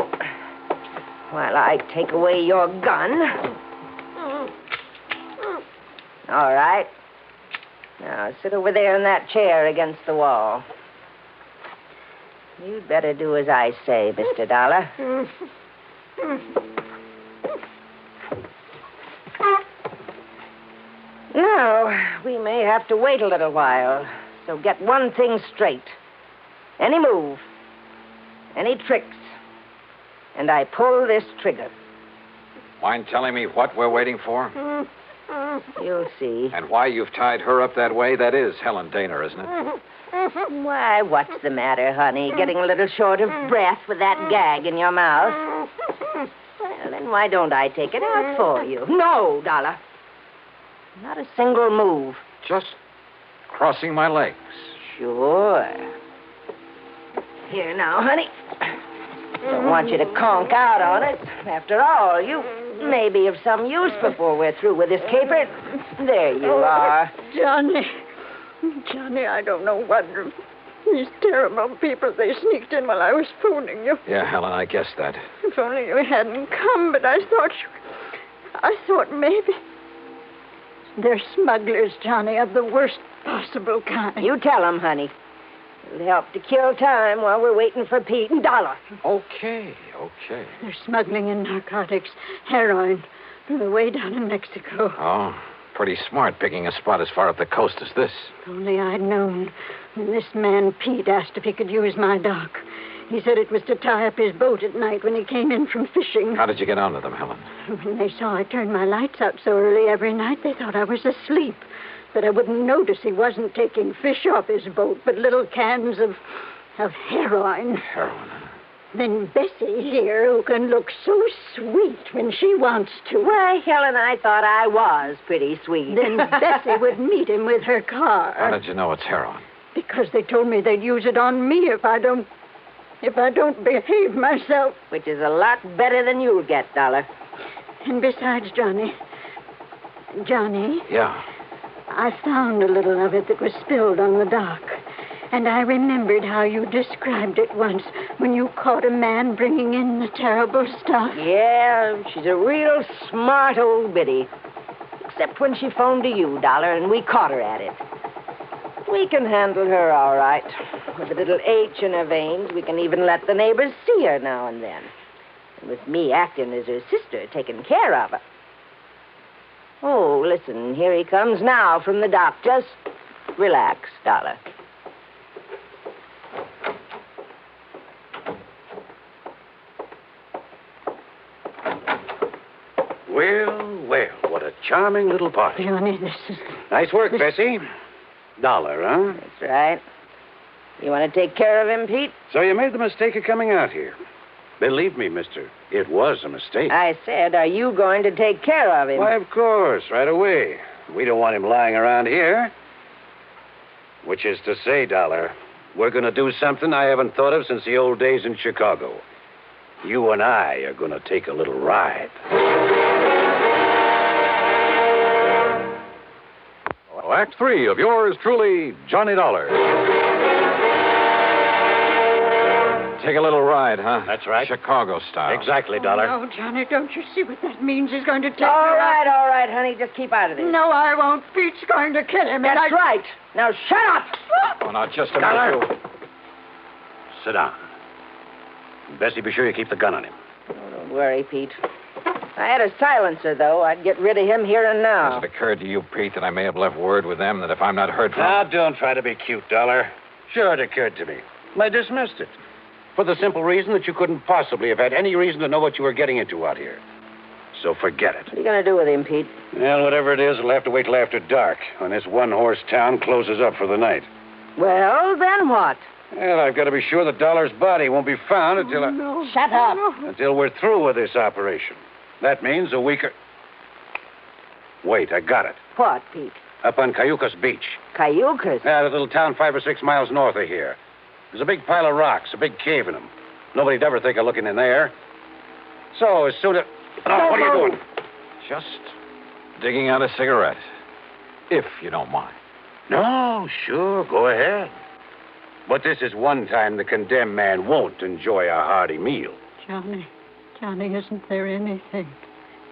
while I take away your gun... All right. Now, sit over there in that chair against the wall. You'd better do as I say, Mr. Dollar. Now, we may have to wait a little while, so get one thing straight. Any move, any tricks, and I pull this trigger. Mind telling me what we're waiting for? You'll see. And why you've tied her up that way? That is Helen Dana, isn't it? Why, what's the matter, honey? Getting a little short of breath with that gag in your mouth? Well, then why don't I take it out for you? No, Dollar. Not a single move. Just crossing my legs. Sure. Here now, honey. Don't want you to conk out on it. After all, you may be of some use before we're through with this caper. There you are. Johnny, I don't know what. These terrible people, they sneaked in while I was phoning you. Yeah, Helen, I guessed that. If only you hadn't come, but I thought maybe. They're smugglers, Johnny, of the worst possible kind. You tell them, honey. It'll help to kill time while we're waiting for Pete and Dollar. Okay. They're smuggling in narcotics, heroin, from the way down in Mexico. Oh, pretty smart picking a spot as far up the coast as this. If only I'd known when this man Pete asked if he could use my dock. He said it was to tie up his boat at night when he came in from fishing. How did you get onto them, Helen? When they saw I turned my lights out so early every night, they thought I was asleep. That I wouldn't notice he wasn't taking fish off his boat, but little cans of heroin. Heroin? Then Bessie here, who can look so sweet when she wants to. Why, Helen, I thought I was pretty sweet. Then Bessie would meet him with her car. How did you know it's heroin? Because they told me they'd use it on me if I don't behave myself. Which is a lot better than you'll get, Dollar. And besides, Johnny. Yeah? I found a little of it that was spilled on the dock. And I remembered how you described it once when you caught a man bringing in the terrible stuff. Yeah, she's a real smart old biddy. Except when she phoned to you, Dollar, and we caught her at it. We can handle her all right. With a little H in her veins, we can even let the neighbors see her now and then. And with me acting as her sister, taking care of her. Oh, listen, here he comes now from the dock. Just relax, Dollar. Well, what a charming little party. Johnny, this is... Nice work, Bessie. Dollar, huh? That's right. You want to take care of him, Pete? So you made the mistake of coming out here. Believe me, mister, it was a mistake. I said, are you going to take care of him? Why, of course, right away. We don't want him lying around here. Which is to say, Dollar, we're going to do something I haven't thought of since the old days in Chicago. You and I are going to take a little ride. Act 3 of yours truly, Johnny Dollar. Take a little ride, huh? That's right. Chicago style. Exactly, Dollar. Oh, Johnny, don't you see what that means? He's going to take All right, honey. Just keep out of this. No, I won't. Pete's going to kill him. That's right. Now, shut up. Oh, now, just a Dollar. minute. Sit down. Bessie, be sure you keep the gun on him. Oh, don't worry, Pete. If I had a silencer, though, I'd get rid of him here and now. Has it occurred to you, Pete, that I may have left word with them that if I'm not heard from... Now, don't try to be cute, Dollar. Sure, it occurred to me. I dismissed it. For the simple reason that you couldn't possibly have had any reason to know what you were getting into out here. So forget it. What are you going to do with him, Pete? Well, whatever it is, it'll have to wait till after dark, when this one-horse town closes up for the night. Well, then what? Well, I've got to be sure that Dollar's body won't be found until Shut up. until we're through with this operation. That means a week or... Wait, I got it. What, Pete? Up on Cayucas Beach. Cayucas? Yeah, that little town 5 or 6 miles north of here. There's a big pile of rocks, a big cave in them. Nobody'd ever think of looking in there. So as soon as... Oh, what are you doing? Just digging out a cigarette. If you don't mind. No, sure, go ahead. But this is one time the condemned man won't enjoy a hearty meal. Johnny, isn't there anything?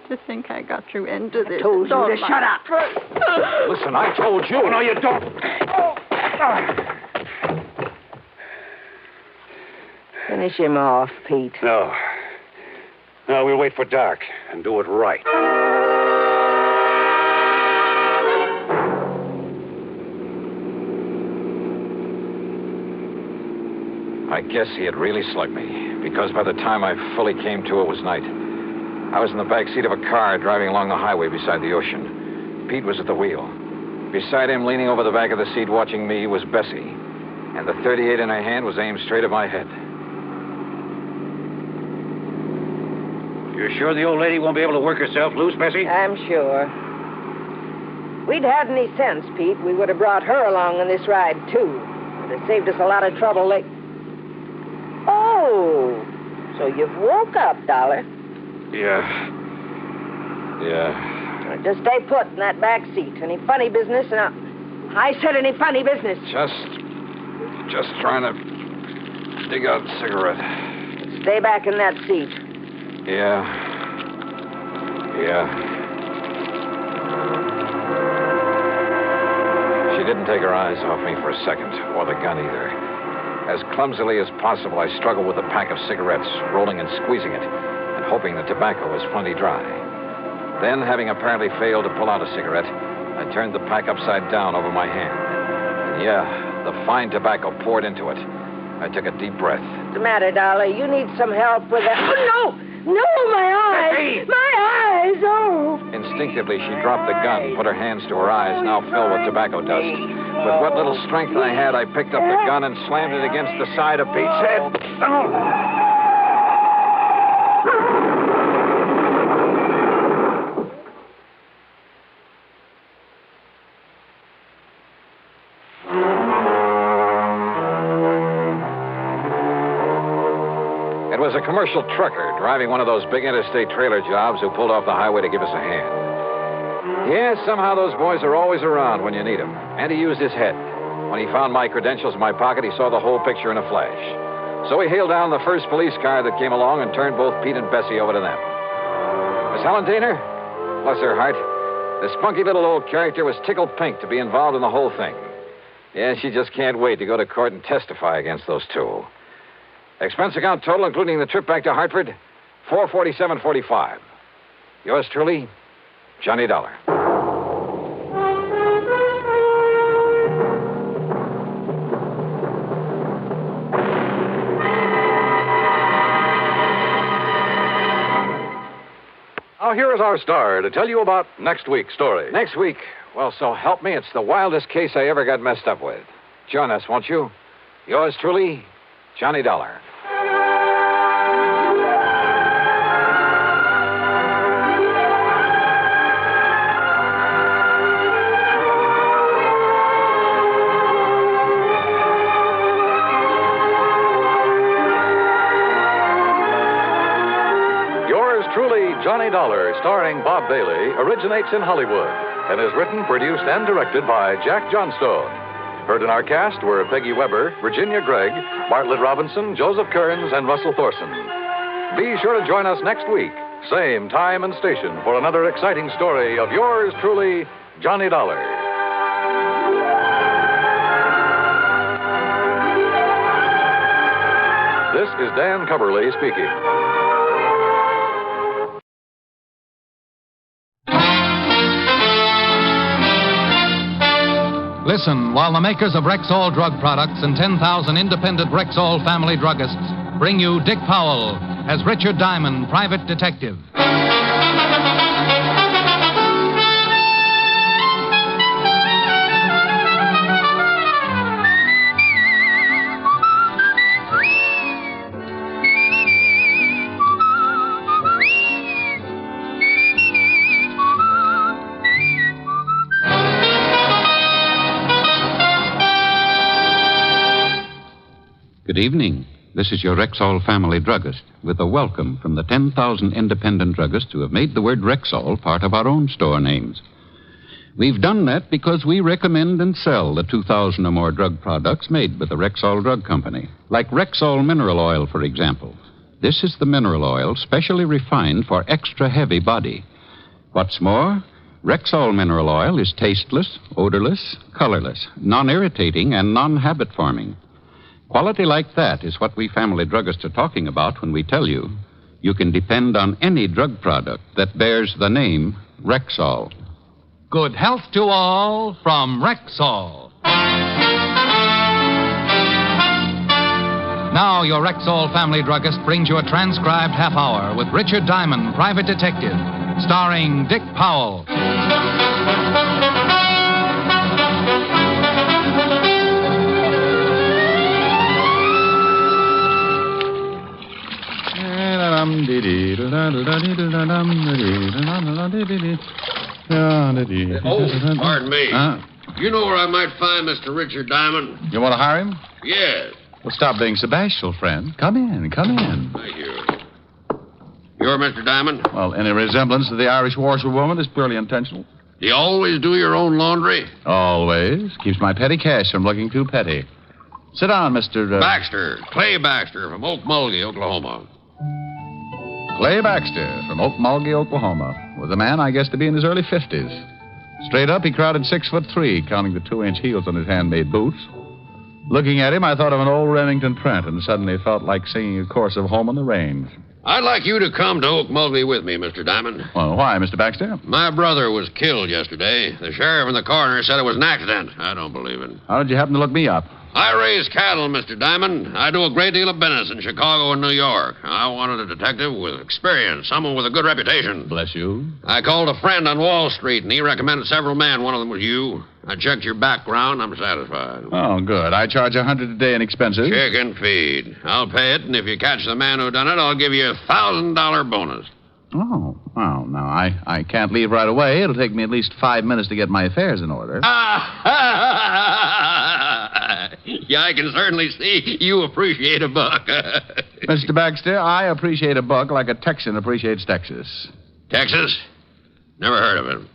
To think I got you into this. I told you to shut up. Listen, I told you. Oh, no, you don't. Finish him off, Pete. No. No, we'll wait for dark and do it right. I guess he had really slugged me, because by the time I fully came to, it was night. I was in the back seat of a car driving along the highway beside the ocean. Pete was at the wheel. Beside him, leaning over the back of the seat watching me, was Bessie. And the .38 in her hand was aimed straight at my head. You're sure the old lady won't be able to work herself loose, Bessie? I'm sure. If we'd had any sense, Pete, we would have brought her along on this ride, too. It would have saved us a lot of trouble. Oh, so you've woke up, Dollar. Yeah. Well, just stay put in that back seat. Any funny business? No. I said any funny business. Just trying to dig out a cigarette. Stay back in that seat. Yeah. She didn't take her eyes off me for a second, or the gun either. As clumsily as possible, I struggled with a pack of cigarettes, rolling and squeezing it, and hoping the tobacco was plenty dry. Then, having apparently failed to pull out a cigarette, I turned the pack upside down over my hand. And yeah, the fine tobacco poured into it. I took a deep breath. What's the matter, Dollar? You need some help with that. Oh, no, my eyes! Hey! My eyes! Oh! Instinctively, she dropped the gun, put her hands to her eyes, now filled with tobacco dust. With what little strength I had, I picked up the gun and slammed it against the side of Pete's head. It was a commercial trucker driving one of those big interstate trailer jobs who pulled off the highway to give us a hand. Yeah, somehow those boys are always around when you need them. And he used his head. When he found my credentials in my pocket, he saw the whole picture in a flash. So he hailed down the first police car that came along and turned both Pete and Bessie over to them. Miss Helen Daner? Bless her heart. The spunky little old character was tickled pink to be involved in the whole thing. Yeah, she just can't wait to go to court and testify against those two. Expense account total, including the trip back to Hartford, $447.45. Yours truly, Johnny Dollar. Now, here is our star to tell you about next week's story. Next week? Well, so help me, it's the wildest case I ever got messed up with. Join us, won't you? Yours truly, Johnny Dollar. Johnny Dollar, starring Bob Bailey, originates in Hollywood and is written, produced, and directed by Jack Johnstone. Heard in our cast were Peggy Weber, Virginia Gregg, Bartlett Robinson, Joseph Kearns, and Russell Thorson. Be sure to join us next week, same time and station, for another exciting story of yours truly, Johnny Dollar. This is Dan Coverly speaking. Listen while the makers of Rexall drug products and 10,000 independent Rexall family druggists bring you Dick Powell as Richard Diamond, private detective. Good evening. This is your Rexall family druggist with a welcome from the 10,000 independent druggists who have made the word Rexall part of our own store names. We've done that because we recommend and sell the 2,000 or more drug products made by the Rexall Drug Company, like Rexall Mineral Oil, for example. This is the mineral oil specially refined for extra heavy body. What's more, Rexall Mineral Oil is tasteless, odorless, colorless, non-irritating, and non-habit forming. Quality like that is what we family druggists are talking about when we tell you you can depend on any drug product that bears the name Rexall. Good health to all from Rexall. Now your Rexall family druggist brings you a transcribed half hour with Richard Diamond, private detective, starring Dick Powell. Oh, pardon me. You know where I might find Mr. Richard Diamond? You want to hire him? Yes. Well, stop being so bashful, friend. Come in. Thank you. You're Mr. Diamond? Well, any resemblance to the Irish washerwoman is purely intentional. Do you always do your own laundry? Always. Keeps my petty cash from looking too petty. Sit down, Mr. Baxter. Clay Baxter from Okmulgee, Oklahoma. Clay Baxter from Okmulgee, Oklahoma, was a man I guess to be in his early 50s. Straight up, he crowded 6'3", counting the 2-inch heels on his handmade boots. Looking at him, I thought of an old Remington Trent and suddenly felt like singing a chorus of Home on the Range. I'd like you to come to Okmulgee with me, Mr. Diamond. Well, why, Mr. Baxter? My brother was killed yesterday. The sheriff and the coroner said it was an accident. I don't believe it. How did you happen to look me up? I raise cattle, Mr. Diamond. I do a great deal of business in Chicago and New York. I wanted a detective with experience, someone with a good reputation. Bless you. I called a friend on Wall Street, and he recommended several men. One of them was you. I checked your background. I'm satisfied. Oh, good. I charge $100 a day in expenses. Chicken feed. I'll pay it, and if you catch the man who done it, I'll give you a $1,000 bonus. Oh, well, now, I can't leave right away. It'll take me at least 5 minutes to get my affairs in order. Yeah, I can certainly see you appreciate a buck. Mr. Baxter, I appreciate a buck like a Texan appreciates Texas. Texas? Never heard of it.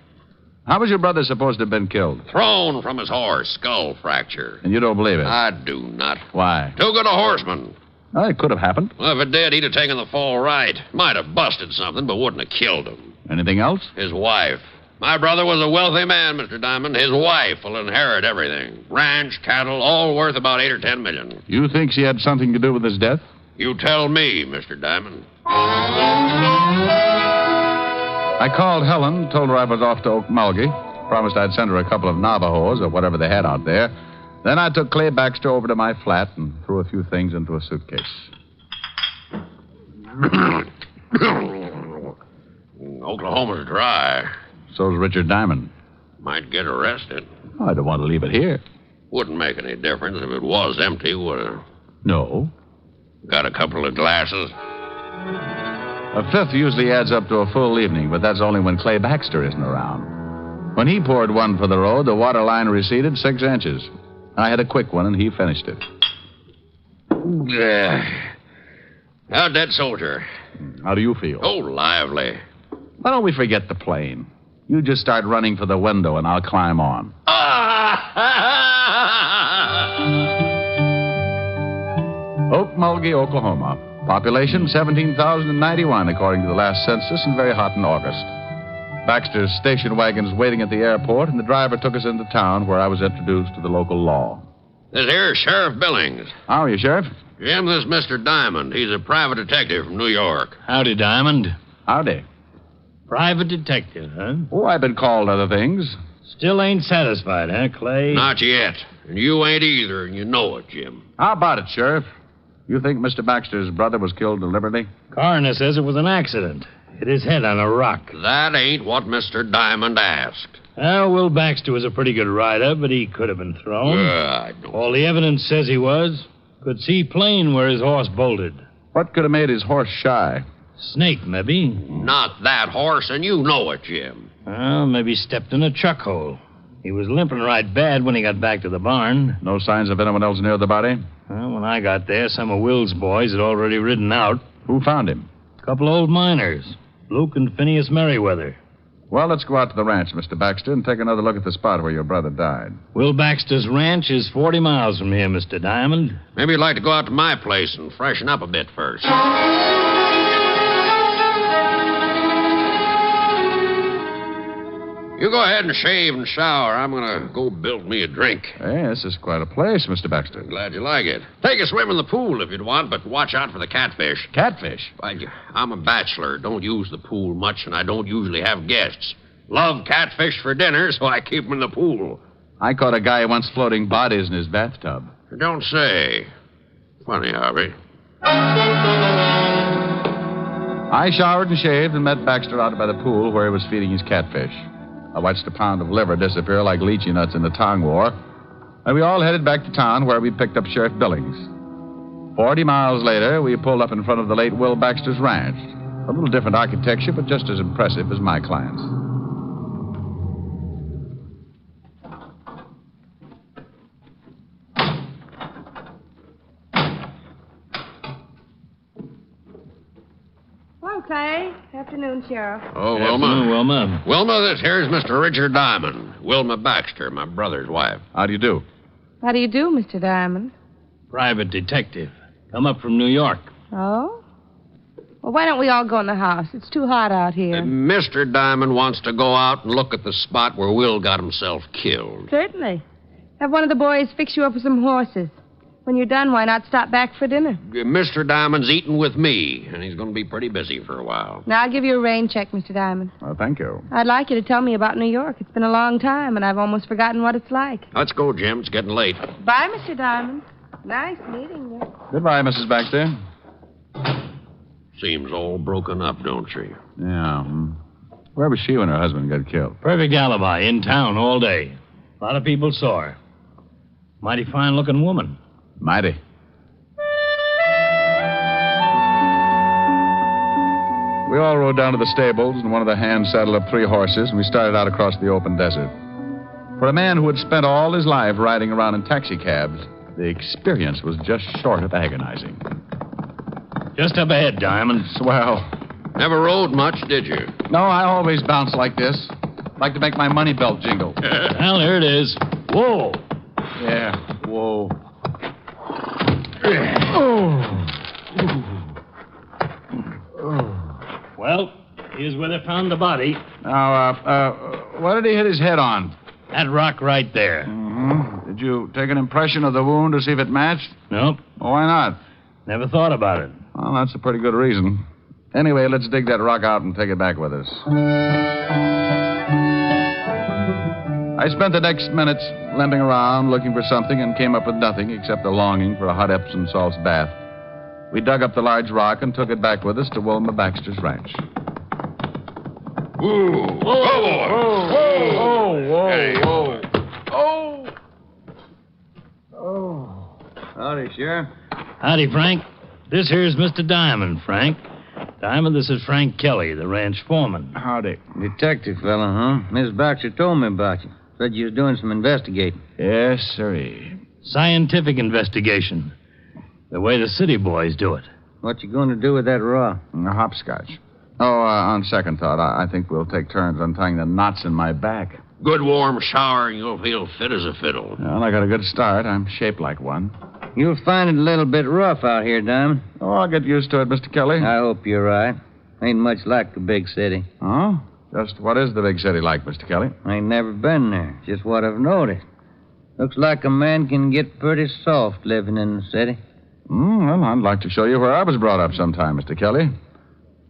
How was your brother supposed to have been killed? Thrown from his horse, skull fracture. And you don't believe it? I do not. Why? Too good a horseman. Well, it could have happened. Well, if it did, he'd have taken the fall right. Might have busted something, but wouldn't have killed him. Anything else? His wife. My brother was a wealthy man, Mr. Diamond. His wife will inherit everything. Ranch, cattle, all worth about $8 or $10 million. You think she had something to do with his death? You tell me, Mr. Diamond. I called Helen, told her I was off to Okmulgee, promised I'd send her a couple of Navajos or whatever they had out there. Then I took Clay Baxter over to my flat and threw a few things into a suitcase. Oklahoma's dry. So's Richard Diamond. Might get arrested. I don't want to leave it here. Wouldn't make any difference if it was empty, would it? No. Got a couple of glasses? A fifth usually adds up to a full evening, but that's only when Clay Baxter isn't around. When he poured one for the road, the water line receded 6 inches. I had a quick one, and he finished it. How'd that soldier? How do you feel? Oh, lively. Why don't we forget the plane? You just start running for the window, and I'll climb on. Okmulgee, Oklahoma. Population 17,091, according to the last census, and very hot in August. Baxter's station wagon's waiting at the airport, and the driver took us into town where I was introduced to the local law. This here's Sheriff Billings. How are you, Sheriff? Jim, this is Mr. Diamond. He's a private detective from New York. Howdy, Diamond. Howdy. Private detective, huh? Oh, I've been called other things. Still ain't satisfied, huh, Clay? Not yet. And you ain't either, and you know it, Jim. How about it, Sheriff? You think Mr. Baxter's brother was killed deliberately? Coroner says it was an accident. Hit his head on a rock. That ain't what Mr. Diamond asked. Well, Will Baxter was a pretty good rider, but he could have been thrown. I don't... All the evidence says he was. Could see plain where his horse bolted. What could have made his horse shy? Snake, maybe. Not that horse, and you know it, Jim. Well, maybe stepped in a chuck hole. He was limping right bad when he got back to the barn. No signs of anyone else near the body? Well, when I got there, some of Will's boys had already ridden out. Who found him? A couple old miners, Luke and Phineas Merriweather. Well, let's go out to the ranch, Mr. Baxter, and take another look at the spot where your brother died. Will Baxter's ranch is 40 miles from here, Mr. Diamond. Maybe you'd like to go out to my place and freshen up a bit first. You go ahead and shave and shower. I'm going to go build me a drink. Hey, this is quite a place, Mr. Baxter. Glad you like it. Take a swim in the pool if you'd want, but watch out for the catfish. Catfish? I'm a bachelor. Don't use the pool much, and I don't usually have guests. Love catfish for dinner, so I keep them in the pool. I caught a guy once floating bodies in his bathtub. Don't say. Funny, Harvey. I showered and shaved and met Baxter out by the pool where he was feeding his catfish. I watched a pound of liver disappear like lychee nuts in the Tong War, and we all headed back to town where we picked up Sheriff Billings. 40 miles later, we pulled up in front of the late Will Baxter's ranch. A little different architecture, but just as impressive as my client's. Okay. Afternoon, Sheriff. Oh, Wilma. Afternoon, Wilma. Wilma, this here's Mr. Richard Diamond. Wilma Baxter, my brother's wife. How do you do? How do you do, Mr. Diamond? Private detective. Come up from New York. Oh? Well, why don't we all go in the house? It's too hot out here. Mr. Diamond wants to go out and look at the spot where Will got himself killed. Certainly. Have one of the boys fix you up with some horses. When you're done, why not stop back for dinner? Mr. Diamond's eating with me, and he's going to be pretty busy for a while. Now, I'll give you a rain check, Mr. Diamond. Oh, thank you. I'd like you to tell me about New York. It's been a long time, and I've almost forgotten what it's like. Let's go, Jim. It's getting late. Bye, Mr. Diamond. Nice meeting you. Goodbye, Mrs. Baxter. Seems all broken up, don't she? Yeah. Where was she when her husband got killed? Perfect alibi. In town all day. A lot of people saw her. Mighty fine-looking woman. Mighty. We all rode down to the stables, and one of the hands saddled up 3 horses, and we started out across the open desert. For a man who had spent all his life riding around in taxicabs, the experience was just short of agonizing. Just up ahead, Diamond. Swell. Never rode much, did you? No, I always bounce like this. Like to make my money belt jingle. Well, here it is. Whoa. Yeah, whoa. Well, here's where they found the body. Now, what did he hit his head on? That rock right there. Mm-hmm. Did you take an impression of the wound to see if it matched? Nope. Well, why not? Never thought about it. Well, that's a pretty good reason. Anyway, let's dig that rock out and take it back with us. I spent the next minutes limping around looking for something and came up with nothing except a longing for a hot Epsom salts bath. We dug up the large rock and took it back with us to Wilma Baxter's ranch. Whoa! Whoa! Hey. Oh. Howdy, Sheriff. Howdy, Frank. This here's Mr. Diamond, Frank. Diamond, this is Frank Kelly, the ranch foreman. Howdy. Detective fella, huh? Miss Baxter told me about you. Said you was doing some investigating. Yes, sirree. Scientific investigation. The way the city boys do it. What you going to do with that rock? A hopscotch. Oh, on second thought, I think we'll take turns untying the knots in my back. Good warm shower, and you'll feel fit as a fiddle. Well, I got a good start. I'm shaped like one. You'll find it a little bit rough out here, Diamond. Oh, I'll get used to it, Mr. Kelly. I hope you're right. Ain't much like the big city. Oh? Just what is the big city like, Mr. Kelly? I ain't never been there. Just what I've noticed. Looks like a man can get pretty soft living in the city. Well, I'd like to show you where I was brought up sometime, Mr. Kelly.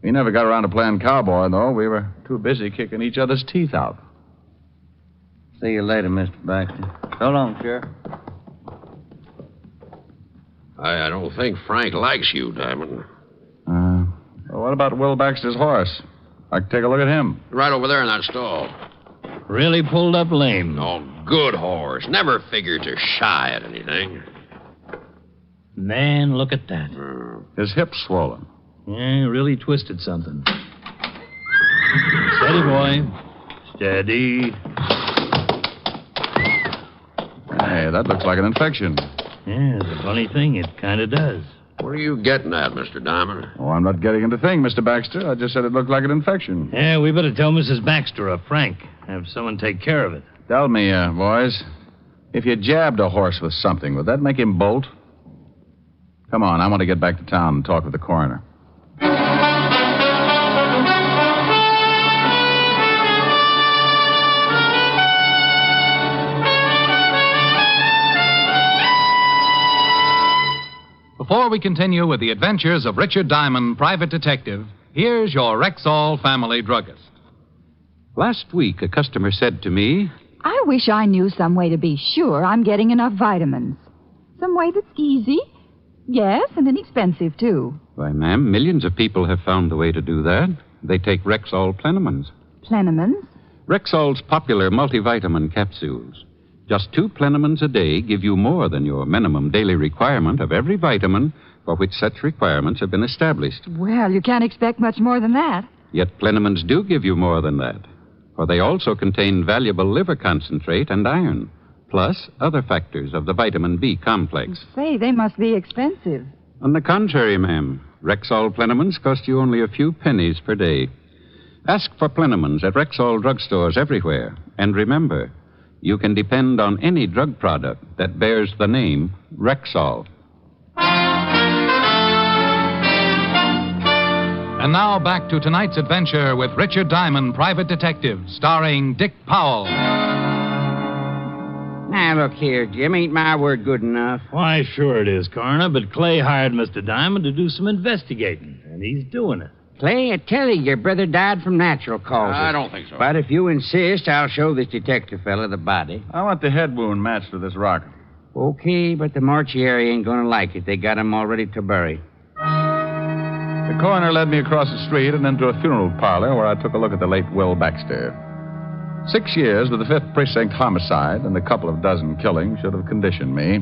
We never got around to playing cowboy, though. We were too busy kicking each other's teeth out. See you later, Mr. Baxter. So long, Sheriff. I don't think Frank likes you, Diamond. Well, what about Will Baxter's horse? I can take a look at him. Right over there in that stall. Really pulled up lame. Oh, good horse. Never figured to shy at anything. Man, look at that. His hip's swollen. Yeah, really twisted something. Steady, boy. Steady. Hey, that looks like an infection. Yeah, it's a funny thing. It kind of does. What are you getting at, Mr. Diamond? Oh, I'm not getting into thing, Mr. Baxter. I just said it looked like an infection. Yeah, we better tell Mrs. Baxter or Frank. Have someone take care of it. Tell me, boys, if you jabbed a horse with something, would that make him bolt? Come on, I want to get back to town and talk with the coroner. Before we continue with the adventures of Richard Diamond, private detective, here's your Rexall family druggist. Last week, a customer said to me, I wish I knew some way to be sure I'm getting enough vitamins. Some way that's easy, yes, and inexpensive, too. Why, ma'am, millions of people have found the way to do that. They take Rexall Plenamins. Plenamins? Rexall's popular multivitamin capsules. Just 2 Plenamins a day give you more than your minimum daily requirement of every vitamin for which such requirements have been established. Well, you can't expect much more than that. Yet Plenamins do give you more than that, for they also contain valuable liver concentrate and iron, plus other factors of the vitamin B complex. Say, they must be expensive. On the contrary, ma'am, Rexall Plenamins cost you only a few pennies per day. Ask for Plenamins at Rexall drugstores everywhere, and remember, you can depend on any drug product that bears the name Rexall. And now back to tonight's adventure with Richard Diamond, private detective, starring Dick Powell. Now, look here, Jim. Ain't my word good enough? Why, sure it is, Coroner, but Clay hired Mr. Diamond to do some investigating, and he's doing it. Clay, I tell you, your brother died from natural causes. I don't think so. But if you insist, I'll show this detective fella the body. I want the head wound matched to this rocket. Okay, but the mortuary ain't gonna like it. They got him all ready to bury. The coroner led me across the street and into a funeral parlor where I took a look at the late Will Baxter. 6 years with the 5th Precinct homicide and a couple of dozen killings should have conditioned me.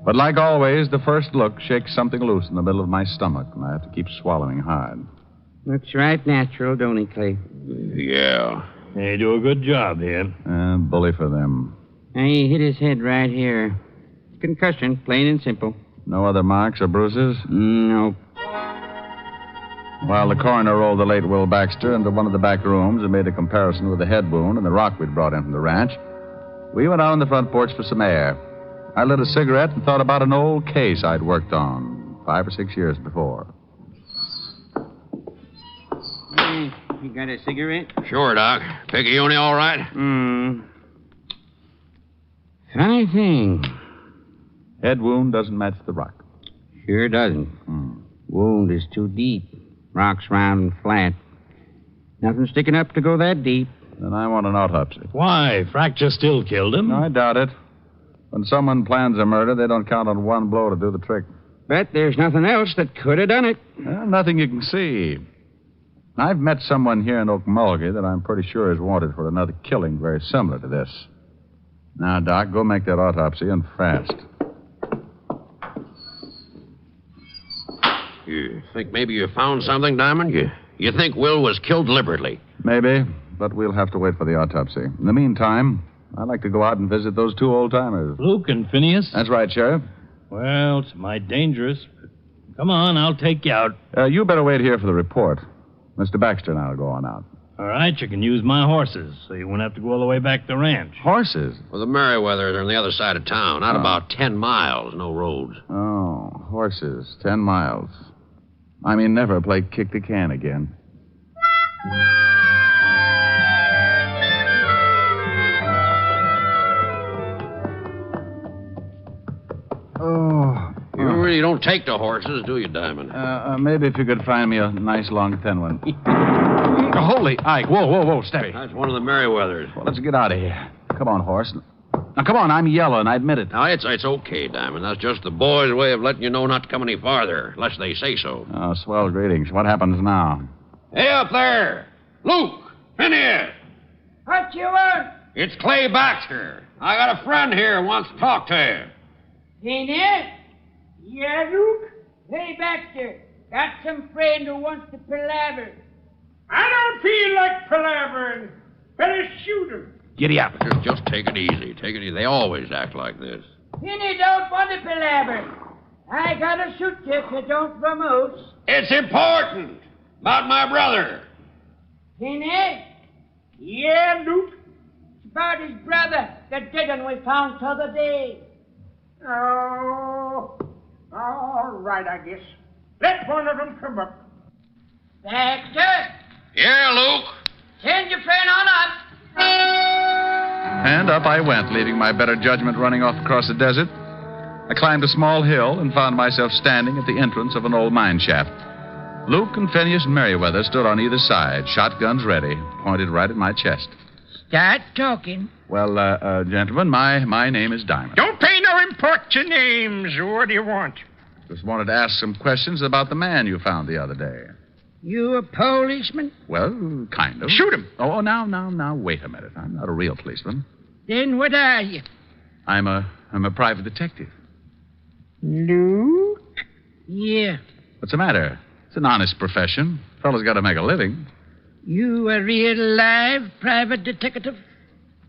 But like always, the first look shakes something loose in the middle of my stomach, and I have to keep swallowing hard. Looks right natural, don't he, Clay? Yeah. They do a good job here. Bully for them. He hit his head right here. Concussion, plain and simple. No other marks or bruises? No. While the coroner rolled the late Will Baxter into one of the back rooms and made a comparison with the head wound and the rock we'd brought in from the ranch, we went out on the front porch for some air. I lit a cigarette and thought about an old case I'd worked on 5 or 6 years before. You got a cigarette? Sure, Doc. Picayune all right? Funny thing. Head wound doesn't match the rock. Sure doesn't. Wound is too deep. Rock's round and flat. Nothing sticking up to go that deep. Then I want an autopsy. Why? Fracture still killed him? No, I doubt it. When someone plans a murder, they don't count on one blow to do the trick. Bet there's nothing else that could have done it. Well, nothing you can see. I've met someone here in Okmulgee that I'm pretty sure is wanted for another killing very similar to this. Now, Doc, go make that autopsy and fast. You think maybe you found something, Diamond? You think Will was killed deliberately? Maybe, but we'll have to wait for the autopsy. In the meantime, I'd like to go out and visit those 2 old-timers. Luke and Phineas? That's right, Sheriff. Well, it's mighty dangerous. Come on, I'll take you out. You better wait here for the report. Mr. Baxter and I will go on out. All right, you can use my horses, so you won't have to go all the way back to the ranch. Horses? Well, the Merriweathers are on the other side of town, out about 10 miles, no roads. Oh, horses, 10 miles. I mean, never play kick the can again. Oh. You really don't take to horses, do you, Diamond? Maybe if you could find me a nice long thin one. Holy Ike. Whoa, steady. That's one of the Merriweathers. Well, let's get out of here. Come on, horse. Now, come on, I'm yelling, I admit it. Now, it's okay, Diamond. That's just the boys' way of letting you know not to come any farther, unless they say so. Oh, swell greetings. What happens now? Hey, up there! Luke! Phineas! What you want? It's Clay Baxter. I got a friend here who wants to talk to you. Phineas? Yeah, Luke? Hey, Baxter. Got some friend who wants to palaver. I don't feel like palavering. Better shoot him. Giddy up. Just take it easy. Take it easy. They always act like this. Phineas don't want to palaver. I gotta shoot you if you don't vamoose. It's important. About my brother. Phineas? Yeah, Luke? It's about his brother, the dead one we found t'other day. Oh, all right, I guess. Let one of them come up. Baxter? Yeah, Luke? Send your friend on up. And up I went, leaving my better judgment running off across the desert. I climbed a small hill and found myself standing at the entrance of an old mine shaft. Luke and Phineas and Merriweather stood on either side, shotguns ready, pointed right at my chest. Start talking. Well, gentlemen, my name is Diamond. Don't pay no import to names. What do you want? Just wanted to ask some questions about the man you found the other day. You a policeman? Well, kind of. Shoot him. Oh, now, wait a minute. I'm not a real policeman. Then what are you? I'm a private detective. Luke? Yeah. What's the matter? It's an honest profession. Fellow's got to make a living. You a real live private detective?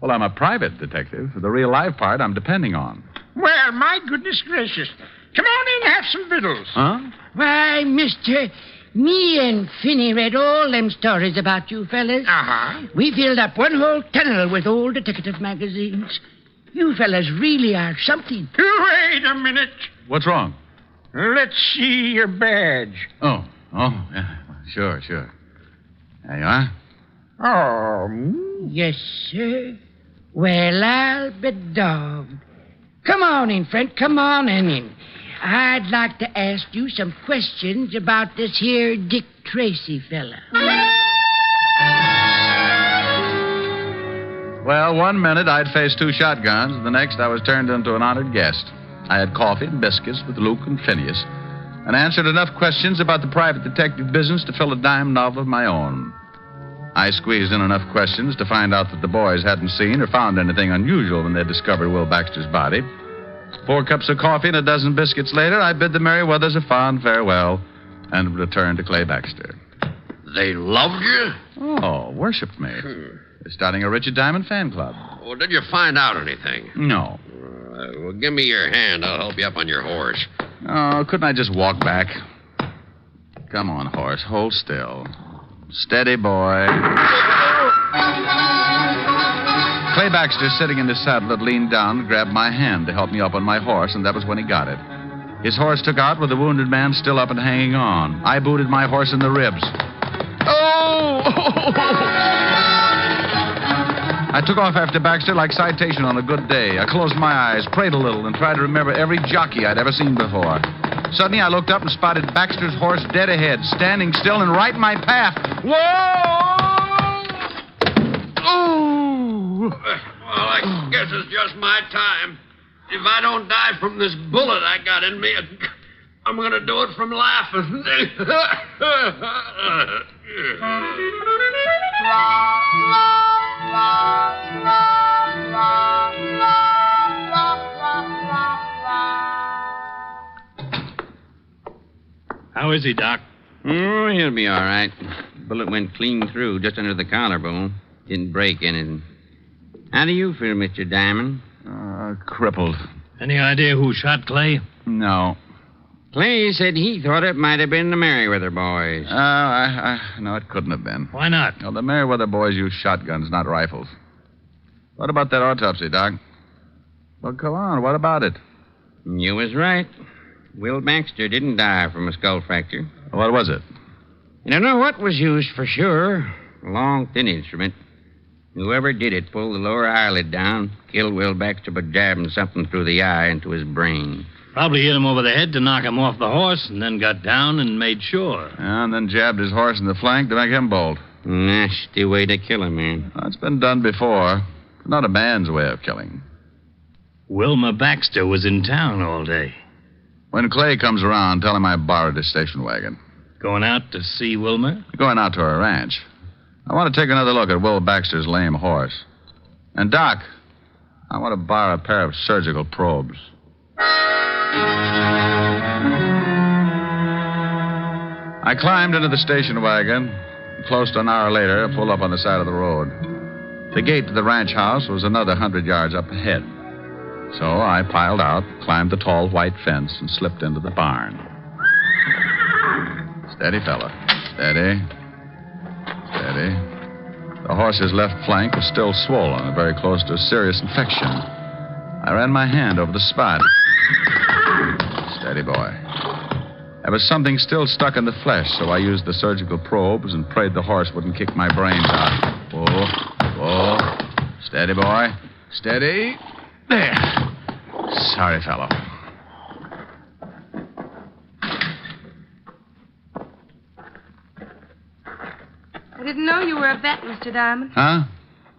Well, I'm a private detective. The real live part I'm depending on. Well, my goodness gracious. Come on in and have some victuals. Huh? Why, mister, me and Finney read all them stories about you fellas. Uh-huh. We filled up one whole tunnel with old detective magazines. You fellas really are something. Wait a minute. What's wrong? Let's see your badge. Oh, yeah. Sure. There you are. Oh. Yes, sir. Well, I'll be dogged. Come on in, friend. Come on in. I'd like to ask you some questions about this here Dick Tracy fella. Well, 1 minute I'd faced 2 shotguns, the next I was turned into an honored guest. I had coffee and biscuits with Luke and Phineas, and answered enough questions about the private detective business to fill a dime novel of my own. I squeezed in enough questions to find out that the boys hadn't seen or found anything unusual when they discovered Will Baxter's body. 4 cups of coffee and a dozen biscuits later, I bid the Merriweathers a fond farewell and returned to Clay Baxter. They loved you? Oh, worshipped me. They're starting a Richard Diamond fan club. Well, did you find out anything? No. Well, give me your hand. I'll help you up on your horse. Oh, couldn't I just walk back? Come on, horse. Hold still. Steady, boy. Clay Baxter, sitting in his saddle, had leaned down and grabbed my hand to help me up on my horse, and that was when he got it. His horse took out with the wounded man still up and hanging on. I booted my horse in the ribs. Oh! I took off after Baxter like citation on a good day. I closed my eyes, prayed a little, and tried to remember every jockey I'd ever seen before. Suddenly, I looked up and spotted Baxter's horse dead ahead, standing still and right in my path. Whoa! Oh! Well, I guess it's just my time. If I don't die from this bullet I got in me, I'm going to do it from laughing. How is he, Doc? Oh, he'll be all right. Bullet went clean through, just under the collarbone. Didn't break anything. How do you feel, Mr. Diamond? Crippled. Any idea who shot Clay? No. Clay said he thought it might have been the Merriweather boys. No, it couldn't have been. Why not? Well, the Merriweather boys use shotguns, not rifles. What about that autopsy, Doc? Well, come on. What about it? You was right. Will Baxter didn't die from a skull fracture. What was it? You don't know what was used for sure. A long, thin instrument. Whoever did it pulled the lower eyelid down, killed Will Baxter by jabbing something through the eye into his brain. Probably hit him over the head to knock him off the horse, and then got down and made sure. And then jabbed his horse in the flank to make him bolt. Nasty way to kill a man. Well, it's been done before. Not a man's way of killing. Wilma Baxter was in town all day. When Clay comes around, tell him I borrowed his station wagon. Going out to see Wilma? Going out to her ranch. I want to take another look at Will Baxter's lame horse. And, Doc, I want to borrow a pair of surgical probes. I climbed into the station wagon. Close to an hour later, I pulled up on the side of the road. The gate to the ranch house was another 100 yards up ahead. So I piled out, climbed the tall white fence, and slipped into the barn. Steady, fella. Steady. Steady. The horse's left flank was still swollen and very close to a serious infection. I ran my hand over the spot. Steady, boy. There was something still stuck in the flesh, so I used the surgical probes and prayed the horse wouldn't kick my brains out. Whoa. Steady, boy. Steady. There. Sorry, fellow. I didn't know you were a vet, Mr. Diamond. Huh?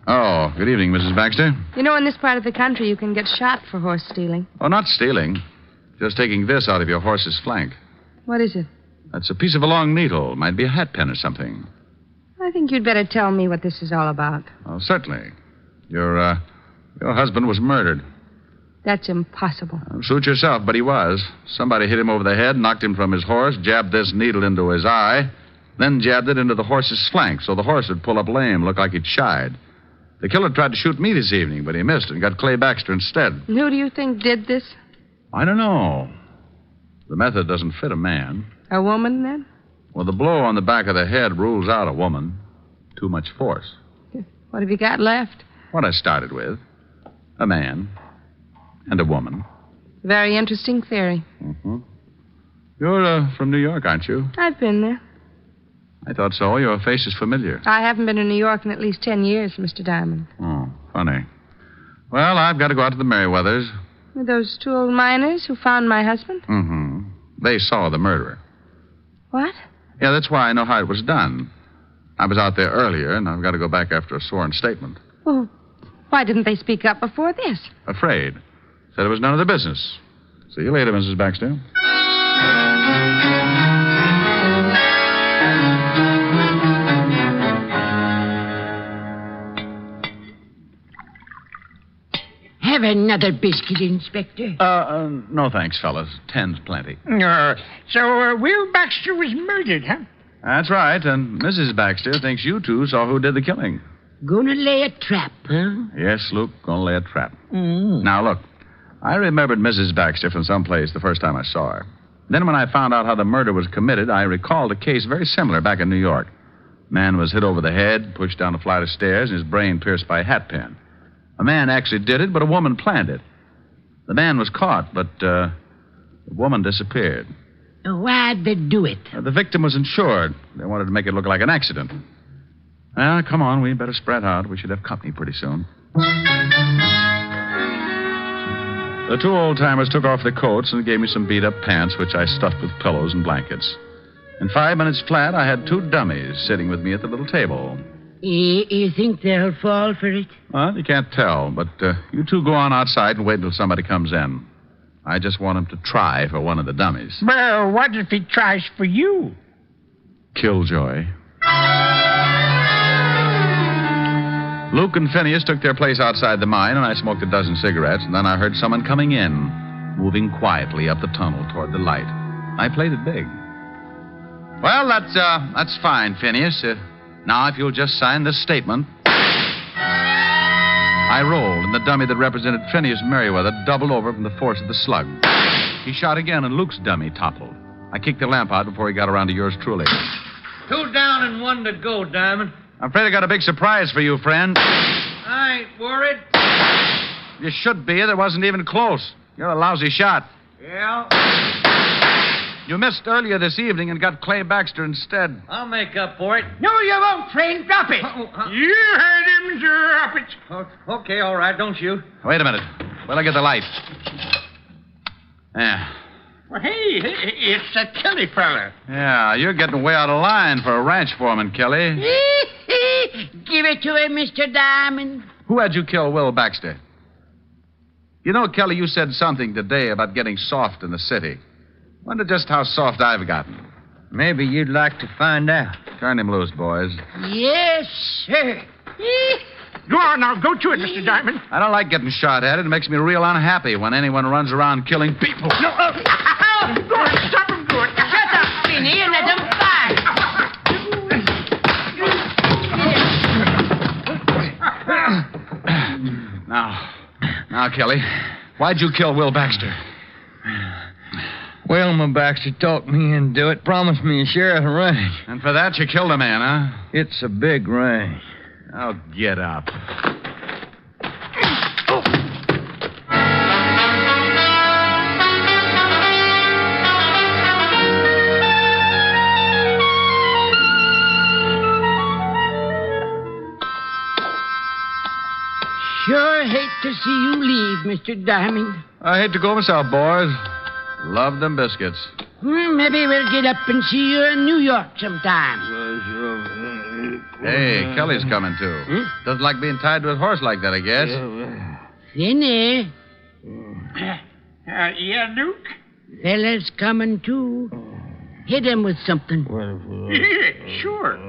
Oh, good evening, Mrs. Baxter. You know, in this part of the country, you can get shot for horse stealing. Oh, not stealing. Just taking this out of your horse's flank. What is it? That's a piece of a long needle. Might be a hat pin or something. I think you'd better tell me what this is all about. Oh, certainly. Your husband was murdered. That's impossible. Suit yourself, but he was. Somebody hit him over the head, knocked him from his horse, jabbed this needle into his eye, then jabbed it into the horse's flank so the horse would pull up lame, look like he'd shied. The killer tried to shoot me this evening, but he missed and got Clay Baxter instead. Who do you think did this? I don't know. The method doesn't fit a man. A woman, then? Well, the blow on the back of the head rules out a woman. Too much force. What have you got left? What I started with. A man. And a woman. Very interesting theory. Mm-hmm. You're from New York, aren't you? I've been there. I thought so. Your face is familiar. I haven't been in New York in at least 10 years, Mr. Diamond. Oh, funny. Well, I've got to go out to the Merriweathers. Were those two old miners who found my husband? Mm-hmm. They saw the murderer. What? Yeah, that's why I know how it was done. I was out there earlier, and I've got to go back after a sworn statement. Well, why didn't they speak up before this? Afraid. Said it was none of their business. See you later, Mrs. Baxter. Have another biscuit, Inspector. No thanks, fellas. 10's plenty. So Will Baxter was murdered, huh? That's right, and Mrs. Baxter thinks you two saw who did the killing. Gonna lay a trap, huh? Yes, Luke, gonna lay a trap. Now, look, I remembered Mrs. Baxter from someplace the first time I saw her. Then when I found out how the murder was committed, I recalled a case very similar back in New York. Man was hit over the head, pushed down a flight of stairs, and his brain pierced by a hat pin. A man actually did it, but a woman planned it. The man was caught, but the woman disappeared. Why'd they do it? The victim was insured. They wanted to make it look like an accident. Well, come on, we better spread out. We should have company pretty soon. The two old-timers took off their coats and gave me some beat-up pants, which I stuffed with pillows and blankets. In 5 minutes flat, I had two dummies sitting with me at the little table. You think they'll fall for it? Well, you can't tell, but you two go on outside and wait until somebody comes in. I just want him to try for one of the dummies. Well, what if he tries for you? Killjoy. Luke and Phineas took their place outside the mine, and I smoked a dozen cigarettes, and then I heard someone coming in, moving quietly up the tunnel toward the light. I played it big. Well, that's fine, Phineas. Now, if you'll just sign this statement. I rolled, and the dummy that represented Phineas Merriweather doubled over from the force of the slug. He shot again, and Luke's dummy toppled. I kicked the lamp out before he got around to yours truly. 2 down and 1 to go, Diamond. I'm afraid I got a big surprise for you, friend. I ain't worried. You should be. There wasn't even close. You're a lousy shot. Yeah? You missed earlier this evening and got Clay Baxter instead. I'll make up for it. No, you won't, friend. Drop it. You heard him drop it. Okay, all right. Don't shoot. Wait a minute. Well, I get the light. Yeah. Well, hey, it's a Kelly fella. Yeah, you're getting way out of line for a ranch foreman, Kelly. Give it to him, Mr. Diamond. Who had you kill Will Baxter? You know, Kelly, you said something today about getting soft in the city. Wonder just how soft I've gotten. Maybe you'd like to find out. Turn him loose, boys. Yes, sir. Go on now, go to it, Mr. Diamond. I don't like getting shot at. It makes me real unhappy when anyone runs around killing people. No, go on, stop him, go on. Shut up, Finney, and let him Now, Kelly, why'd you kill Will Baxter? Wilma Baxter talked me into it, promised me a share of the ranch. And for that, you killed a man, huh? It's a big ranch. Oh, get up. Sure hate to see you leave, Mr. Diamond. I hate to go myself, boys. Love them biscuits. Well, maybe we'll get up and see you in New York sometime. Hey, Kelly's coming, too. Doesn't like being tied to a horse like that, I guess. Finney. Yeah, Duke? Fella's coming, too. Hit him with something. Yeah, sure.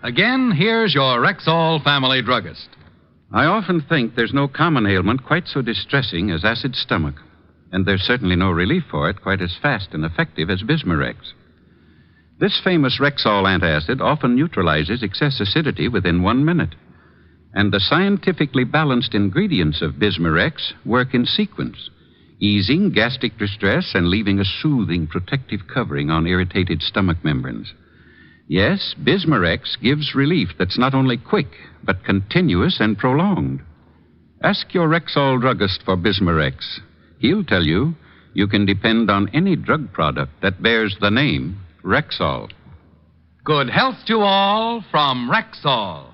Again, here's your Rexall family druggist. I often think there's no common ailment quite so distressing as acid stomach. And there's certainly no relief for it quite as fast and effective as Bismarex. This famous Rexall antacid often neutralizes excess acidity within 1 minute. And the scientifically balanced ingredients of Bismarex work in sequence, easing gastric distress and leaving a soothing protective covering on irritated stomach membranes. Yes, Bismarex gives relief that's not only quick, but continuous and prolonged. Ask your Rexall druggist for Bismarex. He'll tell you you can depend on any drug product that bears the name Rexall. Good health to all from Rexall.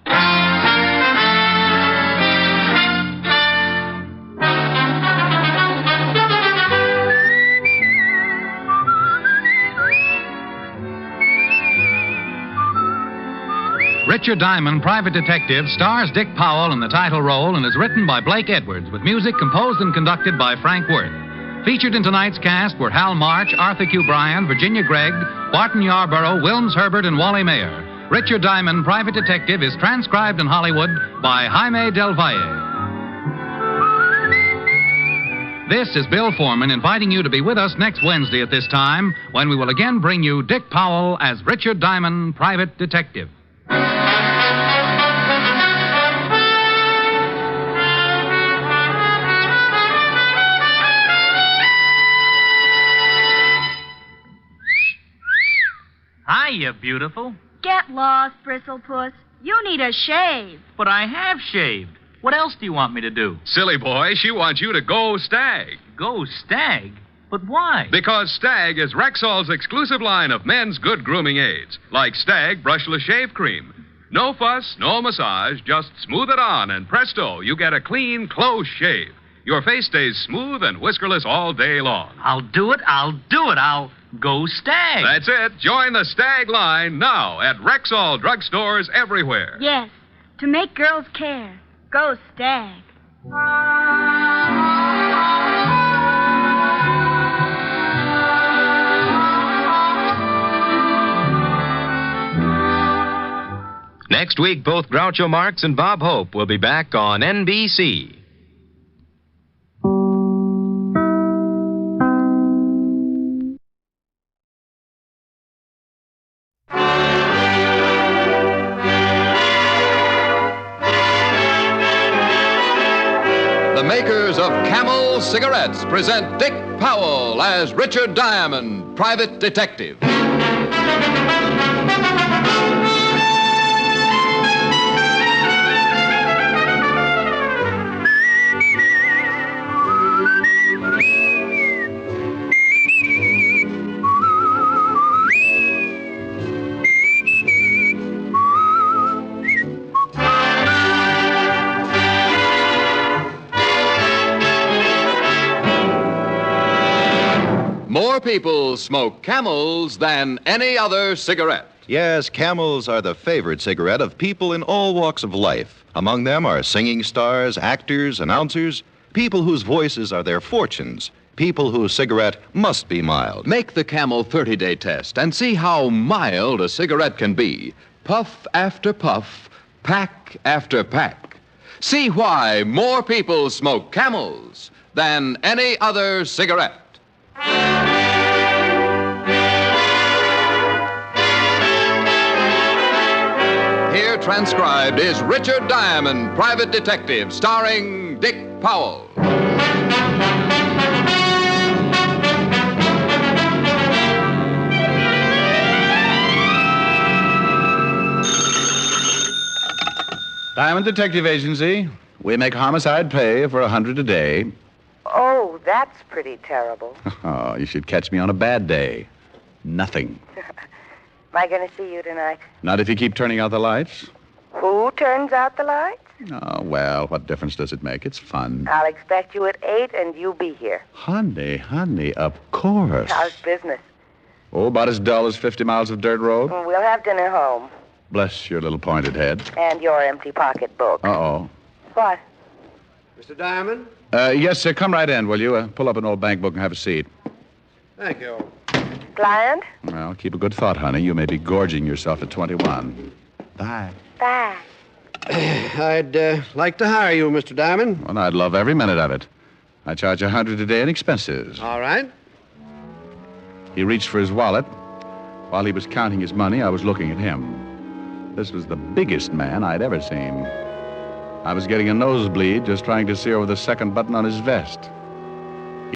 Richard Diamond, Private Detective, stars Dick Powell in the title role and is written by Blake Edwards, with music composed and conducted by Frank Worth. Featured in tonight's cast were Hal March, Arthur Q. Bryan, Virginia Gregg, Barton Yarborough, Wilms Herbert, and Wally Mayer. Richard Diamond, Private Detective, is transcribed in Hollywood by Jaime Del Valle. This is Bill Foreman inviting you to be with us next Wednesday at this time, when we will again bring you Dick Powell as Richard Diamond, Private Detective. Hiya, beautiful. Get lost, Bristlepuss. You need a shave. But I have shaved. What else do you want me to do? Silly boy, she wants you to go Stag. Go Stag? But why? Because Stag is Rexall's exclusive line of men's good grooming aids, like Stag Brushless Shave Cream. No fuss, no massage, just smooth it on, and presto, you get a clean, close shave. Your face stays smooth and whiskerless all day long. I'll do it. I'll go Stag. That's it. Join the Stag line now at Rexall drugstores everywhere. Yes, to make girls care. Go Stag. Next week, both Groucho Marx and Bob Hope will be back on NBC. The makers of Camel cigarettes present Dick Powell as Richard Diamond, private detective. More people smoke Camels than any other cigarette. Yes, Camels are the favorite cigarette of people in all walks of life. Among them are singing stars, actors, announcers, people whose voices are their fortunes, people whose cigarette must be mild. Make the Camel 30-day test and see how mild a cigarette can be. Puff after puff, pack after pack. See why more people smoke Camels than any other cigarette. Here transcribed is Richard Diamond, private detective, starring Dick Powell. Diamond Detective Agency. We make homicide pay for $100 a day. Oh, that's pretty terrible. Oh, you should catch me on a bad day. Nothing. Am I going to see you tonight? Not if you keep turning out the lights. Who turns out the lights? Oh, well, what difference does it make? It's fun. I'll expect you at 8 and you be here. Honey, of course. How's business? Oh, about as dull as 50 miles of dirt road. We'll have dinner home. Bless your little pointed head. And your empty pocketbook. Uh-oh. What? Mr. Diamond? Yes, sir. Come right in, will you? Pull up an old bank book and have a seat. Thank you. Client? Well, keep a good thought, honey. You may be gorging yourself at 21. Bye. Bye. I'd like to hire you, Mr. Diamond. Well, I'd love every minute of it. I charge $100 a day in expenses. All right. He reached for his wallet. While he was counting his money, I was looking at him. This was the biggest man I'd ever seen. I was getting a nosebleed just trying to see over the second button on his vest.